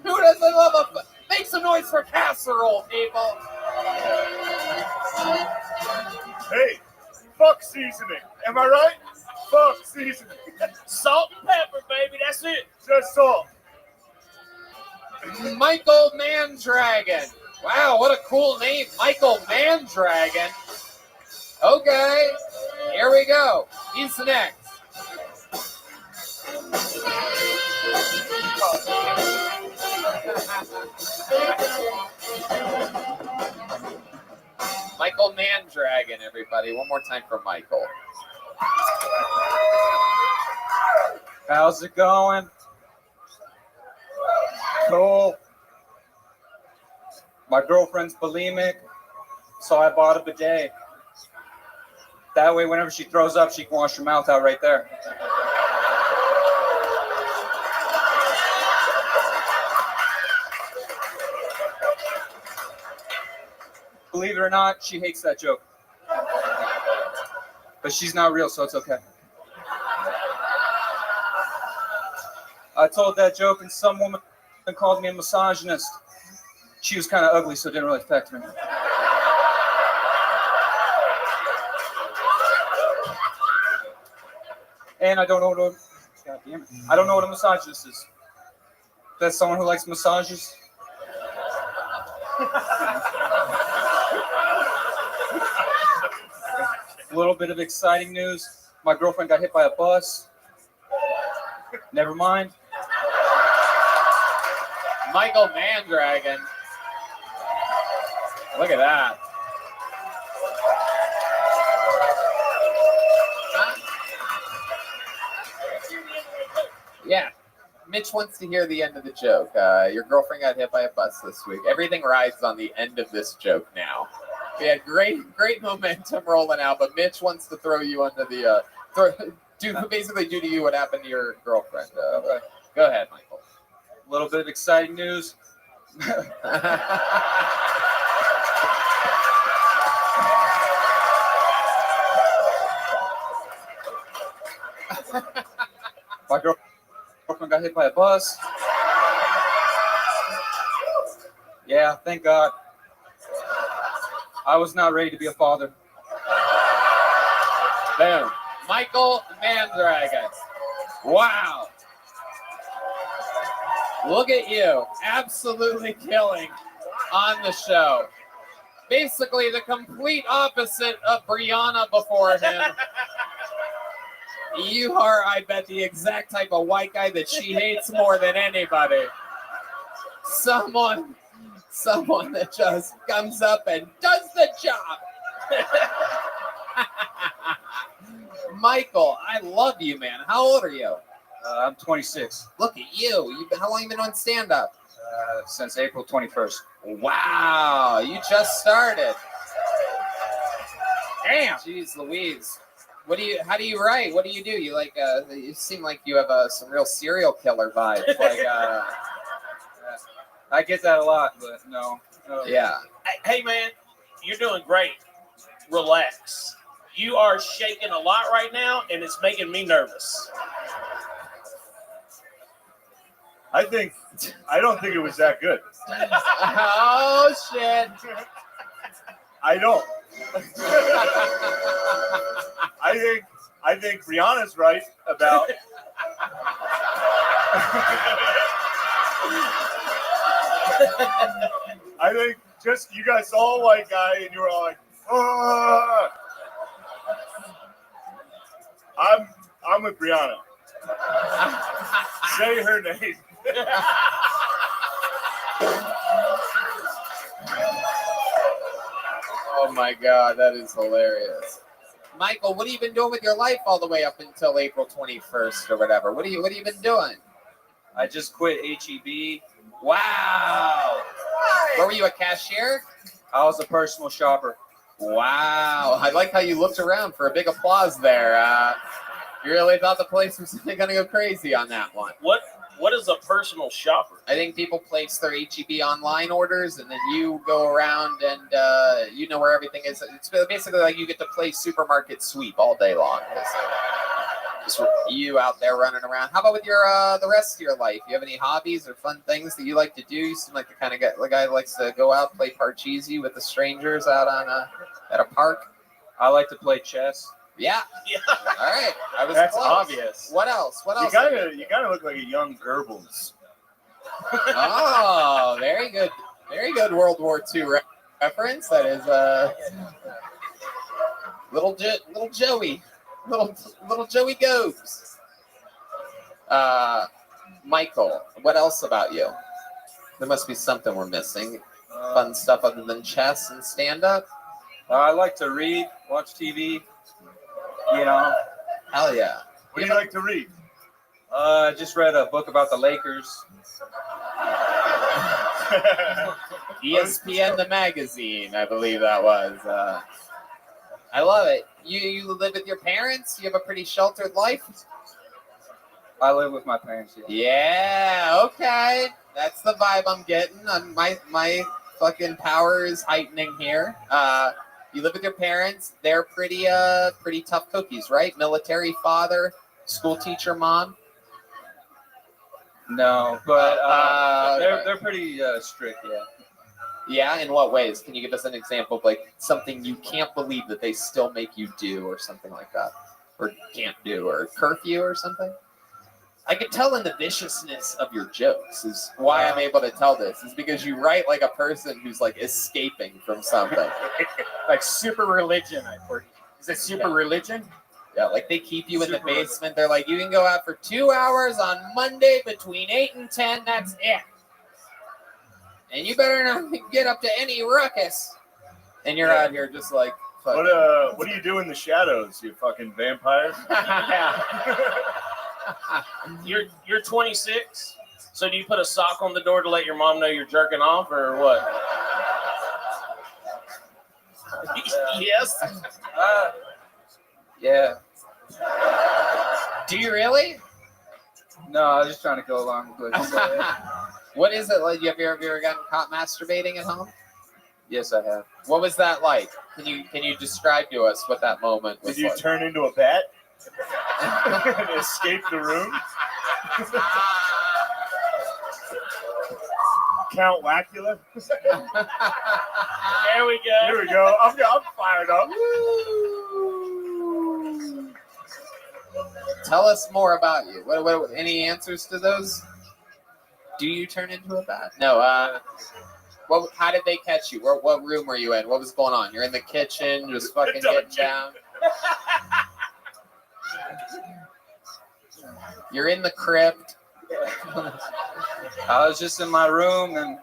Who doesn't love make some noise for casserole, people? Hey, fuck seasoning. Am I right? Fuck seasoning. Salt and pepper, baby. That's it. Just salt. Michael Mandragon. Wow, what a cool name. Michael Mandragon. Okay, here we go. He's next. Michael Mandragon, everybody. One more time for Michael. How's it going? Cool. My girlfriend's bulimic, so I bought a bidet. That way, whenever she throws up, she can wash her mouth out right there. Believe it or not, she hates that joke. But she's not real, so it's okay. I told that joke and some woman called me a misogynist. She was kind of ugly, so it didn't really affect me. And I don't know what God damn it. I don't know what a misogynist is. That's someone who likes massages. A little bit of exciting news. My girlfriend got hit by a bus. Never mind. Michael Mandragon. Look at that. Yeah. Mitch wants to hear the end of the joke. Your girlfriend got hit by a bus this week. Everything rides on the end of this joke now. We had great momentum rolling out, but Mitch wants to throw you under the basically do to you what happened to your girlfriend. Go ahead, Michael. A little bit of exciting news. My girlfriend got hit by a bus. Yeah, thank God. I was not ready to be a father. Boom. Michael Mandragon. Wow. Look at you. Absolutely killing on the show. Basically the complete opposite of Brianna before him. You are, I bet, the exact type of white guy that she hates more than anybody. Someone that just comes up and does the job. Michael, I love you, man. How old are you? I'm 26. Look at you. How long have you been on stand-up? Since April 21st. Wow, you just started. Damn. Jeez Louise. How do you write? What do? You like, you seem like you have some real serial killer vibes. Like, I get that a lot, but no. Yeah. Hey, man, you're doing great. Relax. You are shaking a lot right now, and it's making me nervous. I don't think it was that good. Oh, shit. I don't. I think Brianna's right about. I think just you guys saw a white guy and you were all like, "Ah." I'm with Brianna. Say her name. Oh my God, that is hilarious. Michael, what have you been doing with your life all the way up until April 21st or whatever? What have you been doing? I just quit HEB. Wow. Where were you, a cashier? I was a personal shopper. Wow. I like how you looked around for a big applause there. You really thought the place was going to go crazy on that one. What is a personal shopper? I think people place their HEB online orders, and then you go around and you know where everything is. It's basically like you get to play supermarket sweep all day long. Just you out there running around. How about with your the rest of your life? You have any hobbies or fun things that you like to do? You seem like the kind of guy who likes to go out, play Parcheesi with the strangers out on at a park. I like to play chess. Yeah. All right. That's close. obvious. What else? What else? You gotta look like a young Goebbels. Oh, very good. Very good World War II reference. That is little Joey. Little Joey Goes. Michael, what else about you? There must be something we're missing. Fun stuff other than chess and stand-up? I like to read, watch TV. You know. Hell yeah. What do you like to read? I just read a book about the Lakers. ESPN the magazine, I believe that was. I love it. You live with your parents? You have a pretty sheltered life? I live with my parents. Yeah, okay. That's the vibe I'm getting. My fucking power is heightening here. You live with your parents. They're pretty tough cookies, right? Military father, school teacher mom. No, but they're pretty strict, yeah. Yeah, in what ways? Can you give us an example of like something you can't believe that they still make you do or something like that? Or can't do, or curfew or something? I can tell in the viciousness of your jokes is why I'm able to tell this, is because you write like a person who's like escaping from something. Like super religion, is it super religion? Yeah, like they keep you in the basement. They're like, you can go out for 2 hours on Monday between 8 and 10. That's it. And you better not get up to any ruckus. And you're out here just like, fucking. What do you do in the shadows, you fucking vampire? You're 26, so do you put a sock on the door to let your mom know you're jerking off, or what? Yes. Yeah. Do you really? No, I was just trying to go along with what you said. What is it like? Have you ever gotten caught masturbating at home? Yes, I have. What was that like? Can you describe to us what that moment was? Did you like? turn into a bat and escape the room? Count Lacula? There we go. Here we go. I'm fired up. Tell us more about you. What any answers to those? Do you turn into a bat? No. How did they catch you? What room were you in? What was going on? You're in the kitchen, just fucking getting down. You're in the crypt. I was just in my room, and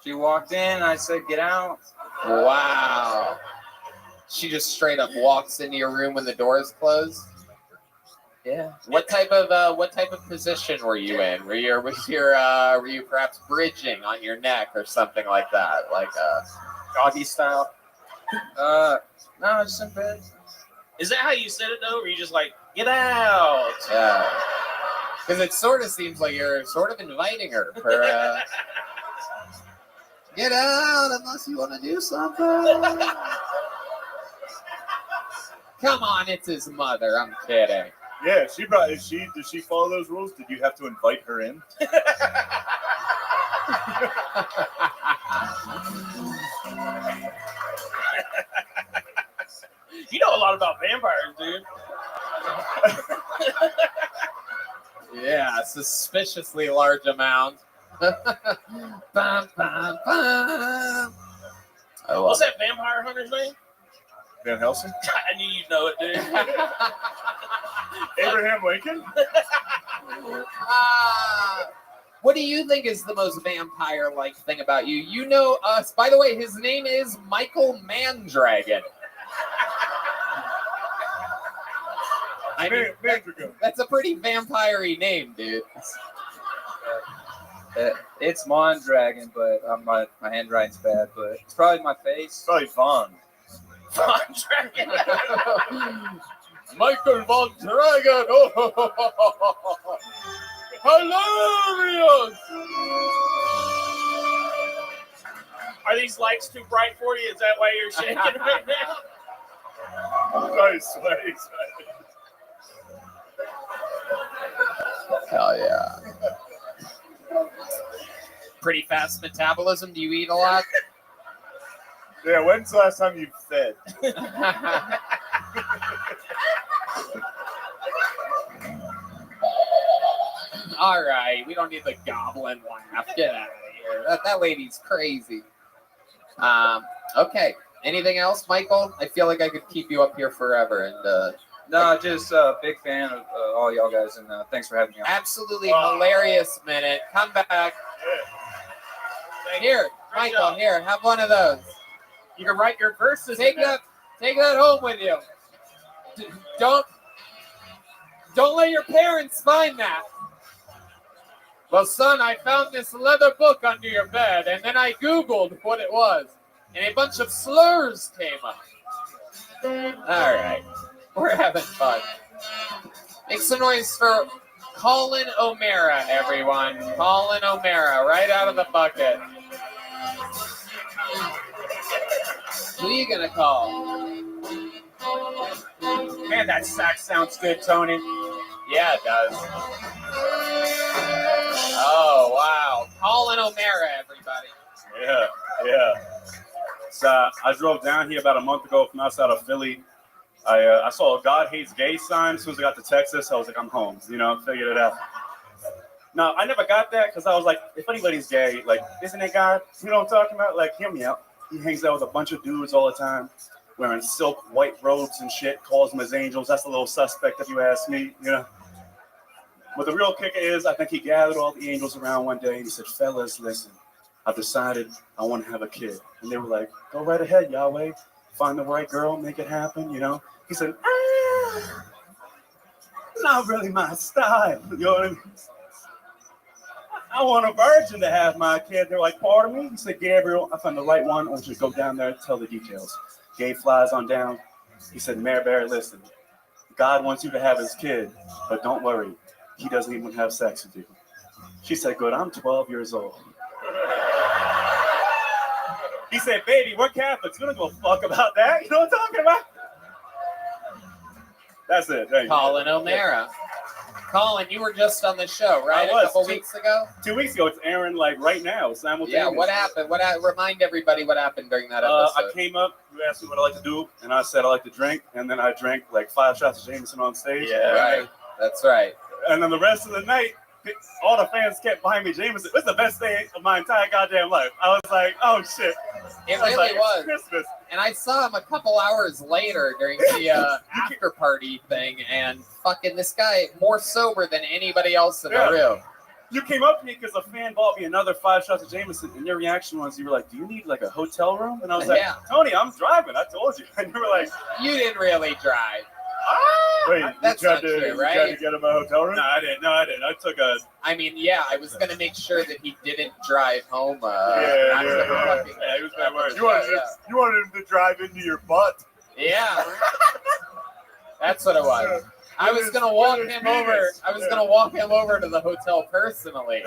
she walked in. I said, "Get out." Wow. She just straight up walks into your room when the door is closed. Yeah. What type of position were you in? Were you perhaps bridging on your neck or something like that, like doggy style? No, just in bed. Is that how you said it though? Or you just like, get out? Yeah. Because it sort of seems like you're sort of inviting her for get out unless you want to do something. Come on, it's his mother. I'm kidding. Yeah, does she follow those rules? Did you have to invite her in? You know a lot about vampires, dude. Yeah, suspiciously large amount. Bum, bum, bum. What's that vampire hunter's name? Van Helsing? I knew you'd know it, dude. Abraham Lincoln? What do you think is the most vampire-like thing about you? You know us. By the way, his name is Michael Mandragon. I mean, that's a pretty vampire-y name, dude. It's Mondragon, but my handwriting's bad. But it's probably my face. Probably Vaughn. Von Dragon. Michael Von Dragon. Oh, hilarious! Are these lights too bright for you? Is that why you're shaking right now? Sorry, sweaty. Hell yeah. Pretty fast metabolism. Do you eat a lot? Yeah, when's the last time you fed? All right, we don't need the goblin laugh. Get out of here. That lady's crazy. Okay. Anything else, Michael? I feel like I could keep you up here forever. And No, just a big fan of all y'all guys, and thanks for having me on. Absolutely hilarious minute. Come back. Here, Michael. Here, have one of those. You can write your verses. Take that home with you. Don't let your parents find that. Well, son, I found this leather book under your bed, and then I Googled what it was, and a bunch of slurs came up. All right. We're having fun. Make some noise for Colin O'Mara, everyone. Colin O'Mara, right out of the bucket. Who are you going to call? Man, that sax sounds good, Tony. Yeah, it does. Oh, wow. Colin O'Mara, everybody. Yeah. So I drove down here about a month ago from outside of Philly. I saw a God Hates Gay sign. As soon as I got to Texas, I was like, I'm home. Figured it out. No, I never got that because I was like, if anybody's gay, like, isn't it God? You know what I'm talking about? Like, hear me out. He hangs out with a bunch of dudes all the time, wearing silk white robes and shit, calls them his angels. That's a little suspect if you ask me, But the real kicker is, I think he gathered all the angels around one day and he said, fellas, listen, I've decided I want to have a kid. And they were like, go right ahead, Yahweh. Find the right girl, make it happen, He said, not really my style, you know what I mean? I want a virgin to have my kid. They're like, pardon me? He said, Gabriel, I found the right one. I want you to go down there and tell the details. Gabe flies on down. He said, Mary Bear, listen, God wants you to have his kid, but don't worry. He doesn't even have sex with you. She said, good, I'm 12 years old. He said, baby, we're Catholics. We don't give a fuck about that. You know what I'm talking about? That's it. Thank you. Colin O'Mara. Colin, you were just on the show, right? I was. A couple weeks ago? 2 weeks ago. It's airing like right now, simultaneously. Yeah, what happened? Remind everybody what happened during that episode. I came up, you asked me what I like to do, and I said I like to drink, and then I drank like 5 shots of Jameson on stage. Yeah, right. That's right. And then the rest of the night, all the fans kept buying me Jameson. It was the best day of my entire goddamn life. I was like, oh shit. It really was. Christmas. And I saw him a couple hours later during the after party thing, and fucking this guy more sober than anybody else in the room. You came up to me because a fan bought me another 5 shots of Jameson, and your reaction was, you were like, do you need like a hotel room? And I was like, Tony, I'm driving. I told you. And you were like, you didn't really drive. Wait, that's not true, you right? tried to get him a hotel room? No, I didn't. I took a... I mean, yeah, I was going to make sure that he didn't drive home. He was bad words. You wanted him to drive into your butt. Yeah. That's what it was. I was gonna walk him over. I was gonna walk him over to the hotel personally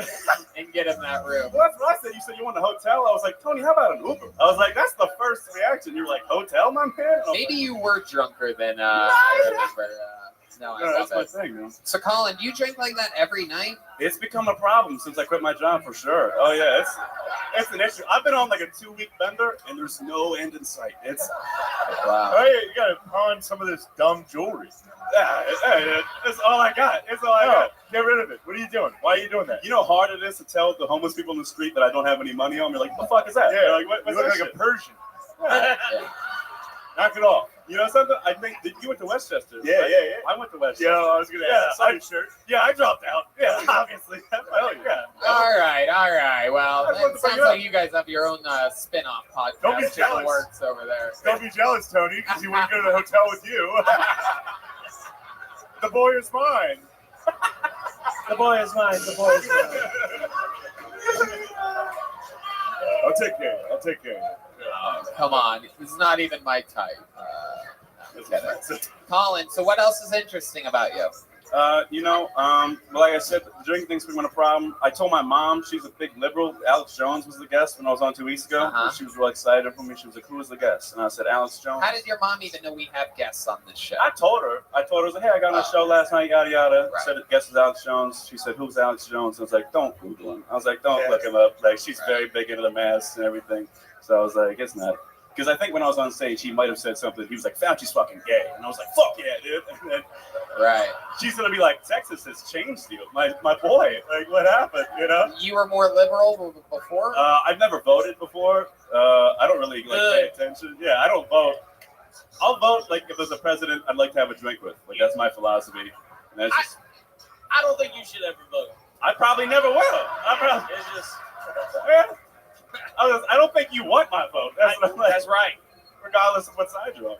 and get him that room. Well, that's what I said. You said you want a hotel. I was like, Tony, how about an Uber? I was like, that's the first reaction. You were like, hotel, my man? Maybe you were drunker than I remember. No, that's my thing, man. So, Colin, do you drink like that every night? It's become a problem since I quit my job, for sure. Oh yeah, it's an issue. I've been on like a 2-week bender, and there's no end in sight. It's wow. Hey, you gotta pawn some of this dumb jewelry. Yeah, that's all I got. It's all I got. Get rid of it. What are you doing? Why are you doing that? You know how hard it is to tell the homeless people in the street that I don't have any money on? You're like, what the fuck is that? Yeah, like, what's you look like a Persian. Yeah. Knock it off. You know something? I think you went to Westchester. Yeah, right? Yeah. I went to Westchester. Yeah, I was gonna ask. Sorry, shirt. Yeah, I dropped out. Yeah, obviously. All right. Well, it sounds like you guys have your own spin-off podcast. Don't be jealous. In the works over there. Don't be jealous, Tony, because he wouldn't go to the hotel with you. The boy is mine. The boy is mine. The boy is mine. I'll take care of you. I'll take care of you. Oh, come on. It's not even my type. Colin, so what else is interesting about you? Like I said, the drinking thing's been a problem. I told my mom, she's a big liberal. Alex Jones was the guest when I was on 2 weeks ago. Uh-huh. She was real excited for me. She was like, "Who was the guest?" And I said, "Alex Jones." How did your mom even know we have guests on this show? I told her, I was like, "Hey, I got on a show last night, yada yada." Right. Said the guest was Alex Jones. She said, "Who's Alex Jones?" I was like, "Don't Google him." I was like, "Don't look him up." Like, she's very big into the mass and everything. So I was like, "It's not." Because I think when I was on stage, he might have said something. He was like, "Fauci's fucking gay," and I was like, "Fuck yeah, dude!" And then she's gonna be like, "Texas has changed you, my boy. Like, what happened? You know?" You were more liberal before. I've never voted before. I don't really pay attention. Yeah, I don't vote. I'll vote like if there's a president I'd like to have a drink with. Like that's my philosophy. And that's just, I don't think you should ever vote. I probably never will. It's just. Yeah. I don't think you want my vote. That's right. Regardless of what side you're on.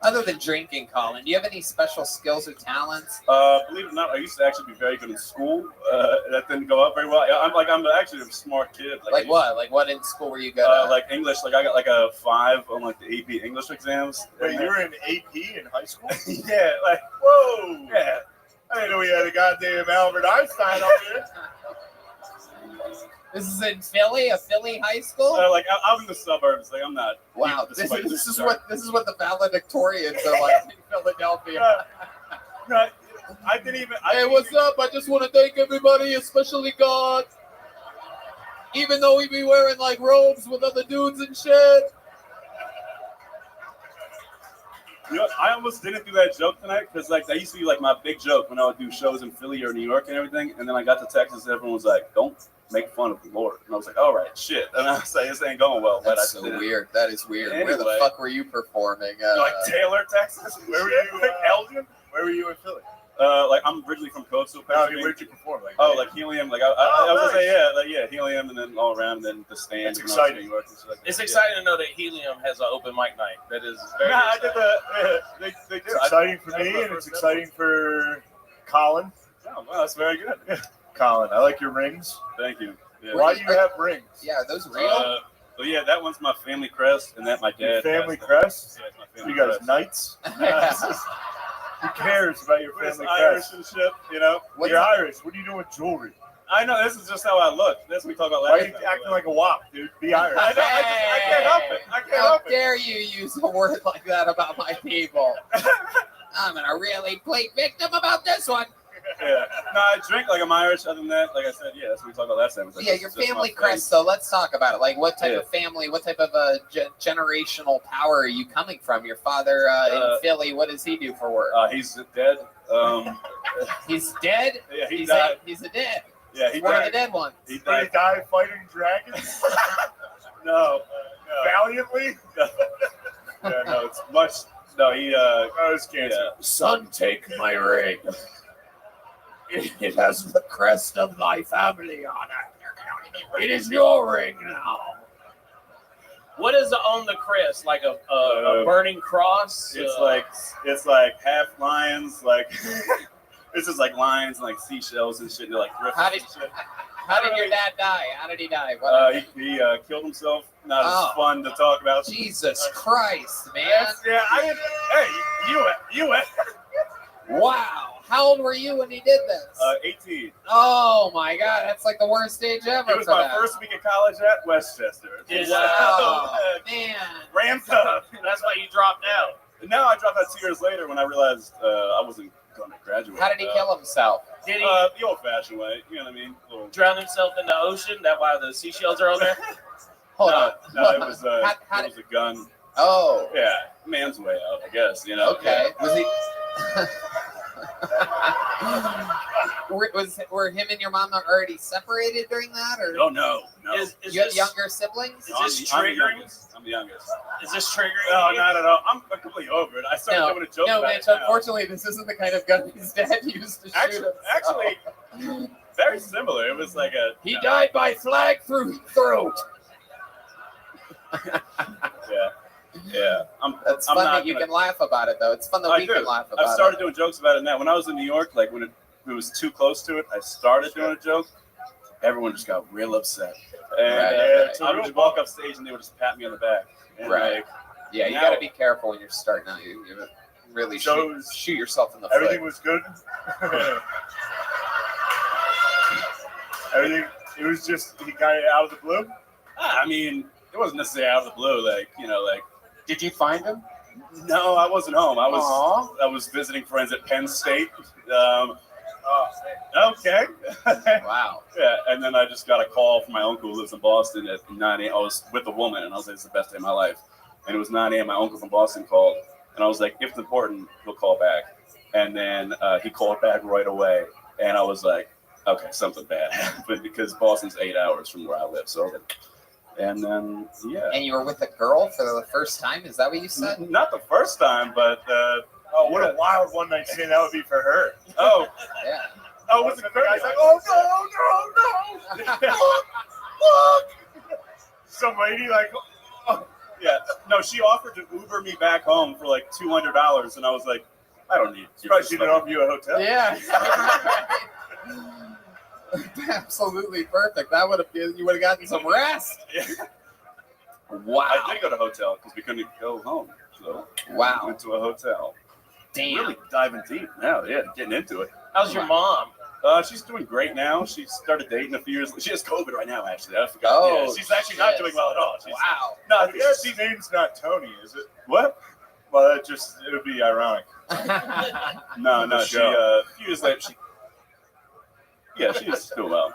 Other than drinking, Colin, do you have any special skills or talents? Believe it or not, I used to actually be very good in school. That didn't go up very well. I'm actually a smart kid. Like what? Like what in school were you good at? Like English. Like I got like a 5 on like the AP English exams. Wait, you were in AP in high school? Yeah. Like whoa. Yeah. I didn't know we had a goddamn Albert Einstein up here. This is in Philly, a Philly high school. Like I'm in the suburbs. Like I'm not. Wow, this is what the valedictorians are like in Philadelphia. No, I didn't even. Hey, what's up? I just want to thank everybody, especially God. Even though we be wearing like robes with other dudes and shit. You know, I almost didn't do that joke tonight because like that used to be like my big joke when I would do shows in Philly or New York and everything. And then I got to Texas and everyone was like, "Don't make fun of the Lord." And I was like, "All right, shit." And I was like, "This ain't going well." That's so weird. That is weird. Anyway. Where the fuck were you performing? Like Taylor, Texas. Where were you? Elgin? Where were you in Philly? Like I'm originally from Coastal. Where'd you perform? Like Helium. Like I was gonna say Helium, and then all around, and then the stand. It's exciting. New York and shit like that. It's exciting to know that Helium has an open mic night. That is very I exciting. did they do. It's exciting for me, and it's exciting for Colin. Oh, wow, that's very good. Colin, I like your rings. Thank you. Yeah. Why do you have rings? Yeah, are those real? Well, yeah, that one's my family crest, and that my dad. Your family crest? Yeah, it's my family You guys crest. knights? Who cares about your family Irish crest? and shit, you know? You're Irish. What do you do with jewelry? I know, this is just how I look. That's what we talk about Why last are you time. acting like a wop, dude? Be Irish. I know, I can't help it. I can't How help it. dare you use a word like that about my people? I'm gonna really play victim about this one. Yeah. No, I drink like I'm Irish. Other than that, like I said, yeah, that's what we talked about last time. It's like, Yeah, this your is just family my crest, thing. though. Let's talk about it. Like, what type Yeah. of family, what type of generational power are you coming from? Your father in Philly, what does he do for work? He's dead. He's dead? Yeah, he he's died. he's a dead. Yeah, he He's one of died. the dead ones. He Did he died. die fighting dragons? No. Valiantly? Yeah, no, it's much. No, he. I was cancer. Yeah. Son, take my ring. It has the crest of thy family on it. It is your ring now. What is on the crest? Like a burning cross? It's like half lions, like it's just like lions and like seashells and shit. They're like griffins. How did your dad die? How did he die? What He killed himself. Not Oh. as fun to talk about. Jesus Christ, man. You. Wow. How old were you when he did this? 18. Oh my God, that's like the worst age ever. It was for my that. first week of college at Westchester. Wow, man. Ramped up. That's why you dropped out. Now I dropped out 2 years later when I realized I wasn't going to graduate. How did he kill himself? Did he The old-fashioned way. You know what I mean? Little... drown himself in the ocean? That's why the seashells are on there? Hold on. No, it was How it was a gun. Oh. Yeah, man's way out, I guess. You know. Okay. Yeah. Was he? were him and your mom already separated during that, or No. Is you have this, younger siblings? Is this I'm the triggering? youngest. I'm the youngest. Is this triggering? No, you? not at all. I'm completely over it. I started doing a joke No, about Mitch. it now. Unfortunately, this isn't the kind of gun his dad used to shoot himself. Actually, very similar. It was like a. He died by flag through throat. Yeah. Yeah, It's I'm fun not that you gonna- can laugh about it, though. It's fun that I we do. can laugh about I've started it. doing jokes about it now. When I was in New York, like when it was too close to it, I started doing a joke. Everyone just got real upset. And Right. I would just walk up stage and they would just pat me on the back. And Right. like, Yeah, you now- got to be careful when you're starting out. You really shoot yourself in the Everything foot. was good. Everything. It was just he got it out of the blue. I mean, it wasn't necessarily out of the blue. Like, Did you find him? No, I wasn't home. I was visiting friends at Penn State. Okay. Wow. Yeah, and then I just got a call from my uncle who lives in Boston at 9 a.m. I was with a woman, and I was like, it's the best day of my life. And it was 9 a.m. My uncle from Boston called, and I was like, if it's important, he'll call back. And then he called back right away, and I was like, okay, something bad happened because Boston's 8 hours from where I live. So, and then, yeah. And you were with a girl for the first time? Is that what you said? Not the first time, but oh, what a wild one night stand that would be for her. Oh, yeah. Oh, was it the guy's like, oh no, no, no, look. Some lady like, oh. Yeah, no, she offered to Uber me back home for like $200, and I was like, I don't need. Surprised she didn't offer you a hotel. Yeah. Absolutely perfect. That would have you would have gotten some rest. Wow. I did go to a hotel because we couldn't go home. So wow. We went to a hotel. Damn. Really diving deep now. Yeah, getting into it. How's your mom? She's doing great now. She started dating a few years. She has COVID right now, actually. I forgot. Oh, yeah, she's actually not doing well at all. She's, wow. No, Her name's not Tony, is it? What? Well, it would be ironic. No, The she show. a few years later, she's doing well.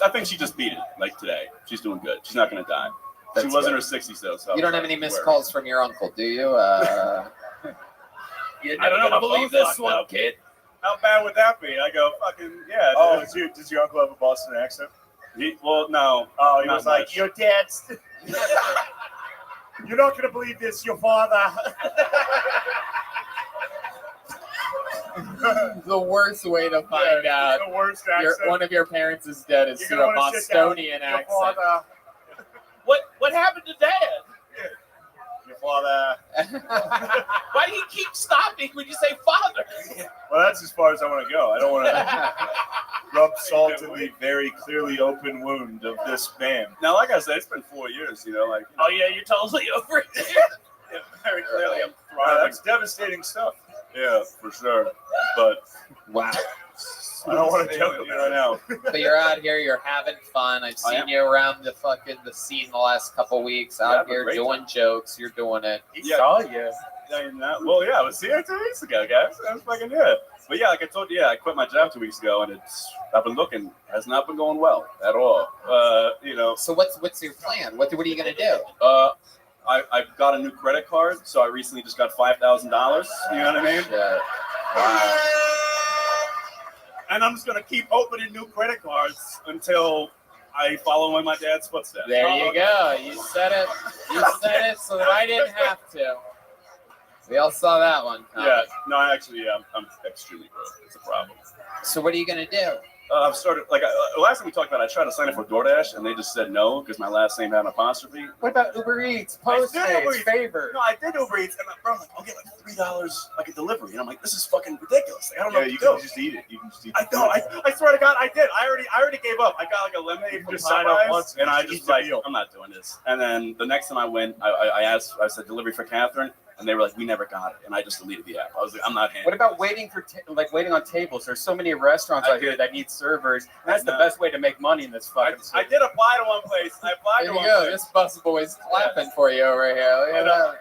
I think she just beat it, like today. She's doing good. She's not going to die. That's she was in good. her 60s, though. So You don't have any missed where- calls from your uncle, do you? I don't know. gonna believe this one, kid. How bad would that be? I go, fucking, yeah. Oh, dude. does your uncle have a Boston accent? Well, no. Oh, he not was like, much. your dad's. You're not going to believe this, your father. The worst way to find out The worst accent. one of your parents is dead is You're through gonna a wanna sit down. Bostonian Your accent. father. What happened to Dad? Your father. Why do you keep stopping when you say father? Well, that's as far as I want to go. I don't want to rub salt in the very clearly open wound of this man. Now, like I said, it's been 4 years, like. Oh yeah, you're totally over it. Yeah, very clearly, I'm Wow, thriving. that's devastating stuff. Yeah, for sure. But Wow. I don't want to jump with you right now. But you're out here, you're having fun. I've I seen am. you around the scene the last couple weeks, Yeah, out have a here great doing jokes. You're doing it. Yeah. Saw you. Well, yeah, I was here 2 weeks ago, guys. I was fucking here. But yeah, like I told you, I quit my job 2 weeks ago, and I've been looking. Has not been going well at all. So what's your plan? What are you gonna do? I've got a new credit card, so I recently just got $5,000. You know what I mean? Yeah. Wow. And I'm just gonna keep opening new credit cards until I follow in my dad's footsteps. There you go. You said it. You said it so that I didn't have to. We all saw that one coming. Yeah. No, actually, I'm extremely broke. It's a problem. So what are you gonna do? I've started, last time we talked about it, I tried to sign up for DoorDash, and they just said no because my last name had an apostrophe. What about Uber Eats? I did Postmates, Uber Eats. Favor. No, I did Uber Eats, and bro, I'm like, I'll get like $3 like a delivery, and I'm like, this is fucking ridiculous. Like, I don't know Yeah, what you to do. can just eat it. You can just eat I know. I swear to God, I did. I already gave up. I got like a lemonade from just sign up Popeyes, once and I just eat just the like, meal. I'm not doing this. And then the next time I went, I said delivery for Catherine, and they were like, we never got it, and I just deleted the app. I was like, I'm not handling. What about waiting for waiting on tables? There's so many restaurants out here that need servers. That's the best way to make money in this fucking city. I did apply to one place. I applied There to you one go. place. This bus boy's clapping for you over here. Look at that.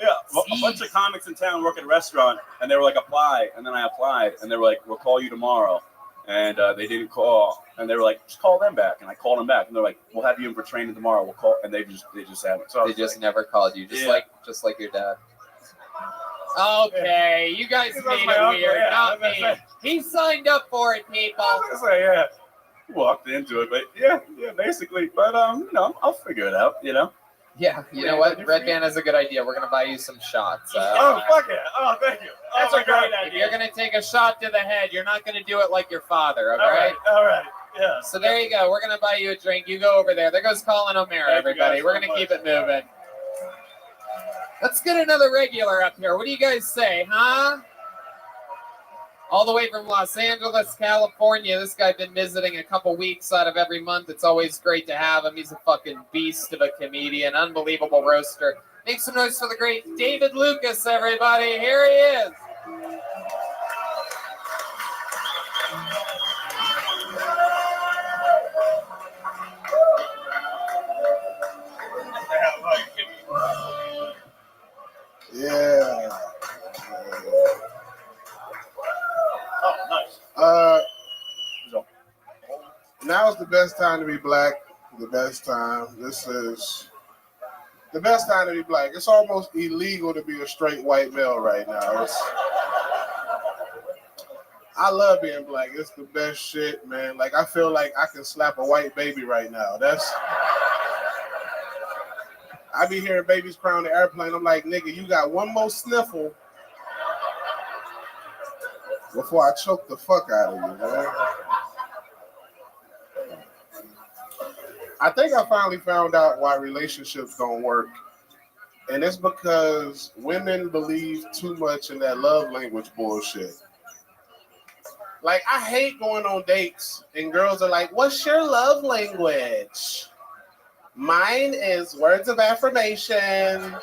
Yeah, a bunch of comics in town work at a restaurant, and they were like, apply. And then I applied, and they were like, we'll call you tomorrow. And they didn't call, and they were like, just call them back. And I called them back, and they're like, we'll have you in for training tomorrow. We'll call, and they just haven't. So I They was just like, never called you, just Yeah. like your dad. Okay, you guys Because made that's it my weird, uncle, yeah, not that's me. right. He signed up for it, people. I was gonna say, yeah, walked into it, but yeah, basically. But I'll figure it out. Yeah, you know what? Red Band has a good idea. We're gonna buy you some shots. Oh fuck yeah! Oh thank you. That's Oh, a my great God. idea. If you're gonna take a shot to the head, you're not gonna do it like your father, All okay? right. Yeah. So there you go. We're gonna buy you a drink. You go over there. There goes Colin O'Mara, Thank you everybody. guys We're so gonna much. keep it moving. Let's get another regular up here. What do you guys say, huh? All the way from Los Angeles, California. This guy been visiting a couple weeks out of every month. It's always great to have him. He's a fucking beast of a comedian, unbelievable roaster. Make some noise for the great David Lucas, everybody. Here he is. Yeah. Oh, nice. Now's the best time to be black. The best time. This is the best time to be black. It's almost illegal to be a straight white male right now. I love being black. It's the best shit, man. Like, I feel like I can slap a white baby right now. I be hearing babies cry on the airplane. I'm like, nigga, you got one more sniffle before I choke the fuck out of you, man. I think I finally found out why relationships don't work. And it's because women believe too much in that love language bullshit. Like, I hate going on dates and girls are like, what's your love language? Mine is words of affirmation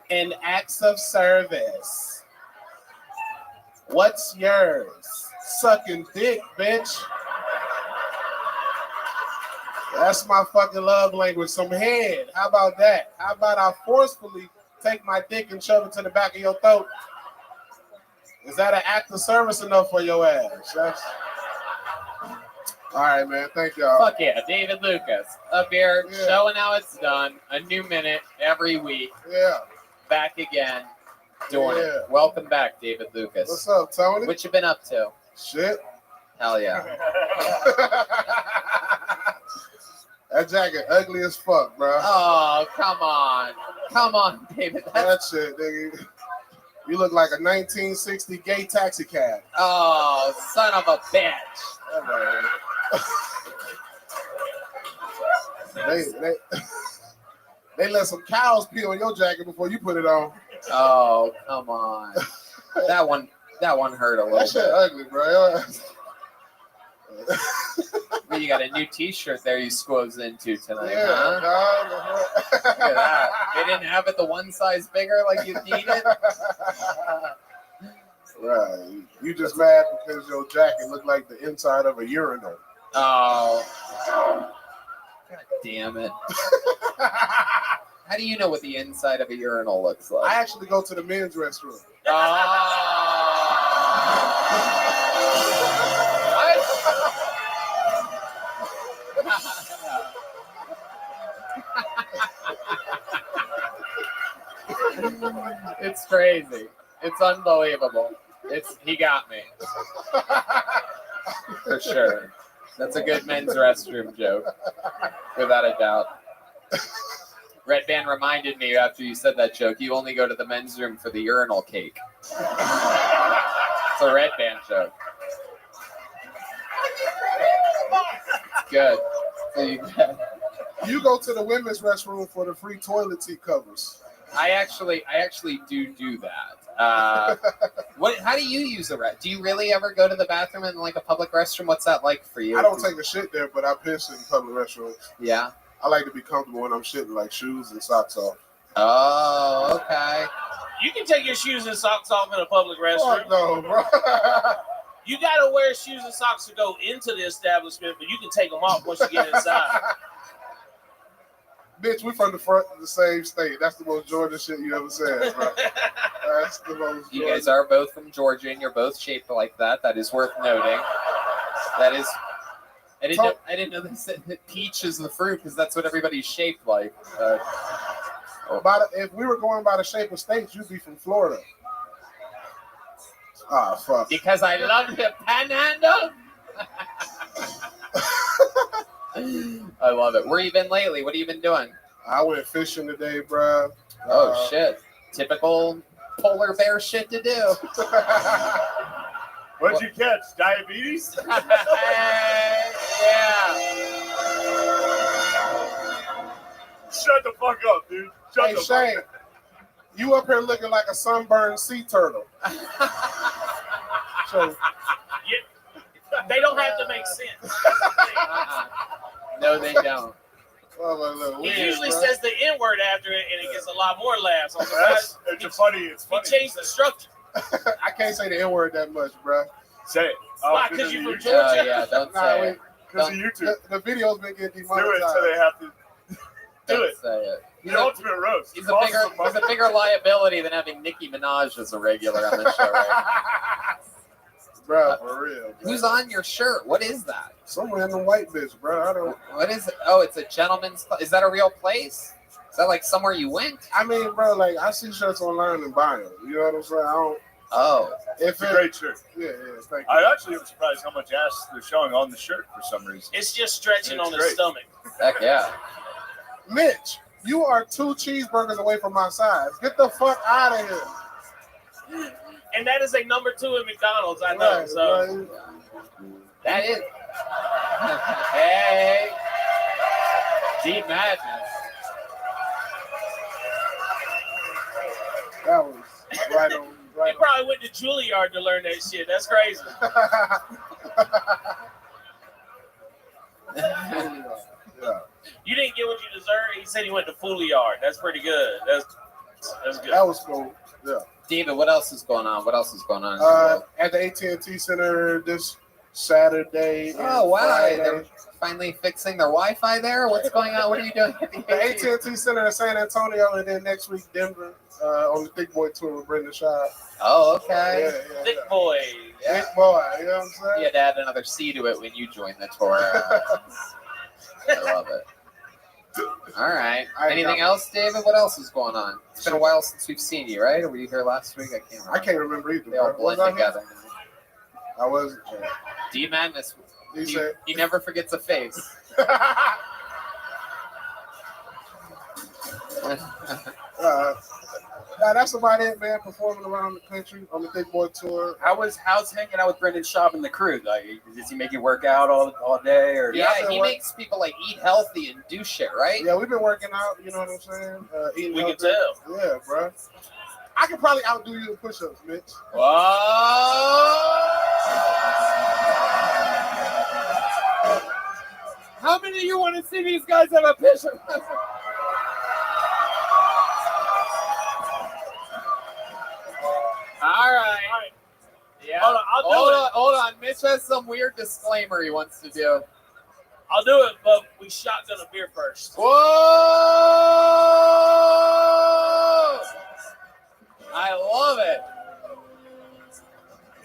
and acts of service. What's yours? Sucking dick, bitch. That's my fucking love language. Some head. How about that? How about I forcefully take my dick and shove it to the back of your throat? Is that an act of service enough for your ass? All right, man. Thank y'all. Fuck yeah, David Lucas up here showing how it's done. A new minute every week. Yeah. Back again, doing it. Welcome back, David Lucas. What's up, Tony? What you been up to? Shit. Hell yeah. That jacket ugly as fuck, bro. Oh, come on. Come on, David. That shit, nigga. You look like a 1960 gay taxi cab. Oh, son of a bitch. They let some cows pee on your jacket before you put it on. Oh, come on. That one hurt a little That shit bit. ugly, bro. But you got a new T-shirt there you squoze into tonight, Yeah, huh? Look at that. They didn't have it the one size bigger like you needed? Right. You just mad because your jacket looked like the inside of a urinal. Oh. God damn it. How do you know what the inside of a urinal looks like? I actually go to the men's restroom. It's crazy. It's unbelievable. He got me. For sure. That's a good men's restroom joke. Without a doubt. Red Band reminded me after you said that joke, you only go to the men's room for the urinal cake. It's a Red Band joke. It's good. So you go to the women's restroom for the free toilet seat covers. I actually do that. How do you use a restroom? Do you really ever go to the bathroom in like a public restroom? What's that like for you? I don't take a shit there, but I piss in public restrooms. Yeah. I like to be comfortable when I'm shitting, like shoes and socks off. Oh, okay. You can take your shoes and socks off in a public restroom. Fuck no, bro. You gotta wear shoes and socks to go into the establishment, but you can take them off once you get inside. Bitch, we from the same state. That's the most Georgia shit you ever said, bro. That's the most You Georgia. guys are both from Georgia, and you're both shaped like that. That is worth noting. That is. I didn't know they said that peach is the fruit because that's what everybody's shaped like. If we were going by the shape of states, you'd be from Florida. Ah, fuck. Because I love the panhandle. I love it. Where you been lately? What have you been doing? I went fishing today, bro. Oh, shit. Typical polar bear shit to do. What'd you catch? Diabetes? Yeah. Shut the fuck up, dude. Shut Hey, the Shane, fuck up. you up here looking like a sunburned sea turtle. So They don't have to make sense. No, they don't. He usually says the N word after it, and it gets a lot more laughs. On the It's funny. He changed the structure. I can't say the N word that much, bro. Say it. Why? Because you from Oh, Georgia? yeah, don't Nah, say wait, it. Because of YouTube. The video's been getting Do demonetized. it so they have to do Don't it. say it. The ultimate roast. He's a bigger liability than having Nicki Minaj as a regular on the show, right? Bro, for real. Who's on your shirt? What is that? Some random white bitch, bro. I don't. What is it? Oh, it's a gentleman's club. Is that a real place? Is that like somewhere you went? I mean, bro, like I see shirts online and buy them. You know what I'm saying? I don't. Oh, It's a great shirt. Yeah, thank you. I actually am surprised how much ass they're showing on the shirt for some reason. It's just stretching It's on his great. stomach. heck yeah. Mitch, you are 2 cheeseburgers away from my size. Get the fuck out of here. And that is a number 2 at McDonald's, I know. Right, So right. That is. Hey. Deep madness. That was right on. you Right probably went to Juilliard to learn that shit. That's crazy. Yeah. You didn't get what you deserved. He said he went to Foolyard. That's pretty good. That's good. That was cool. Yeah. David, what else is going on? What else is going on? At the AT&T Center this Saturday. and Oh, wow. Friday. They're finally fixing their Wi-Fi there? What's going on? What are you doing? The AT&T Center in San Antonio, and then next week Denver on the Thick Boy tour with Brendan Schaub. Oh, okay. Yeah. Thick boy. Thick Boy, you know what I'm saying? You had to add another C to it when you joined the tour. I love it. All right. Anything else, David? What else is going on? It's been a while since we've seen you, right? Or were you here last week? I can't remember. I can't remember either. They all bro. blend Was I together. I was. D Madness. said- He never forgets a face. Nah, that's about it, man. Performing around the country on the Thick Boy tour. How's hanging out with Brendan Schaub and the crew? Like, does he make you work out all day? Or Yeah, he makes people like eat healthy and do shit, right? Yeah, we've been working out. You know what I'm saying? Eating We can healthy. tell. Yeah, bro. I could probably outdo you in push-ups, Mitch. How many of you want to see these guys have a picture? All right. Yeah. Hold on, I'll do it. Hold on. Mitch has some weird disclaimer he wants to do. I'll do it, but we shotgun a beer first. Whoa! I love it.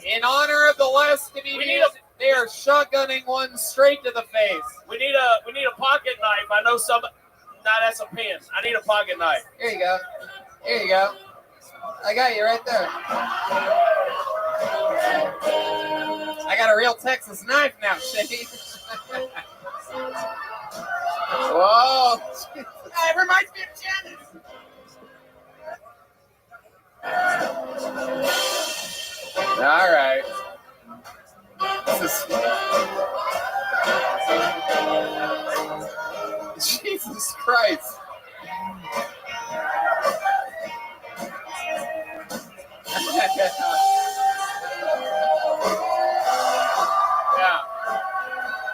In honor of the last comedian, they are shotgunning one straight to the face. We need a pocket knife. I know some. Nah, that's a pen. I need a pocket knife. Here you go. Here you go. I got you right there. I got a real Texas knife now, Shane. Whoa. It reminds me of Janice. All right. This is... Jesus Christ. Yeah.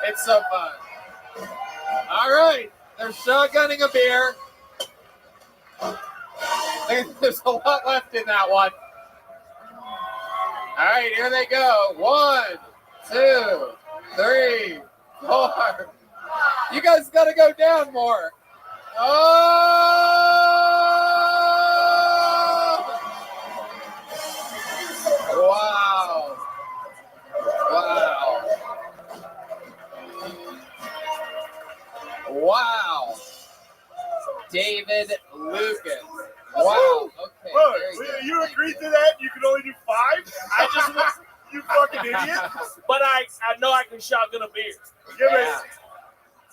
It's so fun. All right. They're shotgunning a beer. There's a lot left in that one. All right, here they go. 1, 2, 3, 4. You guys got to go down more. Oh! Wow. Wow. Wow. David Lucas. Wow. Okay. Whoa, very good. you agreed to that? You could only do 5? I just You fucking idiot. But I know I can shotgun a beer. Yeah,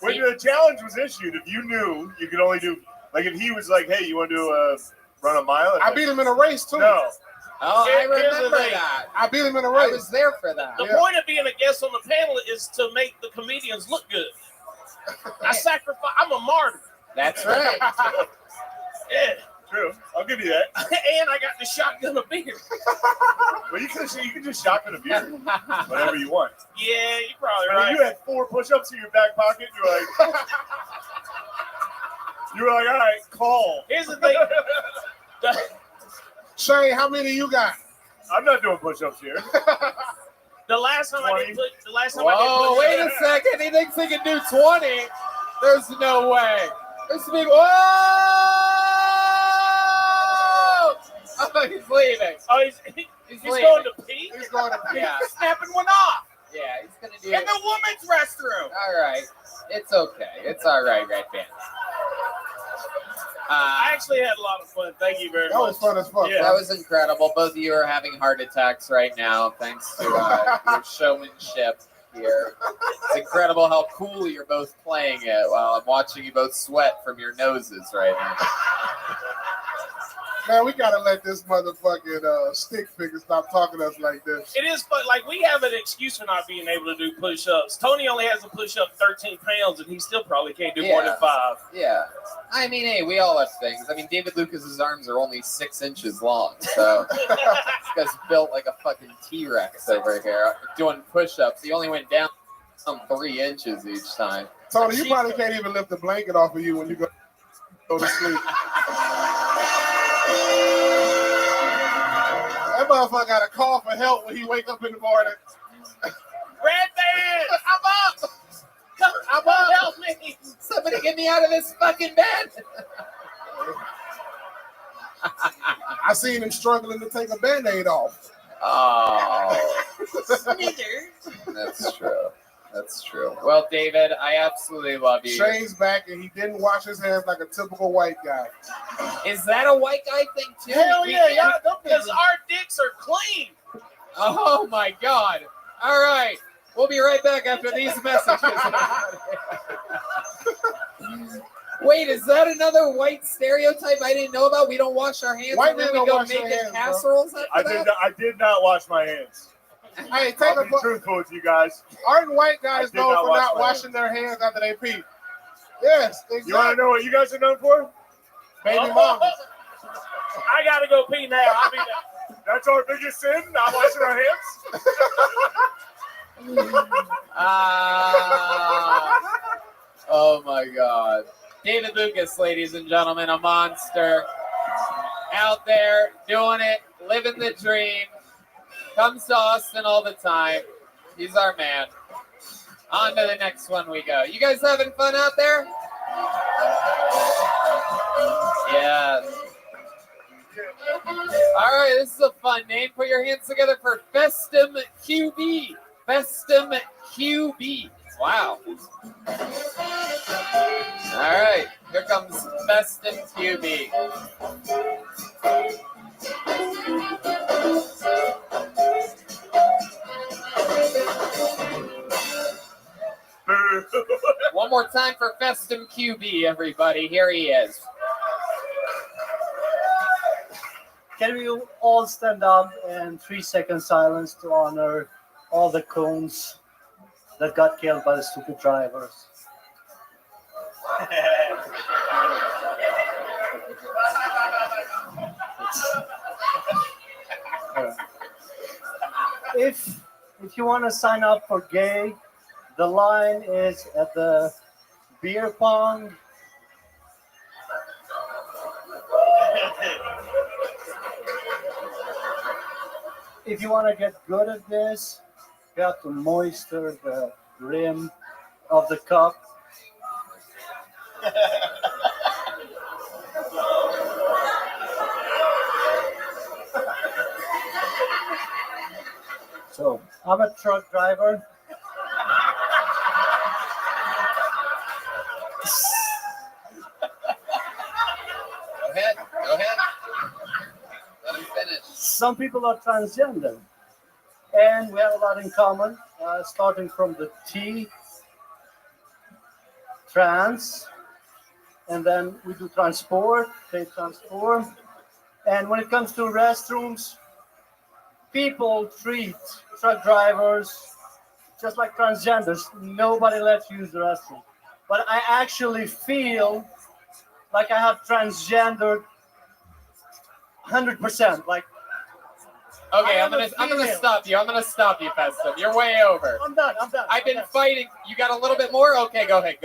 but when the challenge was issued, if you knew you could only do, like if he was like, hey, you want to run a mile? I beat him in a race, too. No. Oh, I Here's the remember thing. that. I beat him in a I race. was there for that. The point of being a guest on the panel is to make the comedians look good. I sacrifice. I'm a martyr. That's right. Yeah, true. I'll give you that. And I got the shotgun of beer. Well, you can just shotgun a beer whatever you want. Yeah, you're probably I mean, right. you had 4 push-ups in your back pocket. You're like, all right, call. Here's the thing. Shane, how many you got? I'm not doing push-ups here. The last time I did put, Whoa, wait a second. He thinks he can do 20. There's no way. There's big. Whoa! Oh, he's leaving. Oh, he's leaving. going to pee? He's going to pee. Yeah. Snapping one off. Yeah, he's going to do In it. the women's restroom. All right. It's okay. It's all right, Red Band. I actually had a lot of fun. Thank you very much. That was fun as fuck. Yeah. That was incredible. Both of you are having heart attacks right now, thanks to your showmanship here. It's incredible how cool you're both playing it while I'm watching you both sweat from your noses right now. Man, we gotta let this motherfucking stick figure stop talking to us like this. It is fun. Like, we have an excuse for not being able to do push-ups. Tony only has to push up 13 pounds, and he still probably can't do more than 5. Yeah. I mean, hey, we all have things. I mean, David Lucas's arms are only 6 inches long, so this guy's built like a fucking T-Rex over here. Doing push-ups, he only went down 3 inches each time. Tony, you probably can't even lift the blanket off of you when you go to sleep. That motherfucker got to call for help when he wake up in the morning. Red Band! I'm up! I'm up! Help me! Somebody get me out of this fucking bed! I seen him struggling to take a Band-Aid off. Oh. Snickers. That's true. That's true. Well, David, I absolutely love you. Shane's back and he didn't wash his hands like a typical white guy. Is that a white guy thing too? Hell yeah, y'all, because our dicks are clean. Oh my God. All right. We'll be right back after these messages. Wait, is that another white stereotype I didn't know about? We don't wash our hands White and then men we don't go wash their making hands, bro. casseroles after that? I did not wash my hands. Hey, I'll be truthful with you guys. Aren't white guys I did known not for wash not my washing their hands after they pee? Yes, exactly. You want to know what you guys are known for? Baby mamas. I gotta go pee now. I'll be back. That's our biggest sin, not washing our hands. Oh my God. David Lucas, ladies and gentlemen, a monster. Out there doing it, living the dream. Comes to Austin all the time. He's our man. On to the next one we go. You guys having fun out there? Yes. All right, this is a fun name. Put your hands together for Festum QB. Festum QB. Wow. All right, here comes Festum QB. One more time for Festum QB, everybody. Here he is. Can we all stand up and 3-second silence to honor all the cones that got killed by the stupid drivers? If you want to sign up for gay, the line is at the beer pong. If you want to get good at this, you have to moisture the rim of the cup. So, I'm a truck driver. Go ahead. Go ahead. Let him finish. Some people are transgender, and we have a lot in common, starting from the T, trans, and then we do transport, they transform. And when it comes to restrooms, people treat truck drivers just like transgenders. Nobody lets you use the restroom. But I actually feel like I have transgender 100%. Like Okay, I I'm am a gonna female. stop you. I'm gonna stop you, Festum. You're way over. I'm done. I've been fighting. You got a little bit more? Okay, go ahead.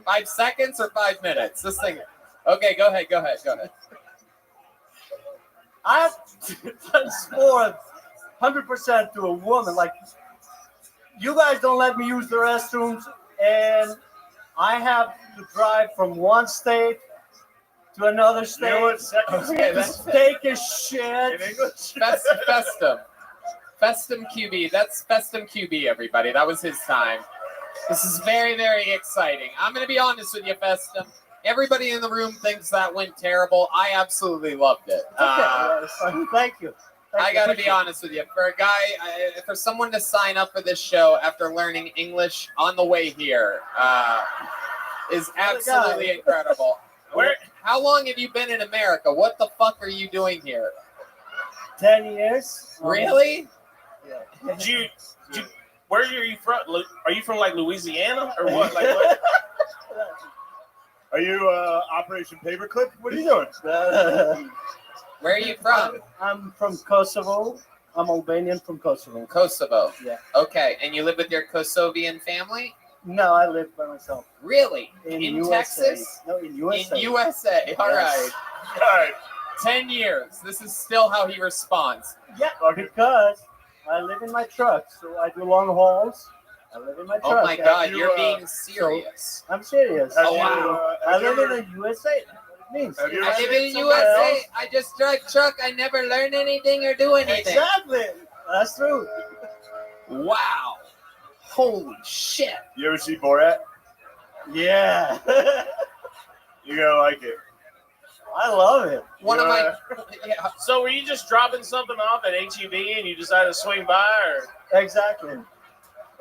5 seconds or 5 minutes? This thing. Okay, go ahead. I have transformed 100% to a woman. Like, you guys don't let me use the restrooms, and I have to drive from one state to another state. You know what second Okay, to take a shit. in English? Festum QB. That's Festum QB, everybody. That was his time. This is very, very exciting. I'm going to be honest with you, Festum. Everybody in the room thinks that went terrible. I absolutely loved it. Thank you. I got to be honest with you. For a guy, for someone to sign up for this show after learning English on the way here is absolutely incredible. How long have you been in America? What the fuck are you doing here? 10 years. Really? Yeah. Where are you from? Are you from like Louisiana or what? Like what? Are you Operation Paperclip? What are you doing? Where are you from? I'm from Kosovo. I'm Albanian from Kosovo. Kosovo. Yeah. Okay, and you live with your Kosovian family? No, I live by myself. Really? In USA? Texas? No, in USA. In USA. All right. All right. 10 years. This is still how he responds. Yeah, because I live in my truck, so I do long hauls. I live in my truck. Oh my God, you're being serious. I'm serious. Oh wow. I live in the USA. That's what it means. I live in the USA. I just drive truck. I never learn anything or do anything. Exactly. That's true. Wow. Holy shit. You ever see Borat? Yeah. You're gonna like it. I love it. One of my. Yeah. So were you just dropping something off at HEB and you decided to swing by, or? Exactly.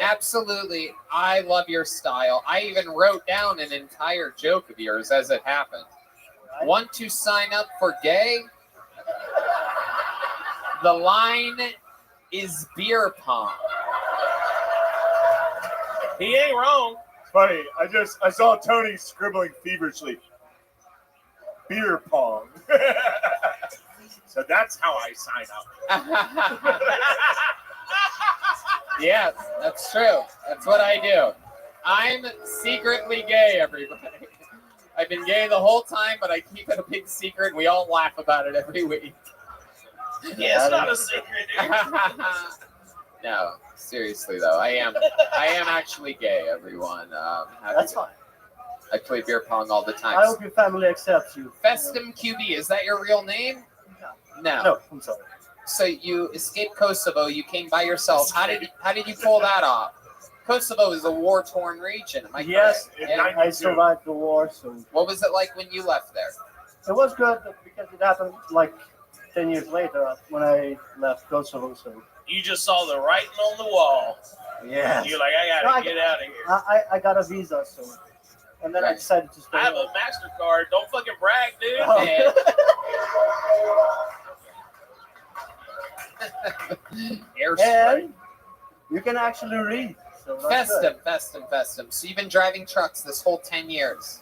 Absolutely. I love your style. I even wrote down an entire joke of yours as it happened. Want to sign up for gay? The line is beer pong. He ain't wrong. It's funny. I saw Tony scribbling feverishly. Beer pong. So that's how I sign up. Yes, that's true. That's what I do. I'm secretly gay, everybody. I've been gay the whole time, but I keep it a big secret. We all laugh about it every week. Yeah, it's not a secret, dude. No, seriously though, I am actually gay, everyone. That's fine. I play beer pong all the time. I hope your family accepts you. Festum QB, is that your real name? No. No, I'm sorry. So you escaped Kosovo. You came by yourself. How did you pull that off? Kosovo is a war-torn region. Am I Yes, correct? Yeah. I survived the war. So What was it like when you left there? it was good because it happened like 10 years later when I left Kosovo. So You just saw the writing on the wall. yeah, You're like, I gotta get out of here. I got a visa, so and then I decided to stay. I have a MasterCard. Don't fucking brag, dude. Oh. And you can actually read. So that's good. Festum. So you've been driving trucks this whole 10 years.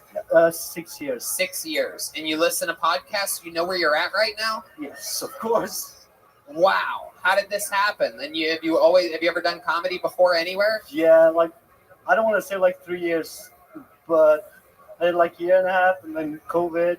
6 years. 6 years. And you listen to podcasts, you know where you're at right now? Yes, of course. Wow. How did this happen? And have you ever done comedy before anywhere? Yeah, like I don't want to say like 3 years, but I did like a year and a half and then COVID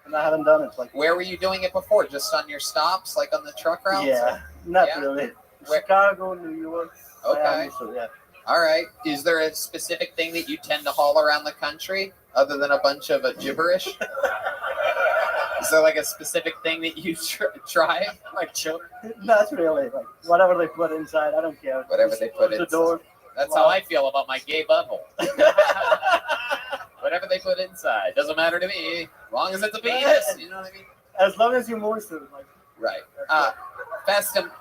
and I haven't done it. Like Where were you doing it before? Just on your stops, like on the truck routes? yeah, not Yeah. really. Chicago, New York. Okay. Miami, so yeah. All right. Is there a specific thing that you tend to haul around the country other than a bunch of gibberish? Is there like a specific thing that you try? Like children? Not really. Like whatever they put inside, I don't care. Whatever Just they put close the inside. door. That's how I feel about my gay butthole. Whatever they put inside doesn't matter to me, as long as it's a penis. You know what I mean? As long as you moisten it, like Right. Festum.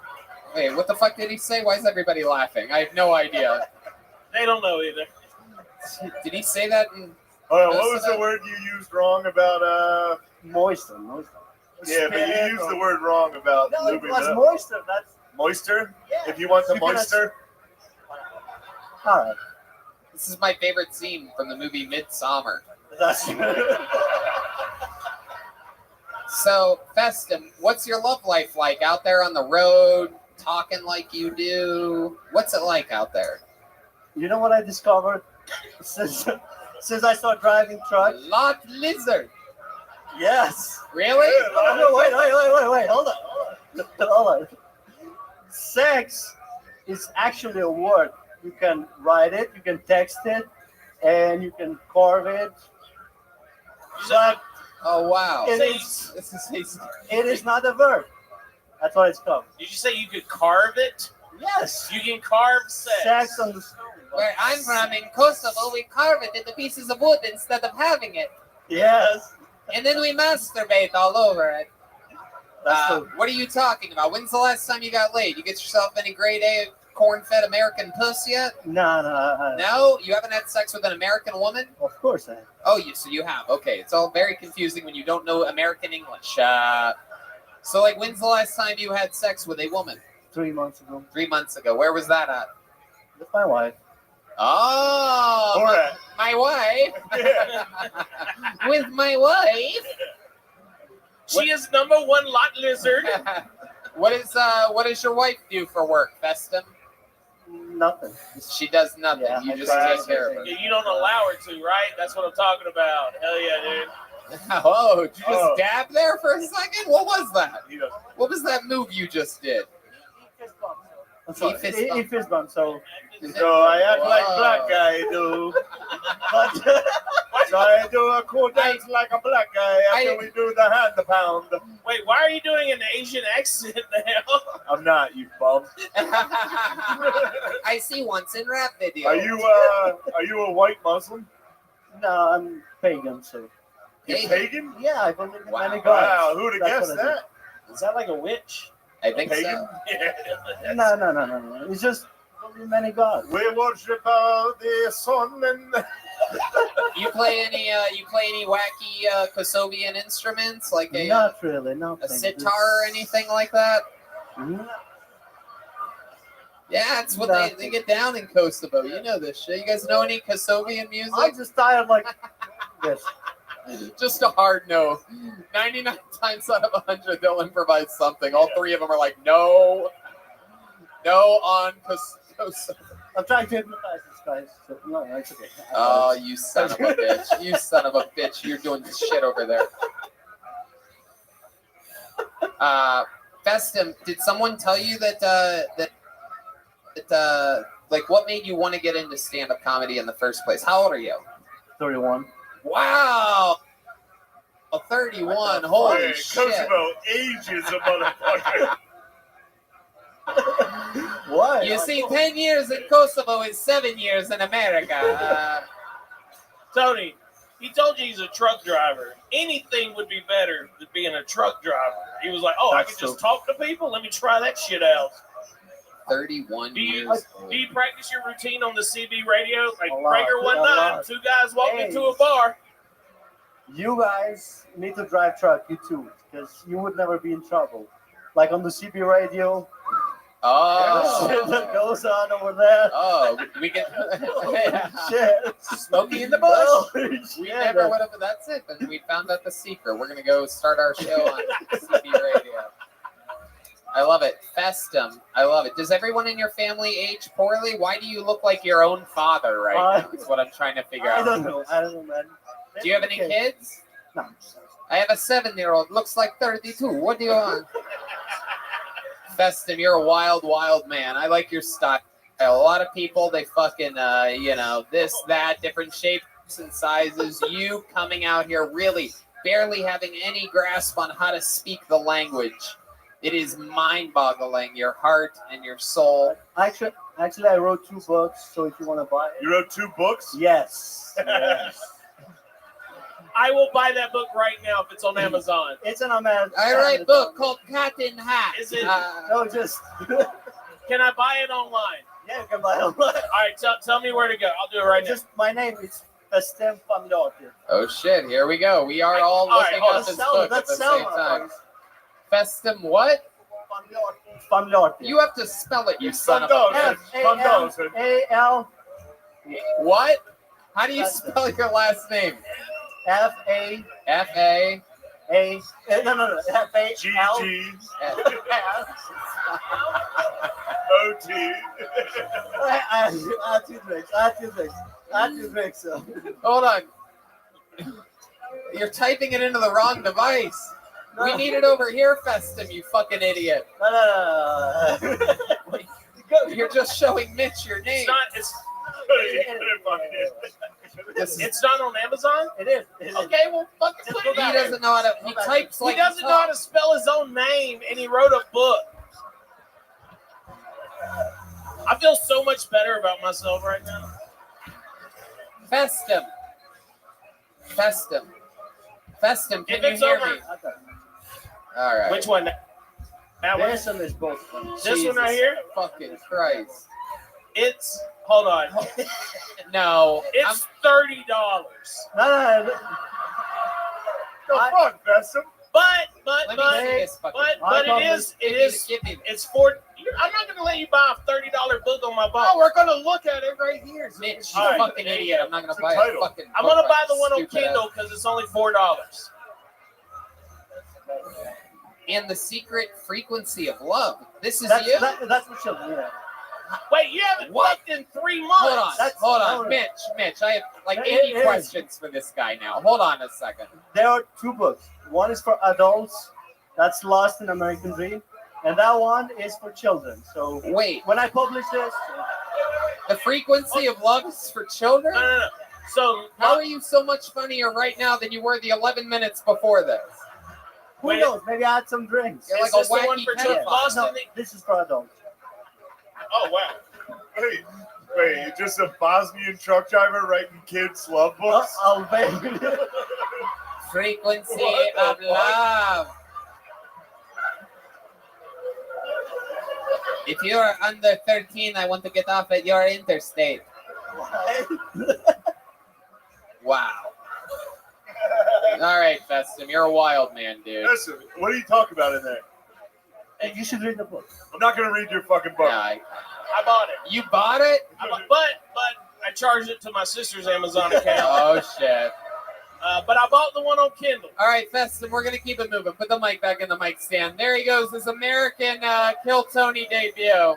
Wait, what the fuck did he say? Why is everybody laughing? I have no idea. They don't know either. Did he say that? In What was the word you used wrong about? Moisten. Yeah, but you used the word wrong about No, it lubing was up. moisture. That's Moisture? Yeah. If you want the You can moisture? all right. This is my favorite scene from the movie Midsummer. That's So, Festum, what's your love life like out there on the road, talking like you do? What's it like out there? You know what I discovered since I started driving truck? Lot lizard. Yes. Really? Oh, no, wait. Hold on. Sex is actually a word. You can write it, you can text it, and you can carve it. But oh wow, it is not a verb. That's what it's called. Did you say you could carve it? Yes. You can carve sex. Sex on the stone. Where I'm from in Kosovo, we carve it into pieces of wood instead of having it. Yes. And then we masturbate all over it. That's What are you talking about? When's the last time you got laid? You get yourself any grade A corn-fed American puss yet? No. No? You haven't had sex with an American woman? Of course I have. Oh, so you have. Okay, it's all very confusing when you don't know American English. So, like, when's the last time you had sex with a woman? 3 months ago. 3 months ago. Where was that at? With my wife. Oh, my wife. With my wife. She is number one lot lizard. What does your wife do for work, Festum? Nothing. She does nothing. Yeah, you I just try take care of her. You don't allow her to, right? That's what I'm talking about. Hell yeah, dude. Oh, did you just dab there for a second? What was that? What was that move you just did? I'm sorry. He fist bump, so I act like black guy do. So I do a cool dance like a black guy after we do the hand pound. Wait, why are you doing an Asian accent now? I'm not, you bum. I see once in rap videos. Are you a white Muslim? no, I'm pagan, so. You pagan? Yeah, I believe in many gods. Wow, who'd have That's guessed what I do. that? Is that like a witch? I think Pagan? so. No. It's just many gods. We worship the sun and. You play any wacky Kosovian instruments like Not really, no. a sitar or anything like that? No. Yeah, it's what Nothing. they get down in Kosovo. You know this shit. You guys know any Kosovian music? I'm just tired like this. Just a hard no. 99 times out of 100, they'll improvise something. All three of them are like, no on Kosovo. I'm trying to hypnotize this guy. So no, it's okay. Oh, you son of a bitch. You son of a bitch. You're doing shit over there. Festum, did someone tell you that like what made you want to get into stand-up comedy in the first place? How old are you? 31. Wow. 31. Holy shit. Kosovo ages a motherfucker. What? You see, 10 years in Kosovo is 7 years in America. Tony, he told you he's a truck driver. Anything would be better than being a truck driver. He was like, I can just talk to people? Let me try that shit out. 31 Do you years old. practice your routine on the CB radio? Like A lot, Prager one a night, lot. two guys walked Hey. into a bar. You guys need to drive truck, you too, because you would never be in trouble. Like on the CB radio. Oh. Shit that goes on over there. Oh, we can. Shit. Smokey in the bush. Holy We shit. never would have. That's it. And we found out the secret. We're gonna go start our show on CB radio. I love it. Festum. I love it. Does everyone in your family age poorly? Why do you look like your own father right now? Is what I'm trying to figure out. I don't know, man. Do you have any kids? No. I have a 7-year-old. Looks like 32. What do you want? Festum, you're a wild, wild man. I like your style. A lot of people, they fucking, this, that, different shapes and sizes. You coming out here really barely having any grasp on how to speak the language. It is mind-boggling, your heart and your soul. Actually, I wrote 2 books, so if you want to buy it. You wrote 2 books? Yes. Yes. I will buy that book right now if it's on Amazon. It's an Amazon. I write a book called Cat in Hat. Is it? No, just. Can I buy it online? Yeah, you can buy it online. All right, tell me where to go. I'll do it right Just my name is Festum Familjarti. Oh, shit. Here we go. We are all looking up this book at the same time. Festum what? Familjarti. You have to spell it, you son of a bitch. F-A-M-A-L. What? How do you spell your last name? F-A. F-A. No. F-A-L. GG. OT. I two drinks. So. Hold on. You're typing it into the wrong device. We need it over here, Festum, you fucking idiot. No. You're just showing Mitch your name. It's not on Amazon? It is. Okay, well, fucking put it He out. doesn't know how to. He types like He doesn't know how to spell his own name, and he wrote a book. I feel so much better about myself right now. Festum, can If you hear it's over- me? All right. Which one? That one? This one is both. This one right here? Fucking Christ. It's, hold on. No. It's $30. No. The fuck, Besson? But it's $40. I'm not gonna let you buy a $30 book on my book. Oh, we're gonna look at it right here. Mitch, you All right. fucking idiot. I'm not gonna buy a fucking. I'm book gonna buy like the one on stupid Kindle ass. because it's only $4. And the secret frequency of love. This is That's you. that's for children. Yeah. Wait, you haven't looked in 3 months. Hold on, Mitch. I have like 80 questions for this guy now. Hold on a second. There are 2 books. One is for adults. That's Lost in American Dream. And that one is for children. So wait, when I publish this, the frequency of love is for children? No. So how are you so much funnier right now than you were the 11 minutes before this? who knows? Maybe I had some drinks. You're like Is this a the one wacky for children? pedophile. Lost No, in the... this is for adults. Oh, wow. Wait, you're just a Bosnian truck driver writing kids' love books? Albanian. Frequency of love. If you are under 13, I want to get off at your interstate. Wow. All right, Festum, you're a wild man, dude. Listen, what are you talking about in there? Hey, you should read the book. I'm not going to read your fucking book. Yeah, I bought it. You bought it? But I charged it to my sister's Amazon account. Oh, shit. But I bought the one on Kindle. All right, Festum, we're going to keep it moving. Put the mic back in the mic stand. There he goes, his American Kill Tony debut.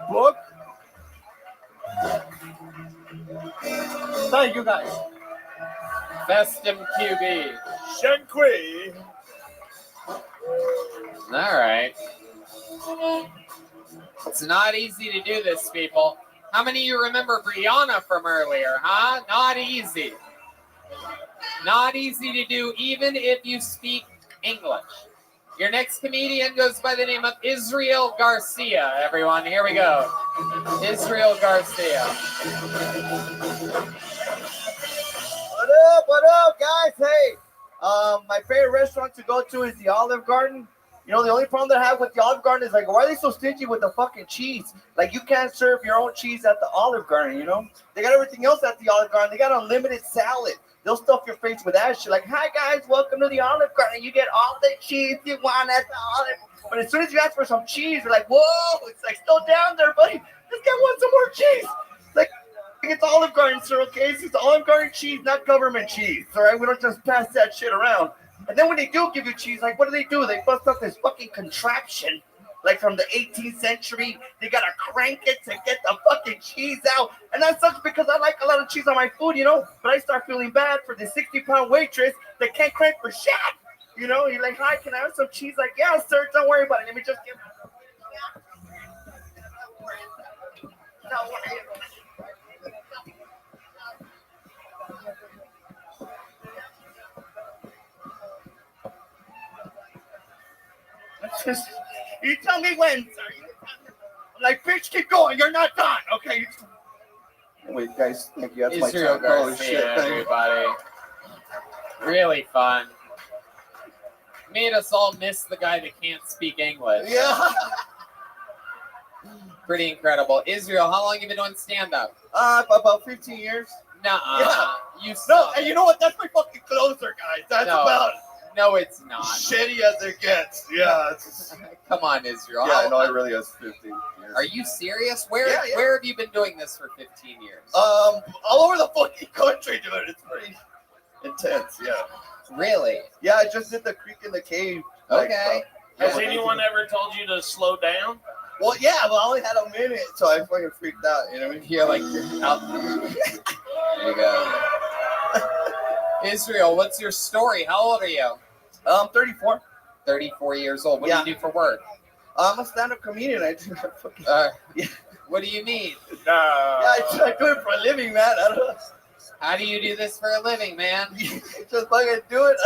Book? Thank you, guys. Festum QB. Shenqui. All right. It's not easy to do this, people. How many of you remember Brianna from earlier, huh? Not easy. Not easy to do, even if you speak English. Your next comedian goes by the name of Israel Garcia, everyone. Here we go. Israel Garcia. What up, guys? Hey, my favorite restaurant to go to is the Olive Garden. You know, the only problem that I have with the Olive Garden is like, why are they so stingy with the fucking cheese? Like, you can't serve your own cheese at the Olive Garden, you know? They got everything else at the Olive Garden. They got unlimited salad. They'll stuff your face with that shit. Like, hi, guys, welcome to the Olive Garden. You get all the cheese you want at the Olive Garden. But as soon as you ask for some cheese, they're like, whoa, it's like, still down there, buddy. This guy wants some more cheese. It's like, it's Olive Garden, sir, okay? It's Olive Garden cheese, not government cheese, all right? We don't just pass that shit around. And then when they do give you cheese, like, what do? They bust up this fucking contraption, like from the 18th century. They gotta crank it to get the fucking cheese out. And that sucks because I like a lot of cheese on my food, you know? But I start feeling bad for the 60-pound waitress that can't crank for shit. You know, you're like, hi, can I have some cheese? Like, yeah, sir, don't worry about it. Let me just give Don't worry. You tell me when, sir. I'm like, bitch, keep going. You're not done, okay? Wait, guys, thank you. That's Israel my time. Holy Garcia, shit, thank you. everybody. Really fun. Made us all miss the guy that can't speak English. Yeah. Pretty incredible. Israel, how long have you been doing stand-up? About 15 years. Nuh-uh. Yeah. You No, and you know what? That's my fucking closer, guys. That's No. about No, it's not. shitty as it gets. Yeah. Come on, Israel. Yeah, How- no, it really is 15 years. Are you serious? Where Yeah, yeah. where have you been doing this for 15 years? All over the fucking country, dude. It's pretty intense, yeah. Really? Yeah, I just did the creek in the cave. Okay. Has anyone ever told you to slow down? Well, yeah, but I only had a minute, so I fucking freaked out. You know what I mean? You're like, you're out there. There you go. Israel, what's your story? How old are you? 34. 34 years old. What do you do for work? I'm a stand-up comedian. I do fucking. Yeah. What do you mean? Yeah, I do it for a living, man. I don't know. How do you do this for a living, man? Just fucking do it.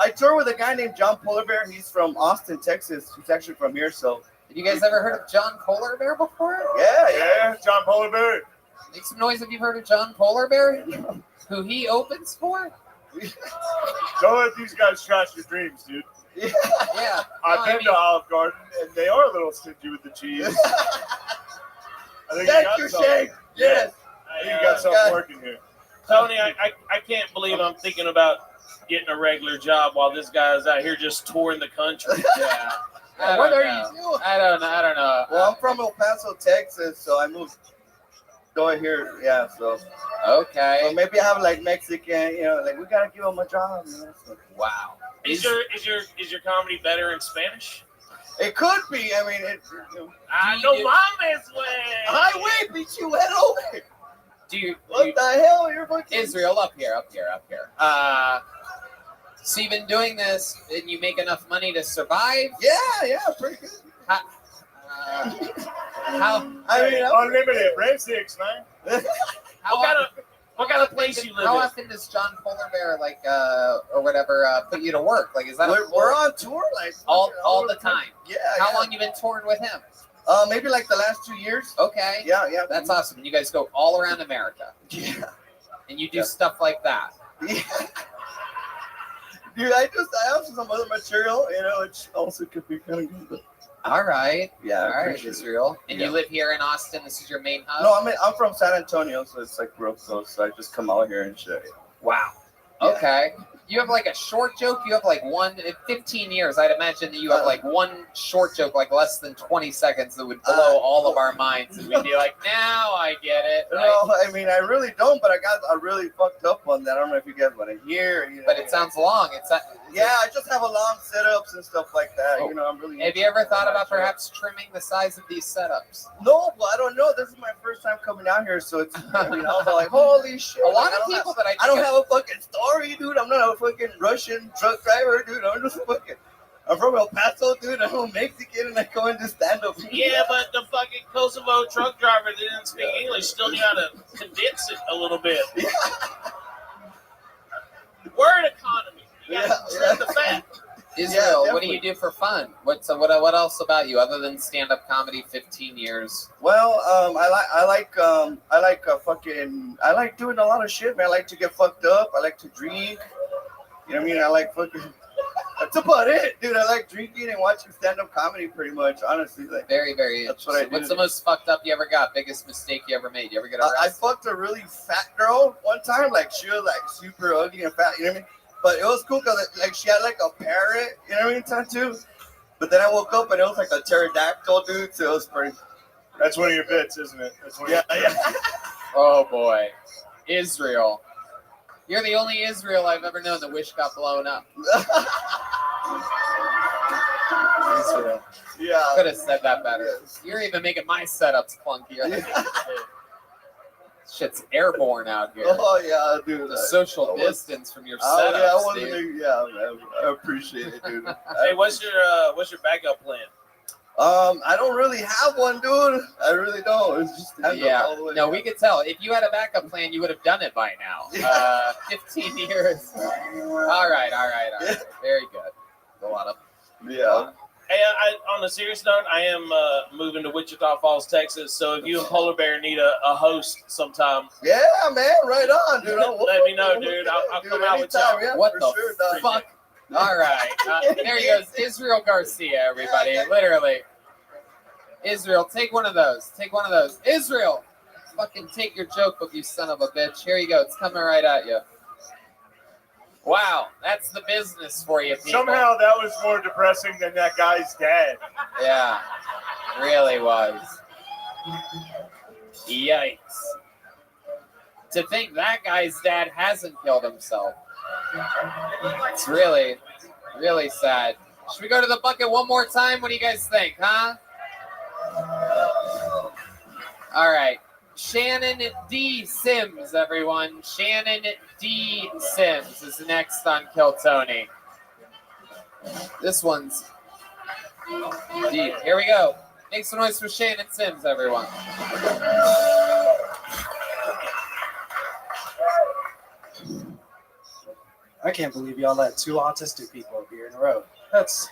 I tour with a guy named John Polar Bear. He's from Austin, Texas. He's actually from here, so. Have you guys ever heard of John Polar Bear before? Yeah, John Polar Bear. Make some noise if you've heard of John Polar Bear. Who he opens for? Don't let these guys trash your dreams, dude. Yeah. I've been to Olive Garden, and they are a little stingy with the cheese. I think Thank you, Shane. Yes. I think you got something working here. Tony, I can't believe I'm thinking about getting a regular job while this guy's out here just touring the country. Yeah. What are you doing? I don't know. Well, I'm from El Paso, Texas, so I moved over here. Yeah, so. Okay. So maybe I have like Mexican, you know, like we gotta give them a job. You know, so. Wow. Is your comedy better in Spanish? It could be. I mean, I know mames, way. Highway beat you head over. What the hell? You're fucking Israel, up here. So you've been doing this, and you make enough money to survive? Yeah, pretty good. How? I mean, unlimited breadsticks, man. What kind of place you live How in? often does John Polar Bear, or whatever, put you to work? Like, is that we're on tour, like all the time? Yeah. How long you been touring with him? Maybe like the last 2 years. Okay. Yeah. That's awesome. And you guys go all around America. Yeah. And you do stuff like that. Yeah. Dude, I have some other material, you know, which also could be kind of good. All right. Yeah. All right, Israel. And you live here in Austin. This is your main hub? No, I'm from San Antonio, so it's like real close. So I just come out here and shit. Wow. Okay. You have like a short joke. You have like in 15 years. I'd imagine that you have like one short joke, like less than 20 seconds, that would blow all of our minds, and we'd be like, "Now I get it." No, I mean I really don't, but I really fucked up on that. I don't know if you guys want to hear. You know, but it sounds long. Yeah, I just have a long setups and stuff like that. You know, I'm really. Have you ever thought about perhaps trimming the size of these setups? No, well, I don't know. This is my first time coming out here, so it's. I mean, I was like, holy shit! A lot of people that I don't have a fucking story, dude. I'm not a fucking Russian truck driver, dude. I'm just fucking. I'm from El Paso, dude. I'm a Mexican, and I go into stand up. Yeah, but the fucking Kosovo truck driver that didn't speak English still knew how to condense it a little bit. Yeah. Word economy. You gotta trim the fat. Israel, what do you do for fun? What else about you other than stand-up comedy? 15 years. Well, I like doing a lot of shit, man. I like to get fucked up. I like to drink. You know what I mean? I like fucking. That's about it, dude. I like drinking and watching stand-up comedy, pretty much. Honestly, like very, very. That's what I do. What's the most fucked up you ever got? Biggest mistake you ever made? You ever get arrested? I fucked a really fat girl one time. Like she was like super ugly and fat. You know what I mean? But it was cool because like she had like a parrot, you know what I mean, tattoo. But then I woke up and it was like a pterodactyl, dude. So it was pretty. That's one of your bits, isn't it? That's one yeah. Oh boy, Israel. You're the only Israel I've ever known that wish got blown up. Israel. Yeah. Could have said that better. You're even making my setups clunkier. Shit's airborne out here. Oh yeah, dude. The social distance from your setups, dude. Man, I appreciate it, dude. Hey, what's your backup plan? I don't really have one, dude. I really don't. It's just all the way. No, we could tell. If you had a backup plan, you would have done it by now. 15 years. All right. Very good. A lot of. Yeah. Hey, on a serious note, I am moving to Wichita Falls, Texas. So if you and Polar Bear need a host sometime, yeah, man, right on, dude. Let me know, dude. I'll come out with y'all. Yeah, what the fuck? All right. There he goes. Israel Garcia, everybody. Literally. Israel, take one of those. Israel, fucking take your joke book, you son of a bitch. Here you go. It's coming right at you. Wow, that's the business for you, people. Somehow that was more depressing than that guy's dad. Yeah, really was. Yikes. To think that guy's dad hasn't killed himself. It's really, really sad. Should we go to the bucket one more time? What do you guys think, huh? All right. Shannon D. Sims, everyone. Shannon D. Sims is next on Kill Tony. This one's deep. Here we go. Make some noise for Shannon Sims, everyone. I can't believe y'all let 2 autistic people up here in a row. That's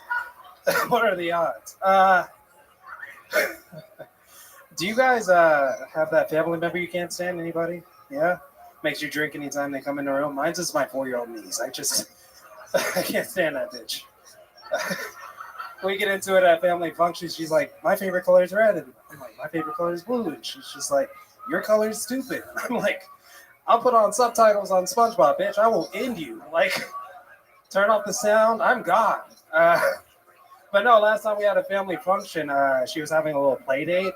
what are the odds? Do you guys have that family member you can't stand? Anybody? Yeah? Makes you drink anytime they come in the room. Mine's just my 4-year-old niece. I can't stand that bitch. We get into it at family functions. She's like, my favorite color is red. And I'm like, my favorite color is blue. And she's just like, your color is stupid. I'm like, I'll put on subtitles on SpongeBob, bitch. I will end you. Like, turn off the sound. I'm gone. But no, last time we had a family function, she was having a little play date.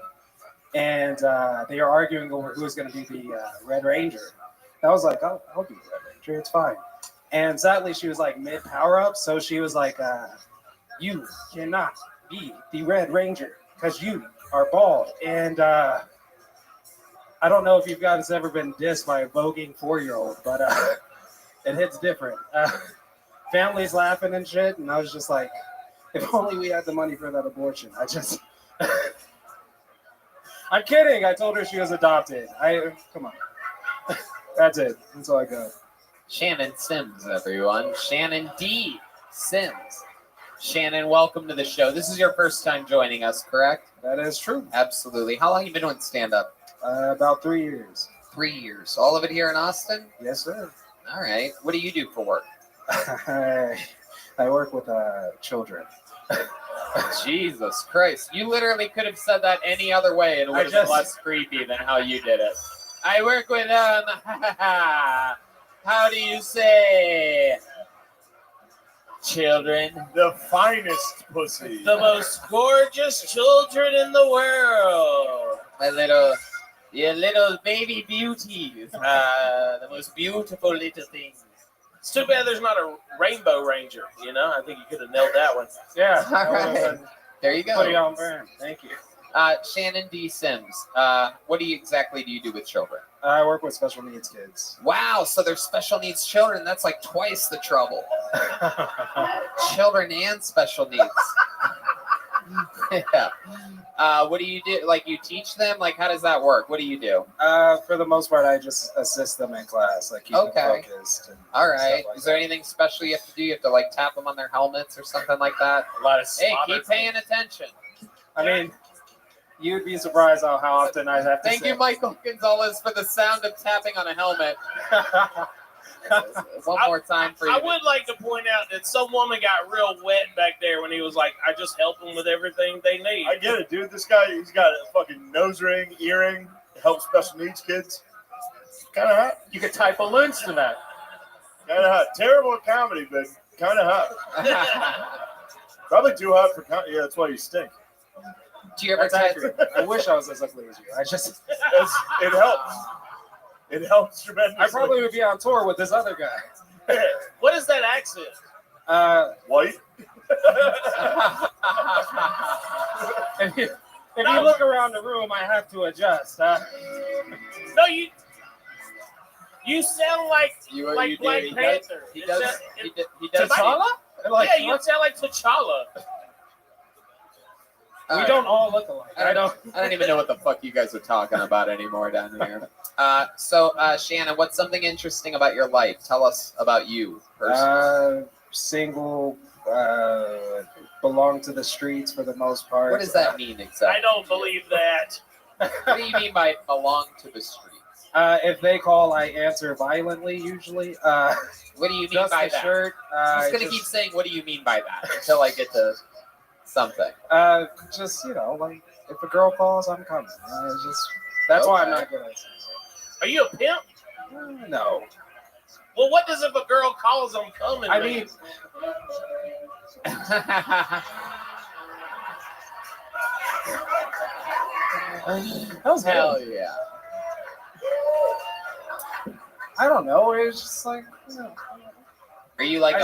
And they were arguing over who was going to be the Red Ranger. I was like, I'll be the Red Ranger. It's fine. And sadly, she was like mid power up. So she was like, you cannot be the Red Ranger because you are bald. And I don't know if you guys ever been dissed by a voguing 4-year-old, but it hits different. Families laughing and shit. And I was just like, if only we had the money for that abortion. I'm kidding. I told her she was adopted. Come on. That's it. That's all I got. Shannon Sims, everyone. Shannon D. Sims. Shannon, welcome to the show. This is your first time joining us, correct? That is true. Absolutely. How long have you been doing stand-up? About 3 years. 3 years. All of it here in Austin? Yes, sir. All right. What do you do for work? I work with children. Jesus Christ. You literally could have said that any other way and it would have been less creepy than how you did it. I work with, how do you say? Children. The finest pussy. The most gorgeous children in the world. Your little baby beauties. The most beautiful little things. It's too bad there's not a Rainbow Ranger, you know? I think you could have nailed that one. Yeah. All right. There you go. Put it on brand. Thank you. Shannon D. Sims, what exactly do you do with children? I work with special needs kids. Wow, so they're special needs children. That's like twice the trouble. Children and special needs. Yeah. What do you do? Like, you teach them? Like, how does that work? What do you do? For the most part, I just assist them in class, like keep them focused. And all right. like Is there anything special you have to do? You have to like tap them on their helmets or something like that? A lot of Hey, keep paying attention. I mean, you'd be surprised how often I have to Thank you, Michael Gonzalez, for the sound of tapping on a helmet. One more time for you. I would like to point out that some woman got real wet back there when he was like, I just help them with everything they need. I get it, dude. This guy, he's got a fucking nose ring, earring, helps special needs kids. Kind of hot. You could tie balloons to that. Kind of hot. Terrible at comedy, but kind of hot. Probably too hot for comedy. Yeah, that's why you stink. Do you ever accurate. I wish I was as ugly as you. It helps. It helps tremendously. I probably would be on tour with this other guy. What is that accent? White. If you look around the room, I have to adjust. No, you sound like Black Panther. He does. T'Challa? Like, yeah, you sound like T'Challa. We don't all look alike. I don't even know what the fuck you guys are talking about anymore down here. So, Shannon, what's something interesting about your life? Tell us about you personally. Single, belong to the streets for the most part. What does that mean exactly? I don't believe that. What do you mean by belong to the streets? If they call, I answer violently usually. What do you mean by that? Shirt, I'm just going to keep saying, what do you mean by that until I get to something. Just, like, if a girl calls, I'm coming. That's why I'm not good at it. Are you a pimp? No. Well, what does if a girl calls, I'm coming? I mean... That was hell good. yeah. I don't know. It was just like, Are you like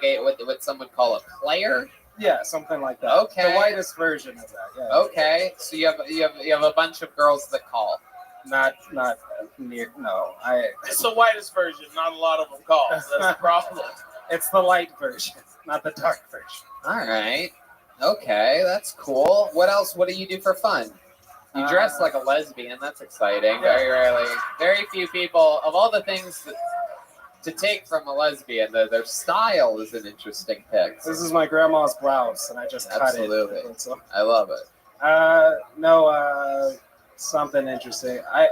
a what some would call a player? Yeah, something like that. Okay. The whitest version of that. Yeah. Okay, so you have a bunch of girls that call. Not near. No, It's the whitest version. Not a lot of them call. That's the problem. It's the light version, not the dark version. All right. Okay, that's cool. What else? What do you do for fun? You dress like a lesbian. That's exciting. Yeah. Very few people of all the things to take from a lesbian, their style is an interesting pick. This is my grandma's blouse, and I just Absolutely. cut it. So, I love it. Something interesting. I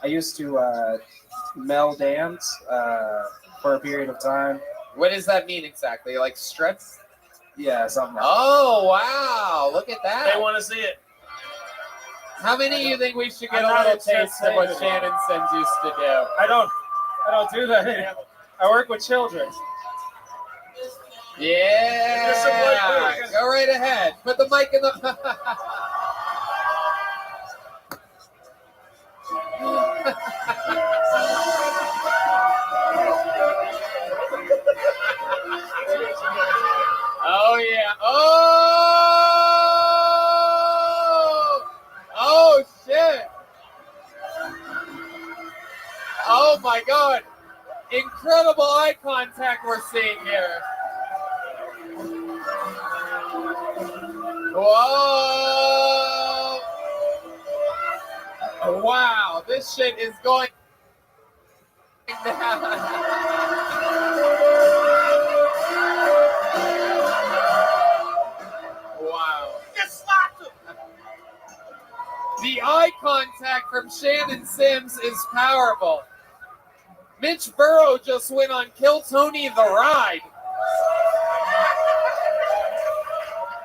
used to male dance for a period of time. What does that mean exactly? Like strips? Yeah, something like Oh, wow. Look at that. They want to see it. How many of you think we should get I'm a not little interested taste of what in it. Shannon Sims used to do? I don't do that. I work with children. Yeah. Go right ahead. Put the mic in the... Oh, yeah. Oh, shit. Oh, my God. Incredible eye contact we're seeing here. Whoa. Wow, this shit is going down. Wow. Just slapped him. The eye contact from Shannon Sims is powerful. Mitch Burrow just went on Kill Tony the Ride.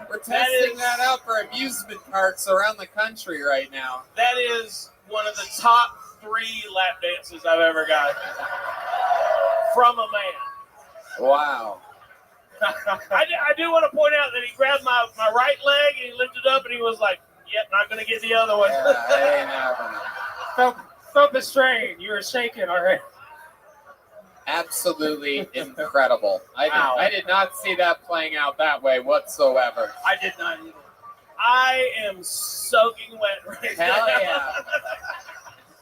We're testing that out for amusement parks around the country right now. That is one of the top 3 lap dances I've ever got from a man. Wow. I do want to point out that he grabbed my right leg and he lifted up and he was like, "Yep, not going to get the other one." Felt the strain. You were shaking already. Absolutely incredible. I did not see that playing out that way whatsoever. I did not either. I am soaking wet right now. Hell yeah.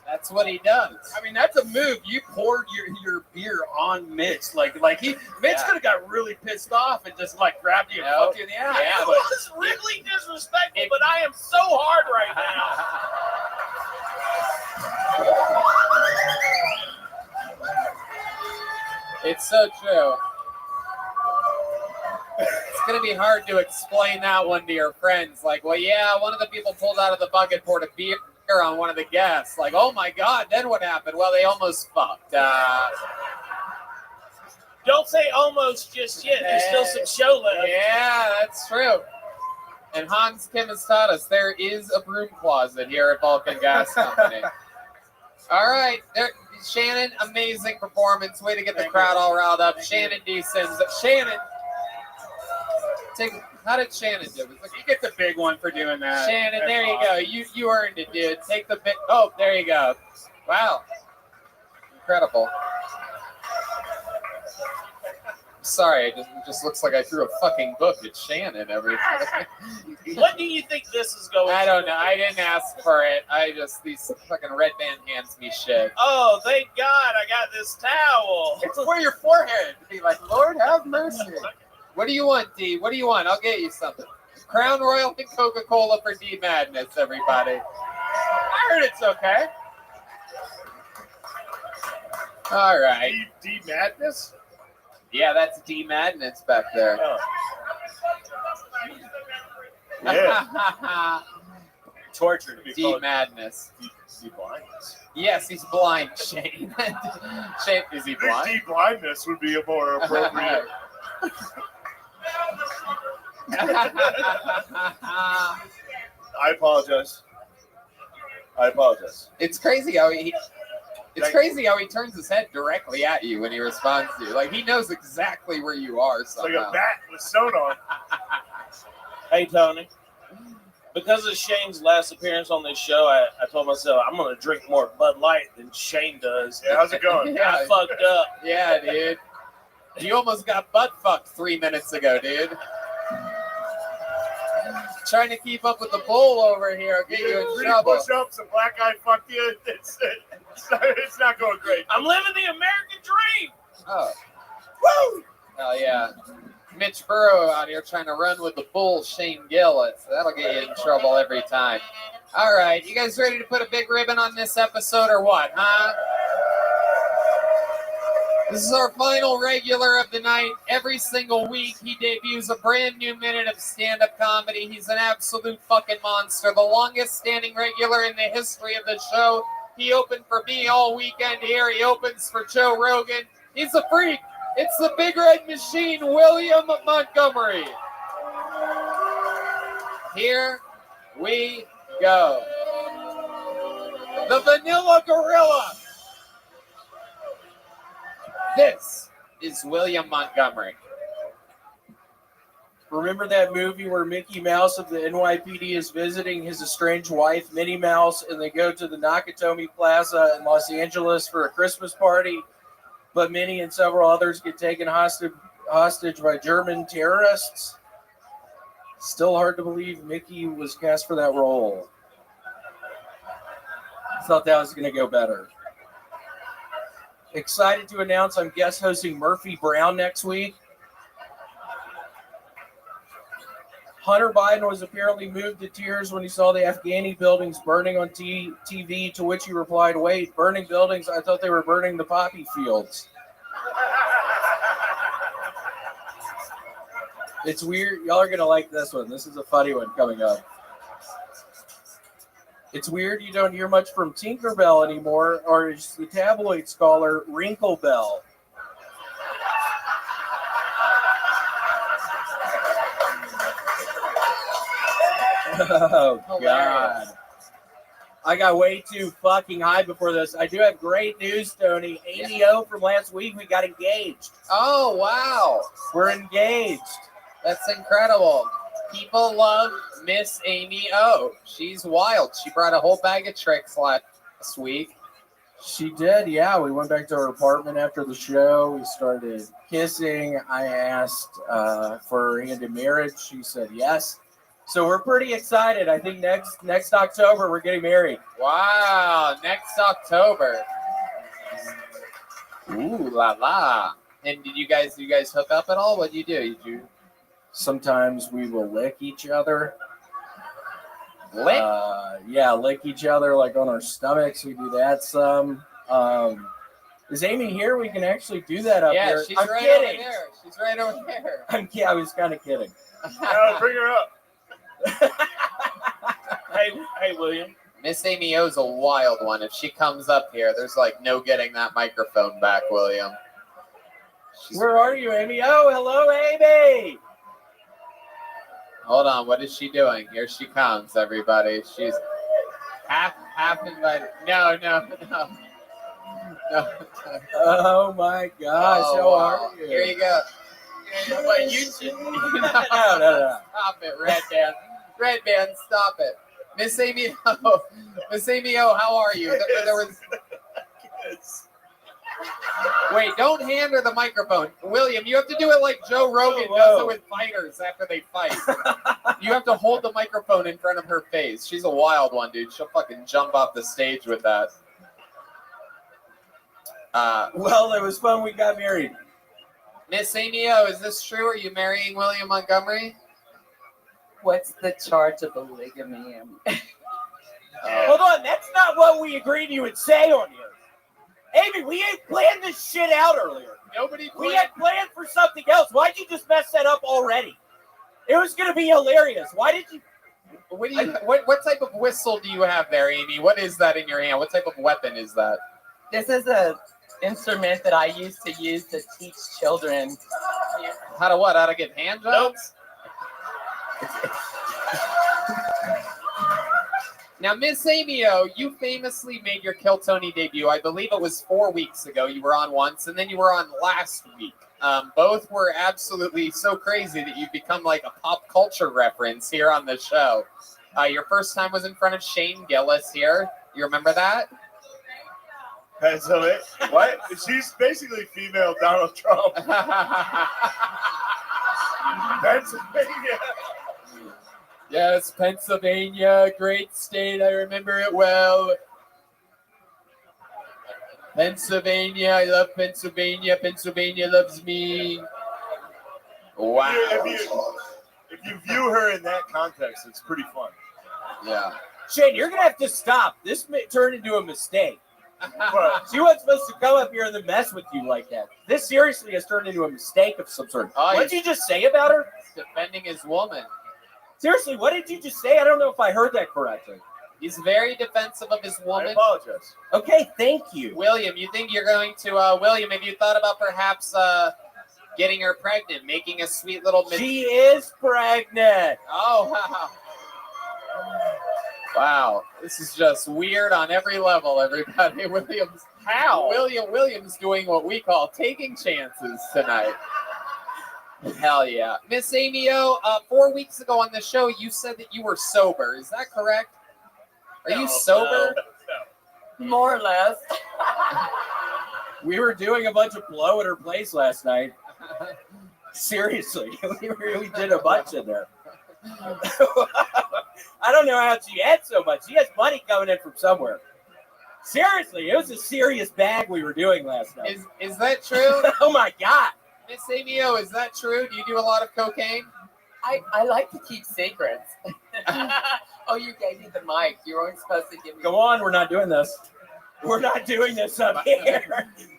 That's what he does. I mean, that's a move. You poured your beer on Mitch. Mitch could have got really pissed off and just grabbed you and fucked you in the ass. Yeah, it was really disrespectful, but I am so hard right now. It's so true. It's going to be hard to explain that one to your friends. Like, well, yeah, one of the people pulled out of the bucket, poured a beer on one of the guests. Like, oh my God, then what happened? Well, they almost fucked. Don't say almost just yet. There's still some show left. Yeah, that's true. And Hans Kim has taught us there is a broom closet here at Vulcan Gas Company. All right, Shannon, amazing performance. Way to get the crowd all riled up. Shannon D. Sims. Shannon, how did Shannon do? You get the big one for doing that. Shannon, there you go. You earned it, dude. Take the big. Oh, there you go. Wow, incredible. Sorry, it just looks like I threw a fucking book at Shannon every time. What do you think this is going I don't know. I didn't ask for it. These fucking red band hands me shit. Oh, thank God I got this towel. It's for your forehead. Be like, Lord have mercy. What do you want, D? What do you want? I'll get you something. Crown Royal and Coca-Cola for D Madness, everybody. I heard it's okay. All right. D Madness? Yeah, that's D Madness back there. Oh. Yeah. Tortured. D Madness. D blindness. Yes, he's blind, Shane. Shane, is he blind? D blindness would be a more appropriate. I apologize. It's crazy how he turns his head directly at you when he responds to you. Like, he knows exactly where you are somehow. Like a bat with sewn on. Hey, Tony. Because of Shane's last appearance on this show, I told myself I'm going to drink more Bud Light than Shane does. Yeah, how's it going? I fucked up. Yeah, dude. You almost got butt fucked 3 minutes ago, dude. Trying to keep up with the bull over here. I'll get you in trouble. Push-ups, a black guy fucked you. It's not going great. I'm living the American dream. Oh. Woo! Oh, yeah. Mitch Burrow out here trying to run with the bull, Shane Gillis. That'll get you in trouble every time. All right. You guys ready to put a big ribbon on this episode or what, huh? This is our final regular of the night. Every single week, he debuts a brand new minute of stand-up comedy. He's an absolute fucking monster. The longest standing regular in the history of the show. He opened for me all weekend here. He opens for Joe Rogan. He's a freak. It's the Big Red Machine, William Montgomery. Here we go. The Vanilla Gorilla. This is William Montgomery. Remember that movie where Mickey Mouse of the NYPD is visiting his estranged wife, Minnie Mouse, and they go to the Nakatomi Plaza in Los Angeles for a Christmas party, but Minnie and several others get taken hostage by German terrorists? Still hard to believe Mickey was cast for that role. I thought that was going to go better. Excited to announce I'm guest hosting Murphy Brown next week. Hunter Biden was apparently moved to tears when he saw the Afghani buildings burning on TV, to which he replied, "Wait, burning buildings? I thought they were burning the poppy fields." It's weird. Y'all are going to like this one. This is a funny one coming up. It's weird you don't hear much from Tinkerbell anymore, or is the tabloid scholar Wrinkle Bell. Oh, God. I got way too fucking high before this. I do have great news, Tony. Amy O from last week, we got engaged. Oh, wow. We're engaged. That's incredible. People love Miss Amy O. She's wild. She brought a whole bag of tricks last week. She did, yeah. We went back to her apartment after the show. We started kissing. I asked for her hand in marriage. She said yes. So we're pretty excited. I think next October we're getting married. Wow, next October. Ooh la la. And did you guys hook up at all? What did you do? Did you? Sometimes we will lick each other. Lick? Yeah, lick each other like on our stomachs. We do that some. Is Amy here? We can actually do that up here. Yeah, she's I'm right kidding. over there. She's right over there. I was kind of kidding. Bring her up. Hey, William. Miss Amy O's a wild one. If she comes up here, there's like no getting that microphone back, William. Where are you, Amy? Oh, hello, Amy. Hold on, what is she doing? Here she comes, everybody. She's half invited. No. Oh my gosh, how are you? Here you go. But you should. No. Stop it, Red Band, stop it. Miss Amy O, how are you? There was. Wait, don't hand her the microphone. William, you have to do it like Joe Rogan does it with fighters after they fight. You have to hold the microphone in front of her face. She's a wild one, dude. She'll fucking jump off the stage with that. Well, it was fun. We got married. Miss Amy O, is this true? Are you marrying William Montgomery? What's the charge of polygamy? Hold on, that's not what we agreed you would say on here. Amy, we ain't planned this shit out earlier. We had planned for something else. Why'd you just mess that up already? It was going to be hilarious. Why did you? What type of whistle do you have there, Amy? What is that in your hand? What type of weapon is that? This is a instrument that I used to use to teach children. How to what? How to give hand jobs? Now, Miss Amy O, you famously made your Kill Tony debut. I believe it was 4 weeks ago. You were on once, and then you were on last week. Both were absolutely so crazy that you've become like a pop culture reference here on the show. Your first time was in front of Shane Gillis here. You remember that? Pennsylvania. What? She's basically female Donald Trump. Pennsylvania. Yes, Pennsylvania, great state. I remember it well. Pennsylvania, I love Pennsylvania. Pennsylvania loves me. Wow. If you view her in that context, it's pretty fun. Yeah. Shane, you're gonna have to stop. This turned into a mistake. She wasn't supposed to come up here and then mess with you like that. This seriously has turned into a mistake of some sort. Oh, What did you just say about her? Defending his woman. Seriously, what did you just say? I don't know if I heard that correctly. He's very defensive of his woman. I apologize. Okay, thank you. William, you think you're going to, William, have you thought about perhaps getting her pregnant, making a sweet little... She is pregnant. Oh, wow. Wow, this is just weird on every level, everybody. William's doing what we call taking chances tonight. Hell yeah. Miss Amy O, 4 weeks ago on the show, you said that you were sober. Is that correct? Are you sober? No. More or less. We were doing a bunch of blow at her place last night. Seriously, we did a bunch in there. I don't know how she had so much. She has money coming in from somewhere. Seriously, it was a serious bag we were doing last night. Is that true? Oh my God. Miss Amy O, is that true? Do you do a lot of cocaine? I like to keep secrets. Oh, you gave me the mic. You weren't supposed to give me. Go on, we're not doing this. We're not doing this up here.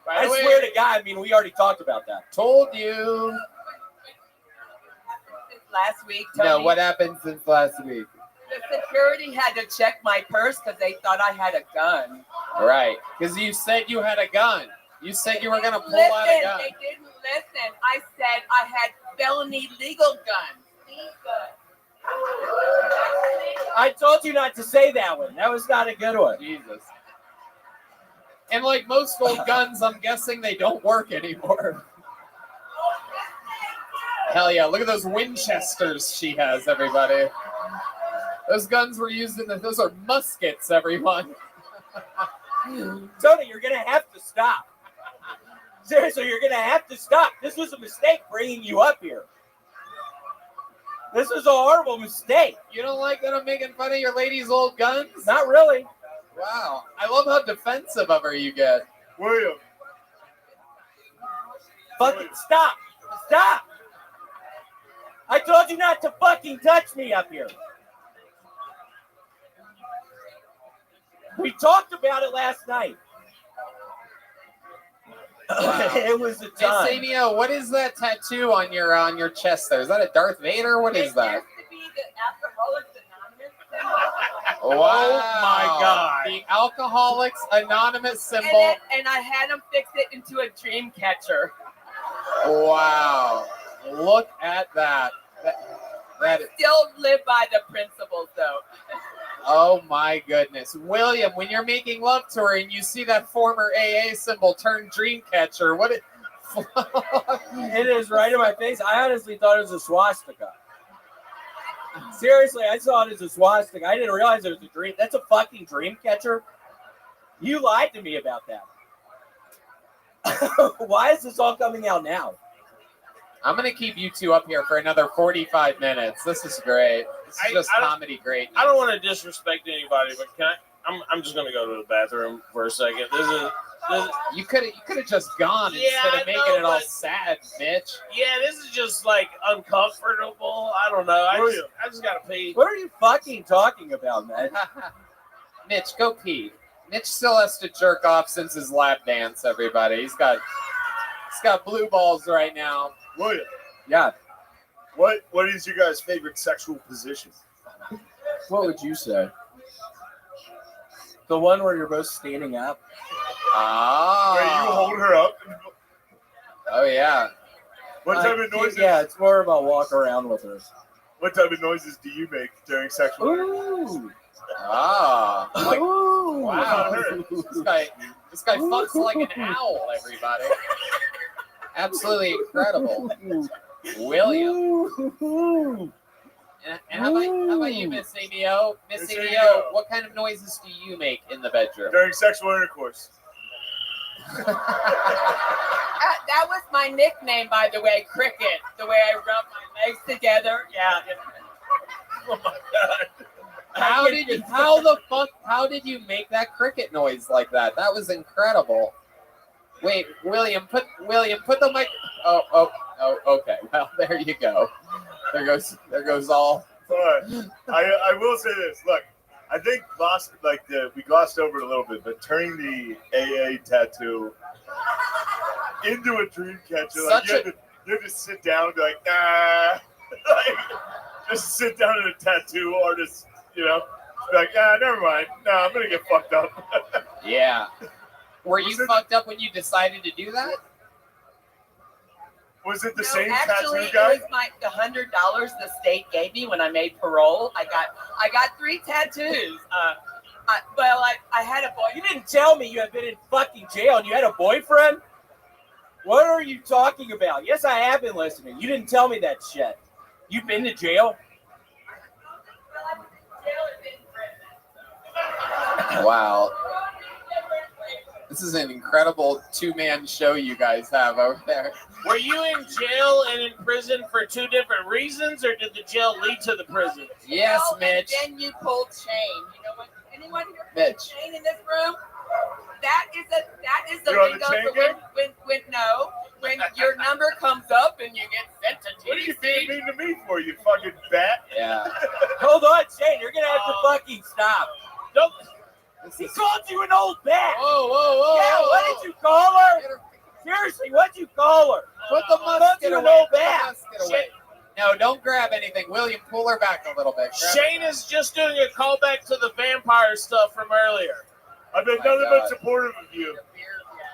By I the way- swear to God, I mean, we already talked about that. Told you. Last week, Tony, No, what happened since last week? the security had to check my purse because they thought I had a gun. Right, because you said you had a gun. You said you were going to pull Listen, out a gun. they didn't listen. I said I had felony legal guns. I told you not to say that one. That was not a good one. Jesus. And like most old guns, I'm guessing they don't work anymore. Hell yeah, look at those Winchesters she has, everybody. Those guns were used those are muskets, everyone. Tony, you're going to have to stop. Seriously, you're going to have to stop. This was a mistake bringing you up here. This was a horrible mistake. You don't like that I'm making fun of your lady's old guns? Not really. Wow. I love how defensive of her you get. William. Fucking stop. Stop. I told you not to fucking touch me up here. We talked about it last night. Wow. It was a Miss time. Amy O, what is that tattoo on your chest there? Is that a Darth Vader? What is that? It has to be the Alcoholics Anonymous symbol. Wow. Oh my God. The Alcoholics Anonymous symbol. And I had them fix it into a dream catcher. Wow. Look at that. That is, Still live by the principles, though. oh my goodness. William, when you're making love to her and you see that former AA symbol turn dream catcher, what it, It is right in my face. I honestly thought it was a swastika. Seriously, I saw it as a swastika. I didn't realize it was a dream. That's a fucking dream catcher. You lied to me about that. Why is this all coming out now? I'm going to keep you two up here for another 45 minutes. This is great. This is just comedy great. I don't want to disrespect anybody, but can I? I'm just gonna go to the bathroom for a second. You could have just gone instead of making it all sad, Mitch. Yeah, this is just like uncomfortable. I don't know. I just gotta pee. What are you fucking talking about, man? Mitch, go pee. Mitch still has to jerk off since his lap dance, everybody. He's got blue balls right now. William. Yeah. What is your guys' favorite sexual position? What would you say? The one where you're both standing up. Ah. Where you hold her up? Oh yeah. What type of noises? Yeah, it's more about walk around with her. What type of noises do you make during sexual? Ooh. Ah. Like, Ooh. wow. This guy fucks like an owl, everybody. Absolutely incredible. William. And how about you, Miss Amy O? Miss Amy O, what kind of noises do you make in the bedroom? During sexual intercourse. That was my nickname, by the way, Cricket. The way I rub my legs together. Yeah. Oh my god. How did you make that cricket noise like that? That was incredible. Wait, William, put the mic. Oh, okay. Well, there you go. There goes all. But I will say this. Look, I think we glossed over it a little bit, but turning the AA tattoo into a dream catcher, like you have to sit down and be like, nah, like, just sit down in a tattoo artist, be like, never mind. No, I'm gonna get fucked up. Yeah. Were you fucked up when you decided to do that? Was it the No, same actually, tattoo guy? it was the $100 the state gave me when I made parole. I got 3 tattoos. I had a boy. You didn't tell me you had been in fucking jail and you had a boyfriend? What are you talking about? Yes, I have been listening. You didn't tell me that shit. You've been to jail? Wow. This is an incredible 2-man show you guys have over there. Were you in jail and in prison for 2 different reasons, or did the jail lead to the prison? Yes, Mitch. And then you pulled chain. You know what? Anyone here Mitch. pulled chain in this room? That is the You're on the lingo chain for gang? when your number comes up and you get sent to TC. What are you being mean to me for, you fucking bat? Yeah. Hold on, Shane. You're going to have to fucking stop. Don't. He called you an old bat. Whoa. Yeah, what did you call her? Seriously, what'd you call her? Put the musket an away. old bat. No, don't grab anything. William, pull her back a little bit. Shane is just doing a callback to the vampire stuff from earlier. I've been nothing but supportive of you.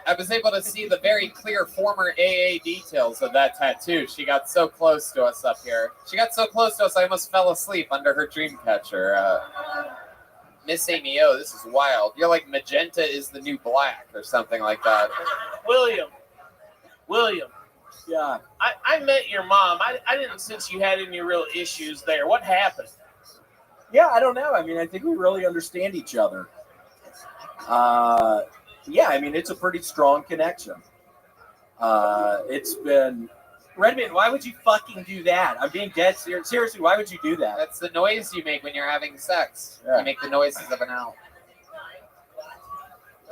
I was able to see the very clear former AA details of that tattoo. She got so close to us up here. She got so close to us, I almost fell asleep under her dream catcher. Miss Amy O, this is wild. You're like magenta is the new black or something like that. William. Yeah. I met your mom. I didn't sense you had any real issues there. What happened? Yeah, I don't know. I mean, I think we really understand each other. Yeah, I mean, it's a pretty strong connection. It's been... Redmond, why would you fucking do that? I'm being dead serious. Seriously, why would you do that? That's the noise you make when you're having sex. Yeah. You make the noises of an owl.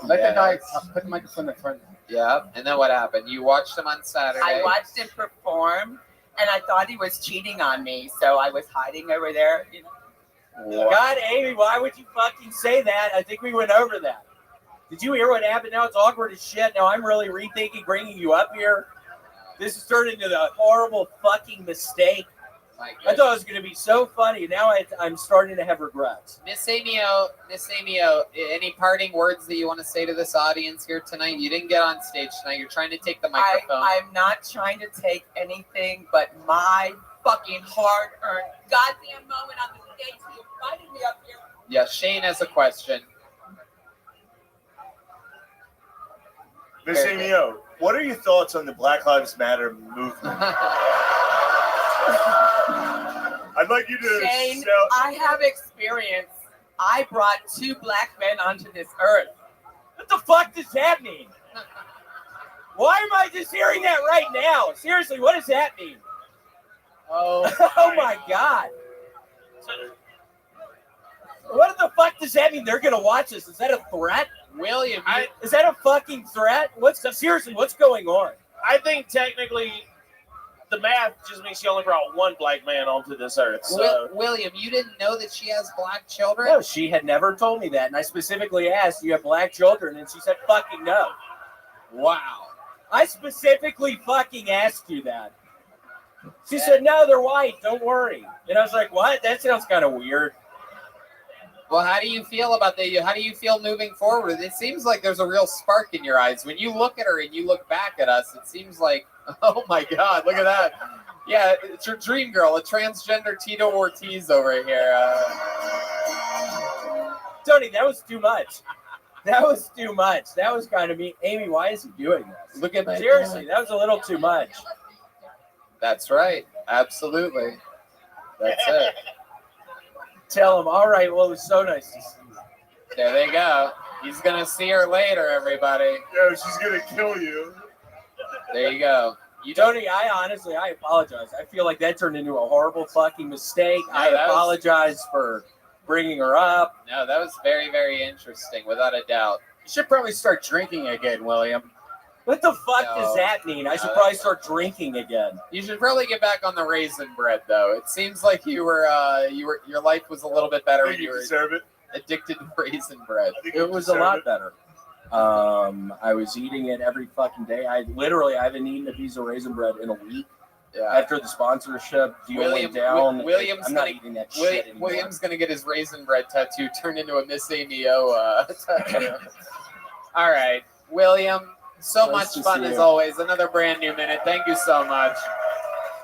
Let the guy put the microphone in front. Yeah, and then what happened? You watched him on Saturday. I watched him perform, and I thought he was cheating on me, so I was hiding over there. God, Amy, why would you fucking say that? I think we went over that. Did you hear what happened? Now it's awkward as shit. Now I'm really rethinking bringing you up here. This has turned into a horrible fucking mistake. I thought it was going to be so funny. Now I'm starting to have regrets. Miss Amy O, any parting words that you want to say to this audience here tonight? You didn't get on stage tonight. You're trying to take the microphone. I'm not trying to take anything but my fucking hard-earned goddamn moment on the stage. You invited me up here. Yeah, Shane has a question. Miss Amy O, what are your thoughts on the Black Lives Matter movement? I'd like you to Shane, I have experience. I brought 2 black men onto this earth. What the fuck does that mean? Why am I just hearing that right now? Seriously, what does that mean? Oh my God. What the fuck does that mean? They're going to watch us. Is that a threat? William, is that a fucking threat? Seriously, what's going on? I think technically the math just means she only brought 1 black man onto this earth. So. William, you didn't know that she has black children? No, she had never told me that. And I specifically asked, do you have black children? And she said, fucking no. Wow. I specifically fucking asked you that. She said, no, they're white. Don't worry. And I was like, what? That sounds kind of weird. Well, how do you feel about that? How do you feel moving forward? It seems like there's a real spark in your eyes. When you look at her and you look back at us, it seems like, oh my God, look at that. Yeah, it's your dream girl, a transgender Tito Ortiz over here. Tony, that was too much. That was too much. That was kind of me. Amy, why is he doing this? Look at my Seriously, that was a little too much. That's right. Absolutely. That's it. Tell him, all right, well, it was so nice to see you. There they go. He's gonna see her later, everybody. Yeah, she's gonna kill you. There you go. Tony, I apologize. I feel like that turned into a horrible fucking mistake. No, I that was- apologize for bringing her up. No, that was very, very interesting, without a doubt. You should probably start drinking again, William. What the fuck No. does that mean? I should No. probably start drinking again. You should probably get back on the raisin bread, though. It seems like your life was a little bit better when you were deserve it. addicted to raisin bread. It was a lot better. I was eating it every fucking day. I haven't eaten a piece of raisin bread in a week. Yeah. After the sponsorship deal went down, William's I'm not gonna- eating that shit anymore. William's gonna get his raisin bread tattoo turned into a Miss Amy O tattoo. All right, William. So Nice much to fun see as you. always. Another brand new minute. Thank you so much,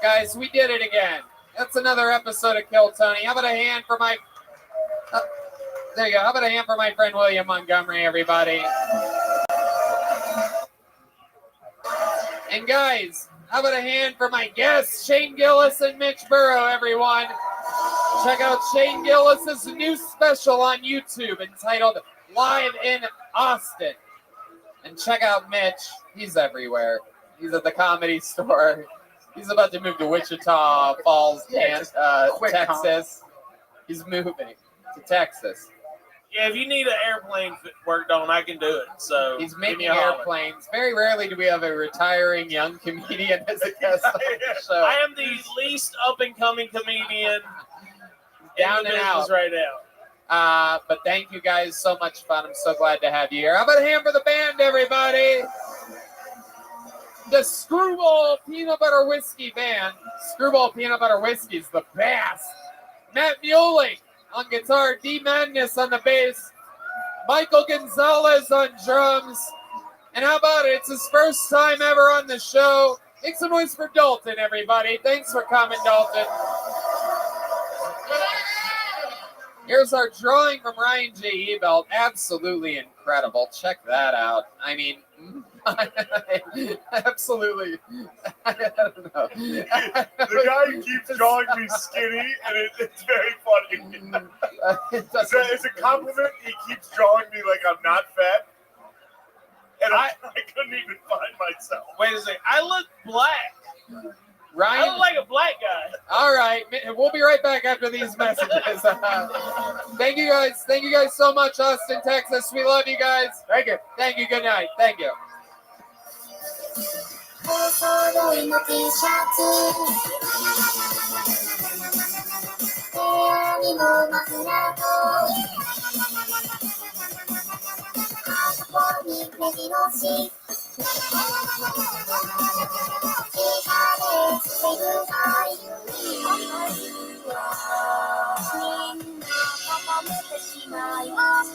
guys. We did it again. That's another episode of Kill Tony. How about a hand for my? There you go. How about a hand for my friend William Montgomery, everybody? And guys, how about a hand for my guests, Shane Gillis and Mitch Burrow, everyone? Check out Shane Gillis's new special on YouTube entitled Live in Austin. And check out Mitch. He's everywhere. He's at the Comedy Store. He's about to move to Wichita Falls, Texas. He's moving to Texas. Yeah, if you need an airplane worked on, I can do it. So He's give me making a holler. airplanes. Very rarely do we have a retiring young comedian as a guest on the show. I am the least up and coming comedian Down in the and business out. right now. But thank you guys so much fun. I'm so glad to have you here. How about a hand for the band, everybody? The Screwball Peanut Butter Whiskey Band. Screwball Peanut Butter Whiskey is the best. Matt Muehlink on guitar, D Madness on the bass, Michael Gonzalez on drums. And how about it? It's his first time ever on the show. Make some noise for Dalton, everybody. Thanks for coming, Dalton. Here's our drawing from Ryan J. Ebelt. Absolutely incredible. Check that out. I mean, absolutely. I don't know. The guy who keeps drawing me skinny, and it's very funny. It's a compliment. He keeps drawing me like I'm not fat, and I couldn't even find myself. Wait a second. I look black. Ryan, I look like a black guy. All right, we'll be right back after these messages. Thank you guys. Thank you guys so much, Austin, Texas. We love you guys. Thank you. Thank you. Good night. Thank you. お揃いの T シャツ手編みのマフラーとあそこに目白し地下鉄でうざいみんな固めてしまいます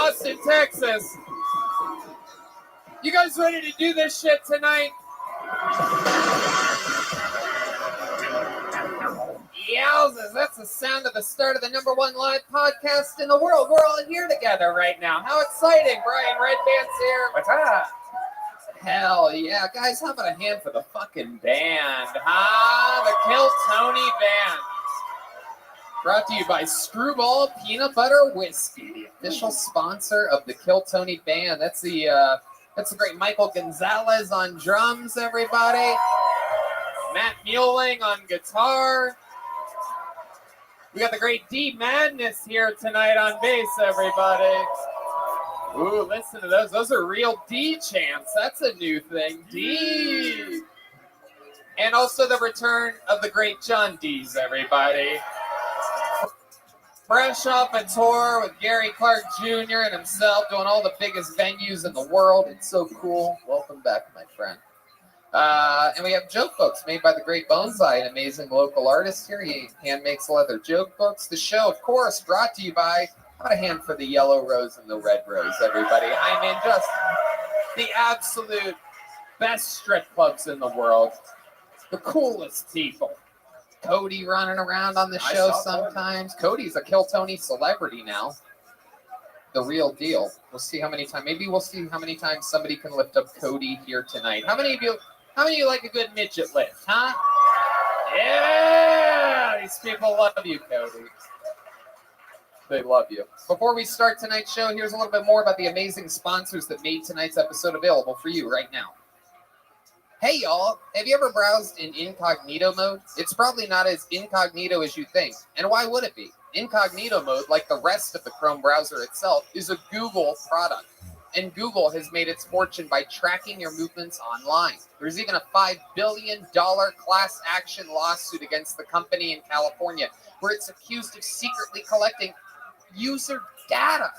Austin, Texas. You guys ready to do this shit tonight? Yowzers, that's the sound of the start of the #1 live podcast in the world. We're all here together right now. How exciting. Brian Redband's here. What's up? Hell yeah. Guys, how about a hand for the fucking band, huh? The Kill Tony Band. Brought to you by Screwball Peanut Butter Whiskey, the official sponsor of the Kill Tony Band. That's the great Michael Gonzalez on drums, everybody. Matt Mueling on guitar. We got the great D Madness here tonight on bass, everybody. Ooh, listen to those. Those are real D chants. That's a new thing. D. And also the return of the great John Dees, everybody. Fresh off a tour with Gary Clark Jr. and himself, doing all the biggest venues in the world. It's so cool. Welcome back, my friend. And we have joke books made by the great Bonsai, an amazing local artist here. He hand makes leather joke books. The show, of course, brought to you by, how about a hand for the yellow rose and the red rose, everybody. I mean, just the absolute best strip clubs in the world. The coolest people. Cody running around on the show sometimes. Cody's a Kill Tony celebrity now. The real deal. We'll see how many times. Maybe we'll see how many times somebody can lift up Cody here tonight. How many of you like a good midget lift, huh? Yeah! These people love you, Cody. They love you. Before we start tonight's show, here's a little bit more about the amazing sponsors that made tonight's episode available for you right now. Hey, y'all. Have you ever browsed in incognito mode? It's probably not as incognito as you think. And why would it be? Incognito mode, like the rest of the Chrome browser itself, is a Google product. And Google has made its fortune by tracking your movements online. There's even a $5 billion class action lawsuit against the company in California, where it's accused of secretly collecting user data.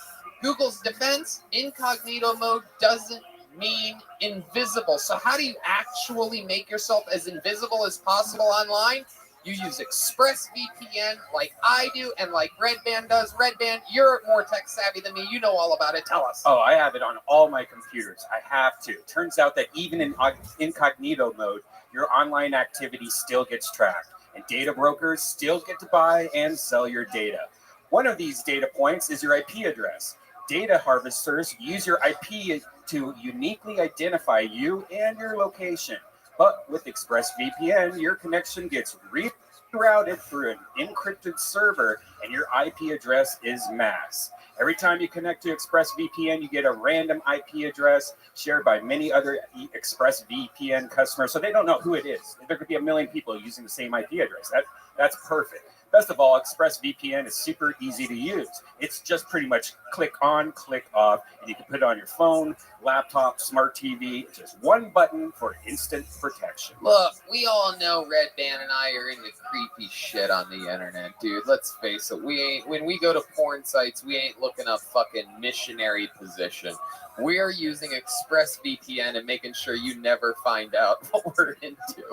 Google's defense, incognito mode doesn't mean invisible. So how do you actually make yourself as invisible as possible online? You use ExpressVPN like I do and like Redband does. Redband, you're more tech savvy than me. You know all about it. Tell us. Oh, I have it on all my computers. I have to. Turns out that even in incognito mode, your online activity still gets tracked. And data brokers still get to buy and sell your data. One of these data points is your IP address. Data harvesters use your IP to uniquely identify you and your location. But with ExpressVPN, your connection gets rerouted through an encrypted server and your IP address is masked. Every time you connect to ExpressVPN, you get a random IP address shared by many other ExpressVPN customers, so they don't know who it is. There could be a million people using the same IP address. That's perfect. Best of all, ExpressVPN is super easy to use. It's just pretty much click on, click off, and you can put it on your phone, laptop, smart TV. It's just one button for instant protection. Look, we all know Redband and I are into creepy shit on the internet, dude. Let's face it. When we go to porn sites, we ain't looking up fucking missionary position. We're using ExpressVPN and making sure you never find out what we're into.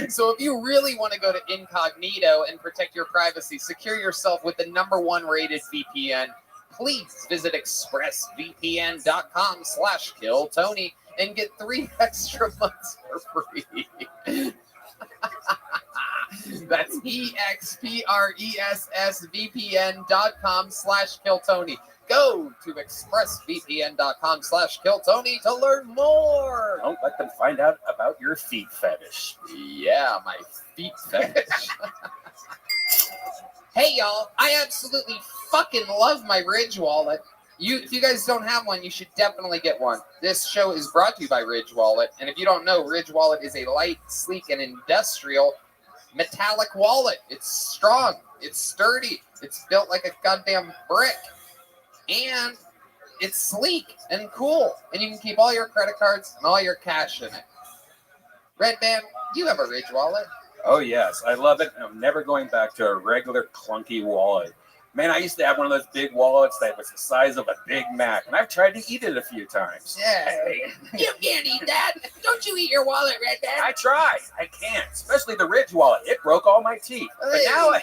So if you really want to go to incognito and protect your privacy, secure yourself with the #1 rated VPN, please visit expressvpn.com/killtony and get 3 extra months for free. That's expressvpn.com/killtony. Go to expressvpn.com/killtony to learn more. Don't let them find out about your feet fetish. Yeah, my feet fetish. Hey, y'all, I absolutely fucking love my Ridge wallet. If you guys don't have one, you should definitely get one. This show is brought to you by Ridge Wallet. And if you don't know, Ridge Wallet is a light, sleek, and industrial metallic wallet. It's strong. It's sturdy. It's built like a goddamn brick. And it's sleek and cool. And you can keep all your credit cards and all your cash in it. Redband, you have a Ridge wallet. Oh, yes. I love it. I'm never going back to a regular clunky wallet. Man, I used to have one of those big wallets that was the size of a Big Mac, and I've tried to eat it a few times. Yeah. You can't eat that. Don't you eat your wallet, Redband? I tried. I can't, especially the Ridge wallet. It broke all my teeth. But now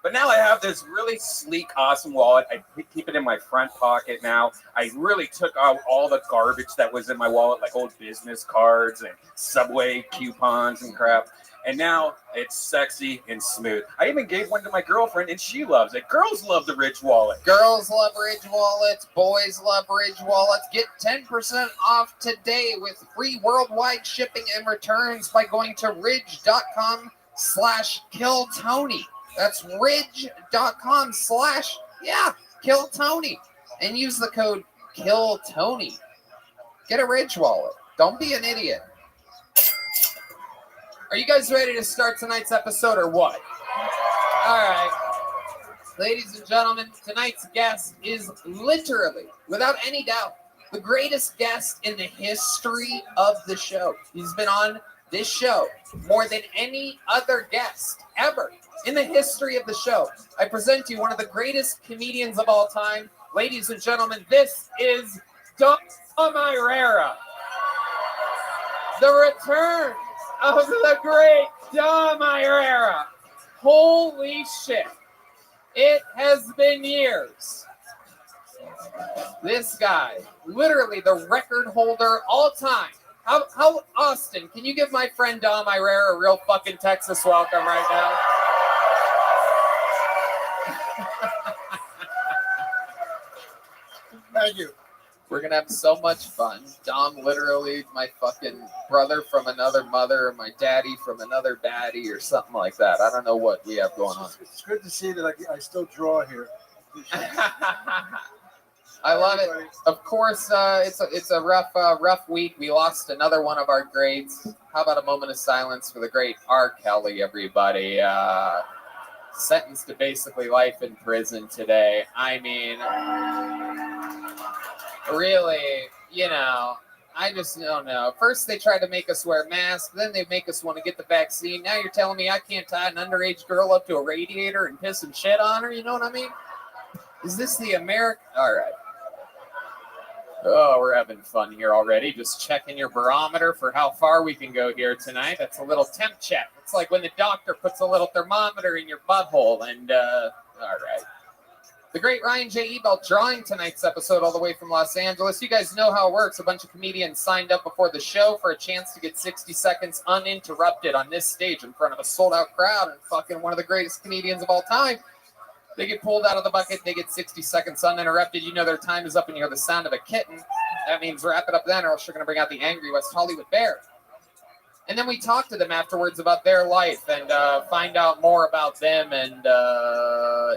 But now I have this really sleek, awesome wallet. I keep it in my front pocket now. I really took out all the garbage that was in my wallet, like old business cards and Subway coupons and crap. And now it's sexy and smooth. I even gave one to my girlfriend, and she loves it. Girls love the Ridge wallet. Girls love Ridge wallets. Boys love Ridge wallets. Get 10% off today with free worldwide shipping and returns by going to ridge.com/killtony. That's ridge.com/killtony. And use the code KILLTONY. Get a Ridge wallet. Don't be an idiot. Are you guys ready to start tonight's episode or what? All right. Ladies and gentlemen, tonight's guest is literally, without any doubt, the greatest guest in the history of the show. He's been on this show more than any other guest ever in the history of the show. I present to you one of the greatest comedians of all time. Ladies and gentlemen, this is Dom Irera. The return of the great Dom Irera. Holy shit. It has been years. This guy, literally the record holder all time. How Austin, can you give my friend Dom Irera a real fucking Texas welcome right now? Thank you. We're going to have so much fun. Dom, literally my fucking brother from another mother, or my daddy from another daddy, or something like that. I don't know what we have going on. It's good to see that I still draw here. I love it. Of course, it's a rough week. We lost another one of our greats. How about a moment of silence for the great R. Kelly, everybody? Sentenced to basically life in prison today. I mean, really, I just don't know. First, they tried to make us wear masks. Then they make us want to get the vaccine. Now you're telling me I can't tie an underage girl up to a radiator and piss and shit on her? You know what I mean? Is this the American? All right. Oh, we're having fun here already. Just checking your barometer for how far we can go here tonight. That's a little temp check. It's like when the doctor puts a little thermometer in your butthole. And, all right. The great Ryan J. Ebelt drawing tonight's episode all the way from Los Angeles. You guys know how it works. A bunch of comedians signed up before the show for a chance to get 60 seconds uninterrupted on this stage in front of a sold-out crowd and fucking one of the greatest comedians of all time. They get pulled out of the bucket. They get 60 seconds uninterrupted. You know their time is up and you hear the sound of a kitten. That means wrap it up then, or else you're going to bring out the angry West Hollywood Bear. And then we talk to them afterwards about their life and find out more about them and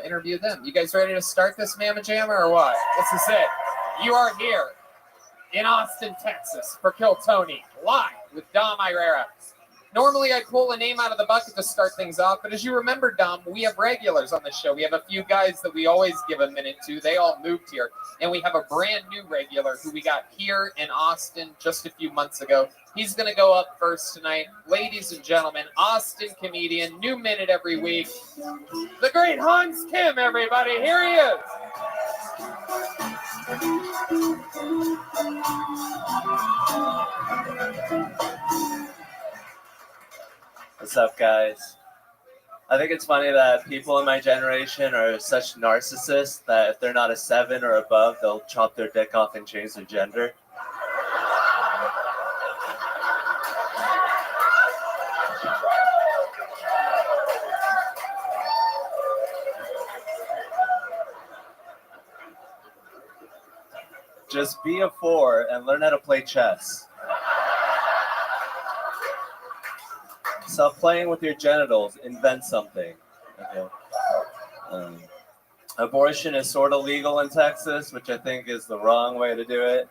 interview them. You guys ready to start this Mamma Jamma or what? This is it. You are here in Austin, Texas for Kill Tony, live with Dom Irera. Normally, I pull a name out of the bucket to start things off, but as you remember, Dom, we have regulars on the show. We have a few guys that we always give a minute to. They all moved here. And we have a brand new regular who we got here in Austin just a few months ago. He's going to go up first tonight. Ladies and gentlemen, Austin comedian, new minute every week. The great Hans Kim, everybody. Here he is. What's up, guys? I think it's funny that people in my generation are such narcissists that if they're not a 7 or above, they'll chop their dick off and change their gender. Just be a 4 and learn how to play chess. Stop playing with your genitals. Invent something. Okay. Abortion is sort of legal in Texas, which I think is the wrong way to do it.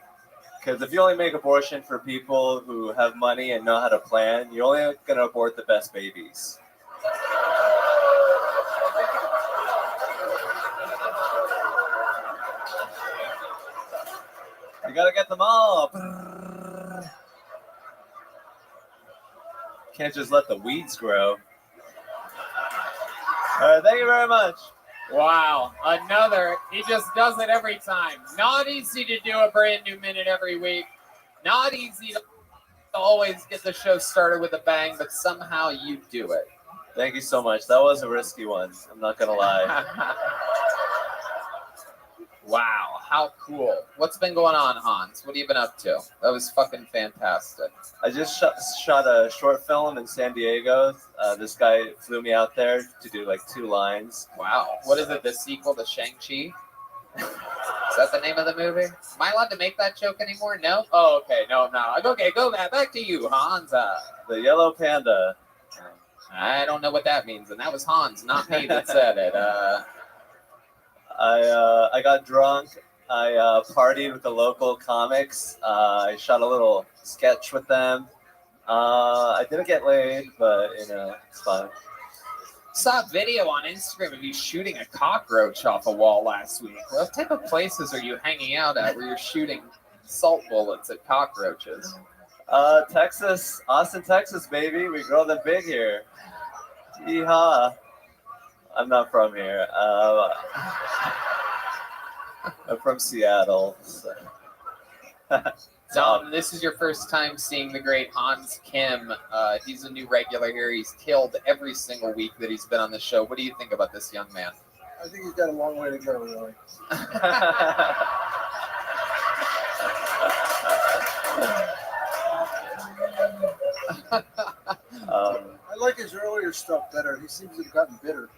Because if you only make abortion for people who have money and know how to plan, you're only going to abort the best babies. You got to get them all. Can't just let the weeds grow. All right, thank you very much. Wow, another. He just does it every time. Not easy to do a brand new minute every week. Not easy to always get the show started with a bang, but somehow you do it. Thank you so much. That was a risky one. I'm not gonna lie. Wow, how cool. What's been going on, Hans? What have you been up to? That was fucking fantastic. I just shot a short film in San Diego. This guy flew me out there to do like 2 lines. Wow. What is it, the sequel to Shang-Chi? Is that the name of the movie? Am I allowed to make that joke anymore? No? Oh, okay. No, I'm not. Okay, go back to you, Hans. The Yellow Panda. I don't know what that means, and that was Hans, not me, that said it. I got drunk. I partied with the local comics. I shot a little sketch with them. I didn't get laid, but it's fine. Saw a video on Instagram of you shooting a cockroach off a wall last week. What type of places are you hanging out at where you're shooting salt bullets at cockroaches? Texas, Austin, Texas, baby. We grow them big here. Yeehaw. I'm not from here. I'm from Seattle. So. Dom, this is your first time seeing the great Hans Kim. He's a new regular here. He's killed every single week that he's been on the show. What do you think about this young man? I think he's got a long way to go, really. I like his earlier stuff better. He seems to have gotten bitter.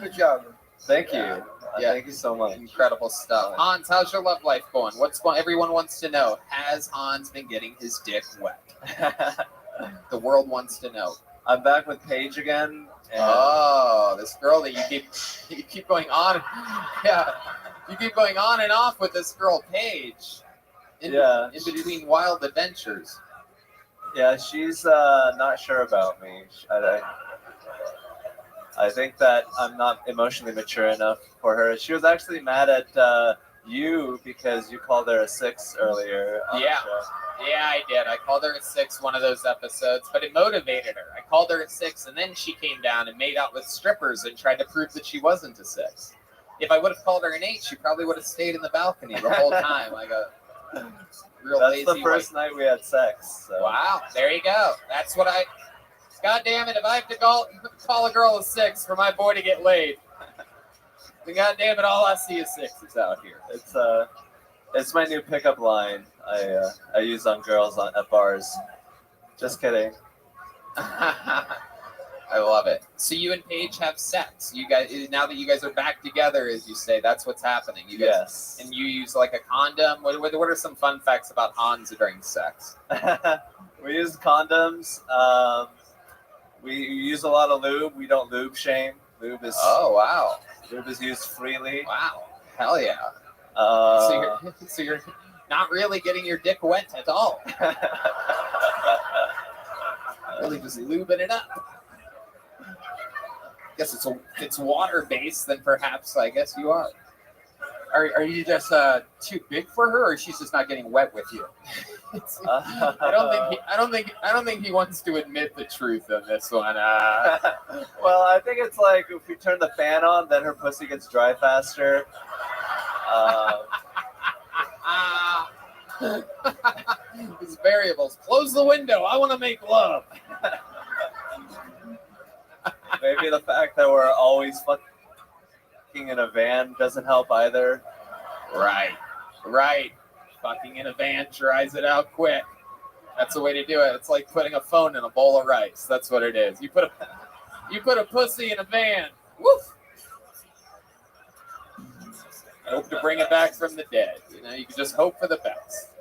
Good job, man. Thank you. Yeah. Thank you so much. Incredible stuff. Hans, how's your love life going? Everyone wants to know. Has Hans been getting his dick wet? The world wants to know. I'm back with Paige again. Oh, this girl that you keep going on. Yeah, you keep going on and off with this girl Paige. In between wild adventures. Yeah, she's not sure about me. I think that I'm not emotionally mature enough for her. She was actually mad at you because you called her a 6 earlier. Yeah, I did. I called her a 6 one of those episodes, but it motivated her. I called her a 6, and then she came down and made out with strippers and tried to prove that she wasn't a 6. If I would have called her an 8, she probably would have stayed in the balcony the whole time. Like a real That's lazy the first night we had sex. So. Wow, there you go. That's what God damn it, if I have to call a girl a 6 for my boy to get laid, then God damn it, all I see is 6s out here. It's my new pickup line. I use on girls at bars. Just kidding. I love it. So you and Paige have sex. You guys, now that you guys are back together, as you say, that's what's happening. You guys, yes. And you use like a condom. What are some fun facts about Hans during sex? We use condoms. We use a lot of lube. We don't lube shame. Lube is Lube is used freely. Wow. Hell yeah. So you're not really getting your dick wet at all. Really just lubing it up. Guess it's water based, then perhaps I guess you are. Are you just too big for her, or she's just not getting wet with you? I don't think he wants to admit the truth on this one. Well, I think it's like if we turn the fan on, then her pussy gets dry faster. These variables. Close the window. I want to make love. Maybe the fact that we're always fucking in a van doesn't help either. Right. Fucking in a van dries it out quick. That's the way to do it. It's like putting a phone in a bowl of rice. That's what it is. You put a pussy in a van. Woof. Hope to bring it back from the dead. You can just hope for the best.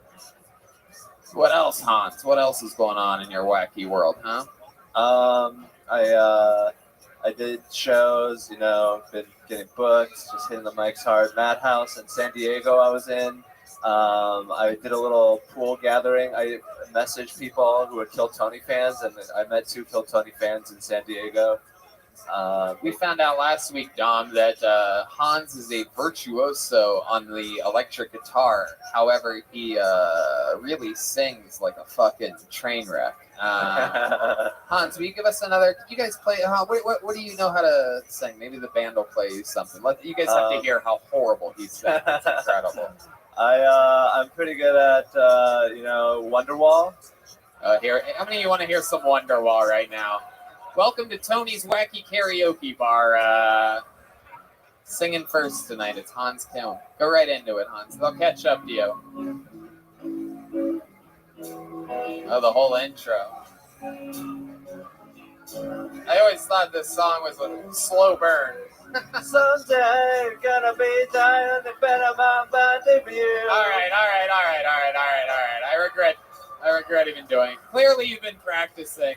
What else, Hans? What else is going on in your wacky world, huh? I did shows, been getting booked, just hitting the mics hard. Madhouse in San Diego I was in. I did a little pool gathering. I messaged people who are Kill Tony fans, and I met 2 Kill Tony fans in San Diego. We found out last week, Dom, that Hans is a virtuoso on the electric guitar. However, he really sings like a fucking train wreck. Hans, will you give us another? Did you guys play? What do you know how to sing? Maybe the band will play you something. You guys have to hear how horrible he sings. It's incredible. I'm pretty good at Wonderwall. How many of you want to hear some Wonderwall right now? Welcome to Tony's Wacky Karaoke Bar. Singing first tonight. It's Hans Kim. Go right into it, Hans. They'll catch up to you. Oh, the whole intro. I always thought this song was a slow burn. Someday gonna be dying the better my body view. All right. I regret even doing it. Clearly, you've been practicing.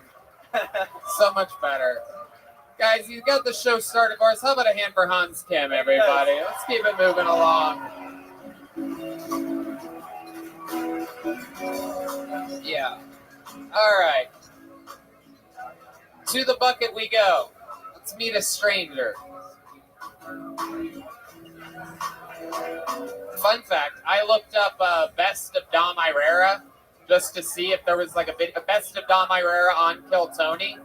So much better. Guys, you got the show started for us. How about a hand for Hans Kim, everybody? Let's keep it moving along. Yeah. All right. To the bucket we go. Let's meet a stranger. Fun fact, I looked up Best of Dom Irrera just to see if there was like a Best of Dom Irrera on Kill Tony.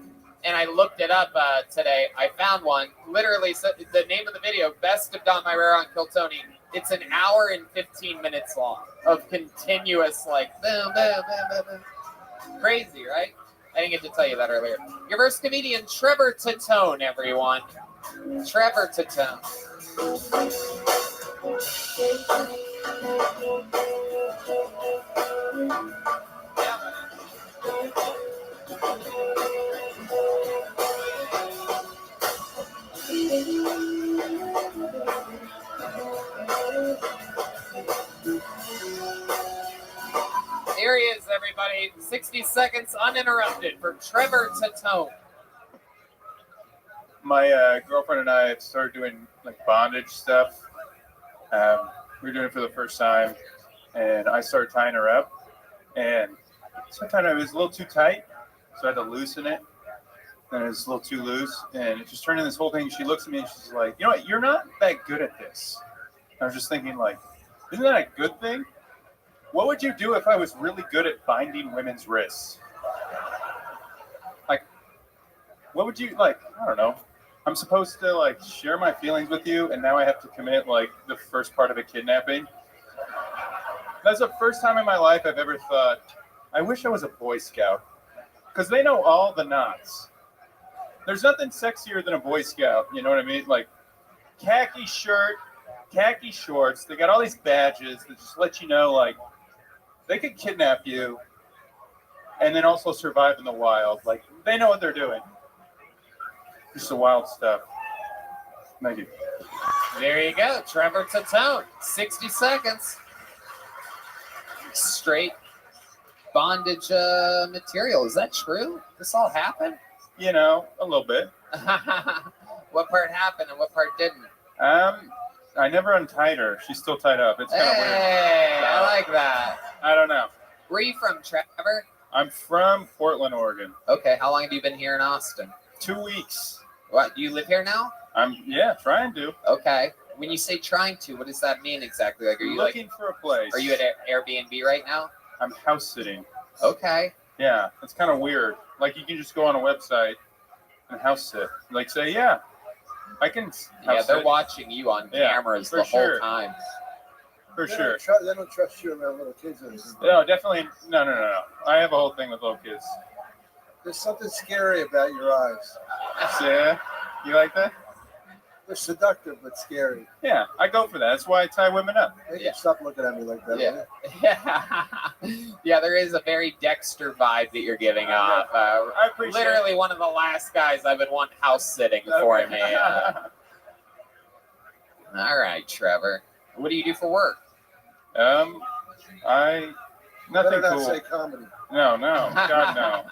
And I looked it up today. I found one. Literally, so the name of the video, Best of Dom Irrera on Kill Tony. It's an hour and 15 minutes long of continuous, like, boom, boom, boom, boom, boom. Crazy, right? I didn't get to tell you that earlier. Your first comedian, Trevor Tatone, everyone. Trevor Tatone. Here he is, everybody. 60 seconds uninterrupted for Trevor Tatone. My girlfriend and I have started doing like bondage stuff. We were doing it for the first time, and I started tying her up, and sometimes it was a little too tight, so I had to loosen it. And it was a little too loose, and it just turned into this whole thing. She looks at me and she's like, "You know what? You're not that good at this." I was just thinking, like, isn't that a good thing? What would you do if I was really good at binding women's wrists? Like, what would you, like, I don't know. I'm supposed to, like, share my feelings with you, and now I have to commit, like, the first part of a kidnapping? That's the first time in my life I've ever thought, I wish I was a Boy Scout. Because they know all the knots. There's nothing sexier than a Boy Scout, you know what I mean? Like, khaki shirt, khaki shorts, they got all these badges that just let you know, like, they could kidnap you and then also survive in the wild. Like, they know what they're doing. Just the wild stuff. Thank you. There you go, Trevor Tatone. 60 seconds. Straight bondage material. Is that true? This all happened? You know, a little bit. What part happened and what part didn't? I never untied her. She's still tied up. It's kind of weird. Hey, I like that. I don't know. Where are you from, Trevor? I'm from Portland, Oregon. Okay, how long have you been here in Austin? 2 weeks. What, do you live here now? Yeah, trying to. Okay. When you say trying to, what does that mean exactly? Like, are you looking for a place? Are you at Airbnb right now? I'm house sitting. Okay. Yeah, it's kind of weird. Like, you can just go on a website and house sit. Like, say, yeah, I can. Yeah, they're watching you on cameras the whole time. For sure. They don't trust you around little kids. No, definitely. No. I have a whole thing with little kids. There's something scary about your eyes. Yeah, you like that? They're seductive but scary. Yeah, I go for that. That's why I tie women up. They can stop looking at me like that. Yeah, there is a very Dexter vibe that you're giving off. I appreciate literally one of the last guys I would want house sitting for me. All right, Trevor. What do you do for work? Nothing Better not cool. say comedy. No, God no.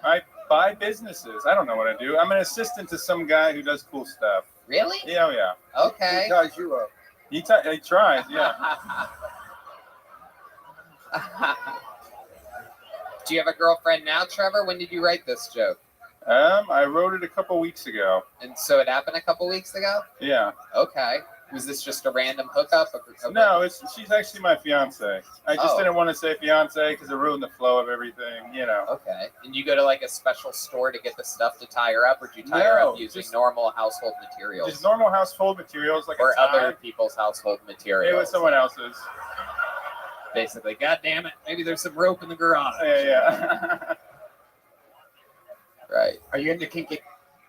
I buy businesses. I don't know what I do. I'm an assistant to some guy who does cool stuff. Really? Yeah, yeah. Okay. He ties you up. He tries, yeah. Do you have a girlfriend now, Trevor? When did you write this joke? I wrote it a couple weeks ago. And so it happened a couple weeks ago? Yeah. Okay. Was this just a random hookup? No, she's actually my fiance. I just Oh. didn't want to say fiance because it ruined the flow of everything, you know. Okay. And you go to like a special store to get the stuff to tie her up, or do you tie her No, up using normal household materials? Just normal household materials like or a tie. other people's household materials. It was someone else's. Basically, God damn it, maybe there's some rope in the garage. Yeah. Right. Are you into kinky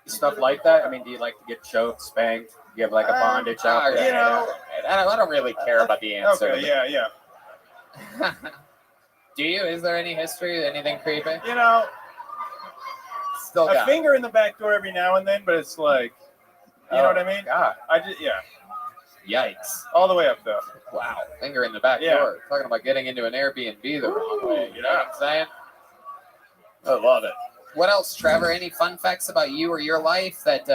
stuff like that? I mean, do you like to get choked, spanked? Do you have like a bondage out there? You know, I don't really care about the answer. Okay, yeah. Do you? Is there any history? Anything creepy? You know, Still a got finger in the back door every now and then, but it's like, you know what I mean? God. Yikes. All the way up though. Wow. Finger in the back Yeah. door. Talking about getting into an Airbnb the wrong way. You know what I'm saying? I love it. What else, Trevor? Any fun facts about you or your life that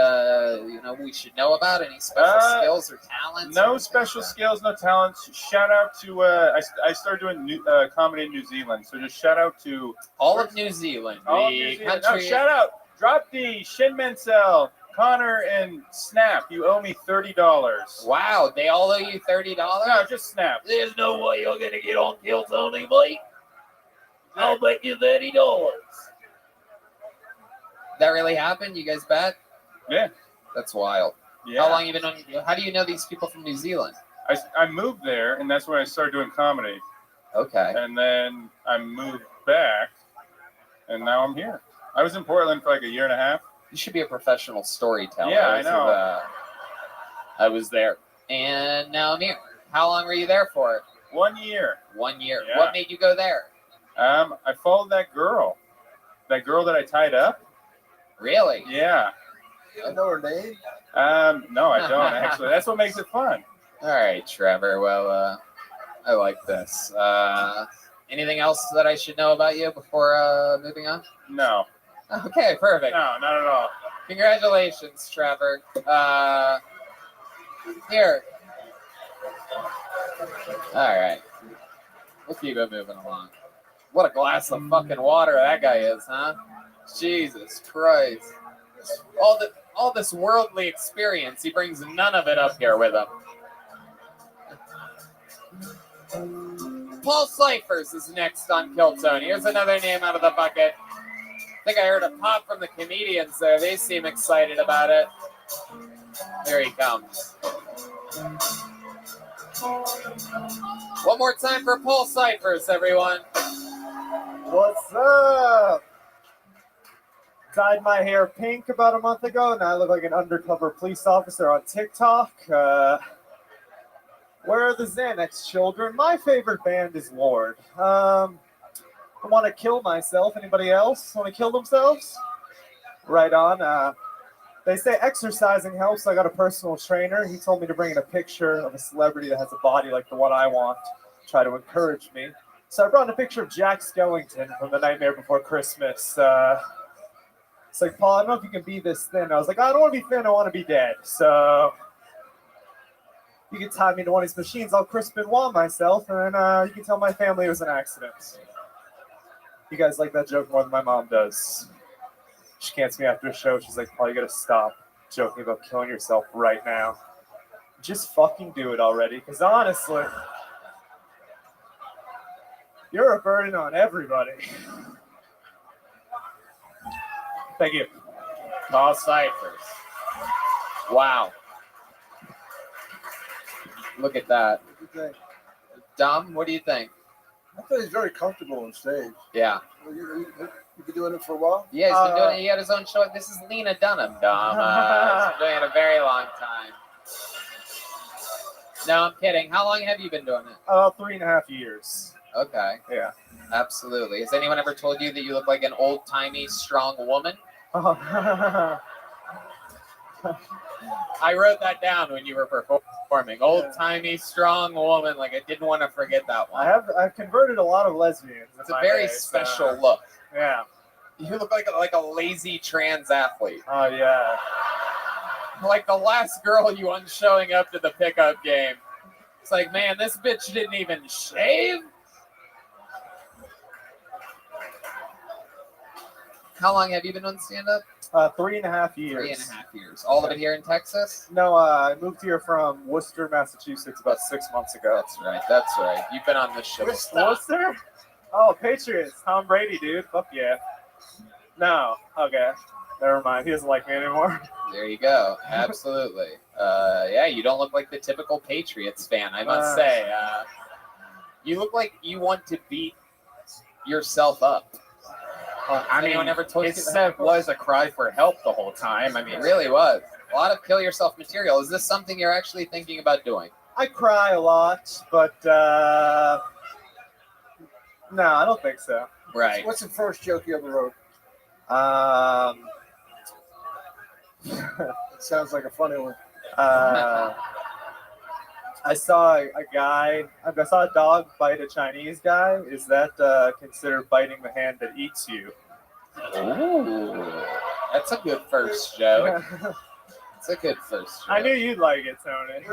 we should know about? Any special skills or talents? No special skills, no talents. Shout out to I started doing comedy in New Zealand, so just shout out to all of New Zealand. All of the New Zealand. country. No, shout out. Drop D, Shin Mansell, Connor, and Snap. You owe me $30. Wow, they all owe you $30? No, just Snap. There's no way you're gonna get on Kill Tony, mate. I'll bet you $30. That really happened? You guys bet? Yeah. That's wild. Yeah. How long you been on? How do you know these people from New Zealand? I moved there, and that's when I started doing comedy. Okay. And then I moved back, and now I'm here. I was in Portland for like a year and a half. You should be a professional storyteller. Yeah, I know. I was there, and now I'm here. How long were you there for? 1 year. 1 year. Yeah. What made you go there? I followed that girl that I tied up. Really? Yeah. You know her name? No, I don't actually. That's what makes it fun. All right, Trevor. Well, I like this. Anything else that I should know about you before moving on? No. Okay, perfect. No, not at all. Congratulations, Trevor. Here. All right. We'll keep it moving along. What a glass of fucking water that guy is, huh? Jesus Christ. All this worldly experience, he brings none of it up here with him. Paul Cyphers is next on Kill Tony. Here's another name out of the bucket. I think I heard a pop from the comedians there. They seem excited about it. Here he comes. One more time for Paul Cyphers, everyone. What's up? Dyed my hair pink about a month ago. Now I look like an undercover police officer on TikTok. Where are the Xanax children? My favorite band is Lord. I want to kill myself. Anybody else want to kill themselves? Right on. They say exercising helps. I got a personal trainer. He told me to bring in a picture of a celebrity that has a body like the one I want. Try to encourage me. So I brought in a picture of Jack Skellington from The Nightmare Before Christmas. It's like, Paul, I don't know if you can be this thin. I was like, I don't want to be thin. I want to be dead. So you can tie me to one of these machines. I'll crisp and wall myself, and you can tell my family it was an accident. You guys like that joke more than my mom does. She cants me after a show. She's like, Paul, you got to stop joking about killing yourself right now. Just fucking do it already. Because honestly, you're a burden on everybody. Thank you. Paul Cyphers. Wow. Look at that. What do you think? Dom, what do you think? I thought he's very comfortable on stage. Yeah. You've been doing it for a while? Yeah, he's been doing it. He had his own show. This is Lena Dunham, Dom. He's been doing it a very long time. No, I'm kidding. How long have you been doing it? 3.5 years. Okay. Yeah. Absolutely. Has anyone ever told you that you look like an old-timey, strong woman? I I wrote that down when you were performing. Old-timey, strong woman. Like, I didn't want to forget that one. I've converted a lot of lesbians. It's a very special look. Yeah. You look like a lazy trans athlete. Oh, yeah. Like the last girl you want showing up to the pickup game. It's like, man, this bitch didn't even shave? How long have you been doing stand-up? 3.5 years. 3.5 years. All of it here in Texas? No, I moved here from Worcester, Massachusetts about 6 months ago. That's right. That's right. You've been on this show. Worcester? Oh, Patriots. Tom Brady, dude. Fuck yeah. No. Okay. Never mind. He doesn't like me anymore. There you go. Absolutely. Yeah, you don't look like the typical Patriots fan, I must say. You look like you want to beat yourself up. I mean, anyone ever told you it that? was a cry for help the whole time. I mean, it really was. A lot of kill yourself material. Is this something you're actually thinking about doing? I cry a lot, but no, I don't think so. Right. What's the first joke you ever wrote? It sounds like a funny one. I saw a dog bite a Chinese guy. Is that considered biting the hand that eats you? Ooh, that's a good first joke. It's a good first joke. I knew you'd like it, Tony.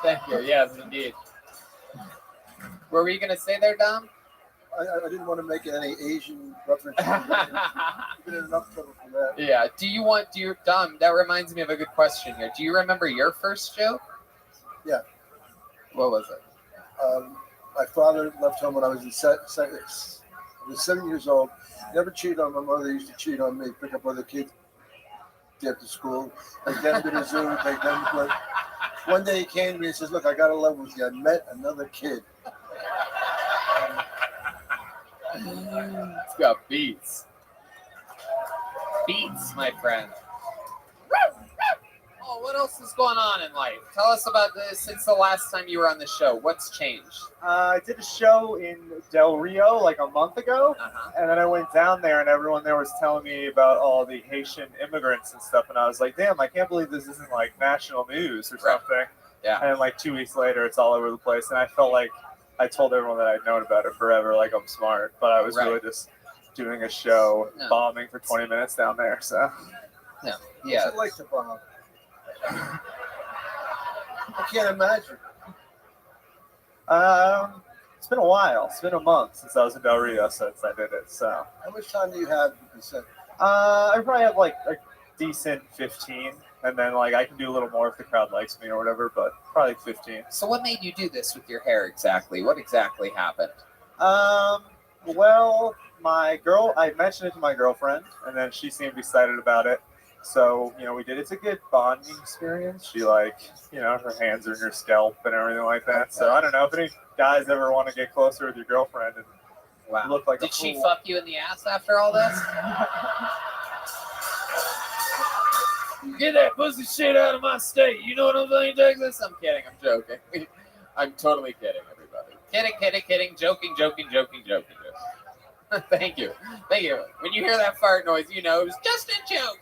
Thank you. Yes, indeed. What were you going to say there, Dom? I didn't want to make any Asian reference. You've been in enough trouble for that. Yeah. Dom, that reminds me of a good question here. Do you remember your first joke? Yeah. What was it? My father left home when I was 7 years old. Never cheated on my mother. Used to cheat on me, pick up other kids after school, take them to the zoo, take them to play. One day he came to me and says, "Look, I got to love with you. I met another kid." It's got beats. Beats, my friend. Oh, what else is going on in life? Tell us about this since the last time you were on the show. What's changed? I did a show in Del Rio like a month ago, and then I went down there, and everyone there was telling me about all the Haitian immigrants and stuff, and I was like, damn, I can't believe this isn't like national news or something. Yeah. And like 2 weeks later, it's all over the place, and I felt like I told everyone that I'd known about it forever, like I'm smart, but I was really just doing a show, bombing for 20 minutes down there, so. Yeah. What's it like to bomb? I can't imagine. It's been a while. It's been a month since I was in Del Rio since I did it. So how much time do you have to set? I probably have like a decent 15, and then like I can do a little more if the crowd likes me or whatever, but probably 15. So what made you do this with your hair exactly? What exactly happened? Well, I mentioned it to my girlfriend, and then she seemed excited about it. So, we did. It's a good bonding experience. She her hands are in your scalp and everything like that. Okay. So I don't know if any guys ever want to get closer with your girlfriend and look like Did she fuck you in the ass after all this? Get that pussy shit out of my state. You know what I'm saying, Texas? I'm kidding. I'm joking. I'm totally kidding, everybody. Kidding. Joking. Thank you. When you hear that fart noise, it was just a joke.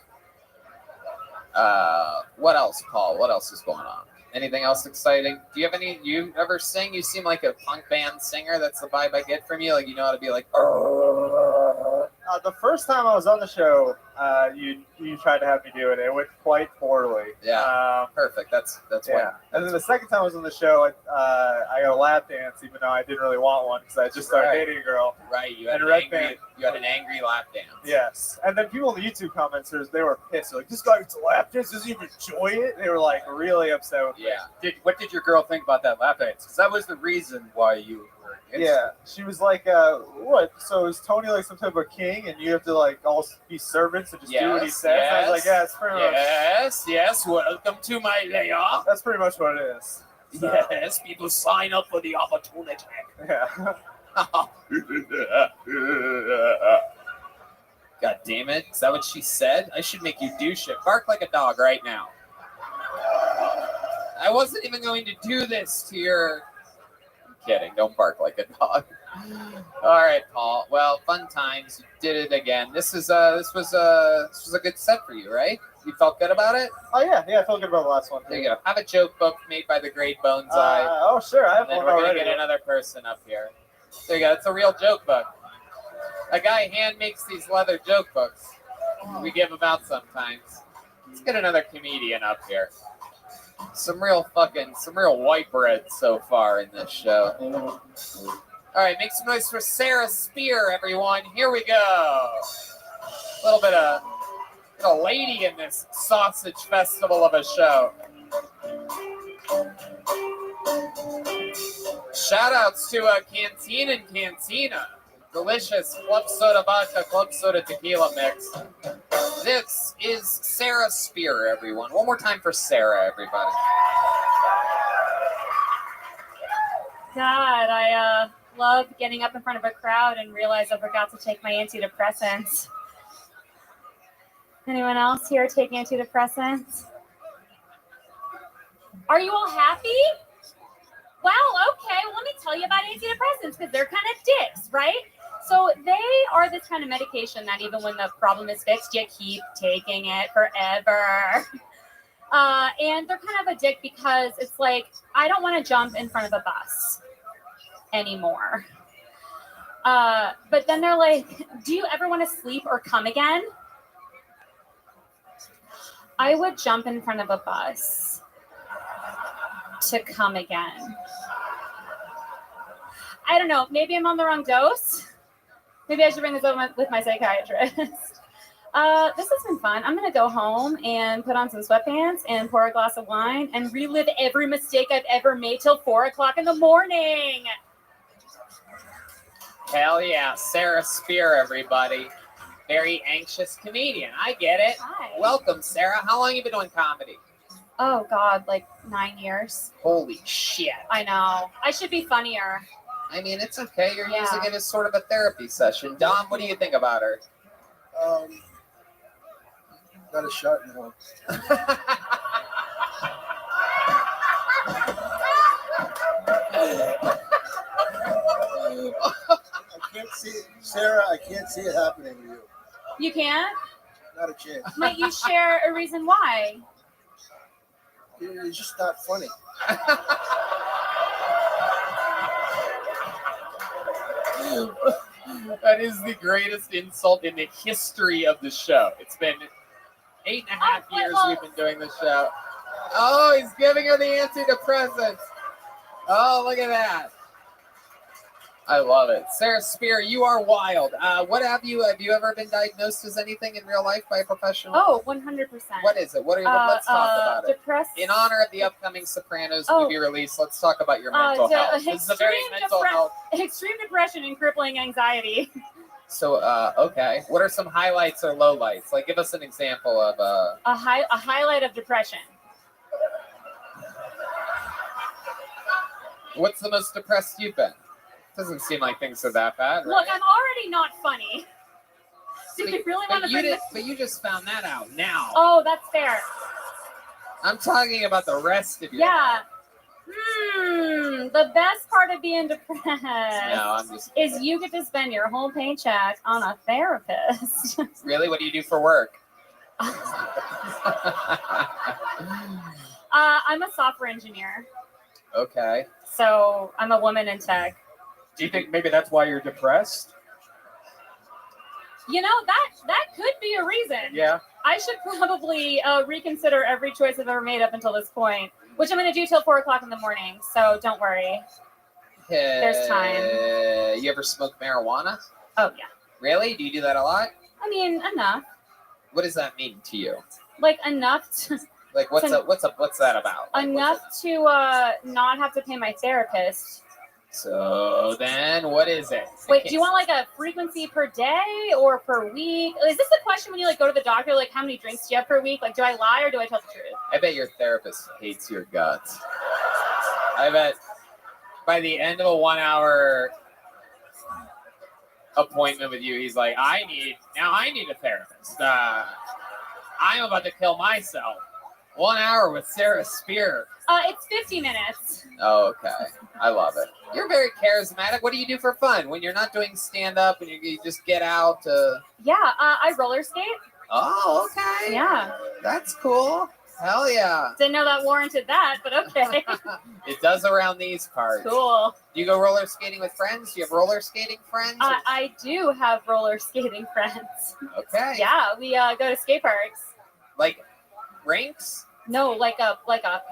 What else, Paul? What else is going on? Anything else exciting? Do you have any? You ever sing? You seem like a punk band singer. That's the vibe I get from you. Like you know how to be like. The first time I was on the show, you tried to have me do it. It went quite poorly. Yeah. Perfect. That's yeah. And then the second time I was on the show, I got a lap dance, even though I didn't really want one because I just started dating a girl. Right. You had an angry lap dance. Yes. And then people in the YouTube comments, they were pissed. They're like, this guy gets a lap dance. Doesn't even enjoy it. They were like really upset with me. What did your girl think about that lap dance? Because that was the reason why you were against it. She was like, what? So is Tony like some type of king and you have to like all be servants and just do what he says? Yes. And I was like, yeah, it's pretty much. Yes. Welcome to my layoff. That's pretty much what it is. So. Yes, people sign up for the opportunity. Yeah. God damn it. Is that what she said? I should make you do shit. Bark like a dog right now. I wasn't even going to do this to your... I'm kidding. Don't bark like a dog. All right, Paul. Well, fun times. You did it again. This was a good set for you, right? You felt good about it? Oh, yeah. I felt good about the last one. There you go. Have a joke book made by the great Boneseye. Oh, sure. I have one already. We're going to get another person up here. There you go. It's a real joke book. A guy hand makes these leather joke books. We give them out sometimes. Let's get another comedian up here. Some real white bread so far in this show. All right, make some noise for Sarah Spear, everyone. Here we go. A little bit of a lady in this sausage festival of a show. Shout outs to Canteen and Cantina. Delicious club soda vodka, club soda tequila mix. This is Sarah Spear, everyone. One more time for Sarah, everybody. God, I love getting up in front of a crowd and realize I forgot to take my antidepressants. Anyone else here take antidepressants? Are you all happy? Well, okay. Well, let me tell you about antidepressants because they're kind of dicks, right? So they are this kind of medication that even when the problem is fixed, you keep taking it forever. And they're kind of a dick because it's like, I don't want to jump in front of a bus anymore. But then they're like, do you ever want to sleep or come again? I would jump in front of a bus to come again. I don't know. Maybe I'm on the wrong dose. Maybe I should bring this up with my psychiatrist. This has been fun. I'm going to go home and put on some sweatpants and pour a glass of wine and relive every mistake I've ever made till 4 o'clock in the morning. Hell yeah. Sarah Spear, everybody. Very anxious comedian. I get it. Hi. Welcome, Sarah. How long have you been doing comedy? Oh, God, like 9 years. Holy shit. I know. I should be funnier. I mean, it's okay. You're Yeah. using it as sort of a therapy session. Dom, what do you think about her? Got a shot now. I can't see it. Sarah, I can't see it happening to you. You can't? Not a chance. Might you share a reason why? It's just not funny. That is the greatest insult in the history of the show. It's been 8.5 years we've been doing this show. Oh, he's giving her the antidepressants. Oh, look at that. I love it. Sarah Spear, you are wild. What have you ever been diagnosed as anything in real life by a professional? Oh, 100%. What is it? Let's talk about it. Depressed. In honor of the upcoming Sopranos movie release, let's talk about your mental health. This is a very mental health. Extreme depression and crippling anxiety. So, okay. What are some highlights or lowlights? Like, give us an example of a highlight of depression. What's the most depressed you've been? Doesn't seem like things are that bad, right? Look, I'm already not funny. Do you really want to bring this? But you just found that out now. Oh, that's fair. I'm talking about the rest of you. Yeah. The best part of being depressed is you get to spend your whole paycheck on a therapist. Really? What do you do for work? I'm a software engineer. Okay. So I'm a woman in tech. Do you think maybe that's why you're depressed? You know, that could be a reason. Yeah. I should probably reconsider every choice I've ever made up until this point, which I'm going to do till 4 o'clock in the morning. So don't worry. There's time. You ever smoke marijuana? Oh, yeah. Really? Do you do that a lot? I mean, enough. What does that mean to you? Like enough to... Like, what's that about? Like, enough to not have to pay my therapist. So then what is it? Wait, do you want like a frequency per day or per week? Is this a question when you like go to the doctor, like how many drinks do you have per week? Like, do I lie or do I tell the truth? I bet your therapist hates your guts. I bet by the end of a 1 hour appointment with you, he's like, I need a therapist. I'm about to kill myself. 1 hour with Sarah Spear. It's 50 minutes. Oh, okay. I love it. You're very charismatic. What do you do for fun when you're not doing stand-up and you just get out? Yeah, I roller skate. Oh, okay. Yeah. That's cool. Hell yeah. Didn't know that warranted that, but okay. It does around these parts. Cool. Do you go roller skating with friends? Do you have roller skating friends? I do have roller skating friends. Okay. Yeah, we go to skate parks. Like rinks? No, like a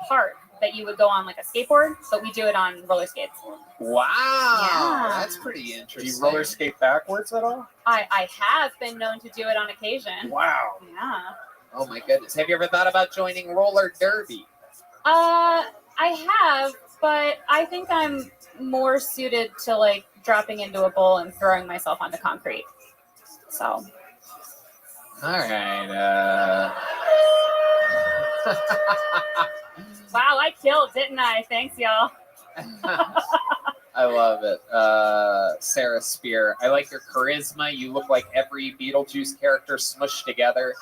park that you would go on like a skateboard, but we do it on roller skates. Wow. Yeah. That's pretty interesting. Do you roller skate backwards at all? I have been known to do it on occasion. Wow. Yeah. Oh my goodness. Have you ever thought about joining roller derby? I have, but I think I'm more suited to like dropping into a bowl and throwing myself onto concrete. So. All right. Wow, I killed, didn't I? Thanks, y'all. I love it. Sarah Spear. I like your charisma. You look like every Beetlejuice character smushed together.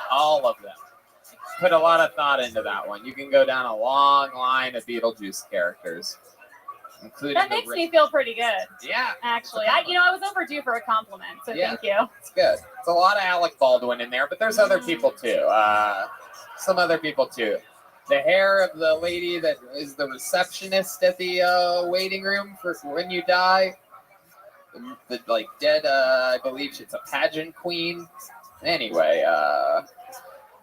All of them. Put a lot of thought into that one. You can go down a long line of Beetlejuice characters, including That makes me feel pretty good. Yeah. Actually, I was overdue for a compliment, so Yeah. thank you. It's good. It's a lot of Alec Baldwin in there, but there's other people too. Some other people too. The hair of the lady that is the receptionist at the waiting room for when you die. The like dead, I believe she's a pageant queen. Anyway,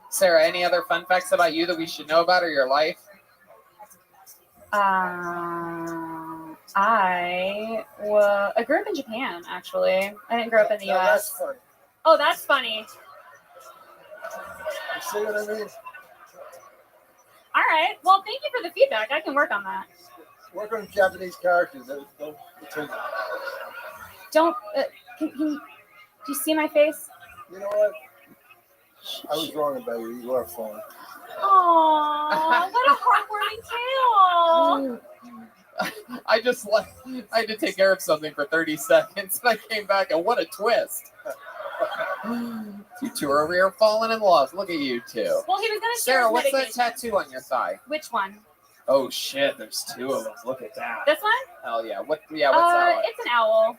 Sarah, any other fun facts about you that we should know about or your life? I grew up in Japan, actually. I didn't grow up in the U.S. That's funny. Oh, that's funny. You see what I mean? All right. Well, thank you for the feedback. I can work on that. Work on Japanese characters. Don't. Do you see my face? You know what? I was wrong about you. You are fun. Aww, what a heartwarming tale. I had to take care of something for 30 seconds, and I came back, and what a twist. You two are over here falling in love. Look at you two. Well, he was going to share Sarah, his what's that medication. tattoo on your thigh? Which one? Oh, shit, there's two of them. Look at that. This one? Hell yeah. What's that one? It's an owl.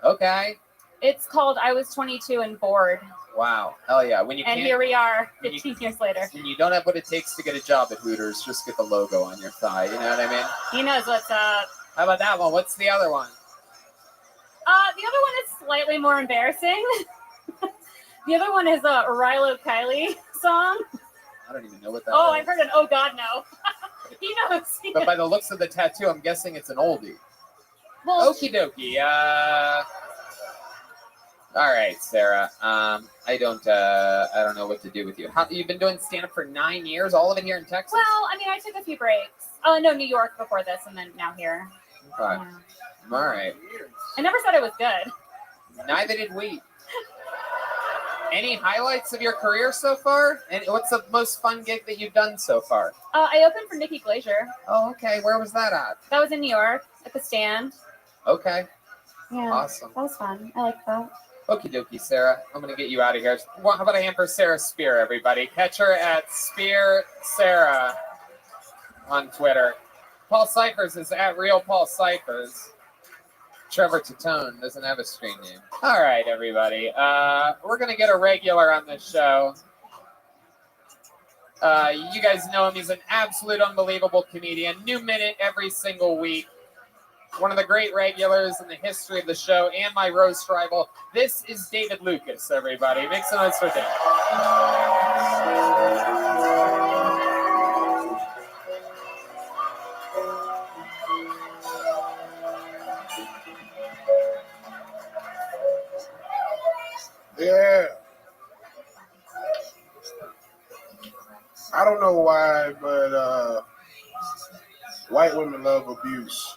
Okay. It's called I Was 22 and Bored. Wow. Hell yeah. And here we are 15 years later. When you don't have what it takes to get a job at Hooters, just get the logo on your thigh. You know what I mean? He knows what's up. How about that one? What's the other one? The other one is slightly more embarrassing. The other one is a Rilo Kiley song. I don't even know what that Oh, is. I've heard an oh God no. He knows. But by the looks of the tattoo, I'm guessing it's an oldie. Well, Okie dokie. All right, Sarah. I don't know what to do with you. You've been doing stand-up for 9 years, all of it here in Texas? well, I mean, I took a few breaks. Oh, no, New York before this, and then now here. Okay. All right. I never said it was good. Neither did we. Any highlights of your career so far? And what's the most fun gig that you've done so far? I opened for Nikki Glaser. Oh, okay. Where was that at? That was in New York at the Stand. Okay. Yeah. Awesome. That was fun. I like that. Okie dokie, Sarah. I'm going to get you out of here. How about a hand for Sarah Spear, everybody? Catch her at Spear Sarah on Twitter. Paul Cyphers is at Real Paul Cyphers. Trevor Tatone doesn't have a screen name. All right, everybody. We're going to get a regular on this show. You guys know him. He's an absolute unbelievable comedian. New minute every single week. One of the great regulars in the history of the show and my roast rival. This is David Lucas, everybody. Make some noise for David. Yeah. I don't know why, but white women love abuse.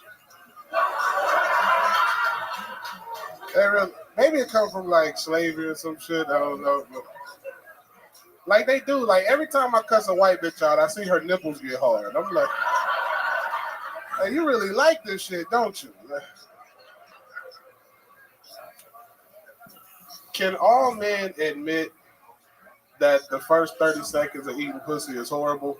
Maybe it comes from like slavery or some shit. I don't know. But, like they do. Like every time I cuss a white bitch out, I see her nipples get hard. I'm like, hey, you really like this shit, don't you? Can all men admit that the first 30 seconds of eating pussy is horrible?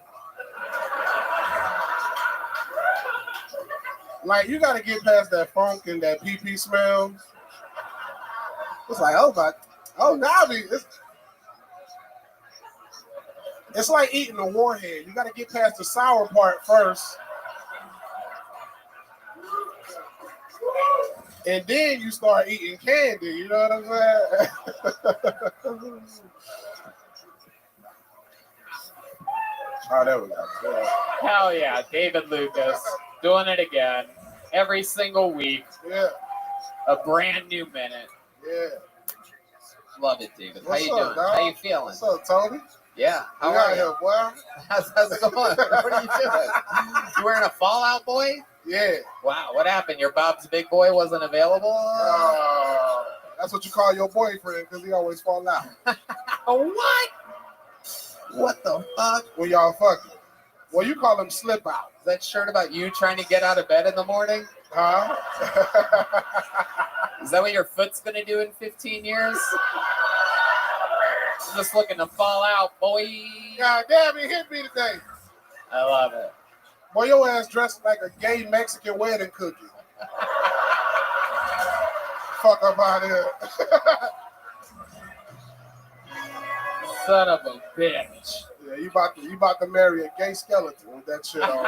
Like, you got to get past that funk and that pee-pee smell. It's like, oh, my, oh, Navi. It's like eating a warhead. You got to get past the sour part first. And then you start eating candy, you know what I'm saying? Oh, there we go. Yeah. Hell yeah, David Lucas doing it again every single week. Yeah. A brand new minute. Yeah. Love it, David. What's How you up, doing? dog? How you feeling? What's up, Tony? Yeah. How You are out you? here, boy? How's it going? What are you doing? You wearing a Fallout Boy? Yeah. Wow. What happened? Your Bob's Big Boy wasn't available? That's what you call your boyfriend because he always fall out. What? What the fuck? When y'all fucking. Well, you call them slip out. Is that shirt about you trying to get out of bed in the morning? Huh? Is that what your foot's gonna do in 15 years? I'm just looking to fall out, boy. God damn, he hit me today. I love it. Boy, your ass dressed like a gay Mexican wedding cookie. Fuck up out here. Son of a bitch. Yeah, you about to marry a gay skeleton with that shit on.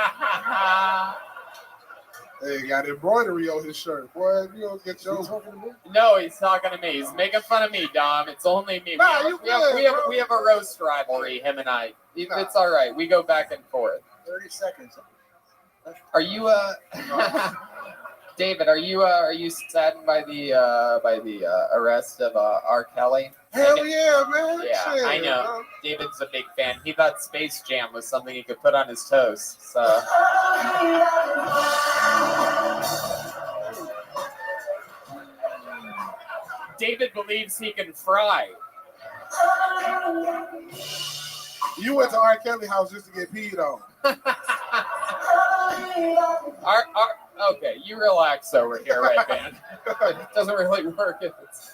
Hey, he got embroidery on his shirt. Boy, you don't get yours. No, he's talking to me. He's making fun of me, Dom. It's only me. Nah, we have a roast rivalry, him and I. It's all right. We go back and forth. 30 seconds. Are you David? Are you saddened by the arrest of R. Kelly? Hell yeah, man. Yeah, Shit, I know. bro. David's a big fan. He thought Space Jam was something he could put on his toast. So. David believes he can fry. You went to R. Kelly house just to get peed on. Okay, you relax over here, right, man? It doesn't really work if it's.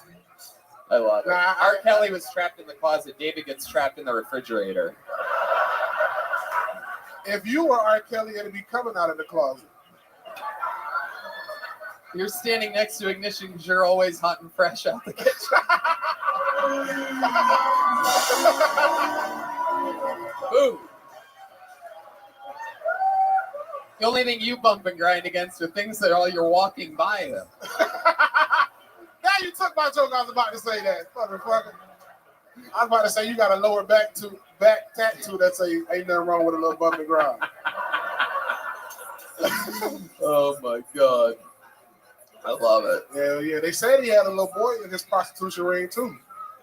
I love it. R. Kelly was trapped in the closet. David gets trapped in the refrigerator. If you were R. Kelly, it'd be coming out of the closet. You're standing next to ignition because you're always hot and fresh out the kitchen. Boom. The only thing you bump and grind against are things that all you're walking by them. Now you took my joke. I was about to say that, motherfucker. I was about to say you got a lower back tattoo that say ain't nothing wrong with a little bump and grind. Oh my god. I love it. Hell yeah. They said he had a little boy in his prostitution ring too.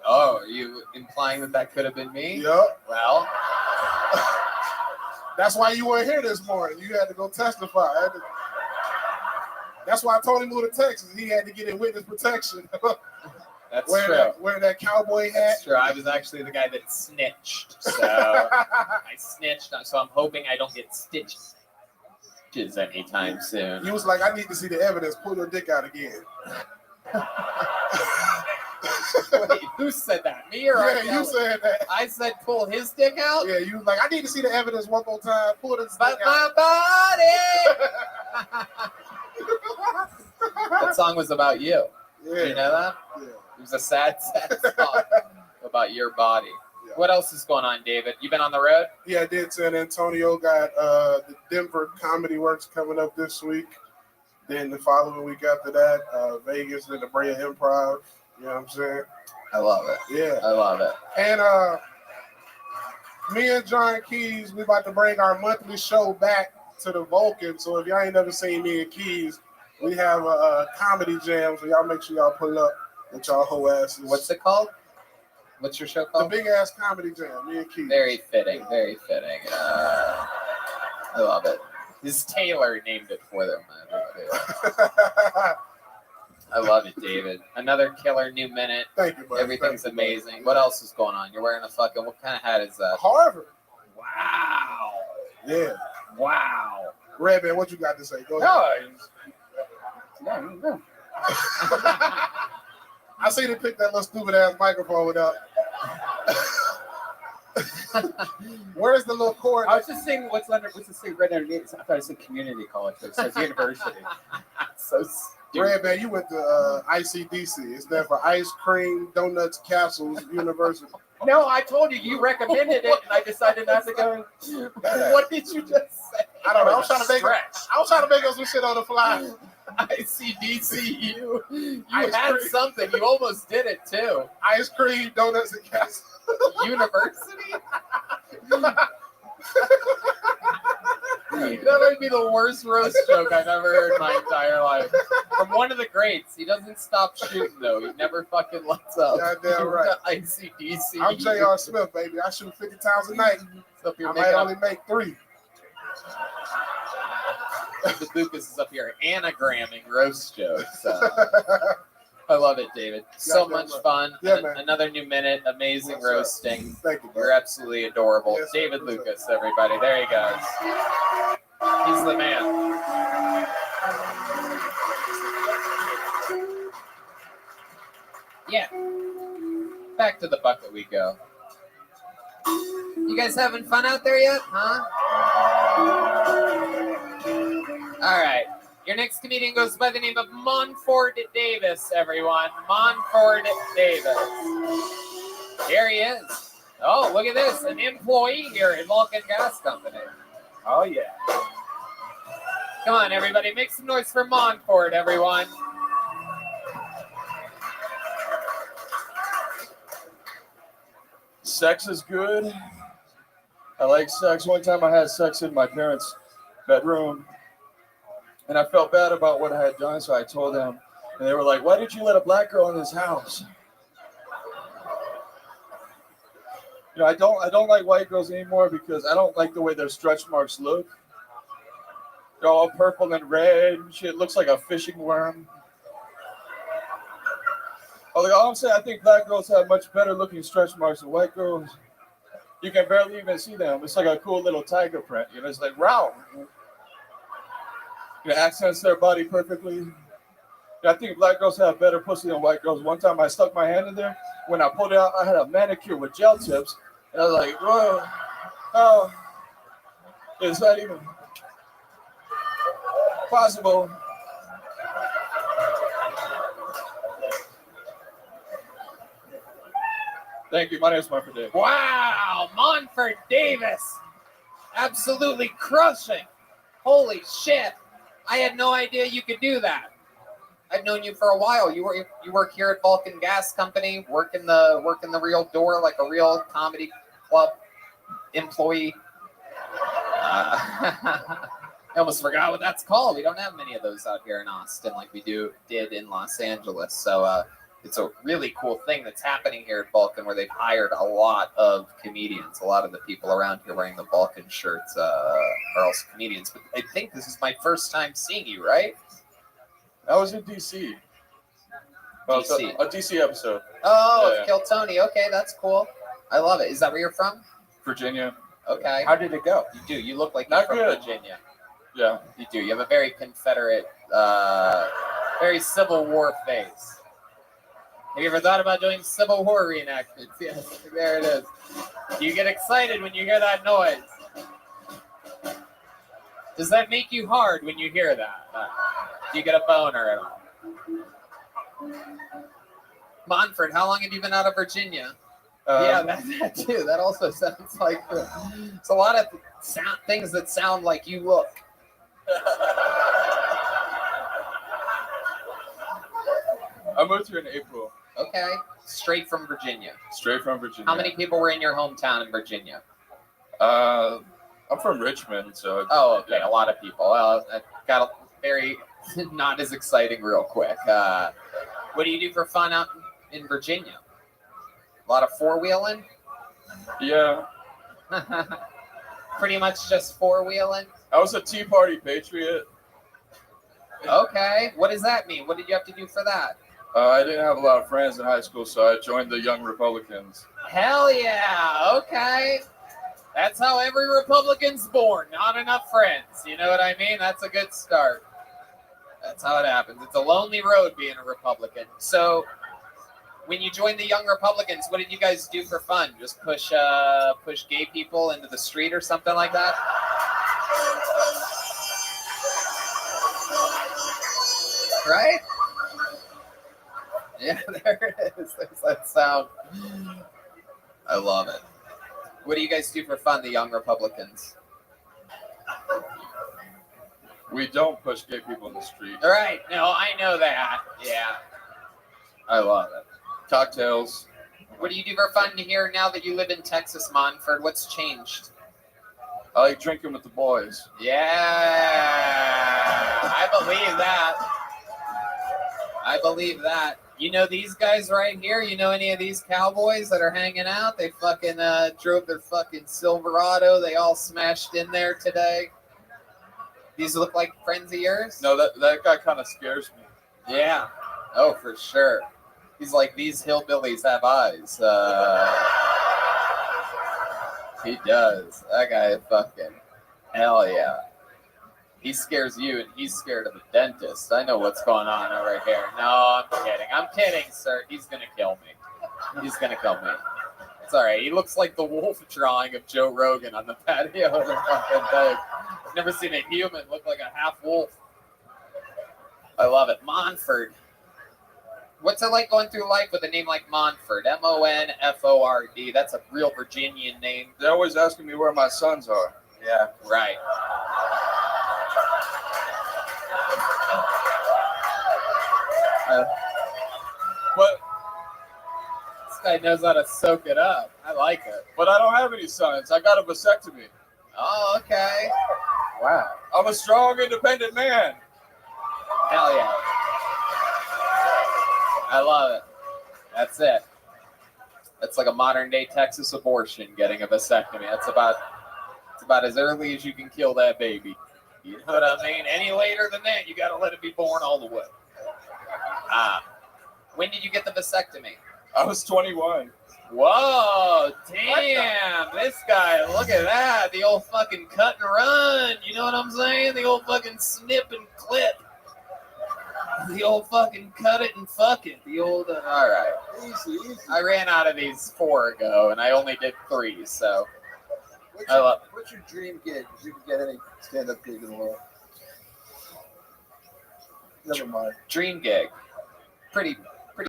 Oh, are you implying that could have been me? Yup. Well. That's why you weren't here this morning. You had to go testify. That's why I told him to move to Texas. He had to get in witness protection. That's wearing true. Wearing that cowboy hat. That's true. I was actually the guy that snitched. So I snitched. So I'm hoping I don't get stitches anytime soon. He was like, I need to see the evidence. Pull your dick out again. Wait, who said that? Me or yeah, you said that. I said pull his dick out? Yeah, you was like, I need to see the evidence one more time. Pull his But dick out. my body! That song was about you. Yeah. You know that? Yeah. It was a sad song about your body. Yeah. What else is going on, David? You been on the road? Yeah, I did. San Antonio got the Denver Comedy Works coming up this week. Then the following week after that, Vegas and the Brea Improv. You know what I'm saying? I love it. Yeah. I love it. And me and John Keys, we about to bring our monthly show back to the Vulcan. So if y'all ain't never seen me and Keys, we have a comedy jam. So y'all make sure y'all pull up with y'all whole asses. What's it called? What's your show called? The Big Ass Comedy Jam, me and Keys. Very fitting. Very fitting. I love it. This Taylor named it for them. I love it, David. Another killer new minute. Thank you, buddy. Everything's Thank you, amazing. buddy. What else is going on? You're wearing a fucking, what kind of hat is that? Harvard. Wow. Yeah. Wow. Redman, what you got to say? Go ahead. No. I seen him pick that little stupid ass microphone up. Where's the little cord? I was just saying what's the thing right underneath. I thought it said community college, but it says university. So stupid. Redman, you went to ICDC. It's there for Ice Cream, Donuts, Castles, University. No, I told you. You recommended it, and I decided not to go. What did you just say? I don't know. I was trying to make us some shit on the fly. ICDC, you had something. You almost did it too. Ice Cream, Donuts, and Castles. University? That might be the worst roast joke I've ever heard in my entire life. From one of the greats. He doesn't stop shooting, though. He never fucking lets up. Goddamn right. ICDC. I'm J.R. Smith, baby. I shoot 50 times a night. I might only make 3. The Bucas is up here anagramming roast jokes. I love it, David. So Yeah, much man. fun. Yeah, man. Another new minute. Amazing Yes, sir. roasting. Thank you, bro. You're absolutely adorable. Yes, sir. David Lucas, everybody. There he goes. He's the man. Yeah. Back to the bucket we go. You guys having fun out there yet? Huh? All right. Your next comedian goes by the name of Monford Davis, everyone. Monford Davis. Here he is. Oh, look at this. An employee here at Vulcan Gas Company. Oh, yeah. Come on, everybody. Make some noise for Monford, everyone. Sex is good. I like sex. One time I had sex in my parents' bedroom, and I felt bad about what I had done, so I told them, and they were like, "Why did you let a black girl in this house?" You know, I don't like white girls anymore because I don't like the way their stretch marks look. They're all purple and red and shit. Looks like a fishing worm. All I'm saying, I think black girls have much better looking stretch marks than white girls. You can barely even see them. It's like a cool little tiger print. You know, it's like, wow. It accents their body perfectly. I think black girls have better pussy than white girls. One time I stuck my hand in there. When I pulled it out, I had a manicure with gel tips. And I was like, whoa, oh, is that even possible? Thank you. My name is Monford Davis. Wow, Monford Davis. Absolutely crushing. Holy shit. I had no idea you could do that. I've known you for a while. You work here at Vulcan Gas Company, working the real door like a real comedy club employee. I almost forgot what that's called. We don't have many of those out here in Austin like we did in Los Angeles. So it's a really cool thing that's happening here at Vulcan, where they've hired a lot of comedians. A lot of the people around here wearing the Vulcan shirts are also comedians. But I think this is my first time seeing you, right? I was in DC. Well, DC. A DC episode. Oh, Yeah. Kill Tony. Okay, that's cool. I love it. Is that where you're from? Virginia. Okay. How did it go? You do. You look like Not you're from good. Virginia. Yeah. You do. You have a very Confederate, very Civil War face. Have you ever thought about doing Civil War reenactments? Yes, there it is. You get excited when you hear that noise. Does that make you hard when you hear that? Do you get a boner at all? Monford, how long have you been out of Virginia? Yeah, that too. That also sounds like it's a lot of things that sound like you look. I moved here in April. Okay, straight from Virginia. Straight from Virginia. How many people were in your hometown in Virginia? I'm from Richmond, so. Oh, okay, a lot of people. Well, that got a very not as exciting real quick. What do you do for fun out in Virginia? A lot of four-wheeling? Yeah. Pretty much just four-wheeling? I was a Tea Party patriot. Okay, what does that mean? What did you have to do for that? I didn't have a lot of friends in high school, so I joined the Young Republicans. Hell yeah, okay. That's how every Republican's born. Not enough friends. You know what I mean? That's a good start. That's how it happens. It's a lonely road being a Republican. So when you joined the Young Republicans, what did you guys do for fun? Just push gay people into the street or something like that? Right? Yeah, there it is. There's that sound. I love it. What do you guys do for fun, the Young Republicans? We don't push gay people in the street. All right. No, I know that. Yeah. I love it. Cocktails. What do you do for fun here now that you live in Texas, Monford? What's changed? I like drinking with the boys. Yeah. I believe that. I believe that. You know these guys right here? You know any of these cowboys that are hanging out? They fucking drove their fucking Silverado. They all smashed in there today. These look like friends of yours? No, that guy kind of scares me. Yeah. Oh, for sure. He's like, these hillbillies have eyes. He does. That guy fucking, hell yeah. He scares you and he's scared of the dentist. I know what's going on over here. No, I'm kidding. I'm kidding, sir. He's gonna kill me. He's gonna kill me. It's all right. He looks like the wolf drawing of Joe Rogan on the patio of the fucking thing. I've never seen a human look like a half wolf. I love it. Monford. What's it like going through life with a name like Monford? Monford. That's a real Virginian name. They're always asking me where my sons are. Yeah, right. But this guy knows how to soak it up. I like it. But I don't have any sons. I got a vasectomy. Oh, okay. Wow. I'm a strong, independent man. Hell yeah. I love it. That's it. That's like a modern day Texas abortion, getting a vasectomy. It's about as early as you can kill that baby. You know what I mean? Any later than that, you got to let it be born all the way. When did you get the vasectomy? I was 21. Whoa, damn, this guy, look at that. The old fucking cut and run. You know what I'm saying? The old fucking snip and clip. The old fucking cut it and fuck it. The old, all right. Easy. I ran out of these 4 ago, and I only did 3, so. What's your dream gig? If you could get any stand-up gig in the world. Never mind. Dream gig. Pretty